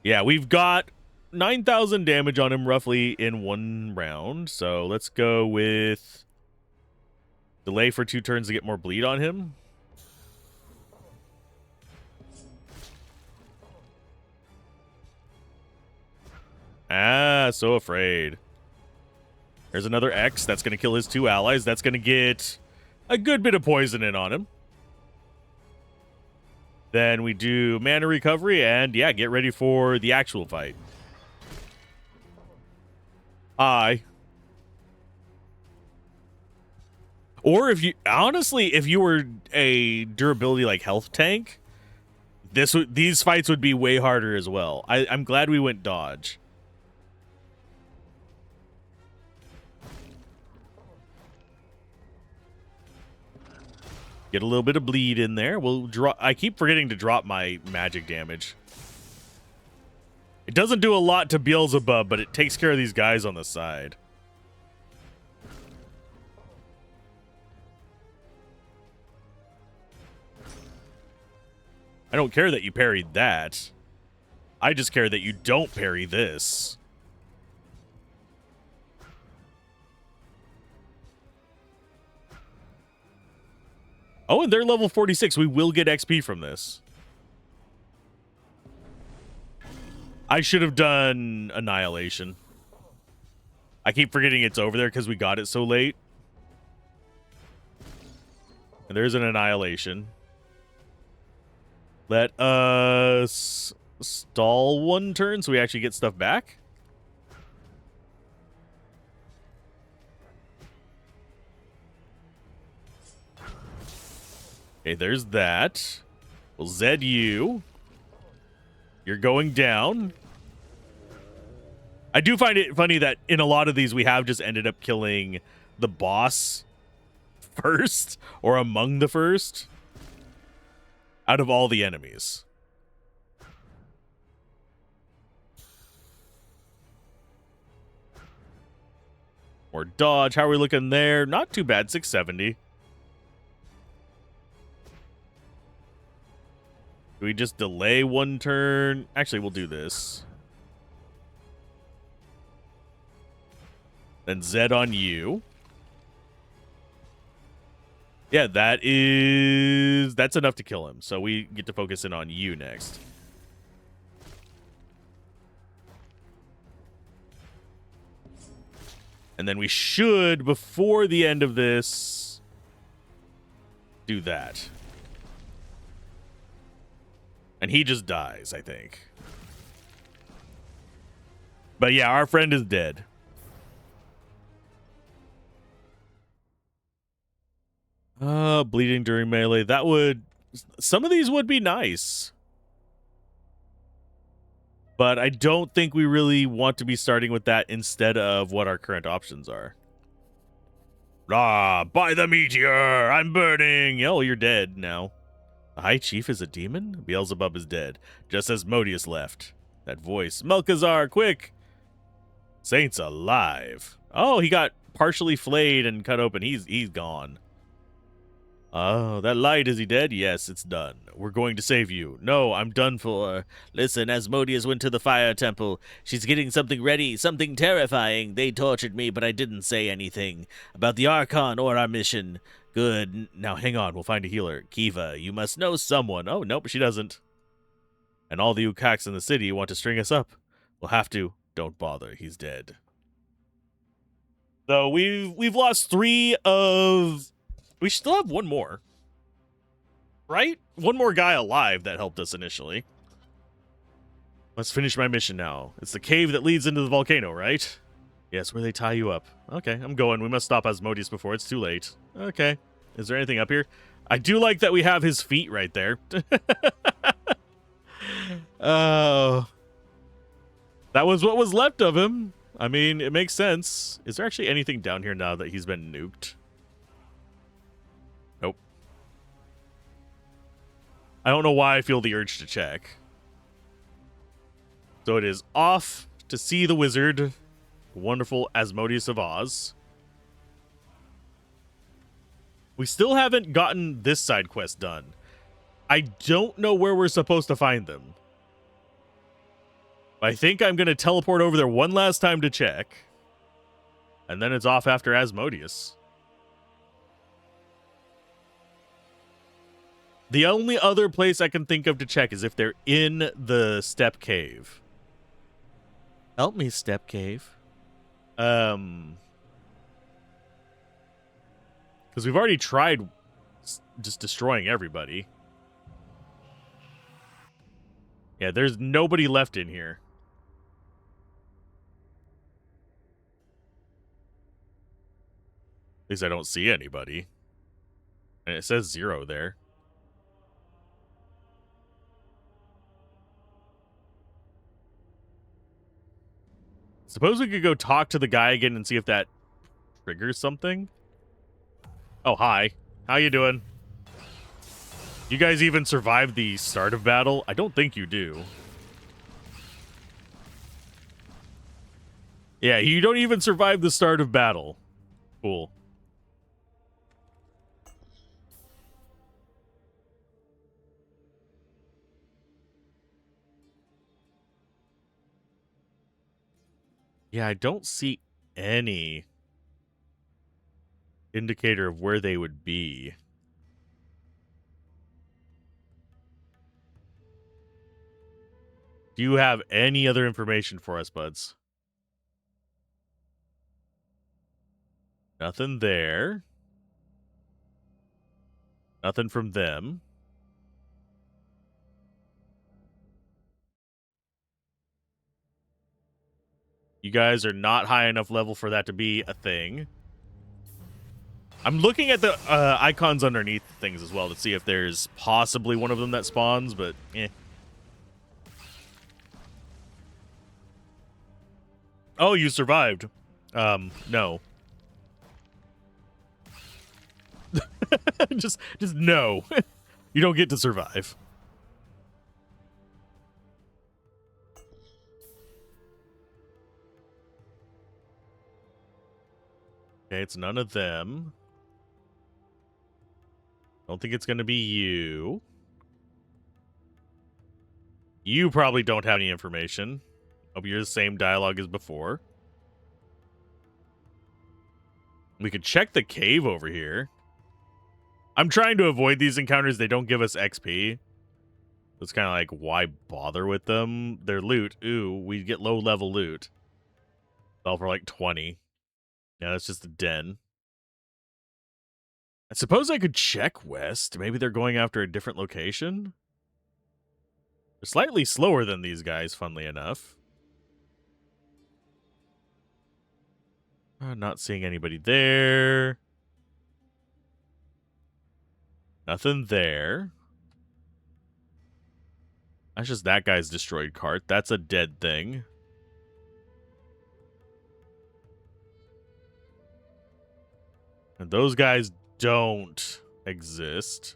Yeah, we've got 9,000 damage on him roughly in one round. So let's go with... Delay for 2 turns to get more bleed on him. Ah, so afraid. There's another X. That's going to kill his 2 allies. That's going to get a good bit of poison in on him. Then we do mana recovery and, yeah, get ready for the actual fight. Aye. Or if you... Honestly, if you were a durability like health tank, these fights would be way harder as well. I'm glad we went dodge. Get a little bit of bleed in there. We'll drop. I keep forgetting to drop my magic damage. It doesn't do a lot to Beelzebub, but it takes care of these guys on the side. I don't care that you parried that. I just care that you don't parry this. Oh, and they're level 46. We will get XP from this. I should have done Annihilation. I keep forgetting it's over there because we got it so late. And there's an Annihilation. Let us stall one turn so we actually get stuff back. Okay, there's that. We'll Zed you. You're going down. I do find it funny that in a lot of these we have just ended up killing the boss first or among the first out of all the enemies. Or dodge. How are we looking there? Not too bad. 670. Do we just delay one turn? Actually, we'll do this. Then Zed on you. Yeah, that's enough to kill him. So we get to focus in on you next. And then we should, before the end of this, do that. And he just dies, I think. But yeah, our friend is dead. Bleeding during melee. That would... Some of these would be nice. But I don't think we really want to be starting with that instead of what our current options are. Ah, by the meteor! I'm burning! Oh, you're dead now. The High Chief is a demon? Beelzebub is dead, just as Modius left. That voice. Melchizar, quick! Saint's alive. Oh, he got partially flayed and cut open. He's gone. Oh, that light, is he dead? Yes, it's done. We're going to save you. No, I'm done for. Listen, Asmodeus went to the fire temple. She's getting something ready, something terrifying. They tortured me, but I didn't say anything about the Archon or our mission. Good. Now hang on, we'll find a healer. Kiva, you must know someone. Oh, nope, she doesn't. And all the Ukaks in the city want to string us up. We'll have to. Don't bother, he's dead. So we've lost 3 of... We still have one more. Right? One more guy alive that helped us initially. Let's finish my mission now. It's the cave that leads into the volcano, right? Yes, where they tie you up. Okay, I'm going. We must stop Asmodeus before it's too late. Okay. Is there anything up here? I do like that we have his feet right there. Oh. That was what was left of him. I mean, it makes sense. Is there actually anything down here now that he's been nuked? Nope. I don't know why I feel the urge to check. So it is off to see the wizard, wonderful Asmodeus of Oz. We still haven't gotten this side quest done. I don't know where we're supposed to find them. I think I'm going to teleport over there one last time to check. And then it's off after Asmodeus. The only other place I can think of to check is if they're in the Step Cave. Help me, Step Cave. Because we've already tried just destroying everybody. Yeah, there's nobody left in here. At least I don't see anybody. And it says 0 there. Suppose we could go talk to the guy again and see if that triggers something. Oh, hi. How you doing? You guys even survive the start of battle? I don't think you do. Yeah, you don't even survive the start of battle. Cool. Yeah, I don't see any indicator of where they would be. Do you have any other information for us, buds? Nothing there. Nothing from them. You guys are not high enough level for that to be a thing. I'm looking at the icons underneath things as well to see if there's possibly one of them that spawns, but eh. Oh, you survived. No. just no. You don't get to survive. Okay, it's none of them. Don't think it's going to be you. You probably don't have any information. Hope you're the same dialogue as before. We could check the cave over here. I'm trying to avoid these encounters. They don't give us XP. It's kind of like, why bother with them? They're loot. Ooh, we get low-level loot. All for like 20. Yeah, that's just a den. I suppose I could check west. Maybe they're going after a different location? They're slightly slower than these guys, funnily enough. Not seeing anybody there. Nothing there. That's just that guy's destroyed cart. That's a dead thing. And those guys don't exist.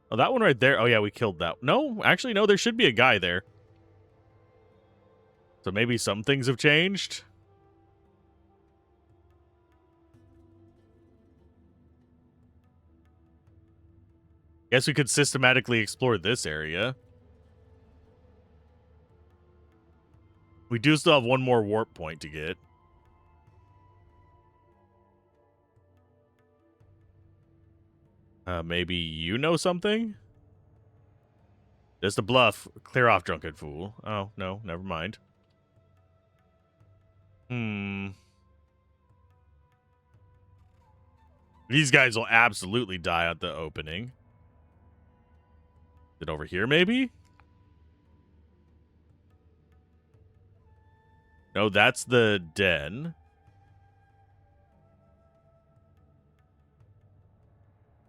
Oh, that one right there. Oh, yeah, we killed that. No, actually, no, there should be a guy there. So maybe some things have changed. Guess we could systematically explore this area. We do still have one more warp point to get. Maybe you know something? Just a bluff. Clear off, drunken fool. Oh, no, never mind. These guys will absolutely die at the opening. Is it over here, maybe? No, that's the den.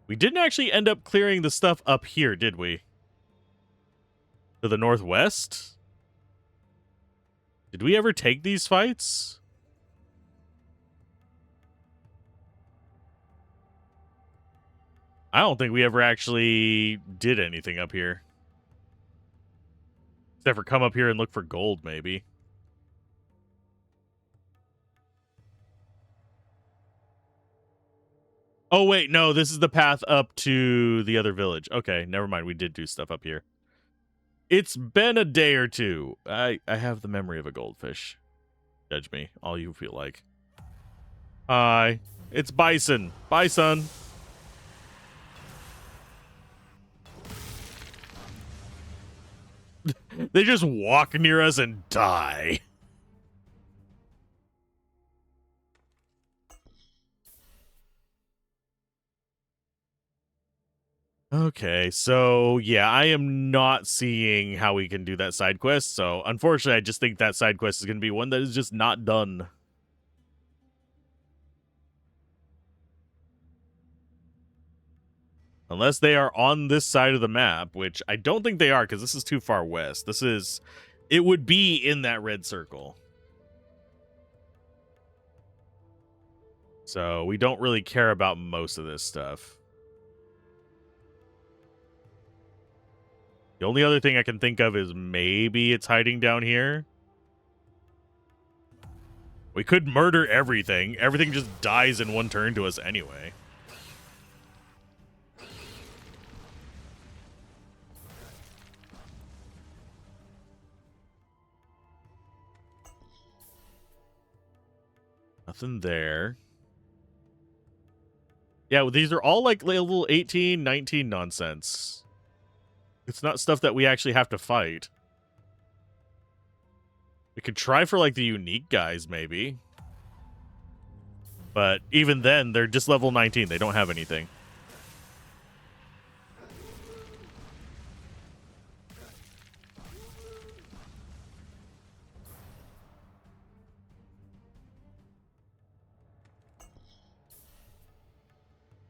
We didn't actually end up clearing the stuff up here, did we? To the northwest? Did we ever take these fights? I don't think we ever actually did anything up here. Except for come up here and look for gold, maybe. Oh, wait, no, this is the path up to the other village. Okay, never mind. We did do stuff up here. It's been a day or two. I have the memory of a goldfish. Judge me, all you feel like. Hi, it's Bison. Bison. They just walk near us and die. Okay, so yeah, I am not seeing how we can do that side quest. So unfortunately, I just think that side quest is going to be one that is just not done. Unless they are on this side of the map, which I don't think they are because this is too far west. It would be in that red circle. So we don't really care about most of this stuff. The only other thing I can think of is maybe it's hiding down here. We could murder everything. Everything just dies in one turn to us anyway. Nothing there. Yeah, well, these are all like level 18, 19 nonsense. It's not stuff that we actually have to fight. We could try for like the unique guys, maybe. But even then, they're just level 19. They don't have anything.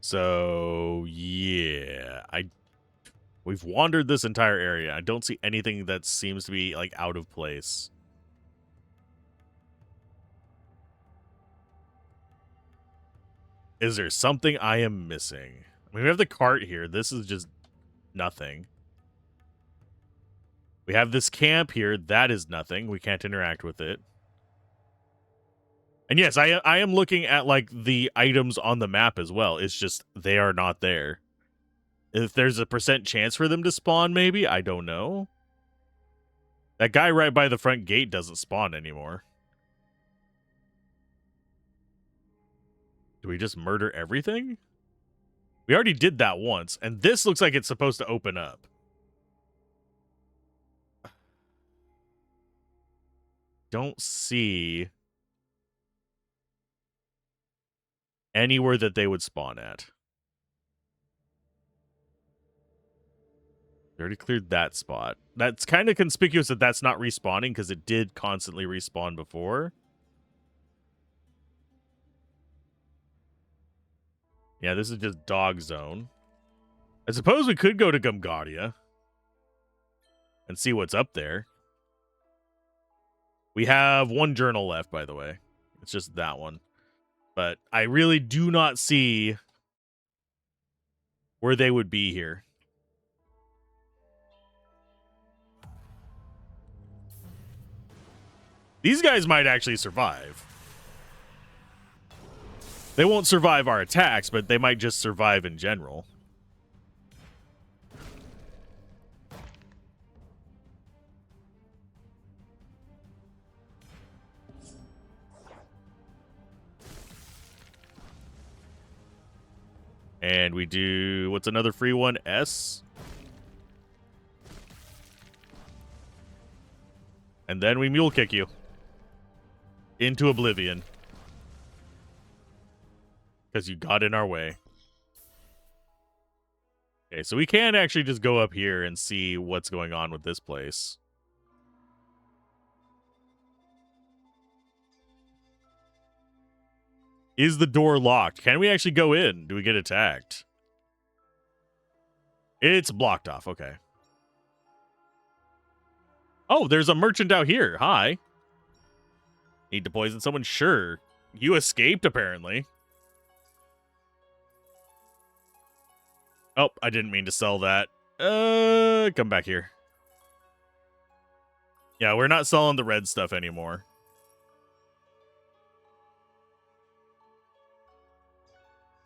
So, yeah. We've wandered this entire area. I don't see anything that seems to be, like, out of place. Is there something I am missing? I mean, we have the cart here. This is just nothing. We have this camp here. That is nothing. We can't interact with it. And yes, I am looking at, like, the items on the map as well. It's just they are not there. If there's a % chance for them to spawn, maybe? I don't know. That guy right by the front gate doesn't spawn anymore. Do we just murder everything? We already did that once, and this looks like it's supposed to open up. Don't see anywhere that they would spawn at. We already cleared that spot. That's kind of conspicuous that that's not respawning because it did constantly respawn before. Yeah, this is just dog zone. I suppose we could go to Gumgaria and see what's up there. We have one journal left, by the way. It's just that one. But I really do not see where they would be here. These guys might actually survive. They won't survive our attacks, but they might just survive in general. And we do... What's another free one? S. And then we mule kick you. Into oblivion. Because you got in our way. Okay, so we can actually just go up here and see what's going on with this place. Is the door locked? Can we actually go in? Do we get attacked? It's blocked off. Okay. Oh, there's a merchant out here. Hi. Need to poison someone? Sure. You escaped, apparently. Oh, I didn't mean to sell that. Come back here. Yeah, we're not selling the red stuff anymore.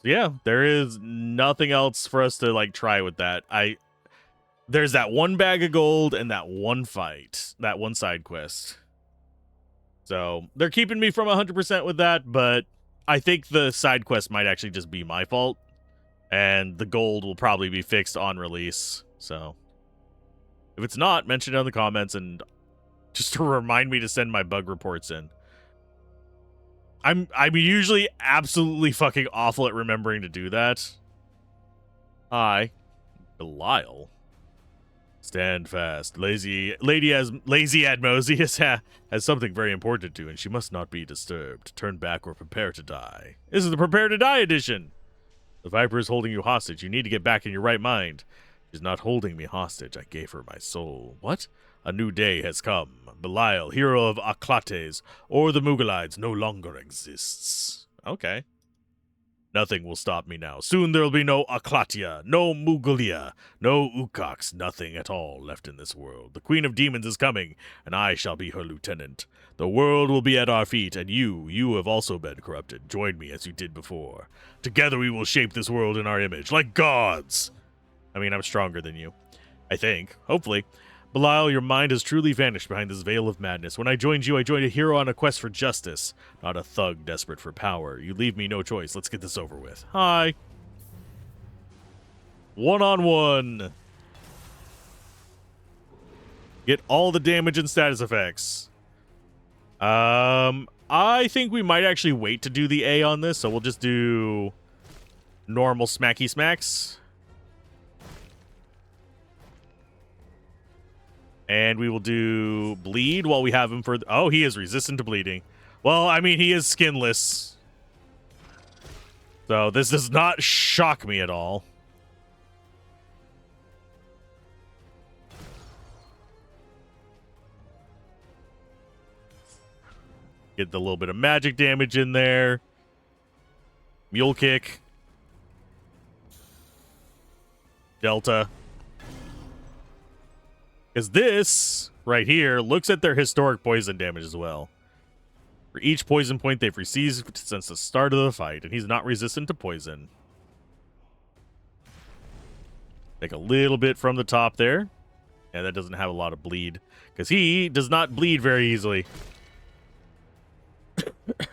So yeah, there is nothing else for us to, like, try with that. There's that one bag of gold and that one fight. That one side quest. So, they're keeping me from 100% with that, but I think the side quest might actually just be my fault. And the gold will probably be fixed on release. So, if it's not, mention it in the comments and just to remind me to send my bug reports in. I'm usually absolutely fucking awful at remembering to do that. Hi. Belial. Stand fast. Lady Admosius has something very important to do, and she must not be disturbed. Turn back or prepare to die. This is the Prepare to Die edition. The Viper is holding you hostage. You need to get back in your right mind. She's not holding me hostage. I gave her my soul. What? A new day has come. Belial, hero of Aclates, or the Mughalides, no longer exists. Okay. Nothing will stop me now. Soon there will be no Aklatia, no Mugulia, no Ukox, nothing at all left in this world. The Queen of Demons is coming, and I shall be her lieutenant. The world will be at our feet, and you have also been corrupted. Join me as you did before. Together we will shape this world in our image, like gods. I mean, I'm stronger than you. I think. Hopefully. Belial, your mind has truly vanished behind this veil of madness. When I joined you, I joined a hero on a quest for justice, not a thug desperate for power. You leave me no choice. Let's get this over with. Hi. One-on-one. Get all the damage and status effects. I think we might actually wait to do the A on this, so we'll just do normal smacky smacks. And we will do bleed while we have him for... Oh, he is resistant to bleeding. Well, I mean, he is skinless. So this does not shock me at all. Get the little bit of magic damage in there. Mule kick. Delta. Because this, right here, looks at their historic poison damage as well. For each poison point they've received since the start of the fight, and he's not resistant to poison. Take a little bit from the top there. Yeah, that doesn't have a lot of bleed. Because he does not bleed very easily.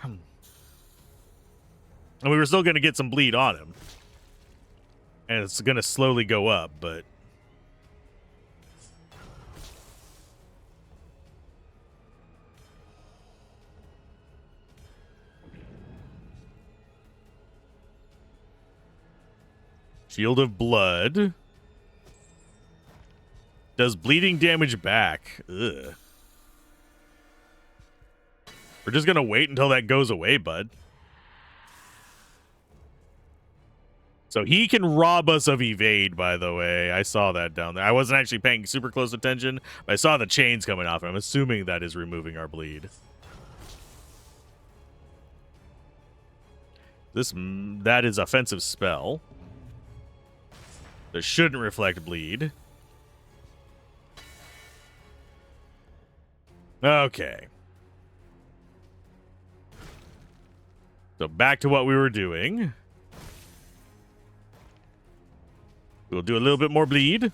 And we were still going to get some bleed on him. And it's going to slowly go up, but... Shield of Blood. Does bleeding damage back. Ugh. We're just going to wait until that goes away, bud. So he can rob us of evade, by the way. I saw that down there. I wasn't actually paying super close attention, but I saw the chains coming off. I'm assuming that is removing our bleed. That is offensive spell. That shouldn't reflect bleed. Okay. So back to what we were doing. We'll do a little bit more bleed.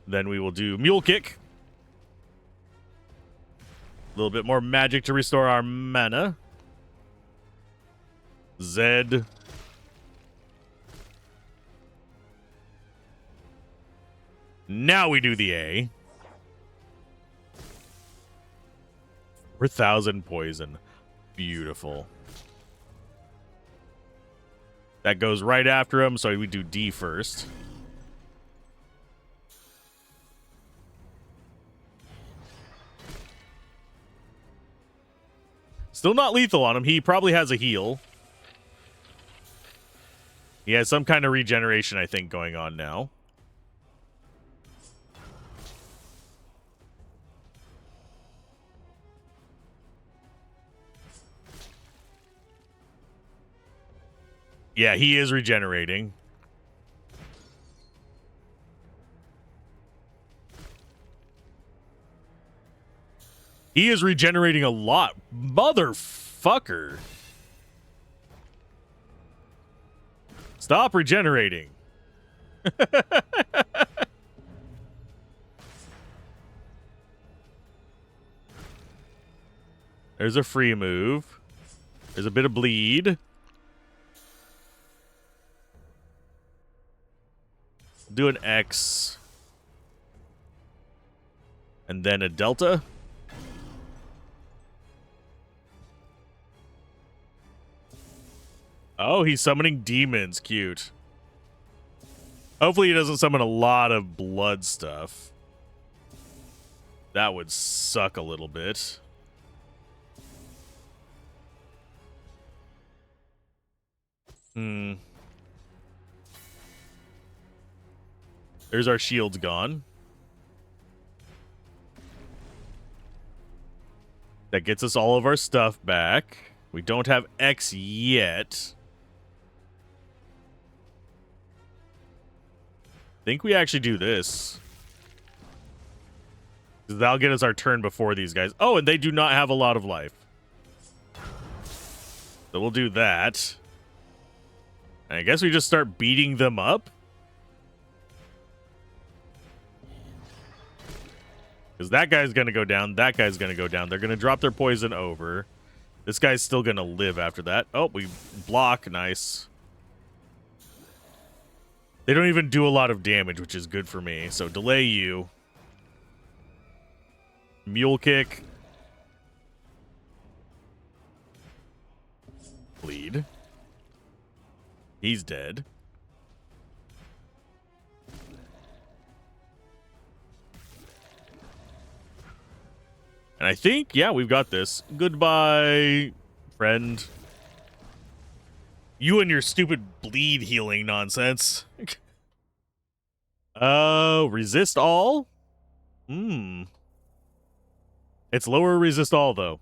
Then we will do Mule Kick. A little bit more magic to restore our mana. Zed. Now we do the A. 4,000 poison. Beautiful. That goes right after him, so we do D first. Still not lethal on him. He probably has a heal. He has some kind of regeneration, I think, going on now. Yeah, he is regenerating. He is regenerating a lot. Motherfucker. Stop regenerating. There's a free move. There's a bit of bleed. Do an X. And then a delta. Oh, he's summoning demons. Cute. Hopefully he doesn't summon a lot of blood stuff. That would suck a little bit. There's our shields gone. That gets us all of our stuff back. We don't have X yet. I think we actually do this. That'll get us our turn before these guys. Oh, and they do not have a lot of life. So we'll do that. And I guess we just start beating them up. Because that guy's going to go down. That guy's going to go down. They're going to drop their poison over. This guy's still going to live after that. Oh, we block. Nice. They don't even do a lot of damage, which is good for me. So delay you. Mule kick. Bleed. He's dead. And I think, yeah, we've got this. Goodbye, friend. You and your stupid bleed healing nonsense. Resist all? It's lower resist all, though.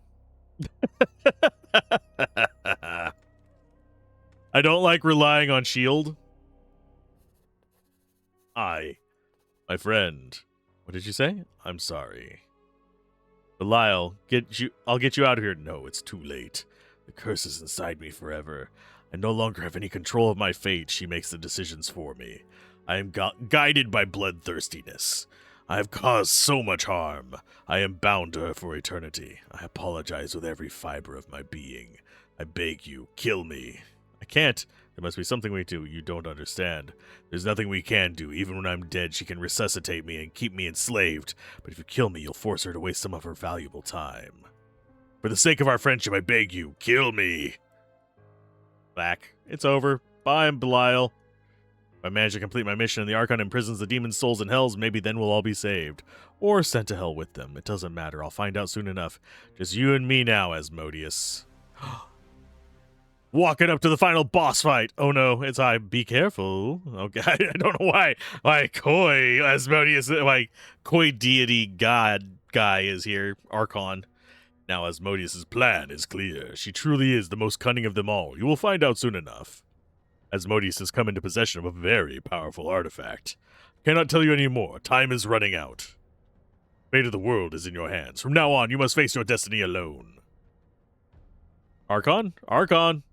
I don't like relying on shield. My friend. What did you say? I'm sorry. Belial, I'll get you out of here. No, it's too late. The curse is inside me forever. I no longer have any control of my fate. She makes the decisions for me. I am guided by bloodthirstiness. I have caused so much harm. I am bound to her for eternity. I apologize with every fiber of my being. I beg you, kill me. I can't. There must be something we do. You don't understand. There's nothing we can do. Even when I'm dead, she can resuscitate me and keep me enslaved. But if you kill me, you'll force her to waste some of her valuable time. For the sake of our friendship, I beg you, kill me. Back. It's over. Bye, Belial. If I manage to complete my mission and the Archon imprisons the demon's souls in hells, maybe then we'll all be saved. Or sent to hell with them. It doesn't matter. I'll find out soon enough. Just you and me now, Asmodeus. Walking up to the final boss fight. Oh no, it's I. Be careful. Okay, I don't know why Koi Asmodeus, why Koi deity god guy is here. Archon. Now Asmodeus' plan is clear. She truly is the most cunning of them all. You will find out soon enough. Asmodeus has come into possession of a very powerful artifact. Cannot tell you any more. Time is running out. Fate of the world is in your hands. From now on, you must face your destiny alone. Archon? Archon?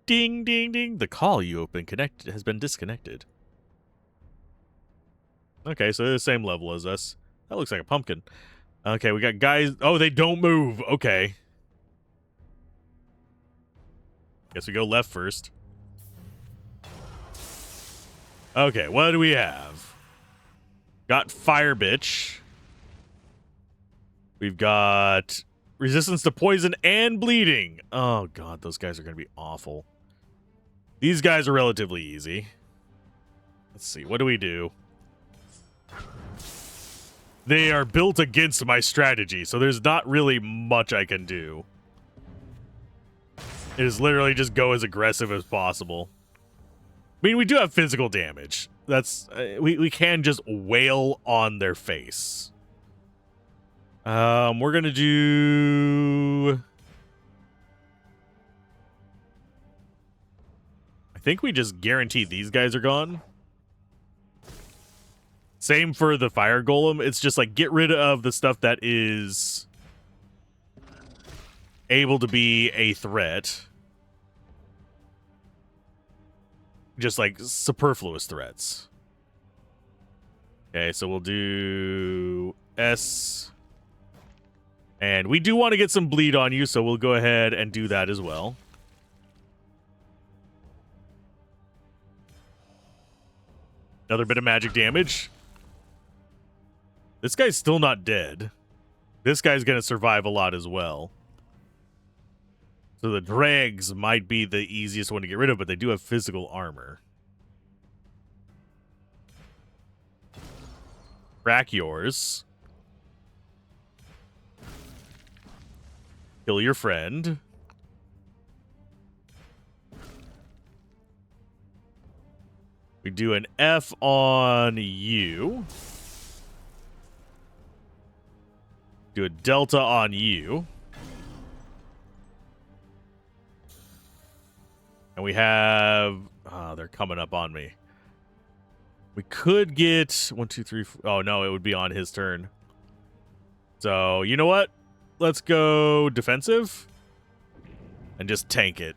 Ding, ding, ding. The call you have been connected has been disconnected. Okay, so they're the same level as us. That looks like a pumpkin. Okay, we got guys. Oh, they don't move. Okay. Guess we go left first. Okay, what do we have? Got Fire Bitch. We've got resistance to poison and bleeding. Oh, God, those guys are going to be awful. These guys are relatively easy. Let's see, what do we do? They are built against my strategy, so there's not really much I can do. It is literally just go as aggressive as possible. I mean, we do have physical damage. That's we can just wail on their face. We're gonna do. I think we just guarantee these guys are gone. Same for the fire golem. It's just like get rid of the stuff that is able to be a threat. Just like superfluous threats. Okay, so we'll do S. And we do want to get some bleed on you, so we'll go ahead and do that as well. Another bit of magic damage. This guy's still not dead. This guy's going to survive a lot as well. So the dregs might be the easiest one to get rid of, but they do have physical armor. Crack yours. Kill your friend. We do an F on you. Do a delta on you. And we have... they're coming up on me. We could get 1, 2, 3, 4. Oh, no, it would be on his turn. So, you know what? Let's go defensive. And just tank it.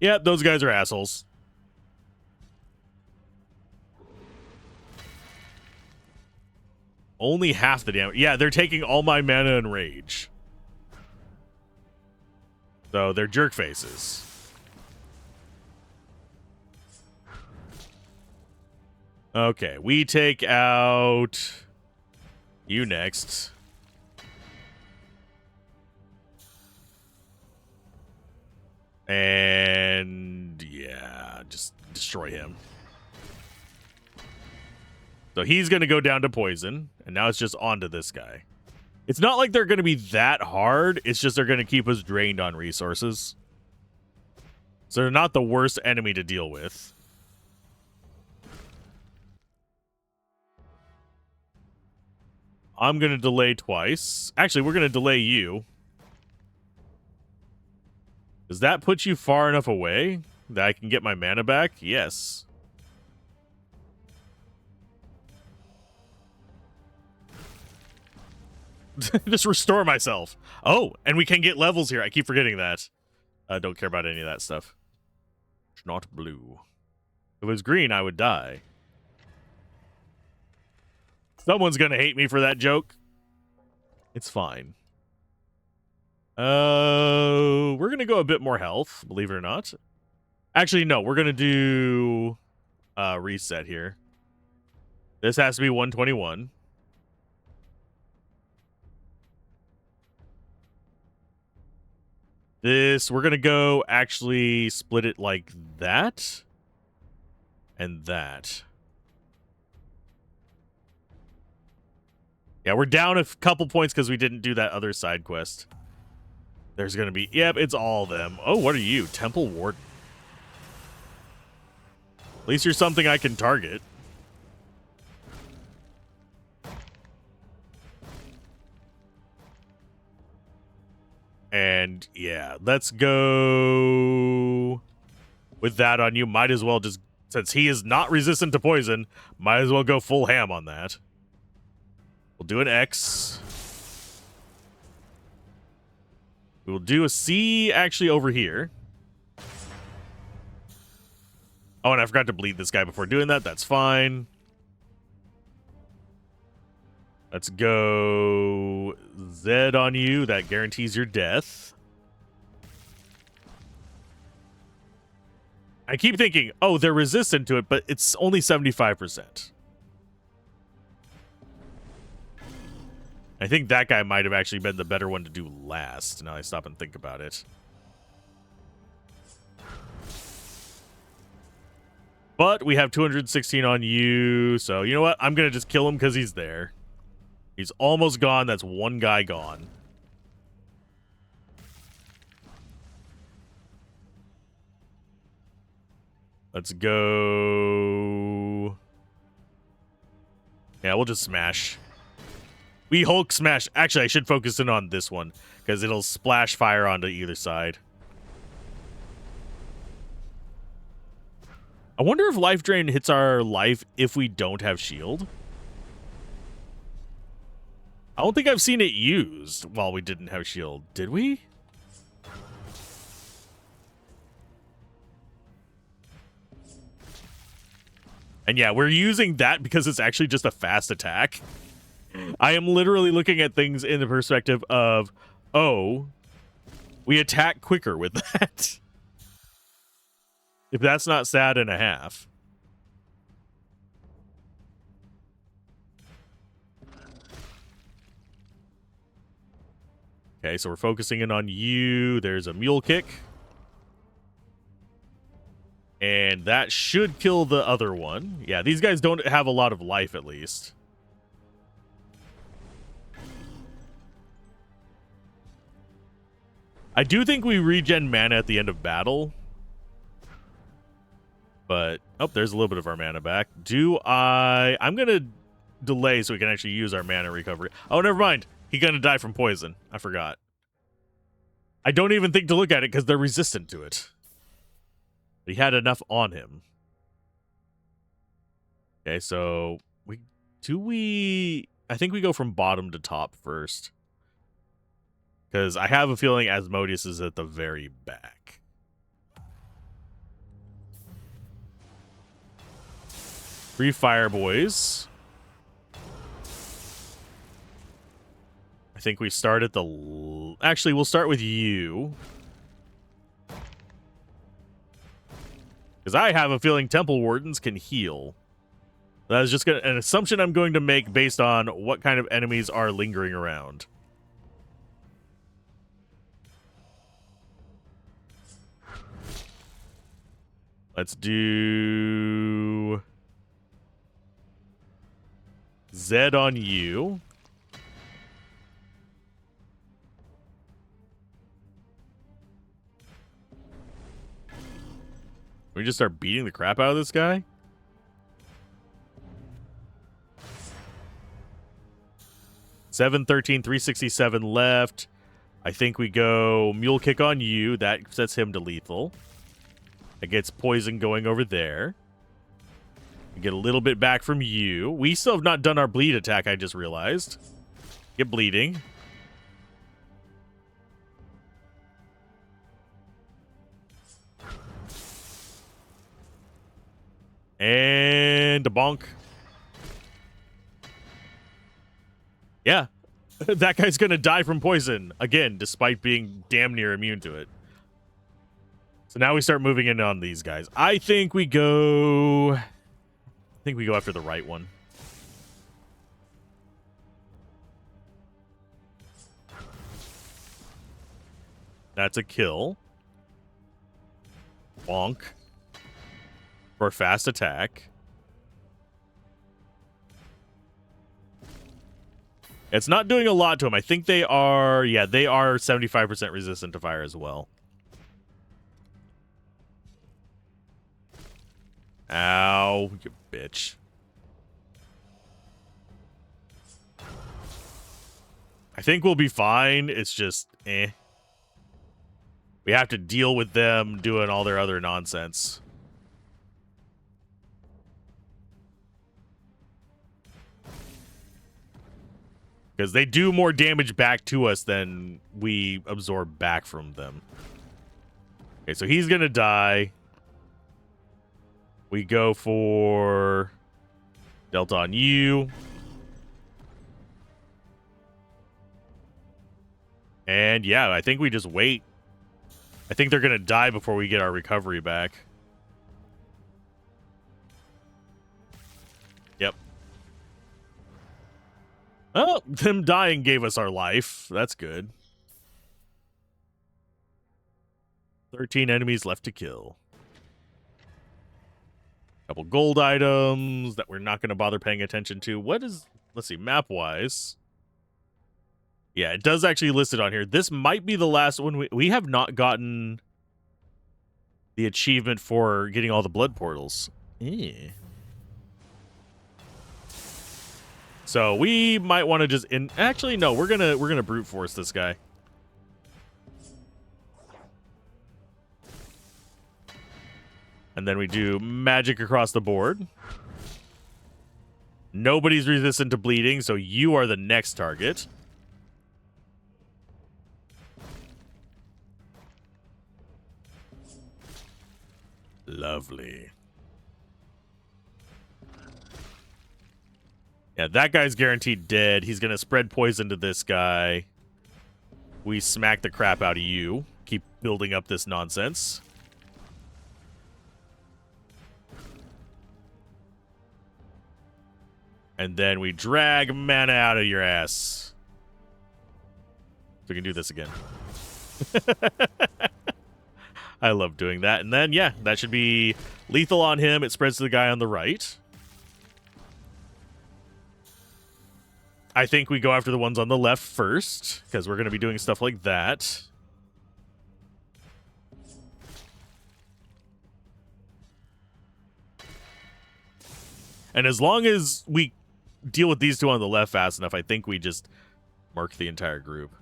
Yeah, those guys are assholes. Only half the damage. Yeah, they're taking all my mana and rage. So they're jerk faces. Okay, we take out you next. And yeah, just destroy him. So he's going to go down to poison, and now it's just on to this guy. It's not like they're going to be that hard. It's just they're going to keep us drained on resources. So they're not the worst enemy to deal with. I'm going to delay twice. Actually, we're going to delay you. Does that put you far enough away that I can get my mana back? Yes. Just restore myself. Oh, and we can get levels here. I keep forgetting that. I don't care about any of that stuff. It's not blue. If it was green, I would die. Someone's gonna hate me for that joke. It's fine. We're gonna go a bit more health, believe it or not. Actually, no, we're gonna do reset here. This has to be 121. This, we're gonna go actually split it like that and that. Yeah, we're down a couple points because we didn't do that other side quest. There's gonna be, yep, it's all of them. Oh, what are you? Temple Warden. At least you're something I can target. And yeah, let's go with that on you. Might as well just, since he is not resistant to poison, might as well go full ham on that. We'll do an X. We will do a C actually over here. Oh, and I forgot to bleed this guy before doing that. That's fine. Let's go Z on you. That guarantees your death. I keep thinking, oh, they're resistant to it, but it's only 75%. I think that guy might have actually been the better one to do last. Now I stop and think about it. But we have 216 on you, so you know what? I'm going to just kill him because he's there. He's almost gone. That's one guy gone. Let's go. Yeah, we'll just smash. We Hulk smash. Actually, I should focus in on this one because it'll splash fire onto either side. I wonder if life drain hits our life if we don't have shield. I don't think I've seen it used while we didn't have shield. Did we? And yeah, we're using that because it's actually just a fast attack. I am literally looking at things in the perspective of, oh, we attack quicker with that. If that's not sad and a half. Okay, so we're focusing in on you. There's a mule kick. And that should kill the other one. Yeah, these guys don't have a lot of life, at least. I do think we regen mana at the end of battle. But, oh, there's a little bit of our mana back. I'm going to delay so we can actually use our mana recovery. Oh, never mind. He gonna die from poison. I forgot. I don't even think to look at it because they're resistant to it. But he had enough on him. Okay, so I think we go from bottom to top first. Because I have a feeling Asmodeus is at the very back. Free fire, boys. I think we start at the... Actually, we'll start with you. Because I have a feeling Temple Wardens can heal. That is just an assumption I'm going to make based on what kind of enemies are lingering around. Let's do... Zed on you. We just start beating the crap out of this guy? Seven, 13, 367 left. I think we go Mule Kick on you. That sets him to lethal. It gets poison going over there. We get a little bit back from you. We still have not done our bleed attack, I just realized. Get bleeding. And a bonk. Yeah. That guy's gonna die from poison. Again, despite being damn near immune to it. So now we start moving in on these guys. I think we go after the right one. That's a kill. Bonk. For fast attack. It's not doing a lot to him. I think they are... Yeah, they are 75% resistant to fire as well. Ow, you bitch. I think we'll be fine. It's just, eh. We have to deal with them doing all their other nonsense. Because they do more damage back to us than we absorb back from them. Okay, so he's going to die. We go for Delta on you. And yeah, I think we just wait. I think they're going to die before we get our recovery back. Yep. Oh, them dying gave us our life. That's good. 13 enemies left to kill. Couple gold items that we're not going to bother paying attention to. What is... Let's see, map-wise. Yeah, it does actually list it on here. This might be the last one. We have not gotten the achievement for getting all the blood portals. Eh. So we might want to just... Actually, no, we're gonna brute force this guy. And then we do magic across the board. Nobody's resistant to bleeding, so you are the next target. Lovely. Yeah, that guy's guaranteed dead. He's going to spread poison to this guy. We smack the crap out of you. Keep building up this nonsense. And then we drag mana out of your ass. So we can do this again. I love doing that. And then, yeah, that should be lethal on him. It spreads to the guy on the right. I think we go after the ones on the left first, because we're going to be doing stuff like that. And as long as we deal with these two on the left fast enough, I think we just Mark the entire group.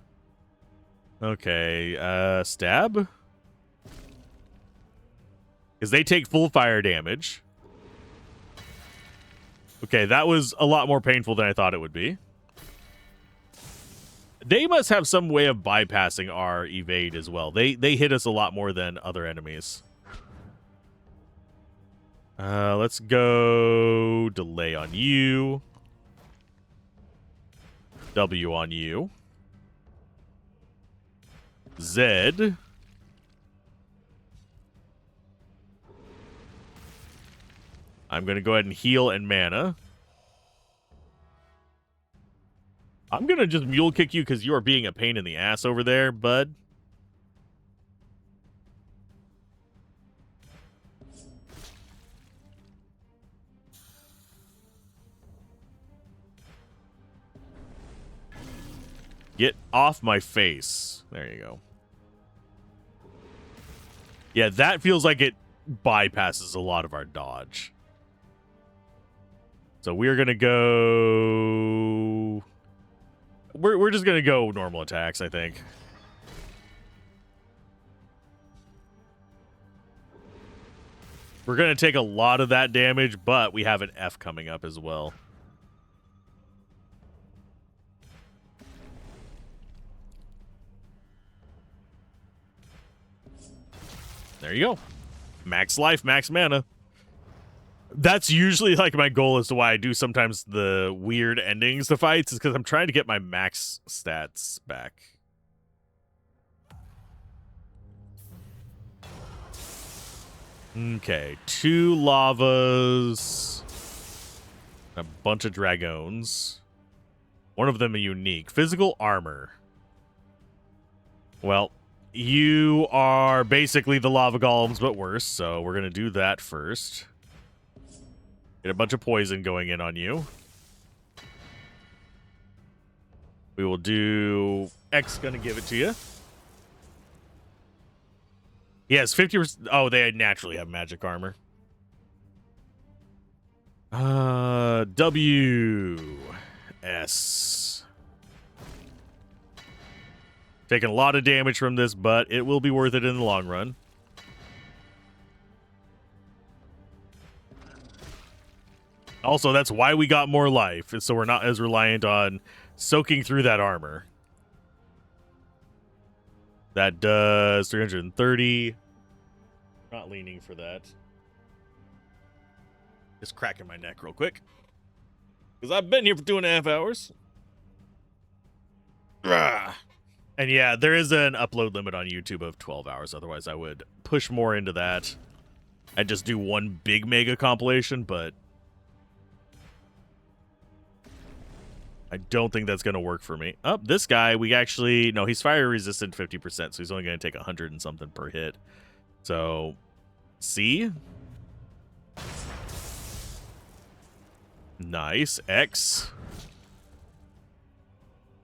Okay, stab? Because they take full fire damage. Okay, that was a lot more painful than I thought it would be. They must have some way of bypassing our evade as well. They hit us a lot more than other enemies. Let's go delay on you. W on you. Z. I'm going to go ahead and heal and mana. I'm going to just mule kick you because you are being a pain in the ass over there, bud. Get off my face. There you go. Yeah, that feels like it bypasses a lot of our dodge. So we're going to go... We're just going to go normal attacks, I think. We're going to take a lot of that damage, but we have an F coming up as well. There you go. Max life, max mana. That's usually like my goal as to why I do sometimes the weird endings to fights, is because I'm trying to get my max stats back. Okay, 2 lavas, a bunch of dragons. One of them a unique. Physical armor. Well, you are basically the lava golems, but worse, so we're going to do that first. Get a bunch of poison going in on you. We will do... X going to give it to you. Yes, 50%. Oh, they naturally have magic armor. W. S. Taking a lot of damage from this, but it will be worth it in the long run. Also, that's why we got more life, so we're not as reliant on soaking through that armor. That does 330. Not leaning for that. Just cracking my neck real quick. Because I've been here for 2.5 hours. Rah. And yeah, there is an upload limit on YouTube of 12 hours. Otherwise, I would push more into that. I'd just do one big mega compilation, but I don't think that's going to work for me. Oh, this guy, we actually... No, he's fire resistant 50%, so he's only going to take 100 and something per hit. So, C. Nice. X.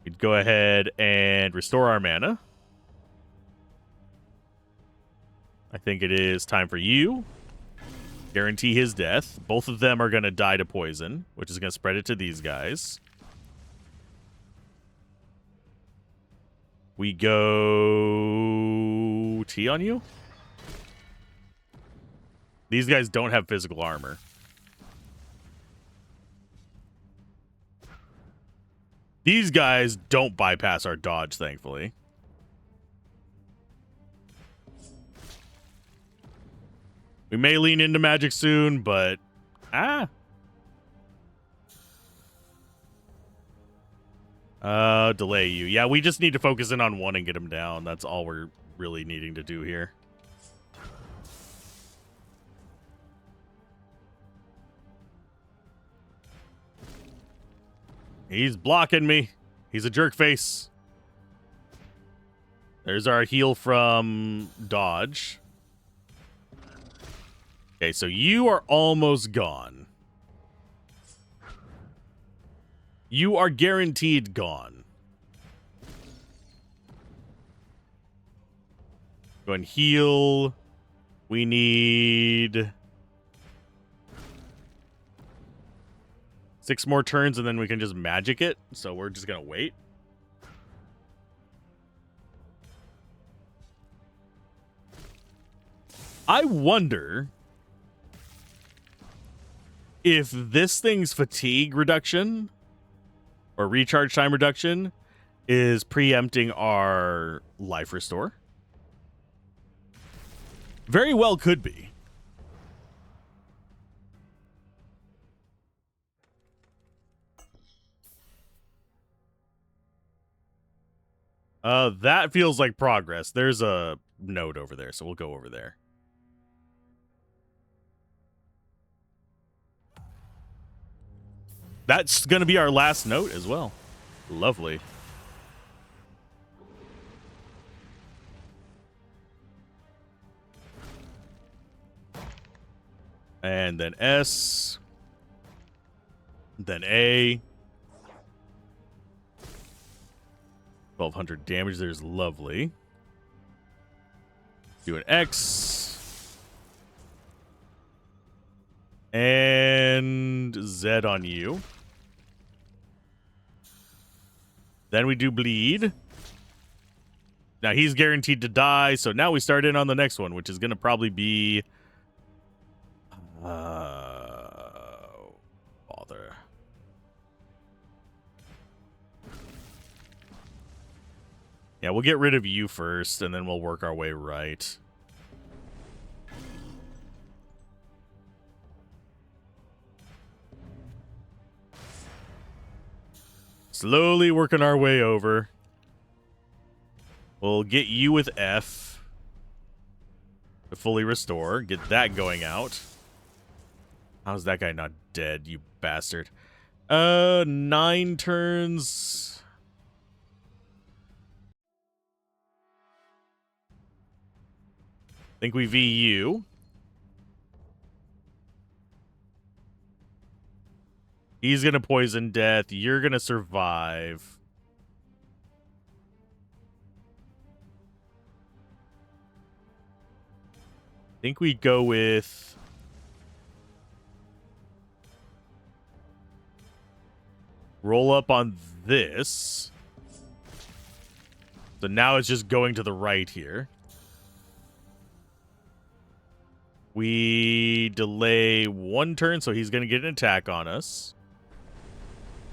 We'd go ahead and restore our mana. I think it is time for you. Guarantee his death. Both of them are going to die to poison, which is going to spread it to these guys. We go T on you. These guys don't have physical armor. These guys don't bypass our dodge, thankfully. We may lean into magic soon, but... delay you. Yeah, we just need to focus in on one and get him down. That's all we're really needing to do here. He's blocking me. He's a jerk face. There's our heal from dodge. Okay, so you are almost gone. You are guaranteed gone. Go and heal. We need 6 more turns and then we can just magic it. So we're just going to wait. I wonder if this thing's fatigue reduction or recharge time reduction is preempting our life restore. Very well could be. That feels like progress. There's a node over there, so we'll go over there. That's going to be our last note as well. Lovely. And then S. Then A. 1200 damage. There's lovely. Do an X. And Z on you. Then we do bleed. Now he's guaranteed to die, so now we start in on the next one, which is going to probably be... bother. Yeah, we'll get rid of you first, and then we'll work our way right. Slowly working our way over. We'll get you with F to fully restore. Get that going out. How's that guy not dead, you bastard? 9 turns. Think we VU. He's gonna poison death. You're gonna survive. Think we go with... roll up on this. So now it's just going to the right here. We delay 1 turn, so he's going to get an attack on us.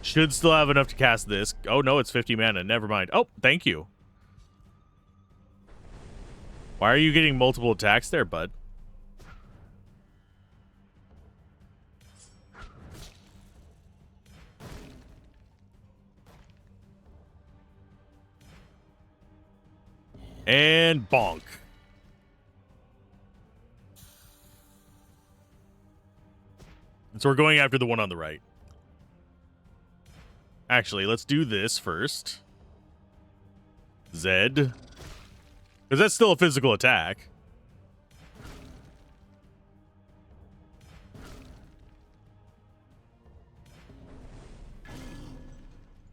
Should still have enough to cast this. Oh, no, it's 50 mana. Never mind. Oh, thank you. Why are you getting multiple attacks there, bud? And bonk. So we're going after the one on the right. Actually, let's do this first. Z. Because that's still a physical attack.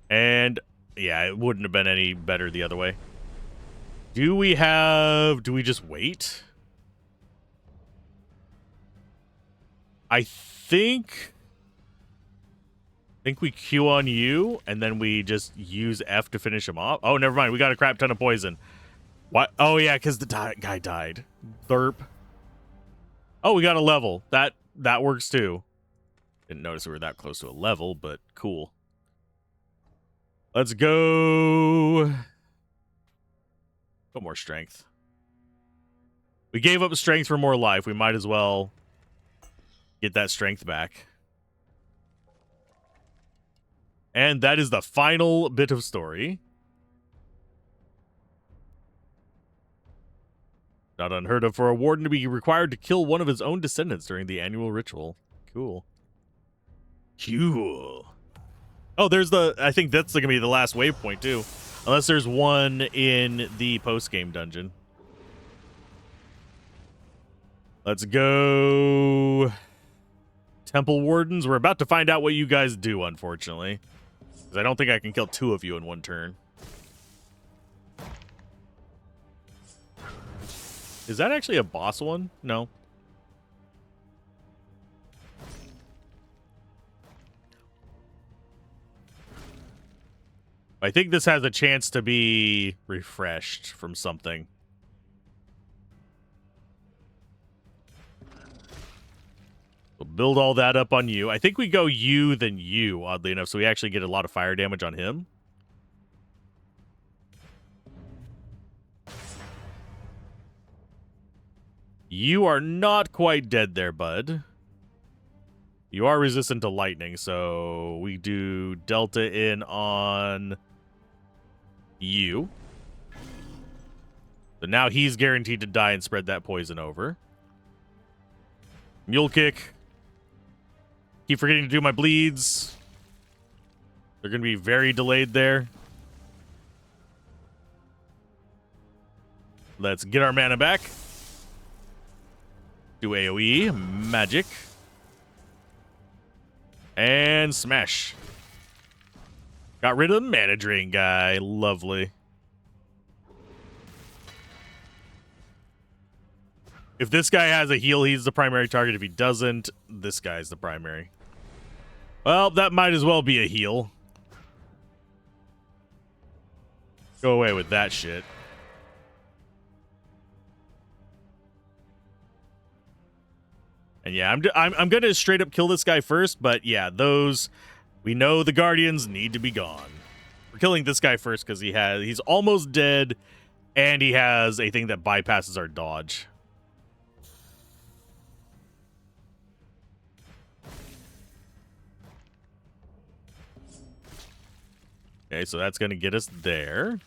And, yeah, it wouldn't have been any better the other way. Do we just wait? I think we Q on you, and then we just use F to finish him off. Oh, never mind. We got a crap ton of poison. What? Oh, yeah, because the guy died. Derp. Oh, we got a level. That works, too. Didn't notice we were that close to a level, but cool. Let's go... Put more strength. We gave up strength for more life. We might as well get that strength back. And that is the final bit of story. Not unheard of for a warden to be required to kill one of his own descendants during the annual ritual. Cool. Cool. Oh, there's the... I think that's going to be the last waypoint, too. Unless there's one in the post-game dungeon. Let's go... Temple Wardens. We're about to find out what you guys do, unfortunately. Because I don't think I can kill 2 of you in 1 turn. Is that actually a boss one? No. I think this has a chance to be refreshed from something. build all that up on you. I think we go you, then you, oddly enough, so we actually get a lot of fire damage on him. You are not quite dead there, bud. You are resistant to lightning, so we do delta in on you. So now he's guaranteed to die and spread that poison over. Mule kick. Keep forgetting to do my bleeds. They're going to be very delayed there. Let's get our mana back. Do AoE. Magic. And smash. Got rid of the mana drain guy. Lovely. If this guy has a heal, he's the primary target. If he doesn't, this guy's the primary. Well, that might as well be a heal. Go away with that shit. And yeah, I'm gonna straight up kill this guy first, but yeah, those we know the Guardians need to be gone. We're killing this guy first because he's almost dead, and he has a thing that bypasses our dodge. Okay, so that's gonna get us there.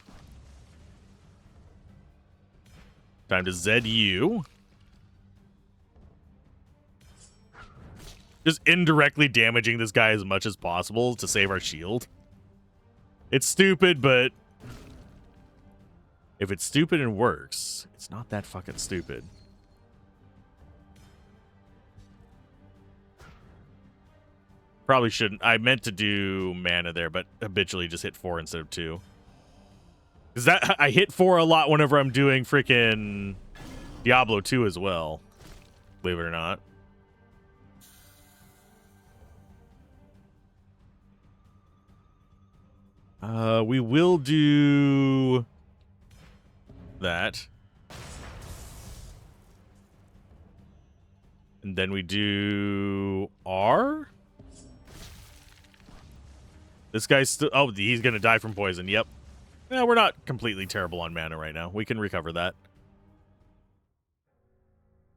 Time to ZU. Just indirectly damaging this guy as much as possible to save our shield. It's stupid, but if it's stupid and works, it's not that fucking stupid. Probably shouldn't. I meant to do mana there, but habitually just hit 4 instead of 2. Because that I hit 4 a lot whenever I'm doing freaking Diablo 2 as well. Believe it or not. We will do that. And then we do R. This guy's still... Oh, he's going to die from poison. Yep. Yeah, we're not completely terrible on mana right now. We can recover that.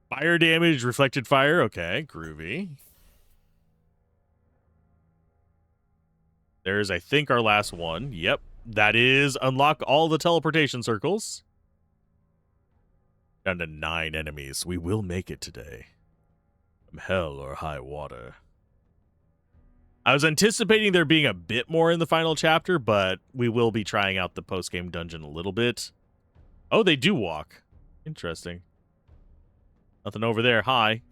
Fire damage, reflected fire. Okay, groovy. There's, I think, our last one. Yep. That is unlock all the teleportation circles. Down to 9 enemies. We will make it today. From hell or high water. I was anticipating there being a bit more in the final chapter, but we will be trying out the post-game dungeon a little bit. Oh, they do walk. Interesting. Nothing over there. Hi.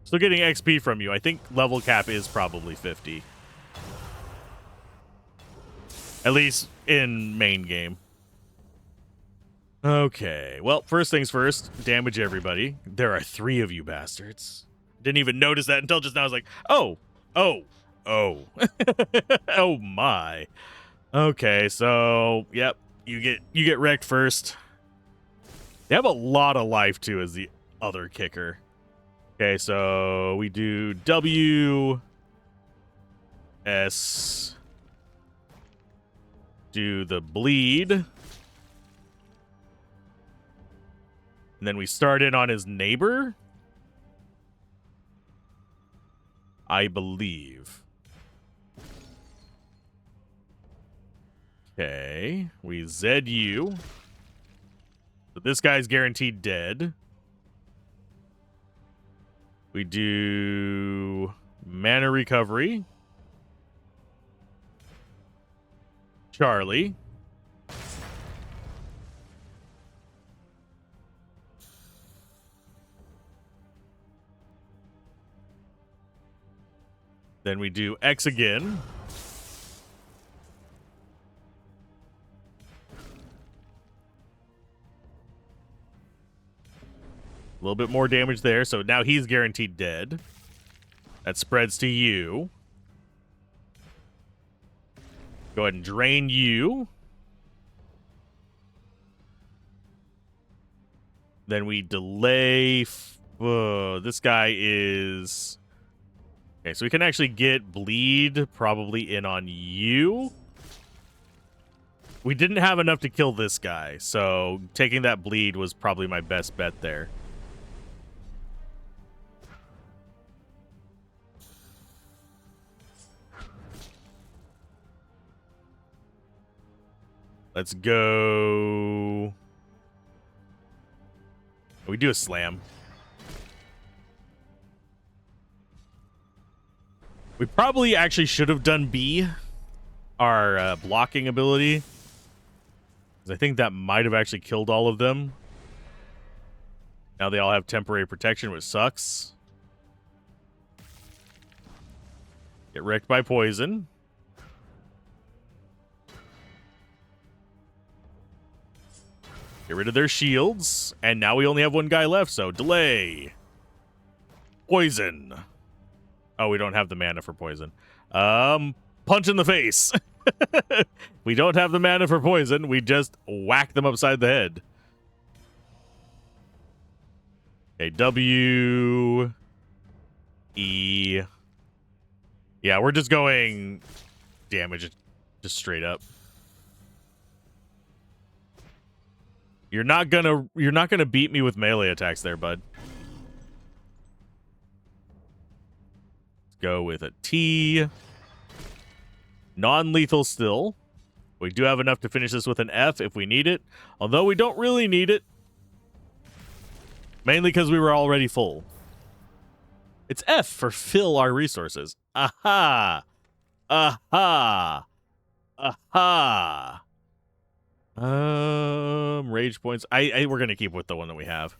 Still getting XP from you. I think level cap is probably 50. At least in main game. Okay. Well, first things first. Damage everybody. There are 3 of you bastards. Didn't even notice that until just now. I was like, oh. Oh. Oh. Oh my. Okay, so yep. You get wrecked first. They have a lot of life too as the other kicker. Okay, so we do W S, do the bleed. And then we start in on his neighbor. I believe. Okay, we ZU. So this guy's guaranteed dead. We do mana recovery. Charlie. Then we do X again. A little bit more damage there, so now he's guaranteed dead. That spreads to you. Go ahead and drain you. Then we delay This guy is... Okay, so we can actually get bleed probably in on you. We didn't have enough to kill this guy, so taking that bleed was probably my best bet there. Let's go... We do a slam. We probably actually should have done B, our blocking ability. Because I think that might have actually killed all of them. Now they all have temporary protection, which sucks. Get wrecked by poison. Get rid of their shields. And now we only have one guy left, so delay. Poison. Oh, we don't have the mana for poison. Punch in the face. We don't have the mana for poison. We just whack them upside the head. Okay, W. E. Yeah, we're just going damage just straight up. You're not gonna beat me with melee attacks there, bud. Let's go with a T. Non-lethal still. We do have enough to finish this with an F if we need it. Although we don't really need it. Mainly because we were already full. It's F for fill our resources. Aha! Aha! Aha! Rage points. We're gonna keep with the one that we have.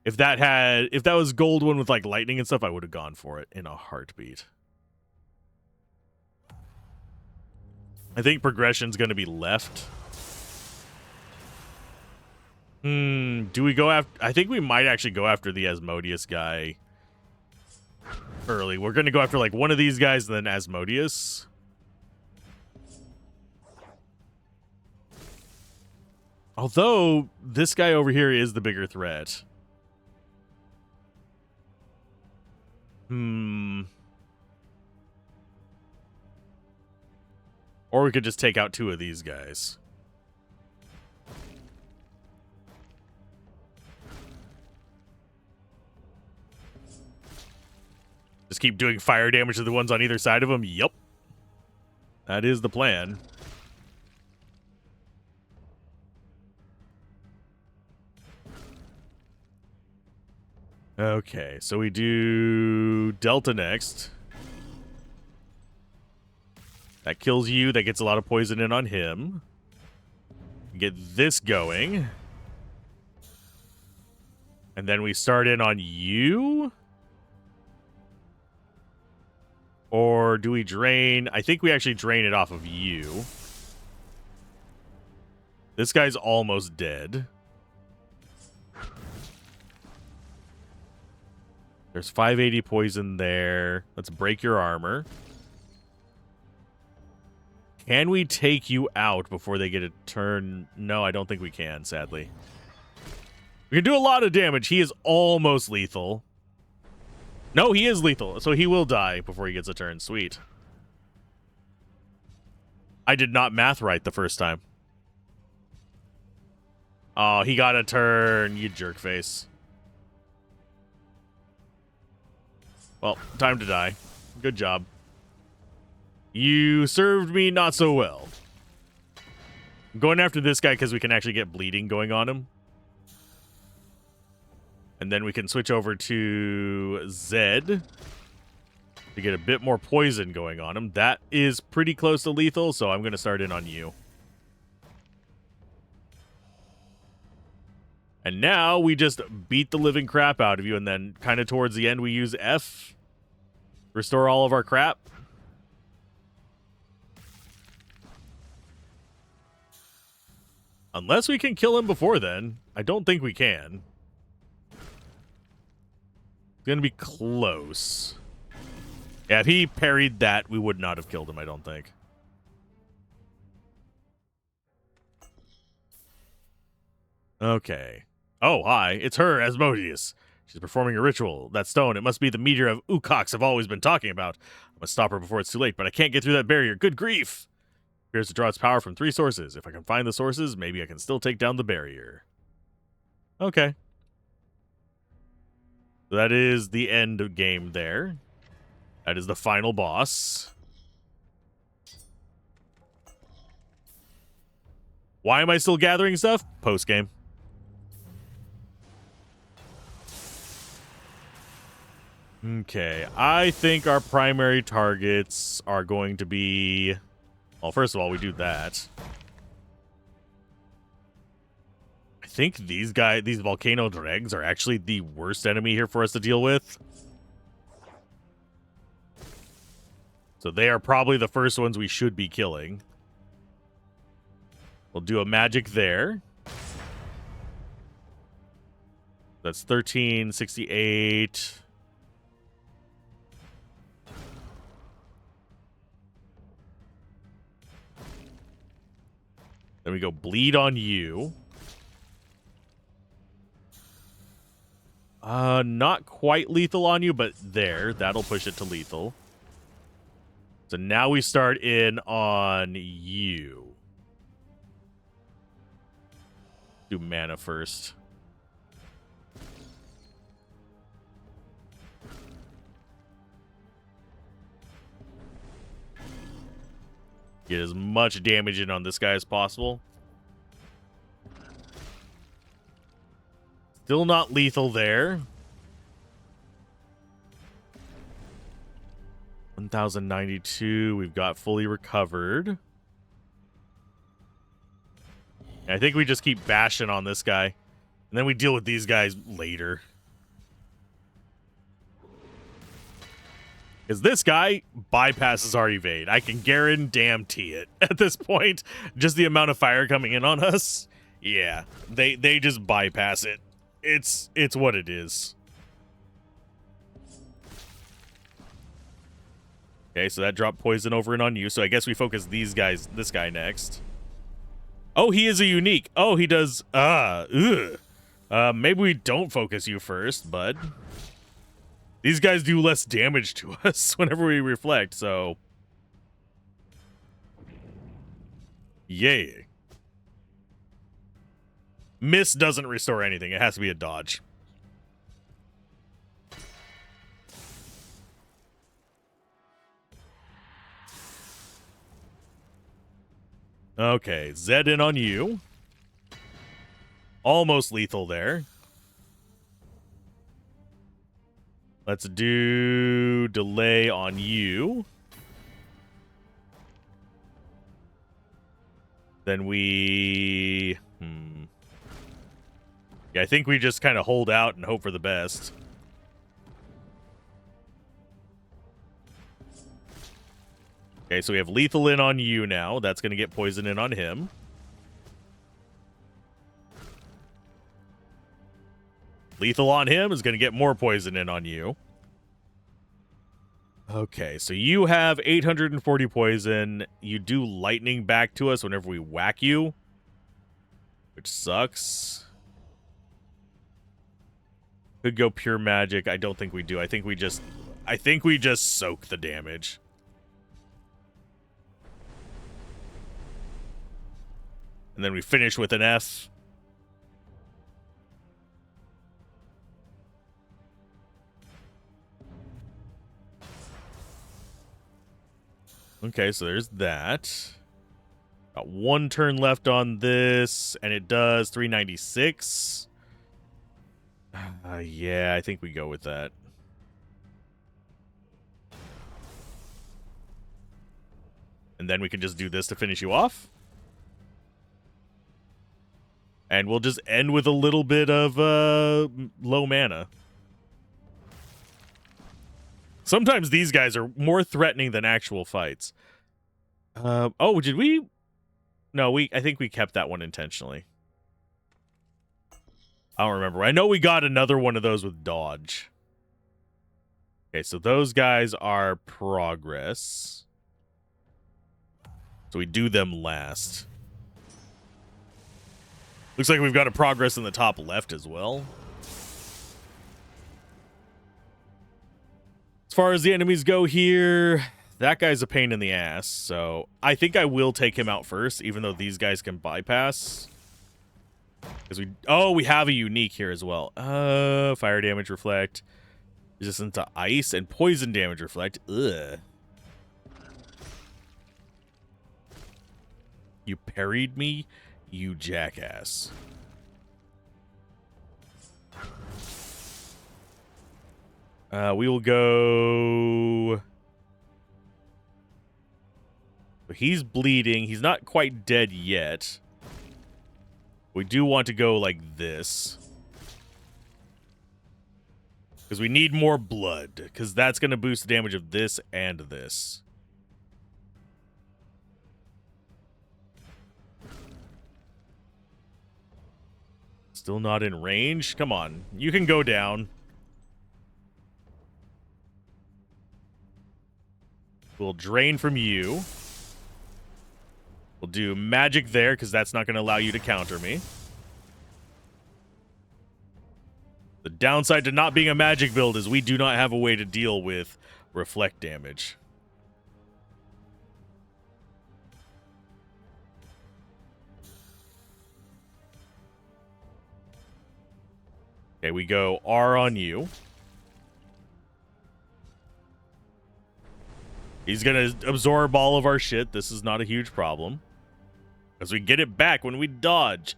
If that was gold one with like lightning and stuff, I would have gone for it in a heartbeat. I think progression's gonna be left. Do we go after... I think we might actually go after the Asmodeus guy early. We're gonna go after like one of these guys and then Asmodeus. Although, this guy over here is the bigger threat. Or we could just take out two of these guys. Just keep doing fire damage to the ones on either side of him? Yup. That is the plan. Okay, so we do Delta next. That kills you. That gets a lot of poison in on him. Get this going. And then we start in on you? Or do we drain? I think we actually drain it off of you. This guy's almost dead. There's 580 poison there. Let's break your armor. Can we take you out before they get a turn? No, I don't think we can, sadly. We can do a lot of damage. He is almost lethal. No, he is lethal, so he will die before he gets a turn. Sweet. I did not math right the first time. Oh, he got a turn, you jerk face. Well, time to die. Good job. You served me not so well. I'm going after this guy because we can actually get bleeding going on him. And then we can switch over to Zed to get a bit more poison going on him. That is pretty close to lethal, so I'm going to start in on you. And now we just beat the living crap out of you, and then kind of towards the end we use F. Restore all of our crap. Unless we can kill him before then. I don't think we can. It's going to be close. Yeah, if he parried that, we would not have killed him, I don't think. Okay. Oh, hi. It's her, Asmodeus. She's performing a ritual. That stone, it must be the meteor of Ukox I've always been talking about. I must stop her before it's too late, but I can't get through that barrier. Good grief! Appears to draw its power from 3 sources. If I can find the sources, maybe I can still take down the barrier. Okay. So that is the end of game there. That is the final boss. Why am I still gathering stuff? Post-game. Okay, I think our primary targets are going to be... Well, first of all, we do that. I think these volcano dregs are actually the worst enemy here for us to deal with. So they are probably the first ones we should be killing. We'll do a magic there. That's 1368. Then we go bleed on you. Not quite lethal on you, but there. That'll push it to lethal. So now we start in on you. Do mana first. Get as much damage in on this guy as possible. Still not lethal there. 1092. We've got fully recovered. I think we just keep bashing on this guy. And then we deal with these guys later. Because this guy bypasses our evade. I can guarantee it at this point. Just the amount of fire coming in on us. Yeah, they just bypass it. It's what it is. Okay, so that dropped poison over and on you. So I guess we focus this guy next. Oh, he is a unique. Oh, he does. Maybe we don't focus you first, bud. These guys do less damage to us whenever we reflect, so... Yay. Miss doesn't restore anything. It has to be a dodge. Okay, Zed in on you. Almost lethal there. Let's do delay on you. Then we... Yeah, I think we just kind of hold out and hope for the best. Okay, so we have lethal in on you now. That's going to get poison in on him. Lethal on him is going to get more poison in on you. Okay, so you have 840 poison. You do lightning back to us whenever we whack you, which sucks. Could go pure magic. I don't think we do. I think we just soak the damage. And then we finish with an F. Okay, so there's that. Got one turn left on this, and it does 396. Yeah, I think we go with that. And then we can just do this to finish you off. And we'll just end with a little bit of low mana. Sometimes these guys are more threatening than actual fights. Oh, did we? No, I think we kept that one intentionally. I don't remember. I know we got another one of those with dodge. Okay, so those guys are progress. So we do them last. Looks like we've got a progress in the top left as well. far as the enemies go here, that guy's a pain in the ass. So I think I will take him out first, even though these guys can bypass. Because we have a unique here as well. Fire damage reflect, resistant to ice, and poison damage reflect. Ugh. You parried me, you jackass. We will go. He's bleeding. He's not quite dead yet. We do want to go like this. Because we need more blood. Because that's going to boost the damage of this and this. Still not in range? Come on. You can go down. We'll drain from you. We'll do magic there, because that's not going to allow you to counter me. The downside to not being a magic build is we do not have a way to deal with reflect damage. Okay, we go R on you. He's going to absorb all of our shit. This is not a huge problem. Because we get it back when we dodge.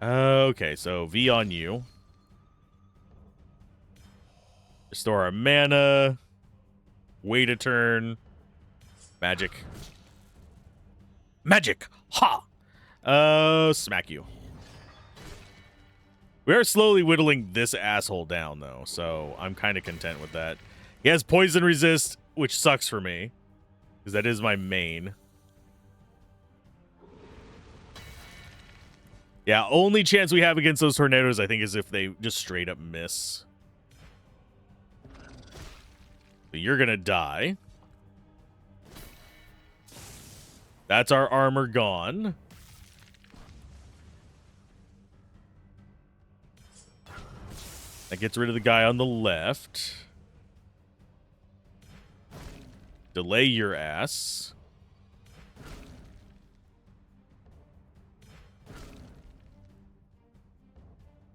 Okay, so V on you. Restore our mana. Wait a turn. Magic. Magic! Ha! Smack you. We are slowly whittling this asshole down, though, so I'm kind of content with that. He has poison resist, which sucks for me, because that is my main. Yeah, only chance we have against those tornadoes, I think, is if they just straight up miss. So you're gonna die. That's our armor gone. That gets rid of the guy on the left. Delay your ass.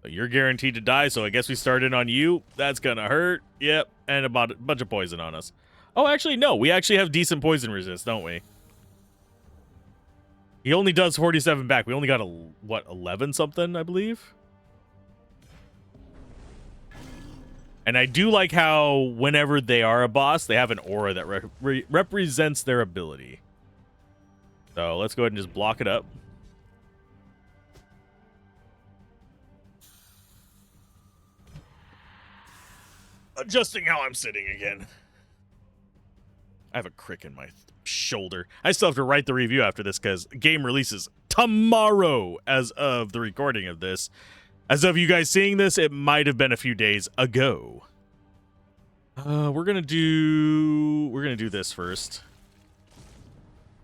So you're guaranteed to die, so I guess we start in on you. That's gonna hurt. Yep, and about a bunch of poison on us. Oh, actually, no. We actually have decent poison resist, don't we? He only does 47 back. We only got, what, 11 something, I believe? And I do like how whenever they are a boss, they have an aura that represents their ability. So let's go ahead and just block it up. Adjusting how I'm sitting again. I have a crick in my shoulder. I still have to write the review after this because game releases tomorrow as of the recording of this. As of you guys seeing this, it might have been a few days ago. We're gonna do this first.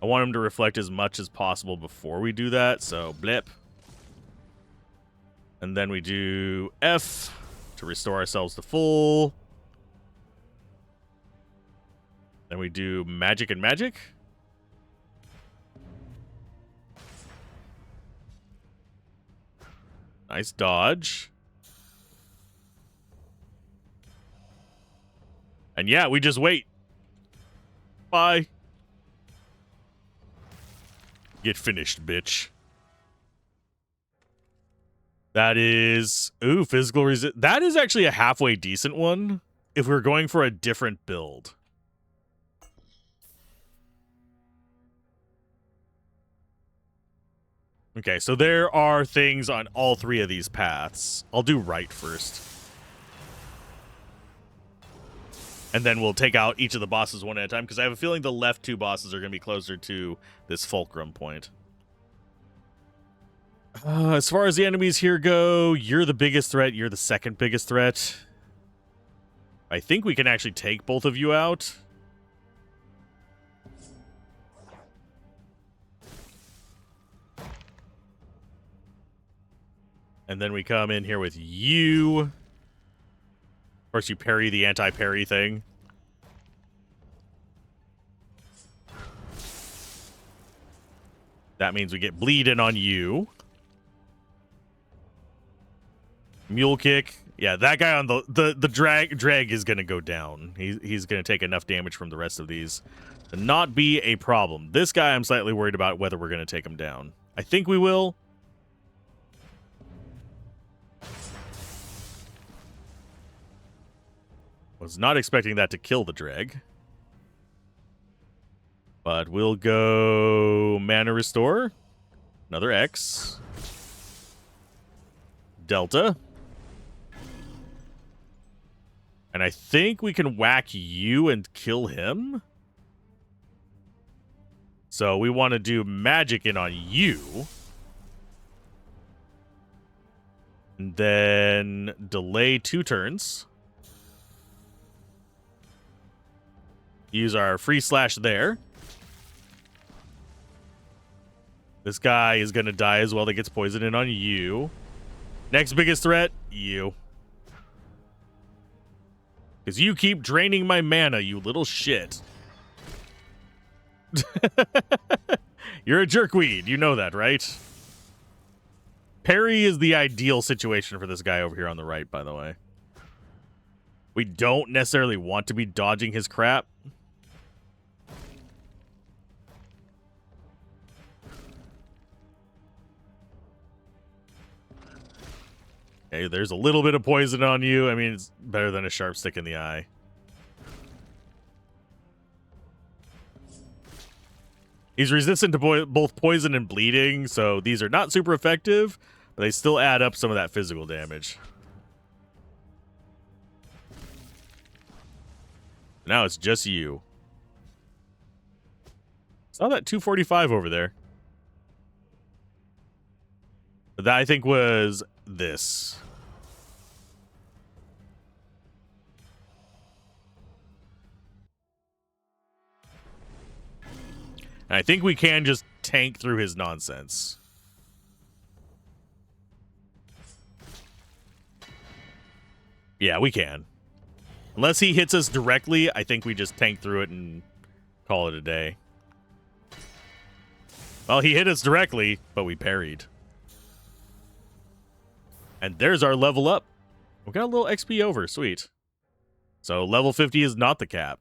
I want him to reflect as much as possible before we do that, so blip. And then we do F to restore ourselves to full. Then we do magic and magic. Nice dodge. And yeah, we just wait. Bye. Get finished, bitch. That is... Ooh, physical resist. That is actually a halfway decent one if we're going for a different build. Okay, so there are things on all three of these paths. I'll do right first. And then we'll take out each of the bosses one at a time, because I have a feeling the left two bosses are going to be closer to this fulcrum point. As far as the enemies here go, you're the biggest threat. You're the second biggest threat. I think we can actually take both of you out. And then we come in here with you. Of course, you parry the anti-parry thing. That means we get bleed in on you. Mule kick. Yeah, that guy on the drag is going to go down. He's going to take enough damage from the rest of these to not be a problem. This guy I'm slightly worried about whether we're going to take him down. I think we will. Was not expecting that to kill the drag. But we'll go Mana Restore. Another X. Delta. And I think we can whack you and kill him. So we want to do magic in on you. And then delay 2 turns. Use our free slash there. This guy is going to die as well. That gets poisoned in on you. Next biggest threat, you. Because you keep draining my mana, you little shit. You're a jerkweed. You know that, right? Parry is the ideal situation for this guy over here on the right, by the way. We don't necessarily want to be dodging his crap. Hey, there's a little bit of poison on you. I mean, it's better than a sharp stick in the eye. He's resistant to both poison and bleeding, so these are not super effective, but they still add up some of that physical damage. Now it's just you. Saw that 245 over there. But that, I think, was this. And I think we can just tank through his nonsense. Yeah, we can. Unless he hits us directly, I think we just tank through it and call it a day. Well, he hit us directly, but we parried. And there's our level up. We got a little XP over. Sweet. So level 50 is not the cap.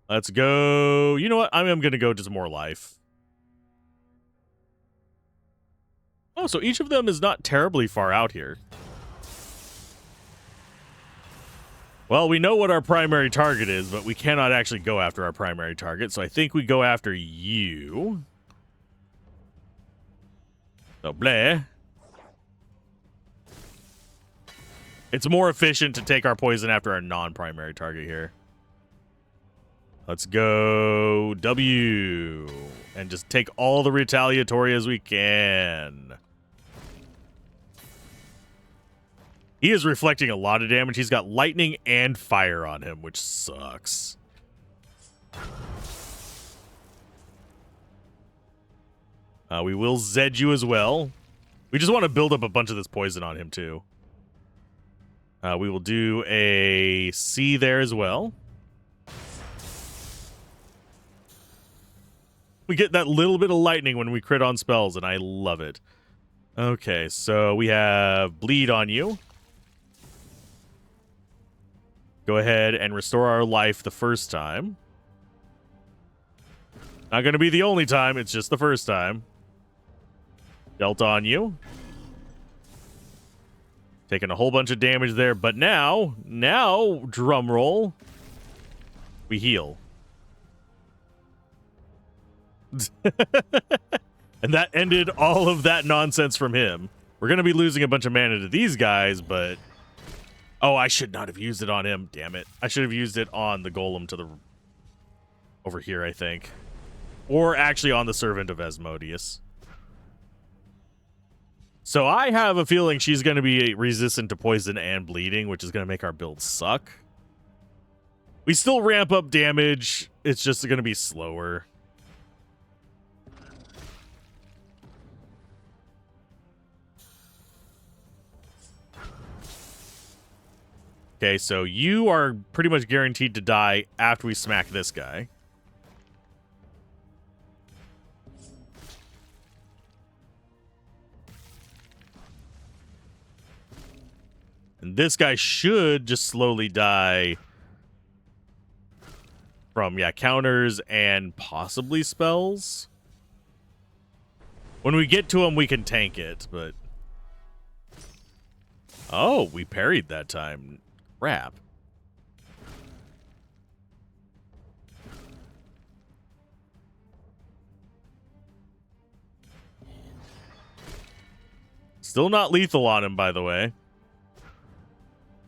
Let's go. You know what? I'm going to go to some more life. Oh, so each of them is not terribly far out here. Well, we know what our primary target is, but we cannot actually go after our primary target. So I think we go after you. So, bleh. It's more efficient to take our poison after our non-primary target here. Let's go W. And just take all the retaliatory as we can. He is reflecting a lot of damage. He's got lightning and fire on him, which sucks. We will Zed you as well. We just want to build up a bunch of this poison on him, too. We will do a C there as well. We get that little bit of lightning when we crit on spells, and I love it. Okay, so we have bleed on you. Go ahead and restore our life the first time. Not going to be the only time, it's just the first time. Delta on you. Taking a whole bunch of damage there, but now, drum roll, we heal. And that ended all of that nonsense from him. We're going to be losing a bunch of mana to these guys, but... Oh, I should not have used it on him. Damn it. I should have used it on the golem to the... over here, I think. Or actually on the Servant of Asmodeus. So I have a feeling she's going to be resistant to poison and bleeding, which is going to make our build suck. We still ramp up damage. It's just going to be slower. Okay, so you are pretty much guaranteed to die after we smack this guy. And this guy should just slowly die from, yeah, counters and possibly spells. When we get to him, we can tank it, but... Oh, we parried that time. Crap. Still not lethal on him, by the way.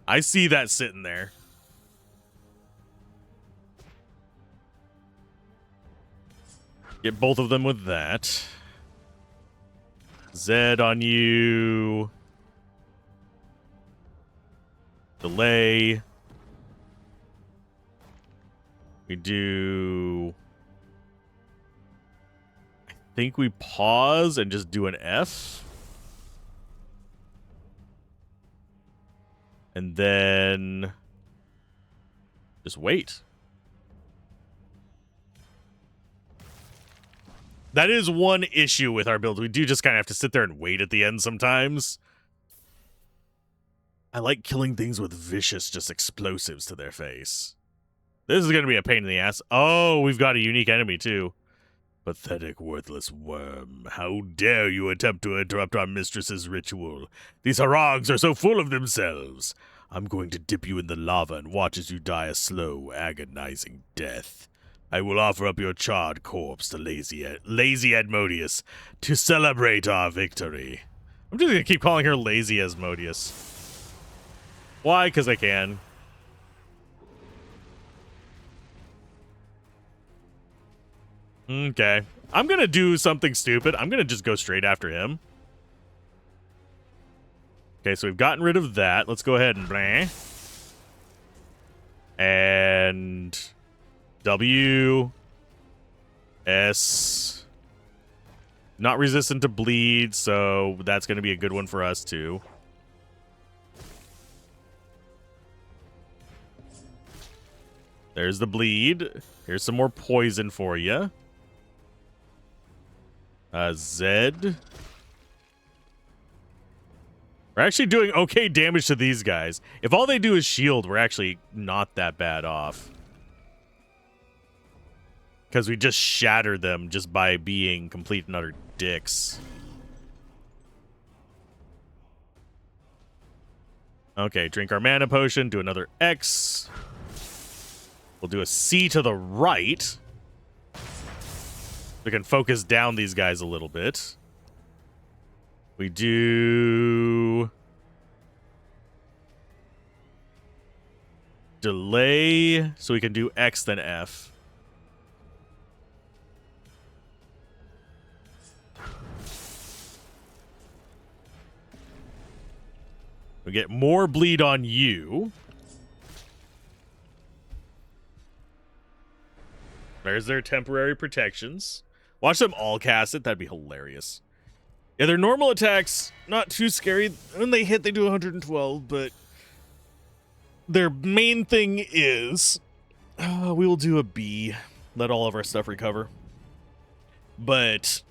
I see that sitting there. Get both of them with that. Zed on you. Delay. We do... I think we pause and just do an F. And then... just wait. That is one issue with our build. We do just kind of have to sit there and wait at the end sometimes. I like killing things with vicious, just explosives to their face. This is going to be a pain in the ass. Oh, we've got a unique enemy, too. Pathetic, worthless worm. How dare you attempt to interrupt our mistress's ritual? These harangues are so full of themselves. I'm going to dip you in the lava and watch as you die a slow, agonizing death. I will offer up your charred corpse to lazy Admodius to celebrate our victory. I'm just going to keep calling her lazy Asmodeus. Why? Because I can. Okay. I'm going to do something stupid. I'm going to just go straight after him. Okay, so we've gotten rid of that. Let's go ahead and blah. And W S. Not resistant to bleed, so that's going to be a good one for us too. There's the bleed. Here's some more poison for you. Zed. We're actually doing okay damage to these guys. If all they do is shield, we're actually not that bad off. Because we just shatter them just by being complete and utter dicks. Okay, drink our mana potion, do another X. We'll do a C to the right. We can focus down these guys a little bit. We do... delay, so we can do X then F. We get more bleed on you. There's their temporary protections. Watch them all cast it. That'd be hilarious. Yeah, their normal attacks, not too scary. When they hit, they do 112, but their main thing is... we will do a B. Let all of our stuff recover. But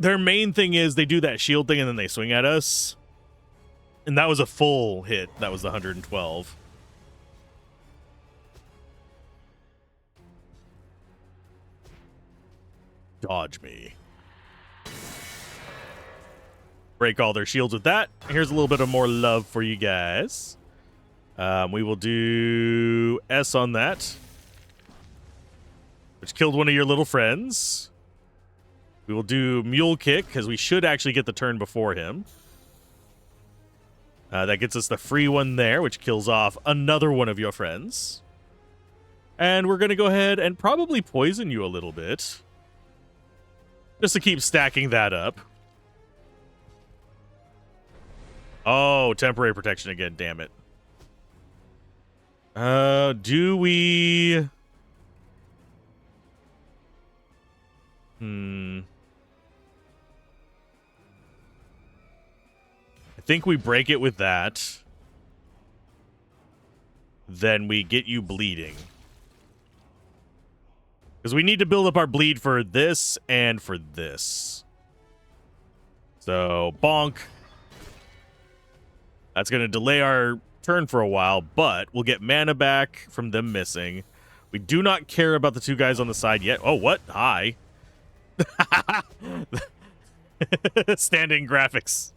their main thing is they do that shield thing and then they swing at us. And that was a full hit. That was the 112. Dodge me. Break all their shields with that. Here's a little bit of more love for you guys. We will do S on that, which killed one of your little friends. We will do Mule Kick, because we should actually get the turn before him. That gets us the free one there, which kills off another one of your friends. And we're going to go ahead and probably poison you a little bit, just to keep stacking that up. Oh, temporary protection again, damn it. Do we... I think we break it with that. Then we get you bleeding. Because we need to build up our bleed for this and for this. So, bonk. That's going to delay our turn for a while, but we'll get mana back from them missing. We do not care about the two guys on the side yet. Oh, what? Hi. Standing graphics.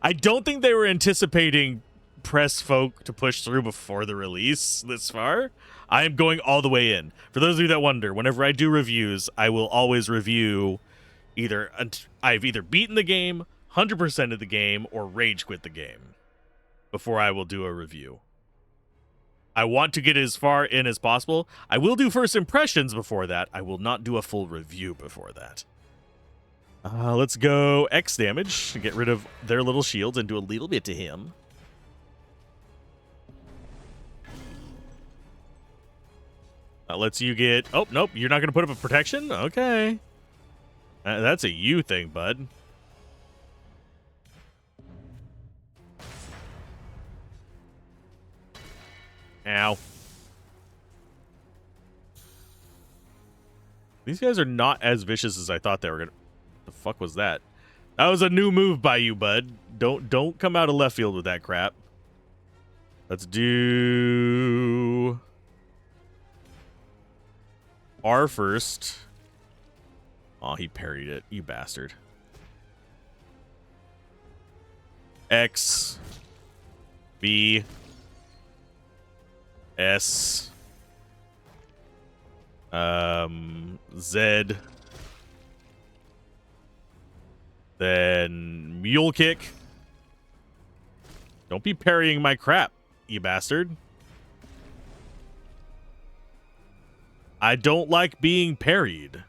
I don't think they were anticipating press folk to push through before the release this far. I am going all the way in. For those of you that wonder, whenever I do reviews, I will always review I've either beaten the game, 100% of the game, or rage quit the game before I will do a review. I want to get as far in as possible. I will do first impressions before that. I will not do a full review before that. Let's go X damage to get rid of their little shields and do a little bit to him. That lets you get... Oh, nope. You're not going to put up a protection? Okay. That's a you thing, bud. Ow. These guys are not as vicious as I thought they were going to... The fuck was that? That was a new move by you, bud. Don't come out of left field with that crap. Let's do... R first. Oh, he parried it. You bastard. X. B. S. Z. Then mule kick. Don't be parrying my crap, you bastard. I don't like being parried.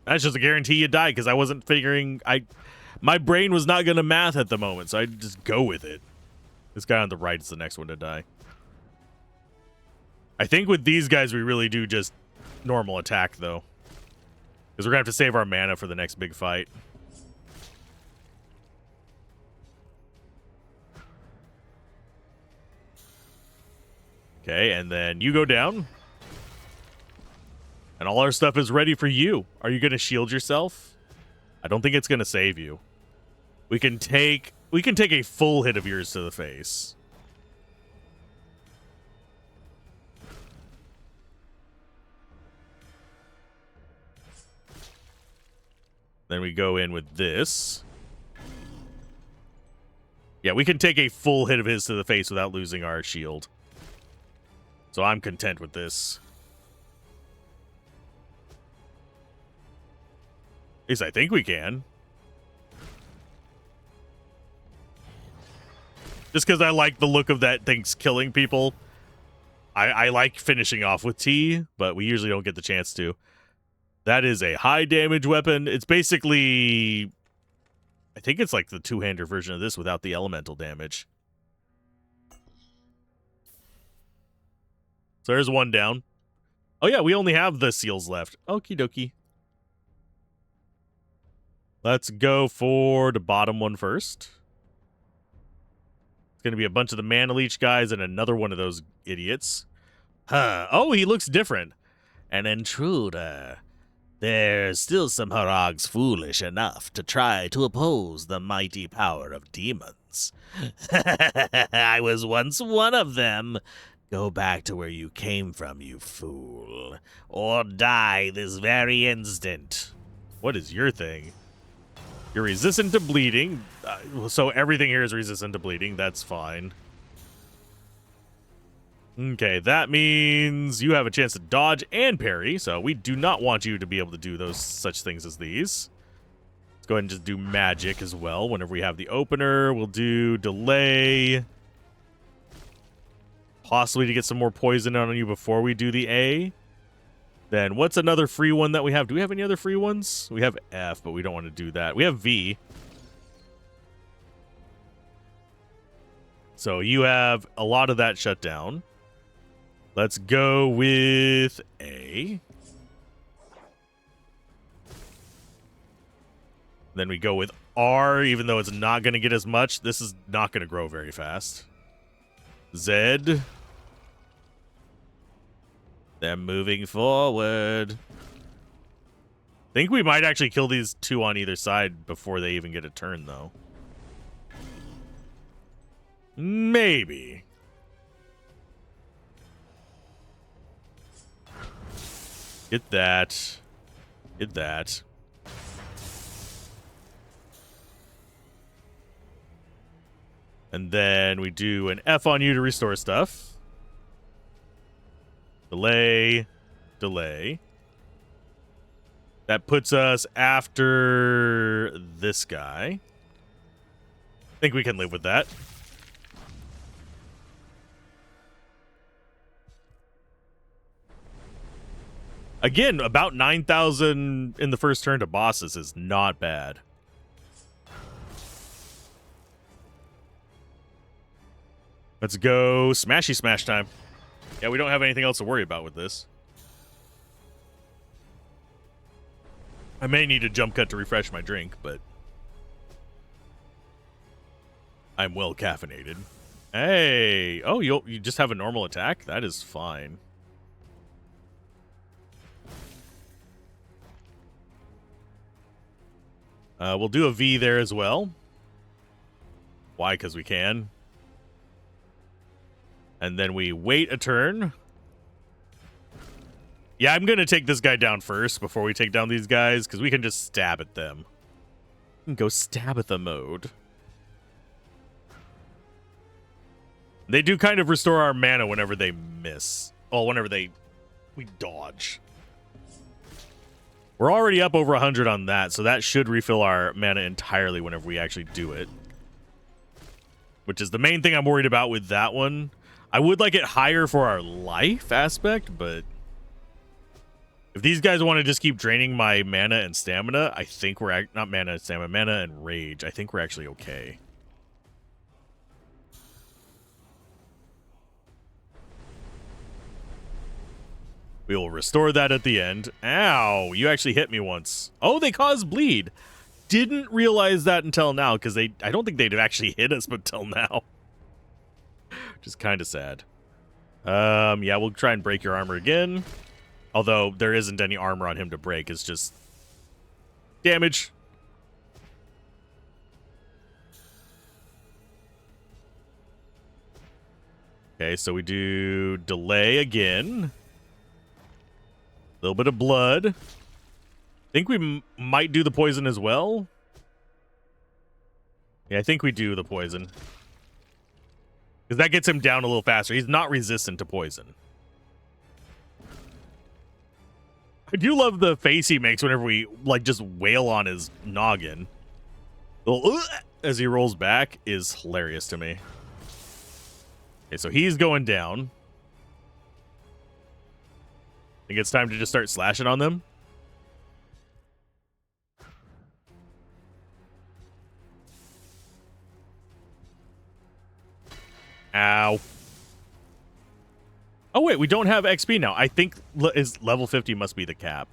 That's just a guarantee you die because I wasn't figuring... My brain was not going to math at the moment, so I just go with it. This guy on the right is the next one to die. I think with these guys, we really do just normal attack, though. Because we're going to have to save our mana for the next big fight. Okay, and then you go down. And all our stuff is ready for you. Are you going to shield yourself? I don't think it's going to save you. We can take a full hit of yours to the face. Then we go in with this. Yeah, we can take a full hit of his to the face without losing our shield. So I'm content with this. At least I think we can. Just because I like the look of that thing's killing people. I like finishing off with T, but we usually don't get the chance to. That is a high damage weapon. It's basically... I think it's like the two-hander version of this without the elemental damage. So there's one down. Oh yeah, we only have the seals left. Okie dokie. Let's go for the bottom one first. It's going to be a bunch of the Mana Leech guys and another one of those idiots. Huh. Oh, he looks different. An intruder. There's still some Harags foolish enough to try to oppose the mighty power of demons. I was once one of them. Go back to where you came from, you fool. Or die this very instant. What is your thing? You're resistant to bleeding. So everything here is resistant to bleeding. That's fine. Okay, that means you have a chance to dodge and parry, so we do not want you to be able to do those such things as these. Let's go ahead and just do magic as well. Whenever we have the opener, we'll do delay. Possibly to get some more poison on you before we do the A. Then what's another free one that we have? Do we have any other free ones? We have F, but we don't want to do that. We have V. So you have a lot of that shut down. Let's go with A. Then we go with R, even though it's not going to get as much. This is not going to grow very fast. Z. Then moving forward. I think we might actually kill these two on either side before they even get a turn, though. Maybe. Get that. Get that. And then we do an F on you to restore stuff. Delay. Delay. That puts us after this guy. I think we can live with that. Again, about 9,000 in the first turn to bosses is not bad. Let's go smashy smash time. Yeah, we don't have anything else to worry about with this. I may need a jump cut to refresh my drink, but I'm well caffeinated. Hey! Oh, you just have a normal attack? That is fine. We'll do a V there as well. Why? Because we can. And then we wait a turn. Yeah, I'm going to take this guy down first before we take down these guys, because we can just stab at them. We can go stab at the mode. They do kind of restore our mana whenever they miss. Oh, whenever we dodge. We're already up over 100 on that, so that should refill our mana entirely whenever we actually do it. Which is the main thing I'm worried about with that one. I would like it higher for our life aspect, but if these guys want to just keep draining my mana and stamina, I think we're... Not mana and stamina, mana and rage. I think we're actually okay. We will restore that at the end. Ow, you actually hit me once. Oh, they cause bleed. Didn't realize that until now, because I don't think they'd have actually hit us until now. Which is kind of sad. Yeah, we'll try and break your armor again. Although there isn't any armor on him to break. It's just damage. Okay, so we do delay again. A little bit of blood. I think we might do the poison as well. Yeah, I think we do the poison. Because that gets him down a little faster. He's not resistant to poison. I do love the face he makes whenever we, like, just wail on his noggin. The little, as he rolls back is hilarious to me. Okay, so he's going down. I think it's time to just start slashing on them. Ow. Oh, wait, we don't have XP now. I think is level 50 must be the cap.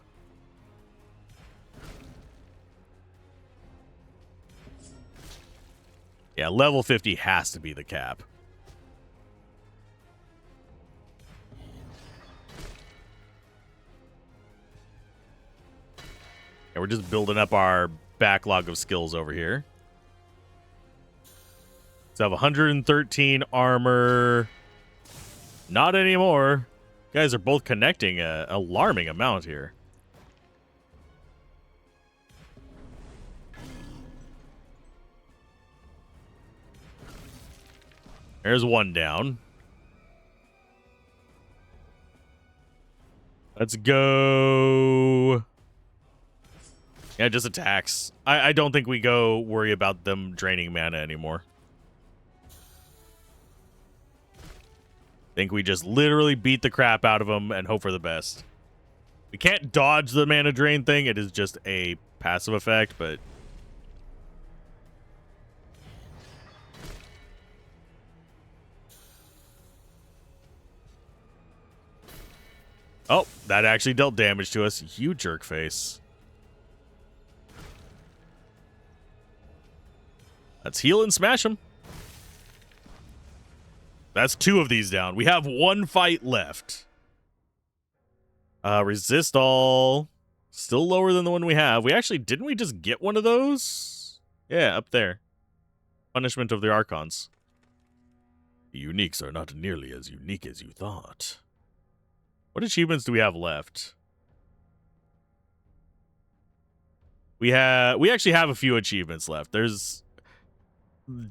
Yeah, level 50 has to be the cap. Yeah, we're just building up our backlog of skills over here. So I have 113 armor. Not anymore. You guys are both connecting an alarming amount here. There's one down. Let's go. Yeah, just attacks. I don't think we go worry about them draining mana anymore. I think we just literally beat the crap out of them and hope for the best. We can't dodge the mana drain thing. It is just a passive effect, but... Oh, that actually dealt damage to us. You jerk face. Let's heal and smash him. That's 2 of these down. We have 1 fight left. Resist all. Still lower than the one we have. Didn't we just get one of those? Yeah, up there. Punishment of the Archons. The uniques are not nearly as unique as you thought. What achievements do we have left? We actually have a few achievements left. There's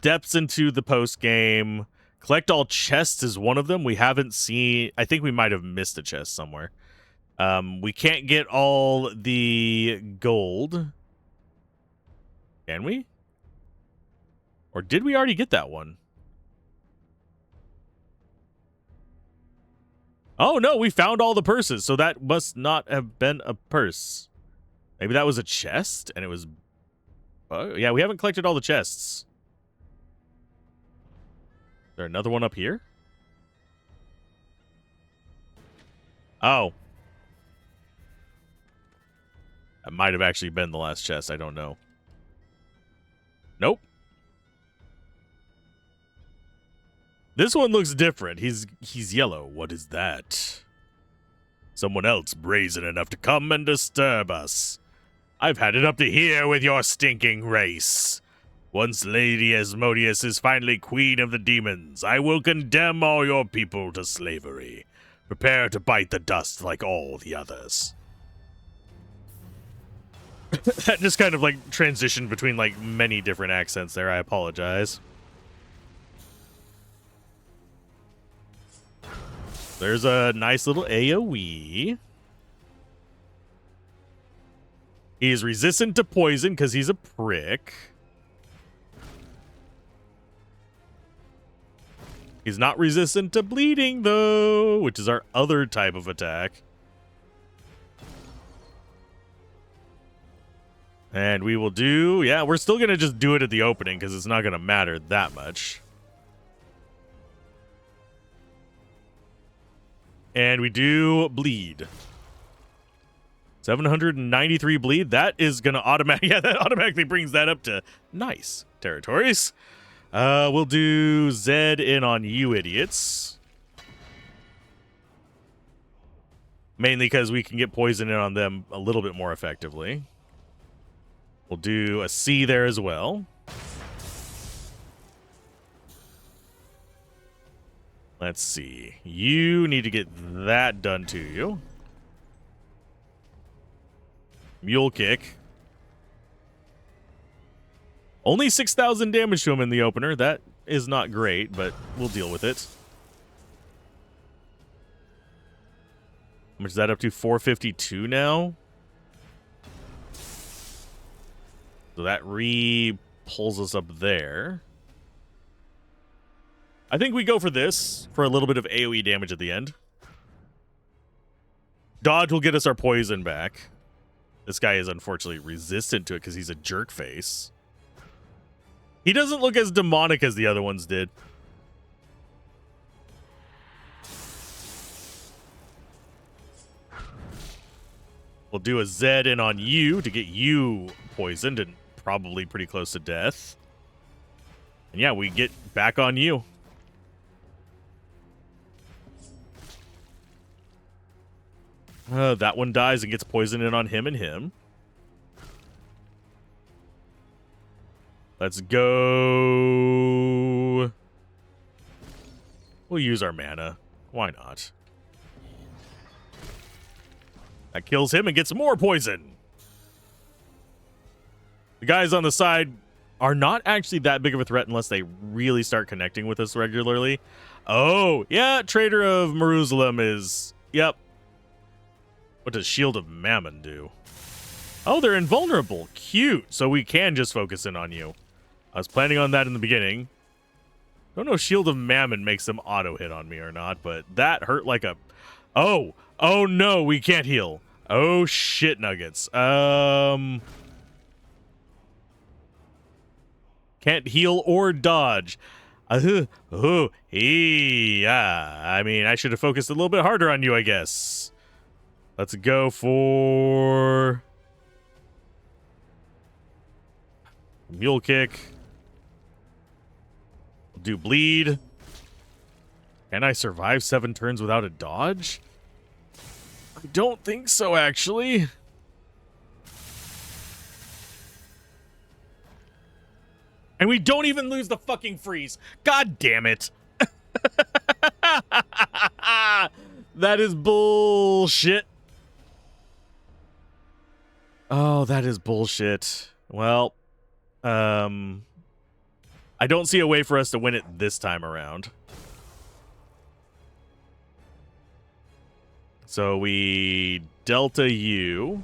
depths into the post game. Collect all chests is one of them. We haven't seen. I think we might have missed a chest somewhere. We can't get all the gold. Can we? Or did we already get that one? Oh, no, we found all the purses, so that must not have been a purse. Maybe that was a chest, and it was... Oh, yeah, we haven't collected all the chests. Is there another one up here? Oh. That might have actually been the last chest, I don't know. Nope. This one looks different. He's yellow. What is that? Someone else brazen enough to come and disturb us. I've had it up to here with your stinking race. Once Lady Asmodeus is finally queen of the demons, I will condemn all your people to slavery. Prepare to bite the dust like all the others. That just kind of like transitioned between like many different accents there. I apologize. There's a nice little AoE. He's resistant to poison because he's a prick. He's not resistant to bleeding, though, which is our other type of attack. And we will do... Yeah, we're still going to just do it at the opening because it's not going to matter that much. And we do bleed. 793 bleed. That is going to automatically... Yeah, that automatically brings that up to nice territories. We'll do Zed in on you idiots. Mainly because we can get poison in on them a little bit more effectively. We'll do a C there as well. Let's see. You need to get that done to you. Mule kick. Only 6,000 damage to him in the opener. That is not great, but we'll deal with it. How much is that up to? 452 now? So that pulls us up there. I think we go for this, for a little bit of AoE damage at the end. Dodge will get us our poison back. This guy is unfortunately resistant to it because he's a jerk face. He doesn't look as demonic as the other ones did. We'll do a Zed in on you to get you poisoned and probably pretty close to death. And yeah, we get back on you. That one dies and gets poisoned in on him and him. Let's go. We'll use our mana. Why not? That kills him and gets more poison. The guys on the side are not actually that big of a threat unless they really start connecting with us regularly. Oh, yeah, Trader of Jerusalem is... Yep. What does Shield of Mammon do? Oh, they're invulnerable. Cute. So we can just focus in on you. I was planning on that in the beginning. Don't know if Shield of Mammon makes them auto hit on me or not, but that hurt like a... Oh! Oh no, we can't heal. Oh shit nuggets. Can't heal or dodge. I mean, I should have focused a little bit harder on you, I guess. Let's go for... Mule kick. We'll do bleed. Can I survive 7 turns without a dodge? I don't think so, actually. And we don't even lose the fucking freeze. God damn it. That is bullshit. Oh, that is bullshit. Well, I don't see a way for us to win it this time around. So we Delta U.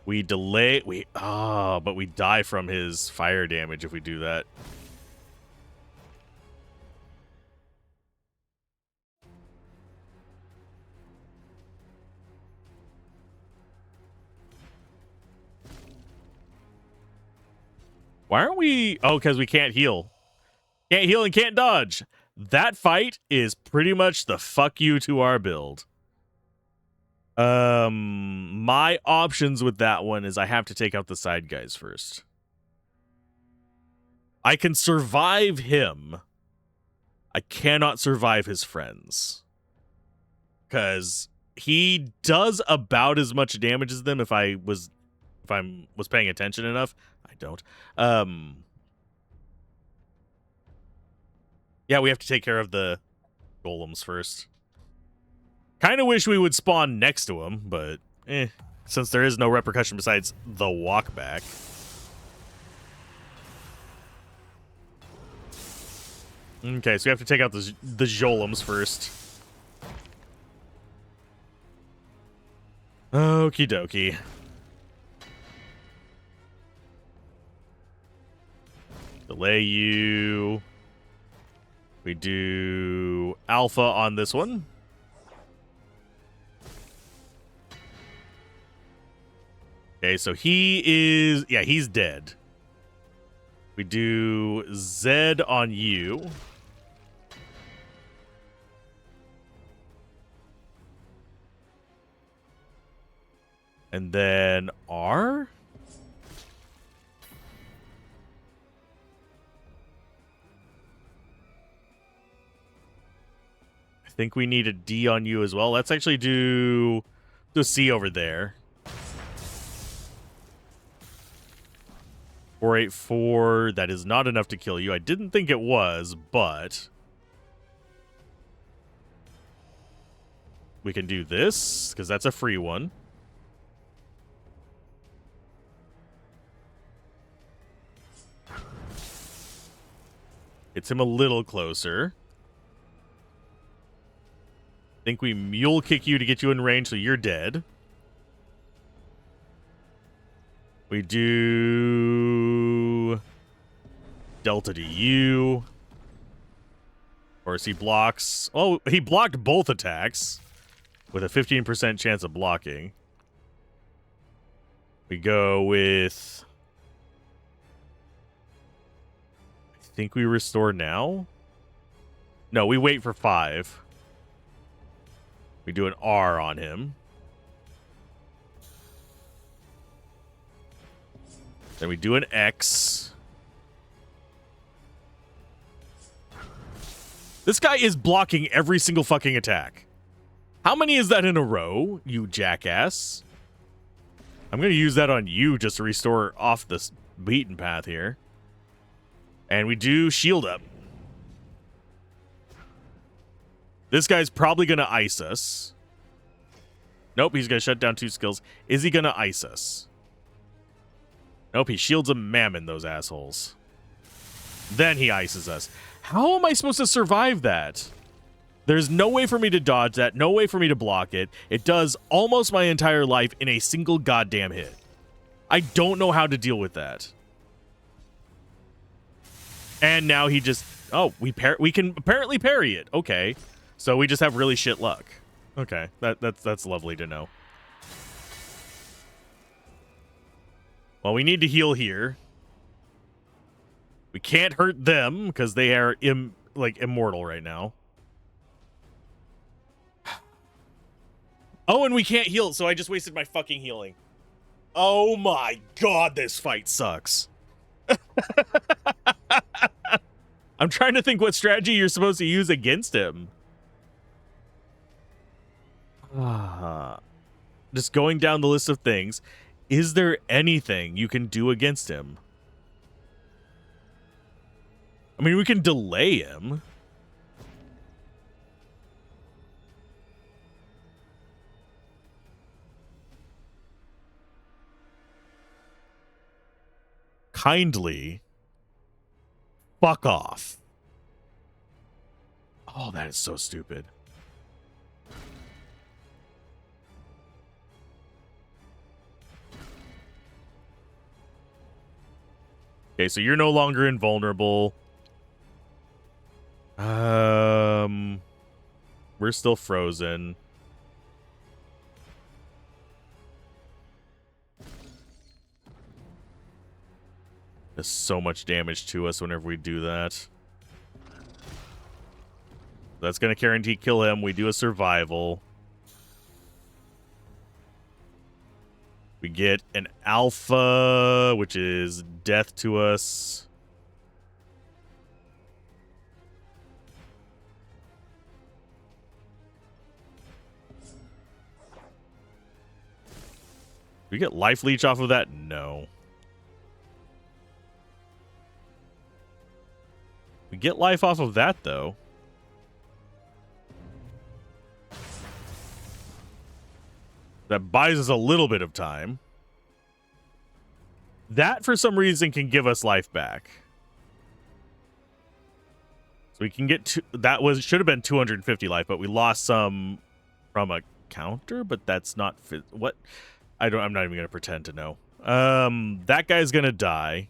We delay, but we die from his fire damage if we do that. Why aren't we? Oh, because we can't heal. Can't heal and can't dodge. That fight is pretty much the fuck you to our build. My options with that one is I have to take out the side guys first. I can survive him. I cannot survive his friends. Because he does about as much damage as them if I was paying attention enough. I don't. Yeah, we have to take care of the golems first. Kind of wish we would spawn next to him, but since there is no repercussion besides the walk back. Okay, so we have to take out the golems first. Okie dokie. Delay you. We do alpha on this one. Okay, so he is... Yeah, he's dead. We do Z on you. And then R? I think we need a D on you as well. Let's actually do C over there. 484. That is not enough to kill you. I didn't think it was, but we can do this because that's a free one. Hits him a little closer. Think we mule kick you to get you in range, so you're dead. We do Delta to you. Of course, he blocks. Oh, he blocked both attacks with a 15% chance of blocking. We go with... I think we restore now? No, we wait for 5. We do an R on him. Then we do an X. This guy is blocking every single fucking attack. How many is that in a row, you jackass? I'm going to use that on you just to restore off this beaten path here. And we do shield up. This guy's probably going to ice us. Nope, he's going to shut down 2 skills. Is he going to ice us? Nope, he shields a mammon, those assholes. Then he ices us. How am I supposed to survive that? There's no way for me to dodge that, no way for me to block it. It does almost my entire life in a single goddamn hit. I don't know how to deal with that. And now he just... Oh, we can apparently parry it. Okay. So we just have really shit luck. Okay, that's lovely to know. Well, we need to heal here. We can't hurt them because they are immortal right now. Oh, and we can't heal, so I just wasted my fucking healing. Oh my god, this fight sucks. I'm trying to think what strategy you're supposed to use against him. Just going down the list of things. Is there anything you can do against him? I mean, we can delay him. Kindly fuck off. Oh, that is so stupid. Okay, so you're no longer invulnerable. We're still frozen. Does so much damage to us whenever we do that. That's going to guarantee kill him. We do a survival. We get an alpha, which is death to us. We get life leech off of that? No. We get life off of that, though. That buys us a little bit of time. That, for some reason, can give us life back. So we can get to... That should have been 250 life, but we lost some from a counter, but that's not... What? I'm not even going to pretend to know. That guy's going to die.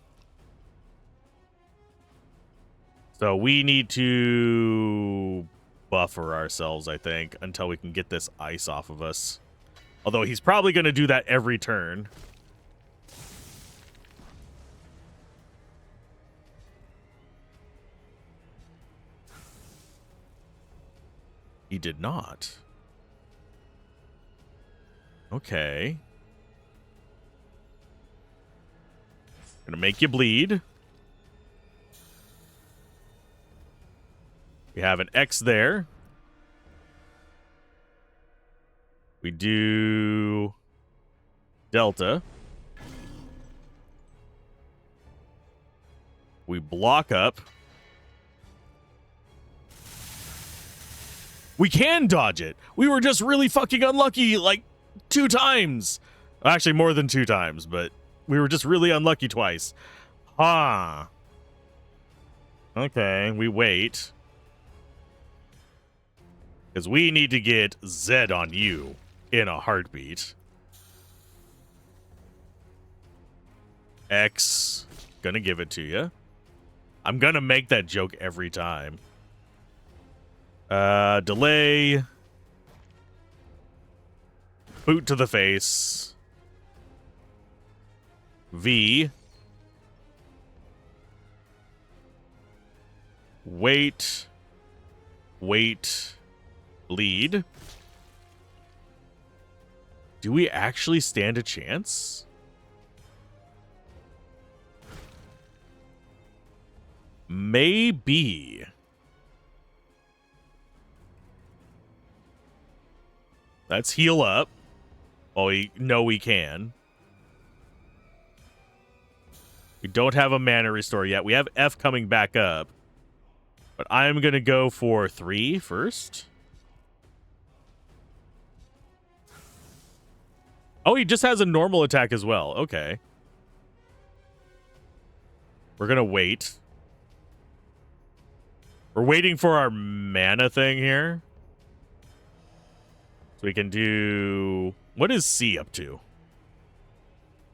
So we need to buffer ourselves, I think, until we can get this ice off of us. Although he's probably going to do that every turn. He did not. Okay. Gonna make you bleed. We have an X there. We do Delta. We block up. We can dodge it. We were just really fucking unlucky like 2 times. Actually, more than 2 times, but we were just really unlucky twice. Ah. Okay, we wait. Because we need to get Zed on you in a heartbeat. X. Gonna give it to you. I'm gonna make that joke every time. Delay. Boot to the face. V. Wait. Wait. Bleed. Do we actually stand a chance? Maybe. Let's heal up. Oh, we know we can. We don't have a mana restore yet. We have F coming back up. But I'm going to go for 3 first. Oh, he just has a normal attack as well. Okay. We're going to wait. We're waiting for our mana thing here. So we can do... What is C up to?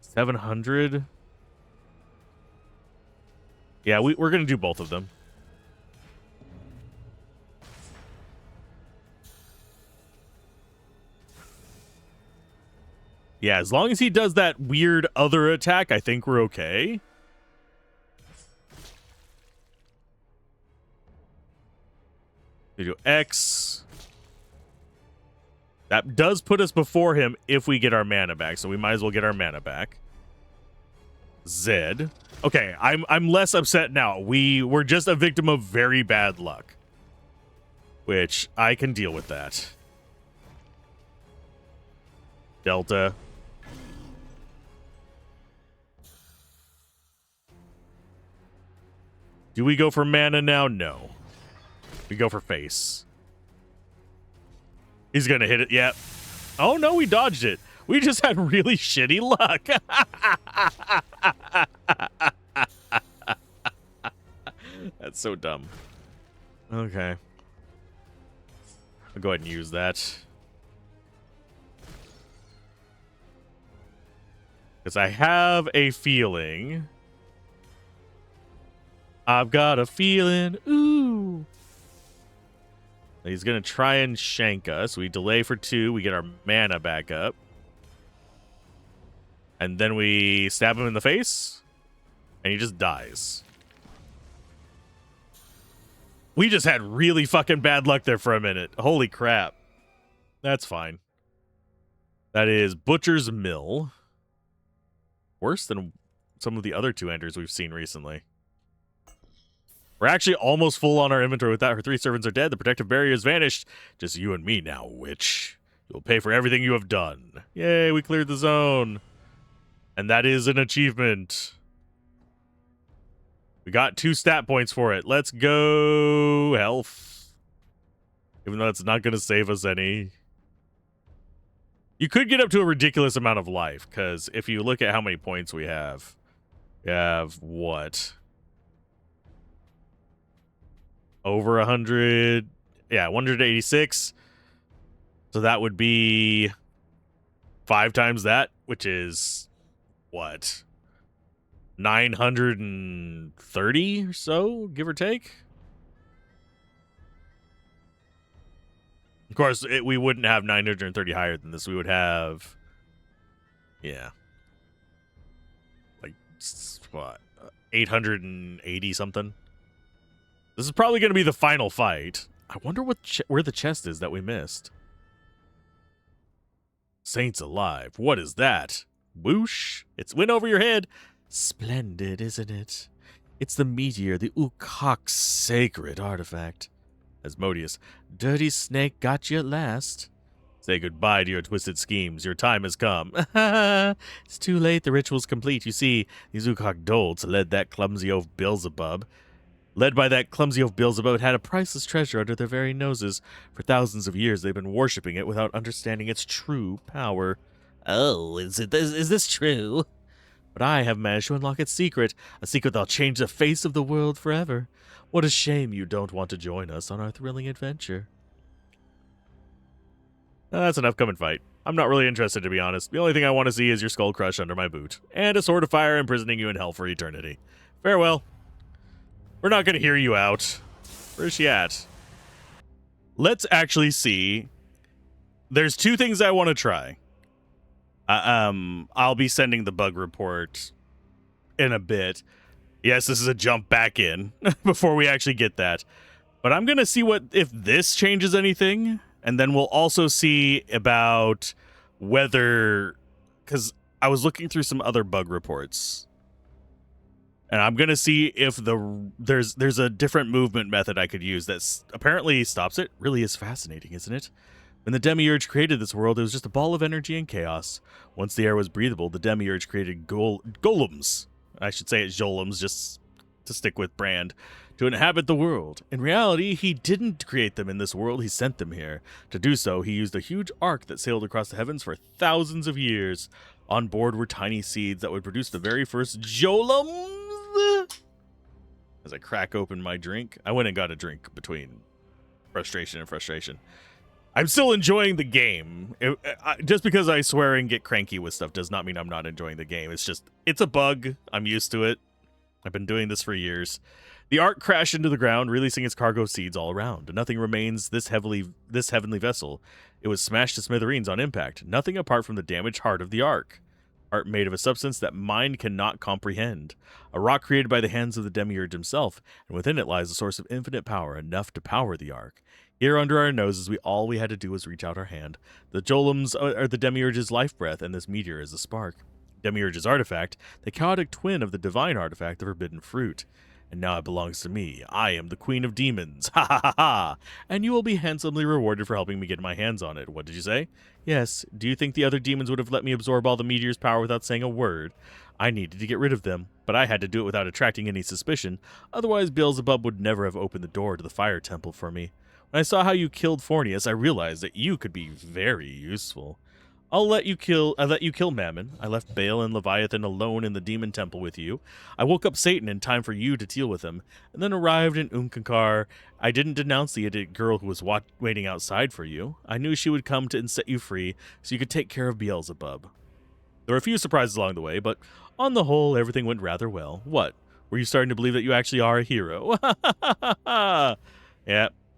700? Yeah, we're going to do both of them. Yeah, as long as he does that weird other attack, I think we're okay. We do X. That does put us before him if we get our mana back, so we might as well get our mana back. Z. Okay, I'm less upset now. We're just a victim of very bad luck. Which, I can deal with that. Delta. Do we go for mana now? No. We go for face. He's going to hit it. Yep. Oh, no, we dodged it. We just had really shitty luck. That's so dumb. Okay. I'll go ahead and use that. Because I have a feeling. I've got a feeling. Ooh. He's going to try and shank us. We delay for 2. We get our mana back up. And then we stab him in the face. And he just dies. We just had really fucking bad luck there for a minute. Holy crap. That's fine. That is Butcher's Mill. Worse than some of the other 2 enters we've seen recently. We're actually almost full on our inventory with that. Her 3 servants are dead. The protective barrier has vanished. Just you and me now, witch. You'll pay for everything you have done. Yay, we cleared the zone. And that is an achievement. We got 2 stat points for it. Let's go health. Even though it's not going to save us any. You could get up to a ridiculous amount of life, because if you look at how many points we have what? Over 100. Yeah, 186. So that would be 5 times that, which is what? 930 or so, give or take. Of course, we wouldn't have 930 higher than this. We would have, yeah, like, what, 880 something. This is probably going to be the final fight. I wonder where the chest is that we missed. Saints alive. What is that? Whoosh. It's went over your head. Splendid, isn't it? It's the meteor, the Ukok's sacred artifact. Asmodeus, dirty snake got you at last. Say goodbye to your twisted schemes. Your time has come. It's too late. The ritual's complete. You see, these Ukok dolts led by that clumsy oaf Beelzebub, had a priceless treasure under their very noses. For thousands of years, they've been worshipping it without understanding its true power. Oh, is this true? But I have managed to unlock its secret, a secret that'll change the face of the world forever. What a shame you don't want to join us on our thrilling adventure. That's enough. Come and fight. I'm not really interested, to be honest. The only thing I want to see is your skull crush under my boot, and a sword of fire imprisoning you in hell for eternity. Farewell. We're not going to hear you out. Where's she at? Let's actually see. There's 2 things I want to try. I'll be sending the bug report in a bit. Yes, this is a jump back in before we actually get that. But I'm going to see if this changes anything. And then we'll also see about whether, because I was looking through some other bug reports. And I'm going to see if there's a different movement method I could use that apparently stops it. Really is fascinating, isn't it? When the Demiurge created this world, it was just a ball of energy and chaos. Once the air was breathable, the Demiurge created golems. I should say it's Jolems, just to stick with brand, to inhabit the world. In reality, he didn't create them in this world, he sent them here. To do so, he used a huge ark that sailed across the heavens for thousands of years. On board were tiny seeds that would produce the very first Jolems. As I crack open my drink, I went and got a drink between frustration and frustration. I'm still enjoying the game. Just because I swear and get cranky with stuff does not mean I'm not enjoying the game. It's just, it's a bug. I'm used to it. I've been doing this for years. The ark crashed into the ground, releasing its cargo of seeds all around. Nothing remains this heavenly vessel. It was smashed to smithereens on impact. Nothing apart from the damaged heart of the ark. Art made of a substance that mind cannot comprehend. A rock created by the hands of the Demiurge himself, and within it lies a source of infinite power, enough to power the ark. Here under our noses, all we had to do was reach out our hand. The Jolems are the Demiurge's life breath, and this meteor is the spark. Demiurge's artifact, the chaotic twin of the divine artifact, the forbidden fruit. And now it belongs to me. I am the Queen of Demons. Ha ha ha ha! And you will be handsomely rewarded for helping me get my hands on it. What did you say? Yes. Do you think the other demons would have let me absorb all the meteor's power without saying a word? I needed to get rid of them, but I had to do it without attracting any suspicion. Otherwise, Beelzebub would never have opened the door to the fire temple for me. When I saw how you killed Fornius, I realized that you could be very useful. I let you kill Mammon. I left Baal and Leviathan alone in the demon temple with you. I woke up Satan in time for you to deal with him, and then arrived in Unkankar. I didn't denounce the idiot girl who was waiting outside for you. I knew she would come to and set you free, so you could take care of Beelzebub. There were a few surprises along the way, but on the whole, everything went rather well. What? Were you starting to believe that you actually are a hero? Yeah,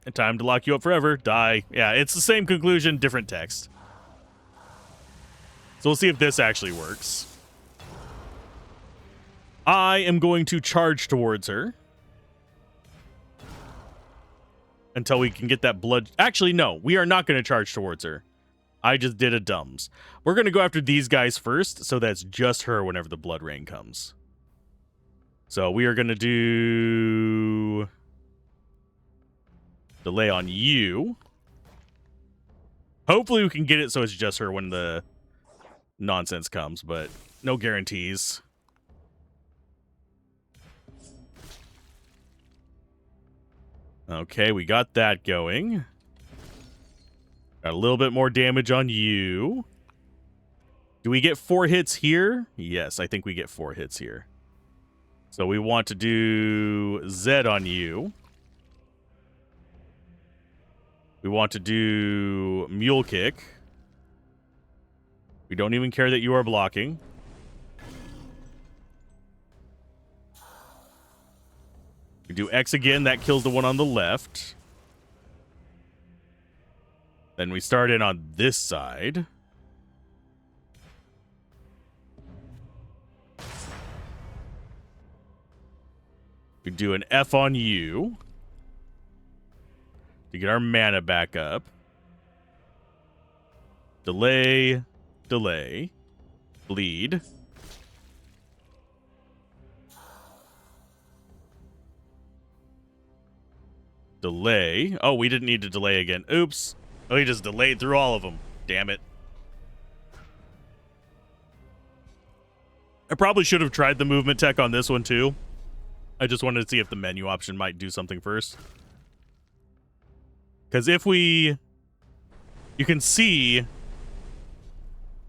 and time to lock you up forever. Die. Yeah, it's the same conclusion, different text. So we'll see if this actually works. I am going to charge towards her until we can get that blood. Actually, no, we are not going to charge towards her. I just did a dumbs. We're going to go after these guys first, so that's just her whenever the blood rain comes. So we are going to do delay on you. Hopefully we can get it so it's just her when the nonsense comes, but no guarantees. Okay, we got that going. Got a little bit more damage on you. Do we get 4 hits here? Yes, I think we get 4 hits here. So we want to do Z on you. We want to do Mule Kick. We don't even care that you are blocking. We do X again. That kills the one on the left. Then we start in on this side. We do an F on you to get our mana back up. Delay. Delay. Bleed. Delay. Oh, we didn't need to delay again. Oops. Oh, he just delayed through all of them. Damn it. I probably should have tried the movement tech on this one too. I just wanted to see if the menu option might do something first. Because if we... You can see...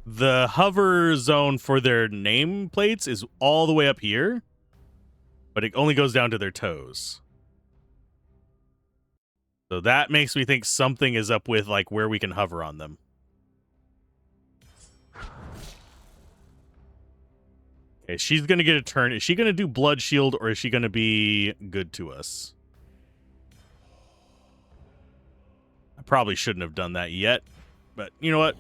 The hover zone for their nameplates is all the way up here, but it only goes down to their toes. So that makes me think something is up with like where we can hover on them. Okay, she's going to get a turn. Is she going to do Blood Shield or is she going to be good to us? I probably shouldn't have done that yet, but you know what?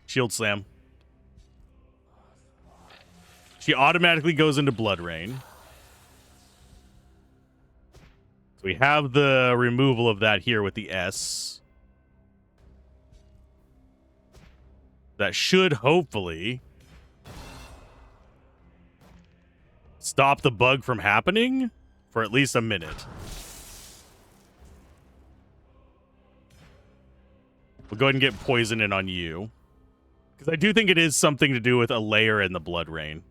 Shield Slam. She automatically goes into Blood Rain. So we have the removal of that here with the S. That should hopefully stop the bug from happening for at least a minute. We'll go ahead and get poison in on you. Because I do think it is something to do with a layer in the Blood Rain.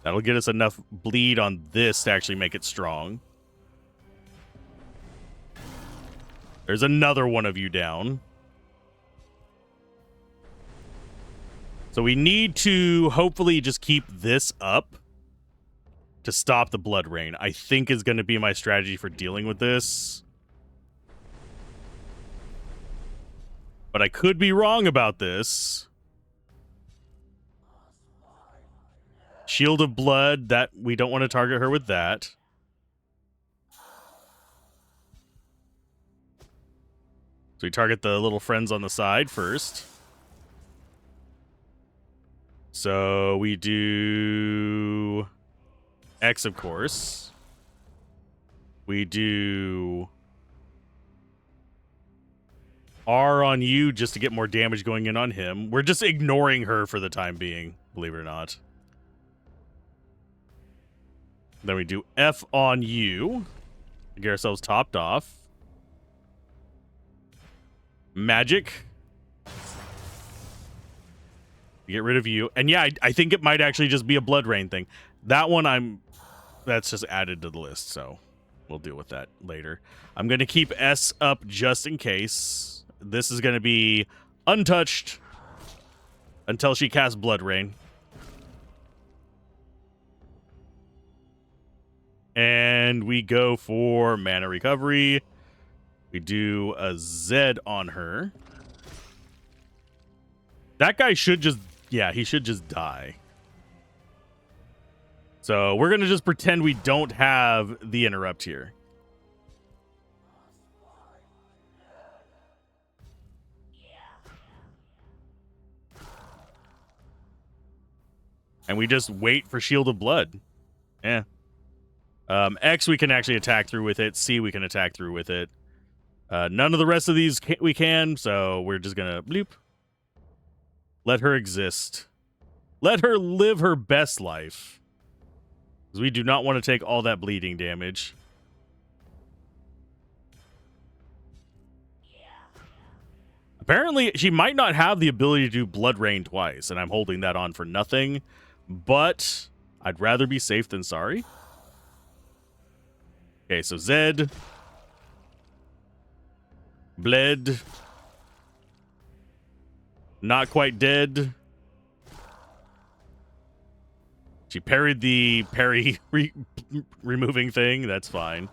That'll get us enough bleed on this to actually make it strong. There's another one of you down. So we need to hopefully just keep this up to stop the Blood Rain. I think is going to be my strategy for dealing with this. But I could be wrong about this. Shield of Blood, that we don't want to target her with that. So we target the little friends on the side first. So we do X, of course. We do R on you just to get more damage going in on him. We're just ignoring her for the time being, believe it or not. Then we do F on you to get ourselves topped off. Magic. Get rid of you. And yeah, I think it might actually just be a blood rain thing. That one that's just added to the list, so we'll deal with that later. I'm going to keep S up just in case. This is going to be untouched until she casts blood rain. And we go for mana recovery. We do a Z on her. That guy should just, yeah, he should just die. So we're going to just pretend we don't have the interrupt here. And we just wait for Shield of Blood. Yeah. X we can actually attack through with it. C we can attack through with it. None of the rest of these we can, so we're just going to bloop. Let her exist. Let her live her best life. Because we do not want to take all that bleeding damage. Apparently, she might not have the ability to do Blood Rain twice, and I'm holding that on for nothing. But I'd rather be safe than sorry. Okay, so Zed. Bled. Not quite dead. She parried the parry removing thing. That's fine.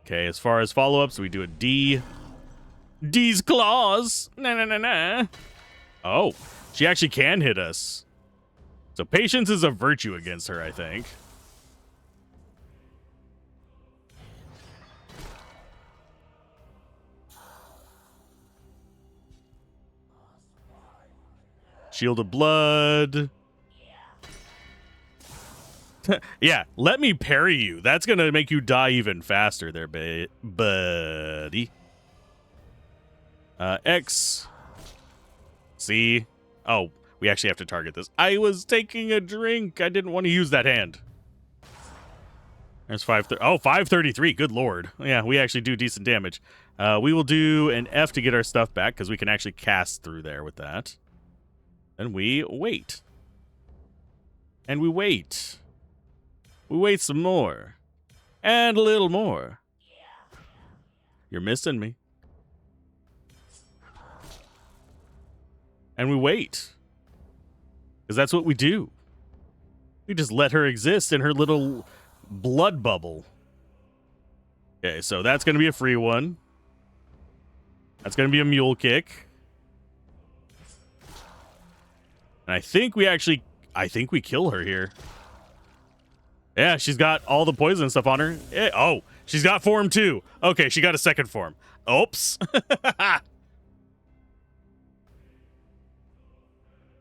Okay, as far as follow-ups, we do a D. D's claws. Nah. Oh, she actually can hit us. So patience is a virtue against her, I think. Shield of Blood. Yeah, let me parry you. That's going to make you die even faster there, buddy. X. C. Oh, we actually have to target this. I was taking a drink. I didn't want to use that hand. There's 533. Good lord. Yeah, we actually do decent damage. We will do an F to get our stuff back because we can actually cast through there with that. And we wait. And we wait. We wait some more. And a little more. You're missing me. And we wait. Because that's what we do. We just let her exist in her little blood bubble. Okay, so that's going to be a free one. That's going to be a mule kick. And I think we kill her here. Yeah, she's got all the poison stuff on her. Oh, she's got form too. Okay, she got a second form. Oops. I'm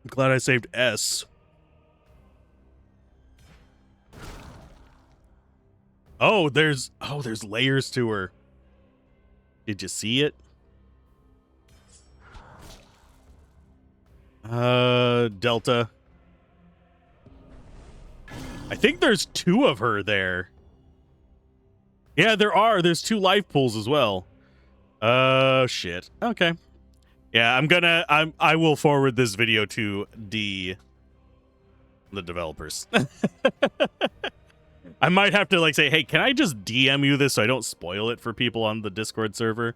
glad I saved S. Oh, there's layers to her. Did you see it? Delta. I think there's two of her there. Yeah, there are. There's two life pools as well. Shit. Okay. Yeah, I will forward this video to the developers. I might have to like say, hey, can I just DM you this so I don't spoil it for people on the Discord server?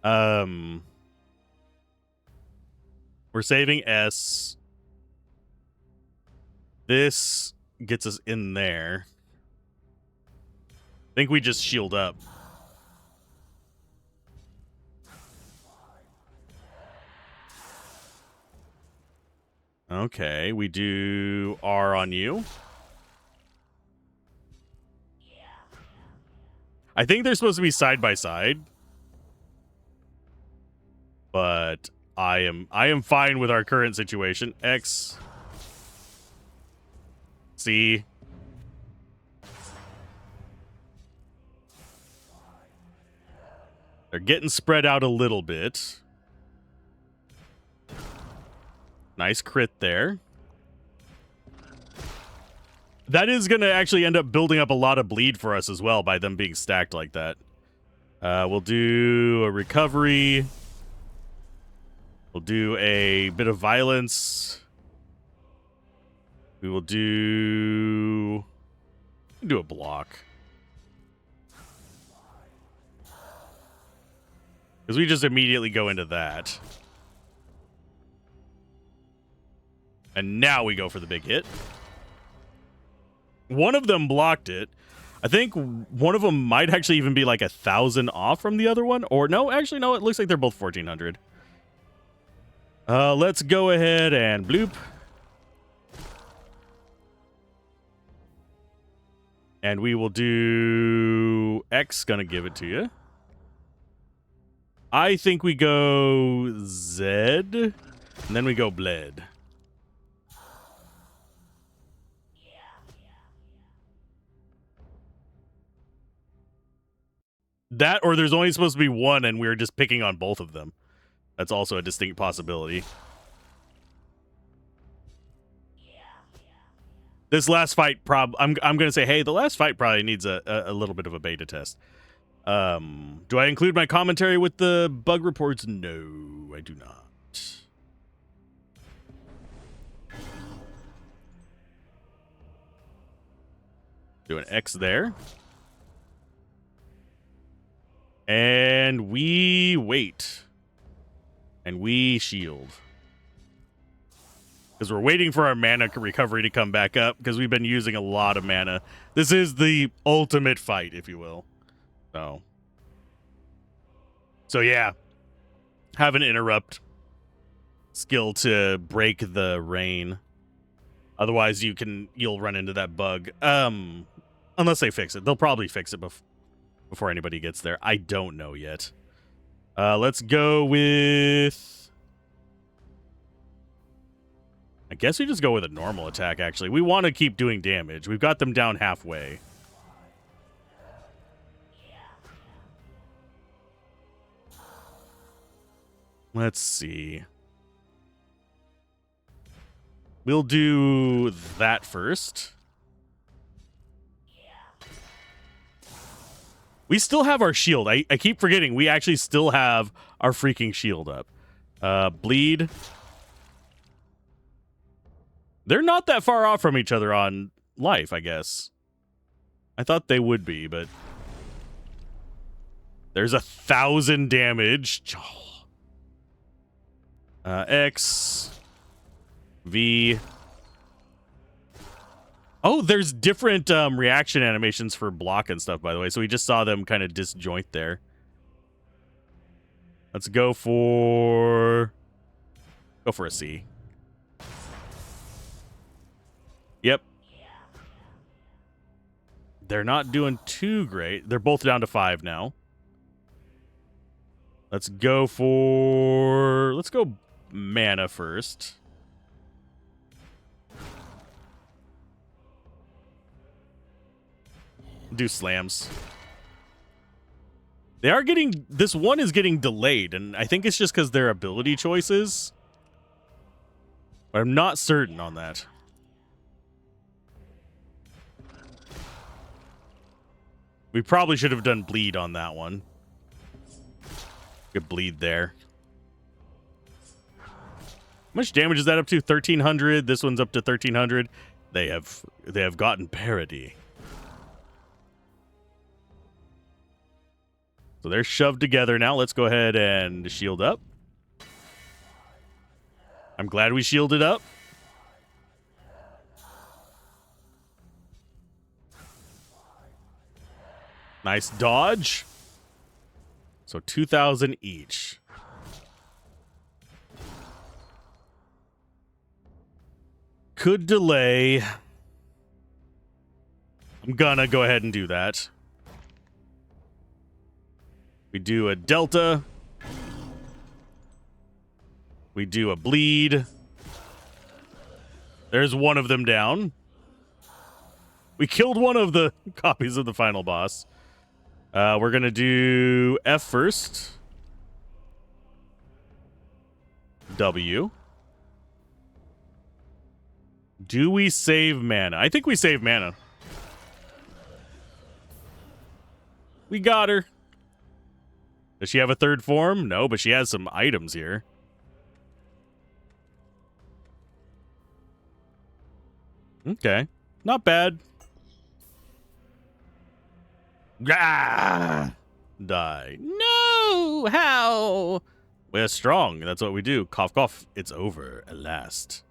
We're saving S. This gets us in there. I think we just shield up. Okay, we do R on you. I think they're supposed to be side by side. But I am fine with our current situation. X. C. They're getting spread out a little bit. Nice crit there. That is going to actually end up building up a lot of bleed for us as well by them being stacked like that. We'll do a recovery. We'll do a bit of violence. We will do a block. Because we just immediately go into that. And now we go for the big hit. One of them blocked it. I think one of them might actually even be like 1,000 off from the other one. Or no, actually, no, it looks like they're both 1,400. Let's go ahead and bloop. And we will do X, gonna give it to you. I think we go Z, and then we go bled. That, or there's only supposed to be one, and we're just picking on both of them. That's also a distinct possibility. This last fight, I'm going to say, hey, the last fight probably needs a little bit of a beta test. Do I include my commentary with the bug reports? No, I do not. Do an X there. And we wait. And we shield. Because we're waiting for our mana recovery to come back up, because we've been using a lot of mana. This is the ultimate fight, if you will. So yeah. Have an interrupt skill to break the rain. Otherwise, you'll run into that bug. Unless they fix it. They'll probably fix it before anybody gets there. I don't know yet. Let's go with... I guess we just go with a normal attack, actually. We want to keep doing damage. We've got them down halfway. Let's see. We'll do that first. We still have our shield. I keep forgetting. We actually still have our freaking shield up. Bleed. They're not that far off from each other on life, I guess. I thought they would be, but... There's 1,000 damage. X. V. Oh, there's different reaction animations for block and stuff, by the way. So we just saw them kind of disjoint there. Let's go for... Go for a C. Yep. They're not doing too great. They're both down to 5 now. Let's go for... Let's go mana first. Do slams. They are getting... This one is getting delayed, and I think it's just because their ability choices. But I'm not certain on that. We probably should have done bleed on that one. Good bleed there. How much damage is that up to? 1,300. This one's up to 1,300. They have gotten parity. So they're shoved together now. Let's go ahead and shield up. I'm glad we shielded up. Nice dodge. So 2,000 each. Could delay. I'm gonna go ahead and do that. We do a delta. We do a bleed. There's one of them down. We killed one of the copies of the final boss. We're going to do F first. W. Do we save mana? I think we save mana. We got her. Does she have a third form? No, but she has some items here. Okay. Not bad. Ah! Die. No! How? We're strong. That's what we do. Cough, cough. It's over at last.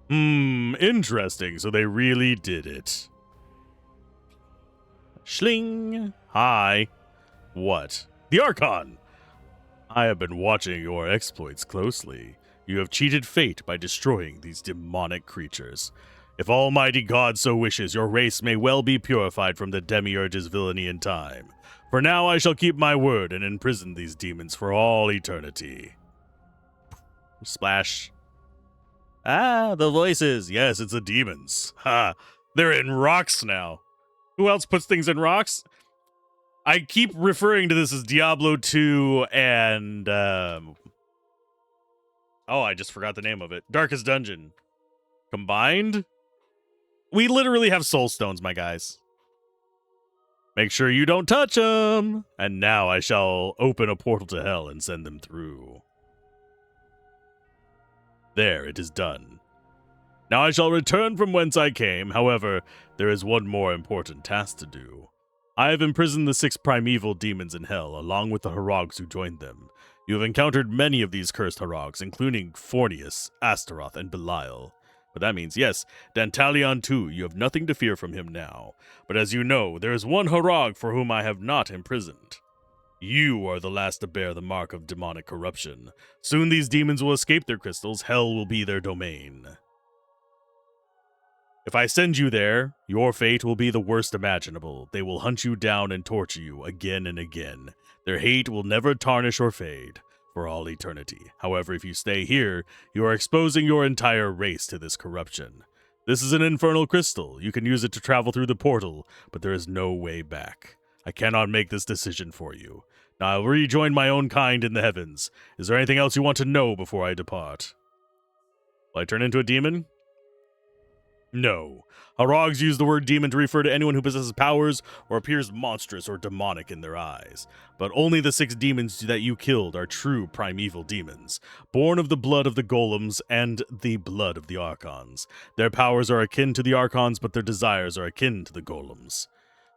Interesting. So they really did it. Schling. Hi. What? The Archon! I have been watching your exploits closely. You have cheated fate by destroying these demonic creatures. If Almighty God so wishes, your race may well be purified from the Demiurge's villainy in time. For now I shall keep my word and imprison these demons for all eternity. Splash. Ah, the voices. Yes, it's the demons. Ha! They're in rocks now. Who else puts things in rocks? I keep referring to this as Diablo 2 and, oh, I just forgot the name of it. Darkest Dungeon. Combined? We literally have soul stones, my guys. Make sure you don't touch them. And now I shall open a portal to hell and send them through. There, it is done. Now I shall return from whence I came. However, there is one more important task to do. I have imprisoned the 6 primeval demons in hell, along with the Hrogs who joined them. You have encountered many of these cursed Hrogs, including Fornius, Astaroth, and Belial. But that means, yes, Dantalion too, you have nothing to fear from him now. But as you know, there is one Hrog for whom I have not imprisoned. You are the last to bear the mark of demonic corruption. Soon these demons will escape their crystals, hell will be their domain. If I send you there, your fate will be the worst imaginable. They will hunt you down and torture you again and again. Their hate will never tarnish or fade for all eternity. However, if you stay here, you are exposing your entire race to this corruption. This is an infernal crystal. You can use it to travel through the portal, but there is no way back. I cannot make this decision for you. Now I will rejoin my own kind in the heavens. Is there anything else you want to know before I depart? Will I turn into a demon? No. Hrogs use the word demon to refer to anyone who possesses powers or appears monstrous or demonic in their eyes. But only the 6 demons that you killed are true primeval demons, born of the blood of the golems and the blood of the archons. Their powers are akin to the archons, but their desires are akin to the golems.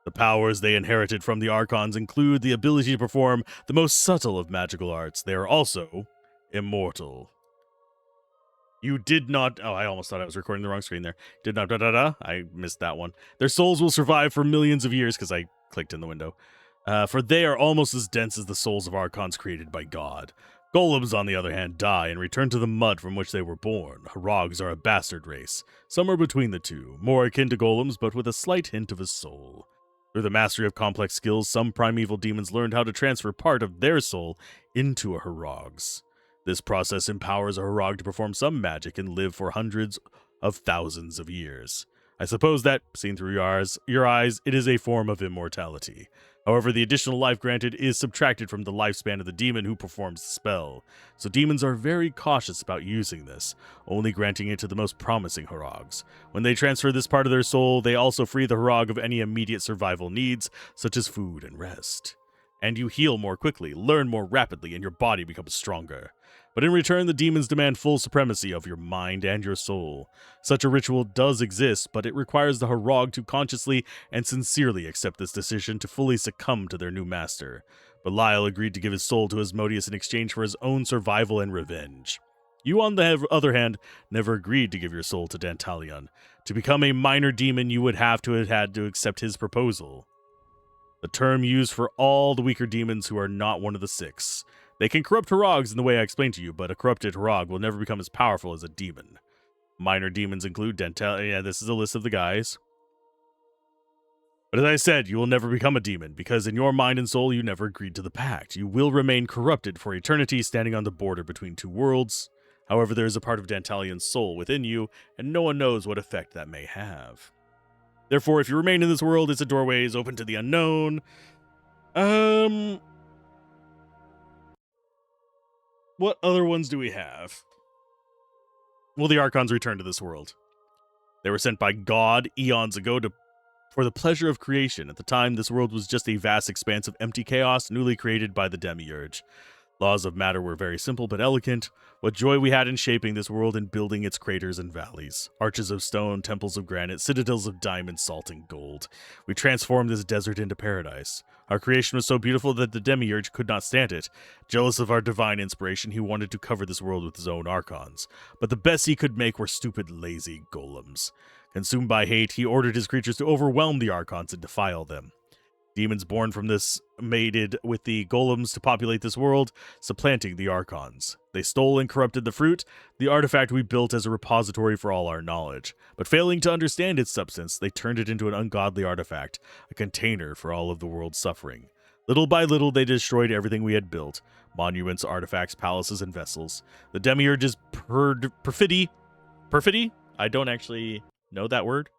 The powers they inherited from the archons include the ability to perform the most subtle of magical arts. They are also immortal. You did not... Oh, I almost thought I was recording the wrong screen there. Did not... I missed that one. Their souls will survive for millions of years, because I clicked in the window. For they are almost as dense as the souls of archons created by God. Golems, on the other hand, die and return to the mud from which they were born. Hrogs are a bastard race, somewhere between the two, more akin to golems, but with a slight hint of a soul. Through the mastery of complex skills, some primeval demons learned how to transfer part of their soul into a Hrog's. This process empowers a Hrog to perform some magic and live for hundreds of thousands of years. I suppose that, seen through your eyes, it is a form of immortality. However, the additional life granted is subtracted from the lifespan of the demon who performs the spell, so demons are very cautious about using this, only granting it to the most promising Hrogs. When they transfer this part of their soul, they also free the Hrog of any immediate survival needs, such as food and rest. And you heal more quickly, learn more rapidly, and your body becomes stronger. But in return, the demons demand full supremacy of your mind and your soul. Such a ritual does exist, but it requires the Hrog to consciously and sincerely accept this decision to fully succumb to their new master. Belial agreed to give his soul to Asmodeus in exchange for his own survival and revenge. You, on the other hand, never agreed to give your soul to Dantalion. To become a minor demon, you would have had to accept his proposal. The term used for all the weaker demons who are not one of the 6. They can corrupt Hrogs in the way I explained to you, but a corrupted Hrog will never become as powerful as a demon. Minor demons include Dantalion. Yeah, this is a list of the guys. But as I said, you will never become a demon, because in your mind and soul you never agreed to the pact. You will remain corrupted for eternity, standing on the border between 2 worlds. However, there is a part of Dantalion's soul within you, and no one knows what effect that may have. Therefore, if you remain in this world, its doorway is open to the unknown. What other ones do we have? Well, the Archons return to this world. They were sent by God eons ago for the pleasure of creation. At the time, this world was just a vast expanse of empty chaos, newly created by the Demiurge. Laws of matter were very simple but elegant. What joy we had in shaping this world and building its craters and valleys. Arches of stone, temples of granite, citadels of diamond, salt, and gold. We transformed this desert into paradise. Our creation was so beautiful that the Demiurge could not stand it. Jealous of our divine inspiration, he wanted to cover this world with his own archons. But the best he could make were stupid, lazy golems. Consumed by hate, he ordered his creatures to overwhelm the archons and defile them. Demons born from this mated with the golems to populate this world, supplanting the archons. They stole and corrupted the fruit, the artifact we built as a repository for all our knowledge. But failing to understand its substance, they turned it into an ungodly artifact, a container for all of the world's suffering. Little by little, they destroyed everything we had built. Monuments, artifacts, palaces, and vessels. The Demiurge's perfidy? I don't actually know that word.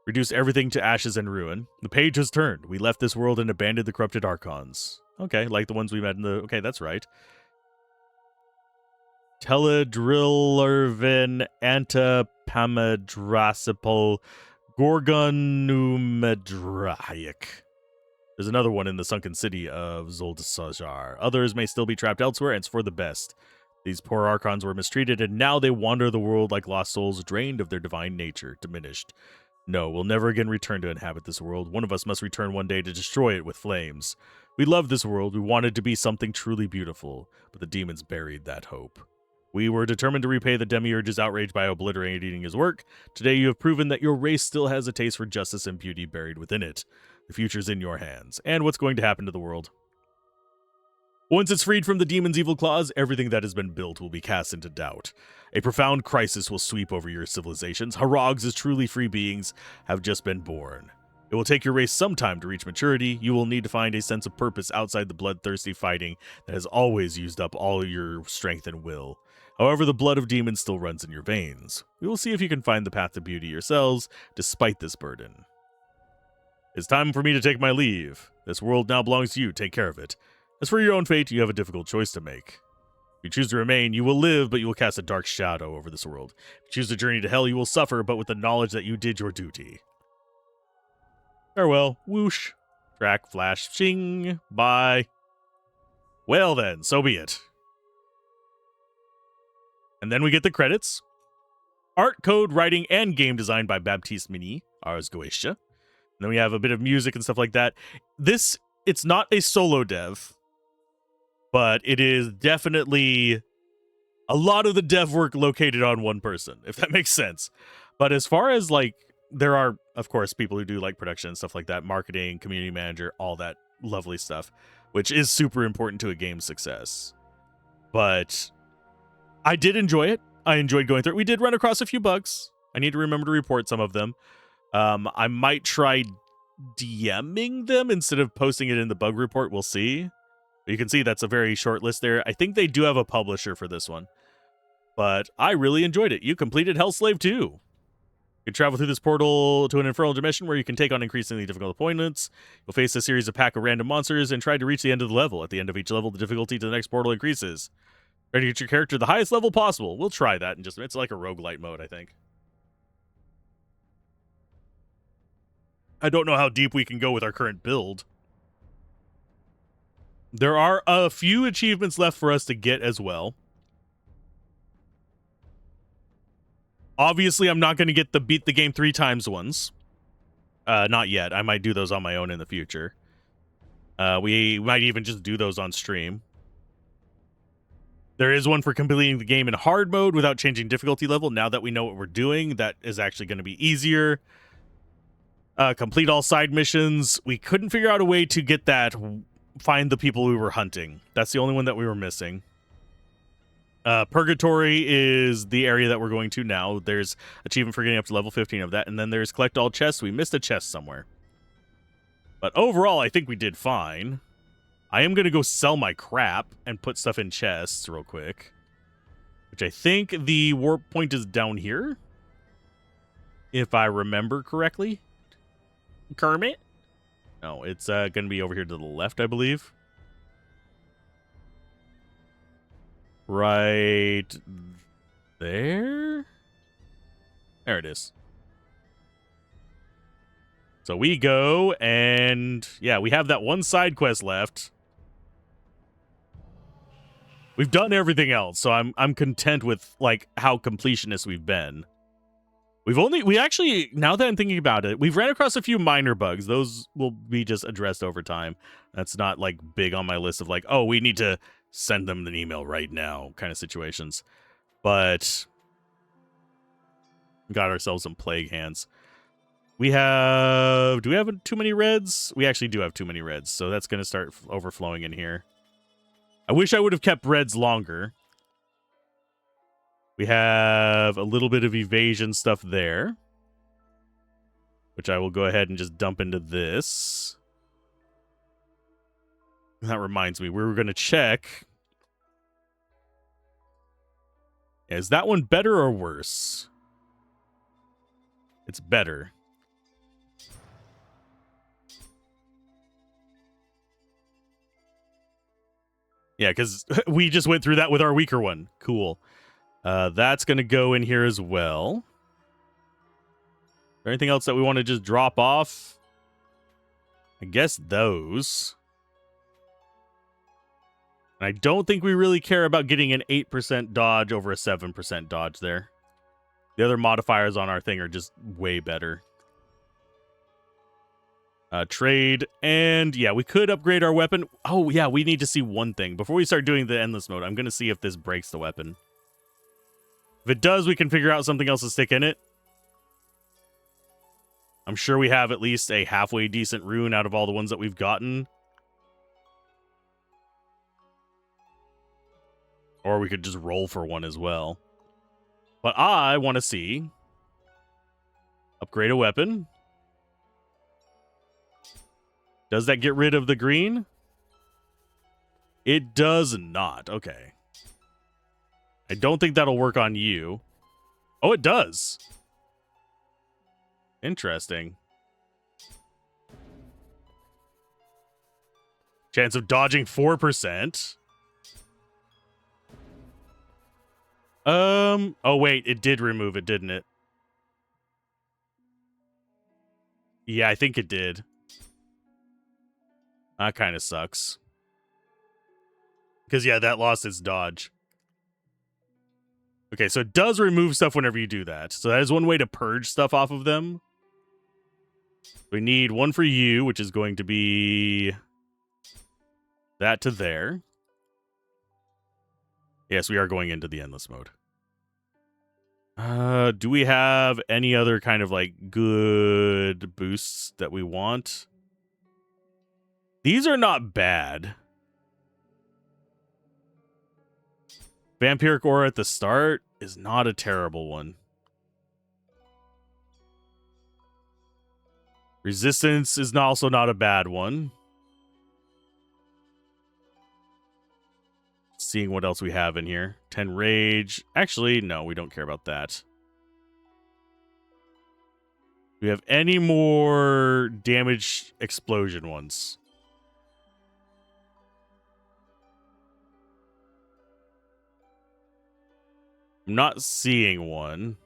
Reduced everything to ashes and ruin. The page has turned. We left this world and abandoned the corrupted archons. Okay, like the ones we met in the... Okay, that's right. Teledrillervin Antapamadrasipal Gorgonumedraic. There's another one in the sunken city of Zoldasajar. Others may still be trapped elsewhere, and it's for the best. These poor archons were mistreated, and now they wander the world like lost souls, drained of their divine nature, diminished. No, we'll never again return to inhabit this world. One of us must return one day to destroy it with flames. We loved this world. We wanted to be something truly beautiful, but the demons buried that hope. We were determined to repay the Demiurge's outrage by obliterating his work. Today you have proven that your race still has a taste for justice and beauty buried within it. The future's in your hands. And what's going to happen to the world? Once it's freed from the demon's evil claws, everything that has been built will be cast into doubt. A profound crisis will sweep over your civilizations. Harogs, as truly free beings, have just been born. It will take your race some time to reach maturity. You will need to find a sense of purpose outside the bloodthirsty fighting that has always used up all your strength and will. However, the blood of demons still runs in your veins. We will see if you can find the path to beauty yourselves, despite this burden. It's time for me to take my leave. This world now belongs to you. Take care of it. As for your own fate, you have a difficult choice to make. If you choose to remain, you will live, but you will cast a dark shadow over this world. If you choose to journey to hell, you will suffer, but with the knowledge that you did your duty. Farewell. Whoosh. Track, flash, ching. Bye. Well then, so be it. And then we get the credits. Art, code, writing, and game design by Baptiste Mini, Ars Goetia. And then we have a bit of music and stuff like that. It's not a solo dev, but it is definitely a lot of the dev work located on one person, if that makes sense. But as far as, like, there are, of course, people who do, like, production and stuff like that, marketing, community manager, all that lovely stuff, which is super important to a game's success. But I did enjoy it. I enjoyed going through it. We did run across a few bugs. I need to remember to report some of them. I might try DMing them instead of posting it in the bug report. We'll see. You can see that's a very short list there. I think they do have a publisher for this one. But I really enjoyed it. You completed Hellslave 2. You can travel through this portal to an infernal dimension where you can take on increasingly difficult opponents. You'll face a series of pack of random monsters and try to reach the end of the level. At the end of each level, the difficulty to the next portal increases. Try to get your character to the highest level possible. We'll try that in just a minute. It's like a roguelite mode, I think. I don't know how deep we can go with our current build. There are a few achievements left for us to get as well. Obviously, I'm not going to get the beat the game 3 times ones. Not yet. I might do those on my own in the future. We might even just do those on stream. There is one for completing the game in hard mode without changing difficulty level. Now that we know what we're doing, that is actually going to be easier. Complete all side missions. We couldn't figure out a way to get that. Find the people we were hunting. That's the only one that we were missing. Purgatory is the area that we're going to now. There's achievement for getting up to level 15 of that. And then there's collect all chests. We missed a chest somewhere. But overall, I think we did fine. I am going to go sell my crap and put stuff in chests real quick. Which I think the warp point is down here. If I remember correctly. Kermit? No, it's going to be over here to the left, I believe. Right there? There it is. So we go, and yeah, we have that one side quest left. We've done everything else, so I'm content with like how completionist we've been. We actually, now that I'm thinking about it, we've ran across a few minor bugs. Those will be just addressed over time. That's not like big on my list of like, oh, we need to send them an email right now kind of situations. But we got ourselves some plague hands. Do we have too many reds? We actually do have too many reds, so that's going to start overflowing in here. I wish I would have kept reds longer. We have a little bit of evasion stuff there, which I will go ahead and just dump into this. That reminds me, we were going to check. Is that one better or worse? It's better. Yeah, because we just went through that with our weaker one. Cool. That's going to go in here as well. Is there anything else that we want to just drop off? I guess those. And I don't think we really care about getting an 8% dodge over a 7% dodge there. The other modifiers on our thing are just way better. Trade, and yeah, we could upgrade our weapon. Oh, yeah, we need to see one thing. Before we start doing the endless mode, I'm going to see if this breaks the weapon. If it does, we can figure out something else to stick in it. I'm sure we have at least a halfway decent rune out of all the ones that we've gotten. Or we could just roll for one as well. But I want to see... upgrade a weapon. Does that get rid of the green? It does not. Okay. I don't think that'll work on you. Oh, it does. Interesting. Chance of dodging 4%. Oh wait, it did remove it, didn't it? Yeah, I think it did. That kind of sucks. Because, yeah, that lost its dodge. Okay, so it does remove stuff whenever you do that. So that is one way to purge stuff off of them. We need one for you, which is going to be that to there. Yes, we are going into the endless mode. Do we have any other kind of, like, good boosts that we want? These are not bad. Vampiric Aura at the start is not a terrible one. Resistance is also not a bad one. Seeing what else we have in here. 10 Rage. Actually, no, we don't care about that. Do we have any more damage explosion ones? I'm not seeing one.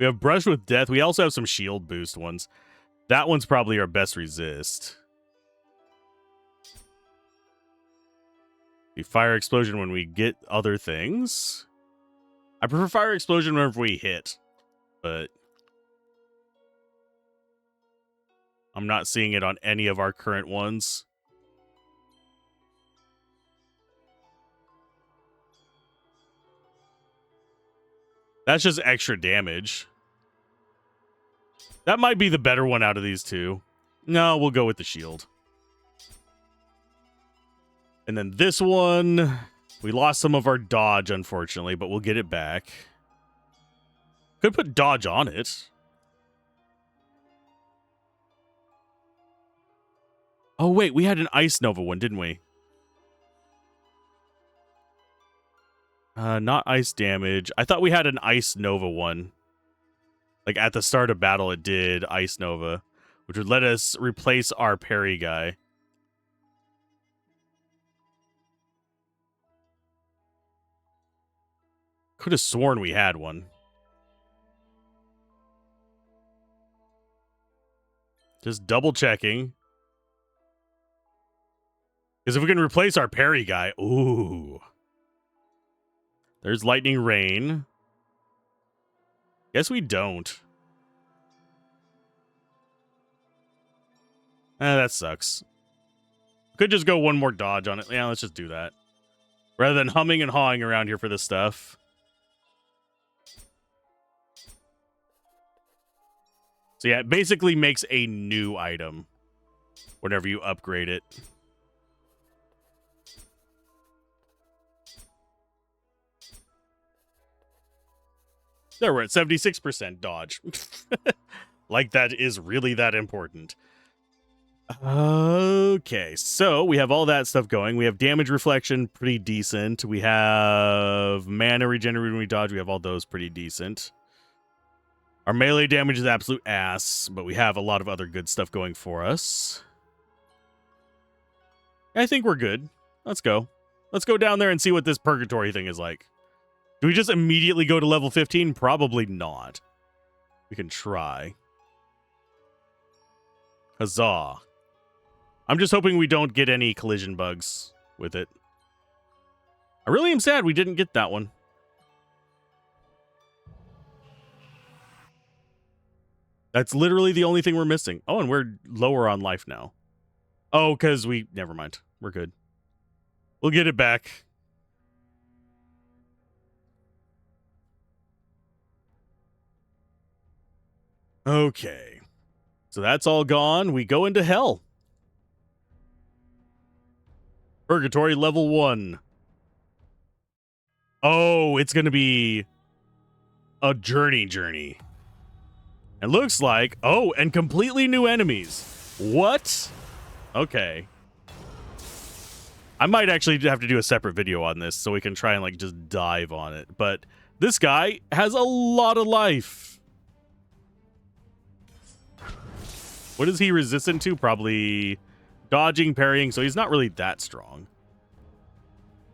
We have Brush with Death. We also have some shield boost ones. That one's probably our best resist. We Fire Explosion when we get other things. I prefer Fire Explosion whenever we hit, but I'm not seeing it on any of our current ones. That's just extra damage. That might be the better one out of these two. No, we'll go with the shield. And then this one, we lost some of our dodge, unfortunately, but we'll get it back. Could put dodge on it. Oh, wait, we had an Ice Nova one, didn't we? Not ice damage. I thought we had an Ice Nova one. Like at the start of battle, it did Ice Nova, which would let us replace our parry guy. Could have sworn we had one. Just double checking. Because if we can replace our parry guy, ooh. There's Lightning Rain. Guess we don't. That sucks. Could just go one more dodge on it. Yeah, let's just do that. Rather than humming and hawing around here for this stuff. So yeah, it basically makes a new item whenever you upgrade it. There, we're at 76% dodge. Like that is really that important. Okay, so we have all that stuff going. We have damage reflection, pretty decent. We have mana regenerate when we dodge. We have all those pretty decent. Our melee damage is absolute ass, but we have a lot of other good stuff going for us. I think we're good. Let's go. Let's go down there and see what this purgatory thing is like. Do we just immediately go to level 15? Probably not. We can try. Huzzah. I'm just hoping we don't get any collision bugs with it. I really am sad we didn't get that one. That's literally the only thing we're missing. Oh, and we're lower on life now. Oh, because we... Never mind. We're good. We'll get it back. Okay. So that's all gone. We go into hell. Purgatory level 1. Oh, it's going to be a journey. It looks like... Oh, and completely new enemies. What? Okay. I might actually have to do a separate video on this so we can try and like just dive on it. But this guy has a lot of life. What is he resistant to? Probably dodging, parrying, so he's not really that strong.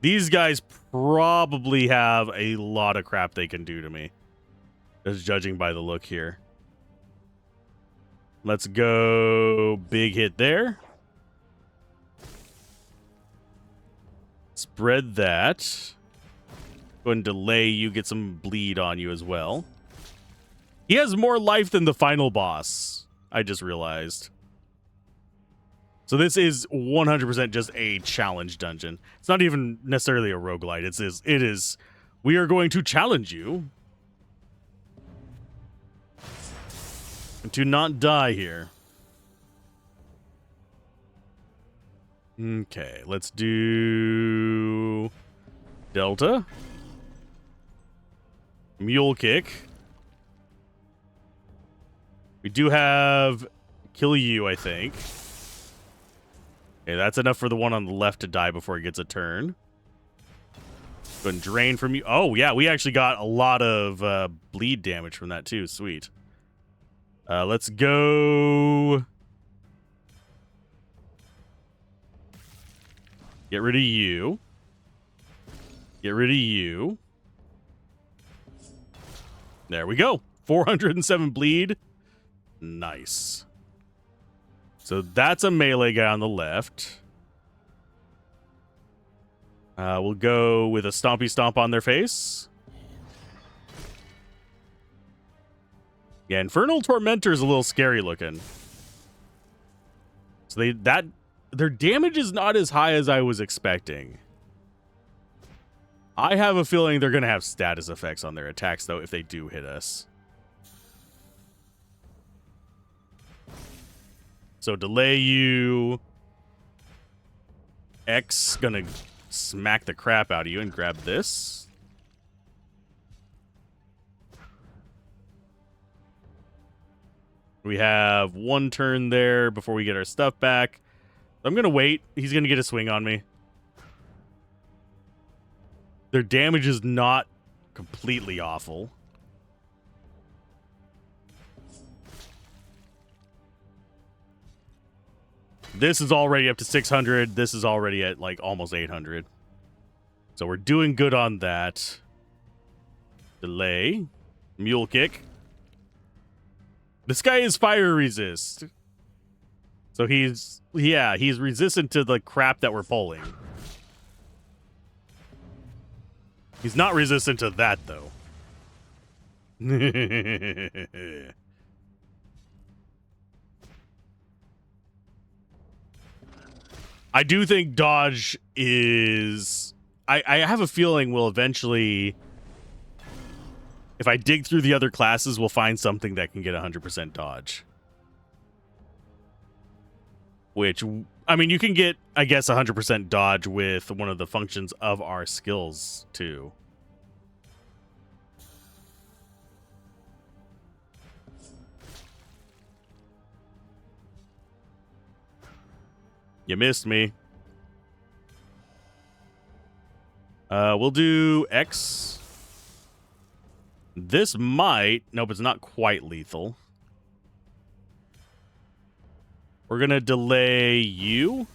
These guys probably have a lot of crap they can do to me. Just judging by the look here. Let's go big hit there. Spread that. Go ahead and delay you, get some bleed on you as well. He has more life than the final boss, I just realized. So this is 100% just a challenge dungeon. It's not even necessarily a roguelite. It is, we are going to challenge you to not die here. Okay, let's do Delta. Mule kick. We do have kill you, I think. Okay, that's enough for the one on the left to die before he gets a turn. Go and drain from you. Oh, yeah, we actually got a lot of bleed damage from that, too. Sweet. Let's go... Get rid of you. Get rid of you. There we go. 407 bleed. Nice. So that's a melee guy on the left. We'll go with a stompy stomp on their face. Yeah, Infernal Tormentor is a little scary looking. So their damage is not as high as I was expecting. I have a feeling they're going to have status effects on their attacks, though, if they do hit us. So delay you. X gonna smack the crap out of you and grab this. We have one turn there before we get our stuff back. I'm gonna wait. He's gonna get a swing on me. Their damage is not completely awful. This is already up to 600. This is already at like almost 800. So we're doing good on that. Delay. Mule kick. This guy is fire resist. So he's resistant to the crap that we're pulling. He's not resistant to that, though. I do think dodge is... I have a feeling we'll eventually... If I dig through the other classes, we'll find something that can get 100% dodge. Which, I mean, you can get, I guess, 100% dodge with one of the functions of our skills, too. You missed me. We'll do X. This might... Nope, it's not quite lethal. We're going to delay you.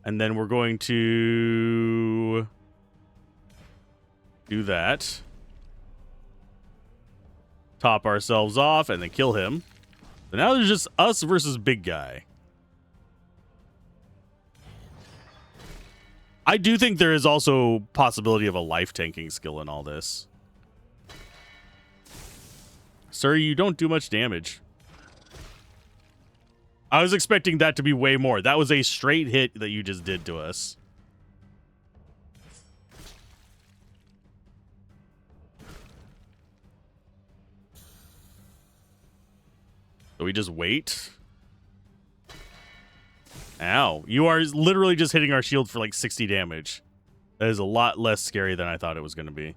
And then we're going to do that. Top ourselves off and then kill him. So now there's just us versus big guy. I do think there is also possibility of a life tanking skill in all this. Sir, you don't do much damage. I was expecting that to be way more. That was a straight hit that you just did to us. So we just wait. Ow. You are literally just hitting our shield for like 60 damage. That is a lot less scary than I thought it was going to be.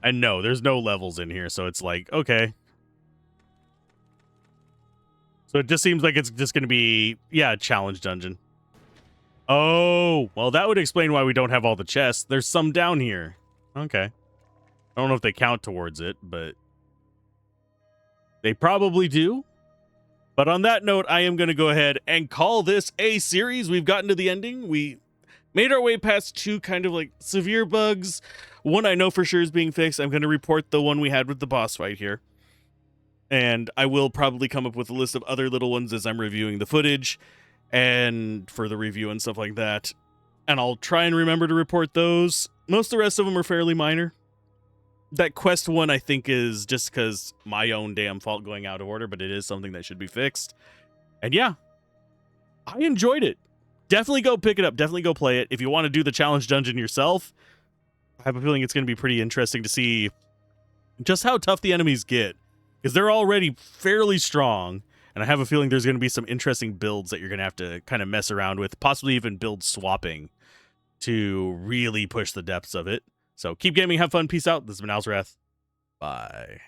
And no, there's no levels in here, so it's like, okay. So it just seems like it's just going to be, yeah, a challenge dungeon. Oh, well, that would explain why we don't have all the chests. There's some down here. Okay. I don't know if they count towards it, but they probably do. But on that note, I am going to go ahead and call this a series. We've gotten to the ending. We made our way past two kind of like severe bugs. One I know for sure is being fixed. I'm going to report the one we had with the boss fight here. And I will probably come up with a list of other little ones as I'm reviewing the footage and for the review and stuff like that. And I'll try and remember to report those. Most of the rest of them are fairly minor. That quest one, I think, is just because my own damn fault going out of order, but it is something that should be fixed. And yeah, I enjoyed it. Definitely go pick it up. Definitely go play it. If you want to do the challenge dungeon yourself, I have a feeling it's going to be pretty interesting to see just how tough the enemies get. Because they're already fairly strong. And I have a feeling there's going to be some interesting builds that you're going to have to kind of mess around with. Possibly even build swapping to really push the depths of it. So keep gaming, have fun, peace out. This has been Alzorath. Bye.